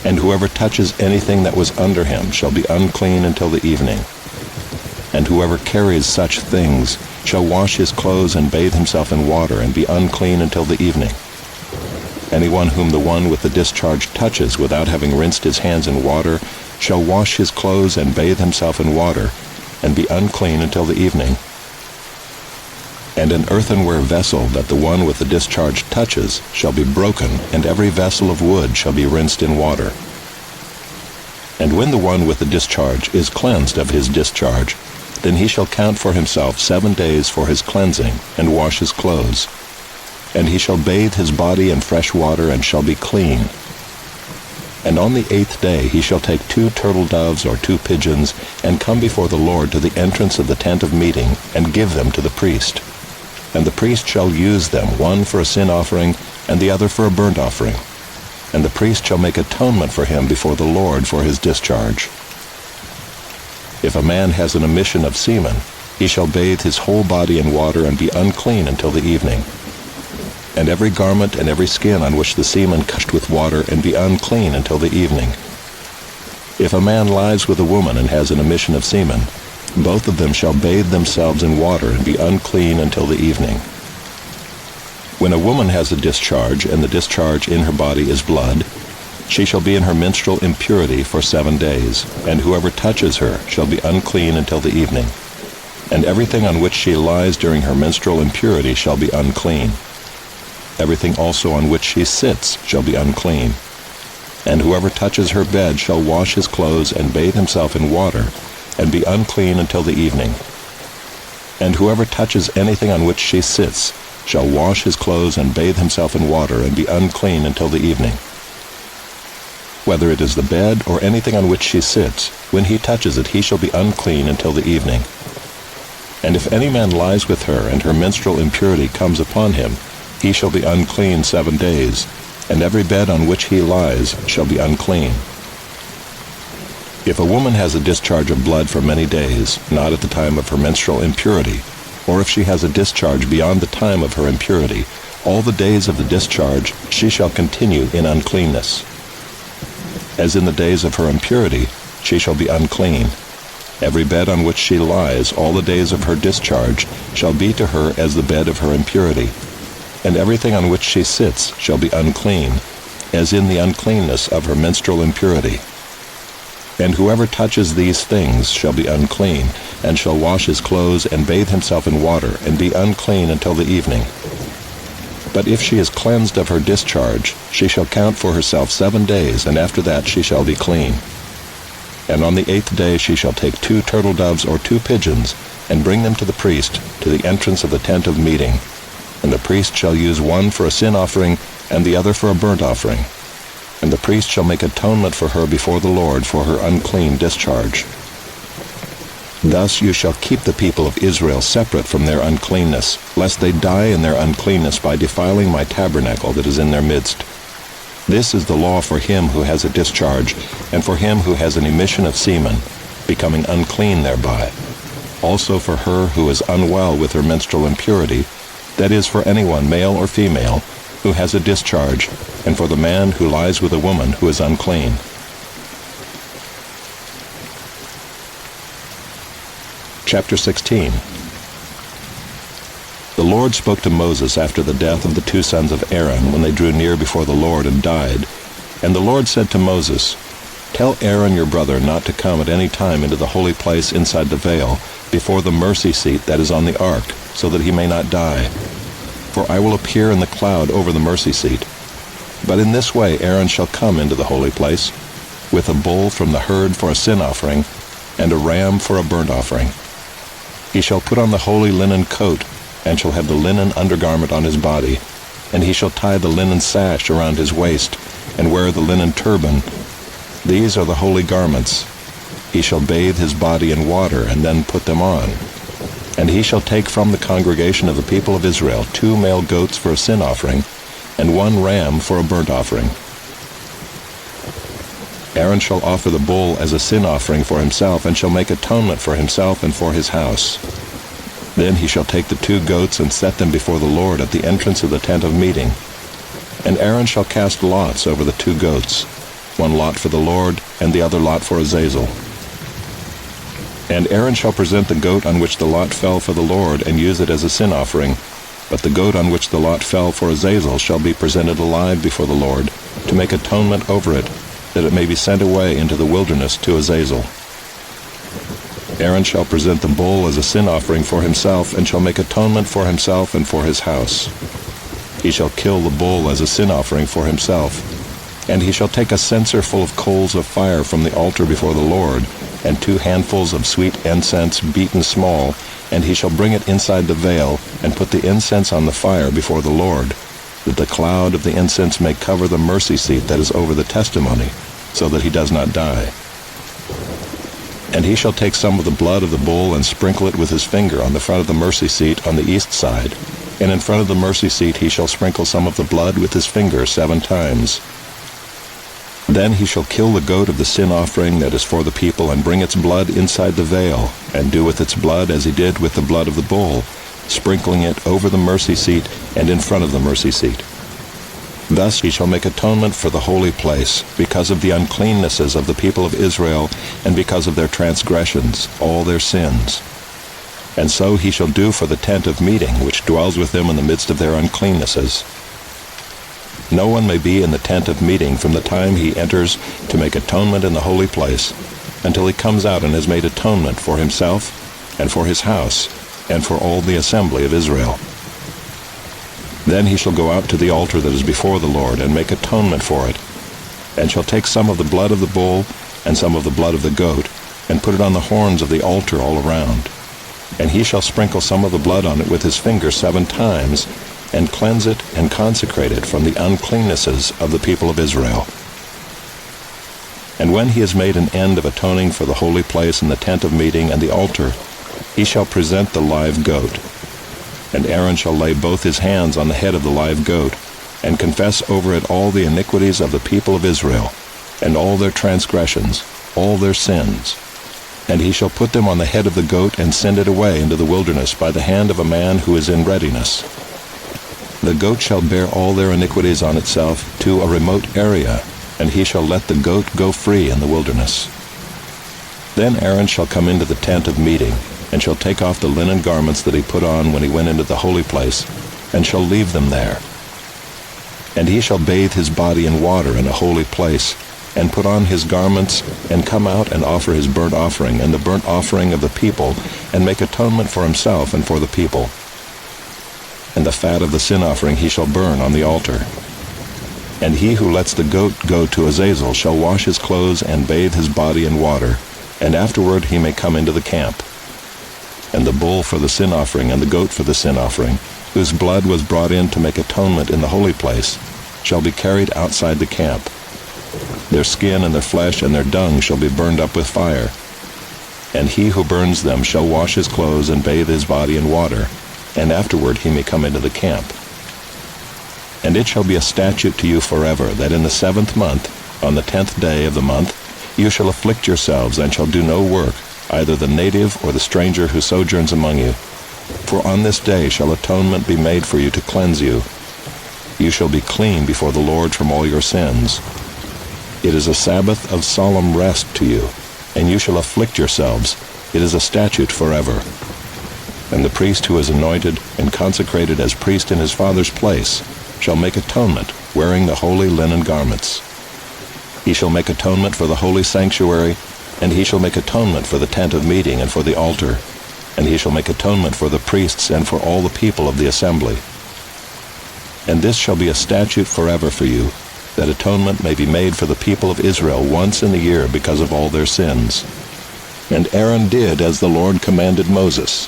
And whoever touches anything that was under him shall be unclean until the evening. And whoever carries such things shall wash his clothes and bathe himself in water, and be unclean until the evening. Anyone whom the one with the discharge touches without having rinsed his hands in water shall wash his clothes and bathe himself in water, and be unclean until the evening. And an earthenware vessel that the one with the discharge touches shall be broken, and every vessel of wood shall be rinsed in water. And when the one with the discharge is cleansed of his discharge, then he shall count for himself 7 days for his cleansing, and wash his clothes. And he shall bathe his body in fresh water, and shall be clean. And on the 8th day he shall take 2 turtle doves or 2 pigeons, and come before the Lord to the entrance of the tent of meeting, and give them to the priest. And the priest shall use them, one for a sin offering, and the other for a burnt offering. And the priest shall make atonement for him before the Lord for his discharge. If a man has an emission of semen, he shall bathe his whole body in water, and be unclean until the evening. And every garment and every skin on which the semen touched with water, and be unclean until the evening. If a man lies with a woman and has an emission of semen, both of them shall bathe themselves in water, and be unclean until the evening. When a woman has a discharge, and the discharge in her body is blood, she shall be in her menstrual impurity for 7 days, and whoever touches her shall be unclean until the evening. And everything on which she lies during her menstrual impurity shall be unclean. Everything also on which she sits shall be unclean. And whoever touches her bed shall wash his clothes and bathe himself in water, and be unclean until the evening. And whoever touches anything on which she sits shall wash his clothes and bathe himself in water, and be unclean until the evening. Whether it is the bed or anything on which she sits, when he touches it he shall be unclean until the evening. And if any man lies with her, and her menstrual impurity comes upon him, he shall be unclean 7 days, and every bed on which he lies shall be unclean. If a woman has a discharge of blood for many days, not at the time of her menstrual impurity, or if she has a discharge beyond the time of her impurity, all the days of the discharge she shall continue in uncleanness. As in the days of her impurity, she shall be unclean. Every bed on which she lies all the days of her discharge shall be to her as the bed of her impurity. And everything on which she sits shall be unclean, as in the uncleanness of her menstrual impurity. And whoever touches these things shall be unclean, and shall wash his clothes and bathe himself in water, and be unclean until the evening. But if she is cleansed of her discharge, she shall count for herself 7 days, and after that she shall be clean. And on the 8th day she shall take 2 turtle doves or 2 pigeons, and bring them to the priest, to the entrance of the tent of meeting. And the priest shall use one for a sin offering, and the other for a burnt offering. And the priest shall make atonement for her before the Lord for her unclean discharge. Thus you shall keep the people of Israel separate from their uncleanness, lest they die in their uncleanness by defiling my tabernacle that is in their midst. This is the law for him who has a discharge, and for him who has an emission of semen, becoming unclean thereby. Also for her who is unwell with her menstrual impurity, that is, for anyone, male or female, who has a discharge, and for the man who lies with a woman who is unclean. Chapter 16. The Lord spoke to Moses after the death of the 2 sons of Aaron, when they drew near before the Lord and died. And the Lord said to Moses, "Tell Aaron your brother not to come at any time into the holy place inside the veil, before the mercy seat that is on the ark, so that he may not die. For I will appear in the cloud over the mercy seat. But in this way Aaron shall come into the holy place, with a bull from the herd for a sin offering, and a ram for a burnt offering. He shall put on the holy linen coat, and shall have the linen undergarment on his body, and he shall tie the linen sash around his waist, and wear the linen turban. These are the holy garments. He shall bathe his body in water, and then put them on. And he shall take from the congregation of the people of Israel 2 male goats for a sin offering, and 1 ram for a burnt offering. Aaron shall offer the bull as a sin offering for himself, and shall make atonement for himself and for his house. Then he shall take the 2 goats and set them before the Lord at the entrance of the tent of meeting. And Aaron shall cast lots over the 2 goats, 1 lot for the Lord, and the other lot for Azazel. And Aaron shall present the goat on which the lot fell for the Lord, and use it as a sin offering. But the goat on which the lot fell for Azazel shall be presented alive before the Lord, to make atonement over it, that it may be sent away into the wilderness to Azazel. Aaron shall present the bull as a sin offering for himself, and shall make atonement for himself and for his house. He shall kill the bull as a sin offering for himself. And he shall take a censer full of coals of fire from the altar before the Lord, and 2 handfuls of sweet incense beaten small, and he shall bring it inside the veil, and put the incense on the fire before the Lord, that the cloud of the incense may cover the mercy seat that is over the testimony, so that he does not die. And he shall take some of the blood of the bull and sprinkle it with his finger on the front of the mercy seat on the east side, and in front of the mercy seat he shall sprinkle some of the blood with his finger 7 times. Then he shall kill the goat of the sin offering that is for the people, and bring its blood inside the veil, and do with its blood as he did with the blood of the bull, sprinkling it over the mercy seat and in front of the mercy seat. Thus he shall make atonement for the holy place, because of the uncleannesses of the people of Israel, and because of their transgressions, all their sins. And so he shall do for the tent of meeting, which dwells with them in the midst of their uncleannesses. No one may be in the tent of meeting from the time he enters to make atonement in the holy place, until he comes out and has made atonement for himself, and for his house, and for all the assembly of Israel. Then he shall go out to the altar that is before the Lord, and make atonement for it, and shall take some of the blood of the bull, and some of the blood of the goat, and put it on the horns of the altar all around. And he shall sprinkle some of the blood on it with his finger 7 times, and cleanse it and consecrate it from the uncleannesses of the people of Israel. And when he has made an end of atoning for the holy place and the tent of meeting and the altar, he shall present the live goat. And Aaron shall lay both his hands on the head of the live goat, and confess over it all the iniquities of the people of Israel, and all their transgressions, all their sins. And he shall put them on the head of the goat, and send it away into the wilderness by the hand of a man who is in readiness. The goat shall bear all their iniquities on itself to a remote area, and he shall let the goat go free in the wilderness. Then Aaron shall come into the tent of meeting, and shall take off the linen garments that he put on when he went into the holy place, and shall leave them there. And he shall bathe his body in water in a holy place, and put on his garments, and come out and offer his burnt offering and the burnt offering of the people, and make atonement for himself and for the people. And the fat of the sin offering he shall burn on the altar. And he who lets the goat go to Azazel shall wash his clothes and bathe his body in water, and afterward he may come into the camp. And the bull for the sin offering and the goat for the sin offering, whose blood was brought in to make atonement in the holy place, shall be carried outside the camp. Their skin and their flesh and their dung shall be burned up with fire. And he who burns them shall wash his clothes and bathe his body in water, and afterward he may come into the camp. And it shall be a statute to you forever, that in the 7th month, on the 10th day of the month, you shall afflict yourselves, and shall do no work, either the native or the stranger who sojourns among you. For on this day shall atonement be made for you to cleanse you. You shall be clean before the Lord from all your sins. It is a Sabbath of solemn rest to you, and you shall afflict yourselves. It is a statute forever. And the priest who is anointed and consecrated as priest in his father's place shall make atonement, wearing the holy linen garments. He shall make atonement for the holy sanctuary, and he shall make atonement for the tent of meeting and for the altar, and he shall make atonement for the priests and for all the people of the assembly. And this shall be a statute forever for you, that atonement may be made for the people of Israel once in the year because of all their sins. And Aaron did as the Lord commanded Moses.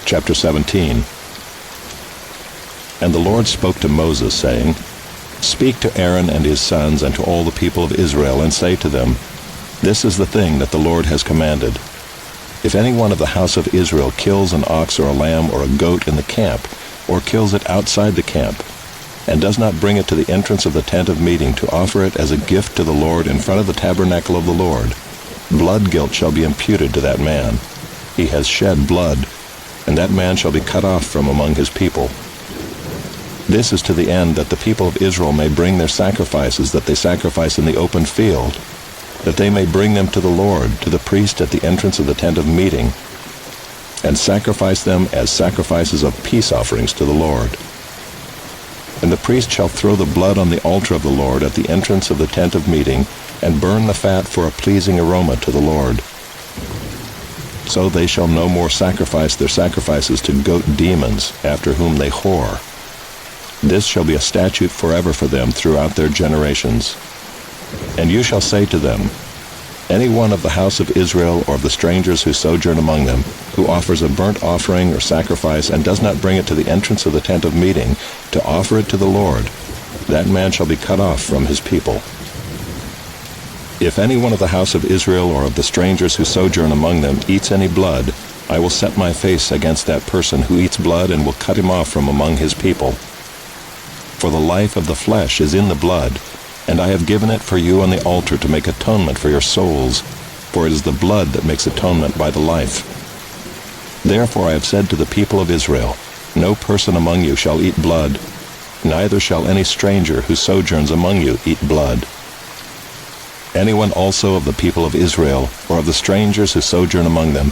Chapter 17. And the Lord spoke to Moses, saying, Speak to Aaron and his sons and to all the people of Israel, and say to them, This is the thing that the Lord has commanded. If any one of the house of Israel kills an ox or a lamb or a goat in the camp, or kills it outside the camp, and does not bring it to the entrance of the tent of meeting to offer it as a gift to the Lord in front of the tabernacle of the Lord, blood guilt shall be imputed to that man. He has shed blood, and that man shall be cut off from among his people. This is to the end that the people of Israel may bring their sacrifices that they sacrifice in the open field, that they may bring them to the Lord, to the priest at the entrance of the tent of meeting, and sacrifice them as sacrifices of peace offerings to the Lord. And the priest shall throw the blood on the altar of the Lord at the entrance of the tent of meeting, and burn the fat for a pleasing aroma to the Lord. So they shall no more sacrifice their sacrifices to goat demons, after whom they whore. This shall be a statute forever for them throughout their generations. And you shall say to them, Any one of the house of Israel or of the strangers who sojourn among them, who offers a burnt offering or sacrifice and does not bring it to the entrance of the tent of meeting to offer it to the Lord, that man shall be cut off from his people. If any one of the house of Israel or of the strangers who sojourn among them eats any blood, I will set my face against that person who eats blood and will cut him off from among his people. For the life of the flesh is in the blood, and I have given it for you on the altar to make atonement for your souls, for it is the blood that makes atonement by the life. Therefore I have said to the people of Israel, No person among you shall eat blood, neither shall any stranger who sojourns among you eat blood. Anyone also of the people of Israel, or of the strangers who sojourn among them,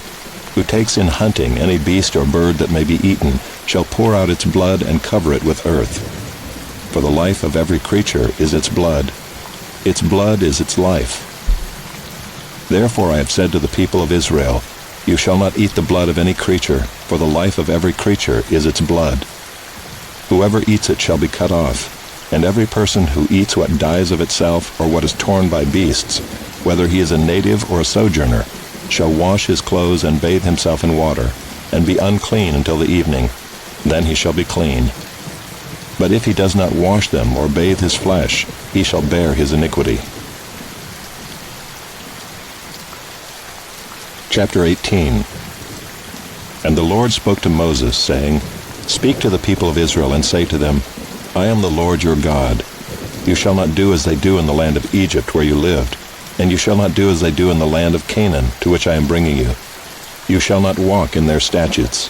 who takes in hunting any beast or bird that may be eaten, shall pour out its blood and cover it with earth. For the life of every creature is its blood. Its blood is its life. Therefore I have said to the people of Israel, You shall not eat the blood of any creature, for the life of every creature is its blood. Whoever eats it shall be cut off, and every person who eats what dies of itself or what is torn by beasts, whether he is a native or a sojourner, shall wash his clothes and bathe himself in water, and be unclean until the evening. Then he shall be clean. But if he does not wash them or bathe his flesh, he shall bear his iniquity. Chapter 18. And the Lord spoke to Moses, saying, Speak to the people of Israel and say to them, I am the Lord your God. You shall not do as they do in the land of Egypt where you lived, and you shall not do as they do in the land of Canaan, to which I am bringing you. You shall not walk in their statutes.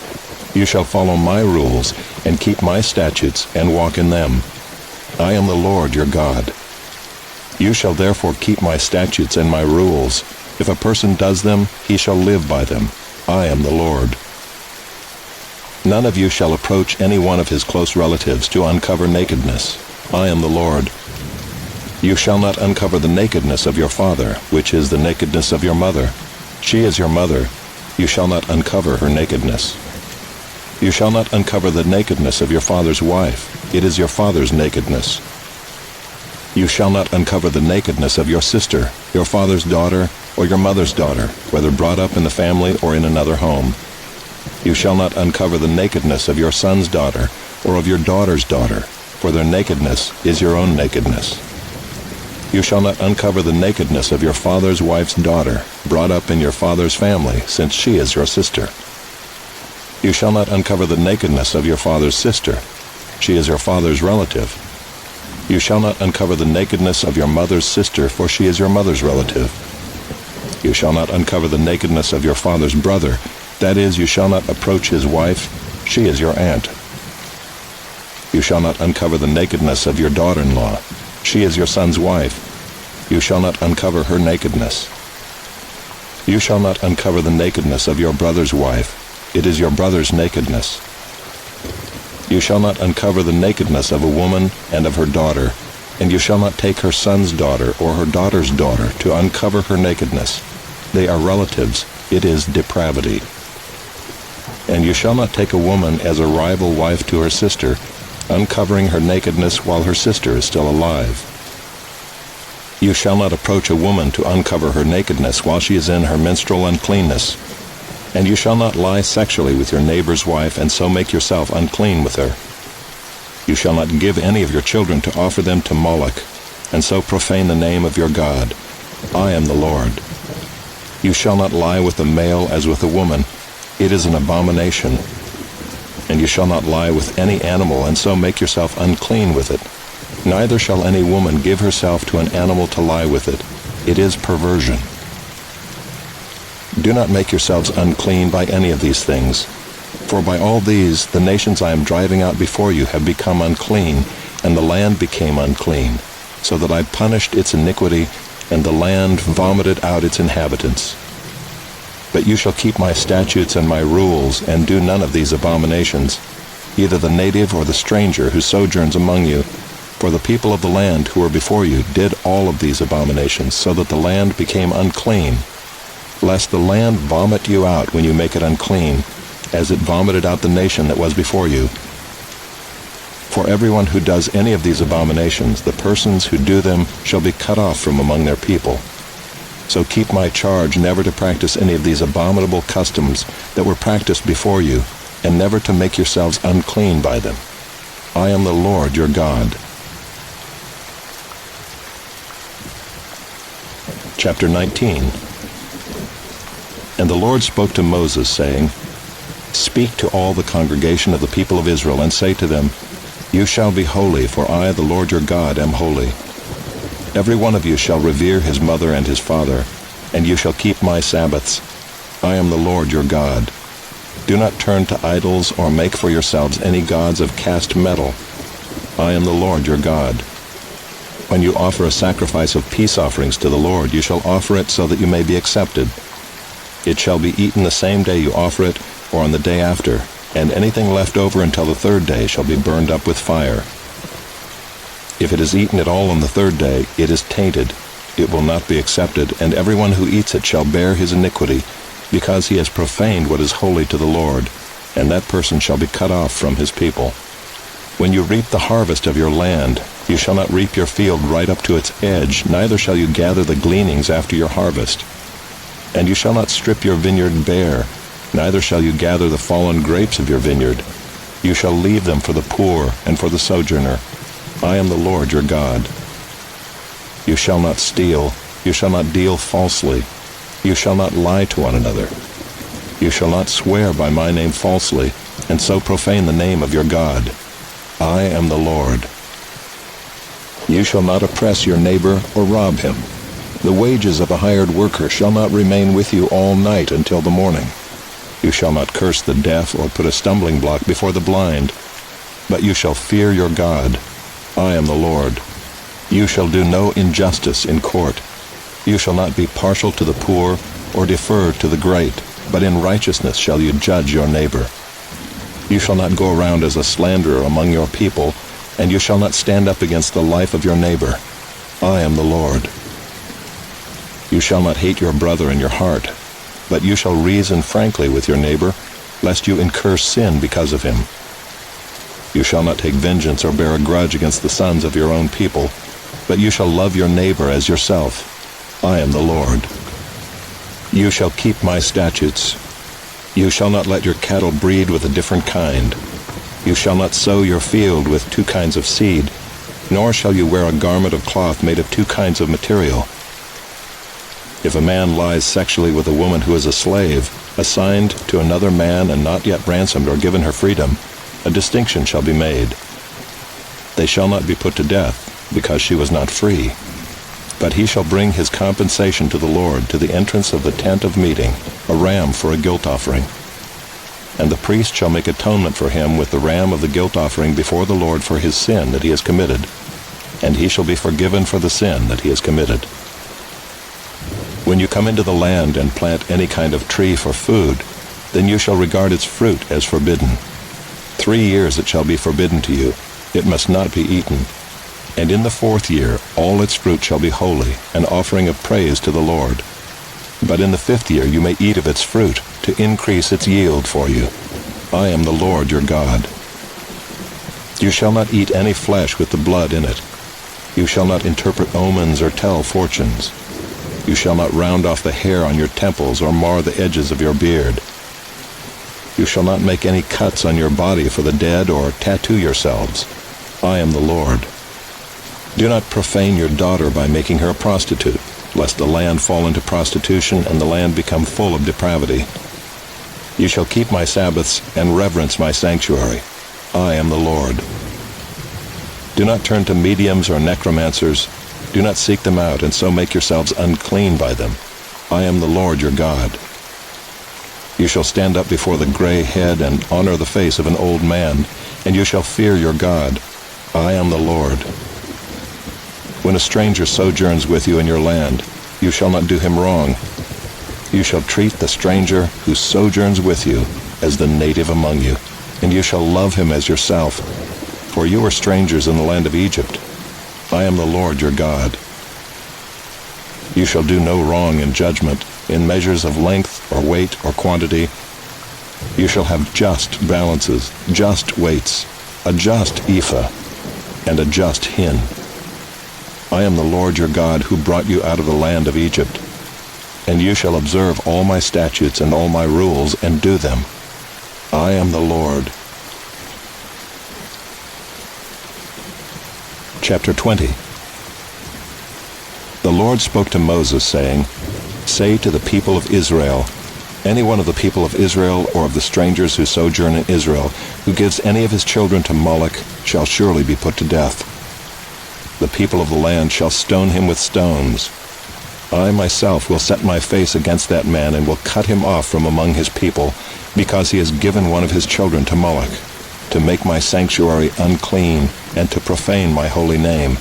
You shall follow my rules, and keep my statutes, and walk in them. I am the Lord your God. You shall therefore keep my statutes and my rules. If a person does them, he shall live by them. I am the Lord. None of you shall approach any one of his close relatives to uncover nakedness. I am the Lord. You shall not uncover the nakedness of your father, which is the nakedness of your mother. She is your mother. You shall not uncover her nakedness. You shall not uncover the nakedness of your father's wife. It is your father's nakedness. You shall not uncover the nakedness of your sister, your father's daughter, or your mother's daughter, whether brought up in the family or in another home. You shall not uncover the nakedness of your son's daughter, or of your daughter's daughter, for their nakedness is your own nakedness. You shall not uncover the nakedness of your father's wife's daughter, brought up in your father's family, since she is your sister. You shall not uncover the nakedness of your father's sister. She is your father's relative. You shall not uncover the nakedness of your mother's sister, for she is your mother's relative. You shall not uncover the nakedness of your father's brother. That is, you shall not approach his wife. She is your aunt. You shall not uncover the nakedness of your daughter-in-law. She is your son's wife. You shall not uncover her nakedness. You shall not uncover the nakedness of your brother's wife. It is your brother's nakedness. You shall not uncover the nakedness of a woman and of her daughter, and you shall not take her son's daughter or her daughter's daughter to uncover her nakedness. They are relatives. It is depravity. And you shall not take a woman as a rival wife to her sister, uncovering her nakedness while her sister is still alive. You shall not approach a woman to uncover her nakedness while she is in her menstrual uncleanness. And you shall not lie sexually with your neighbor's wife and so make yourself unclean with her. You shall not give any of your children to offer them to Moloch, and so profane the name of your God. I am the Lord. You shall not lie with a male as with a woman. It is an abomination. And you shall not lie with any animal and so make yourself unclean with it. Neither shall any woman give herself to an animal to lie with it. It is perversion. Do not make yourselves unclean by any of these things. For by all these the nations I am driving out before you have become unclean, and the land became unclean, so that I punished its iniquity, and the land vomited out its inhabitants. But you shall keep my statutes and my rules, and do none of these abominations, either the native or the stranger who sojourns among you. For the people of the land who were before you did all of these abominations, so that the land became unclean, lest the land vomit you out when you make it unclean, as it vomited out the nation that was before you. For everyone who does any of these abominations, the persons who do them shall be cut off from among their people. So keep my charge never to practice any of these abominable customs that were practiced before you, and never to make yourselves unclean by them. I am the Lord your God. Chapter 19. And the Lord spoke to Moses, saying, Speak to all the congregation of the people of Israel, and say to them, You shall be holy, for I, the Lord your God, am holy. Every one of you shall revere his mother and his father, and you shall keep my Sabbaths. I am the Lord your God. Do not turn to idols or make for yourselves any gods of cast metal. I am the Lord your God. When you offer a sacrifice of peace offerings to the Lord, you shall offer it so that you may be accepted. It shall be eaten the same day you offer it, or on the day after, and anything left over until the third day shall be burned up with fire. If it is eaten at all on the third day, it is tainted. It will not be accepted, and everyone who eats it shall bear his iniquity, because he has profaned what is holy to the Lord, and that person shall be cut off from his people. When you reap the harvest of your land, you shall not reap your field right up to its edge, neither shall you gather the gleanings after your harvest. And you shall not strip your vineyard bare, neither shall you gather the fallen grapes of your vineyard. You shall leave them for the poor and for the sojourner. I am the Lord your God. You shall not steal. You shall not deal falsely. You shall not lie to one another. You shall not swear by my name falsely, and so profane the name of your God. I am the Lord. You shall not oppress your neighbor or rob him. The wages of a hired worker shall not remain with you all night until the morning. You shall not curse the deaf or put a stumbling block before the blind, but you shall fear your God. I am the Lord. You shall do no injustice in court. You shall not be partial to the poor or defer to the great, but in righteousness shall you judge your neighbor. You shall not go around as a slanderer among your people, and you shall not stand up against the life of your neighbor. I am the Lord. You shall not hate your brother in your heart, but you shall reason frankly with your neighbor, lest you incur sin because of him. You shall not take vengeance or bear a grudge against the sons of your own people, but you shall love your neighbor as yourself. I am the Lord. You shall keep my statutes. You shall not let your cattle breed with a different kind. You shall not sow your field with two kinds of seed, nor shall you wear a garment of cloth made of two kinds of material. If a man lies sexually with a woman who is a slave, assigned to another man and not yet ransomed or given her freedom, a distinction shall be made. They shall not be put to death, because she was not free. But he shall bring his compensation to the Lord to the entrance of the tent of meeting, a ram for a guilt offering. And the priest shall make atonement for him with the ram of the guilt offering before the Lord for his sin that he has committed, and he shall be forgiven for the sin that he has committed. When you come into the land and plant any kind of tree for food, then you shall regard its fruit as forbidden. 3 years it shall be forbidden to you. It must not be eaten. And in the 4th year all its fruit shall be holy, an offering of praise to the Lord. But in the 5th year you may eat of its fruit, to increase its yield for you. I am the Lord your God. You shall not eat any flesh with the blood in it. You shall not interpret omens or tell fortunes. You shall not round off the hair on your temples or mar the edges of your beard. You shall not make any cuts on your body for the dead or tattoo yourselves. I am the Lord. Do not profane your daughter by making her a prostitute, lest the land fall into prostitution and the land become full of depravity. You shall keep my Sabbaths and reverence my sanctuary. I am the Lord. Do not turn to mediums or necromancers. Do not seek them out and so make yourselves unclean by them. I am the Lord your God. You shall stand up before the gray head and honor the face of an old man, and you shall fear your God. I am the Lord. When a stranger sojourns with you in your land, you shall not do him wrong. You shall treat the stranger who sojourns with you as the native among you, and you shall love him as yourself, for you were strangers in the land of Egypt. I am the Lord your God. You shall do no wrong in judgment, in measures of length or weight or quantity. You shall have just balances, just weights, a just ephah, and a just hin. I am the Lord your God who brought you out of the land of Egypt. And you shall observe all my statutes and all my rules and do them. I am the Lord. Chapter 20. The Lord spoke to Moses, saying, Say to the people of Israel, any one of the people of Israel or of the strangers who sojourn in Israel, who gives any of his children to Moloch, shall surely be put to death. The people of the land shall stone him with stones. I myself will set my face against that man and will cut him off from among his people, because he has given one of his children to Moloch, to make my sanctuary unclean and to profane my holy name.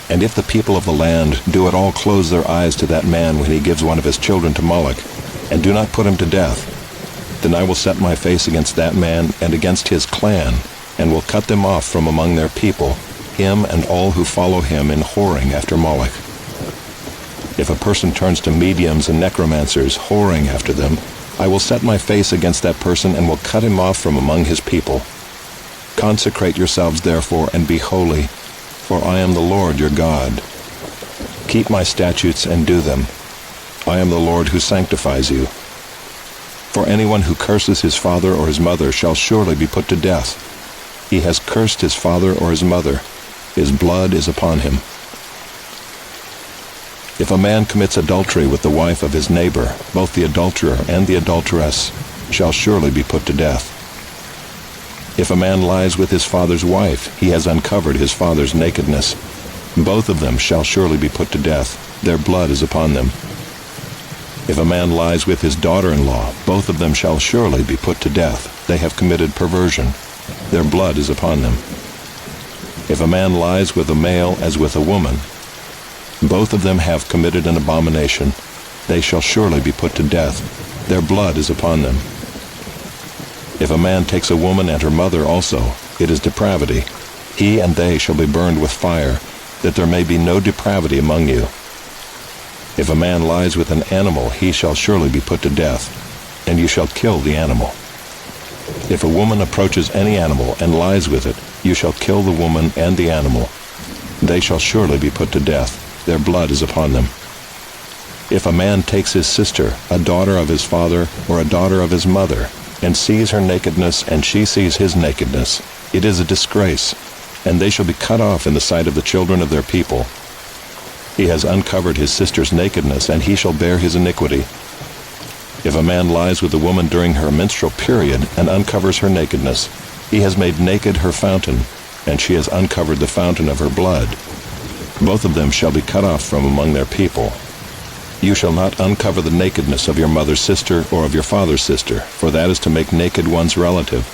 And if the people of the land do at all close their eyes to that man when he gives one of his children to Moloch, and do not put him to death, then I will set my face against that man and against his clan, and will cut them off from among their people, him and all who follow him in whoring after Moloch. If a person turns to mediums and necromancers, whoring after them, I will set my face against that person and will cut him off from among his people. Consecrate yourselves therefore and be holy, for I am the Lord your God. Keep my statutes and do them. I am the Lord who sanctifies you. For anyone who curses his father or his mother shall surely be put to death. He has cursed his father or his mother. His blood is upon him. If a man commits adultery with the wife of his neighbor, both the adulterer and the adulteress shall surely be put to death. If a man lies with his father's wife, he has uncovered his father's nakedness. Both of them shall surely be put to death. Their blood is upon them. If a man lies with his daughter-in-law, both of them shall surely be put to death. They have committed perversion. Their blood is upon them. If If a man lies with a male as with a woman, both of them have committed an abomination. They shall surely be put to death. Their blood is upon them. If a man takes a woman and her mother also, it is depravity. He and they shall be burned with fire, that there may be no depravity among you. If a man lies with an animal, he shall surely be put to death, and you shall kill the animal. If a woman approaches any animal and lies with it, you shall kill the woman and the animal. They shall surely be put to death. Their blood is upon them. If a man takes his sister, a daughter of his father, or a daughter of his mother, and sees her nakedness, and she sees his nakedness, it is a disgrace, and they shall be cut off in the sight of the children of their people. He has uncovered his sister's nakedness, and he shall bear his iniquity. If a man lies with a woman during her menstrual period and uncovers her nakedness, he has made naked her fountain, and she has uncovered the fountain of her blood. Both of them shall be cut off from among their people. You shall not uncover the nakedness of your mother's sister or of your father's sister, for that is to make naked one's relative.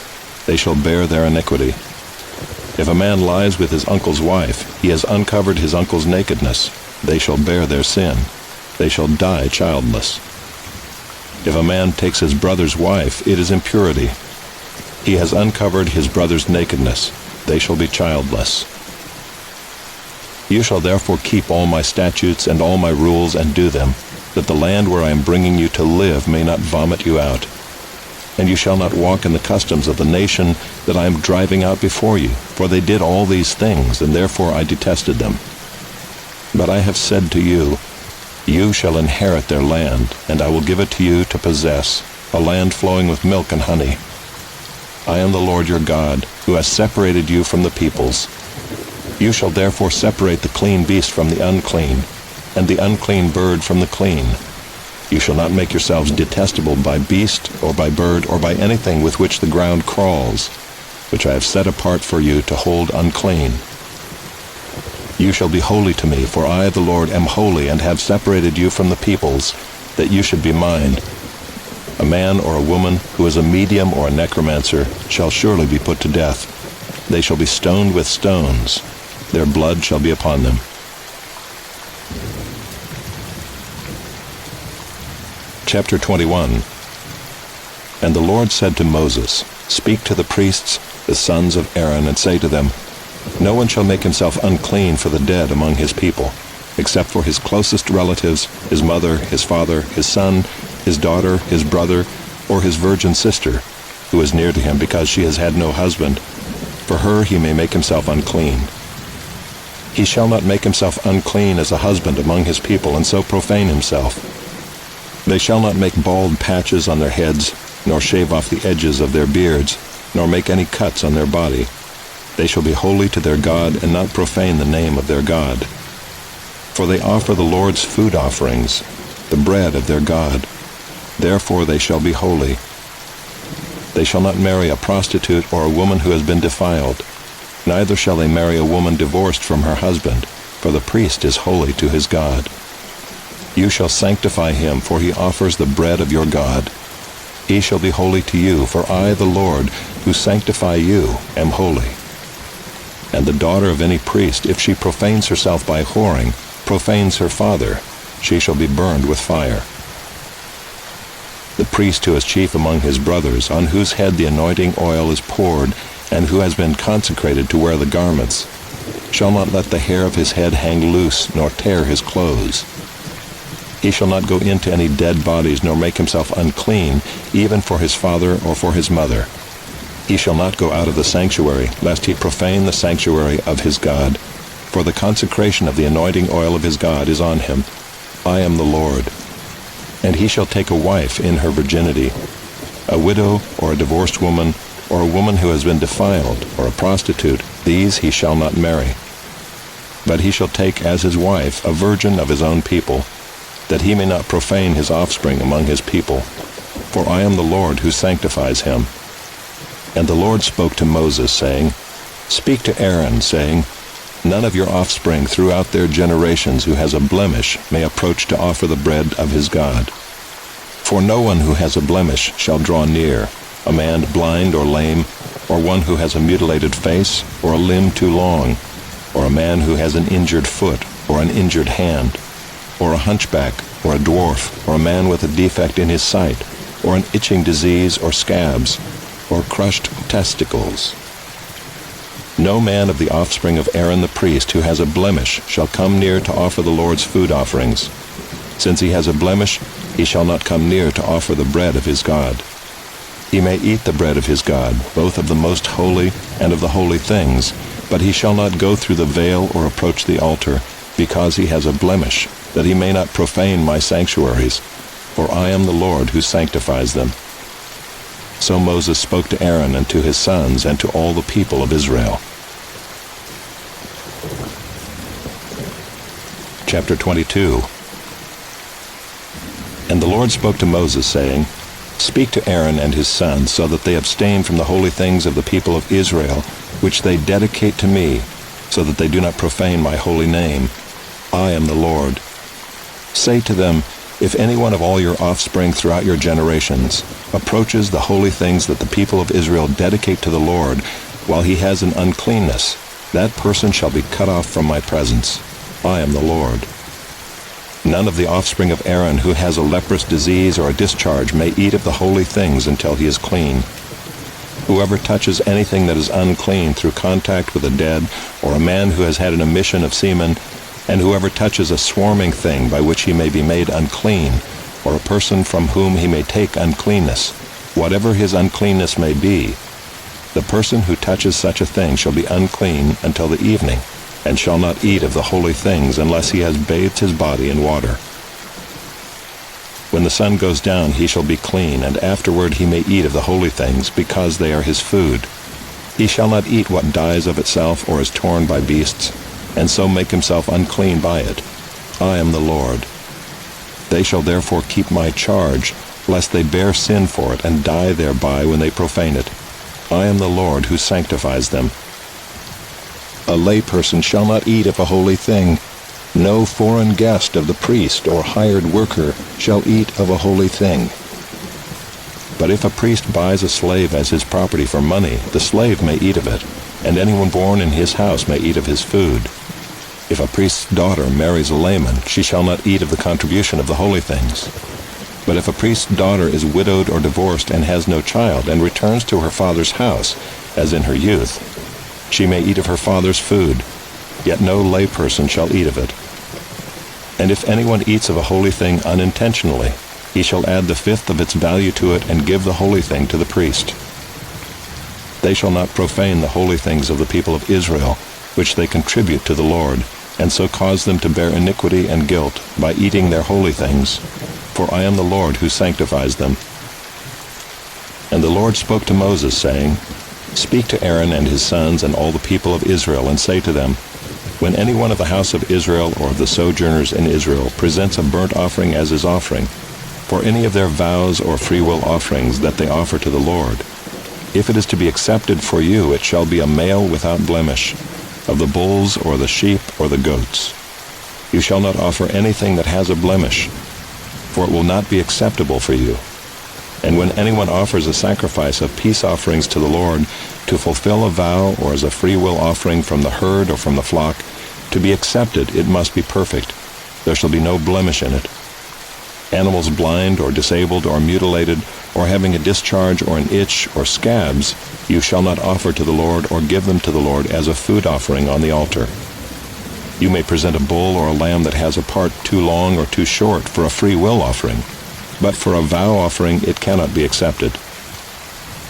They shall bear their iniquity. If a man lies with his uncle's wife, he has uncovered his uncle's nakedness. They shall bear their sin. They shall die childless. If a man takes his brother's wife, it is impurity. He has uncovered his brother's nakedness. They shall be childless. You shall therefore keep all my statutes and all my rules and do them, that the land where I am bringing you to live may not vomit you out. And you shall not walk in the customs of the nation that I am driving out before you, for they did all these things, and therefore I detested them. But I have said to you, you shall inherit their land, and I will give it to you to possess, a land flowing with milk and honey. I am the Lord your God, who has separated you from the peoples. You shall therefore separate the clean beast from the unclean, and the unclean bird from the clean. You shall not make yourselves detestable by beast, or by bird, or by anything with which the ground crawls, which I have set apart for you to hold unclean. You shall be holy to me, for I, the Lord, am holy, and have separated you from the peoples, that you should be mine. A man or a woman who is a medium or a necromancer shall surely be put to death. They shall be stoned with stones. Their blood shall be upon them. Chapter 21. And the Lord said to Moses, Speak to the priests, the sons of Aaron, and say to them, No one shall make himself unclean for the dead among his people, except for his closest relatives, his mother, his father, his son, his daughter, his brother, or his virgin sister, who is near to him because she has had no husband. For her he may make himself unclean. He shall not make himself unclean as a husband among his people, and so profane himself. They shall not make bald patches on their heads, nor shave off the edges of their beards, nor make any cuts on their body. They shall be holy to their God, and not profane the name of their God. For they offer the Lord's food offerings, the bread of their God. Therefore they shall be holy. They shall not marry a prostitute or a woman who has been defiled. Neither shall they marry a woman divorced from her husband, for the priest is holy to his God. You shall sanctify him, for he offers the bread of your God. He shall be holy to you, for I, the Lord, who sanctify you, am holy. And the daughter of any priest, if she profanes herself by whoring, profanes her father, she shall be burned with fire. The priest who is chief among his brothers, on whose head the anointing oil is poured, and who has been consecrated to wear the garments, shall not let the hair of his head hang loose, nor tear his clothes. He shall not go into any dead bodies, nor make himself unclean, even for his father or for his mother. He shall not go out of the sanctuary, lest he profane the sanctuary of his God. For the consecration of the anointing oil of his God is on him. I am the Lord. And he shall take a wife in her virginity, a widow or a divorced woman, or a woman who has been defiled, or a prostitute. These he shall not marry. But he shall take as his wife a virgin of his own people, that he may not profane his offspring among his people. For I am the Lord who sanctifies him. And the Lord spoke to Moses, saying, Speak to Aaron, saying, None of your offspring throughout their generations who has a blemish may approach to offer the bread of his God. For no one who has a blemish shall draw near, a man blind or lame, or one who has a mutilated face, or a limb too long, or a man who has an injured foot, or an injured hand, or a hunchback, or a dwarf, or a man with a defect in his sight, or an itching disease, or scabs, or crushed testicles. No man of the offspring of Aaron the priest who has a blemish shall come near to offer the Lord's food offerings. Since he has a blemish, he shall not come near to offer the bread of his God. He may eat the bread of his God, both of the most holy and of the holy things, but he shall not go through the veil or approach the altar, because he has a blemish, that he may not profane my sanctuaries, for I am the Lord who sanctifies them. So Moses spoke to Aaron and to his sons and to all the people of Israel. Chapter 22. And the Lord spoke to Moses, saying, Speak to Aaron and his sons, so that they abstain from the holy things of the people of Israel, which they dedicate to me, so that they do not profane my holy name. I am the Lord. Say to them, If any one of all your offspring throughout your generations approaches the holy things that the people of Israel dedicate to the Lord, while he has an uncleanness, that person shall be cut off from my presence. I am the Lord. None of the offspring of Aaron who has a leprous disease or a discharge may eat of the holy things until he is clean. Whoever touches anything that is unclean through contact with a dead, or a man who has had an emission of semen, and whoever touches a swarming thing by which he may be made unclean, or a person from whom he may take uncleanness, whatever his uncleanness may be, the person who touches such a thing shall be unclean until the evening, and shall not eat of the holy things unless he has bathed his body in water. When the sun goes down, he shall be clean, and afterward he may eat of the holy things, because they are his food. He shall not eat what dies of itself or is torn by beasts, and so make himself unclean by it. I am the Lord. They shall therefore keep my charge, lest they bear sin for it and die thereby when they profane it. I am the Lord who sanctifies them. A layperson shall not eat of a holy thing. No foreign guest of the priest or hired worker shall eat of a holy thing. But if a priest buys a slave as his property for money, the slave may eat of it, and anyone born in his house may eat of his food. If a priest's daughter marries a layman, she shall not eat of the contribution of the holy things. But if a priest's daughter is widowed or divorced and has no child, and returns to her father's house, as in her youth, she may eat of her father's food, yet no layperson shall eat of it. And if anyone eats of a holy thing unintentionally, he shall add the fifth of its value to it and give the holy thing to the priest. They shall not profane the holy things of the people of Israel, which they contribute to the Lord, and so cause them to bear iniquity and guilt by eating their holy things. For I am the Lord who sanctifies them. And the Lord spoke to Moses, saying, Speak to Aaron and his sons and all the people of Israel, and say to them, When any one of the house of Israel or of the sojourners in Israel presents a burnt offering as his offering, for any of their vows or freewill offerings that they offer to the Lord, if it is to be accepted for you, it shall be a male without blemish, of the bulls or the sheep or the goats. You shall not offer anything that has a blemish, for it will not be acceptable for you. And when anyone offers a sacrifice of peace offerings to the Lord, to fulfill a vow or as a freewill offering from the herd or from the flock, to be accepted it must be perfect. There shall be no blemish in it. Animals blind or disabled or mutilated, or having a discharge or an itch or scabs, you shall not offer to the Lord or give them to the Lord as a food offering on the altar. You may present a bull or a lamb that has a part too long or too short for a free will offering, but for a vow offering it cannot be accepted.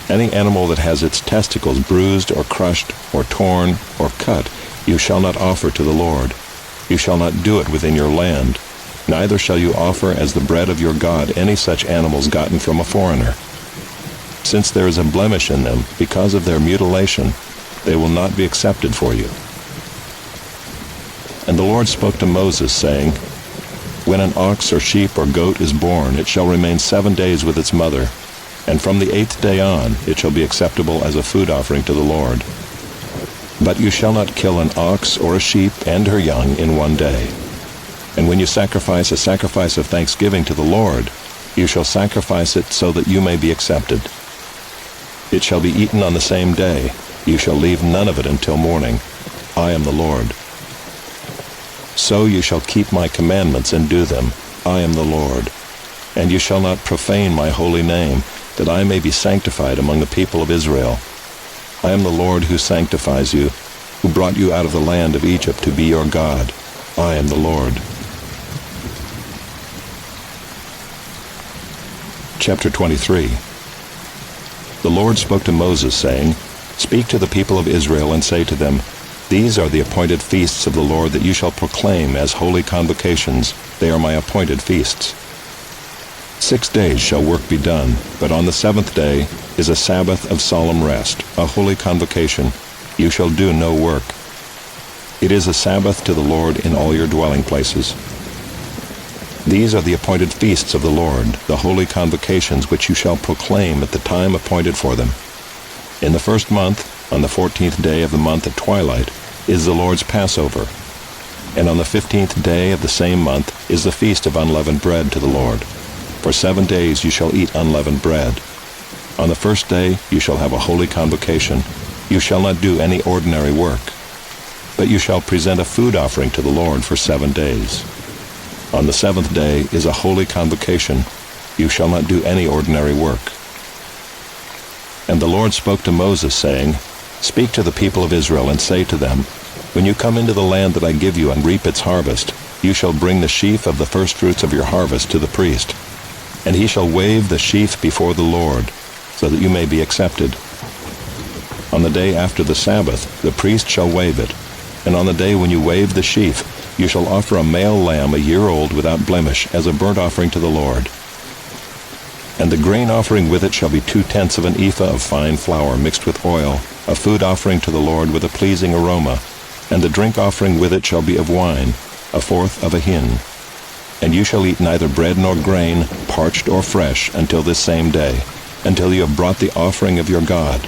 Any animal that has its testicles bruised or crushed or torn or cut, you shall not offer to the Lord. You shall not do it within your land. Neither shall you offer as the bread of your God any such animals gotten from a foreigner. Since there is a blemish in them, because of their mutilation, they will not be accepted for you. And the Lord spoke to Moses, saying, When an ox or sheep or goat is born, it shall remain 7 days with its mother, and from the 8th day on it shall be acceptable as a food offering to the Lord. But you shall not kill an ox or a sheep and her young in 1 day. And when you sacrifice a sacrifice of thanksgiving to the Lord, you shall sacrifice it so that you may be accepted. It shall be eaten on the same day. You shall leave none of it until morning. I am the Lord. So you shall keep my commandments and do them. I am the Lord. And you shall not profane my holy name, that I may be sanctified among the people of Israel. I am the Lord who sanctifies you, who brought you out of the land of Egypt to be your God. I am the Lord. Chapter 23. The Lord spoke to Moses, saying, Speak to the people of Israel and say to them, These are the appointed feasts of the Lord that you shall proclaim as holy convocations. They are my appointed feasts. 6 days shall work be done, but on the 7th day is a Sabbath of solemn rest, a holy convocation. You shall do no work. It is a Sabbath to the Lord in all your dwelling places. These are the appointed feasts of the Lord, the holy convocations which you shall proclaim at the time appointed for them. In the 1st month, on the 14th day of the month at twilight, is the Lord's Passover. And on the 15th day of the same month is the feast of unleavened bread to the Lord. For 7 days you shall eat unleavened bread. On the 1st day you shall have a holy convocation. You shall not do any ordinary work. But you shall present a food offering to the Lord for 7 days. On the 7th day is a holy convocation. You shall not do any ordinary work. And the Lord spoke to Moses, saying, Speak to the people of Israel and say to them, When you come into the land that I give you and reap its harvest, you shall bring the sheaf of the firstfruits of your harvest to the priest. And he shall wave the sheaf before the Lord, so that you may be accepted. On the day after the Sabbath, the priest shall wave it. And on the day when you wave the sheaf, you shall offer a male lamb a year old without blemish as a burnt offering to the Lord. And the grain offering with it shall be 2/10 of an ephah of fine flour mixed with oil, a food offering to the Lord with a pleasing aroma. And the drink offering with it shall be of wine, 1/4 of a hin. And you shall eat neither bread nor grain, parched or fresh, until this same day, until you have brought the offering of your God.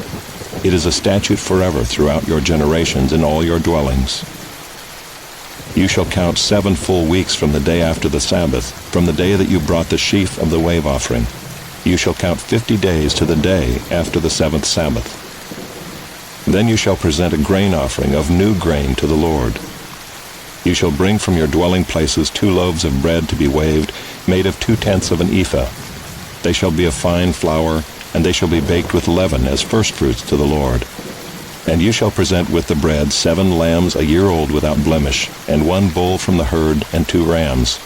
It is a statute forever throughout your generations in all your dwellings. You shall count 7 full weeks from the day after the Sabbath, from the day that you brought the sheaf of the wave offering. You shall count 50 days to the day after the 7th Sabbath. Then you shall present a grain offering of new grain to the Lord. You shall bring from your dwelling places 2 loaves of bread to be waved, made of 2/10 of an ephah. They shall be of fine flour, and they shall be baked with leaven as firstfruits to the Lord. And you shall present with the bread 7 lambs a year old without blemish, and 1 bull from the herd, and 2 rams.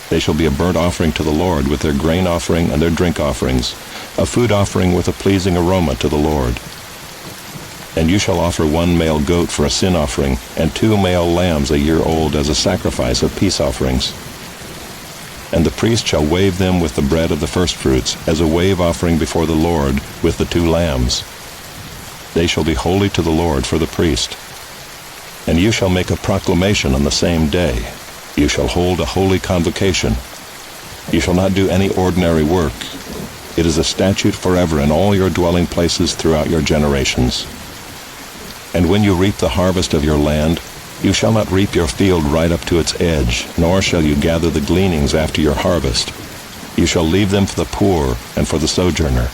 They shall be a burnt offering to the Lord with their grain offering and their drink offerings, a food offering with a pleasing aroma to the Lord. And you shall offer 1 male goat for a sin offering, and 2 male lambs a year old as a sacrifice of peace offerings. And the priest shall wave them with the bread of the firstfruits, as a wave offering before the Lord, with the 2 lambs. They shall be holy to the Lord for the priest. And you shall make a proclamation on the same day. You shall hold a holy convocation. You shall not do any ordinary work. It is a statute forever in all your dwelling places throughout your generations. And when you reap the harvest of your land, you shall not reap your field right up to its edge, nor shall you gather the gleanings after your harvest. You shall leave them for the poor and for the sojourner.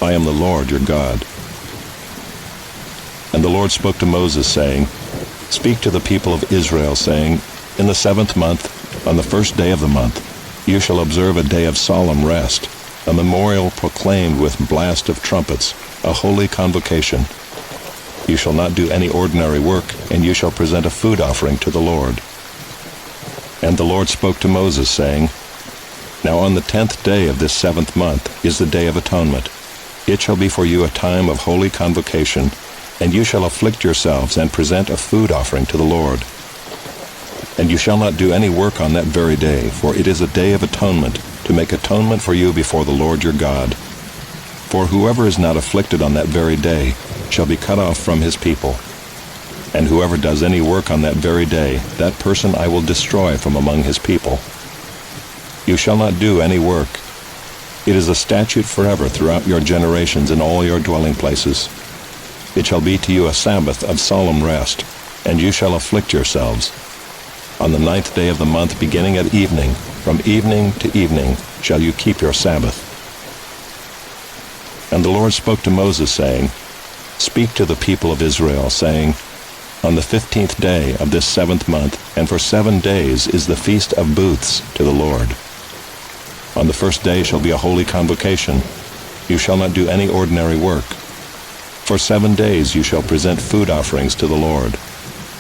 I am the Lord your God. And the Lord spoke to Moses, saying, Speak to the people of Israel, saying, In the 7th month, on the 1st day of the month, you shall observe a day of solemn rest, a memorial proclaimed with blast of trumpets, a holy convocation. You shall not do any ordinary work, and you shall present a food offering to the Lord. And the Lord spoke to Moses, saying, Now on the 10th day of this 7th month is the Day of Atonement. It shall be for you a time of holy convocation, and you shall afflict yourselves and present a food offering to the Lord. And you shall not do any work on that very day, for it is a day of atonement, to make atonement for you before the Lord your God. For whoever is not afflicted on that very day shall be cut off from his people. And whoever does any work on that very day, that person I will destroy from among his people. You shall not do any work. It is a statute forever throughout your generations in all your dwelling places. It shall be to you a Sabbath of solemn rest, and you shall afflict yourselves. On the 9th day of the month, beginning at evening, from evening to evening, shall you keep your Sabbath. And the Lord spoke to Moses, saying, Speak to the people of Israel, saying, On the 15th day of this 7th month, and for 7 days, is the Feast of Booths to the Lord. On the first day shall be a holy convocation. You shall not do any ordinary work. For 7 days you shall present food offerings to the Lord.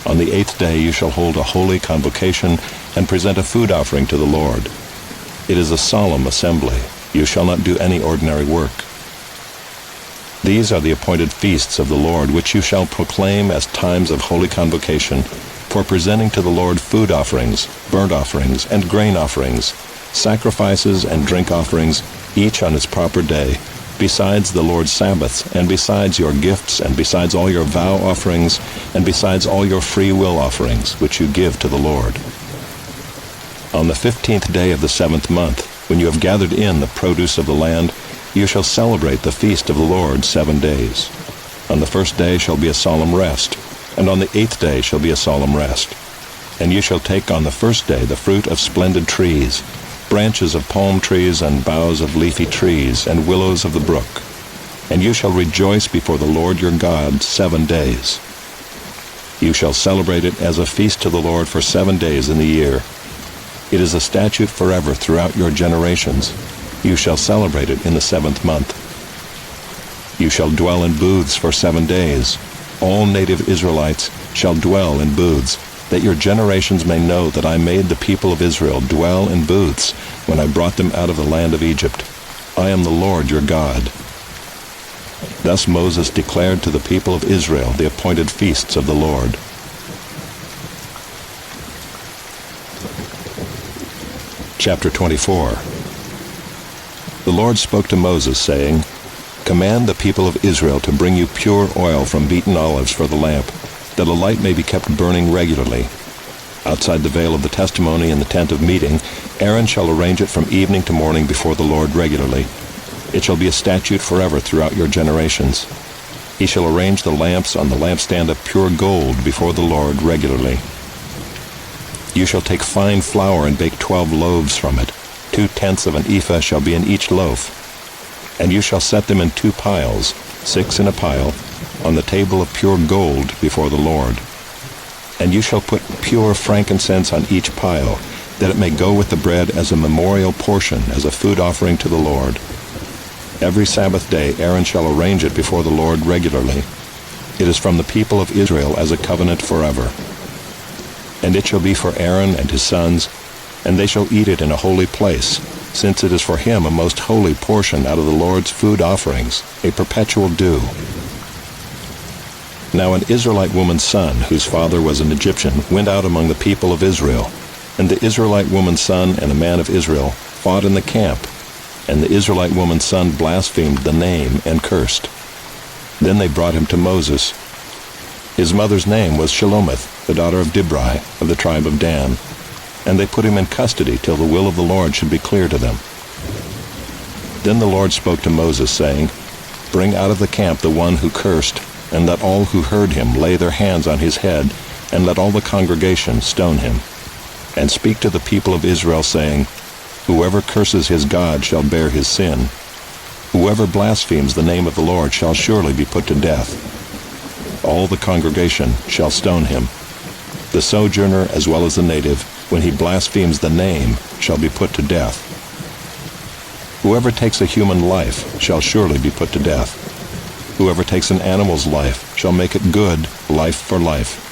On the 8th day you shall hold a holy convocation and present a food offering to the Lord. It is a solemn assembly. You shall not do any ordinary work. These are the appointed feasts of the Lord, which you shall proclaim as times of holy convocation, for presenting to the Lord food offerings, burnt offerings, and grain offerings, sacrifices and drink offerings, each on its proper day, besides the Lord's Sabbaths, and besides your gifts, and besides all your vow offerings, and besides all your free will offerings, which you give to the Lord. On the 15th day of the 7th month, when you have gathered in the produce of the land, you shall celebrate the feast of the Lord 7 days. On the first day shall be a solemn rest, and on the 8th day shall be a solemn rest. And you shall take on the first day the fruit of splendid trees, branches of palm trees and boughs of leafy trees and willows of the brook. And you shall rejoice before the Lord your God 7 days. You shall celebrate it as a feast to the Lord for 7 days in the year. It is a statute forever throughout your generations. You shall celebrate it in the 7th month. You shall dwell in booths for 7 days. All native Israelites shall dwell in booths, that your generations may know that I made the people of Israel dwell in booths when I brought them out of the land of Egypt. I am the Lord your God. Thus Moses declared to the people of Israel the appointed feasts of the Lord. Chapter 24. The Lord spoke to Moses, saying, Command the people of Israel to bring you pure oil from beaten olives for the lamp, that a light may be kept burning regularly. Outside the veil of the testimony in the tent of meeting, Aaron shall arrange it from evening to morning before the Lord regularly. It shall be a statute forever throughout your generations. He shall arrange the lamps on the lampstand of pure gold before the Lord regularly. You shall take fine flour and bake 12 loaves from it. 2/10 of an ephah shall be in each loaf. And you shall set them in 2 piles, 6 in a pile, on the table of pure gold before the Lord. And you shall put pure frankincense on each pile, that it may go with the bread as a memorial portion, as a food offering to the Lord. Every Sabbath day Aaron shall arrange it before the Lord regularly. It is from the people of Israel as a covenant forever. And it shall be for Aaron and his sons, and they shall eat it in a holy place, since it is for him a most holy portion out of the Lord's food offerings, a perpetual due. Now an Israelite woman's son, whose father was an Egyptian, went out among the people of Israel. And the Israelite woman's son and a man of Israel fought in the camp. And the Israelite woman's son blasphemed the name and cursed. Then they brought him to Moses. His mother's name was Shelomith, the daughter of Dibri, of the tribe of Dan. And they put him in custody till the will of the Lord should be clear to them. Then the Lord spoke to Moses, saying, Bring out of the camp the one who cursed, and let all who heard him lay their hands on his head, and let all the congregation stone him. And speak to the people of Israel, saying, Whoever curses his God shall bear his sin. Whoever blasphemes the name of the Lord shall surely be put to death. All the congregation shall stone him. The sojourner as well as the native, when he blasphemes the name, shall be put to death. Whoever takes a human life shall surely be put to death. Whoever takes an animal's life shall make it good, life for life.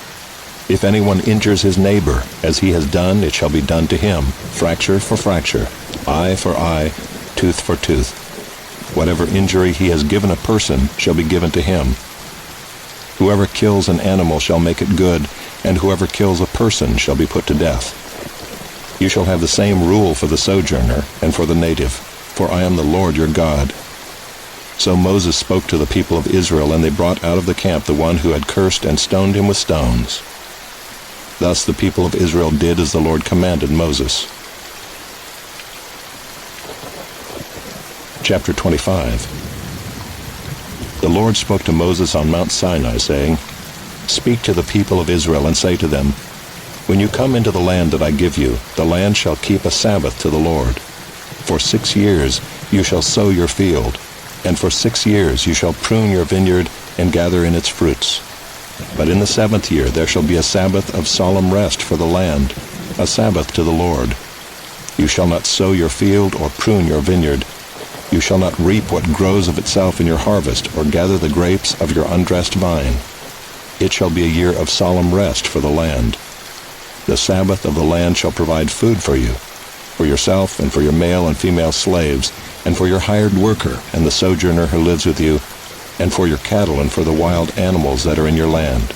If anyone injures his neighbor, as he has done, it shall be done to him, fracture for fracture, eye for eye, tooth for tooth. Whatever injury he has given a person shall be given to him. Whoever kills an animal shall make it good, and whoever kills a person shall be put to death. You shall have the same rule for the sojourner and for the native, for I am the Lord your God. So Moses spoke to the people of Israel, and they brought out of the camp the one who had cursed and stoned him with stones. Thus the people of Israel did as the Lord commanded Moses. Chapter 25. The Lord spoke to Moses on Mount Sinai, saying, Speak to the people of Israel and say to them, When you come into the land that I give you, the land shall keep a Sabbath to the Lord. For 6 years you shall sow your field, and for 6 years you shall prune your vineyard and gather in its fruits. But in the 7th year there shall be a Sabbath of solemn rest for the land, a Sabbath to the Lord. You shall not sow your field or prune your vineyard. You shall not reap what grows of itself in your harvest, or gather the grapes of your undressed vine. It shall be a year of solemn rest for the land. The Sabbath of the land shall provide food for yourself and for your male and female slaves, and for your hired worker and the sojourner who lives with you, and for your cattle and for the wild animals that are in your land.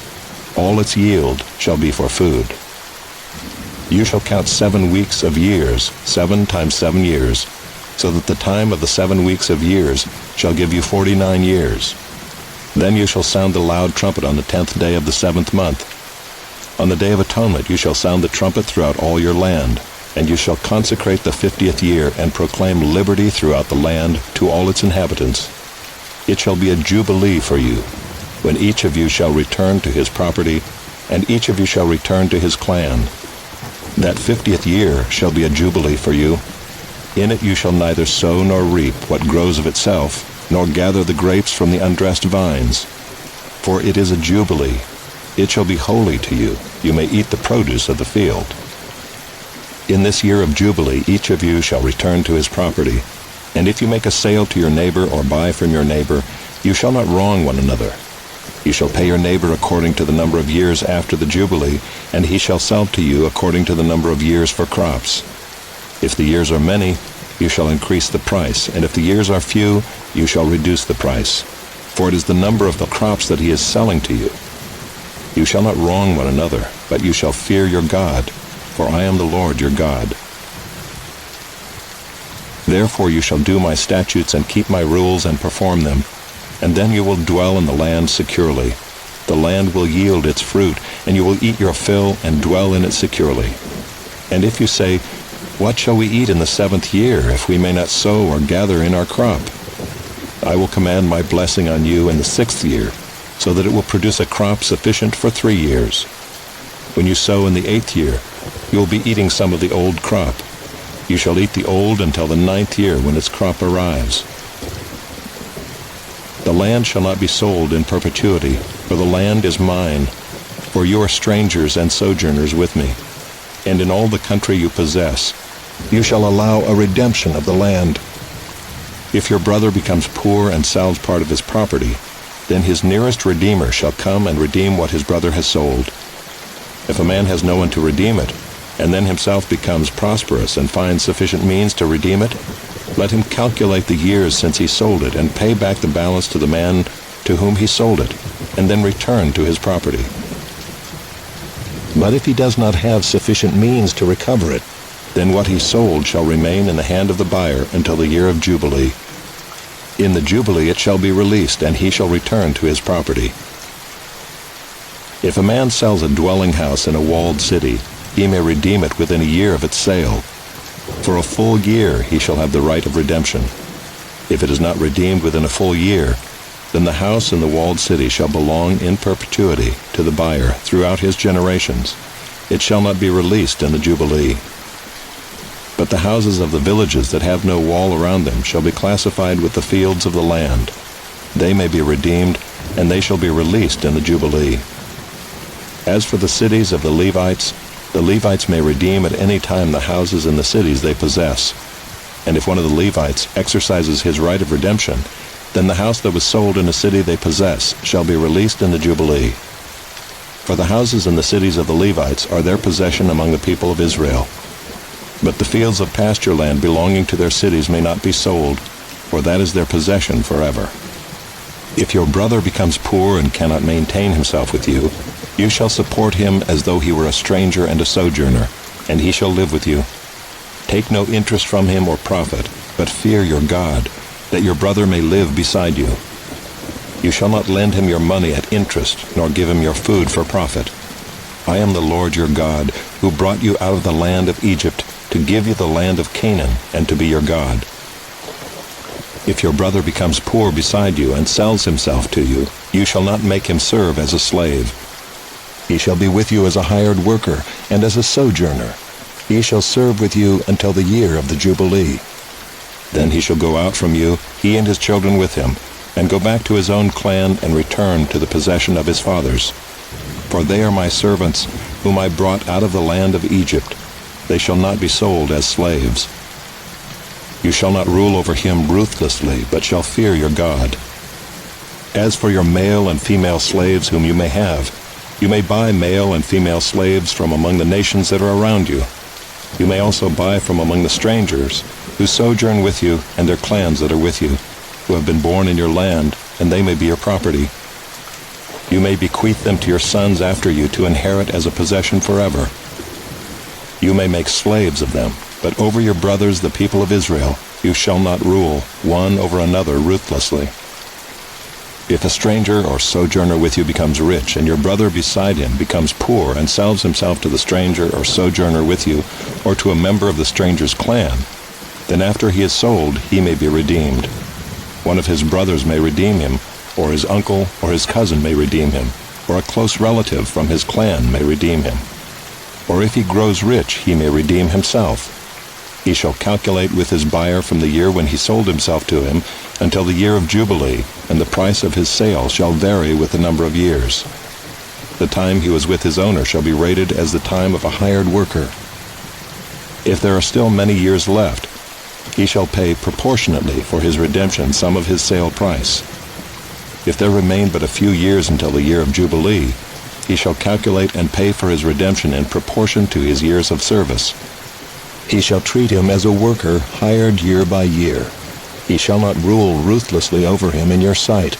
All its yield shall be for food. You shall count 7 weeks of years, 7 times 7 years, so that the time of the 7 weeks of years shall give you 49 years. Then you shall sound the loud trumpet on the 10th day of the 7th month. On the Day of Atonement you shall sound the trumpet throughout all your land, and you shall consecrate the 50th year and proclaim liberty throughout the land to all its inhabitants. It shall be a jubilee for you, when each of you shall return to his property, and each of you shall return to his clan. That 50th year shall be a jubilee for you. In it you shall neither sow nor reap what grows of itself, nor gather the grapes from the undressed vines. For it is a jubilee. It shall be holy to you. You may eat the produce of the field. In this year of jubilee each of you shall return to his property. And if you make a sale to your neighbor or buy from your neighbor, you shall not wrong one another. You shall pay your neighbor according to the number of years after the jubilee, and he shall sell to you according to the number of years for crops. If the years are many, you shall increase the price, and if the years are few, you shall reduce the price. For it is the number of the crops that he is selling to you. You shall not wrong one another, but you shall fear your God, for I am the Lord your God. Therefore you shall do my statutes and keep my rules and perform them, and then you will dwell in the land securely. The land will yield its fruit, and you will eat your fill and dwell in it securely. And if you say, what shall we eat in the 7th year, if we may not sow or gather in our crop? I will command my blessing on you in the 6th year, so that it will produce a crop sufficient for 3 years. When you sow in the 8th year, you will be eating some of the old crop. You shall eat the old until the 9th year, when its crop arrives. The land shall not be sold in perpetuity, for the land is mine, for you are strangers and sojourners with me. And in all the country you possess, you shall allow a redemption of the land. If your brother becomes poor and sells part of his property, then his nearest redeemer shall come and redeem what his brother has sold. If a man has no one to redeem it, and then himself becomes prosperous and finds sufficient means to redeem it, let him calculate the years since he sold it and pay back the balance to the man to whom he sold it, and then return to his property. But if he does not have sufficient means to recover it, then what he sold shall remain in the hand of the buyer until the year of Jubilee. In the Jubilee it shall be released, and he shall return to his property. If a man sells a dwelling house in a walled city, he may redeem it within a year of its sale. For a full year he shall have the right of redemption. If it is not redeemed within a full year, then the house in the walled city shall belong in perpetuity to the buyer throughout his generations. It shall not be released in the Jubilee. But the houses of the villages that have no wall around them shall be classified with the fields of the land. They may be redeemed, and they shall be released in the Jubilee. As for the cities of the Levites may redeem at any time the houses in the cities they possess. And if one of the Levites exercises his right of redemption, then the house that was sold in a city they possess shall be released in the Jubilee. For the houses in the cities of the Levites are their possession among the people of Israel. But the fields of pasture land belonging to their cities may not be sold, for that is their possession forever. If your brother becomes poor and cannot maintain himself with you, you shall support him as though he were a stranger and a sojourner, and he shall live with you. Take no interest from him or profit, but fear your God, that your brother may live beside you. You shall not lend him your money at interest, nor give him your food for profit. I am the Lord your God, who brought you out of the land of Egypt, to give you the land of Canaan, and to be your God. If your brother becomes poor beside you and sells himself to you, you shall not make him serve as a slave. He shall be with you as a hired worker and as a sojourner. He shall serve with you until the year of the Jubilee. Then he shall go out from you, he and his children with him, and go back to his own clan and return to the possession of his fathers. For they are my servants, whom I brought out of the land of Egypt. They shall not be sold as slaves. You shall not rule over him ruthlessly, but shall fear your God. As for your male and female slaves whom you may have, you may buy male and female slaves from among the nations that are around you. You may also buy from among the strangers who sojourn with you and their clans that are with you, who have been born in your land, and they may be your property. You may bequeath them to your sons after you to inherit as a possession forever. You may make slaves of them, but over your brothers, the people of Israel, you shall not rule, one over another ruthlessly. If a stranger or sojourner with you becomes rich, and your brother beside him becomes poor and sells himself to the stranger or sojourner with you, or to a member of the stranger's clan, then after he is sold, he may be redeemed. One of his brothers may redeem him, or his uncle or his cousin may redeem him, or a close relative from his clan may redeem him. Or if he grows rich, he may redeem himself. He shall calculate with his buyer from the year when he sold himself to him until the year of Jubilee, and the price of his sale shall vary with the number of years. The time he was with his owner shall be rated as the time of a hired worker. If there are still many years left, he shall pay proportionately for his redemption some of his sale price. If there remain but a few years until the year of Jubilee, he shall calculate and pay for his redemption in proportion to his years of service. He shall treat him as a worker hired year by year. He shall not rule ruthlessly over him in your sight.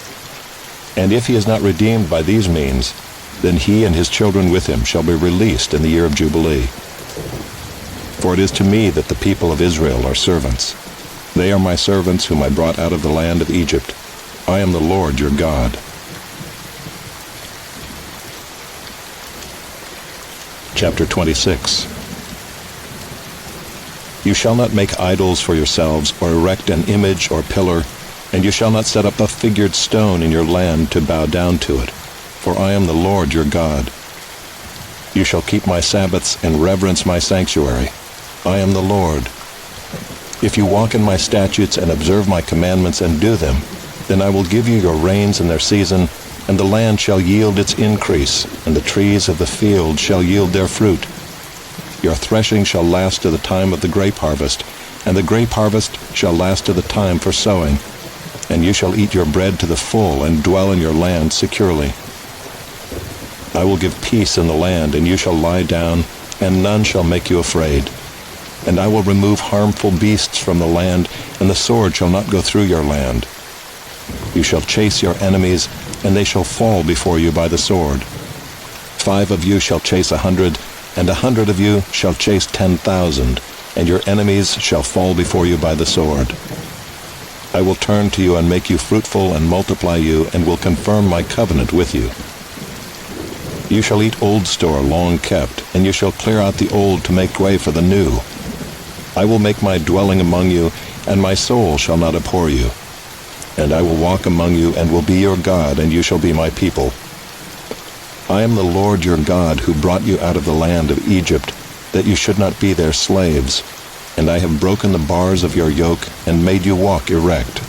And if he is not redeemed by these means, then he and his children with him shall be released in the year of Jubilee. For it is to me that the people of Israel are servants. They are my servants whom I brought out of the land of Egypt. I am the Lord your God. Chapter 26. You shall not make idols for yourselves, or erect an image or pillar, and you shall not set up a figured stone in your land to bow down to it, for I am the Lord your God. You shall keep my Sabbaths and reverence my sanctuary. I am the Lord. If you walk in my statutes and observe my commandments and do them, then I will give you your rains in their season, and the land shall yield its increase, and the trees of the field shall yield their fruit. Your threshing shall last to the time of the grape harvest, and the grape harvest shall last to the time for sowing. And you shall eat your bread to the full, and dwell in your land securely. I will give peace in the land, and you shall lie down, and none shall make you afraid. And I will remove harmful beasts from the land, and the sword shall not go through your land. You shall chase your enemies, and they shall fall before you by the sword. 5 of you shall chase 100, and 100 of you shall chase 10,000, and your enemies shall fall before you by the sword. I will turn to you and make you fruitful and multiply you, and will confirm my covenant with you. You shall eat old store long kept, and you shall clear out the old to make way for the new. I will make my dwelling among you, and my soul shall not abhor you. And I will walk among you, and will be your God, and you shall be my people. I am the Lord your God, who brought you out of the land of Egypt, that you should not be their slaves. And I have broken the bars of your yoke, and made you walk erect.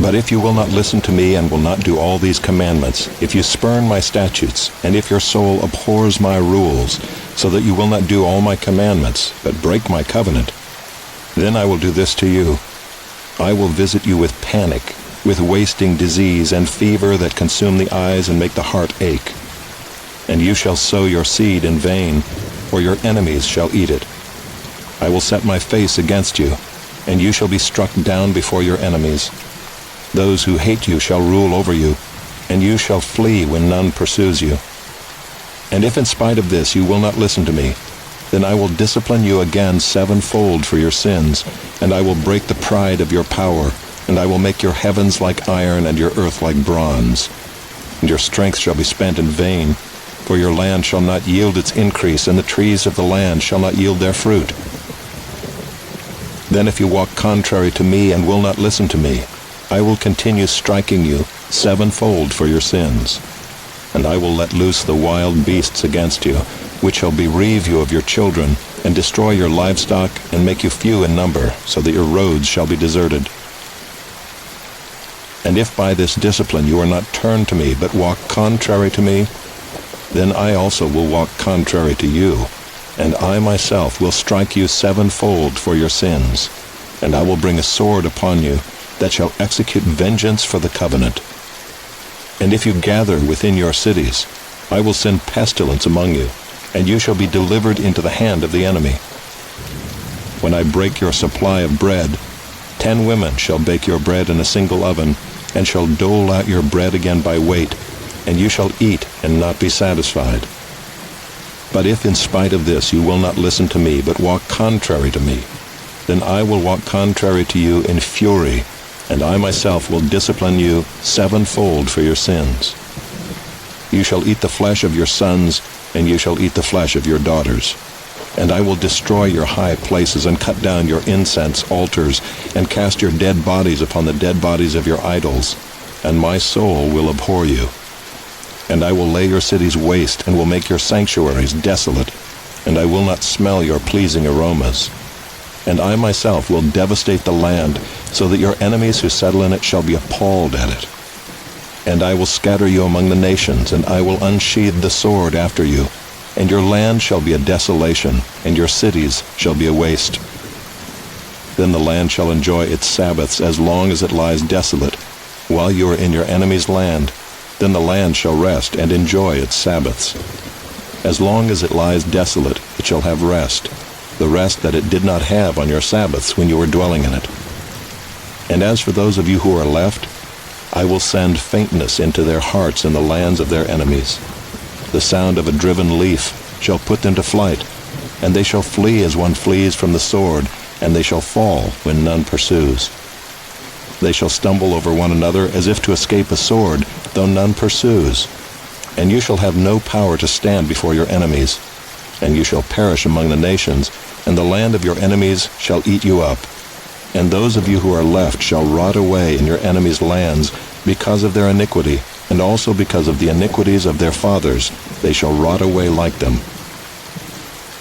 But if you will not listen to me, and will not do all these commandments, if you spurn my statutes, and if your soul abhors my rules, so that you will not do all my commandments, but break my covenant, then I will do this to you. I will visit you with panic, with wasting disease, and fever that consume the eyes and make the heart ache. And you shall sow your seed in vain, for your enemies shall eat it. I will set my face against you, and you shall be struck down before your enemies. Those who hate you shall rule over you, and you shall flee when none pursues you. And if in spite of this you will not listen to me, then I will discipline you again 7-fold for your sins, and I will break the pride of your power, and I will make your heavens like iron and your earth like bronze. And your strength shall be spent in vain, for your land shall not yield its increase, and the trees of the land shall not yield their fruit. Then if you walk contrary to me and will not listen to me, I will continue striking you 7-fold for your sins. And I will let loose the wild beasts against you, which shall bereave you of your children, and destroy your livestock, and make you few in number, so that your roads shall be deserted. And if by this discipline you are not turned to me, but walk contrary to me, then I also will walk contrary to you, and I myself will strike you sevenfold for your sins, and I will bring a sword upon you that shall execute vengeance for the covenant. And if you gather within your cities, I will send pestilence among you, and you shall be delivered into the hand of the enemy. When I break your supply of bread, 10 women shall bake your bread in a single oven, and shall dole out your bread again by weight, and you shall eat and not be satisfied. But if in spite of this you will not listen to me, but walk contrary to me, then I will walk contrary to you in fury, and I myself will discipline you sevenfold for your sins. You shall eat the flesh of your sons, and you shall eat the flesh of your daughters. And I will destroy your high places, and cut down your incense altars, and cast your dead bodies upon the dead bodies of your idols, and my soul will abhor you. And I will lay your cities waste, and will make your sanctuaries desolate, and I will not smell your pleasing aromas. And I myself will devastate the land, so that your enemies who settle in it shall be appalled at it. And I will scatter you among the nations, and I will unsheathe the sword after you, and your land shall be a desolation, and your cities shall be a waste. Then the land shall enjoy its Sabbaths as long as it lies desolate, while you are in your enemy's land. Then the land shall rest and enjoy its Sabbaths. As long as it lies desolate, it shall have rest, the rest that it did not have on your Sabbaths when you were dwelling in it. And as for those of you who are left, I will send faintness into their hearts in the lands of their enemies. The sound of a driven leaf shall put them to flight, and they shall flee as one flees from the sword, and they shall fall when none pursues. They shall stumble over one another as if to escape a sword, though none pursues. And you shall have no power to stand before your enemies, and you shall perish among the nations, and the land of your enemies shall eat you up. And those of you who are left shall rot away in your enemies' lands because of their iniquity, and also because of the iniquities of their fathers. They shall rot away like them.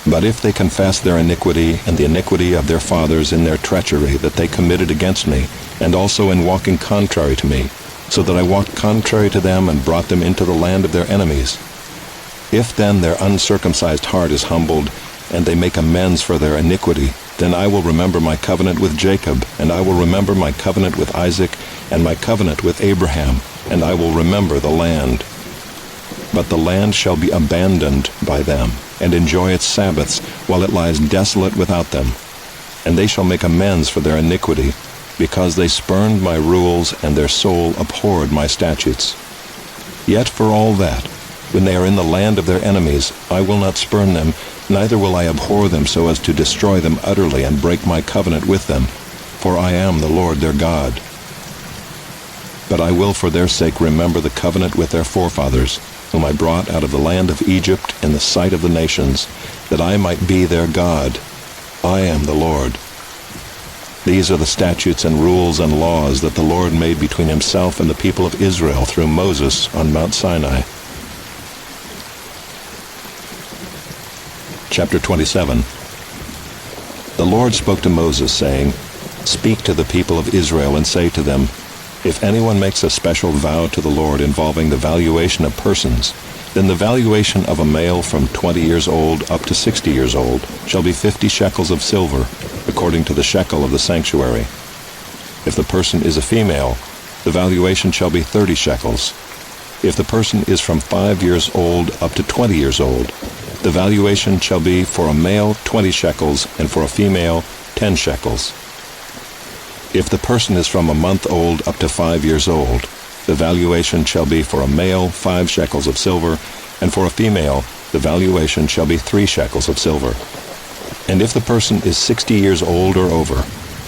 But if they confess their iniquity and the iniquity of their fathers in their treachery that they committed against me, and also in walking contrary to me, so that I walked contrary to them and brought them into the land of their enemies, if then their uncircumcised heart is humbled, and they make amends for their iniquity, then I will remember my covenant with Jacob, and I will remember my covenant with Isaac, and my covenant with Abraham, and I will remember the land. But the land shall be abandoned by them, and enjoy its Sabbaths, while it lies desolate without them. And they shall make amends for their iniquity, because they spurned my rules, and their soul abhorred my statutes. Yet for all that, when they are in the land of their enemies, I will not spurn them, neither will I abhor them so as to destroy them utterly and break my covenant with them, for I am the Lord their God. But I will for their sake remember the covenant with their forefathers, whom I brought out of the land of Egypt in the sight of the nations, that I might be their God. I am the Lord. These are the statutes and rules and laws that the Lord made between himself and the people of Israel through Moses on Mount Sinai. Chapter 27. The Lord spoke to Moses, saying, "Speak to the people of Israel and say to them, if anyone makes a special vow to the Lord involving the valuation of persons, then the valuation of a male from 20 years old up to 60 years old shall be 50 shekels of silver, according to the shekel of the sanctuary. If the person is a female, the valuation shall be 30 shekels. If the person is from 5 years old up to 20 years old, the valuation shall be for a male 20 shekels, and for a female 10 shekels. If the person is from a month old up to 5 years old, the valuation shall be for a male 5 shekels of silver, and for a female the valuation shall be 3 shekels of silver. And if the person is 60 years old or over,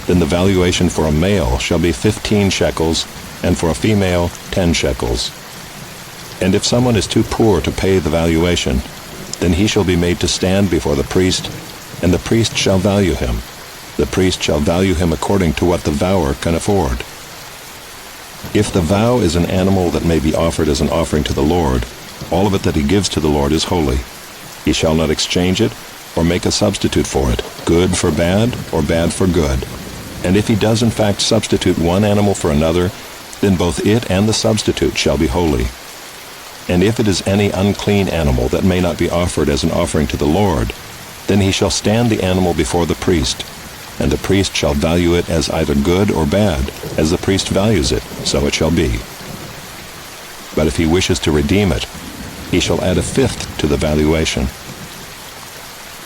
then the valuation for a male shall be 15 shekels, and for a female 10 shekels. And if someone is too poor to pay the valuation, then he shall be made to stand before the priest, and the priest shall value him. The priest shall value him according to what the vower can afford. If the vow is an animal that may be offered as an offering to the Lord, all of it that he gives to the Lord is holy. He shall not exchange it or make a substitute for it, good for bad or bad for good. And if he does in fact substitute one animal for another, then both it and the substitute shall be holy. And if it is any unclean animal that may not be offered as an offering to the Lord, then he shall stand the animal before the priest, and the priest shall value it as either good or bad, as the priest values it, so it shall be. But if he wishes to redeem it, he shall add a fifth to the valuation.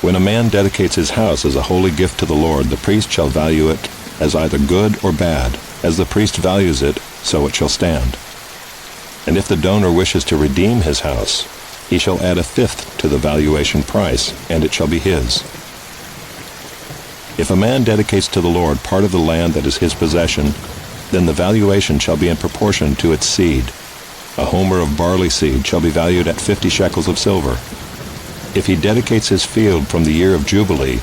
When a man dedicates his house as a holy gift to the Lord, the priest shall value it as either good or bad, as the priest values it, so it shall stand. And if the donor wishes to redeem his house, he shall add a fifth to the valuation price, and it shall be his. If a man dedicates to the Lord part of the land that is his possession, then the valuation shall be in proportion to its seed. A homer of barley seed shall be valued at 50 shekels of silver. If he dedicates his field from the year of Jubilee,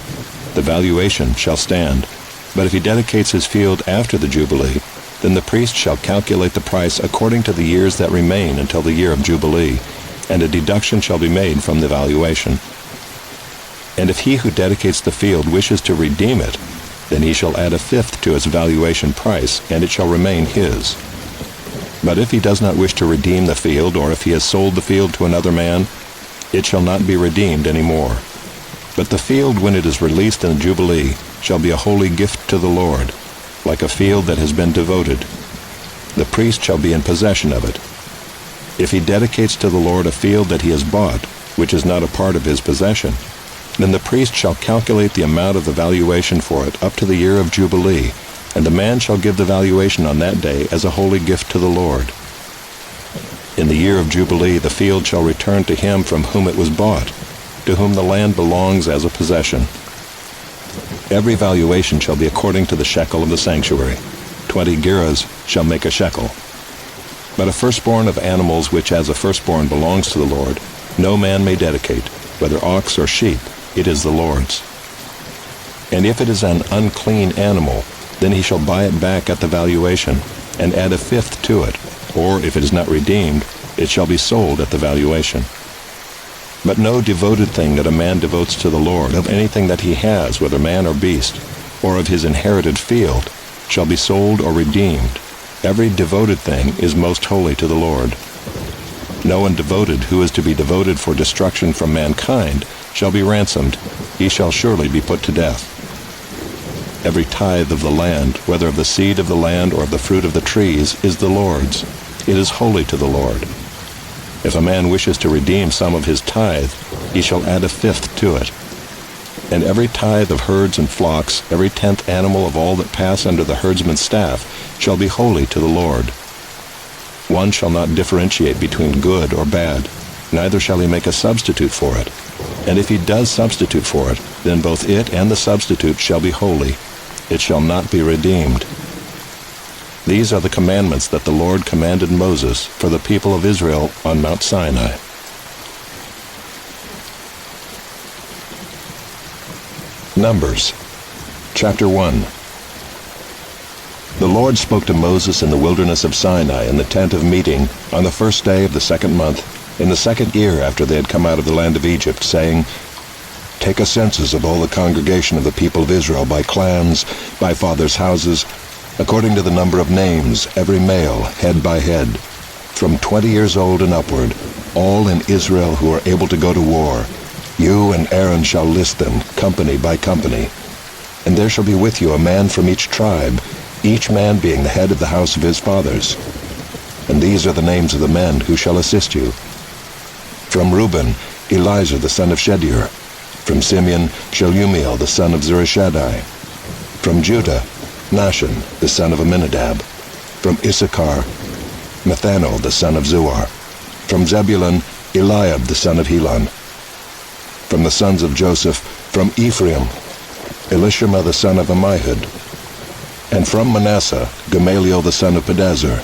the valuation shall stand. But if he dedicates his field after the Jubilee, then the priest shall calculate the price according to the years that remain until the year of Jubilee, and a deduction shall be made from the valuation. And if he who dedicates the field wishes to redeem it, then he shall add a fifth to its valuation price, and it shall remain his. But if he does not wish to redeem the field, or if he has sold the field to another man, it shall not be redeemed any more. But the field, when it is released in the Jubilee, shall be a holy gift to the Lord, like a field that has been devoted. The priest shall be in possession of it. If he dedicates to the Lord a field that he has bought, which is not a part of his possession, then the priest shall calculate the amount of the valuation for it up to the year of Jubilee, and the man shall give the valuation on that day as a holy gift to the Lord. In the year of Jubilee the field shall return to him from whom it was bought, to whom the land belongs as a possession. Every valuation shall be according to the shekel of the sanctuary. 20 gerahs shall make a shekel. But a firstborn of animals which as a firstborn belongs to the Lord, no man may dedicate, whether ox or sheep, it is the Lord's. And if it is an unclean animal, then he shall buy it back at the valuation, and add a fifth to it, or if it is not redeemed, it shall be sold at the valuation. But no devoted thing that a man devotes to the Lord, of anything that he has, whether man or beast, or of his inherited field, shall be sold or redeemed. Every devoted thing is most holy to the Lord. No one devoted who is to be devoted for destruction from mankind shall be ransomed. He shall surely be put to death. Every tithe of the land, whether of the seed of the land or of the fruit of the trees, is the Lord's. It is holy to the Lord. If a man wishes to redeem some of his tithe, he shall add a fifth to it. And every tithe of herds and flocks, every 10th animal of all that pass under the herdsman's staff, shall be holy to the Lord. One shall not differentiate between good or bad, neither shall he make a substitute for it. And if he does substitute for it, then both it and the substitute shall be holy. It shall not be redeemed. These are the commandments that the Lord commanded Moses for the people of Israel on Mount Sinai. Numbers, chapter 1. The Lord spoke to Moses in the wilderness of Sinai in the tent of meeting on the first day of the second month, in the second year after they had come out of the land of Egypt, saying, Take a census of all the congregation of the people of Israel by clans, by fathers' houses, according to the number of names, every male, head by head, from 20 years old and upward, all in Israel who are able to go to war. You and Aaron shall list them, company by company. And there shall be with you a man from each tribe, each man being the head of the house of his fathers. And these are the names of the men who shall assist you. From Reuben, Elizur the son of Shedeur. From Simeon, Shelumiel the son of Zurishaddai. From Judah, Nahshon the son of Amminadab. From Issachar, Nathanael the son of Zuar. From Zebulun, Eliab the son of Helon. From the sons of Joseph, from Ephraim, Elishama the son of Ammihud. And from Manasseh, Gamaliel the son of Pedazur.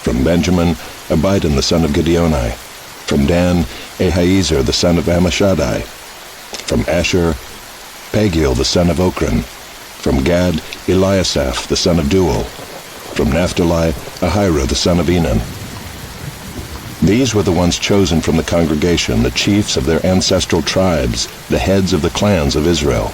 From Benjamin, Abidan the son of Gideoni. From Dan, Ahiezer the son of Ammishaddai. From Asher, Pagiel the son of Ochran. From Gad, Eliasaph the son of Duel. From Naphtali, Ahira the son of Enan. These were the ones chosen from the congregation, the chiefs of their ancestral tribes, the heads of the clans of Israel.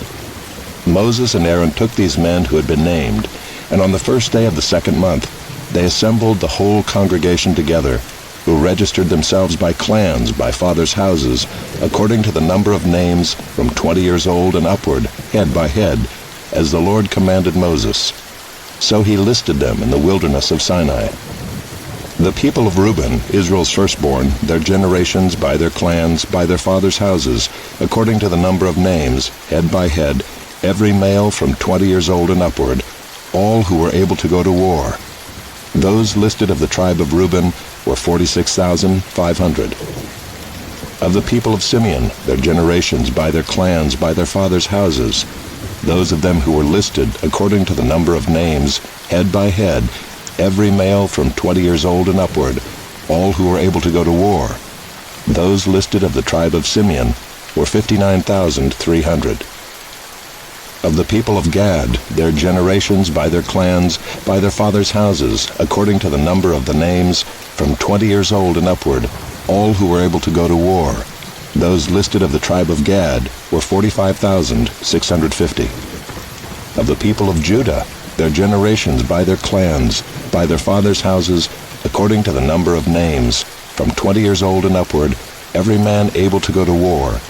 Moses and Aaron took these men who had been named, and on the first day of the second month they assembled the whole congregation together, who registered themselves by clans, by fathers' houses, according to the number of names from 20 years old and upward, head by head, as the Lord commanded Moses. So he listed them in the wilderness of Sinai. The people of Reuben, Israel's firstborn, their generations by their clans, by their fathers' houses, according to the number of names, head by head, every male from 20 years old and upward, all who were able to go to war. Those listed of the tribe of Reuben were 46,500. Of the people of Simeon, their generations by their clans, by their fathers' houses, those of them who were listed according to the number of names, head by head, every male from 20 years old and upward, all who were able to go to war. Those listed of the tribe of Simeon were 59,300. Of the people of Gad, their generations by their clans, by their fathers' houses, according to the number of the names, from 20 years old and upward, all who were able to go to war. Those listed of the tribe of Gad were 45,650. Of the people of Judah, their generations by their clans, by their fathers' houses, according to the number of names, from 20 years old and upward, every man able to go to war.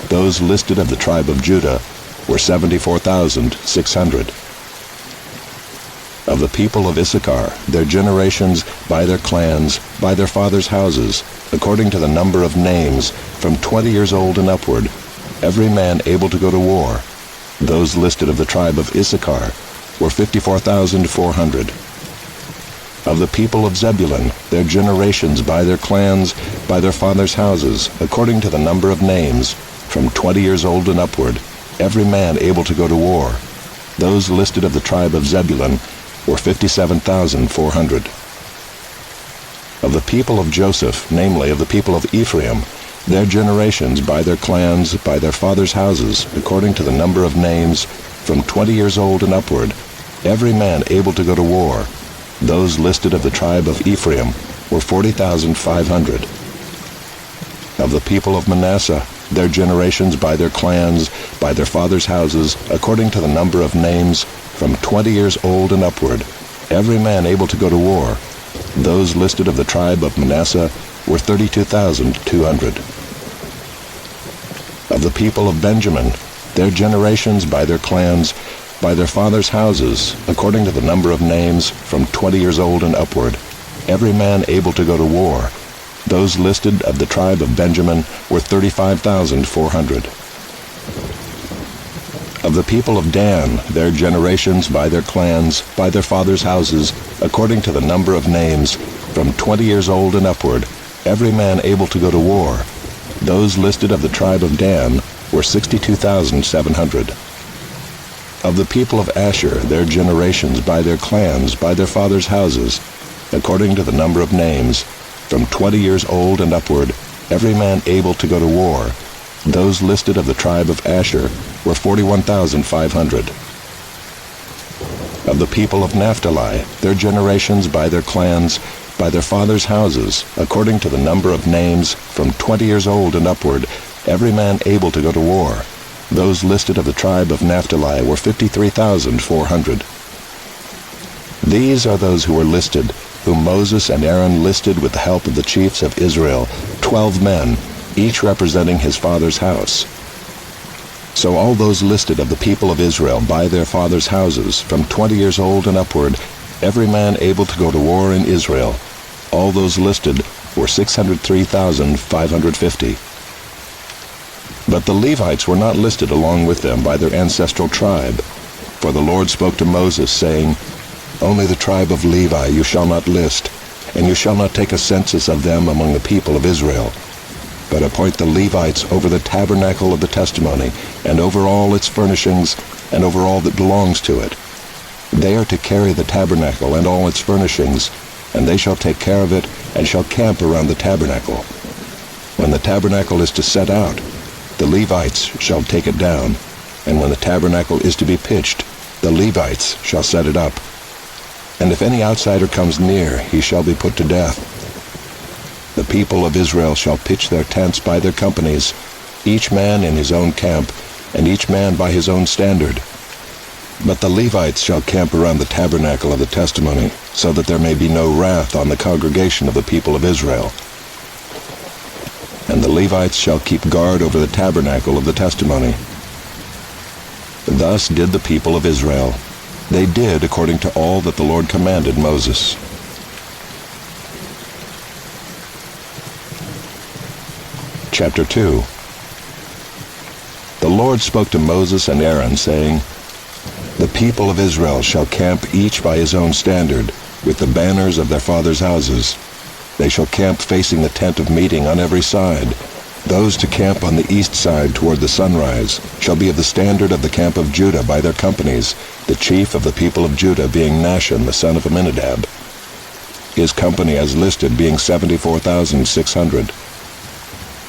Those listed of the tribe of Judah were 74,600. Of the people of Issachar, their generations by their clans, by their fathers' houses, according to the number of names, from 20 years old and upward, every man able to go to war. Those listed of the tribe of Issachar were 54,400. Of the people of Zebulun, their generations by their clans, by their fathers' houses, according to the number of names, from 20 years old and upward, every man able to go to war. Those listed of the tribe of Zebulun were 57,400. Of the people of Joseph, namely of the people of Ephraim, their generations by their clans, by their fathers' houses, according to the number of names, from 20 years old and upward, every man able to go to war. Those listed of the tribe of Ephraim were 40,500. Of the people of Manasseh, their generations by their clans, by their fathers' houses, according to the number of names, from 20 years old and upward, every man able to go to war. Those listed of the tribe of Manasseh were 32,200. Of the people of Benjamin, their generations by their clans, by their fathers' houses, according to the number of names, from 20 years old and upward, every man able to go to war. Those listed of the tribe of Benjamin were 35,400. Of the people of Dan, their generations by their clans, by their fathers' houses, according to the number of names, from 20 years old and upward, every man able to go to war. Those listed of the tribe of Dan were 62,700. Of the people of Asher, their generations by their clans, by their fathers' houses, according to the number of names, from 20 years old and upward, every man able to go to war. Those listed of the tribe of Asher were 41,500. Of the people of Naphtali, their generations by their clans, by their fathers' houses, according to the number of names, from 20 years old and upward, every man able to go to war. Those listed of the tribe of Naphtali were 53,400. These are those who were listed, whom Moses and Aaron listed with the help of the chiefs of Israel, 12 men, each representing his father's house. So all those listed of the people of Israel by their fathers' houses, from 20 years old and upward, every man able to go to war in Israel, all those listed were 603,550. But the Levites were not listed along with them by their ancestral tribe. For the Lord spoke to Moses, saying, "Only the tribe of Levi you shall not list, and you shall not take a census of them among the people of Israel. But appoint the Levites over the tabernacle of the testimony, and over all its furnishings, and over all that belongs to it. They are to carry the tabernacle and all its furnishings, and they shall take care of it, and shall camp around the tabernacle. When the tabernacle is to set out, the Levites shall take it down, and when the tabernacle is to be pitched, the Levites shall set it up. And if any outsider comes near, he shall be put to death. The people of Israel shall pitch their tents by their companies, each man in his own camp, and each man by his own standard. But the Levites shall camp around the tabernacle of the testimony, so that there may be no wrath on the congregation of the people of Israel. and the Levites shall keep guard over the tabernacle of the testimony. Thus did the people of Israel. They did according to all that the Lord commanded Moses. Chapter 2. The Lord spoke to Moses and Aaron, saying, The people of Israel shall camp each by his own standard, with the banners of their fathers' houses. They shall camp facing the tent of meeting on every side. Those to camp on the east side toward the sunrise shall be of the standard of the camp of Judah by their companies, the chief of the people of Judah being Nahshon the son of Amminadab. His company as listed being 74,600.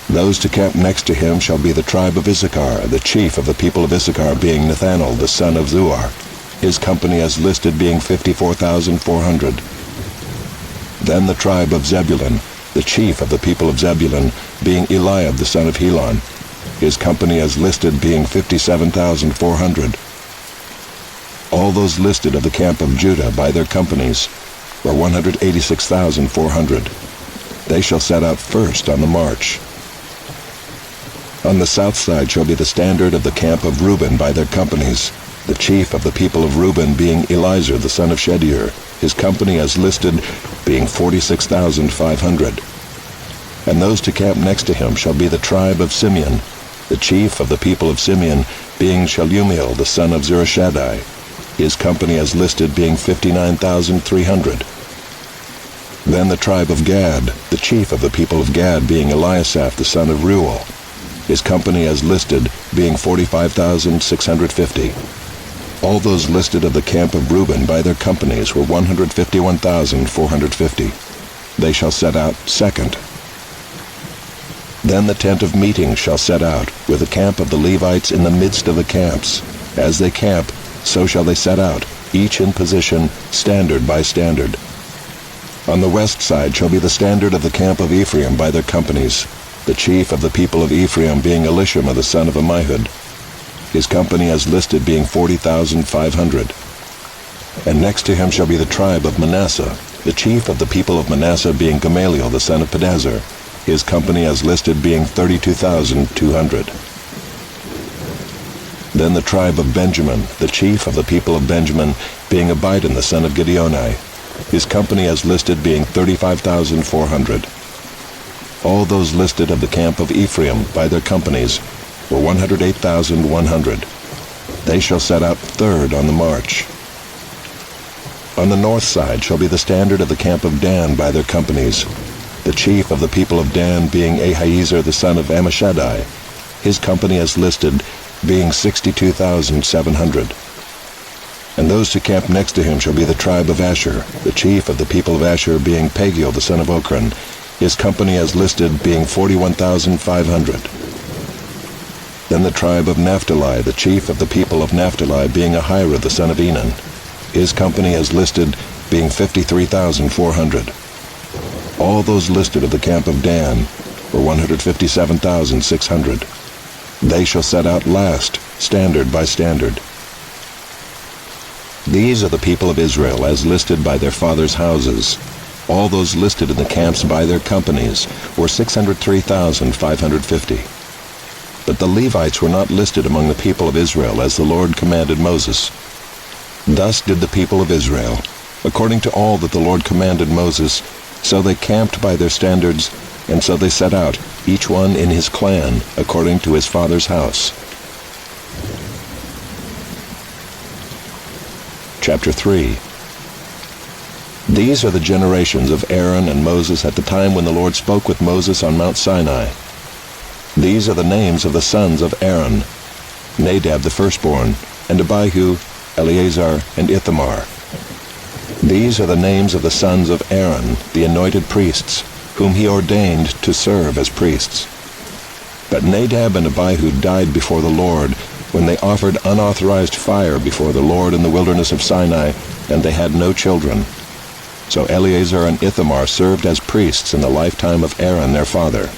Those to camp next to him shall be the tribe of Issachar, the chief of the people of Issachar being Nethanel the son of Zuar, his company as listed being 54,400. Then the tribe of Zebulun, the chief of the people of Zebulun being Eliab the son of Helon, his company as listed being 57,400. All those listed of the camp of Judah by their companies were 186,400. They shall set out first on the march. On the south side shall be the standard of the camp of Reuben by their companies, the chief of the people of Reuben being Elizur the son of Shedeur, his company as listed being 46,500. And those to camp next to him shall be the tribe of Simeon, the chief of the people of Simeon being Shelumiel the son of Zurishaddai, his company as listed being 59,300. Then the tribe of Gad, the chief of the people of Gad being Eliasaph the son of Reuel, his company as listed being 45,650. All those listed of the camp of Reuben by their companies were 151,450. They shall set out second. Then the tent of meeting shall set out, with the camp of the Levites in the midst of the camps. As they camp, so shall they set out, each in position, standard by standard. On the west side shall be the standard of the camp of Ephraim by their companies, the chief of the people of Ephraim being Elishama the son of Ammihud, his company as listed being 40,500. And next to him shall be the tribe of Manasseh, the chief of the people of Manasseh being Gamaliel the son of Pedazur, his company as listed being 32,200. Then the tribe of Benjamin, the chief of the people of Benjamin being Abidan the son of Gideoni, his company as listed being 35,400. All those listed of the camp of Ephraim by their companies were 108,100. They shall set out third on the march. On the north side shall be the standard of the camp of Dan by their companies, the chief of the people of Dan being Ahiezer the son of Ammishaddai, his company as listed being 62,700. And those to camp next to him shall be the tribe of Asher, the chief of the people of Asher being Pagiel the son of Ochran, his company as listed being 41,500. Then the tribe of Naphtali, the chief of the people of Naphtali being Ahira the son of Enan, his company as listed being 53,400. All those listed of the camp of Dan were 157,600. They shall set out last, standard by standard. These are the people of Israel as listed by their fathers' houses. All those listed in the camps by their companies were 603,550. But the Levites were not listed among the people of Israel as the Lord commanded Moses. Thus did the people of Israel, according to all that the Lord commanded Moses, so they camped by their standards, and so they set out, each one in his clan, according to his father's house. Chapter 3. These are the generations of Aaron and Moses at the time when the Lord spoke with Moses on Mount Sinai. These are the names of the sons of Aaron: Nadab the firstborn, and Abihu, Eleazar, and Ithamar. These are the names of the sons of Aaron, the anointed priests, whom he ordained to serve as priests. But Nadab and Abihu died before the Lord when they offered unauthorized fire before the Lord in the wilderness of Sinai, and they had no children. So Eleazar and Ithamar served as priests in the lifetime of Aaron their father.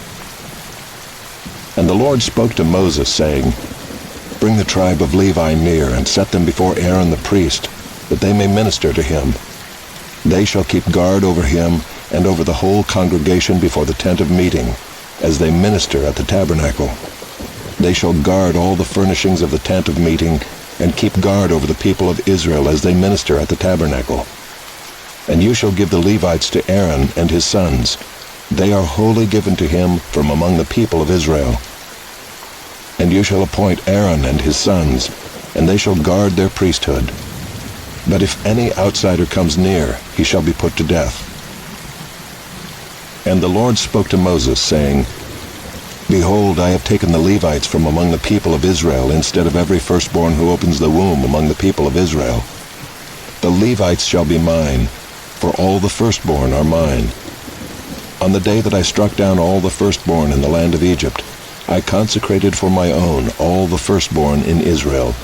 And the Lord spoke to Moses, saying, Bring the tribe of Levi near, and set them before Aaron the priest, that they may minister to him. They shall keep guard over him and over the whole congregation before the tent of meeting, as they minister at the tabernacle. They shall guard all the furnishings of the tent of meeting, and keep guard over the people of Israel as they minister at the tabernacle. And you shall give the Levites to Aaron and his sons. They are wholly given to him from among the people of Israel. And you shall appoint Aaron and his sons, and they shall guard their priesthood. But if any outsider comes near, he shall be put to death. And the Lord spoke to Moses, saying, Behold, I have taken the Levites from among the people of Israel instead of every firstborn who opens the womb among the people of Israel. The Levites shall be mine, for all the firstborn are mine. On the day that I struck down all the firstborn in the land of Egypt, I consecrated for my own all the firstborn in Israel,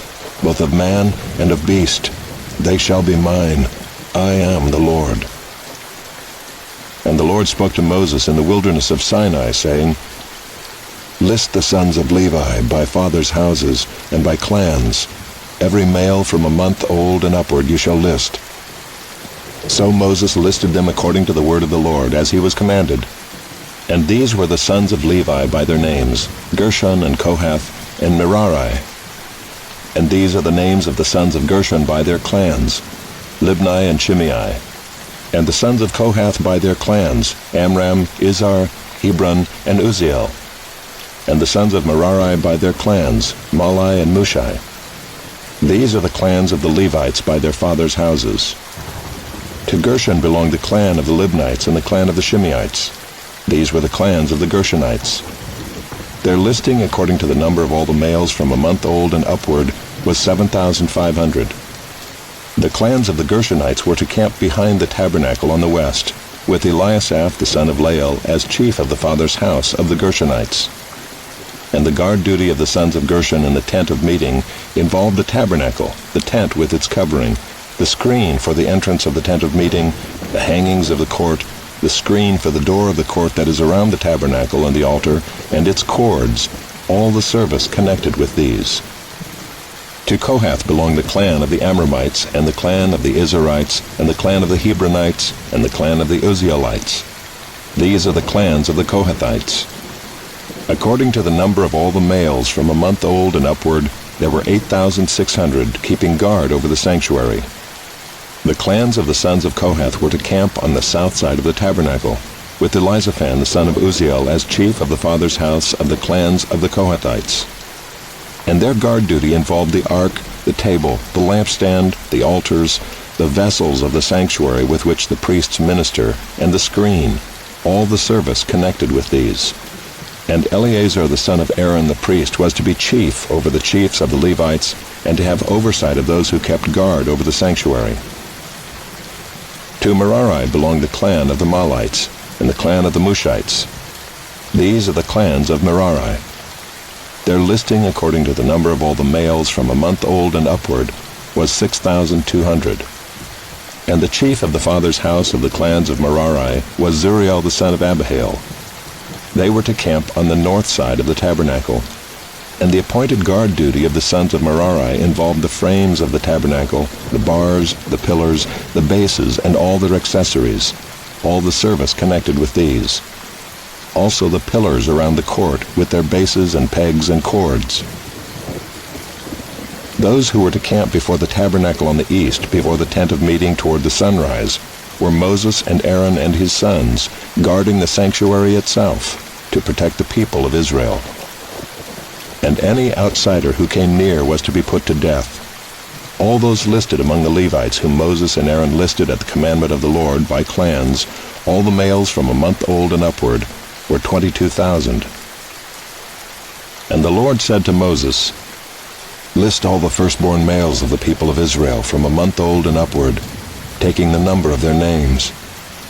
both of man and of beast. They shall be mine. I am the Lord. And the Lord spoke to Moses in the wilderness of Sinai, saying, List the sons of Levi by fathers' houses and by clans. Every male from a month old and upward you shall list. So Moses listed them according to the word of the Lord, as he was commanded. And these were the sons of Levi by their names, Gershon and Kohath and Merari. And these are the names of the sons of Gershon by their clans, Libni and Shimei. And the sons of Kohath by their clans, Amram, Izhar, Hebron, and Uzziel. And the sons of Merari by their clans, Malai and Mushai. These are the clans of the Levites by their fathers' houses. To Gershon belonged the clan of the Libnites and the clan of the Shimeites. These were the clans of the Gershonites. Their listing according to the number of all the males from a month old and upward was 7,500. The clans of the Gershonites were to camp behind the tabernacle on the west, with Eliasaph the son of Lael as chief of the father's house of the Gershonites. And the guard duty of the sons of Gershon in the tent of meeting involved the tabernacle, the tent with its covering, the screen for the entrance of the tent of meeting, the hangings of the court, the screen for the door of the court that is around the tabernacle and the altar, and its cords, all the service connected with these. To Kohath belonged the clan of the Amramites, and the clan of the Izharites, and the clan of the Hebronites, and the clan of the Uzzielites. These are the clans of the Kohathites. According to the number of all the males from a month old and upward, there were 8,600 keeping guard over the sanctuary. The clans of the sons of Kohath were to camp on the south side of the tabernacle, with Elizaphan the son of Uzziel as chief of the father's house of the clans of the Kohathites. And their guard duty involved the ark, the table, the lampstand, the altars, the vessels of the sanctuary with which the priests minister, and the screen, all the service connected with these. And Eleazar the son of Aaron the priest was to be chief over the chiefs of the Levites, and to have oversight of those who kept guard over the sanctuary. To Merari belonged the clan of the Malites, and the clan of the Mushites. These are the clans of Merari. Their listing according to the number of all the males from a month old and upward was 6,200. And the chief of the father's house of the clans of Merari was Zuriel the son of Abihail. They were to camp on the north side of the tabernacle. And the appointed guard duty of the sons of Merari involved the frames of the tabernacle, the bars, the pillars, the bases, and all their accessories, all the service connected with these. Also the pillars around the court with their bases and pegs and cords. Those who were to camp before the tabernacle on the east, before the tent of meeting toward the sunrise, were Moses and Aaron and his sons, guarding the sanctuary itself to protect the people of Israel. And any outsider who came near was to be put to death. All those listed among the Levites whom Moses and Aaron listed at the commandment of the Lord by clans, all the males from a month old and upward, were 22,000. And the Lord said to Moses, List all the firstborn males of the people of Israel from a month old and upward, taking the number of their names.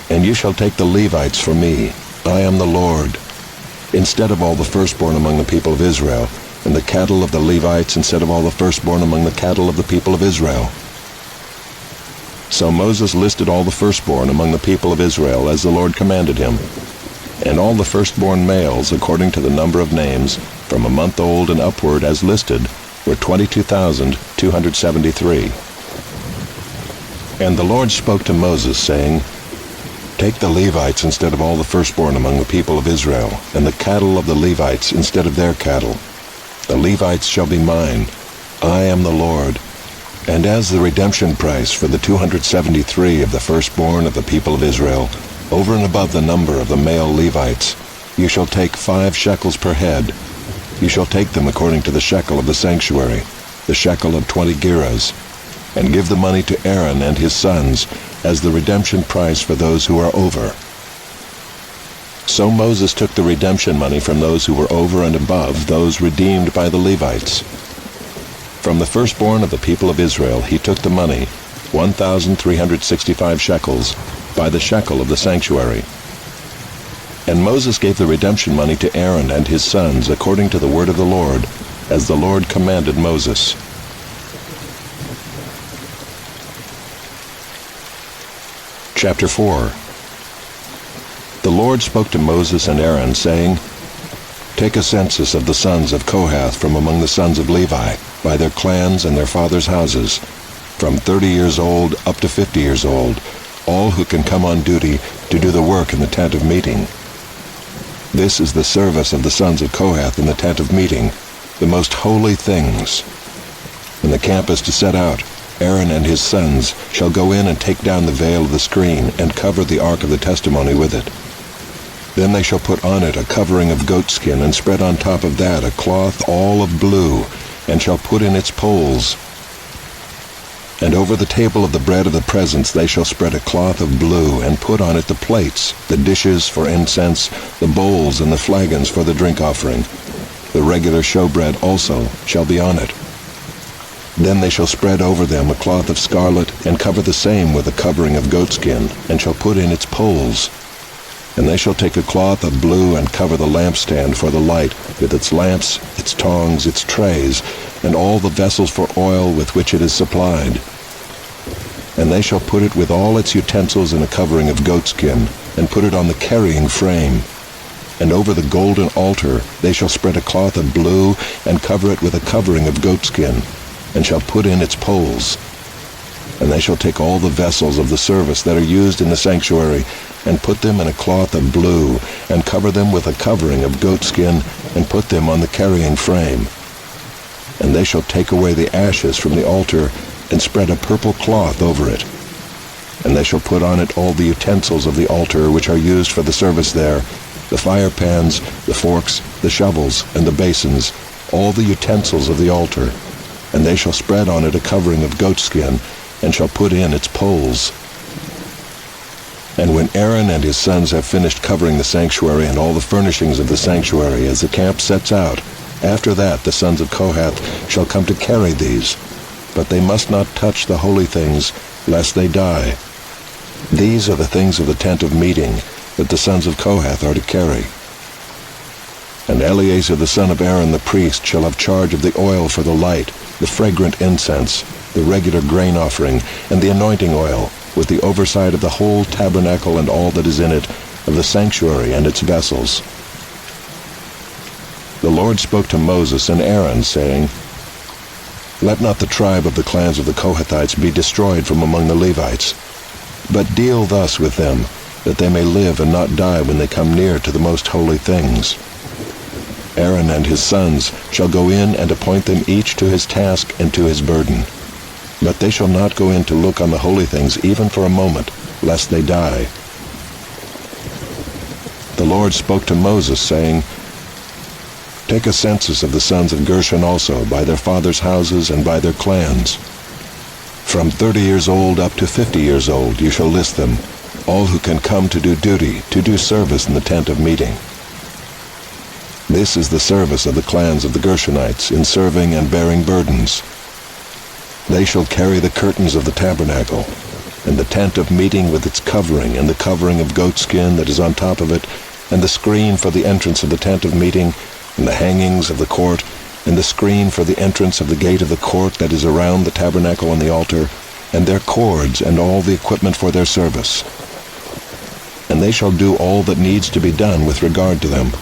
And you shall take the Levites for me. I am the Lord. Instead of all the firstborn among the people of Israel, and the cattle of the Levites instead of all the firstborn among the cattle of the people of Israel. So Moses listed all the firstborn among the people of Israel as the Lord commanded him. And all the firstborn males, according to the number of names, from a month old and upward as listed, were 22,273. And the Lord spoke to Moses, saying, Take the Levites instead of all the firstborn among the people of Israel, and the cattle of the Levites instead of their cattle. The Levites shall be mine. I am the Lord. And as the redemption price for the 273 of the firstborn of the people of Israel, over and above the number of the male Levites, you shall take 5 shekels per head. You shall take them according to the shekel of the sanctuary, the shekel of 20 gerahs, and give the money to Aaron and his sons as the redemption price for those who are over. So Moses took the redemption money from those who were over and above those redeemed by the Levites. From the firstborn of the people of Israel he took the money, 1,365 shekels, by the shekel of the sanctuary. And Moses gave the redemption money to Aaron and his sons according to the word of the Lord, as the Lord commanded Moses. Chapter 4. The Lord spoke to Moses and Aaron, saying, Take a census of the sons of Kohath from among the sons of Levi, by their clans and their fathers' houses, from 30 years old up to 50 years old, all who can come on duty to do the work in the tent of meeting. This is the service of the sons of Kohath in the tent of meeting, the most holy things. When the camp is to set out, Aaron and his sons shall go in and take down the veil of the screen and cover the ark of the testimony with it. Then they shall put on it a covering of goatskin and spread on top of that a cloth all of blue, and shall put in its poles. And over the table of the bread of the presence they shall spread a cloth of blue, and put on it the plates, the dishes for incense, the bowls and the flagons for the drink offering. The regular showbread also shall be on it. Then they shall spread over them a cloth of scarlet, and cover the same with a covering of goatskin, and shall put in its poles. And they shall take a cloth of blue, and cover the lampstand for the light, with its lamps, its tongs, its trays, and all the vessels for oil with which it is supplied. And they shall put it with all its utensils in a covering of goatskin, and put it on the carrying frame. And over the golden altar they shall spread a cloth of blue, and cover it with a covering of goatskin, and shall put in its poles. And they shall take all the vessels of the service that are used in the sanctuary, and put them in a cloth of blue, and cover them with a covering of goatskin, and put them on the carrying frame. And they shall take away the ashes from the altar, and spread a purple cloth over it. And they shall put on it all the utensils of the altar which are used for the service there, the fire pans, the forks, the shovels, and the basins, all the utensils of the altar. And they shall spread on it a covering of goatskin, and shall put in its poles. And when Aaron and his sons have finished covering the sanctuary and all the furnishings of the sanctuary as the camp sets out, after that the sons of Kohath shall come to carry these, but they must not touch the holy things, lest they die. These are the things of the tent of meeting that the sons of Kohath are to carry. And Eleazar the son of Aaron the priest shall have charge of the oil for the light, the fragrant incense, the regular grain offering, and the anointing oil, with the oversight of the whole tabernacle and all that is in it, of the sanctuary and its vessels. The Lord spoke to Moses and Aaron, saying, Let not the tribe of the clans of the Kohathites be destroyed from among the Levites, but deal thus with them, that they may live and not die when they come near to the most holy things. Aaron and his sons shall go in and appoint them each to his task and to his burden. But they shall not go in to look on the holy things even for a moment, lest they die. The Lord spoke to Moses, saying, Take a census of the sons of Gershon also, by their fathers' houses and by their clans. From 30 years old up to 50 years old you shall list them, all who can come to do duty, to do service in the tent of meeting. This is the service of the clans of the Gershonites in serving and bearing burdens. They shall carry the curtains of the tabernacle, and the tent of meeting with its covering, and the covering of goatskin that is on top of it, and the screen for the entrance of the tent of meeting, and the hangings of the court, and the screen for the entrance of the gate of the court that is around the tabernacle and the altar, and their cords, and all the equipment for their service. And they shall do all that needs to be done with regard to them.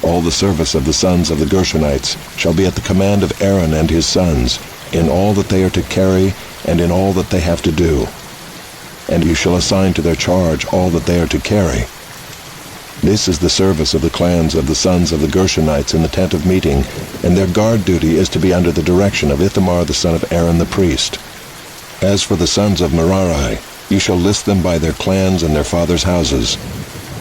All the service of the sons of the Gershonites shall be at the command of Aaron and his sons, in all that they are to carry, and in all that they have to do. and you shall assign to their charge all that they are to carry. This is the service of the clans of the sons of the Gershonites in the tent of meeting, and their guard duty is to be under the direction of Ithamar the son of Aaron the priest. As for the sons of Merari, you shall list them by their clans and their fathers' houses.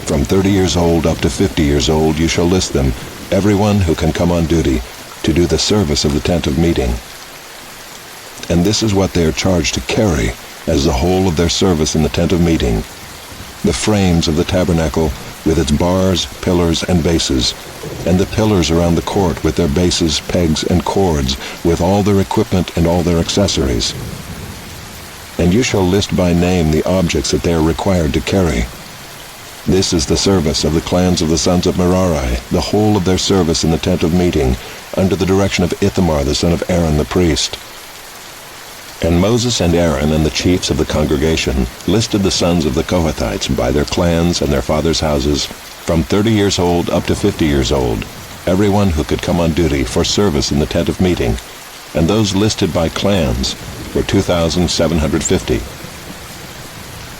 From 30 years old up to 50 years old you shall list them, everyone who can come on duty, to do the service of the tent of meeting. And this is what they are charged to carry as the whole of their service in the tent of meeting: the frames of the tabernacle with its bars, pillars, and bases, and the pillars around the court with their bases, pegs, and cords, with all their equipment and all their accessories. And you shall list by name the objects that they are required to carry. This is the service of the clans of the sons of Merari, the whole of their service in the tent of meeting, under the direction of Ithamar the son of Aaron the priest. And Moses and Aaron and the chiefs of the congregation listed the sons of the Kohathites by their clans and their fathers' houses, from 30 years old up to 50 years old, everyone who could come on duty for service in the tent of meeting, and those listed by clans were 2,750.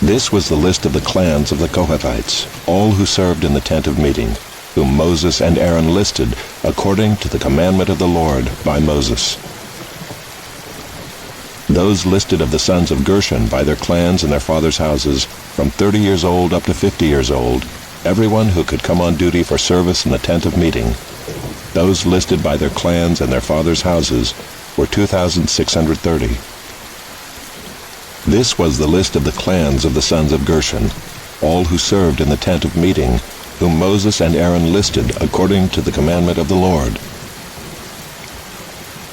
This was the list of the clans of the Kohathites, all who served in the tent of meeting, whom Moses and Aaron listed according to the commandment of the Lord by Moses. Those listed of the sons of Gershon by their clans and their fathers' houses, from 30 years old up to 50 years old, everyone who could come on duty for service in the tent of meeting. Those listed by their clans and their fathers' houses were 2,630. This was the list of the clans of the sons of Gershon, all who served in the tent of meeting, whom Moses and Aaron listed according to the commandment of the Lord.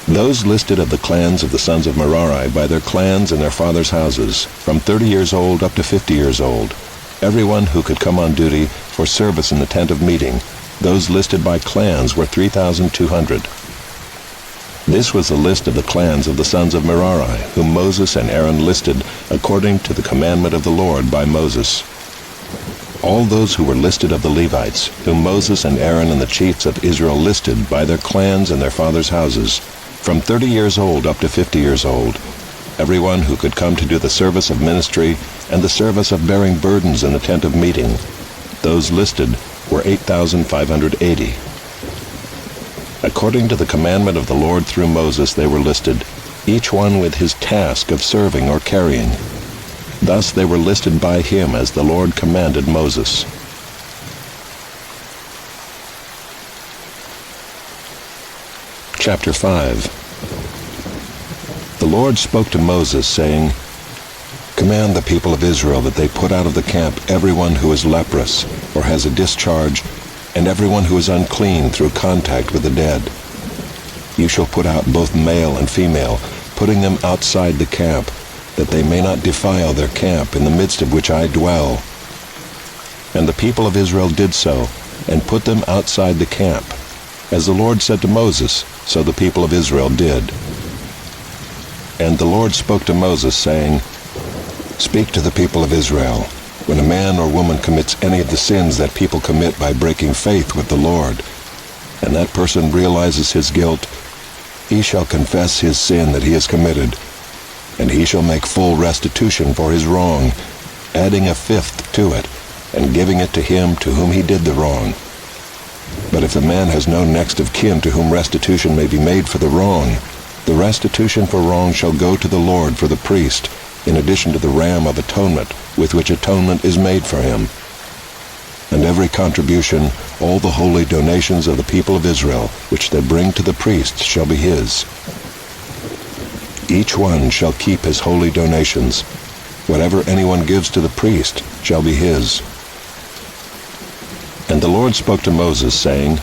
Those listed of the clans of the sons of Merari by their clans and their fathers' houses, from 30 years old up to 50 years old, everyone who could come on duty for service in the tent of meeting, those listed by clans were 3,200. This was the list of the clans of the sons of Merari, whom Moses and Aaron listed according to the commandment of the Lord by Moses. All those who were listed of the Levites, whom Moses and Aaron and the chiefs of Israel listed by their clans and their fathers' houses, from 30 years old up to 50 years old, everyone who could come to do the service of ministry and the service of bearing burdens in the tent of meeting, those listed were 8,580. According to the commandment of the Lord through Moses they were listed, each one with his task of serving or carrying. Thus they were listed by him as the Lord commanded Moses. Chapter 5. The Lord spoke to Moses, saying, "Command the people of Israel that they put out of the camp everyone who is leprous, or has a discharge, and everyone who is unclean through contact with the dead. You shall put out both male and female, putting them outside the camp, that they may not defile their camp in the midst of which I dwell." And the people of Israel did so, and put them outside the camp. As the Lord said to Moses, so the people of Israel did. And the Lord spoke to Moses, saying, "Speak to the people of Israel. When a man or woman commits any of the sins that people commit by breaking faith with the Lord, and that person realizes his guilt, he shall confess his sin that he has committed, and he shall make full restitution for his wrong, adding a fifth to it, and giving it to him to whom he did the wrong. But if the man has no next of kin to whom restitution may be made for the wrong, the restitution for wrong shall go to the Lord for the priest, in addition to the ram of atonement, with which atonement is made for him. And every contribution, all the holy donations of the people of Israel, which they bring to the priests, shall be his. Each one shall keep his holy donations. Whatever anyone gives to the priest shall be his." And the Lord spoke to Moses, saying,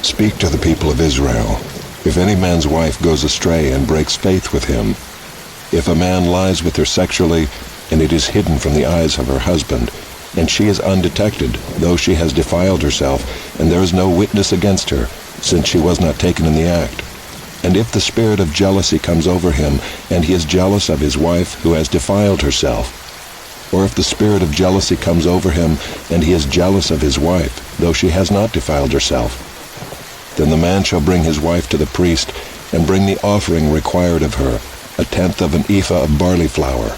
"Speak to the people of Israel. If any man's wife goes astray and breaks faith with him, if a man lies with her sexually, and it is hidden from the eyes of her husband, and she is undetected, though she has defiled herself, and there is no witness against her, since she was not taken in the act, and if the spirit of jealousy comes over him, and he is jealous of his wife who has defiled herself, or if the spirit of jealousy comes over him, and he is jealous of his wife, though she has not defiled herself, then the man shall bring his wife to the priest, and bring the offering required of her, 1/10 of an ephah of barley flour.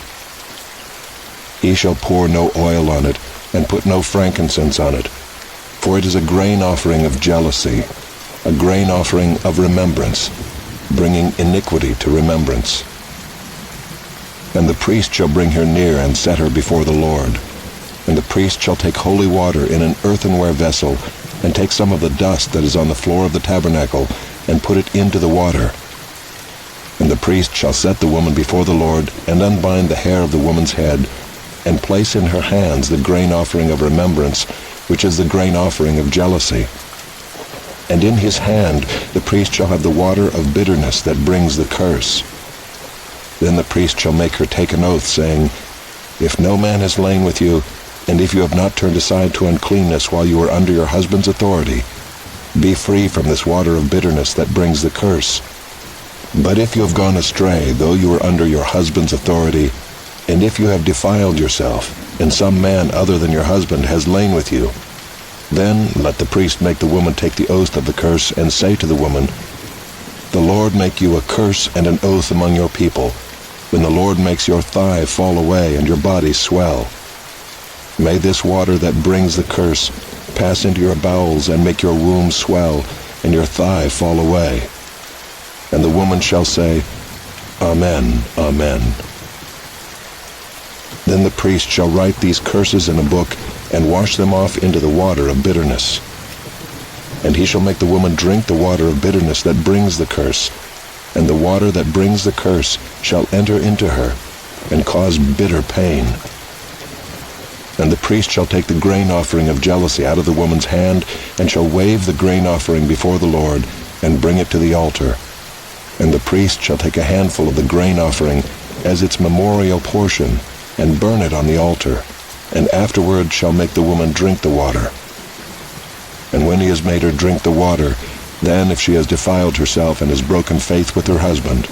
He shall pour no oil on it, and put no frankincense on it. For it is a grain offering of jealousy, a grain offering of remembrance, bringing iniquity to remembrance. And the priest shall bring her near and set her before the Lord. And the priest shall take holy water in an earthenware vessel, and take some of the dust that is on the floor of the tabernacle, and put it into the water. And the priest shall set the woman before the Lord, and unbind the hair of the woman's head, and place in her hands the grain offering of remembrance, which is the grain offering of jealousy. And in his hand the priest shall have the water of bitterness that brings the curse. Then the priest shall make her take an oath, saying, If no man has lain with you, and if you have not turned aside to uncleanness while you are under your husband's authority, be free from this water of bitterness that brings the curse. But if you have gone astray, though you are under your husband's authority, and if you have defiled yourself, and some man other than your husband has lain with you, then let the priest make the woman take the oath of the curse, and say to the woman, The Lord make you a curse and an oath among your people, when the Lord makes your thigh fall away and your body swell. May this water that brings the curse pass into your bowels, and make your womb swell, and your thigh fall away. And the woman shall say, Amen, Amen. Then the priest shall write these curses in a book, and wash them off into the water of bitterness. And he shall make the woman drink the water of bitterness that brings the curse, and the water that brings the curse shall enter into her, and cause bitter pain. And the priest shall take the grain offering of jealousy out of the woman's hand, and shall wave the grain offering before the Lord, and bring it to the altar. And the priest shall take a handful of the grain offering as its memorial portion, and burn it on the altar, and afterward shall make the woman drink the water. And when he has made her drink the water, then if she has defiled herself and has broken faith with her husband,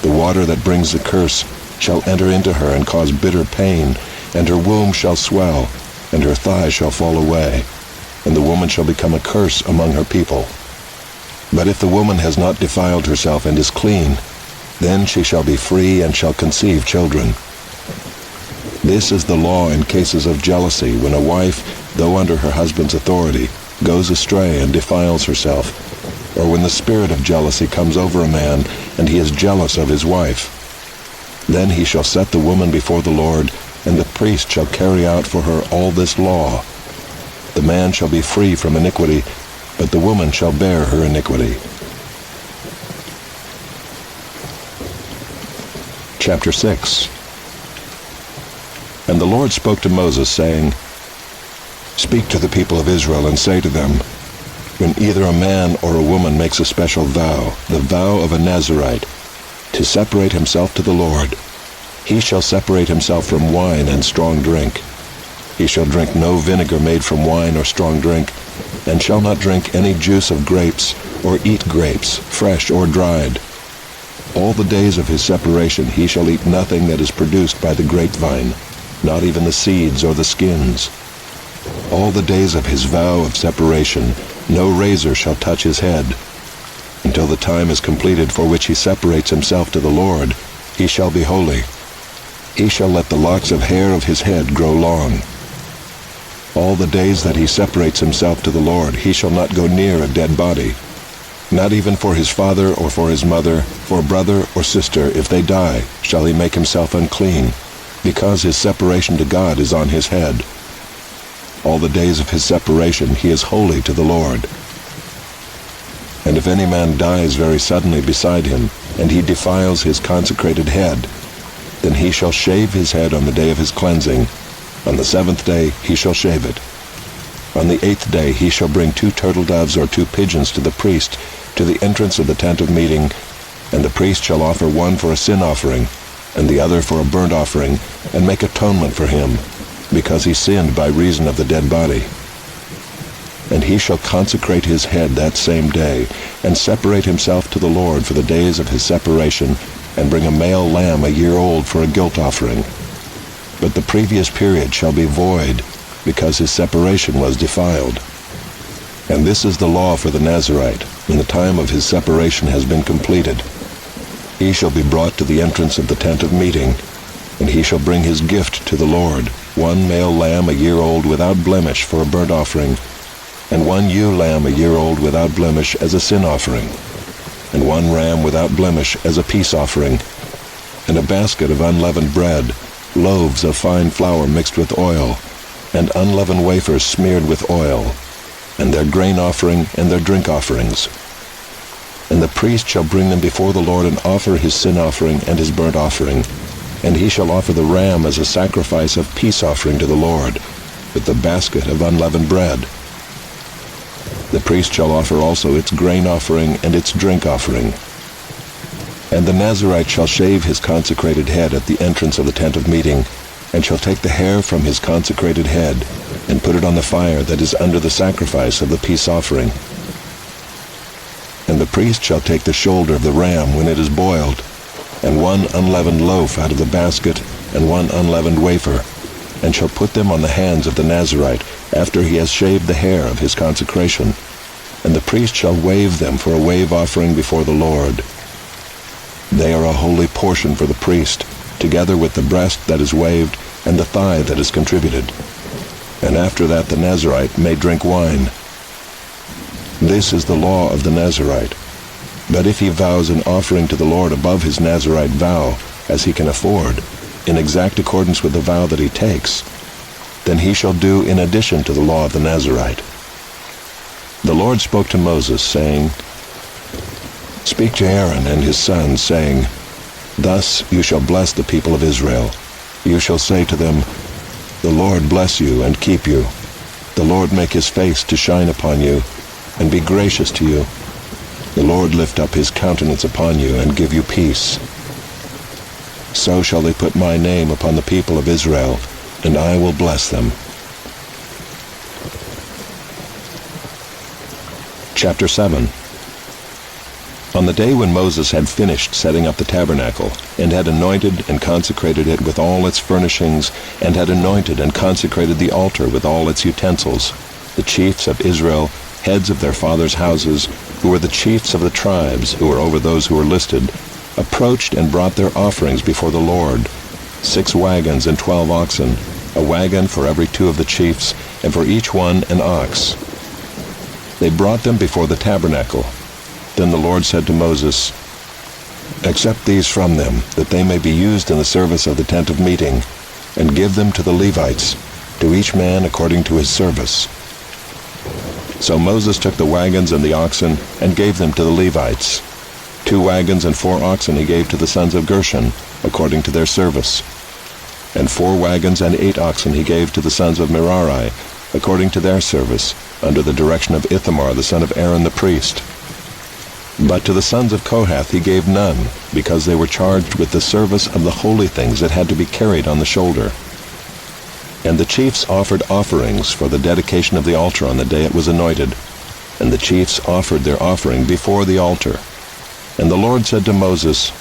the water that brings the curse shall enter into her and cause bitter pain, and her womb shall swell, and her thigh shall fall away, and the woman shall become a curse among her people. But if the woman has not defiled herself and is clean, then she shall be free and shall conceive children. This is the law in cases of jealousy, when a wife, though under her husband's authority, goes astray and defiles herself, or when the spirit of jealousy comes over a man, and he is jealous of his wife. Then he shall set the woman before the Lord, and the priest shall carry out for her all this law. The man shall be free from iniquity, but the woman shall bear her iniquity. Chapter 6. And the Lord spoke to Moses, saying, Speak to the people of Israel, and say to them, When either a man or a woman makes a special vow, the vow of a Nazirite, to separate himself to the Lord, he shall separate himself from wine and strong drink. He shall drink no vinegar made from wine or strong drink, and shall not drink any juice of grapes, or eat grapes, fresh or dried. All the days of his separation he shall eat nothing that is produced by the grapevine, not even the seeds or the skins. All the days of his vow of separation no razor shall touch his head. Until the time is completed for which he separates himself to the Lord, he shall be holy. He shall let the locks of hair of his head grow long. All the days that he separates himself to the Lord, he shall not go near a dead body, not even for his father or for his mother, for brother or sister, if they die, shall he make himself unclean, because his separation to God is on his head. All the days of his separation he is holy to the Lord. And if any man dies very suddenly beside him, and he defiles his consecrated head, then he shall shave his head on the day of his cleansing. On the 7th day he shall shave it. On the 8th day he shall bring 2 turtle doves or 2 pigeons to the priest, to the entrance of the tent of meeting, and the priest shall offer one for a sin offering, and the other for a burnt offering, and make atonement for him, because he sinned by reason of the dead body. And he shall consecrate his head that same day, and separate himself to the Lord for the days of his separation, and bring a male lamb a year old for a guilt offering. But the previous period shall be void, because his separation was defiled. And this is the law for the Nazirite, when the time of his separation has been completed. He shall be brought to the entrance of the tent of meeting, And he shall bring his gift to the Lord, 1 male lamb a year old without blemish for a burnt offering, and 1 ewe lamb a year old without blemish as a sin offering, and 1 ram without blemish as a peace offering, and a basket of unleavened bread, loaves of fine flour mixed with oil, and unleavened wafers smeared with oil, and their grain offering and their drink offerings. And the priest shall bring them before the Lord and offer his sin offering and his burnt offering, and he shall offer the ram as a sacrifice of peace offering to the Lord, with the basket of unleavened bread. The priest shall offer also its grain offering and its drink offering. And the Nazirite shall shave his consecrated head at the entrance of the tent of meeting, and shall take the hair from his consecrated head, and put it on the fire that is under the sacrifice of the peace offering. And the priest shall take the shoulder of the ram when it is boiled, and 1 unleavened loaf out of the basket, and 1 unleavened wafer, and shall put them on the hands of the Nazirite, after he has shaved the hair of his consecration. And the priest shall wave them for a wave offering before the Lord. They are a holy portion for the priest, together with the breast that is waved, and the thigh that is contributed. And after that the Nazirite may drink wine. This is the law of the Nazirite. But if he vows an offering to the Lord above his Nazirite vow, as he can afford, in exact accordance with the vow that he takes, then he shall do in addition to the law of the Nazirite. The Lord spoke to Moses, saying, Speak to Aaron and his sons, saying, Thus you shall bless the people of Israel. You shall say to them, The Lord bless you and keep you. The Lord make his face to shine upon you, and be gracious to you. The Lord lift up his countenance upon you, and give you peace. So shall they put my name upon the people of Israel, and I will bless them. Chapter 7. On the day when Moses had finished setting up the tabernacle, and had anointed and consecrated it with all its furnishings, and had anointed and consecrated the altar with all its utensils, the chiefs of Israel, heads of their fathers' houses, who were the chiefs of the tribes, who were over those who were listed, approached and brought their offerings before the Lord, 6 wagons and 12 oxen, a wagon for every 2 of the chiefs, and for each one an ox. They brought them before the tabernacle. Then the Lord said to Moses, Accept these from them, that they may be used in the service of the tent of meeting, and give them to the Levites, to each man according to his service. So Moses took the wagons and the oxen, and gave them to the Levites. 2 wagons and 4 oxen he gave to the sons of Gershon, according to their service. And 4 wagons and 8 oxen he gave to the sons of Merari, according to their service, under the direction of Ithamar the son of Aaron the priest. But to the sons of Kohath he gave none, because they were charged with the service of the holy things that had to be carried on the shoulder. And the chiefs offered offerings for the dedication of the altar on the day it was anointed, and the chiefs offered their offering before the altar. And the Lord said to Moses,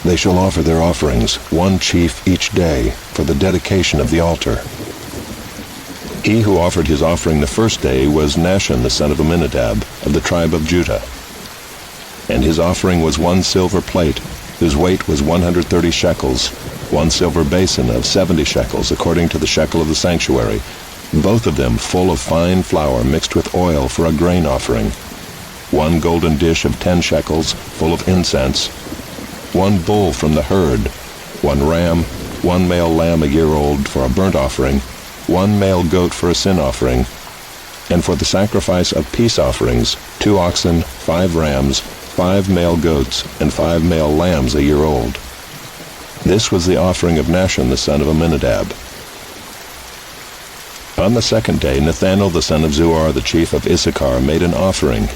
They shall offer their offerings, 1 chief each day, for the dedication of the altar. He who offered his offering the first day was Nahshon the son of Amminadab, of the tribe of Judah. And his offering was 1 silver plate, whose weight was 130 shekels, 1 silver basin of 70 shekels, according to the shekel of the sanctuary, both of them full of fine flour mixed with oil for a grain offering, 1 golden dish of 10 shekels, full of incense, 1 bull from the herd, 1 ram, 1 male lamb a year old for a burnt offering, 1 male goat for a sin offering, and for the sacrifice of peace offerings, 2 oxen, 5 rams, 5 male goats, and 5 male lambs a year old. This was the offering of Nahshon the son of Amminadab. On the second day, Nathanael the son of Zuar, the chief of Issachar, made an offering.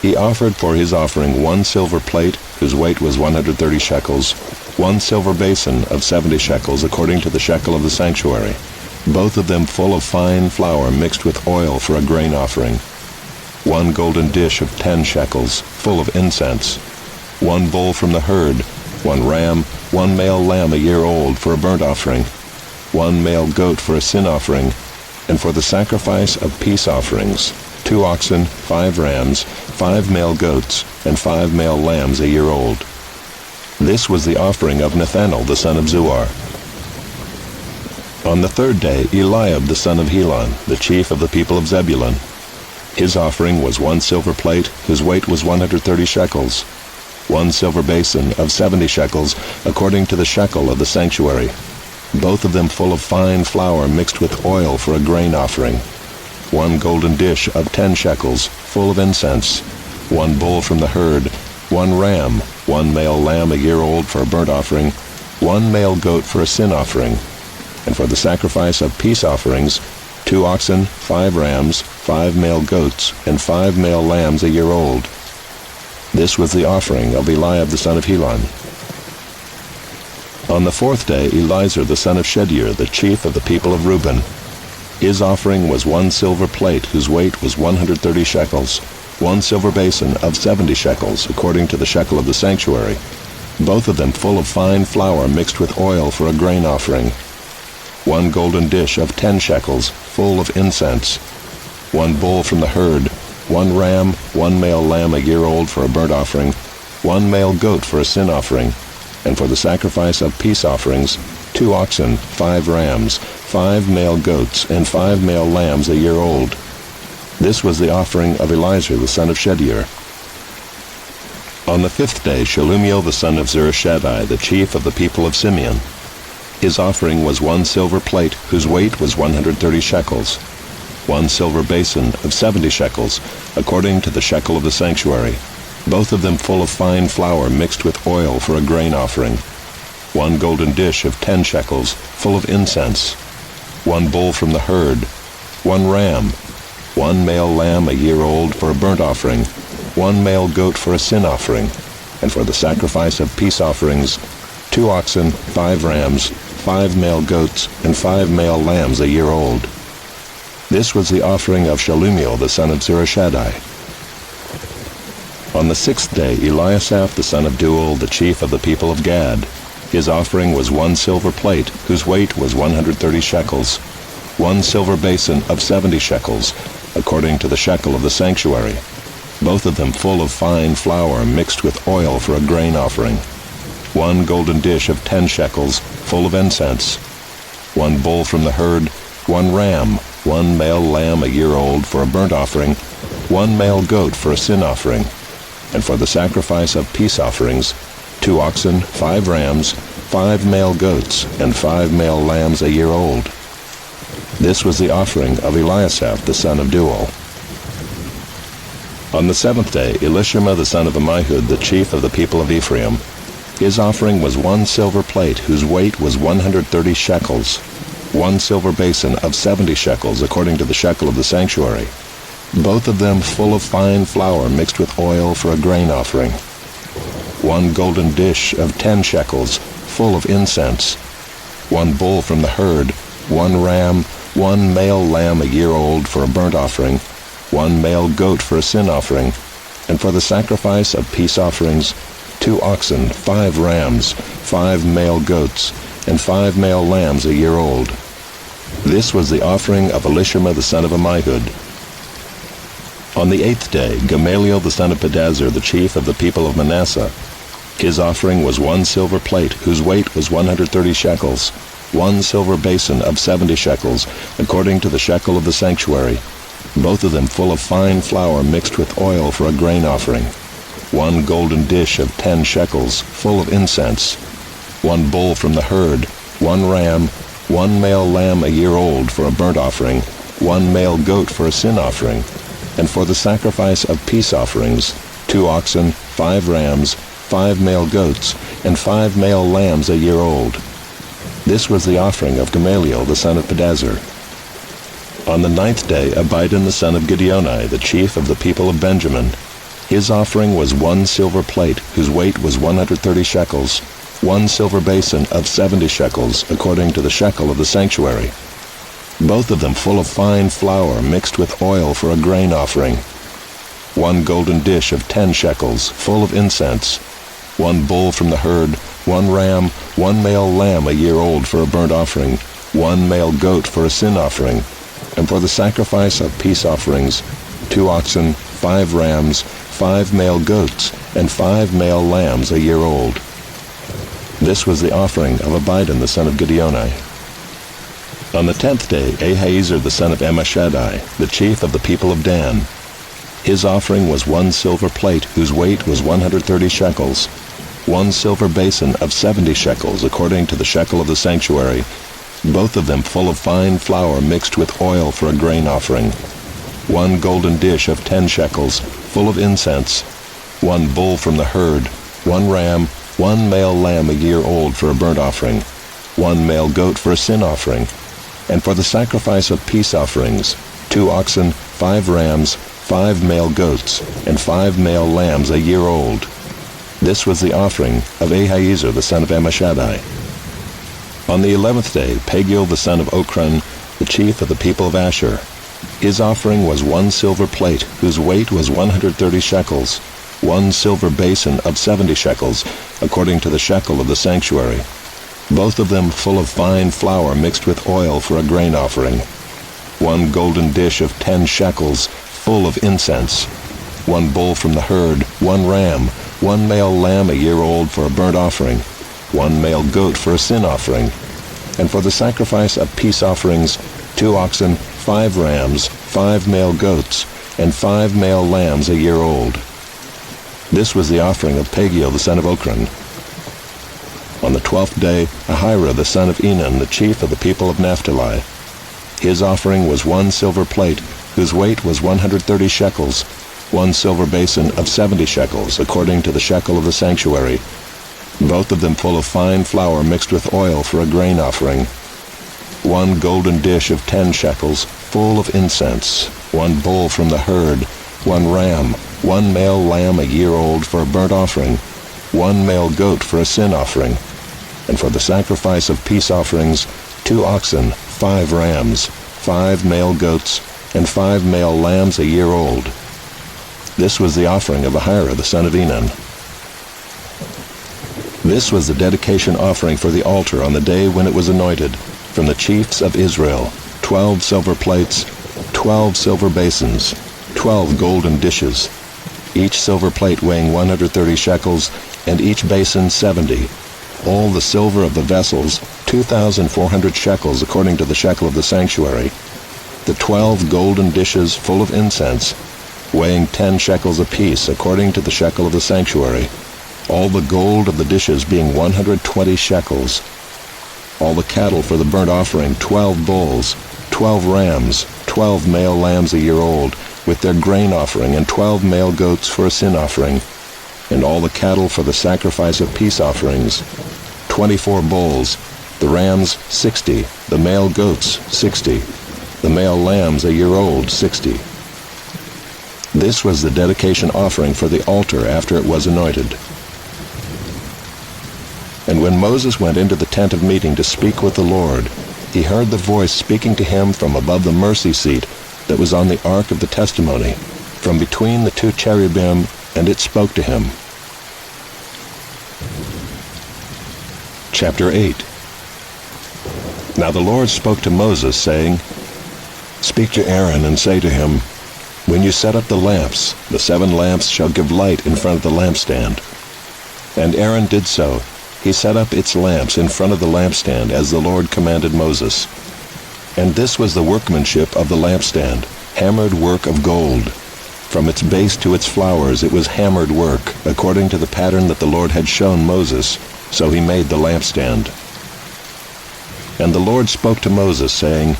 He offered for his offering 1 silver plate, whose weight was 130 shekels, 1 silver basin of 70 shekels, according to the shekel of the sanctuary, both of them full of fine flour mixed with oil for a grain offering, 1 golden dish of 10 shekels, full of incense, 1 bull from the herd, 1 ram, 1 male lamb a year old for a burnt offering, 1 male goat for a sin offering, and for the sacrifice of peace offerings, 2 oxen, 5 rams, 5 male goats, and 5 male lambs a year old. This was the offering of Nethanel the son of Zuar. On the third day, Eliab the son of Helon, the chief of the people of Zebulun. His offering was 1 silver plate, whose weight was 130 shekels, 1 silver basin of 70 shekels, according to the shekel of the sanctuary, both of them full of fine flour mixed with oil for a grain offering, 1 golden dish of 10 shekels, full of incense, 1 bull from the herd, 1 ram, 1 male lamb a year old for a burnt offering, 1 male goat for a sin offering, and for the sacrifice of peace offerings, 2 oxen, 5 rams, 5 male goats, and 5 male lambs a year old. This was the offering of Eliab the son of Helon. On the fourth day, Elizur the son of Shedeur, the chief of the people of Reuben. His offering was 1 silver plate, whose weight was 130 shekels, 1 silver basin of 70 shekels, according to the shekel of the sanctuary, both of them full of fine flour mixed with oil for a grain offering, 1 golden dish of 10 shekels, full of incense, 1 bull from the herd, 1 ram, 1 male lamb a year old for a burnt offering, 1 male goat for a sin offering, and for the sacrifice of peace offerings, 2 oxen, 5 rams, 5 male goats, and 5 male lambs a year old. This was the offering of Elizur the son of Shedeur. On the fifth day, Shelumiel the son of Zurishaddai, the chief of the people of Simeon. His offering was 1 silver plate, whose weight was 130 shekels, 1 silver basin of 70 shekels, according to the shekel of the sanctuary, both of them full of fine flour mixed with oil for a grain offering, 1 golden dish of 10 shekels, full of incense, 1 bull from the herd, 1 ram, 1 male lamb a year old for a burnt offering, 1 male goat for a sin offering, and for the sacrifice of peace offerings, 2 oxen, 5 rams, 5 male goats, and 5 male lambs a year old. This was the offering of Shelumiel the son of Zurishaddai. On the sixth day, Eliasaph the son of Deuel, the chief of the people of Gad. His offering was 1 silver plate, whose weight was 130 shekels, 1 silver basin of 70 shekels, according to the shekel of the sanctuary, both of them full of fine flour mixed with oil for a grain offering, 1 golden dish of 10 shekels, full of incense, 1 bull from the herd, 1 ram, 1 male lamb a year old for a burnt offering, 1 male goat for a sin offering, and for the sacrifice of peace offerings, 2 oxen, 5 rams, 5 male goats, and 5 male lambs a year old. This was the offering of Eliasaph the son of Deuel. On the seventh day, Elishama the son of Ammihud, the chief of the people of Ephraim. His offering was 1 silver plate, whose weight was 130 shekels, 1 silver basin of 70 shekels, according to the shekel of the sanctuary, both of them full of fine flour mixed with oil for a grain offering, 1 golden dish of 10 shekels, full of incense, 1 bull from the herd, 1 ram, 1 male lamb a year old for a burnt offering, 1 male goat for a sin offering, and for the sacrifice of peace offerings, 2 oxen, 5 rams, 5 male goats, and 5 male lambs a year old. This was the offering of Elishama the son of Ammihud. On the eighth day, Gamaliel the son of Pedazur, the chief of the people of Manasseh. His offering was 1 silver plate, whose weight was 130 shekels, 1 silver basin of 70 shekels, according to the shekel of the sanctuary, both of them full of fine flour mixed with oil for a grain offering, 1 golden dish of 10 shekels, full of incense, 1 bull from the herd, 1 ram, 1 male lamb a year old for a burnt offering, 1 male goat for a sin offering, and for the sacrifice of peace offerings, 2 oxen, 5 rams, 5 male goats, and 5 male lambs a year old. This was the offering of Gamaliel the son of Pedazur. On the ninth day, Abidan the son of Gideoni, the chief of the people of Benjamin. His offering was 1 silver plate, whose weight was 130 shekels, 1 silver basin of 70 shekels, according to the shekel of the sanctuary, both of them full of fine flour mixed with oil for a grain offering, 1 golden dish of 10 shekels, full of incense, 1 bull from the herd, 1 ram, 1 male lamb a year old for a burnt offering, 1 male goat for a sin offering, and for the sacrifice of peace offerings, 2 oxen, 5 rams, 5 male goats, and 5 male lambs a year old. This was the offering of Abidan the son of Gideoni. On the 10th day, Ahiezer the son of Ammishaddai, the chief of the people of Dan. His offering was 1 silver plate, whose weight was 130 shekels, 1 silver basin of 70 shekels, according to the shekel of the sanctuary, both of them full of fine flour mixed with oil for a grain offering, 1 golden dish of 10 shekels, full of incense, 1 bull from the herd, 1 ram, 1 male lamb a year old for a burnt offering, 1 male goat for a sin offering, and for the sacrifice of peace offerings, 2 oxen, 5 rams, 5 male goats, and 5 male lambs a year old. This was the offering of Ahiezer the son of Ammishaddai. On the 11th day, Pagiel the son of Ochran, the chief of the people of Asher. His offering was 1 silver plate, whose weight was 130 shekels, 1 silver basin of 70 shekels, according to the shekel of the sanctuary, both of them full of fine flour mixed with oil for a grain offering, 1 golden dish of 10 shekels, full of incense, 1 bull from the herd, 1 ram, 1 male lamb a year old for a burnt offering, 1 male goat for a sin offering, and for the sacrifice of peace offerings, 2 oxen, 5 rams, 5 male goats, and 5 male lambs a year old. This was the offering of Pagiel the son of Ochran. On the 12th day, Ahira the son of Enan, the chief of the people of Naphtali. His offering was 1 silver plate, whose weight was 130 shekels, 1 silver basin of 70 shekels, according to the shekel of the sanctuary, both of them full of fine flour mixed with oil for a grain offering, 1 golden dish of 10 shekels, full of incense, 1 bull from the herd, 1 ram, 1 male lamb a year old for a burnt offering, 1 male goat for a sin offering, and for the sacrifice of peace offerings, 2 oxen, 5 rams, 5 male goats, and 5 male lambs a year old. This was the offering of Ahira the son of Enan. This was the dedication offering for the altar on the day when it was anointed, from the chiefs of Israel, 12 silver plates, 12 silver basins, 12 golden dishes, each silver plate weighing 130 shekels, and each basin 70. All the silver of the vessels, 2,400 shekels according to the shekel of the sanctuary. The 12 golden dishes full of incense, weighing 10 shekels apiece according to the shekel of the sanctuary. All the gold of the dishes being 120 shekels. All the cattle for the burnt offering, 12 bulls, 12 rams, 12 male lambs a year old, with their grain offering, and 12 male goats for a sin offering, and all the cattle for the sacrifice of peace offerings, 24 bulls, the rams 60, the male goats 60, the male lambs a year old 60. This was the dedication offering for the altar after it was anointed. And when Moses went into the tent of meeting to speak with the Lord, he heard the voice speaking to him from above the mercy seat that was on the ark of the testimony, from between the 2 cherubim, and it spoke to him. Chapter 8. Now the Lord spoke to Moses, saying, Speak to Aaron and say to him, When you set up the lamps, the 7 lamps shall give light in front of the lampstand. And Aaron did so. He set up its lamps in front of the lampstand, as the Lord commanded Moses. And this was the workmanship of the lampstand, hammered work of gold. From its base to its flowers it was hammered work, according to the pattern that the Lord had shown Moses. So he made the lampstand. And the Lord spoke to Moses, saying,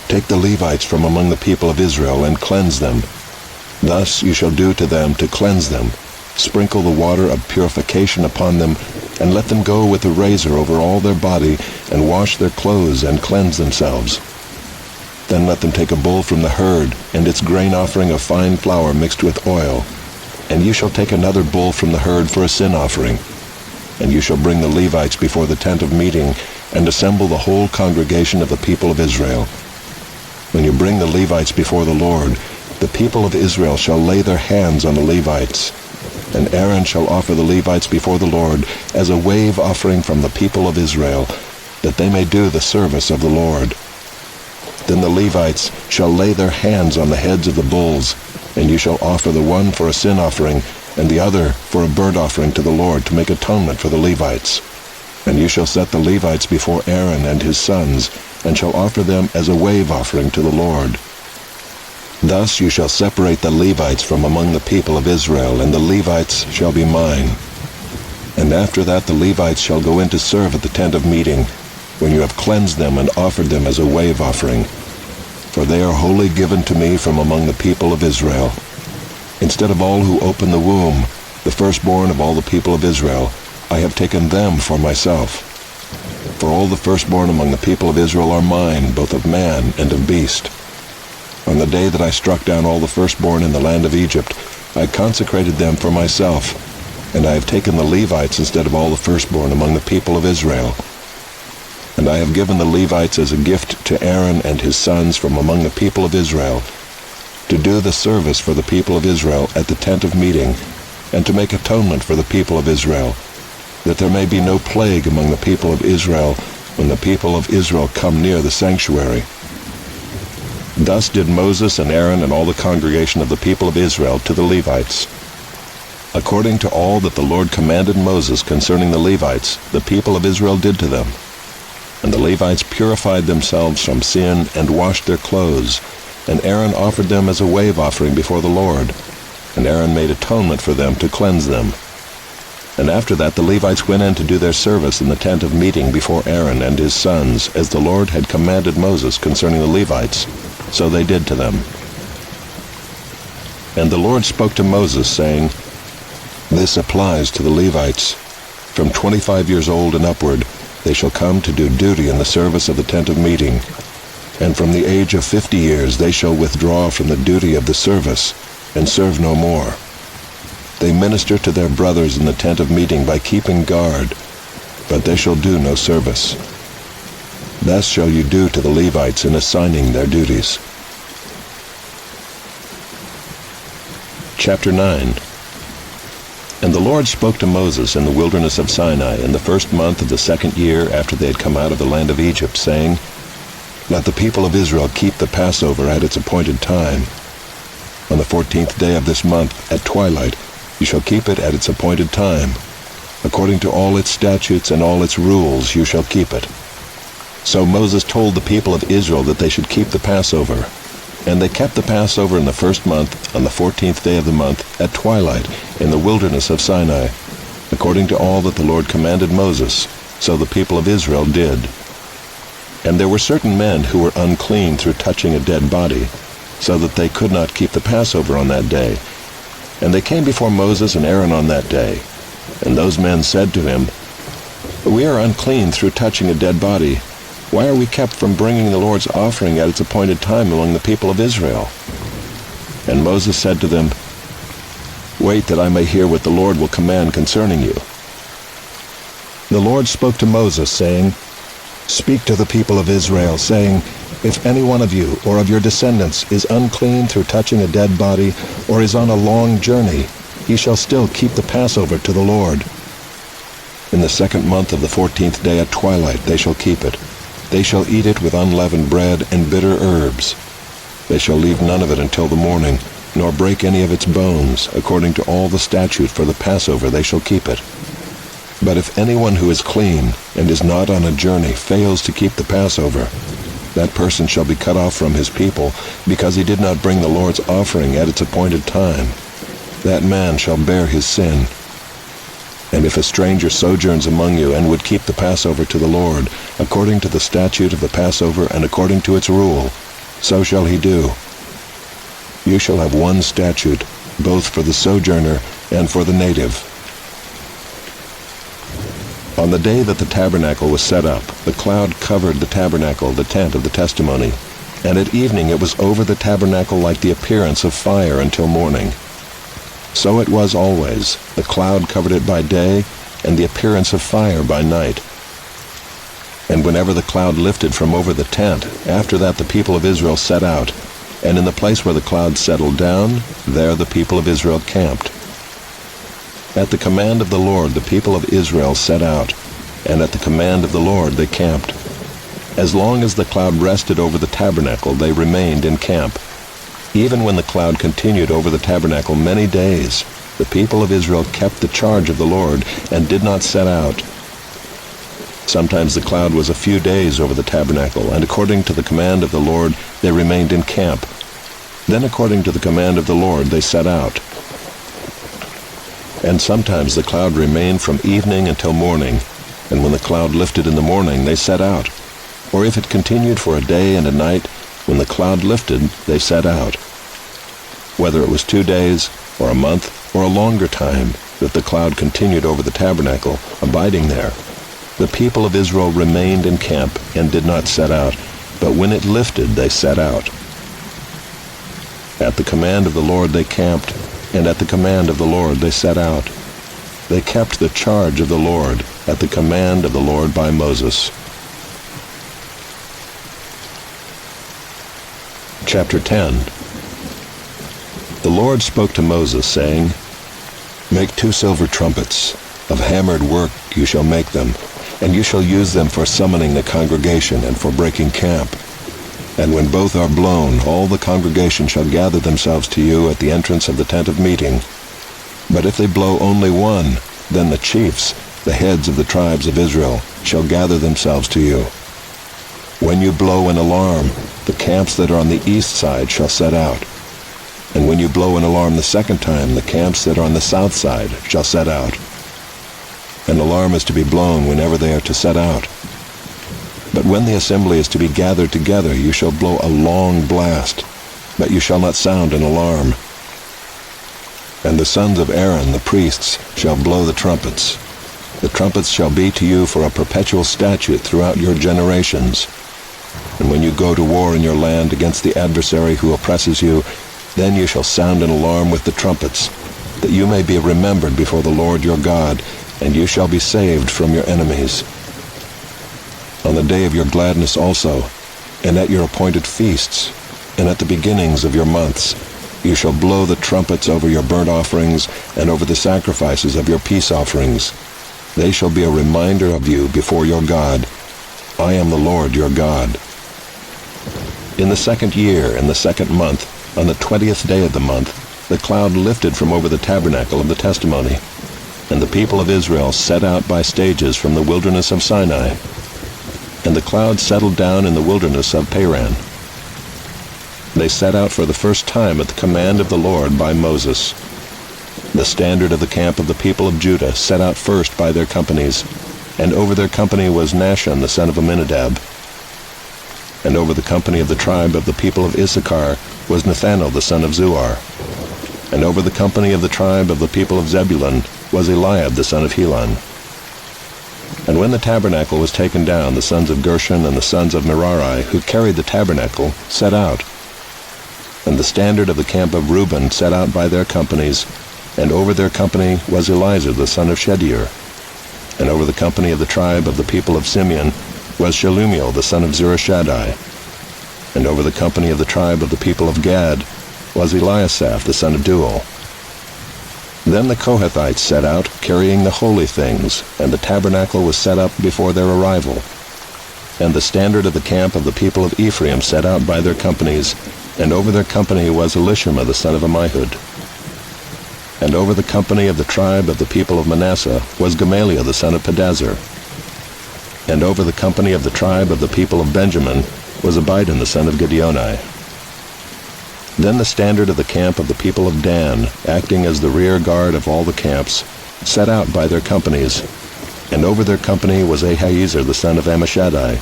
Take the Levites from among the people of Israel, and cleanse them. Thus you shall do to them to cleanse them. Sprinkle the water of purification upon them, and let them go with a razor over all their body, and wash their clothes, and cleanse themselves. Then let them take a bull from the herd, and its grain offering of fine flour mixed with oil. And you shall take another bull from the herd for a sin offering. And you shall bring the Levites before the tent of meeting, and assemble the whole congregation of the people of Israel. When you bring the Levites before the Lord, the people of Israel shall lay their hands on the Levites. And Aaron shall offer the Levites before the Lord as a wave offering from the people of Israel, that they may do the service of the Lord. Then the Levites shall lay their hands on the heads of the bulls, and you shall offer the one for a sin offering, and the other for a burnt offering to the Lord, to make atonement for the Levites. And you shall set the Levites before Aaron and his sons, and shall offer them as a wave offering to the Lord. Thus you shall separate the Levites from among the people of Israel, and the Levites shall be mine. And after that the Levites shall go in to serve at the tent of meeting, when you have cleansed them and offered them as a wave offering. For they are wholly given to me from among the people of Israel. Instead of all who open the womb, the firstborn of all the people of Israel, I have taken them for myself. For all the firstborn among the people of Israel are mine, both of man and of beast. On the day that I struck down all the firstborn in the land of Egypt, I consecrated them for myself, and I have taken the Levites instead of all the firstborn among the people of Israel. And I have given the Levites as a gift to Aaron and his sons from among the people of Israel, to do the service for the people of Israel at the tent of meeting, and to make atonement for the people of Israel, that there may be no plague among the people of Israel when the people of Israel come near the sanctuary. Thus did Moses and Aaron and all the congregation of the people of Israel to the Levites. According to all that the Lord commanded Moses concerning the Levites, the people of Israel did to them. And the Levites purified themselves from sin and washed their clothes, and Aaron offered them as a wave offering before the Lord. And Aaron made atonement for them to cleanse them. And after that the Levites went in to do their service in the tent of meeting before Aaron and his sons, as the Lord had commanded Moses concerning the Levites. So they did to them. And the Lord spoke to Moses, saying, This applies to the Levites. From 25 years old and upward, they shall come to do duty in the service of the tent of meeting. And from the age of 50 years they shall withdraw from the duty of the service, and serve no more. They minister to their brothers in the tent of meeting by keeping guard, but they shall do no service. Thus shall you do to the Levites in assigning their duties. Chapter 9. And the Lord spoke to Moses in the wilderness of Sinai in the first month of the second year after they had come out of the land of Egypt, saying, Let the people of Israel keep the Passover at its appointed time. On the 14th day of this month, at twilight, you shall keep it at its appointed time. According to all its statutes and all its rules you shall keep it. So Moses told the people of Israel that they should keep the Passover. And they kept the Passover in the first month, on the 14th day of the month, at twilight, in the wilderness of Sinai, according to all that the Lord commanded Moses. So the people of Israel did. And there were certain men who were unclean through touching a dead body, so that they could not keep the Passover on that day. And they came before Moses and Aaron on that day. And those men said to him, We are unclean through touching a dead body. Why are we kept from bringing the Lord's offering at its appointed time among the people of Israel? And Moses said to them, Wait that I may hear what the Lord will command concerning you. The Lord spoke to Moses, saying, Speak to the people of Israel, saying, If any one of you or of your descendants is unclean through touching a dead body, or is on a long journey, he shall still keep the Passover to the Lord. In the second month of the 14th day at twilight they shall keep it. They shall eat it with unleavened bread and bitter herbs. They shall leave none of it until the morning, nor break any of its bones. According to all the statute for the Passover they shall keep it. But if anyone who is clean and is not on a journey fails to keep the Passover, that person shall be cut off from his people, because he did not bring the Lord's offering at its appointed time. That man shall bear his sin. And if a stranger sojourns among you and would keep the Passover to the Lord, according to the statute of the Passover and according to its rule, so shall he do. You shall have one statute, both for the sojourner and for the native. On the day that the tabernacle was set up, the cloud covered the tabernacle, the tent of the testimony, and at evening it was over the tabernacle like the appearance of fire until morning. So it was always. The cloud covered it by day, and the appearance of fire by night. And whenever the cloud lifted from over the tent, after that the people of Israel set out, and in the place where the cloud settled down, there the people of Israel camped. At the command of the Lord the people of Israel set out, and at the command of the Lord they camped. As long as the cloud rested over the tabernacle, they remained in camp. Even when the cloud continued over the tabernacle many days, the people of Israel kept the charge of the Lord and did not set out. Sometimes the cloud was a few days over the tabernacle, and according to the command of the Lord they remained in camp. Then according to the command of the Lord they set out. And sometimes the cloud remained from evening until morning, and when the cloud lifted in the morning they set out. Or if it continued for a day and a night, when the cloud lifted they set out. Whether it was 2 days, or a month, or a longer time, that the cloud continued over the tabernacle, abiding there, the people of Israel remained in camp and did not set out, but when it lifted they set out. At the command of the Lord they camped, and at the command of the Lord they set out. They kept the charge of the Lord at the command of the Lord by Moses. Chapter 10. The Lord spoke to Moses, saying, "Make 2 silver trumpets. Of hammered work you shall make them, and you shall use them for summoning the congregation and for breaking camp. And when both are blown, all the congregation shall gather themselves to you at the entrance of the tent of meeting. But if they blow only one, then the chiefs, the heads of the tribes of Israel, shall gather themselves to you. When you blow an alarm, the camps that are on the east side shall set out. And when you blow an alarm the second time, the camps that are on the south side shall set out. An alarm is to be blown whenever they are to set out. But when the assembly is to be gathered together, you shall blow a long blast, but you shall not sound an alarm. And the sons of Aaron, the priests, shall blow the trumpets. The trumpets shall be to you for a perpetual statute throughout your generations. And when you go to war in your land against the adversary who oppresses you, then you shall sound an alarm with the trumpets, that you may be remembered before the Lord your God, and you shall be saved from your enemies. On the day of your gladness also, and at your appointed feasts, and at the beginnings of your months, you shall blow the trumpets over your burnt offerings and over the sacrifices of your peace offerings. They shall be a reminder of you before your God. I am the Lord your God. In the 2nd year, in the 2nd month, on the 20th day of the month, the cloud lifted from over the tabernacle of the testimony, and the people of Israel set out by stages from the wilderness of Sinai. And the cloud settled down in the wilderness of Paran. They set out for the first time at the command of the Lord by Moses. The standard of the camp of the people of Judah set out first by their companies, and over their company was Nahshon the son of Amminadab. And over the company of the tribe of the people of Issachar was Nathanael the son of Zuar. And over the company of the tribe of the people of Zebulun was Eliab the son of Helon. And when the tabernacle was taken down, the sons of Gershon and the sons of Merari, who carried the tabernacle, set out. And the standard of the camp of Reuben set out by their companies, and over their company was Elizur the son of Shedeur. And over the company of the tribe of the people of Simeon was Shelumiel the son of Zurishaddai. And over the company of the tribe of the people of Gad was Eliasaph the son of Deuel. Then the Kohathites set out, carrying the holy things, and the tabernacle was set up before their arrival. And the standard of the camp of the people of Ephraim set out by their companies, and over their company was Elishama the son of Ammihud. And over the company of the tribe of the people of Manasseh was Gamaliel the son of Pedazur. And over the company of the tribe of the people of Benjamin was Abidan the son of Gideoni. Then the standard of the camp of the people of Dan, acting as the rear guard of all the camps, set out by their companies, and over their company was Ahiezer the son of Ammishaddai.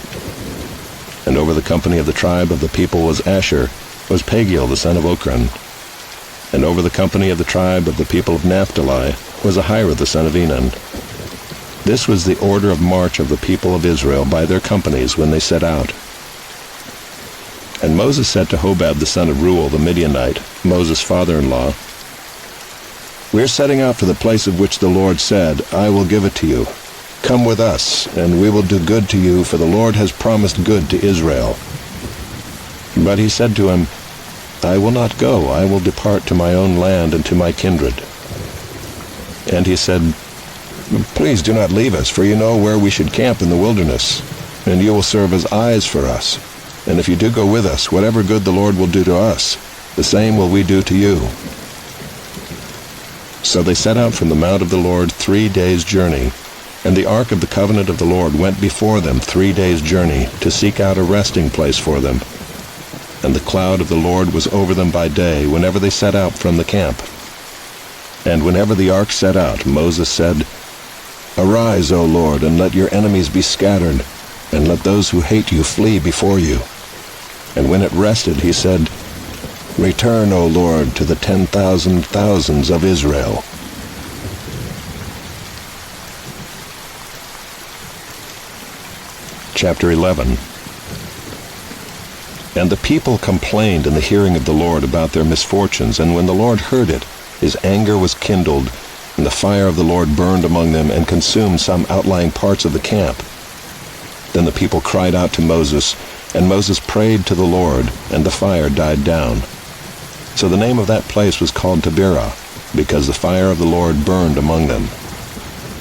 And over the company of the tribe of the people was Asher, was Pagiel the son of Ochran. And over the company of the tribe of the people of Naphtali was Ahira the son of Enan. This was the order of march of the people of Israel by their companies when they set out. And Moses said to Hobab the son of Reuel the Midianite, Moses' father-in-law, "We are setting out for the place of which the Lord said, 'I will give it to you.' Come with us, and we will do good to you, for the Lord has promised good to Israel." But he said to him, "I will not go. I will depart to my own land and to my kindred." And he said, "Please do not leave us, for you know where we should camp in the wilderness, and you will serve as eyes for us. And if you do go with us, whatever good the Lord will do to us, the same will we do to you." So they set out from the mount of the Lord 3 days' journey, And the ark of the covenant of the Lord went before them 3 days' journey to seek out a resting place for them. And the cloud of the Lord was over them by day whenever they set out from the camp. And whenever the ark set out, Moses said, "Arise, O Lord, and let your enemies be scattered, and let those who hate you flee before you." And when it rested, he said, "Return, O Lord, to the 10,000 thousands of Israel." Chapter 11. And the people complained in the hearing of the Lord about their misfortunes, and when the Lord heard it, his anger was kindled, and the fire of the Lord burned among them and consumed some outlying parts of the camp. Then the people cried out to Moses, and Moses prayed to the Lord, and the fire died down. So the name of that place was called Tabernacle, because the fire of the Lord burned among them.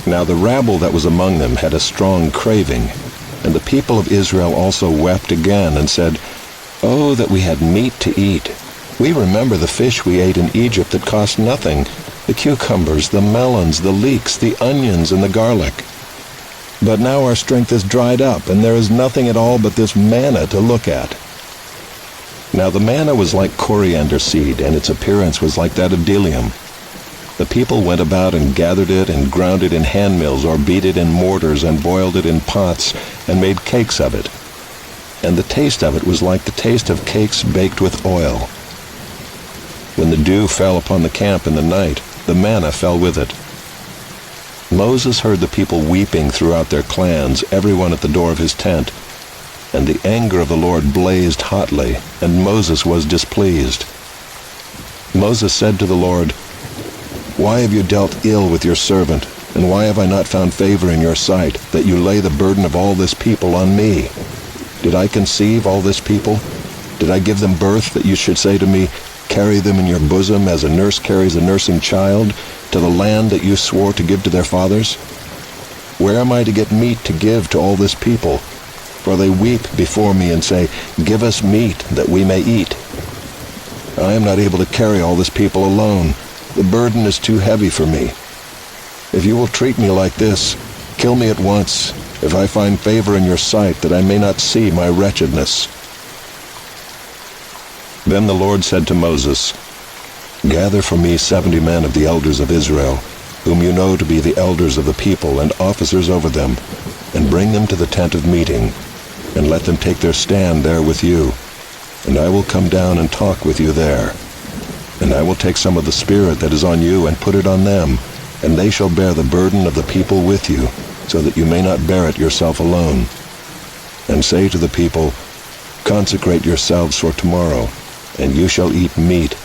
Now the rabble that was among them had a strong craving, and the people of Israel also wept again, and said, "Oh, that we had meat to eat! We remember the fish we ate in Egypt that cost nothing, the cucumbers, the melons, the leeks, the onions, and the garlic. But now our strength is dried up, and there is nothing at all but this manna to look at." Now the manna was like coriander seed, and its appearance was like that of bdellium. The people went about and gathered it, and ground it in handmills, or beat it in mortars, and boiled it in pots, and made cakes of it. And the taste of it was like the taste of cakes baked with oil. When the dew fell upon the camp in the night, the manna fell with it. Moses heard the people weeping throughout their clans, everyone at the door of his tent. And the anger of the Lord blazed hotly, and Moses was displeased. Moses said to the Lord, "Why have you dealt ill with your servant, and why have I not found favor in your sight, that you lay the burden of all this people on me? Did I conceive all this people? Did I give them birth, that you should say to me, 'Carry them in your bosom as a nurse carries a nursing child, to the land that you swore to give to their fathers?' Where am I to get meat to give to all this people? For they weep before me and say, 'Give us meat, that we may eat.' I am not able to carry all this people alone. The burden is too heavy for me. If you will treat me like this, kill me at once, if I find favor in your sight, that I may not see my wretchedness." Then the Lord said to Moses, "Gather for me 70 men of the elders of Israel, whom you know to be the elders of the people and officers over them, and bring them to the tent of meeting, and let them take their stand there with you. And I will come down and talk with you there. And I will take some of the Spirit that is on you and put it on them, and they shall bear the burden of the people with you, so that you may not bear it yourself alone. And say to the people, 'Consecrate yourselves for tomorrow, and you shall eat meat,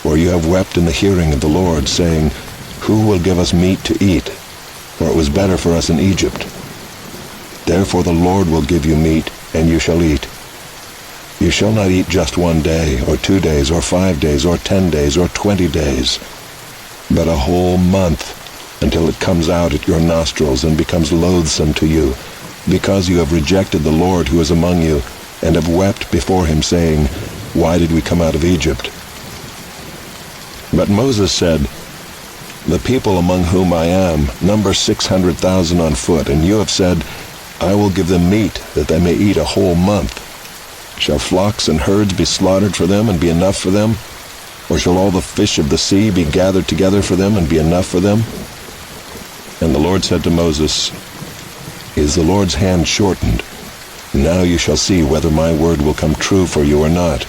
for you have wept in the hearing of the Lord, saying, Who will give us meat to eat? For it was better for us in Egypt. Therefore the Lord will give you meat, and you shall eat. You shall not eat just 1 day, or 2 days, or 5 days, or 10 days, or 20 days, but a whole month, until it comes out at your nostrils and becomes loathsome to you, because you have rejected the Lord who is among you, and have wept before him, saying, Why did we come out of Egypt?" But Moses said, "The people among whom I am number 600,000 on foot, and you have said, I will give them meat, that they may eat a whole month. Shall flocks and herds be slaughtered for them and be enough for them? Or shall all the fish of the sea be gathered together for them and be enough for them?" And the Lord said to Moses, "Is the Lord's hand shortened? Now you shall see whether my word will come true for you or not."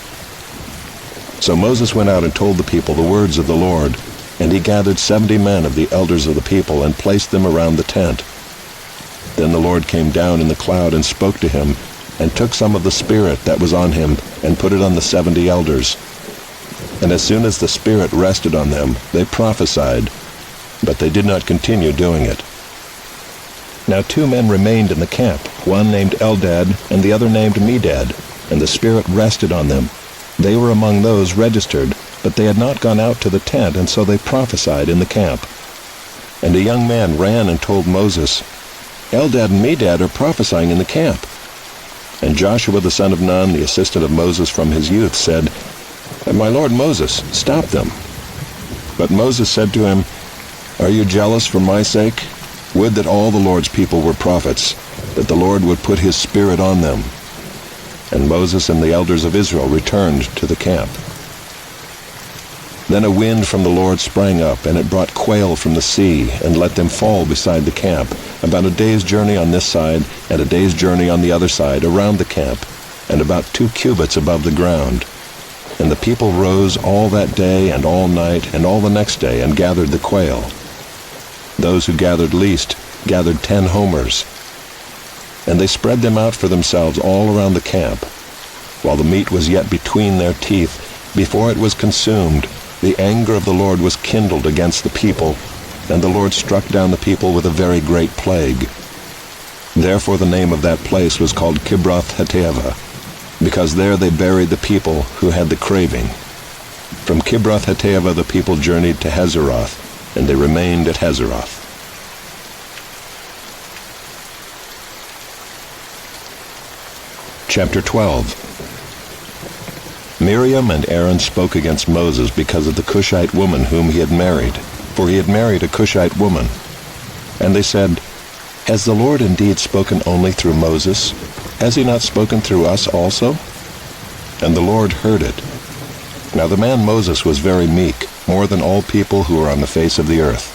So Moses went out and told the people the words of the Lord, and he gathered 70 men of the elders of the people and placed them around the tent. Then the Lord came down in the cloud and spoke to him, and took some of the Spirit that was on him, and put it on the 70 elders. And as soon as the Spirit rested on them, they prophesied, but they did not continue doing it. Now 2 men remained in the camp, one named Eldad, and the other named Medad, and the Spirit rested on them. They were among those registered, but they had not gone out to the tent, and so they prophesied in the camp. And a young man ran and told Moses, "Eldad and Medad are prophesying in the camp." And Joshua the son of Nun, the assistant of Moses from his youth, said, "My lord Moses, stop them." But Moses said to him, "Are you jealous for my sake? Would that all the Lord's people were prophets, that the Lord would put his Spirit on them." And Moses and the elders of Israel returned to the camp. Then a wind from the Lord sprang up, and it brought quail from the sea, and let them fall beside the camp, about a day's journey on this side, and a day's journey on the other side, around the camp, and about 2 cubits above the ground. And the people rose all that day and all night and all the next day, and gathered the quail. Those who gathered least gathered 10 homers. And they spread them out for themselves all around the camp. While the meat was yet between their teeth, before it was consumed, the anger of the Lord was kindled against the people, and the Lord struck down the people with a very great plague. Therefore the name of that place was called Kibroth-Hattaavah, because there they buried the people who had the craving. From Kibroth-Hattaavah the people journeyed to Hazeroth, and they remained at Hazeroth. Chapter 12. Miriam and Aaron spoke against Moses because of the Cushite woman whom he had married, for he had married a Cushite woman. And they said, "Has the Lord indeed spoken only through Moses? Has he not spoken through us also?" And the Lord heard it. Now the man Moses was very meek, more than all people who were on the face of the earth.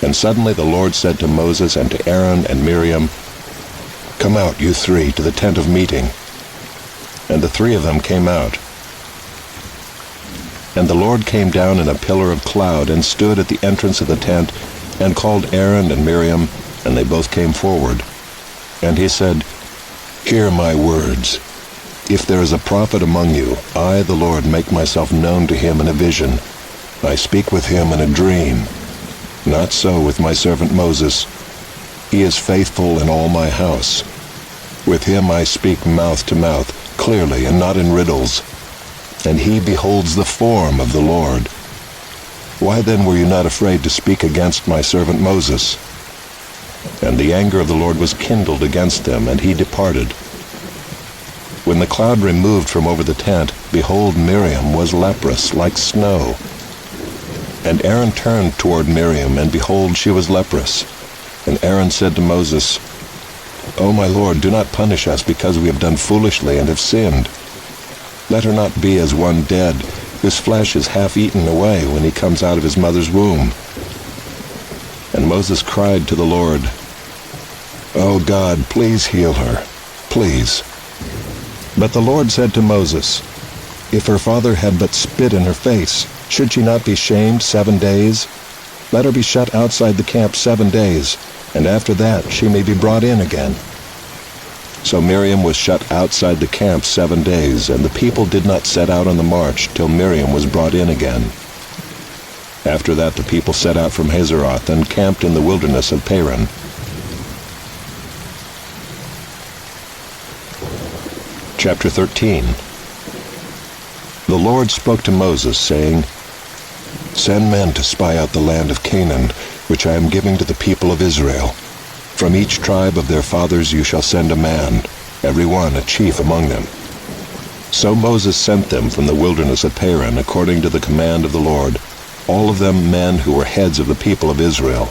And suddenly the Lord said to Moses and to Aaron and Miriam, "Come out, you 3, to the tent of meeting." And the 3 of them came out. And the Lord came down in a pillar of cloud and stood at the entrance of the tent and called Aaron and Miriam, and they both came forward. And he said, "Hear my words. If there is a prophet among you, I, the Lord, make myself known to him in a vision. I speak with him in a dream. Not so with my servant Moses. He is faithful in all my house. With him I speak mouth to mouth, clearly and not in riddles. And he beholds the form of the Lord. Why then were you not afraid to speak against my servant Moses?" And the anger of the Lord was kindled against them, and he departed. When the cloud removed from over the tent, behold, Miriam was leprous, like snow. And Aaron turned toward Miriam, and behold, she was leprous. And Aaron said to Moses, "O my Lord, do not punish us because we have done foolishly and have sinned. Let her not be as one dead, whose flesh is half eaten away when he comes out of his mother's womb." And Moses cried to the Lord, "O God, please heal her, please." But the Lord said to Moses, "If her father had but spit in her face, should she not be shamed 7 days? Let her be shut outside the camp 7 days, and after that she may be brought in again." So Miriam was shut outside the camp 7 days, and the people did not set out on the march till Miriam was brought in again. After that the people set out from Hazeroth and camped in the wilderness of Paran. Chapter 13. The Lord spoke to Moses, saying, "Send men to spy out the land of Canaan, which I am giving to the people of Israel. From each tribe of their fathers you shall send a man, every one a chief among them." So Moses sent them from the wilderness of Paran, according to the command of the Lord, all of them men who were heads of the people of Israel.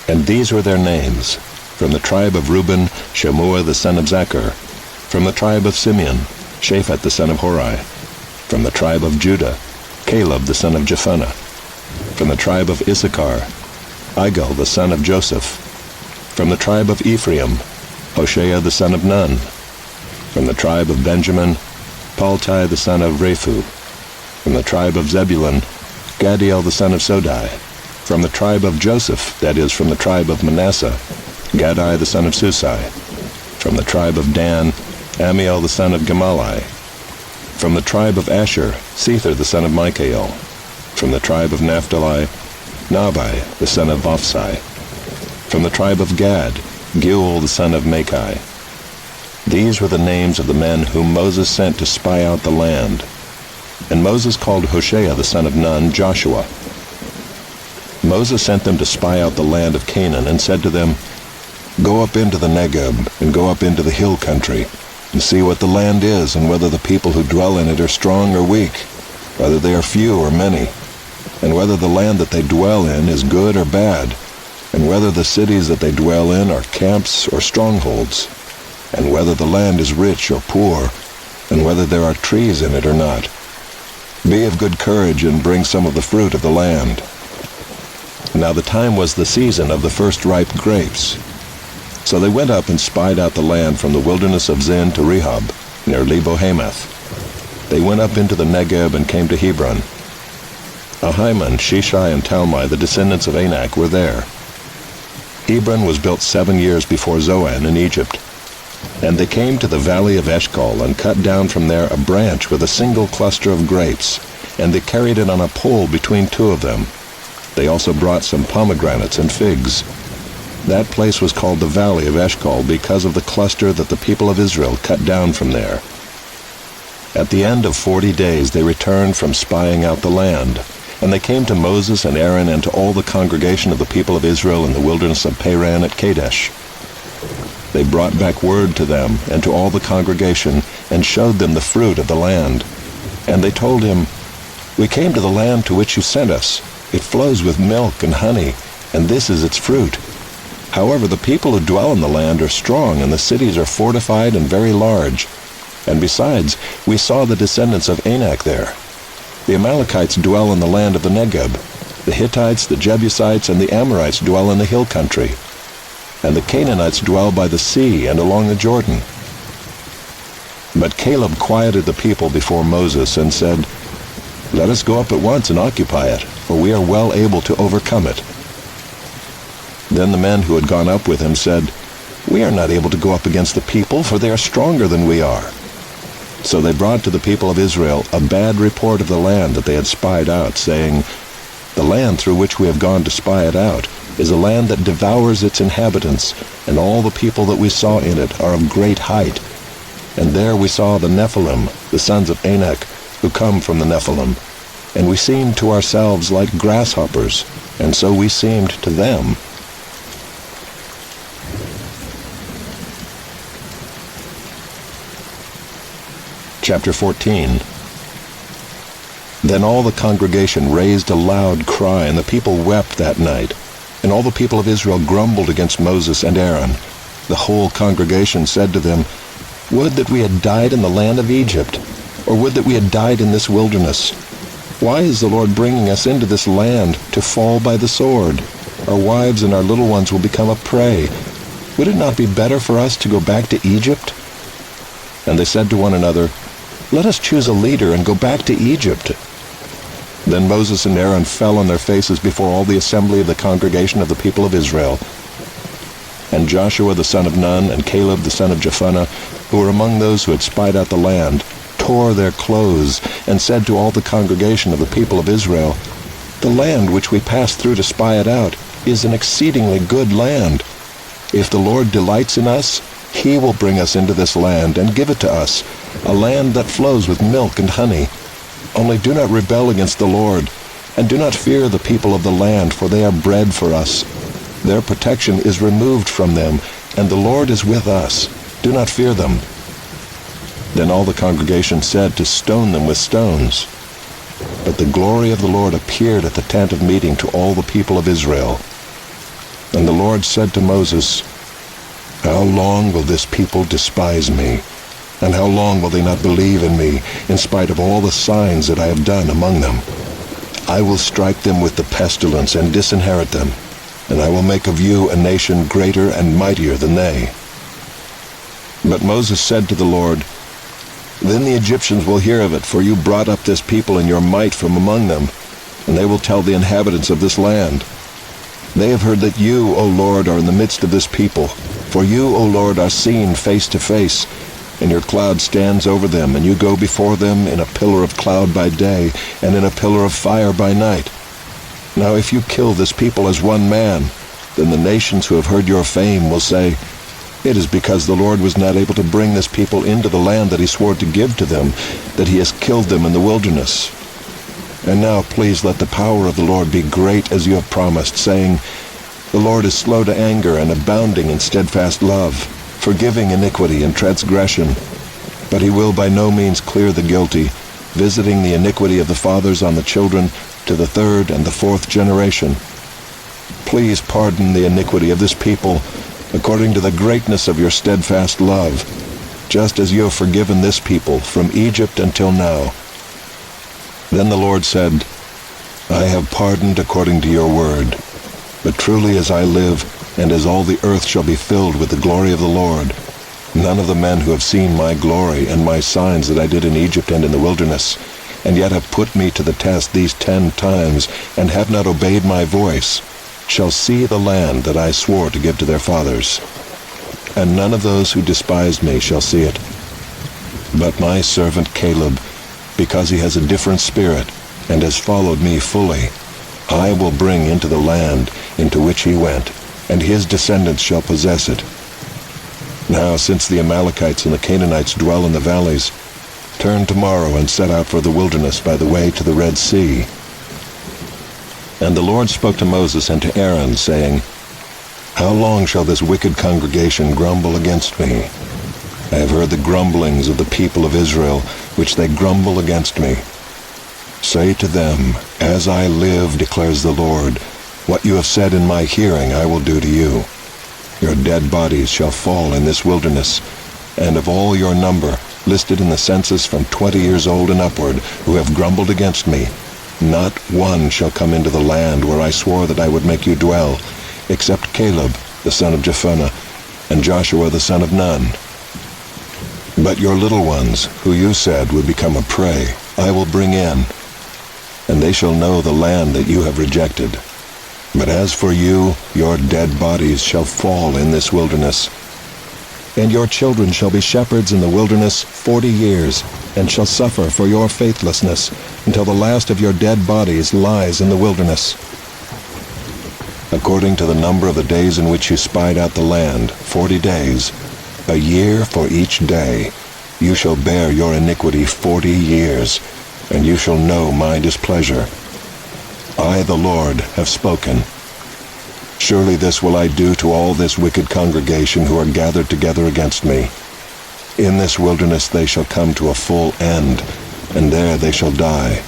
And these were their names: from the tribe of Reuben, Shammua the son of Zachar; from the tribe of Simeon, Shaphat the son of Hori; from the tribe of Judah, Caleb the son of Jephunneh; from the tribe of Issachar, Igal the son of Joseph; from the tribe of Ephraim, Hoshea the son of Nun; from the tribe of Benjamin, Paltai the son of Raphu; from the tribe of Zebulun, Gadiel the son of Sodai; from the tribe of Joseph, that is, from the tribe of Manasseh, Gadai the son of Susai; from the tribe of Dan, Amiel the son of Gemalli; from the tribe of Asher, Sethur the son of Michael; from the tribe of Naphtali, Nabai the son of Vophsi; from the tribe of Gad, Geuel the son of Machi. These were the names of the men whom Moses sent to spy out the land. And Moses called Hoshea the son of Nun Joshua. Moses sent them to spy out the land of Canaan, and said to them, "Go up into the Negeb, and go up into the hill country, and see what the land is, and whether the people who dwell in it are strong or weak, whether they are few or many, and whether the land that they dwell in is good or bad. and whether the cities that they dwell in are camps or strongholds, and whether the land is rich or poor, and whether there are trees in it or not. Be of good courage and bring some of the fruit of the land." Now the time was the season of the first ripe grapes. So they went up and spied out the land from the wilderness of Zin to Rehob, near Lebo-Hamath. They went up into the Negeb and came to Hebron. Ahiman, Sheshai, and Talmai, the descendants of Anak, were there. Hebron was built 7 years before Zoan in Egypt. And they came to the valley of Eshcol and cut down from there a branch with a single cluster of grapes, and they carried it on a pole between two of them. They also brought some pomegranates and figs. That place was called the valley of Eshcol because of the cluster that the people of Israel cut down from there. At the end of 40 days they returned from spying out the land, and they came to Moses and Aaron and to all the congregation of the people of Israel in the wilderness of Paran at Kadesh. They brought back word to them and to all the congregation, and showed them the fruit of the land. And they told him, "We came to the land to which you sent us. It flows with milk and honey, and this is its fruit. However, the people who dwell in the land are strong, and the cities are fortified and very large. And besides, we saw the descendants of Anak there. The Amalekites dwell in the land of the Negeb. The Hittites, the Jebusites, and the Amorites dwell in the hill country. And the Canaanites dwell by the sea and along the Jordan." But Caleb quieted the people before Moses and said, "Let us go up at once and occupy it, for we are well able to overcome it." Then the men who had gone up with him said, "We are not able to go up against the people, for they are stronger than we are." So they brought to the people of Israel a bad report of the land that they had spied out, saying, "The land through which we have gone to spy it out is a land that devours its inhabitants, and all the people that we saw in it are of great height. And there we saw the Nephilim, the sons of Anak, who come from the Nephilim. And we seemed to ourselves like grasshoppers, and so we seemed to them." Chapter 14. Then all the congregation raised a loud cry, and the people wept that night. And all the people of Israel grumbled against Moses and Aaron. The whole congregation said to them, "Would that we had died in the land of Egypt, or would that we had died in this wilderness. Why is the Lord bringing us into this land to fall by the sword? Our wives and our little ones will become a prey. Would it not be better for us to go back to Egypt?" And they said to one another, "Let us choose a leader and go back to Egypt." Then Moses and Aaron fell on their faces before all the assembly of the congregation of the people of Israel. And Joshua the son of Nun and Caleb the son of Jephunneh, who were among those who had spied out the land, tore their clothes and said to all the congregation of the people of Israel, "The land which we passed through to spy it out is an exceedingly good land. If the Lord delights in us, he will bring us into this land and give it to us, a land that flows with milk and honey. Only do not rebel against the Lord, and do not fear the people of the land, for they are bread for us. Their protection is removed from them, and the Lord is with us. Do not fear them." Then all the congregation said to stone them with stones. But the glory of the Lord appeared at the tent of meeting to all the people of Israel. And the Lord said to Moses, "How long will this people despise me? And how long will they not believe in me, in spite of all the signs that I have done among them? I will strike them with the pestilence and disinherit them, and I will make of you a nation greater and mightier than they." But Moses said to the Lord, "Then the Egyptians will hear of it, for you brought up this people in your might from among them, and they will tell the inhabitants of this land. They have heard that you, O Lord, are in the midst of this people, for you, O Lord, are seen face to face, and your cloud stands over them, and you go before them in a pillar of cloud by day, and in a pillar of fire by night. Now if you kill this people as one man, then the nations who have heard your fame will say, 'It is because the Lord was not able to bring this people into the land that he swore to give to them, that he has killed them in the wilderness.' And now please let the power of the Lord be great as you have promised, saying, 'The Lord is slow to anger and abounding in steadfast love, forgiving iniquity and transgression. But he will by no means clear the guilty, visiting the iniquity of the fathers on the children to the third and the fourth generation. please pardon the iniquity of this people according to the greatness of your steadfast love, just as you have forgiven this people from Egypt until now." Then the Lord said, "I have pardoned according to your word. But truly as I live, and as all the earth shall be filled with the glory of the Lord, none of the men who have seen my glory and my signs that I did in Egypt and in the wilderness, and yet have put me to the test these 10 times, and have not obeyed my voice, shall see the land that I swore to give to their fathers. And none of those who despised me shall see it. But my servant Caleb, because he has a different spirit, and has followed me fully, I will bring into the land into which he went, and his descendants shall possess it. Now, since the Amalekites and the Canaanites dwell in the valleys, turn tomorrow and set out for the wilderness by the way to the Red Sea." And the Lord spoke to Moses and to Aaron, saying, "How long shall this wicked congregation grumble against me? I have heard the grumblings of the people of Israel, which they grumble against me. Say to them, As I live, declares the Lord, what you have said in my hearing I will do to you. Your dead bodies shall fall in this wilderness, and of all your number, listed in the census from 20 years old and upward, who have grumbled against me, not one shall come into the land where I swore that I would make you dwell, except Caleb, the son of Jephunneh, and Joshua, the son of Nun. But your little ones, who you said would become a prey, I will bring in, and they shall know the land that you have rejected. But as for you, your dead bodies shall fall in this wilderness. And your children shall be shepherds in the wilderness 40 years, and shall suffer for your faithlessness, until the last of your dead bodies lies in the wilderness. According to the number of the days in which you spied out the land, 40 days, a year for each day, you shall bear your iniquity 40 years, and you shall know my displeasure. I, the Lord, have spoken. Surely this will I do to all this wicked congregation who are gathered together against me. In this wilderness they shall come to a full end, and there they shall die."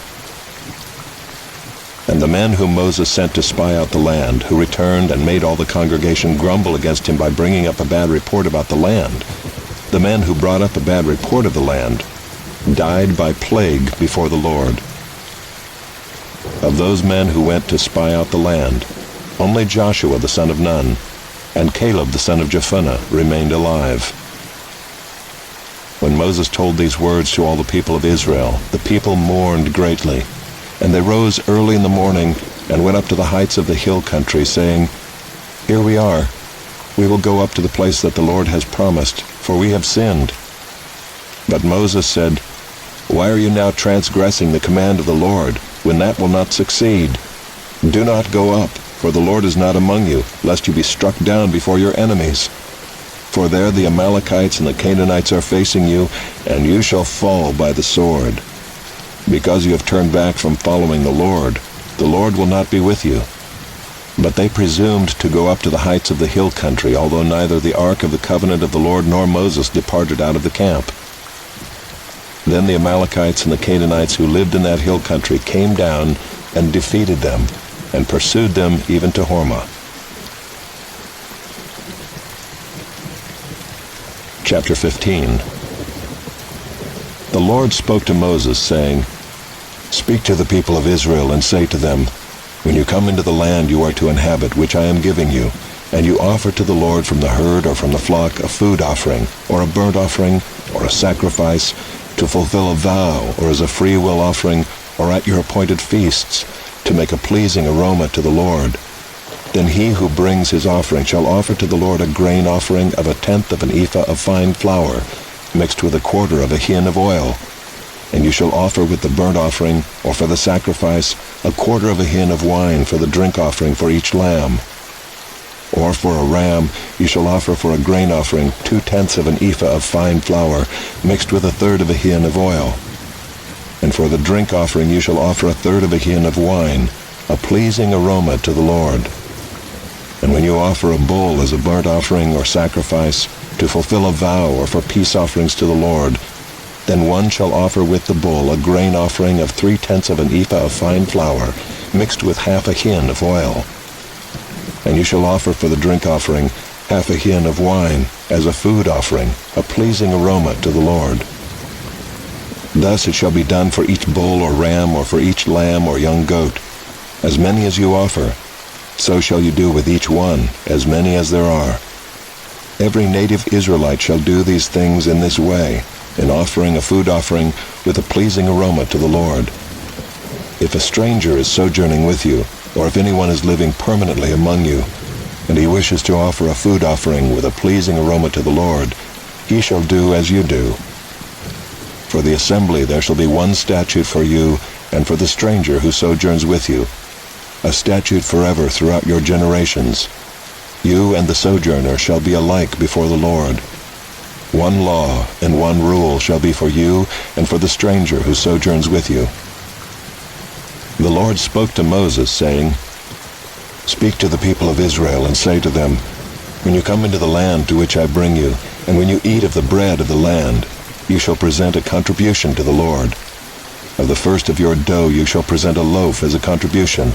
And the men whom Moses sent to spy out the land, who returned and made all the congregation grumble against him by bringing up a bad report about the land, the men who brought up a bad report of the land, died by plague before the Lord. Of those men who went to spy out the land, only Joshua the son of Nun and Caleb the son of Jephunneh remained alive. When Moses told these words to all the people of Israel, the people mourned greatly, and they rose early in the morning and went up to the heights of the hill country, saying, "Here we are. We will go up to the place that the Lord has promised, for we have sinned." But Moses said, "Why are you now transgressing the command of the Lord, when that will not succeed? Do not go up, for the Lord is not among you, lest you be struck down before your enemies. For there the Amalekites and the Canaanites are facing you, and you shall fall by the sword. Because you have turned back from following the Lord will not be with you." But they presumed to go up to the heights of the hill country, although neither the ark of the covenant of the Lord nor Moses departed out of the camp. Then the Amalekites and the Canaanites who lived in that hill country came down and defeated them, and pursued them even to Hormah. Chapter 15. The Lord spoke to Moses, saying, "Speak to the people of Israel and say to them, When you come into the land you are to inhabit, which I am giving you, and you offer to the Lord from the herd or from the flock a food offering, or a burnt offering, or a sacrifice, to fulfill a vow, or as a free will offering, or at your appointed feasts, to make a pleasing aroma to the Lord, then he who brings his offering shall offer to the Lord a grain offering of 1/10 of an ephah of fine flour, mixed with 1/4 of a hin of oil. And you shall offer with the burnt offering, or for the sacrifice, 1/4 of a hin of wine for the drink offering for each lamb. Or for a ram you shall offer for a grain offering 2/10 of an ephah of fine flour, mixed with 1/3 of a hin of oil. And for the drink offering you shall offer 1/3 of a hin of wine, a pleasing aroma to the Lord. And when you offer a bull as a burnt offering or sacrifice, to fulfill a vow or for peace offerings to the Lord, then one shall offer with the bull a grain offering of 3/10 of an ephah of fine flour, mixed with 1/2 a hin of oil. And you shall offer for the drink offering half a hin of wine as a food offering, a pleasing aroma to the Lord. Thus it shall be done for each bull or ram, or for each lamb or young goat. As many as you offer, so shall you do with each one, as many as there are. Every native Israelite shall do these things in this way, in offering a food offering with a pleasing aroma to the Lord. If a stranger is sojourning with you, or if anyone is living permanently among you, and he wishes to offer a food offering with a pleasing aroma to the Lord, he shall do as you do. For the assembly there shall be one statute for you and for the stranger who sojourns with you, a statute forever throughout your generations. You and the sojourner shall be alike before the Lord. One law and one rule shall be for you and for the stranger who sojourns with you. The Lord spoke to Moses, saying, Speak to the people of Israel and say to them, When you come into the land to which I bring you, and when you eat of the bread of the land, you shall present a contribution to the Lord. Of the first of your dough you shall present a loaf as a contribution.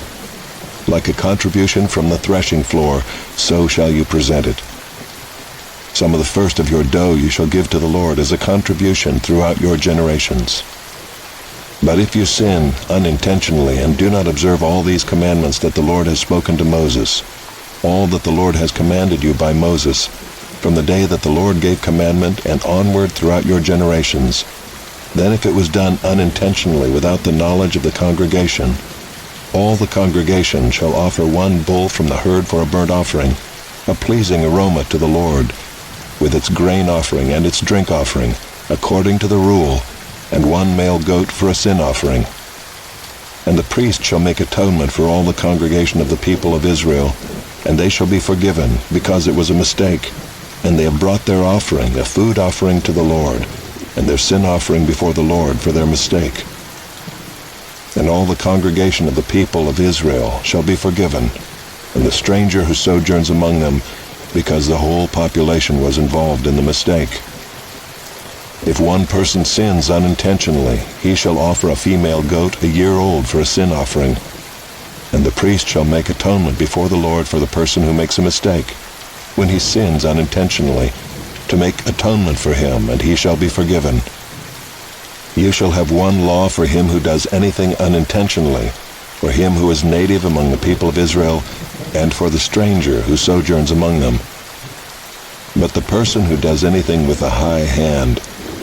Like a contribution from the threshing floor, so shall you present it. Some of the first of your dough you shall give to the Lord as a contribution throughout your generations. But if you sin unintentionally and do not observe all these commandments that the Lord has spoken to Moses, all that the Lord has commanded you by Moses, from the day that the Lord gave commandment and onward throughout your generations, then if it was done unintentionally without the knowledge of the congregation, all the congregation shall offer one bull from the herd for a burnt offering, a pleasing aroma to the Lord, with its grain offering and its drink offering, according to the rule, and one male goat for a sin offering. And the priest shall make atonement for all the congregation of the people of Israel, and they shall be forgiven, because it was a mistake, and they have brought their offering, a food offering to the Lord, and their sin offering before the Lord for their mistake. And all the congregation of the people of Israel shall be forgiven, and the stranger who sojourns among them, because the whole population was involved in the mistake. If one person sins unintentionally, he shall offer a female goat a year old for a sin offering, and the priest shall make atonement before the Lord for the person who makes a mistake, when he sins unintentionally, to make atonement for him, and he shall be forgiven. You shall have one law for him who does anything unintentionally, for him who is native among the people of Israel, and for the stranger who sojourns among them. But the person who does anything with a high hand,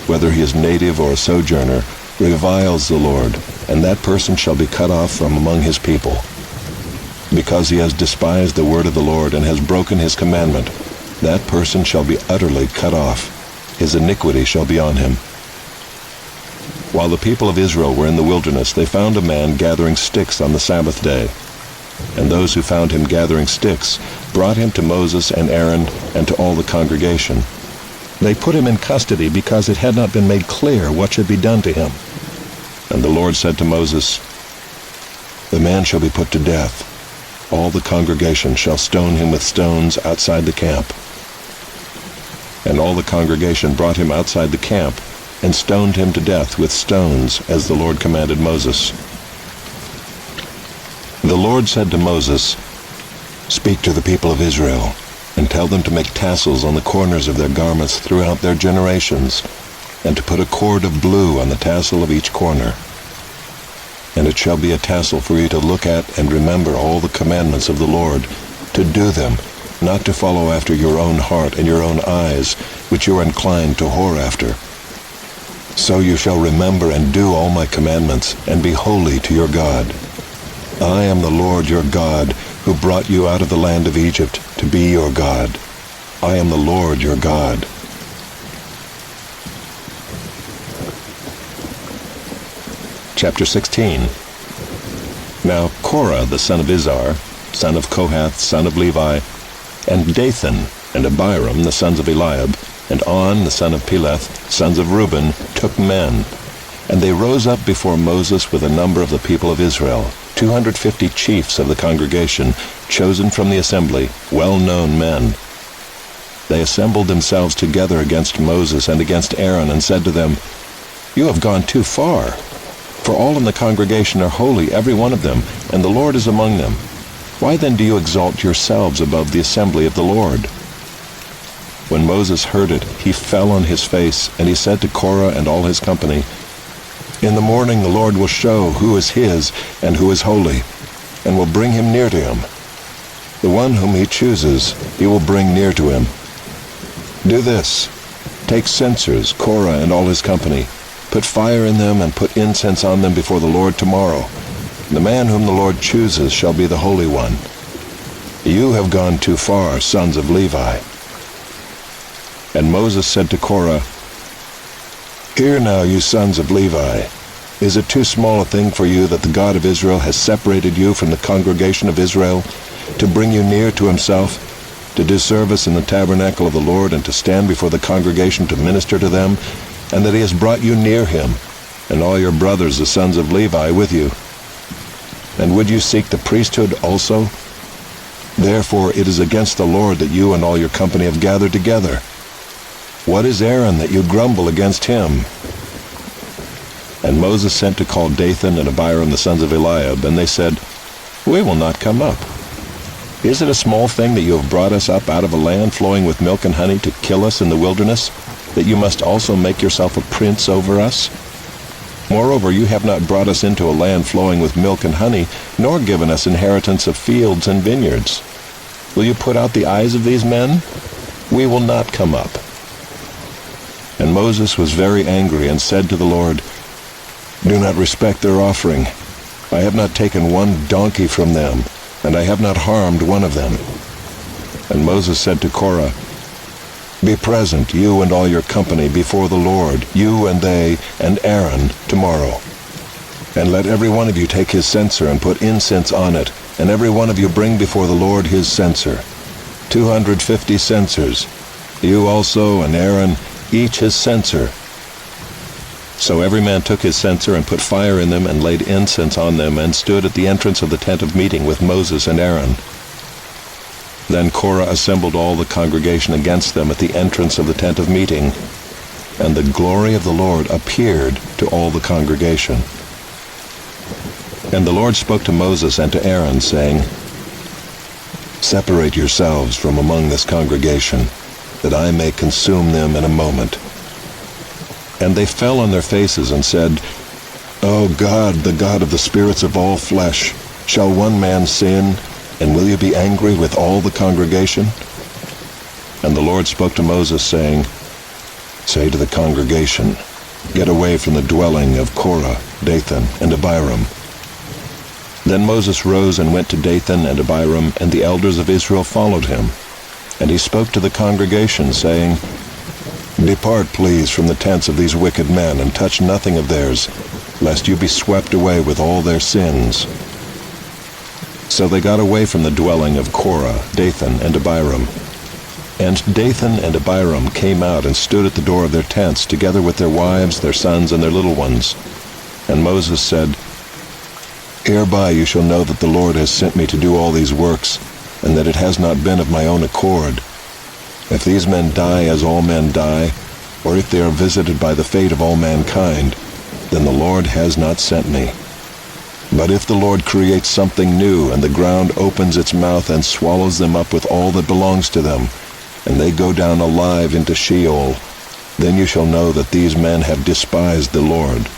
whether he is native or a sojourner, reviles the Lord, and that person shall be cut off from among his people. Because he has despised the word of the Lord and has broken his commandment, that person shall be utterly cut off. His iniquity shall be on him. While the people of Israel were in the wilderness, they found a man gathering sticks on the Sabbath day. And those who found him gathering sticks brought him to Moses and Aaron and to all the congregation. They put him in custody because it had not been made clear what should be done to him. And the Lord said to Moses, The man shall be put to death. All the congregation shall stone him with stones outside the camp. And all the congregation brought him outside the camp and stoned him to death with stones, as the Lord commanded Moses. The Lord said to Moses, Speak to the people of Israel, and tell them to make tassels on the corners of their garments throughout their generations, and to put a cord of blue on the tassel of each corner. And it shall be a tassel for you to look at and remember all the commandments of the Lord, to do them, not to follow after your own heart and your own eyes, which you are inclined to whore after. So you shall remember and do all my commandments, and be holy to your God. I am the Lord your God, who brought you out of the land of Egypt to be your God. I am the Lord your God. Chapter 16. Now Korah the son of Izhar, son of Kohath, son of Levi, and Dathan and Abiram the sons of Eliab, and On the son of Peleth, sons of Reuben, took men. And they rose up before Moses with a number of the people of Israel, 250 chiefs of the congregation, chosen from the assembly, well-known men. They assembled themselves together against Moses and against Aaron, and said to them, You have gone too far, for all in the congregation are holy, every one of them, and the Lord is among them. Why then do you exalt yourselves above the assembly of the Lord?" When Moses heard it, he fell on his face, and he said to Korah and all his company, "In the morning the Lord will show who is his and who is holy, and will bring him near to him. The one whom he chooses, he will bring near to him. Do this: take censers, Korah and all his company, put fire in them and put incense on them before the Lord tomorrow. The man whom the Lord chooses shall be the Holy One. You have gone too far, sons of Levi." And Moses said to Korah, "Hear now, you sons of Levi. Is it too small a thing for you that the God of Israel has separated you from the congregation of Israel, to bring you near to himself, to do service in the tabernacle of the Lord, and to stand before the congregation to minister to them, and that he has brought you near him, and all your brothers the sons of Levi with you? And would you seek the priesthood also? Therefore it is against the Lord that you and all your company have gathered together. What is Aaron that you grumble against him?" And Moses sent to call Dathan and Abiram the sons of Eliab, and they said, "We will not come up. Is it a small thing that you have brought us up out of a land flowing with milk and honey to kill us in the wilderness, that you must also make yourself a prince over us? Moreover, you have not brought us into a land flowing with milk and honey, nor given us inheritance of fields and vineyards. Will you put out the eyes of these men? We will not come up." And Moses was very angry and said to the Lord, "Do not respect their offering. I have not taken one donkey from them, and I have not harmed one of them." And Moses said to Korah, "Be present, you and all your company, before the Lord, you and they and Aaron, tomorrow. And let every one of you take his censer and put incense on it, and every one of you bring before the Lord his censer, 250 censers, you also and Aaron, each his censer." So every man took his censer and put fire in them and laid incense on them, and stood at the entrance of the tent of meeting with Moses and Aaron. Then Korah assembled all the congregation against them at the entrance of the tent of meeting, and the glory of the Lord appeared to all the congregation. And the Lord spoke to Moses and to Aaron, saying, "Separate yourselves from among this congregation, that I may consume them in a moment." And they fell on their faces and said, "O God, the God of the spirits of all flesh, shall one man sin, and will you be angry with all the congregation?" And the Lord spoke to Moses, saying, "Say to the congregation, get away from the dwelling of Korah, Dathan, and Abiram." Then Moses rose and went to Dathan and Abiram, and the elders of Israel followed him. And he spoke to the congregation, saying, "Depart, please, from the tents of these wicked men, and touch nothing of theirs, lest you be swept away with all their sins." So they got away from the dwelling of Korah, Dathan, and Abiram. And Dathan and Abiram came out and stood at the door of their tents, together with their wives, their sons, and their little ones. And Moses said, "Hereby you shall know that the Lord has sent me to do all these works, and that it has not been of my own accord. If these men die as all men die, or if they are visited by the fate of all mankind, then the Lord has not sent me. But if the Lord creates something new, and the ground opens its mouth and swallows them up with all that belongs to them, and they go down alive into Sheol, then you shall know that these men have despised the Lord."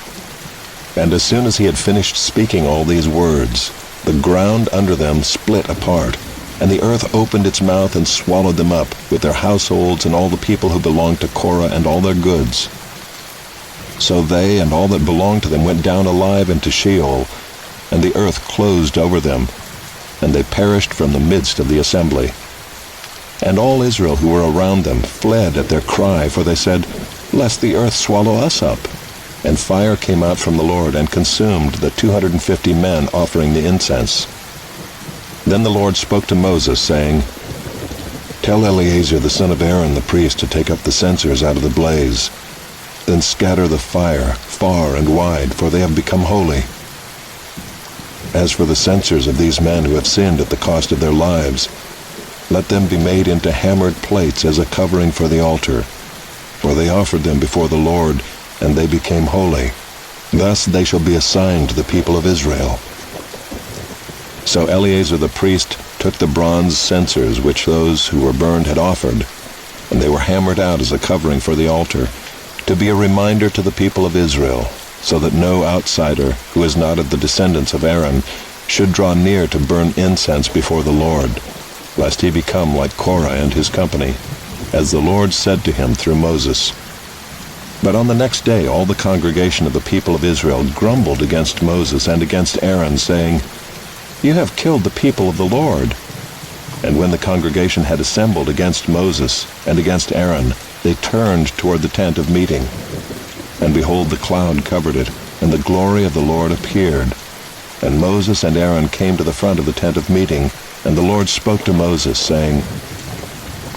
And as soon as he had finished speaking all these words, the ground under them split apart, and the earth opened its mouth and swallowed them up, with their households and all the people who belonged to Korah and all their goods. So they and all that belonged to them went down alive into Sheol, and the earth closed over them, and they perished from the midst of the assembly. And all Israel who were around them fled at their cry, for they said, "Lest the earth swallow us up." And fire came out from the Lord and consumed the 250 men offering the incense. Then the Lord spoke to Moses, saying, "Tell Eleazar the son of Aaron the priest to take up the censers out of the blaze. Then scatter the fire far and wide, for they have become holy. As for the censers of these men who have sinned at the cost of their lives, let them be made into hammered plates as a covering for the altar, for they offered them before the Lord, and they became holy. Thus they shall be assigned to the people of Israel." So Eleazar the priest took the bronze censers which those who were burned had offered, and they were hammered out as a covering for the altar, to be a reminder to the people of Israel, so that no outsider who is not of the descendants of Aaron should draw near to burn incense before the Lord, lest he become like Korah and his company, as the Lord said to him through Moses. But on the next day all the congregation of the people of Israel grumbled against Moses and against Aaron, saying, "You have killed the people of the Lord." And when the congregation had assembled against Moses and against Aaron, they turned toward the tent of meeting. And behold, the cloud covered it, and the glory of the Lord appeared. And Moses and Aaron came to the front of the tent of meeting, and the Lord spoke to Moses, saying,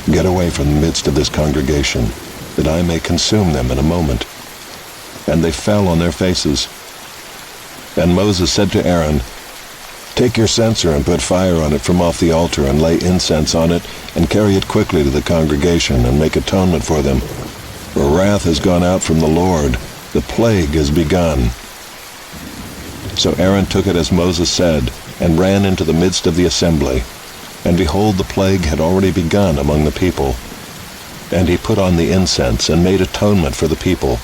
"Get away from the midst of this congregation, that I may consume them in a moment." And they fell on their faces. And Moses said to Aaron, "Take your censer and put fire on it from off the altar, and lay incense on it, and carry it quickly to the congregation, and make atonement for them. For wrath has gone out from the Lord, the plague has begun." So Aaron took it as Moses said, and ran into the midst of the assembly. And behold, the plague had already begun among the people. And he put on the incense, and made atonement for the people.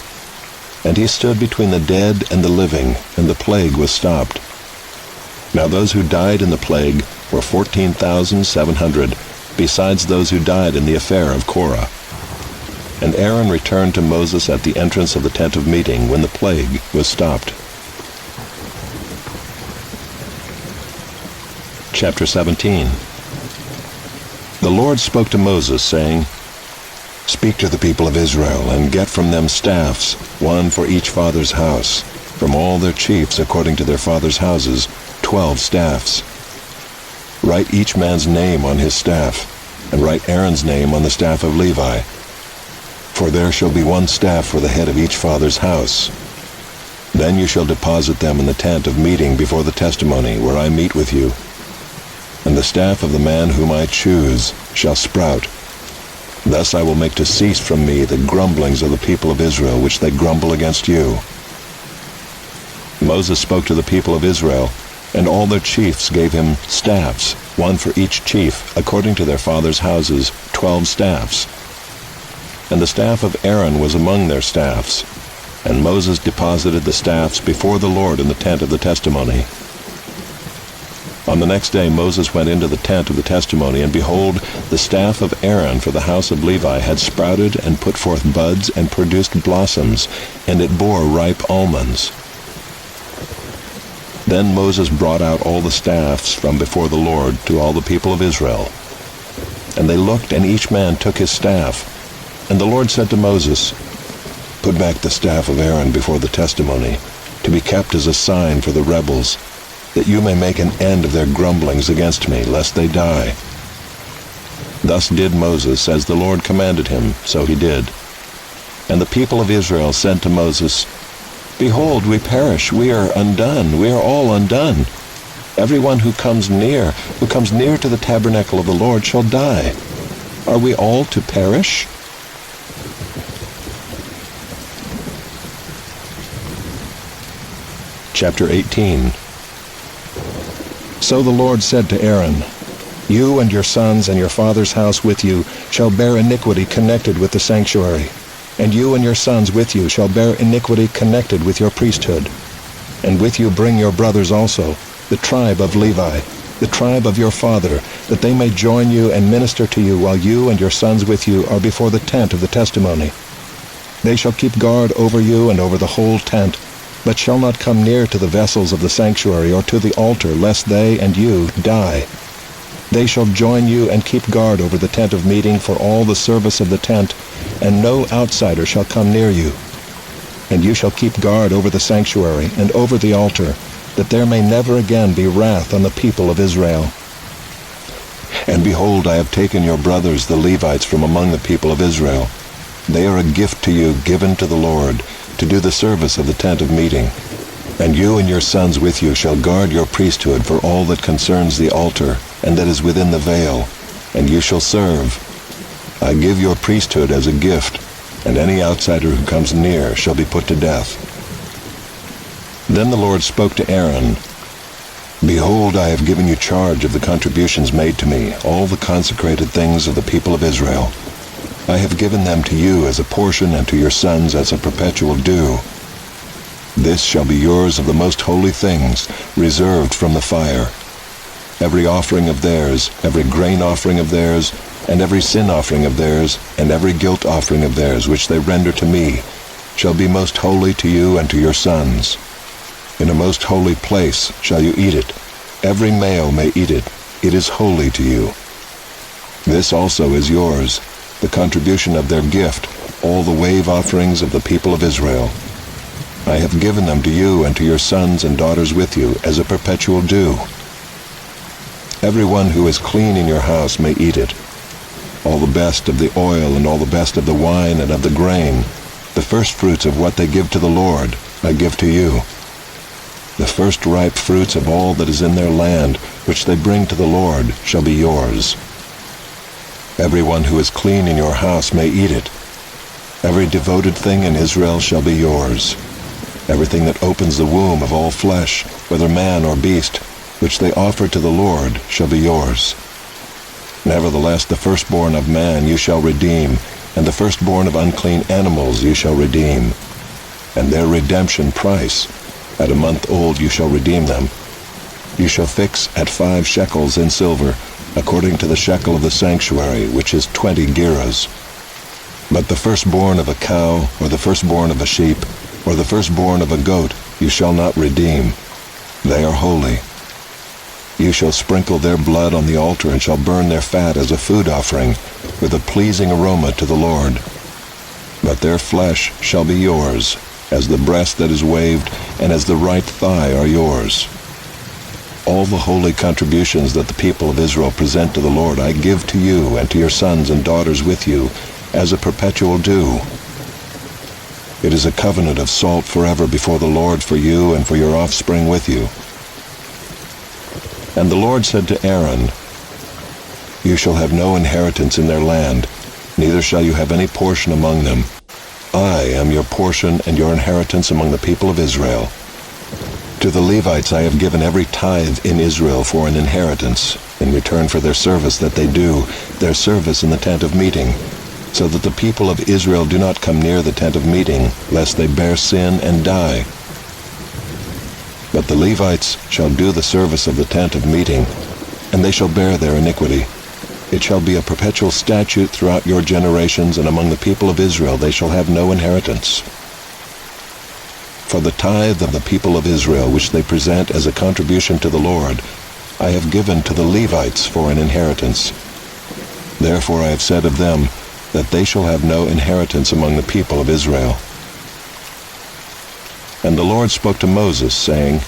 And he stood between the dead and the living, and the plague was stopped. Now those who died in the plague were 14,700, besides those who died in the affair of Korah. And Aaron returned to Moses at the entrance of the tent of meeting when the plague was stopped. Chapter 17. The Lord spoke to Moses, saying, "Speak to the people of Israel, and get from them staffs, one for each father's house, from all their chiefs according to their fathers' houses, 12 staffs. Write each man's name on his staff, and write Aaron's name on the staff of Levi. For there shall be one staff for the head of each father's house. Then you shall deposit them in the tent of meeting before the testimony, where I meet with you. And the staff of the man whom I choose shall sprout. Thus I will make to cease from me the grumblings of the people of Israel, which they grumble against you." Moses spoke to the people of Israel, and all their chiefs gave him staffs, one for each chief, according to their fathers' houses, 12 staffs. And the staff of Aaron was among their staffs. And Moses deposited the staffs before the Lord in the tent of the testimony. On the next day Moses went into the tent of the testimony, and behold, the staff of Aaron for the house of Levi had sprouted and put forth buds and produced blossoms, and it bore ripe almonds. Then Moses brought out all the staffs from before the Lord to all the people of Israel. And they looked, and each man took his staff. And the Lord said to Moses, "Put back the staff of Aaron before the testimony, to be kept as a sign for the rebels, that you may make an end of their grumblings against me, lest they die." Thus did Moses, as the Lord commanded him, so he did. And the people of Israel said to Moses, "Behold, we perish, we are undone, we are all undone. Everyone who comes near to the tabernacle of the Lord shall die. Are we all to perish?" Chapter 18. So the Lord said to Aaron, "You and your sons and your father's house with you shall bear iniquity connected with the sanctuary, and you and your sons with you shall bear iniquity connected with your priesthood. And with you bring your brothers also, the tribe of Levi, the tribe of your father, that they may join you and minister to you while you and your sons with you are before the tent of the testimony. They shall keep guard over you and over the whole tent, but shall not come near to the vessels of the sanctuary or to the altar, lest they and you die. They shall join you and keep guard over the tent of meeting for all the service of the tent, and no outsider shall come near you. And you shall keep guard over the sanctuary and over the altar, that there may never again be wrath on the people of Israel. And behold, I have taken your brothers the Levites from among the people of Israel. They are a gift to you given to the Lord, to do the service of the tent of meeting. And you and your sons with you shall guard your priesthood for all that concerns the altar, and that is within the veil, and you shall serve. I give your priesthood as a gift, and any outsider who comes near shall be put to death." Then the Lord spoke to Aaron, Behold, I have given you charge of the contributions made to me, all the consecrated things of the people of Israel. I have given them to you as a portion and to your sons as a perpetual due. This shall be yours of the most holy things, reserved from the fire. Every offering of theirs, every grain offering of theirs, and every sin offering of theirs, and every guilt offering of theirs, which they render to me, shall be most holy to you and to your sons. In a most holy place shall you eat it. Every male may eat it. It is holy to you. This also is yours, the contribution of their gift, all the wave offerings of the people of Israel. I have given them to you and to your sons and daughters with you as a perpetual due. Everyone who is clean in your house may eat it. All the best of the oil and all the best of the wine and of the grain, the first fruits of what they give to the Lord, I give to you. The first ripe fruits of all that is in their land, which they bring to the Lord, shall be yours. Everyone who is clean in your house may eat it. Every devoted thing in Israel shall be yours. Everything that opens the womb of all flesh, whether man or beast, which they offer to the Lord, shall be yours. Nevertheless, the firstborn of man you shall redeem, and the firstborn of unclean animals you shall redeem. And their redemption price, at a month old you shall redeem them. You shall fix at 5 shekels in silver, according to the shekel of the sanctuary, which is 20 gerahs. But the firstborn of a cow, or the firstborn of a sheep, or the firstborn of a goat, you shall not redeem. They are holy. You shall sprinkle their blood on the altar, and shall burn their fat as a food offering, with a pleasing aroma to the Lord. But their flesh shall be yours, as the breast that is waved, and as the right thigh are yours. All the holy contributions that the people of Israel present to the Lord I give to you and to your sons and daughters with you, as a perpetual due. It is a covenant of salt forever before the Lord for you and for your offspring with you. And the Lord said to Aaron, You shall have no inheritance in their land, neither shall you have any portion among them. I am your portion and your inheritance among the people of Israel. To the Levites I have given every tithe in Israel for an inheritance, in return for their service that they do, their service in the tent of meeting, so that the people of Israel do not come near the tent of meeting, lest they bear sin and die. But the Levites shall do the service of the tent of meeting, and they shall bear their iniquity. It shall be a perpetual statute throughout your generations, and among the people of Israel they shall have no inheritance. For the tithe of the people of Israel, which they present as a contribution to the Lord, I have given to the Levites for an inheritance. Therefore I have said of them, that they shall have no inheritance among the people of Israel. And the Lord spoke to Moses, saying,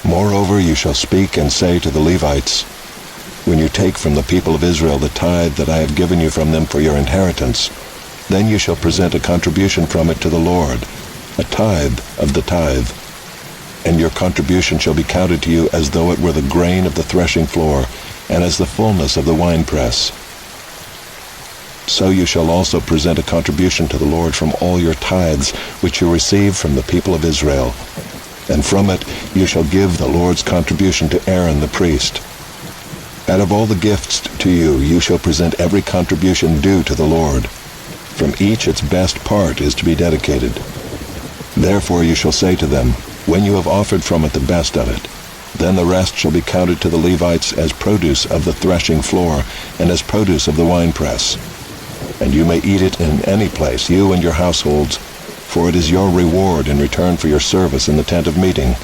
Moreover you shall speak and say to the Levites, When you take from the people of Israel the tithe that I have given you from them for your inheritance, then you shall present a contribution from it to the Lord, a tithe of the tithe. And your contribution shall be counted to you as though it were the grain of the threshing floor, and as the fullness of the winepress. So you shall also present a contribution to the Lord from all your tithes, which you receive from the people of Israel. And from it you shall give the Lord's contribution to Aaron the priest. Out of all the gifts to you, you shall present every contribution due to the Lord. From each its best part is to be dedicated. Therefore you shall say to them, When you have offered from it the best of it, then the rest shall be counted to the Levites as produce of the threshing floor, and as produce of the winepress. And you may eat it in any place, you and your households, for it is your reward in return for your service in the tent of meeting.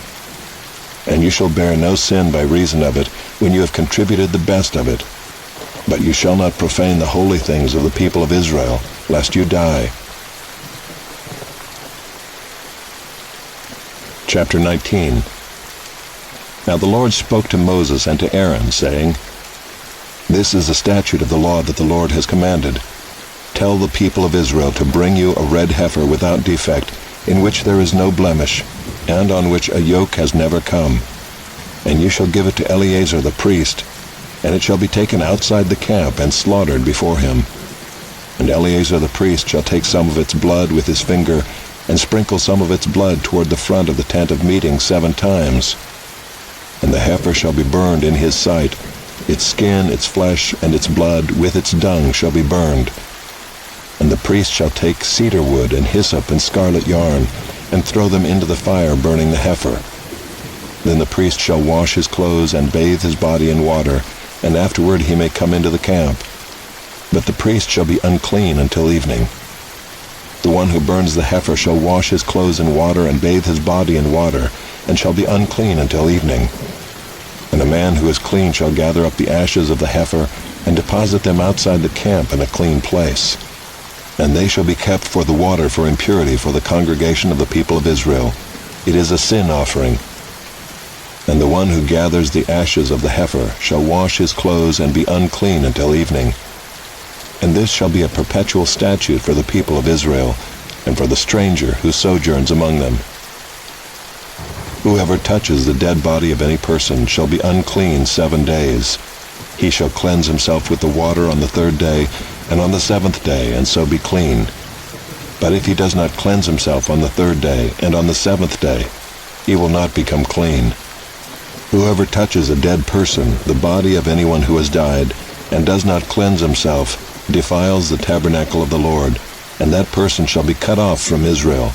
And you shall bear no sin by reason of it, when you have contributed the best of it. But you shall not profane the holy things of the people of Israel, lest you die. Chapter 19. Now the Lord spoke to Moses and to Aaron, saying, This is the statute of the law that the Lord has commanded. Tell the people of Israel to bring you a red heifer without defect, in which there is no blemish, and on which a yoke has never come. And you shall give it to Eleazar the priest, and it shall be taken outside the camp and slaughtered before him. And Eleazar the priest shall take some of its blood with his finger, and sprinkle some of its blood toward the front of the tent of meeting 7 times. And the heifer shall be burned in his sight. Its skin, its flesh, and its blood, with its dung, shall be burned. And the priest shall take cedar wood and hyssop and scarlet yarn, and throw them into the fire, burning the heifer. Then the priest shall wash his clothes and bathe his body in water, and afterward he may come into the camp. But the priest shall be unclean until evening. The one who burns the heifer shall wash his clothes in water and bathe his body in water, and shall be unclean until evening. And a man who is clean shall gather up the ashes of the heifer and deposit them outside the camp in a clean place. And they shall be kept for the water for impurity for the congregation of the people of Israel. It is a sin offering. And the one who gathers the ashes of the heifer shall wash his clothes and be unclean until evening. And this shall be a perpetual statute for the people of Israel, and for the stranger who sojourns among them. Whoever touches the dead body of any person shall be unclean 7 days. He shall cleanse himself with the water on the 3rd day, and on the 7th day, and so be clean. But if he does not cleanse himself on the 3rd day, and on the 7th day, he will not become clean. Whoever touches a dead person, the body of anyone who has died, and does not cleanse himself, defiles the tabernacle of the Lord, and that person shall be cut off from Israel.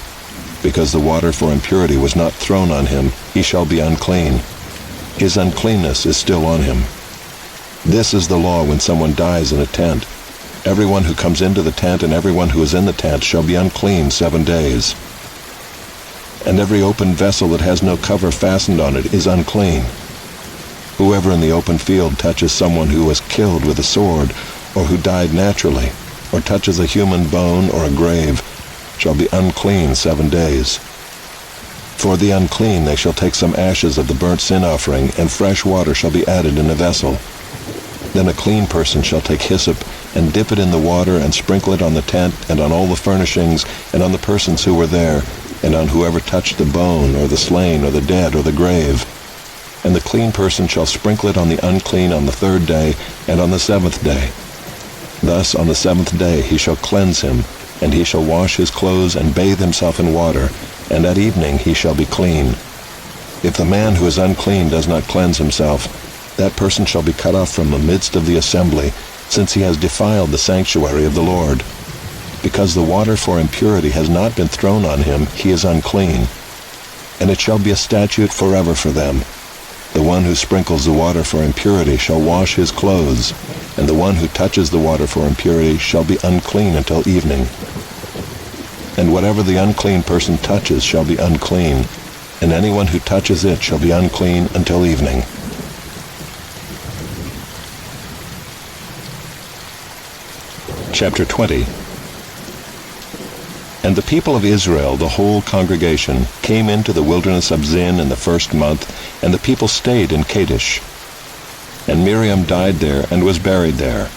Because the water for impurity was not thrown on him, he shall be unclean. His uncleanness is still on him. This is the law when someone dies in a tent. Everyone who comes into the tent and everyone who is in the tent shall be unclean 7 days. And every open vessel that has no cover fastened on it is unclean. Whoever in the open field touches someone who was killed with a sword, or who died naturally, or touches a human bone or a grave, shall be unclean 7 days. For the unclean they shall take some ashes of the burnt sin offering, and fresh water shall be added in a vessel. Then a clean person shall take hyssop, and dip it in the water, and sprinkle it on the tent, and on all the furnishings, and on the persons who were there, and on whoever touched the bone, or the slain, or the dead, or the grave. And the clean person shall sprinkle it on the unclean on the 3rd day, and on the 7th day. Thus on the 7th day he shall cleanse him, and he shall wash his clothes and bathe himself in water, and at evening he shall be clean. If the man who is unclean does not cleanse himself, that person shall be cut off from the midst of the assembly, since he has defiled the sanctuary of the Lord. Because the water for impurity has not been thrown on him, he is unclean. And it shall be a statute forever for them. The one who sprinkles the water for impurity shall wash his clothes, and the one who touches the water for impurity shall be unclean until evening. And whatever the unclean person touches shall be unclean, and anyone who touches it shall be unclean until evening. Chapter 20. And the people of Israel, the whole congregation, came into the wilderness of Zin in the 1st month, and the people stayed in Kadesh. And Miriam died there and was buried there.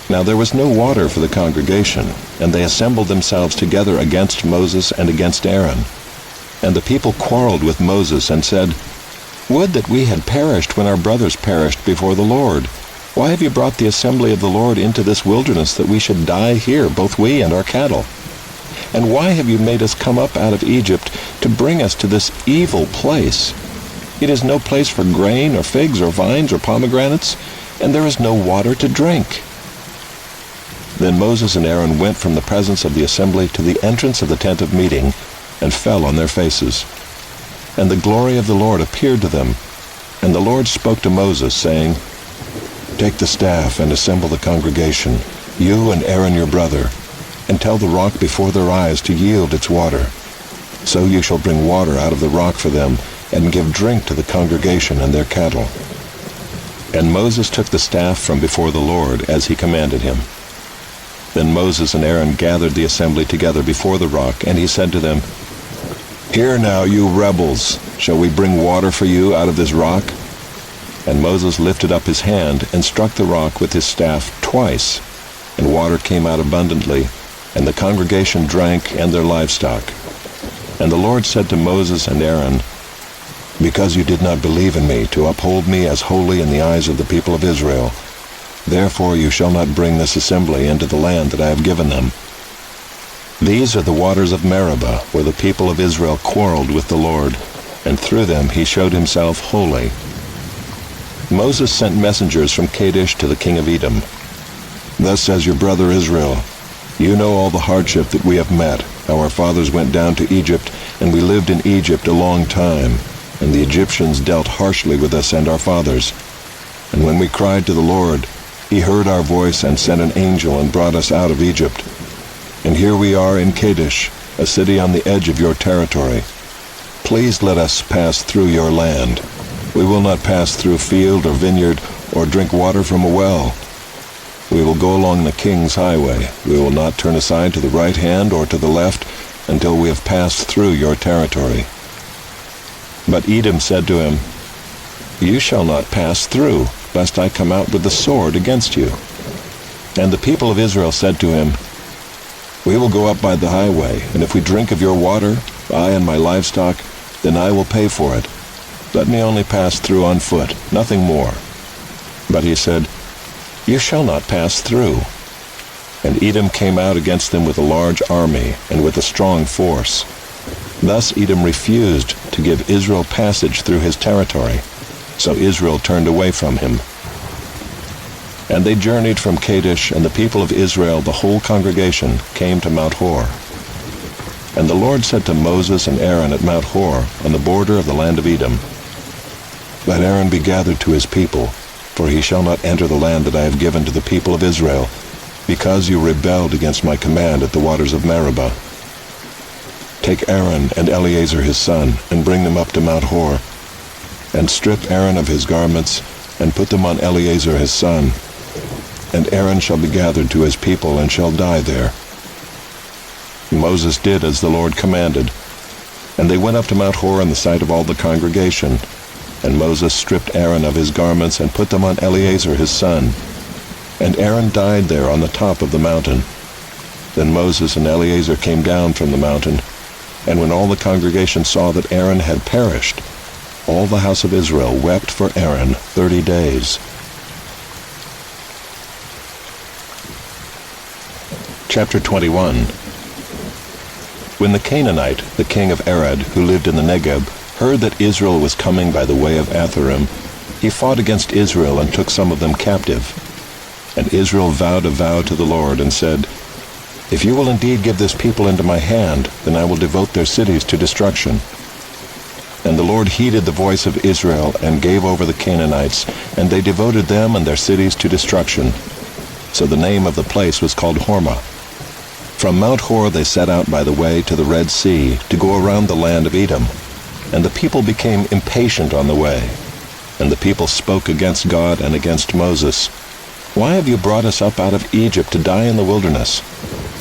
Now there was no water for the congregation, and they assembled themselves together against Moses and against Aaron. And the people quarreled with Moses and said, "Would that we had perished when our brothers perished before the Lord. Why have you brought the assembly of the Lord into this wilderness, that we should die here, both we and our cattle? And why have you made us come up out of Egypt to bring us to this evil place? It is no place for grain or figs or vines or pomegranates, and there is no water to drink." Then Moses and Aaron went from the presence of the assembly to the entrance of the tent of meeting, and fell on their faces. And the glory of the Lord appeared to them. And the Lord spoke to Moses, saying, "Take the staff and assemble the congregation, you and Aaron your brother, and tell the rock before their eyes to yield its water. So you shall bring water out of the rock for them, and give drink to the congregation and their cattle." And Moses took the staff from before the Lord, as he commanded him. Then Moses and Aaron gathered the assembly together before the rock, and he said to them, "Hear now, you rebels, shall we bring water for you out of this rock?" And Moses lifted up his hand and struck the rock with his staff twice, and water came out abundantly, and the congregation drank and their livestock. And the Lord said to Moses and Aaron, "Because you did not believe in me to uphold me as holy in the eyes of the people of Israel, therefore you shall not bring this assembly into the land that I have given them." These are the waters of Meribah, where the people of Israel quarreled with the Lord, and through them he showed himself holy. Moses sent messengers from Kadesh to the king of Edom. Thus says your brother Israel, you know all the hardship that we have met, how our fathers went down to Egypt, and we lived in Egypt a long time, and the Egyptians dealt harshly with us and our fathers. And when we cried to the Lord, he heard our voice and sent an angel and brought us out of Egypt. And here we are in Kadesh, a city on the edge of your territory. Please let us pass through your land. We will not pass through field or vineyard or drink water from a well. We will go along the king's highway. We will not turn aside to the right hand or to the left until we have passed through your territory. But Edom said to him, you shall not pass through, lest I come out with the sword against you. And the people of Israel said to him, we will go up by the highway, and if we drink of your water, I and my livestock, then I will pay for it. Let me only pass through on foot, nothing more. But he said, you shall not pass through. And Edom came out against them with a large army and with a strong force. Thus Edom refused to give Israel passage through his territory. So Israel turned away from him. And they journeyed from Kadesh, and the people of Israel, the whole congregation, came to Mount Hor. And the Lord said to Moses and Aaron at Mount Hor, on the border of the land of Edom, let Aaron be gathered to his people, for he shall not enter the land that I have given to the people of Israel, because you rebelled against my command at the waters of Meribah. Take Aaron and Eleazar his son, and bring them up to Mount Hor, and strip Aaron of his garments, and put them on Eleazar his son. And Aaron shall be gathered to his people, and shall die there. Moses did as the Lord commanded, and they went up to Mount Hor in the sight of all the congregation. And Moses stripped Aaron of his garments, and put them on Eleazar his son. And Aaron died there on the top of the mountain. Then Moses and Eleazar came down from the mountain, and when all the congregation saw that Aaron had perished, all the house of Israel wept for Aaron 30 days. Chapter 21. When the Canaanite, the king of Arad, who lived in the Negeb, heard that Israel was coming by the way of Atharim, he fought against Israel and took some of them captive. And Israel vowed a vow to the Lord and said, if you will indeed give this people into my hand, then I will devote their cities to destruction. And the Lord heeded the voice of Israel and gave over the Canaanites, and they devoted them and their cities to destruction. So the name of the place was called Hormah. From Mount Hor they set out by the way to the Red Sea to go around the land of Edom. And the people became impatient on the way. And the people spoke against God and against Moses. Why have you brought us up out of Egypt to die in the wilderness?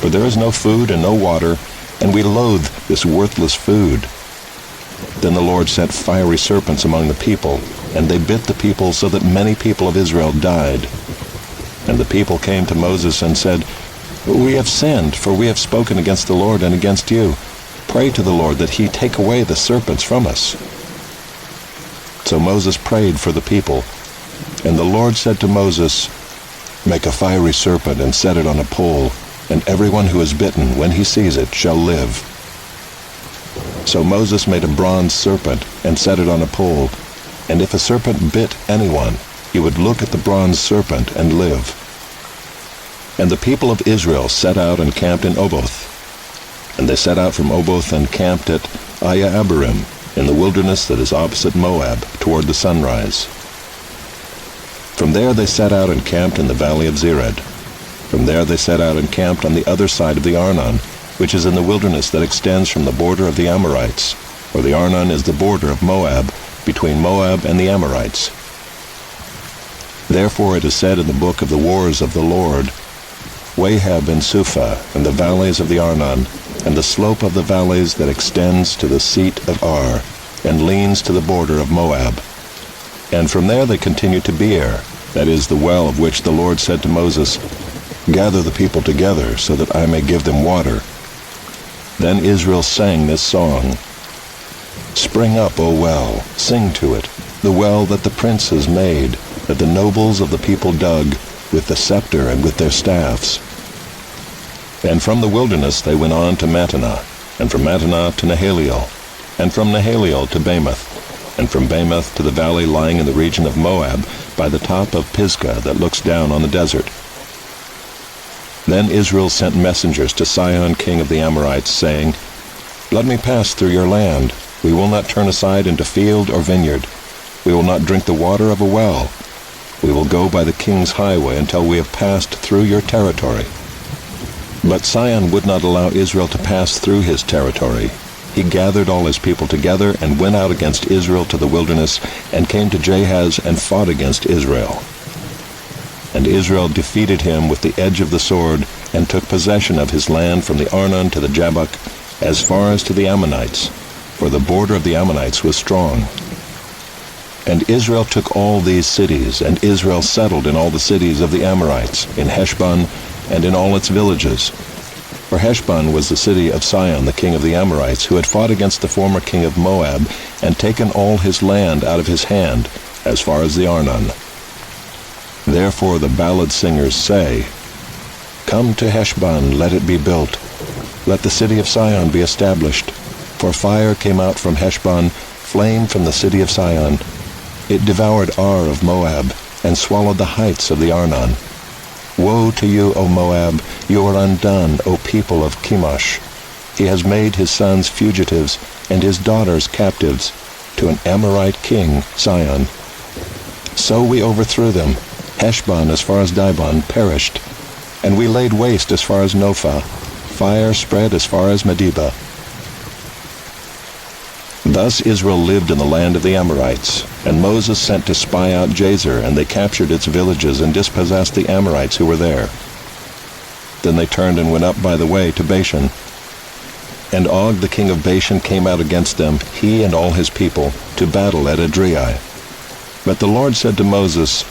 For there is no food and no water, and we loathe this worthless food. Then the Lord sent fiery serpents among the people, and they bit the people so that many people of Israel died. And the people came to Moses and said, we have sinned, for we have spoken against the Lord and against you. Pray to the Lord that he take away the serpents from us. So Moses prayed for the people. And the Lord said to Moses, make a fiery serpent and set it on a pole, and everyone who is bitten, when he sees it, shall live. So Moses made a bronze serpent and set it on a pole, and if a serpent bit anyone, he would look at the bronze serpent and live. And the people of Israel set out and camped in Oboth. And they set out from Oboth and camped at Abiram, in the wilderness that is opposite Moab, toward the sunrise. From there they set out and camped in the valley of Zered. From there they set out and camped on the other side of the Arnon, which is in the wilderness that extends from the border of the Amorites, for the Arnon is the border of Moab, between Moab and the Amorites. Therefore it is said in the book of the wars of the Lord, Wahab and Suphah, and the valleys of the Arnon, and the slope of the valleys that extends to the seat of Ar, and leans to the border of Moab. And from there they continued to Beer, that is the well of which the Lord said to Moses, gather the people together, so that I may give them water. Then Israel sang this song, spring up, O well, sing to it, the well that the princes made, that the nobles of the people dug, with the scepter and with their staffs. And from the wilderness they went on to Mattanah, and from Mattanah to Nahaliel. and from Nahaliel to Bamoth, and from Bamoth to the valley lying in the region of Moab, by the top of Pisgah that looks down on the desert. Then Israel sent messengers to Sihon king of the Amorites, saying, Let me pass through your land. We will not turn aside into field or vineyard. We will not drink the water of a well. We will go by the king's highway until we have passed through your territory. But Sihon would not allow Israel to pass through his territory. He gathered all his people together and went out against Israel to the wilderness, and came to Jahaz and fought against Israel. And Israel defeated him with the edge of the sword, and took possession of his land from the Arnon to the Jabbok, as far as to the Ammonites, for the border of the Ammonites was strong. And Israel took all these cities, and Israel settled in all the cities of the Amorites, in Heshbon, and in all its villages. For Heshbon was the city of Sihon, the king of the Amorites, who had fought against the former king of Moab, and taken all his land out of his hand, as far as the Arnon. Therefore the ballad singers say, Come to Heshbon, let it be built. Let the city of Sihon be established. For fire came out from Heshbon, flame from the city of Sihon. It devoured Ar of Moab, and swallowed the heights of the Arnon. Woe to you, O Moab! You are undone, O people of Chemosh. He has made his sons fugitives, and his daughters captives, to an Amorite king, Sihon. So we overthrew them. Heshbon as far as Dibon perished, and we laid waste as far as Nophah. Fire spread as far as Medeba. Thus Israel lived in the land of the Amorites, and Moses sent to spy out Jazer, and they captured its villages and dispossessed the Amorites who were there. Then they turned and went up by the way to Bashan. And Og the king of Bashan came out against them, he and all his people, to battle at Edrei. But the Lord said to Moses,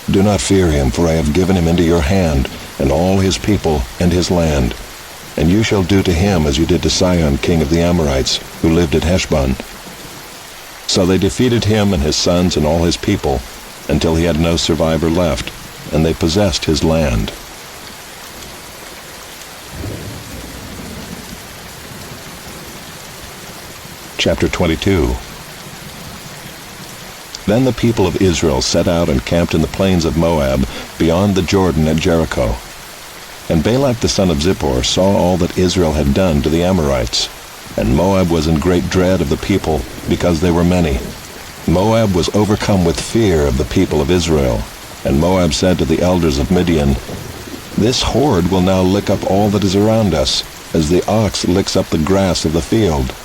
Do not fear him, for I have given him into your hand, and all his people and his land. And you shall do to him as you did to Sihon king of the Amorites, who lived at Heshbon. So they defeated him and his sons and all his people, until he had no survivor left, and they possessed his land. Chapter 22. Then the people of Israel set out and camped in the plains of Moab, beyond the Jordan at Jericho. And Balak the son of Zippor saw all that Israel had done to the Amorites. And Moab was in great dread of the people, because they were many. Moab was overcome with fear of the people of Israel. And Moab said to the elders of Midian, This horde will now lick up all that is around us, as the ox licks up the grass of the field.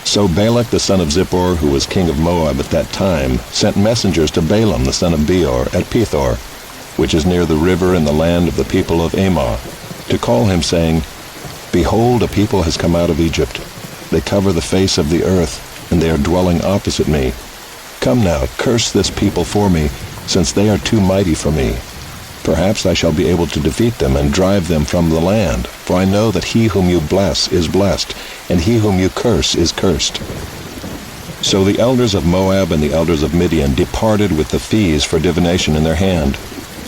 So Balak the son of Zippor, who was king of Moab at that time, sent messengers to Balaam the son of Beor at Pethor, which is near the river in the land of the people of Ammon, to call him, saying, Behold, a people has come out of Egypt. They cover the face of the earth, and they are dwelling opposite me. Come now, curse this people for me, since they are too mighty for me. Perhaps I shall be able to defeat them and drive them from the land, for I know that he whom you bless is blessed, and he whom you curse is cursed. So the elders of Moab and the elders of Midian departed with the fees for divination in their hand.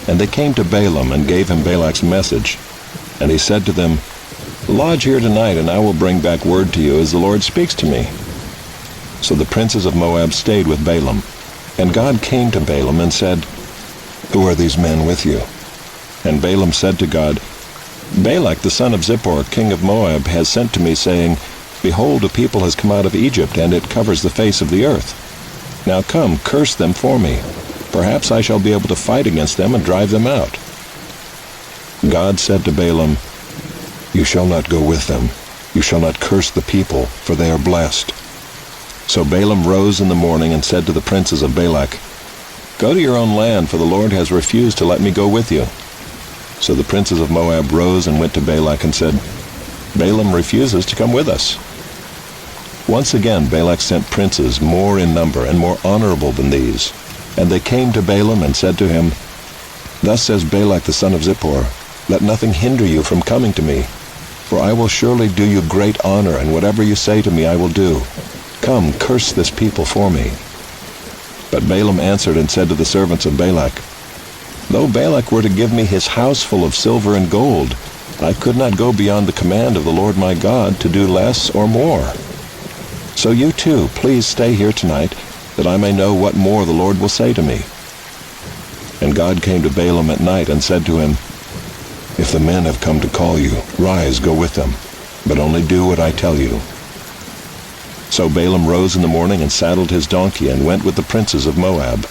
And they came to Balaam and gave him Balak's message. And he said to them, Lodge here tonight, and I will bring back word to you as the Lord speaks to me. So the princes of Moab stayed with Balaam. And God came to Balaam and said, Who are these men with you? And Balaam said to God, Balak the son of Zippor, king of Moab, has sent to me, saying, Behold, a people has come out of Egypt, and it covers the face of the earth. Now come, curse them for me. Perhaps I shall be able to fight against them and drive them out. God said to Balaam, You shall not go with them. You shall not curse the people, for they are blessed. So Balaam rose in the morning and said to the princes of Balak, Go to your own land, for the Lord has refused to let me go with you. So the princes of Moab rose and went to Balak and said, Balaam refuses to come with us. Once again Balak sent princes more in number and more honorable than these. And they came to Balaam and said to him, Thus says Balak the son of Zippor, Let nothing hinder you from coming to me, for I will surely do you great honor, and whatever you say to me I will do. Come, curse this people for me. But Balaam answered and said to the servants of Balak, Though Balak were to give me his house full of silver and gold, I could not go beyond the command of the Lord my God to do less or more. So you too, please stay here tonight, that I may know what more the Lord will say to me." And God came to Balaam at night and said to him, "If the men have come to call you, rise, go with them, but only do what I tell you." So Balaam rose in the morning and saddled his donkey and went with the princes of Moab.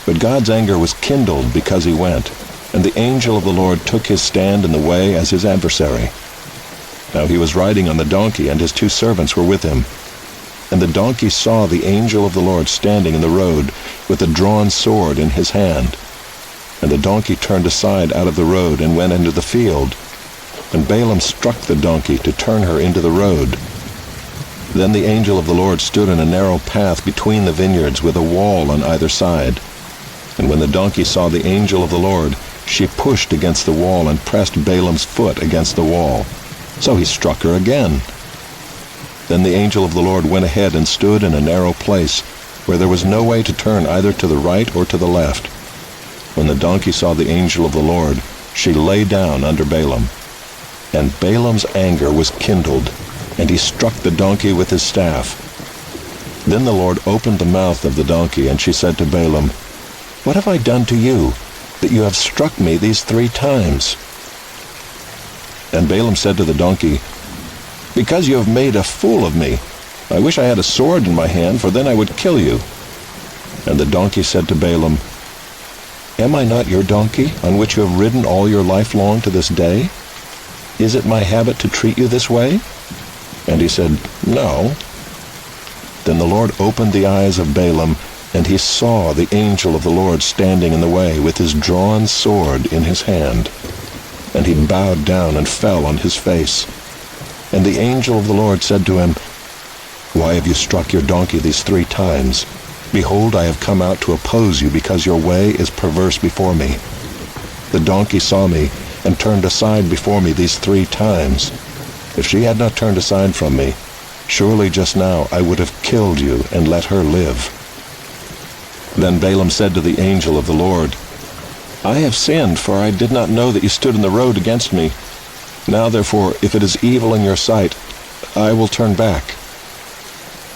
But God's anger was kindled because he went, and the angel of the Lord took his stand in the way as his adversary. Now he was riding on the donkey, and his 2 servants were with him. And the donkey saw the angel of the Lord standing in the road with a drawn sword in his hand. And the donkey turned aside out of the road and went into the field. And Balaam struck the donkey to turn her into the road. Then the angel of the Lord stood in a narrow path between the vineyards with a wall on either side. And when the donkey saw the angel of the Lord, she pushed against the wall and pressed Balaam's foot against the wall. So he struck her again. Then the angel of the Lord went ahead and stood in a narrow place, where there was no way to turn either to the right or to the left. When the donkey saw the angel of the Lord, she lay down under Balaam. And Balaam's anger was kindled, and he struck the donkey with his staff. Then the Lord opened the mouth of the donkey, and she said to Balaam, "What have I done to you, that you have struck me these 3 times?" And Balaam said to the donkey, "Because you have made a fool of me. I wish I had a sword in my hand, for then I would kill you." And the donkey said to Balaam, "Am I not your donkey, on which you have ridden all your life long to this day? Is it my habit to treat you this way?" And he said, "No." Then the Lord opened the eyes of Balaam, and he saw the angel of the Lord standing in the way with his drawn sword in his hand. And he bowed down and fell on his face. And the angel of the Lord said to him, "Why have you struck your donkey these 3 times? Behold, I have come out to oppose you, because your way is perverse before me. The donkey saw me and turned aside before me these 3 times. If she had not turned aside from me, surely just now I would have killed you and let her live." Then Balaam said to the angel of the Lord, "I have sinned, for I did not know that you stood in the road against me. Now therefore, if it is evil in your sight, I will turn back."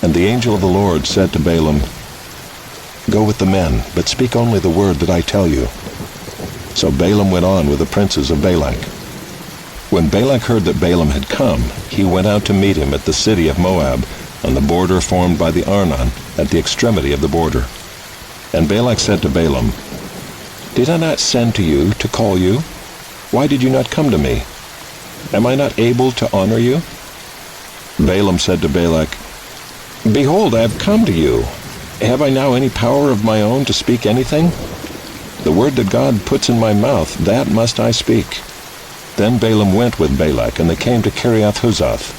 And the angel of the Lord said to Balaam, "Go with the men, but speak only the word that I tell you." So Balaam went on with the princes of Balak. When Balak heard that Balaam had come, he went out to meet him at the city of Moab, on the border formed by the Arnon, at the extremity of the border. And Balak said to Balaam, "Did I not send to you to call you? Why did you not come to me? Am I not able to honor you?" Balaam said to Balak, "Behold, I have come to you. Have I now any power of my own to speak anything? The word that God puts in my mouth, that must I speak." Then Balaam went with Balak, and they came to Kiriath-Huzoth.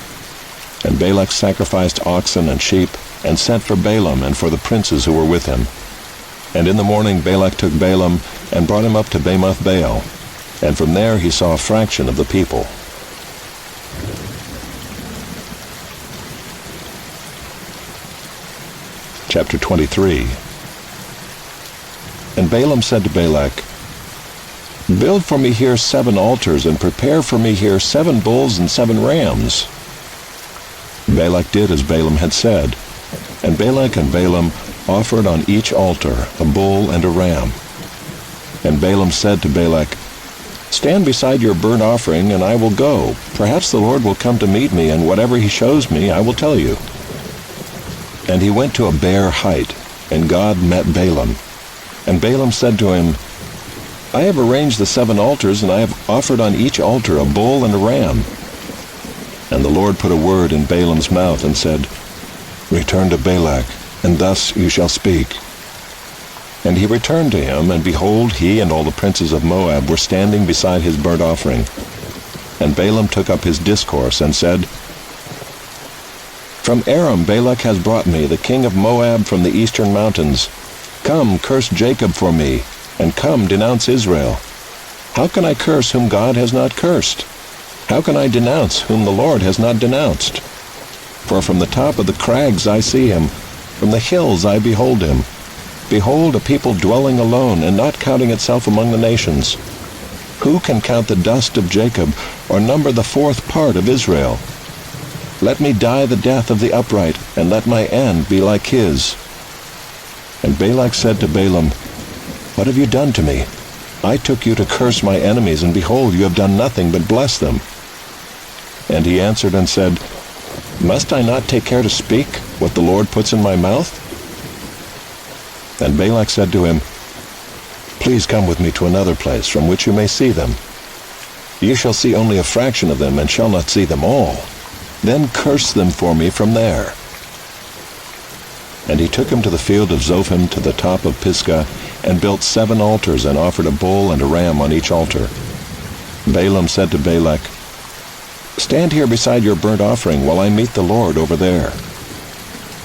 And Balak sacrificed oxen and sheep, and sent for Balaam and for the princes who were with him. And in the morning Balak took Balaam and brought him up to Bamoth Baal, and from there he saw a fraction of the people. Chapter 23. And Balaam said to Balak, "Build for me here 7 altars, and prepare for me here 7 bulls and 7 rams." Balak did as Balaam had said, and Balak and Balaam offered on each altar a bull and a ram. And Balaam said to Balak, "Stand beside your burnt offering, and I will go. Perhaps the Lord will come to meet me, and whatever he shows me I will tell you." And he went to a bare height, and God met Balaam. And Balaam said to him, "I have arranged the 7 altars, and I have offered on each altar a bull and a ram." And the Lord put a word in Balaam's mouth and said, "Return to Balak, and thus you shall speak." And he returned to him, and behold, he and all the princes of Moab were standing beside his burnt offering. And Balaam took up his discourse and said, "From Aram Balak has brought me, the king of Moab from the eastern mountains. Come, curse Jacob for me, and come, denounce Israel. How can I curse whom God has not cursed? How can I denounce whom the Lord has not denounced? For from the top of the crags I see him, from the hills I behold him. Behold, a people dwelling alone, and not counting itself among the nations. Who can count the dust of Jacob, or number the 4th part of Israel? Let me die the death of the upright, and let my end be like his." And Balak said to Balaam, "What have you done to me? I took you to curse my enemies, and behold, you have done nothing but bless them." And he answered and said, "Must I not take care to speak what the Lord puts in my mouth?" And Balak said to him, "Please come with me to another place from which you may see them. You shall see only a fraction of them, and shall not see them all. Then curse them for me from there." And he took him to the field of Zophim to the top of Pisgah, and built 7 altars, and offered a bull and a ram on each altar. Balaam said to Balak, "Stand here beside your burnt offering while I meet the Lord over there."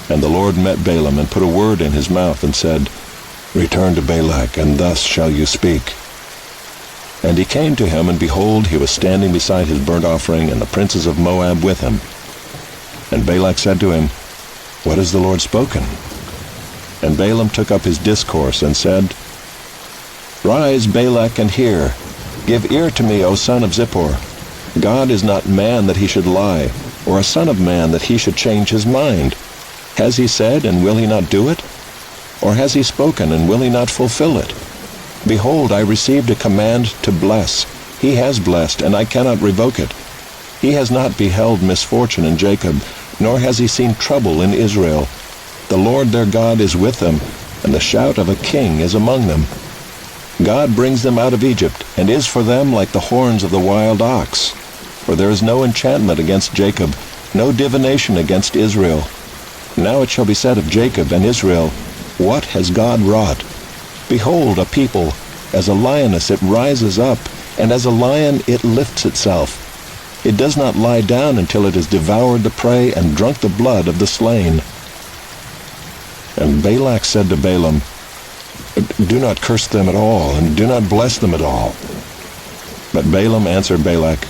And the Lord met Balaam, and put a word in his mouth, and said, "Return to Balak, and thus shall you speak." And he came to him, and behold, he was standing beside his burnt offering, and the princes of Moab with him. And Balak said to him, "What has the Lord spoken?" And Balaam took up his discourse, and said, "Rise, Balak, and hear. Give ear to me, O son of Zippor. God is not man that he should lie, or a son of man that he should change his mind. Has he said, and will he not do it? Or has he spoken, and will he not fulfill it? Behold, I received a command to bless. He has blessed, and I cannot revoke it. He has not beheld misfortune in Jacob, nor has he seen trouble in Israel. The Lord their God is with them, and the shout of a king is among them. God brings them out of Egypt, and is for them like the horns of the wild ox. For there is no enchantment against Jacob, no divination against Israel. Now it shall be said of Jacob and Israel, What has God wrought? Behold, a people, as a lioness it rises up, and as a lion it lifts itself. It does not lie down until it has devoured the prey and drunk the blood of the slain." And Balak said to Balaam, "Do not curse them at all, and do not bless them at all." But Balaam answered Balak,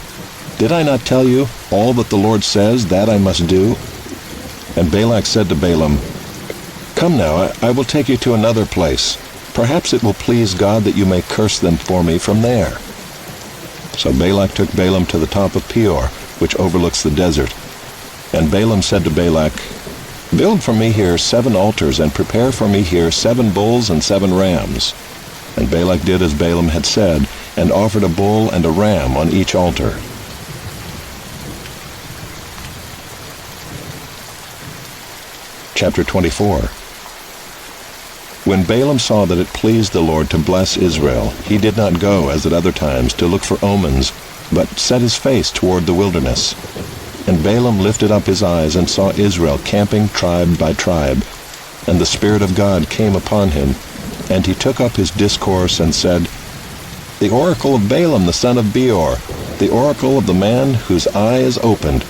"Did I not tell you, all that the Lord says, that I must do?" And Balak said to Balaam, "Come now, I will take you to another place. Perhaps it will please God that you may curse them for me from there." So Balak took Balaam to the top of Peor, which overlooks the desert. And Balaam said to Balak, "Build for me here 7 altars, and prepare for me here 7 bulls and 7 rams." And Balak did as Balaam had said, and offered a bull and a ram on each altar. Chapter 24. When Balaam saw that it pleased the Lord to bless Israel, he did not go, as at other times, to look for omens, but set his face toward the wilderness. And Balaam lifted up his eyes, and saw Israel camping tribe by tribe. And the Spirit of God came upon him, and he took up his discourse, and said, "The oracle of Balaam the son of Beor, the oracle of the man whose eye is opened,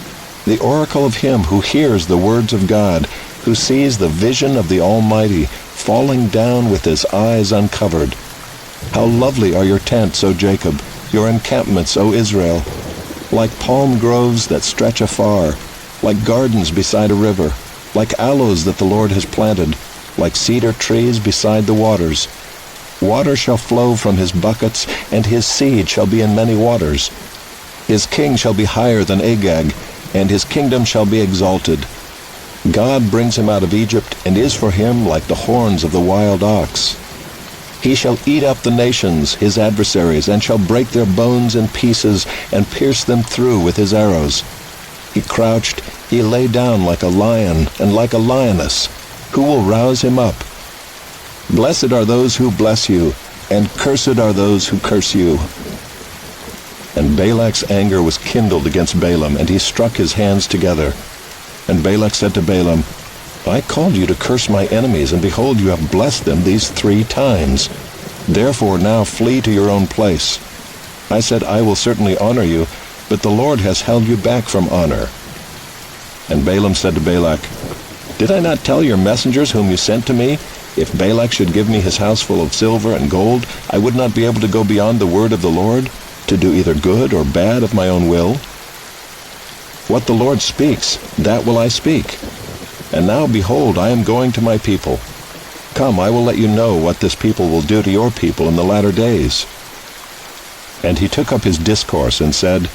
the oracle of him who hears the words of God, who sees the vision of the Almighty, falling down with his eyes uncovered. How lovely are your tents, O Jacob, your encampments, O Israel, like palm groves that stretch afar, like gardens beside a river, like aloes that the Lord has planted, like cedar trees beside the waters. Water shall flow from his buckets, and his seed shall be in many waters. His king shall be higher than Agag, and his kingdom shall be exalted. God brings him out of Egypt, and is for him like the horns of the wild ox. He shall eat up the nations, his adversaries, and shall break their bones in pieces, and pierce them through with his arrows. He crouched, he lay down like a lion, and like a lioness. Who will rouse him up? Blessed are those who bless you, and cursed are those who curse you." And Balak's anger was kindled against Balaam, and he struck his hands together. And Balak said to Balaam, "I called you to curse my enemies, and behold, you have blessed them these 3 times. Therefore now flee to your own place. I said, I will certainly honor you, but the Lord has held you back from honor." And Balaam said to Balak, "Did I not tell your messengers whom you sent to me, if Balak should give me his house full of silver and gold, I would not be able to go beyond the word of the Lord, to do either good or bad of my own will? What the Lord speaks, that will I speak. And now, behold, I am going to my people. Come, I will let you know what this people will do to your people in the latter days." And he took up his discourse and said,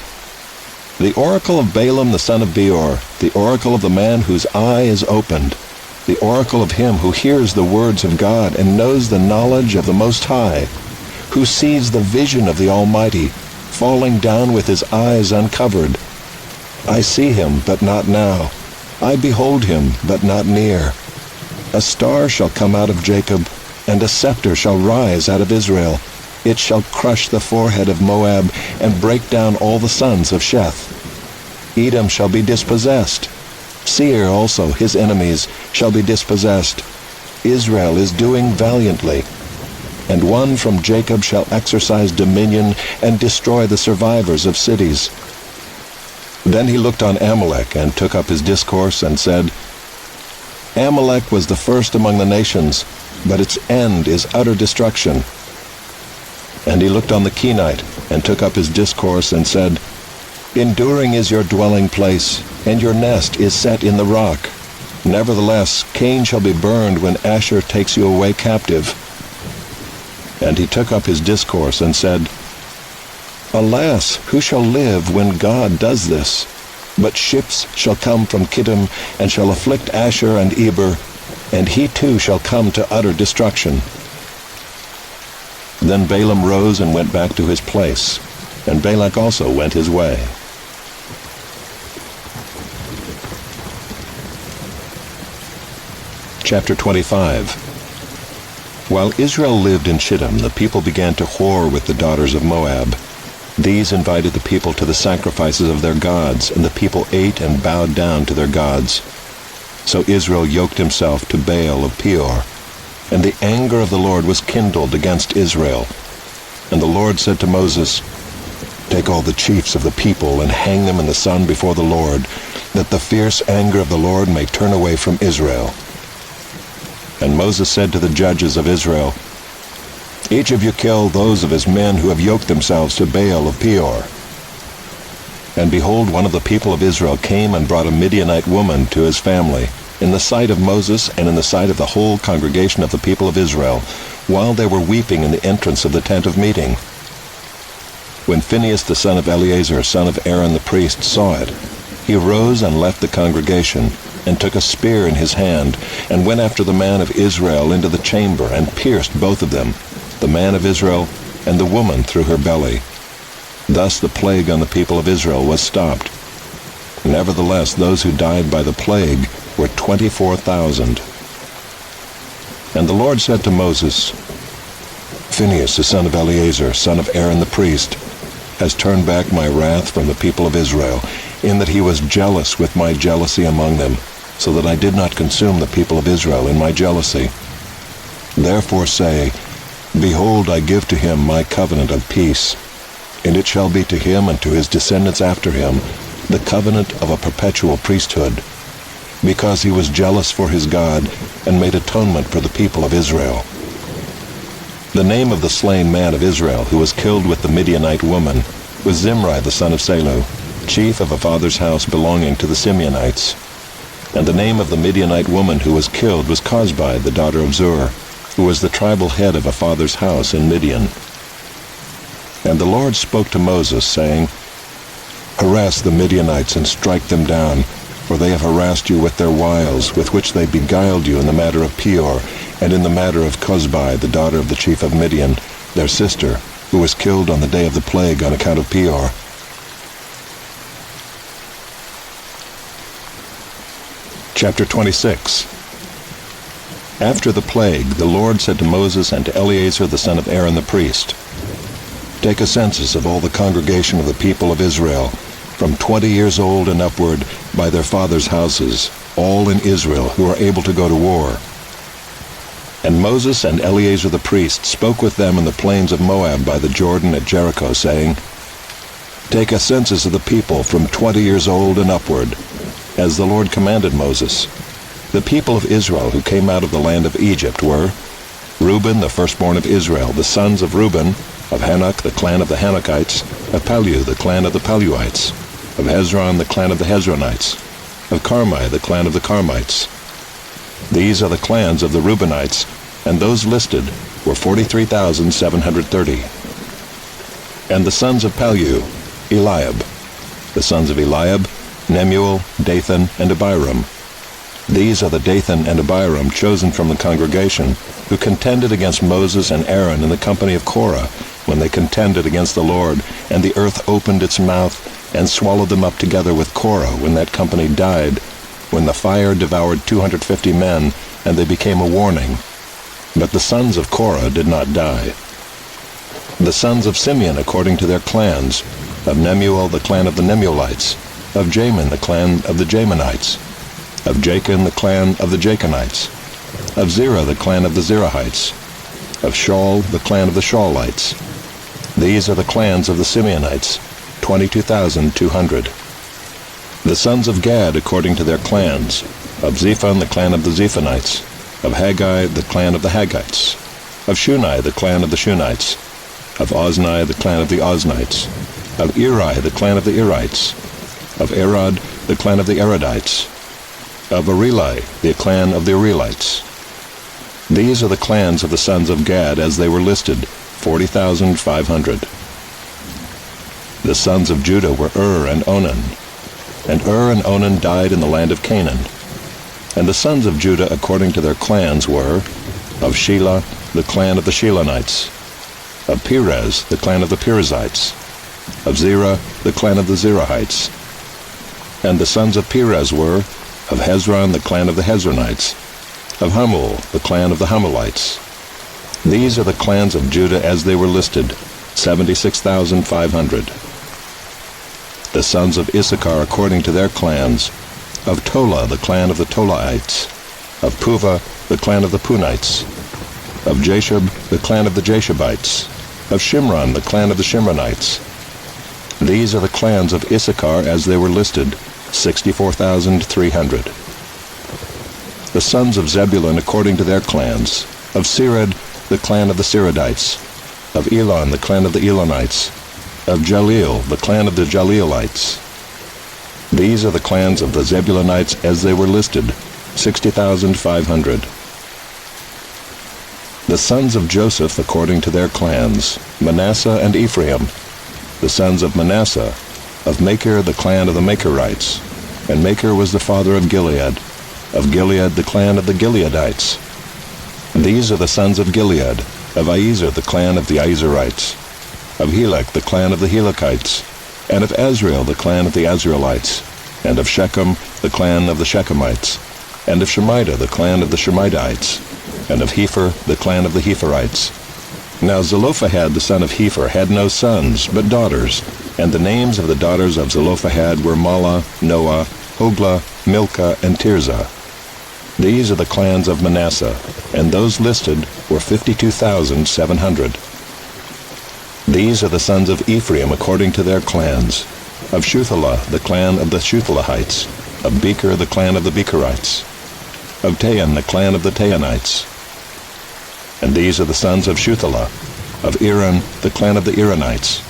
The oracle of Balaam the son of Beor, the oracle of the man whose eye is opened, the oracle of him who hears the words of God and knows the knowledge of the Most High, who sees the vision of the Almighty, falling down with his eyes uncovered. I see him, but not now. I behold him, but not near. A star shall come out of Jacob, and a scepter shall rise out of Israel. It shall crush the forehead of Moab, and break down all the sons of Sheth. Edom shall be dispossessed. Seir also, his enemies, shall be dispossessed. Israel is doing valiantly. And one from Jacob shall exercise dominion and destroy the survivors of cities. Then he looked on Amalek and took up his discourse and said, Amalek was the first among the nations, but its end is utter destruction. And he looked on the Kenite and took up his discourse and said, Enduring is your dwelling place, and your nest is set in the rock. Nevertheless, Cain shall be burned when Asher takes you away captive. And he took up his discourse and said, Alas, who shall live when God does this? But ships shall come from Kittim, and shall afflict Asher and Eber, and he too shall come to utter destruction. Then Balaam rose and went back to his place, and Balak also went his way. Chapter 25. While Israel lived in Shittim, the people began to whore with the daughters of Moab. These invited the people to the sacrifices of their gods, and the people ate and bowed down to their gods. So Israel yoked himself to Baal of Peor, and the anger of the Lord was kindled against Israel. And the Lord said to Moses, Take all the chiefs of the people and hang them in the sun before the Lord, that the fierce anger of the Lord may turn away from Israel. And Moses said to the judges of Israel, Each of you kill those of his men who have yoked themselves to Baal of Peor. And behold, one of the people of Israel came and brought a Midianite woman to his family, in the sight of Moses and in the sight of the whole congregation of the people of Israel, while they were weeping in the entrance of the tent of meeting. When Phinehas the son of Eleazar, son of Aaron the priest, saw it, he arose and left the congregation, and took a spear in his hand, and went after the man of Israel into the chamber, and pierced both of them, the man of Israel and the woman through her belly. Thus the plague on the people of Israel was stopped. Nevertheless, those who died by the plague were 24,000. And the Lord said to Moses, Phinehas the son of Eleazar, son of Aaron the priest, has turned back my wrath from the people of Israel, in that he was jealous with my jealousy among them, so that I did not consume the people of Israel in my jealousy. Therefore say, Behold, I give to him my covenant of peace, and it shall be to him and to his descendants after him the covenant of a perpetual priesthood, because he was jealous for his God, and made atonement for the people of Israel. The name of the slain man of Israel, who was killed with the Midianite woman, was Zimri the son of Salu, chief of a father's house belonging to the Simeonites. And the name of the Midianite woman who was killed was Cosbi, the daughter of Zur, who was the tribal head of a father's house in Midian. And the Lord spoke to Moses, saying, Harass the Midianites and strike them down, for they have harassed you with their wiles, with which they beguiled you in the matter of Peor, and in the matter of Cosbi, the daughter of the chief of Midian, their sister, who was killed on the day of the plague on account of Peor. Chapter 26. After the plague, the Lord said to Moses and to Eleazar the son of Aaron the priest, Take a census of all the congregation of the people of Israel, from 20 years old and upward, by their fathers' houses, all in Israel who are able to go to war. And Moses and Eleazar the priest spoke with them in the plains of Moab by the Jordan at Jericho, saying, Take a census of the people from 20 years old and upward, as the Lord commanded Moses. The people of Israel who came out of the land of Egypt were Reuben, the firstborn of Israel, the sons of Reuben, of Hanok, the clan of the Hanokites, of Palu, the clan of the Paluites, of Hezron, the clan of the Hezronites, of Carmi, the clan of the Carmites. These are the clans of the Reubenites, and those listed were 43,730. And the sons of Palu, Eliab. The sons of Eliab, Nemuel, Dathan, and Abiram. These are the Dathan and Abiram chosen from the congregation, who contended against Moses and Aaron in the company of Korah, when they contended against the Lord, and the earth opened its mouth and swallowed them up together with Korah when that company died, when the fire devoured 250 men, and they became a warning. But the sons of Korah did not die. The sons of Simeon according to their clans, of Nemuel the clan of the Nemuelites, of Jamin the clan of the Jaminites, of Jachin the clan of the Jachinites, of Zerah the clan of the Zerahites, of Shaul the clan of the Shaulites. These are the clans of the Simeonites, 22,200. The sons of Gad according to their clans, of Zephon the clan of the Zephonites, of Haggai the clan of the Haggites, of Shunai the clan of the Shunites, of Ozni the clan of the Oznites, of Eri the clan of the Erites, of Arod the clan of the Arodites, of Areli the clan of the Arelites. These are the clans of the sons of Gad as they were listed, 40,500. The sons of Judah were and Onan. And and Onan died in the land of Canaan. And the sons of Judah according to their clans were, of Shelah the clan of the Shelonites, of Perez the clan of the Perizzites, of Zerah the clan of the Zerahites. And the sons of Perez were, of Hezron the clan of the Hezronites, of Hamul the clan of the Hamulites. These are the clans of Judah as they were listed, 76,500. The sons of Issachar according to their clans, of Tola the clan of the Tolaites, of Puvah the clan of the Punites, of Jashub the clan of the Jashubites, of Shimron the clan of the Shimronites. These are the clans of Issachar as they were listed, 64,300. The sons of Zebulun according to their clans, of Sered the clan of the Seredites, of Elon the clan of the Elonites, of Jaleel the clan of the Jaleelites. These are the clans of the Zebulunites as they were listed, 60,500. The sons of Joseph according to their clans, Manasseh and Ephraim. The sons of Manasseh, of Machir the clan of the Machirites, and Machir was the father of Gilead the clan of the Gileadites. These are the sons of Gilead, of Iezer the clan of the Iezerites, of Helek the clan of the Helekites, and of Azrael the clan of the Azraelites, and of Shechem the clan of the Shechemites, and of Shemida the clan of the Shemaites, and of Hepher the clan of the Hepherites. Now Zelophehad the son of Hepher had no sons, but daughters, and the names of the daughters of Zelophehad were Mahlah, Noah, Hoglah, Milcah, and Tirzah. These are the clans of Manasseh, and those listed were 52,700. These are the sons of Ephraim according to their clans, of Shuthelah the clan of the Shuthelahites, of Becher the clan of the Becherites, of Tahan the clan of the Tahanites. And these are the sons of Shuthelah, of Aaron the clan of the Aaronites.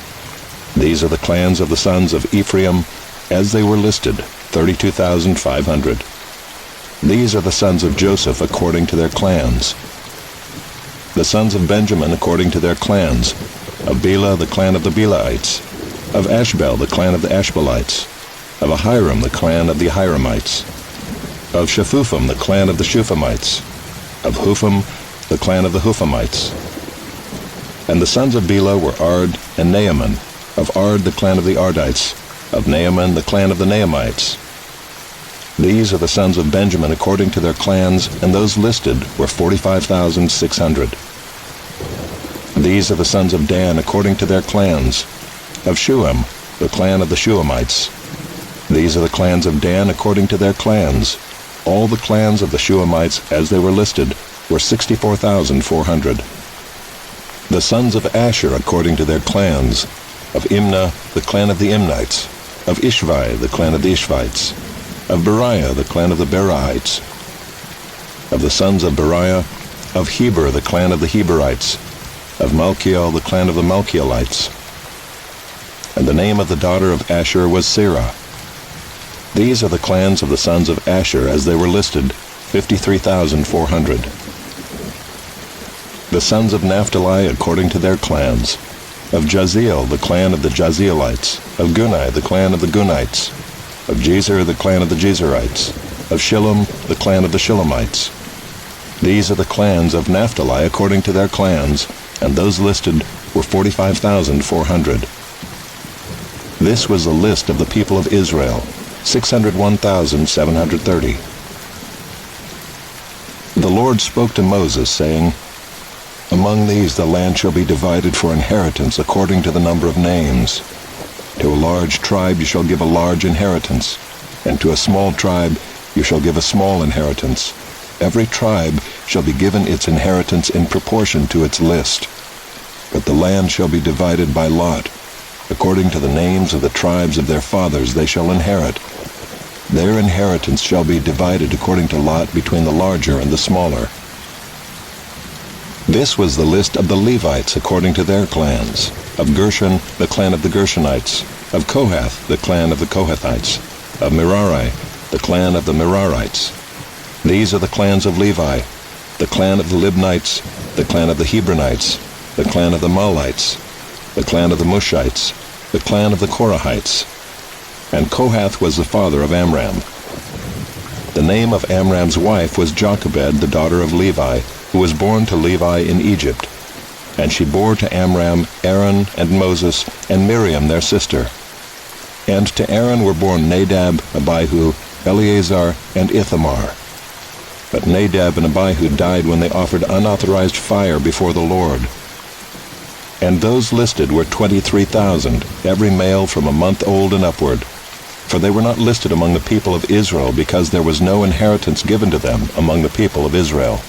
These are the clans of the sons of Ephraim as they were listed, 32,500. These are the sons of Joseph according to their clans. The sons of Benjamin according to their clans, of Bela the clan of the Belaites, of Ashbel the clan of the Ashbelites, of Ahiram the clan of the Ahiramites, of Shephupham the clan of the Shuphamites, of Hupham the clan of the Huphamites. And the sons of Bela were Ard and Naaman, of Ard the clan of the Ardites, of Naaman the clan of the Naamites. These are the sons of Benjamin according to their clans, and those listed were 45,600. These are the sons of Dan according to their clans, of Shuam, the clan of the Shuamites. These are the clans of Dan according to their clans. All the clans of the Shuamites as they were listed were 64,400. The sons of Asher according to their clans, of Imnah, the clan of the Imnites, of Ishvi, the clan of the Ishvites, of Beriah, the clan of the Berihites, of the sons of Beriah, of Heber, the clan of the Heberites, of Malchiel, the clan of the Malchielites. And the name of the daughter of Asher was Sarah. These are the clans of the sons of Asher as they were listed, 53,400. The sons of Naphtali according to their clans, Of Jaziel, the clan of the Jazielites. Of Guni, the clan of the Gunites. Of Jezer, the clan of the Jezerites. Of Shillem, the clan of the Shillemites. These are the clans of Naphtali according to their clans, and those listed were 45,400. This was the list of the people of Israel, 601,730. The Lord spoke to Moses, saying, Among these the land shall be divided for inheritance according to the number of names. To a large tribe you shall give a large inheritance, and to a small tribe you shall give a small inheritance. Every tribe shall be given its inheritance in proportion to its list. But the land shall be divided by lot. According to the names of the tribes of their fathers they shall inherit. Their inheritance shall be divided according to lot between the larger and the smaller. This was the list of the Levites according to their clans. Of Gershon, the clan of the Gershonites. Of Kohath, the clan of the Kohathites. Of Merari, the clan of the Merarites. These are the clans of Levi, the clan of the Libnites, the clan of the Hebronites, the clan of the Malites, the clan of the Mushites, the clan of the Korahites. And Kohath was the father of Amram. The name of Amram's wife was Jochebed, the daughter of Levi, who was born to Levi in Egypt. And she bore to Amram Aaron and Moses and Miriam their sister. And to Aaron were born Nadab, Abihu, Eleazar, and Ithamar. But Nadab and Abihu died when they offered unauthorized fire before the Lord. And those listed were 23,000, every male from a month old and upward. For they were not listed among the people of Israel, because there was no inheritance given to them among the people of Israel.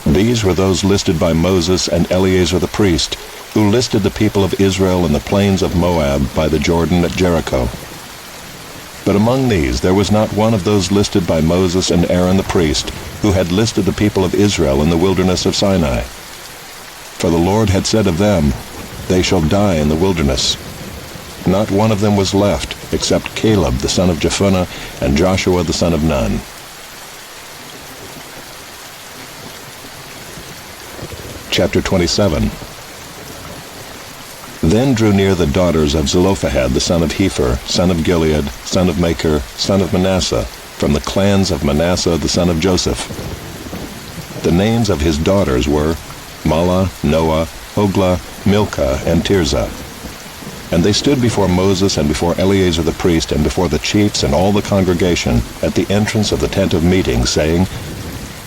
These were those listed by Moses and Eleazar the priest, who listed the people of Israel in the plains of Moab by the Jordan at Jericho. But among these there was not one of those listed by Moses and Aaron the priest, who had listed the people of Israel in the wilderness of Sinai. For the Lord had said of them, They shall die in the wilderness. Not one of them was left, except Caleb the son of Jephunneh and Joshua the son of Nun. Chapter 27. Then drew near the daughters of Zelophehad the son of Hepher, son of Gilead, son of Machir, son of Manasseh, from the clans of Manasseh the son of Joseph. The names of his daughters were Mahlah, Noah, Hoglah, Milcah, and Tirzah. And they stood before Moses and before Eleazar the priest and before the chiefs and all the congregation at the entrance of the tent of meeting, saying,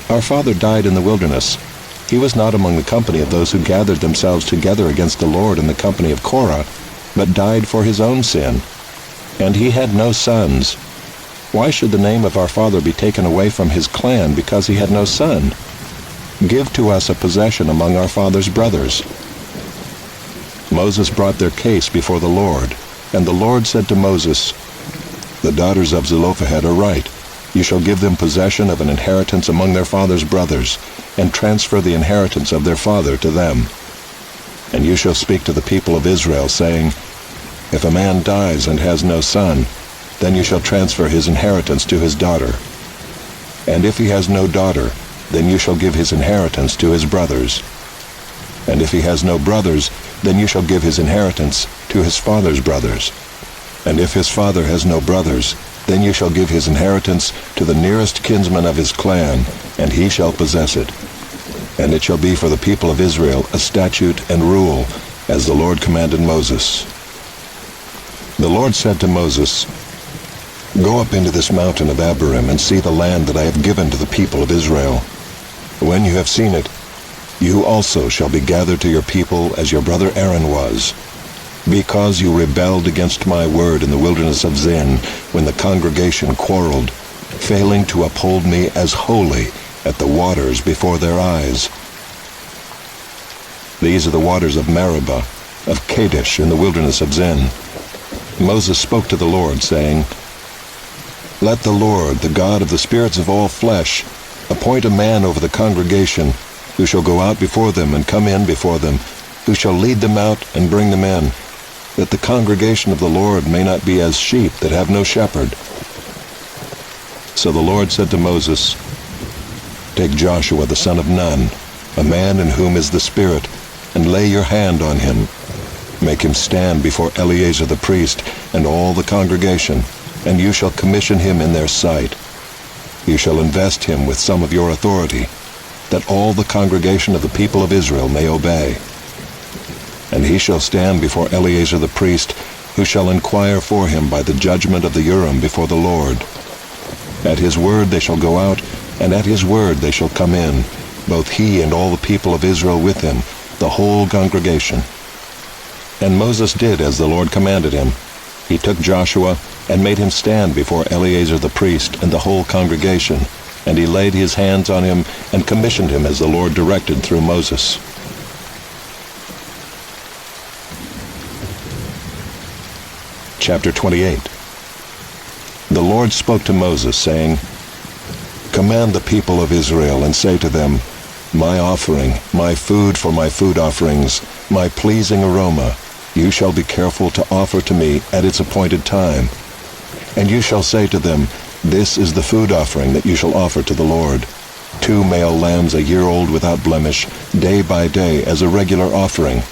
Our father died in the wilderness. He was not among the company of those who gathered themselves together against the Lord in the company of Korah, but died for his own sin. And he had no sons. Why should the name of our father be taken away from his clan because he had no son? Give to us a possession among our father's brothers. Moses brought their case before the Lord, and the Lord said to Moses, The daughters of Zelophehad are right. You shall give them possession of an inheritance among their father's brothers, and transfer the inheritance of their father to them. And you shall speak to the people of Israel, saying, If a man dies and has no son, then you shall transfer his inheritance to his daughter. And if he has no daughter, then you shall give his inheritance to his brothers. And if he has no brothers, then you shall give his inheritance to his father's brothers. And if his father has no brothers, then you shall give his inheritance to the nearest kinsman of his clan, and he shall possess it. And it shall be for the people of Israel a statute and rule, as the Lord commanded Moses. The Lord said to Moses, Go up into this mountain of Abarim and see the land that I have given to the people of Israel. When you have seen it, you also shall be gathered to your people as your brother Aaron was, because you rebelled against my word in the wilderness of Zin, when the congregation quarreled, failing to uphold me as holy at the waters before their eyes. These are the waters of Meribah, of Kadesh in the wilderness of Zin. Moses spoke to the Lord, saying, Let the Lord, the God of the spirits of all flesh, appoint a man over the congregation, who shall go out before them and come in before them, who shall lead them out and bring them in, that the congregation of the Lord may not be as sheep that have no shepherd. So the Lord said to Moses, Take Joshua the son of Nun, a man in whom is the Spirit, and lay your hand on him. Make him stand before Eleazar the priest and all the congregation, and you shall commission him in their sight. You shall invest him with some of your authority, that all the congregation of the people of Israel may obey. And he shall stand before Eleazar the priest, who shall inquire for him by the judgment of the Urim before the Lord. At his word they shall go out, and at his word they shall come in, both he and all the people of Israel with him, the whole congregation. And Moses did as the Lord commanded him. He took Joshua and made him stand before Eleazar the priest and the whole congregation, and he laid his hands on him and commissioned him as the Lord directed through Moses. Chapter 28. The Lord spoke to Moses, saying, Command the people of Israel, and say to them, My offering, my food for my food offerings, my pleasing aroma, you shall be careful to offer to me at its appointed time. And you shall say to them, This is the food offering that you shall offer to the Lord. 2 male lambs a year old without blemish, day by day as a regular offering.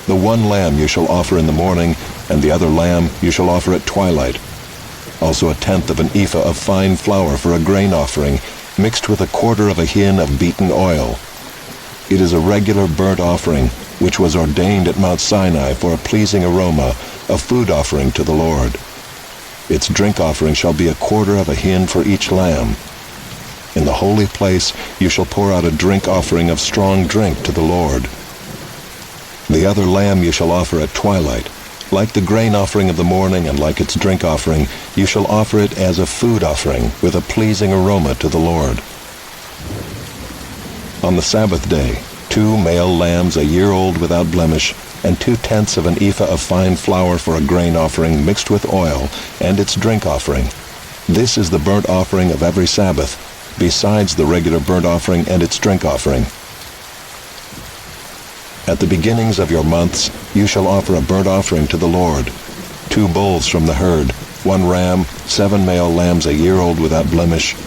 The one lamb you shall offer in the morning, and the other lamb you shall offer at twilight. Also 1/10 of an ephah of fine flour for a grain offering, mixed with 1/4 of a hin of beaten oil. It is a regular burnt offering, which was ordained at Mount Sinai for a pleasing aroma, a food offering to the Lord. Its drink offering shall be 1/4 of a hin for each lamb. In the holy place you shall pour out a drink offering of strong drink to the Lord. The other lamb you shall offer at twilight. Like the grain offering of the morning and like its drink offering, you shall offer it as a food offering with a pleasing aroma to the Lord. On the Sabbath day, 2 male lambs a year old without blemish, and 2/10 of an ephah of fine flour for a grain offering mixed with oil, and its drink offering. This is the burnt offering of every Sabbath, besides the regular burnt offering and its drink offering. At the beginnings of your months you shall offer a burnt offering to the Lord, 2 bulls from the herd, 1 ram, 7 male lambs a year old without blemish,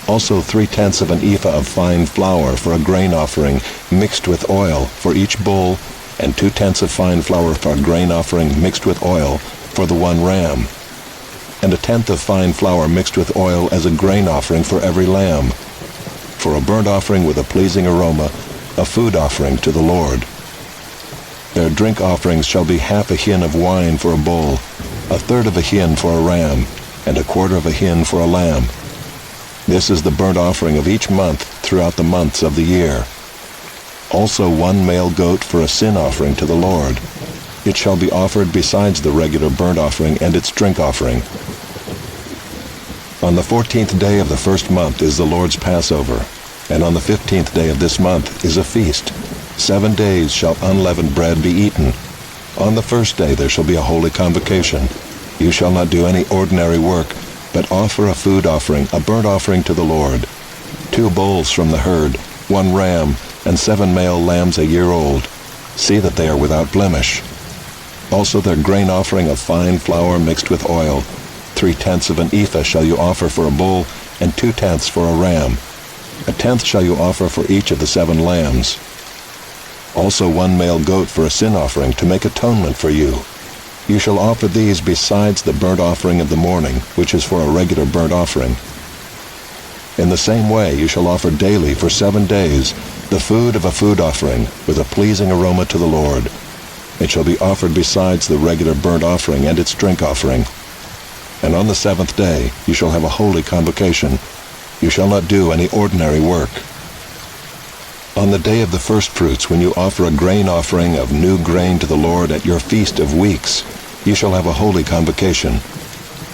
also 3/10 of an ephah of fine flour for a grain offering mixed with oil for each bull, and 2/10 of fine flour for a grain offering mixed with oil for the 1 ram, and 1/10 of fine flour mixed with oil as a grain offering for every lamb, for a burnt offering with a pleasing aroma, a food offering to the Lord. Their drink offerings shall be 1/2 a hin of wine for a bull, 1/3 of a hin for a ram, and 1/4 of a hin for a lamb. This is the burnt offering of each month throughout the months of the year. Also 1 male goat for a sin offering to the Lord. It shall be offered besides the regular burnt offering and its drink offering. On the 14th day of the first month is the Lord's Passover, and on the 15th day of this month is a feast. 7 days shall unleavened bread be eaten. On the first day there shall be a holy convocation. You shall not do any ordinary work, but offer a food offering, a burnt offering to the Lord. 2 bulls from the herd, 1 ram, and 7 male lambs a year old. See that they are without blemish. Also their grain offering of fine flour mixed with oil. 3/10 of an ephah shall you offer for a bull, and 2/10 for a ram. 1/10 shall you offer for each of the 7 lambs. Also 1 male goat for a sin offering to make atonement for you. You shall offer these besides the burnt offering of the morning, which is for a regular burnt offering. In the same way you shall offer daily for 7 days the food of a food offering with a pleasing aroma to the Lord. It shall be offered besides the regular burnt offering and its drink offering. And on the 7th day you shall have a holy convocation. You shall not do any ordinary work. On the day of the firstfruits, when you offer a grain offering of new grain to the Lord at your feast of weeks, you shall have a holy convocation.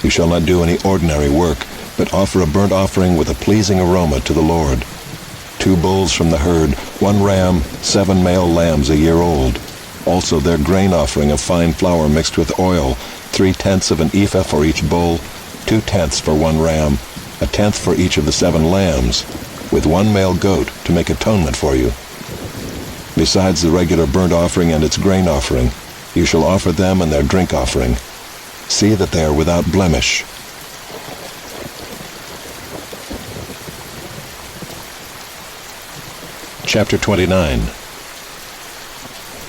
You shall not do any ordinary work, but offer a burnt offering with a pleasing aroma to the Lord. 2 bulls from the herd, 1 ram, 7 male lambs a year old. Also their grain offering of fine flour mixed with oil, 3/10 of an ephah for each bull, 2/10 for 1 ram, 1/10 for each of the 7 lambs, with 1 male goat to make atonement for you. Besides the regular burnt offering and its grain offering, you shall offer them and their drink offering. See that they are without blemish. Chapter 29.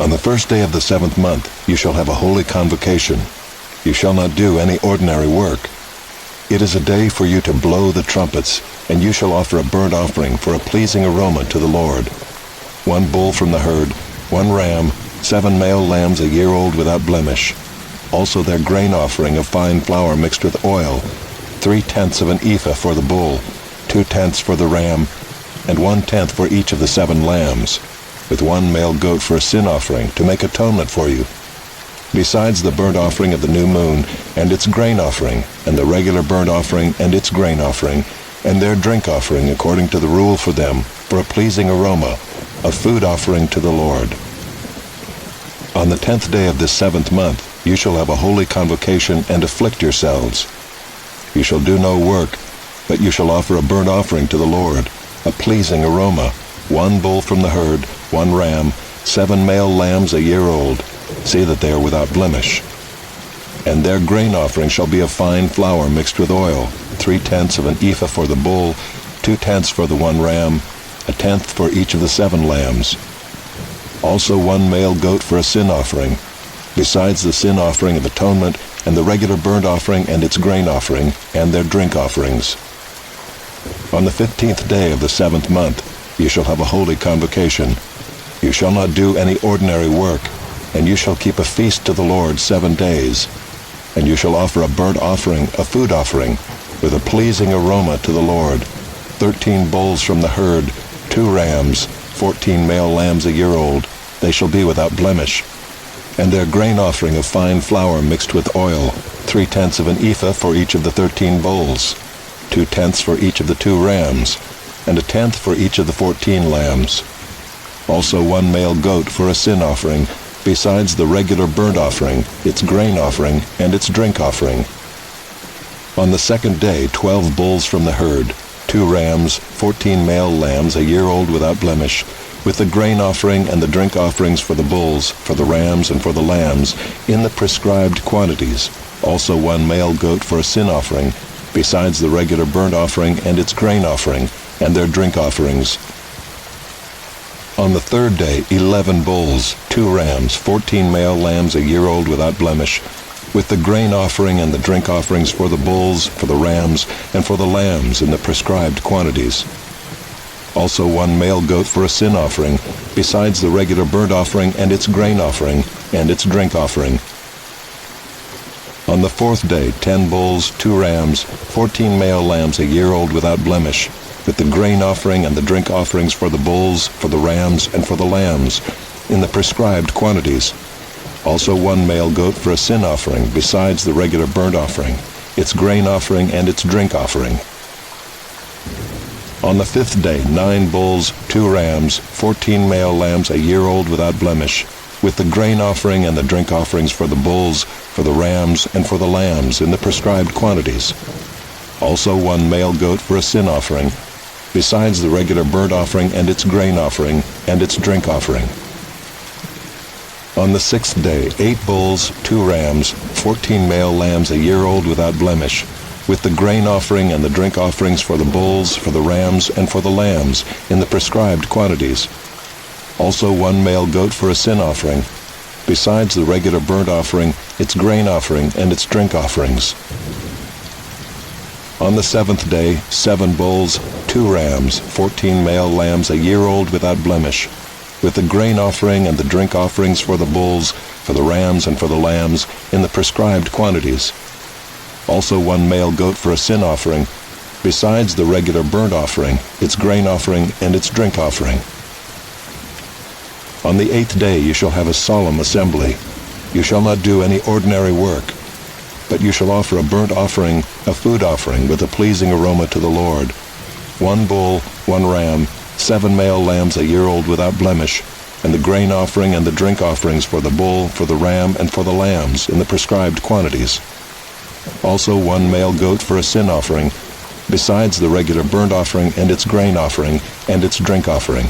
On the first day of the 7th month you shall have a holy convocation. You shall not do any ordinary work. It is a day for you to blow the trumpets, and you shall offer a burnt offering for a pleasing aroma to the Lord. 1 bull from the herd, 1 ram, 7 male lambs a year old without blemish. Also their grain offering of fine flour mixed with oil, 3/10 of an ephah for the bull, 2/10 for the ram, and 1/10 for each of the 7 lambs, with 1 male goat for a sin offering to make atonement for you. Besides the burnt offering of the new moon, and its grain offering, and the regular burnt offering and its grain offering, and their drink offering according to the rule for them, for a pleasing aroma, a food offering to the Lord. On the 10th day of this 7th month you shall have a holy convocation and afflict yourselves. You shall do no work, but you shall offer a burnt offering to the Lord, a pleasing aroma, 1 bull from the herd, 1 ram, 7 male lambs a year old. See that they are without blemish. And their grain offering shall be of fine flour mixed with oil, 3/10 of an ephah for the bull, 2/10 for the 1 ram, 1/10 for each of the 7 lambs. Also 1 male goat for a sin offering, besides the sin offering of atonement, and the regular burnt offering and its grain offering, and their drink offerings. On the 15th day of the 7th month you shall have a holy convocation. You shall not do any ordinary work, and you shall keep a feast to the Lord 7 days. And you shall offer a burnt offering, a food offering, with a pleasing aroma to the Lord, 13 bulls from the herd, 2 rams, 14 male lambs a year old. They shall be without blemish. And their grain offering of fine flour mixed with oil, 3/10 of an ephah for each of the 13 bulls, 2/10 for each of the 2 rams, and 1/10 for each of the 14 lambs. Also 1 male goat for a sin offering, besides the regular burnt offering, its grain offering, and its drink offering. On the 2nd day 12 bulls from the herd, 2 rams, 14 male lambs a year old without blemish, with the grain offering and the drink offerings for the bulls, for the rams, and for the lambs, in the prescribed quantities. Also 1 male goat for a sin offering, besides the regular burnt offering and its grain offering, and their drink offerings. On the 3rd day 11 bulls, 2 rams, 14 male lambs a year old without blemish, with the grain offering and the drink offerings for the bulls, for the rams, and for the lambs in the prescribed quantities. Also 1 male goat for a sin offering, besides the regular burnt offering and its grain offering, and its drink offering. On the 4th day 10 bulls, 2 rams, 14 male lambs a year old without blemish, with the grain offering and the drink offerings for the bulls, for the rams, and for the lambs, in the prescribed quantities. Also 1 male goat for a sin offering, besides the regular burnt offering, its grain offering, and its drink offering. On the 5th day 9 bulls, 2 rams, 14 male lambs a year old without blemish, with the grain offering and the drink offerings for the bulls, for the rams, and for the lambs, in the prescribed quantities. Also 1 male goat for a sin offering, besides the regular burnt offering and its grain offering, and its drink offering. On the 6th day 8 bulls, 2 rams, 14 male lambs a year old without blemish, with the grain offering and the drink offerings for the bulls, for the rams, and for the lambs, in the prescribed quantities. Also 1 male goat for a sin offering, besides the regular burnt offering, its grain offering, and its drink offerings. On the 7th day 7 bulls, 2 rams, 14 male lambs a year old without blemish, with the grain offering and the drink offerings for the bulls, for the rams, and for the lambs, in the prescribed quantities. Also 1 male goat for a sin offering, besides the regular burnt offering, its grain offering, and its drink offering. On the 8th day you shall have a solemn assembly. You shall not do any ordinary work, but you shall offer a burnt offering, a food offering, with a pleasing aroma to the Lord. 1 bull, 1 ram, 7 male lambs a year old without blemish, and the grain offering and the drink offerings for the bull, for the ram, and for the lambs, in the prescribed quantities. Also 1 male goat for a sin offering, besides the regular burnt offering and its grain offering, and its drink offering.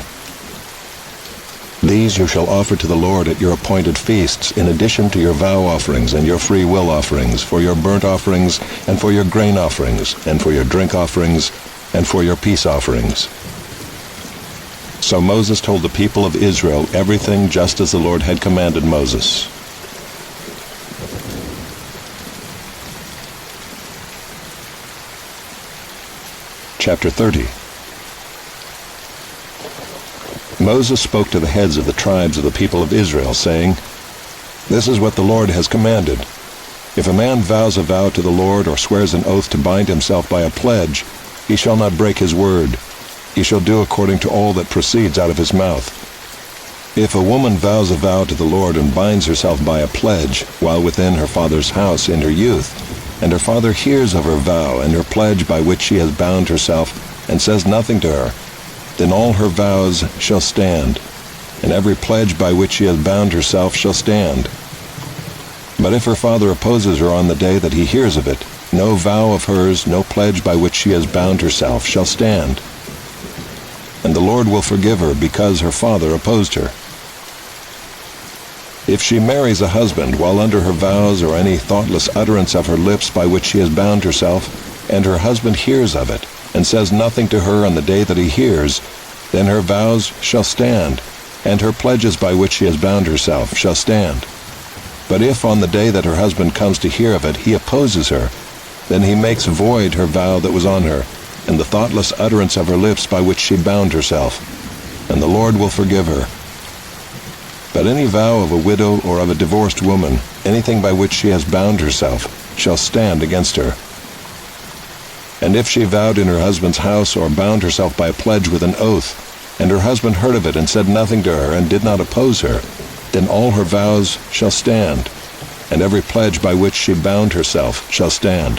These you shall offer to the Lord at your appointed feasts, in addition to your vow offerings and your free will offerings, for your burnt offerings, and for your grain offerings, and for your drink offerings, and for your peace offerings. So Moses told the people of Israel everything just as the Lord had commanded Moses. Chapter 30. Moses spoke to the heads of the tribes of the people of Israel, saying, "This is what the Lord has commanded. If a man vows a vow to the Lord or swears an oath to bind himself by a pledge, he shall not break his word. He shall do according to all that proceeds out of his mouth. If a woman vows a vow to the Lord and binds herself by a pledge while within her father's house in her youth, and her father hears of her vow and her pledge by which she has bound herself, and says nothing to her, then all her vows shall stand, and every pledge by which she has bound herself shall stand. But if her father opposes her on the day that he hears of it, no vow of hers, no pledge by which she has bound herself shall stand. And the Lord will forgive her because her father opposed her. If she marries a husband while under her vows or any thoughtless utterance of her lips by which she has bound herself, and her husband hears of it, and says nothing to her on the day that he hears, then her vows shall stand, and her pledges by which she has bound herself shall stand. But if on the day that her husband comes to hear of it he opposes her, then he makes void her vow that was on her, and the thoughtless utterance of her lips by which she bound herself, and the Lord will forgive her. But any vow of a widow or of a divorced woman, anything by which she has bound herself, shall stand against her. And if she vowed in her husband's house or bound herself by a pledge with an oath, and her husband heard of it and said nothing to her and did not oppose her, then all her vows shall stand, and every pledge by which she bound herself shall stand.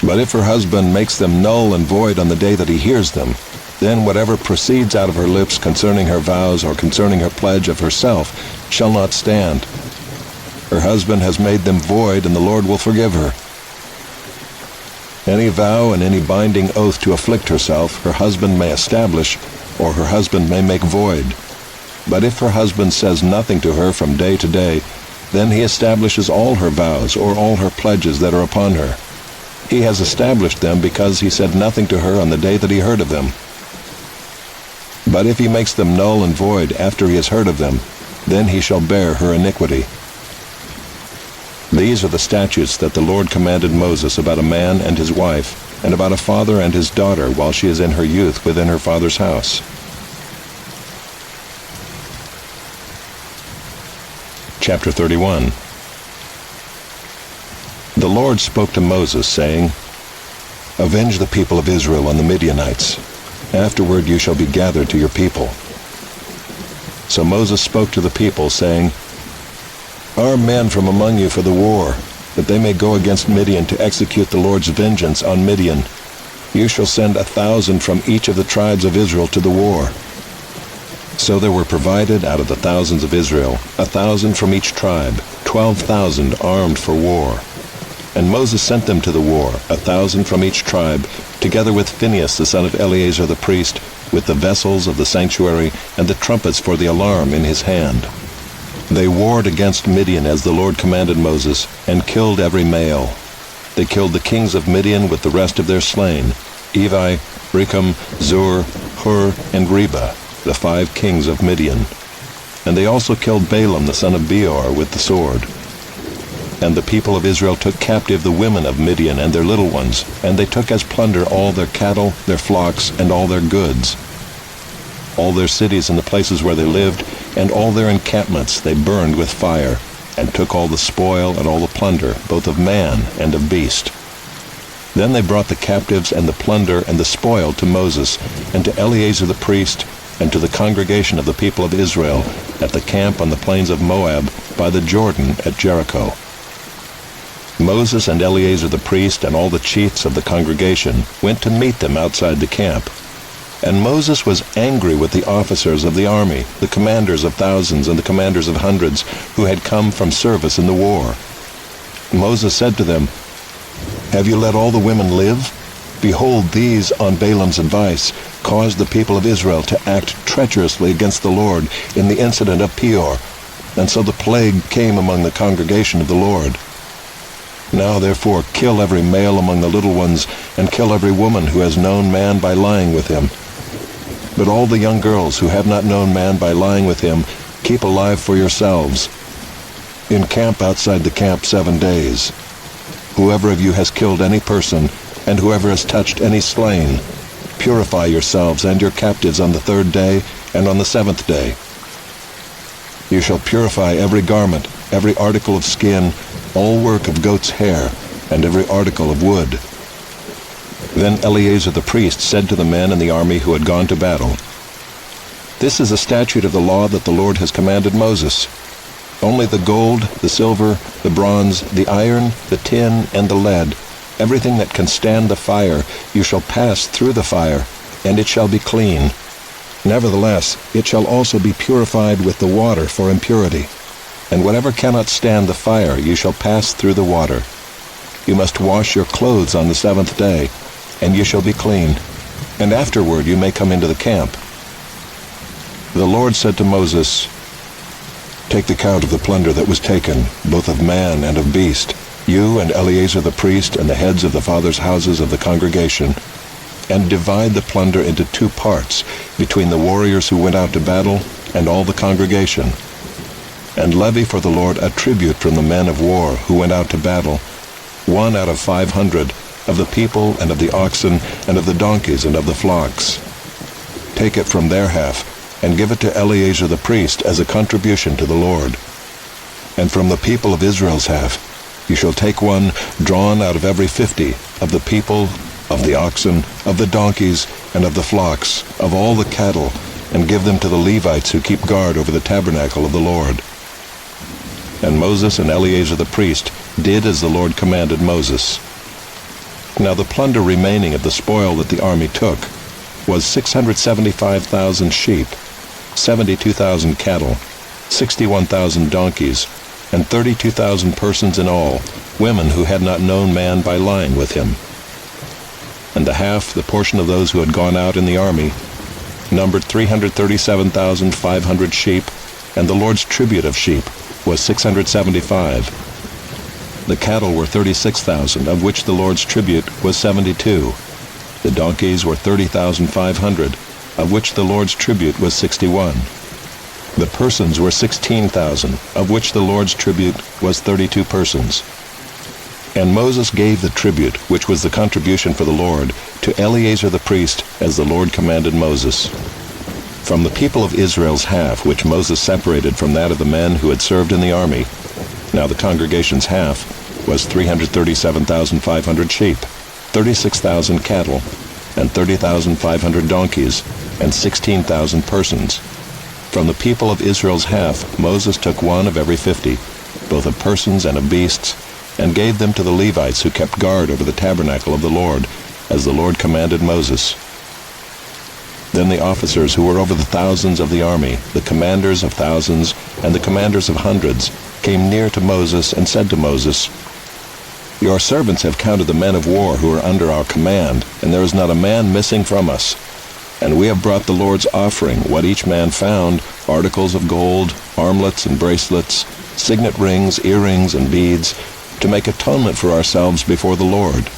But if her husband makes them null and void on the day that he hears them, then whatever proceeds out of her lips concerning her vows or concerning her pledge of herself shall not stand. Her husband has made them void, and the Lord will forgive her. Any vow and any binding oath to afflict herself, her husband may establish, or her husband may make void. But if her husband says nothing to her from day to day, then he establishes all her vows or all her pledges that are upon her. He has established them because he said nothing to her on the day that he heard of them. But if he makes them null and void after he has heard of them, then he shall bear her iniquity. These are the statutes that the Lord commanded Moses about a man and his wife, and about a father and his daughter while she is in her youth within her father's house. Chapter 31. The Lord spoke to Moses, saying, "Avenge the people of Israel on the Midianites. Afterward you shall be gathered to your people." So Moses spoke to the people, saying, "Arm men from among you for the war, that they may go against Midian to execute the Lord's vengeance on Midian. You shall send 1,000 from each of the tribes of Israel to the war." So there were provided out of the thousands of Israel 1,000 from each tribe, 12,000 armed for war. And Moses sent them to the war, 1,000 from each tribe, together with Phinehas the son of Eleazar the priest, with the vessels of the sanctuary and the trumpets for the alarm in his hand. They warred against Midian as the Lord commanded Moses, and killed every male. They killed the kings of Midian with the rest of their slain, Evi, Recham, Zur, Hur, and Reba, the 5 kings of Midian. And they also killed Balaam the son of Beor with the sword. And the people of Israel took captive the women of Midian and their little ones, and they took as plunder all their cattle, their flocks, and all their goods. All their cities and the places where they lived, and all their encampments they burned with fire, and took all the spoil and all the plunder, both of man and of beast. Then they brought the captives and the plunder and the spoil to Moses, and to Eleazar the priest, and to the congregation of the people of Israel, at the camp on the plains of Moab, by the Jordan at Jericho. Moses and Eleazar the priest and all the chiefs of the congregation went to meet them outside the camp. And Moses was angry with the officers of the army, the commanders of thousands and the commanders of hundreds, who had come from service in the war. Moses said to them, "Have you let all the women live? Behold, these, on Balaam's advice, caused the people of Israel to act treacherously against the Lord in the incident of Peor, and so the plague came among the congregation of the Lord. Now therefore kill every male among the little ones, and kill every woman who has known man by lying with him." But all the young girls who have not known man by lying with him, keep alive for yourselves. Encamp outside the camp 7 days. Whoever of you has killed any person, and whoever has touched any slain, purify yourselves and your captives on the 3rd day and on the 7th day. You shall purify every garment, every article of skin, all work of goat's hair, and every article of wood. Then Eleazar the priest said to the men in the army who had gone to battle, This is a statute of the law that the Lord has commanded Moses. Only the gold, the silver, the bronze, the iron, the tin, and the lead, everything that can stand the fire, you shall pass through the fire, and it shall be clean. Nevertheless, it shall also be purified with the water for impurity. And whatever cannot stand the fire, you shall pass through the water. You must wash your clothes on the 7th day, and you shall be clean. And afterward you may come into the camp. The Lord said to Moses, Take the count of the plunder that was taken, both of man and of beast, you and Eleazar the priest and the heads of the fathers' houses of the congregation, and divide the plunder into 2 parts, between the warriors who went out to battle and all the congregation. And levy for the Lord a tribute from the men of war who went out to battle, 1 out of 500, of the people and of the oxen and of the donkeys and of the flocks. Take it from their half, and give it to Eleazar the priest as a contribution to the Lord. And from the people of Israel's half, you shall take 1 drawn out of every 50 of the people, of the oxen, of the donkeys, and of the flocks, of all the cattle, and give them to the Levites who keep guard over the tabernacle of the Lord. And Moses and Eleazar the priest did as the Lord commanded Moses. Now the plunder remaining of the spoil that the army took was 675,000 sheep, 72,000 cattle, 61,000 donkeys, and 32,000 persons in all, women who had not known man by lying with him. And the half, the portion of those who had gone out in the army, numbered 337,500 sheep, and the Lord's tribute of sheep was 675. The cattle were 36,000, of which the Lord's tribute was 72. The donkeys were 30,500, of which the Lord's tribute was 61. The persons were 16,000, of which the Lord's tribute was 32 persons. And Moses gave the tribute, which was the contribution for the Lord, to Eleazar the priest, as the Lord commanded Moses. From the people of Israel's half, which Moses separated from that of the men who had served in the army, now the congregation's half was 337,500 sheep, 36,000 cattle, and 30,500 donkeys, and 16,000 persons. From the people of Israel's half, Moses took 1 of every 50, both of persons and of beasts, and gave them to the Levites who kept guard over the tabernacle of the Lord, as the Lord commanded Moses. Then the officers who were over the thousands of the army, the commanders of thousands, and the commanders of hundreds, came near to Moses and said to Moses, Your servants have counted the men of war who are under our command, and there is not a man missing from us. And we have brought the Lord's offering, what each man found, articles of gold, armlets and bracelets, signet rings, earrings, and beads, to make atonement for ourselves before the Lord.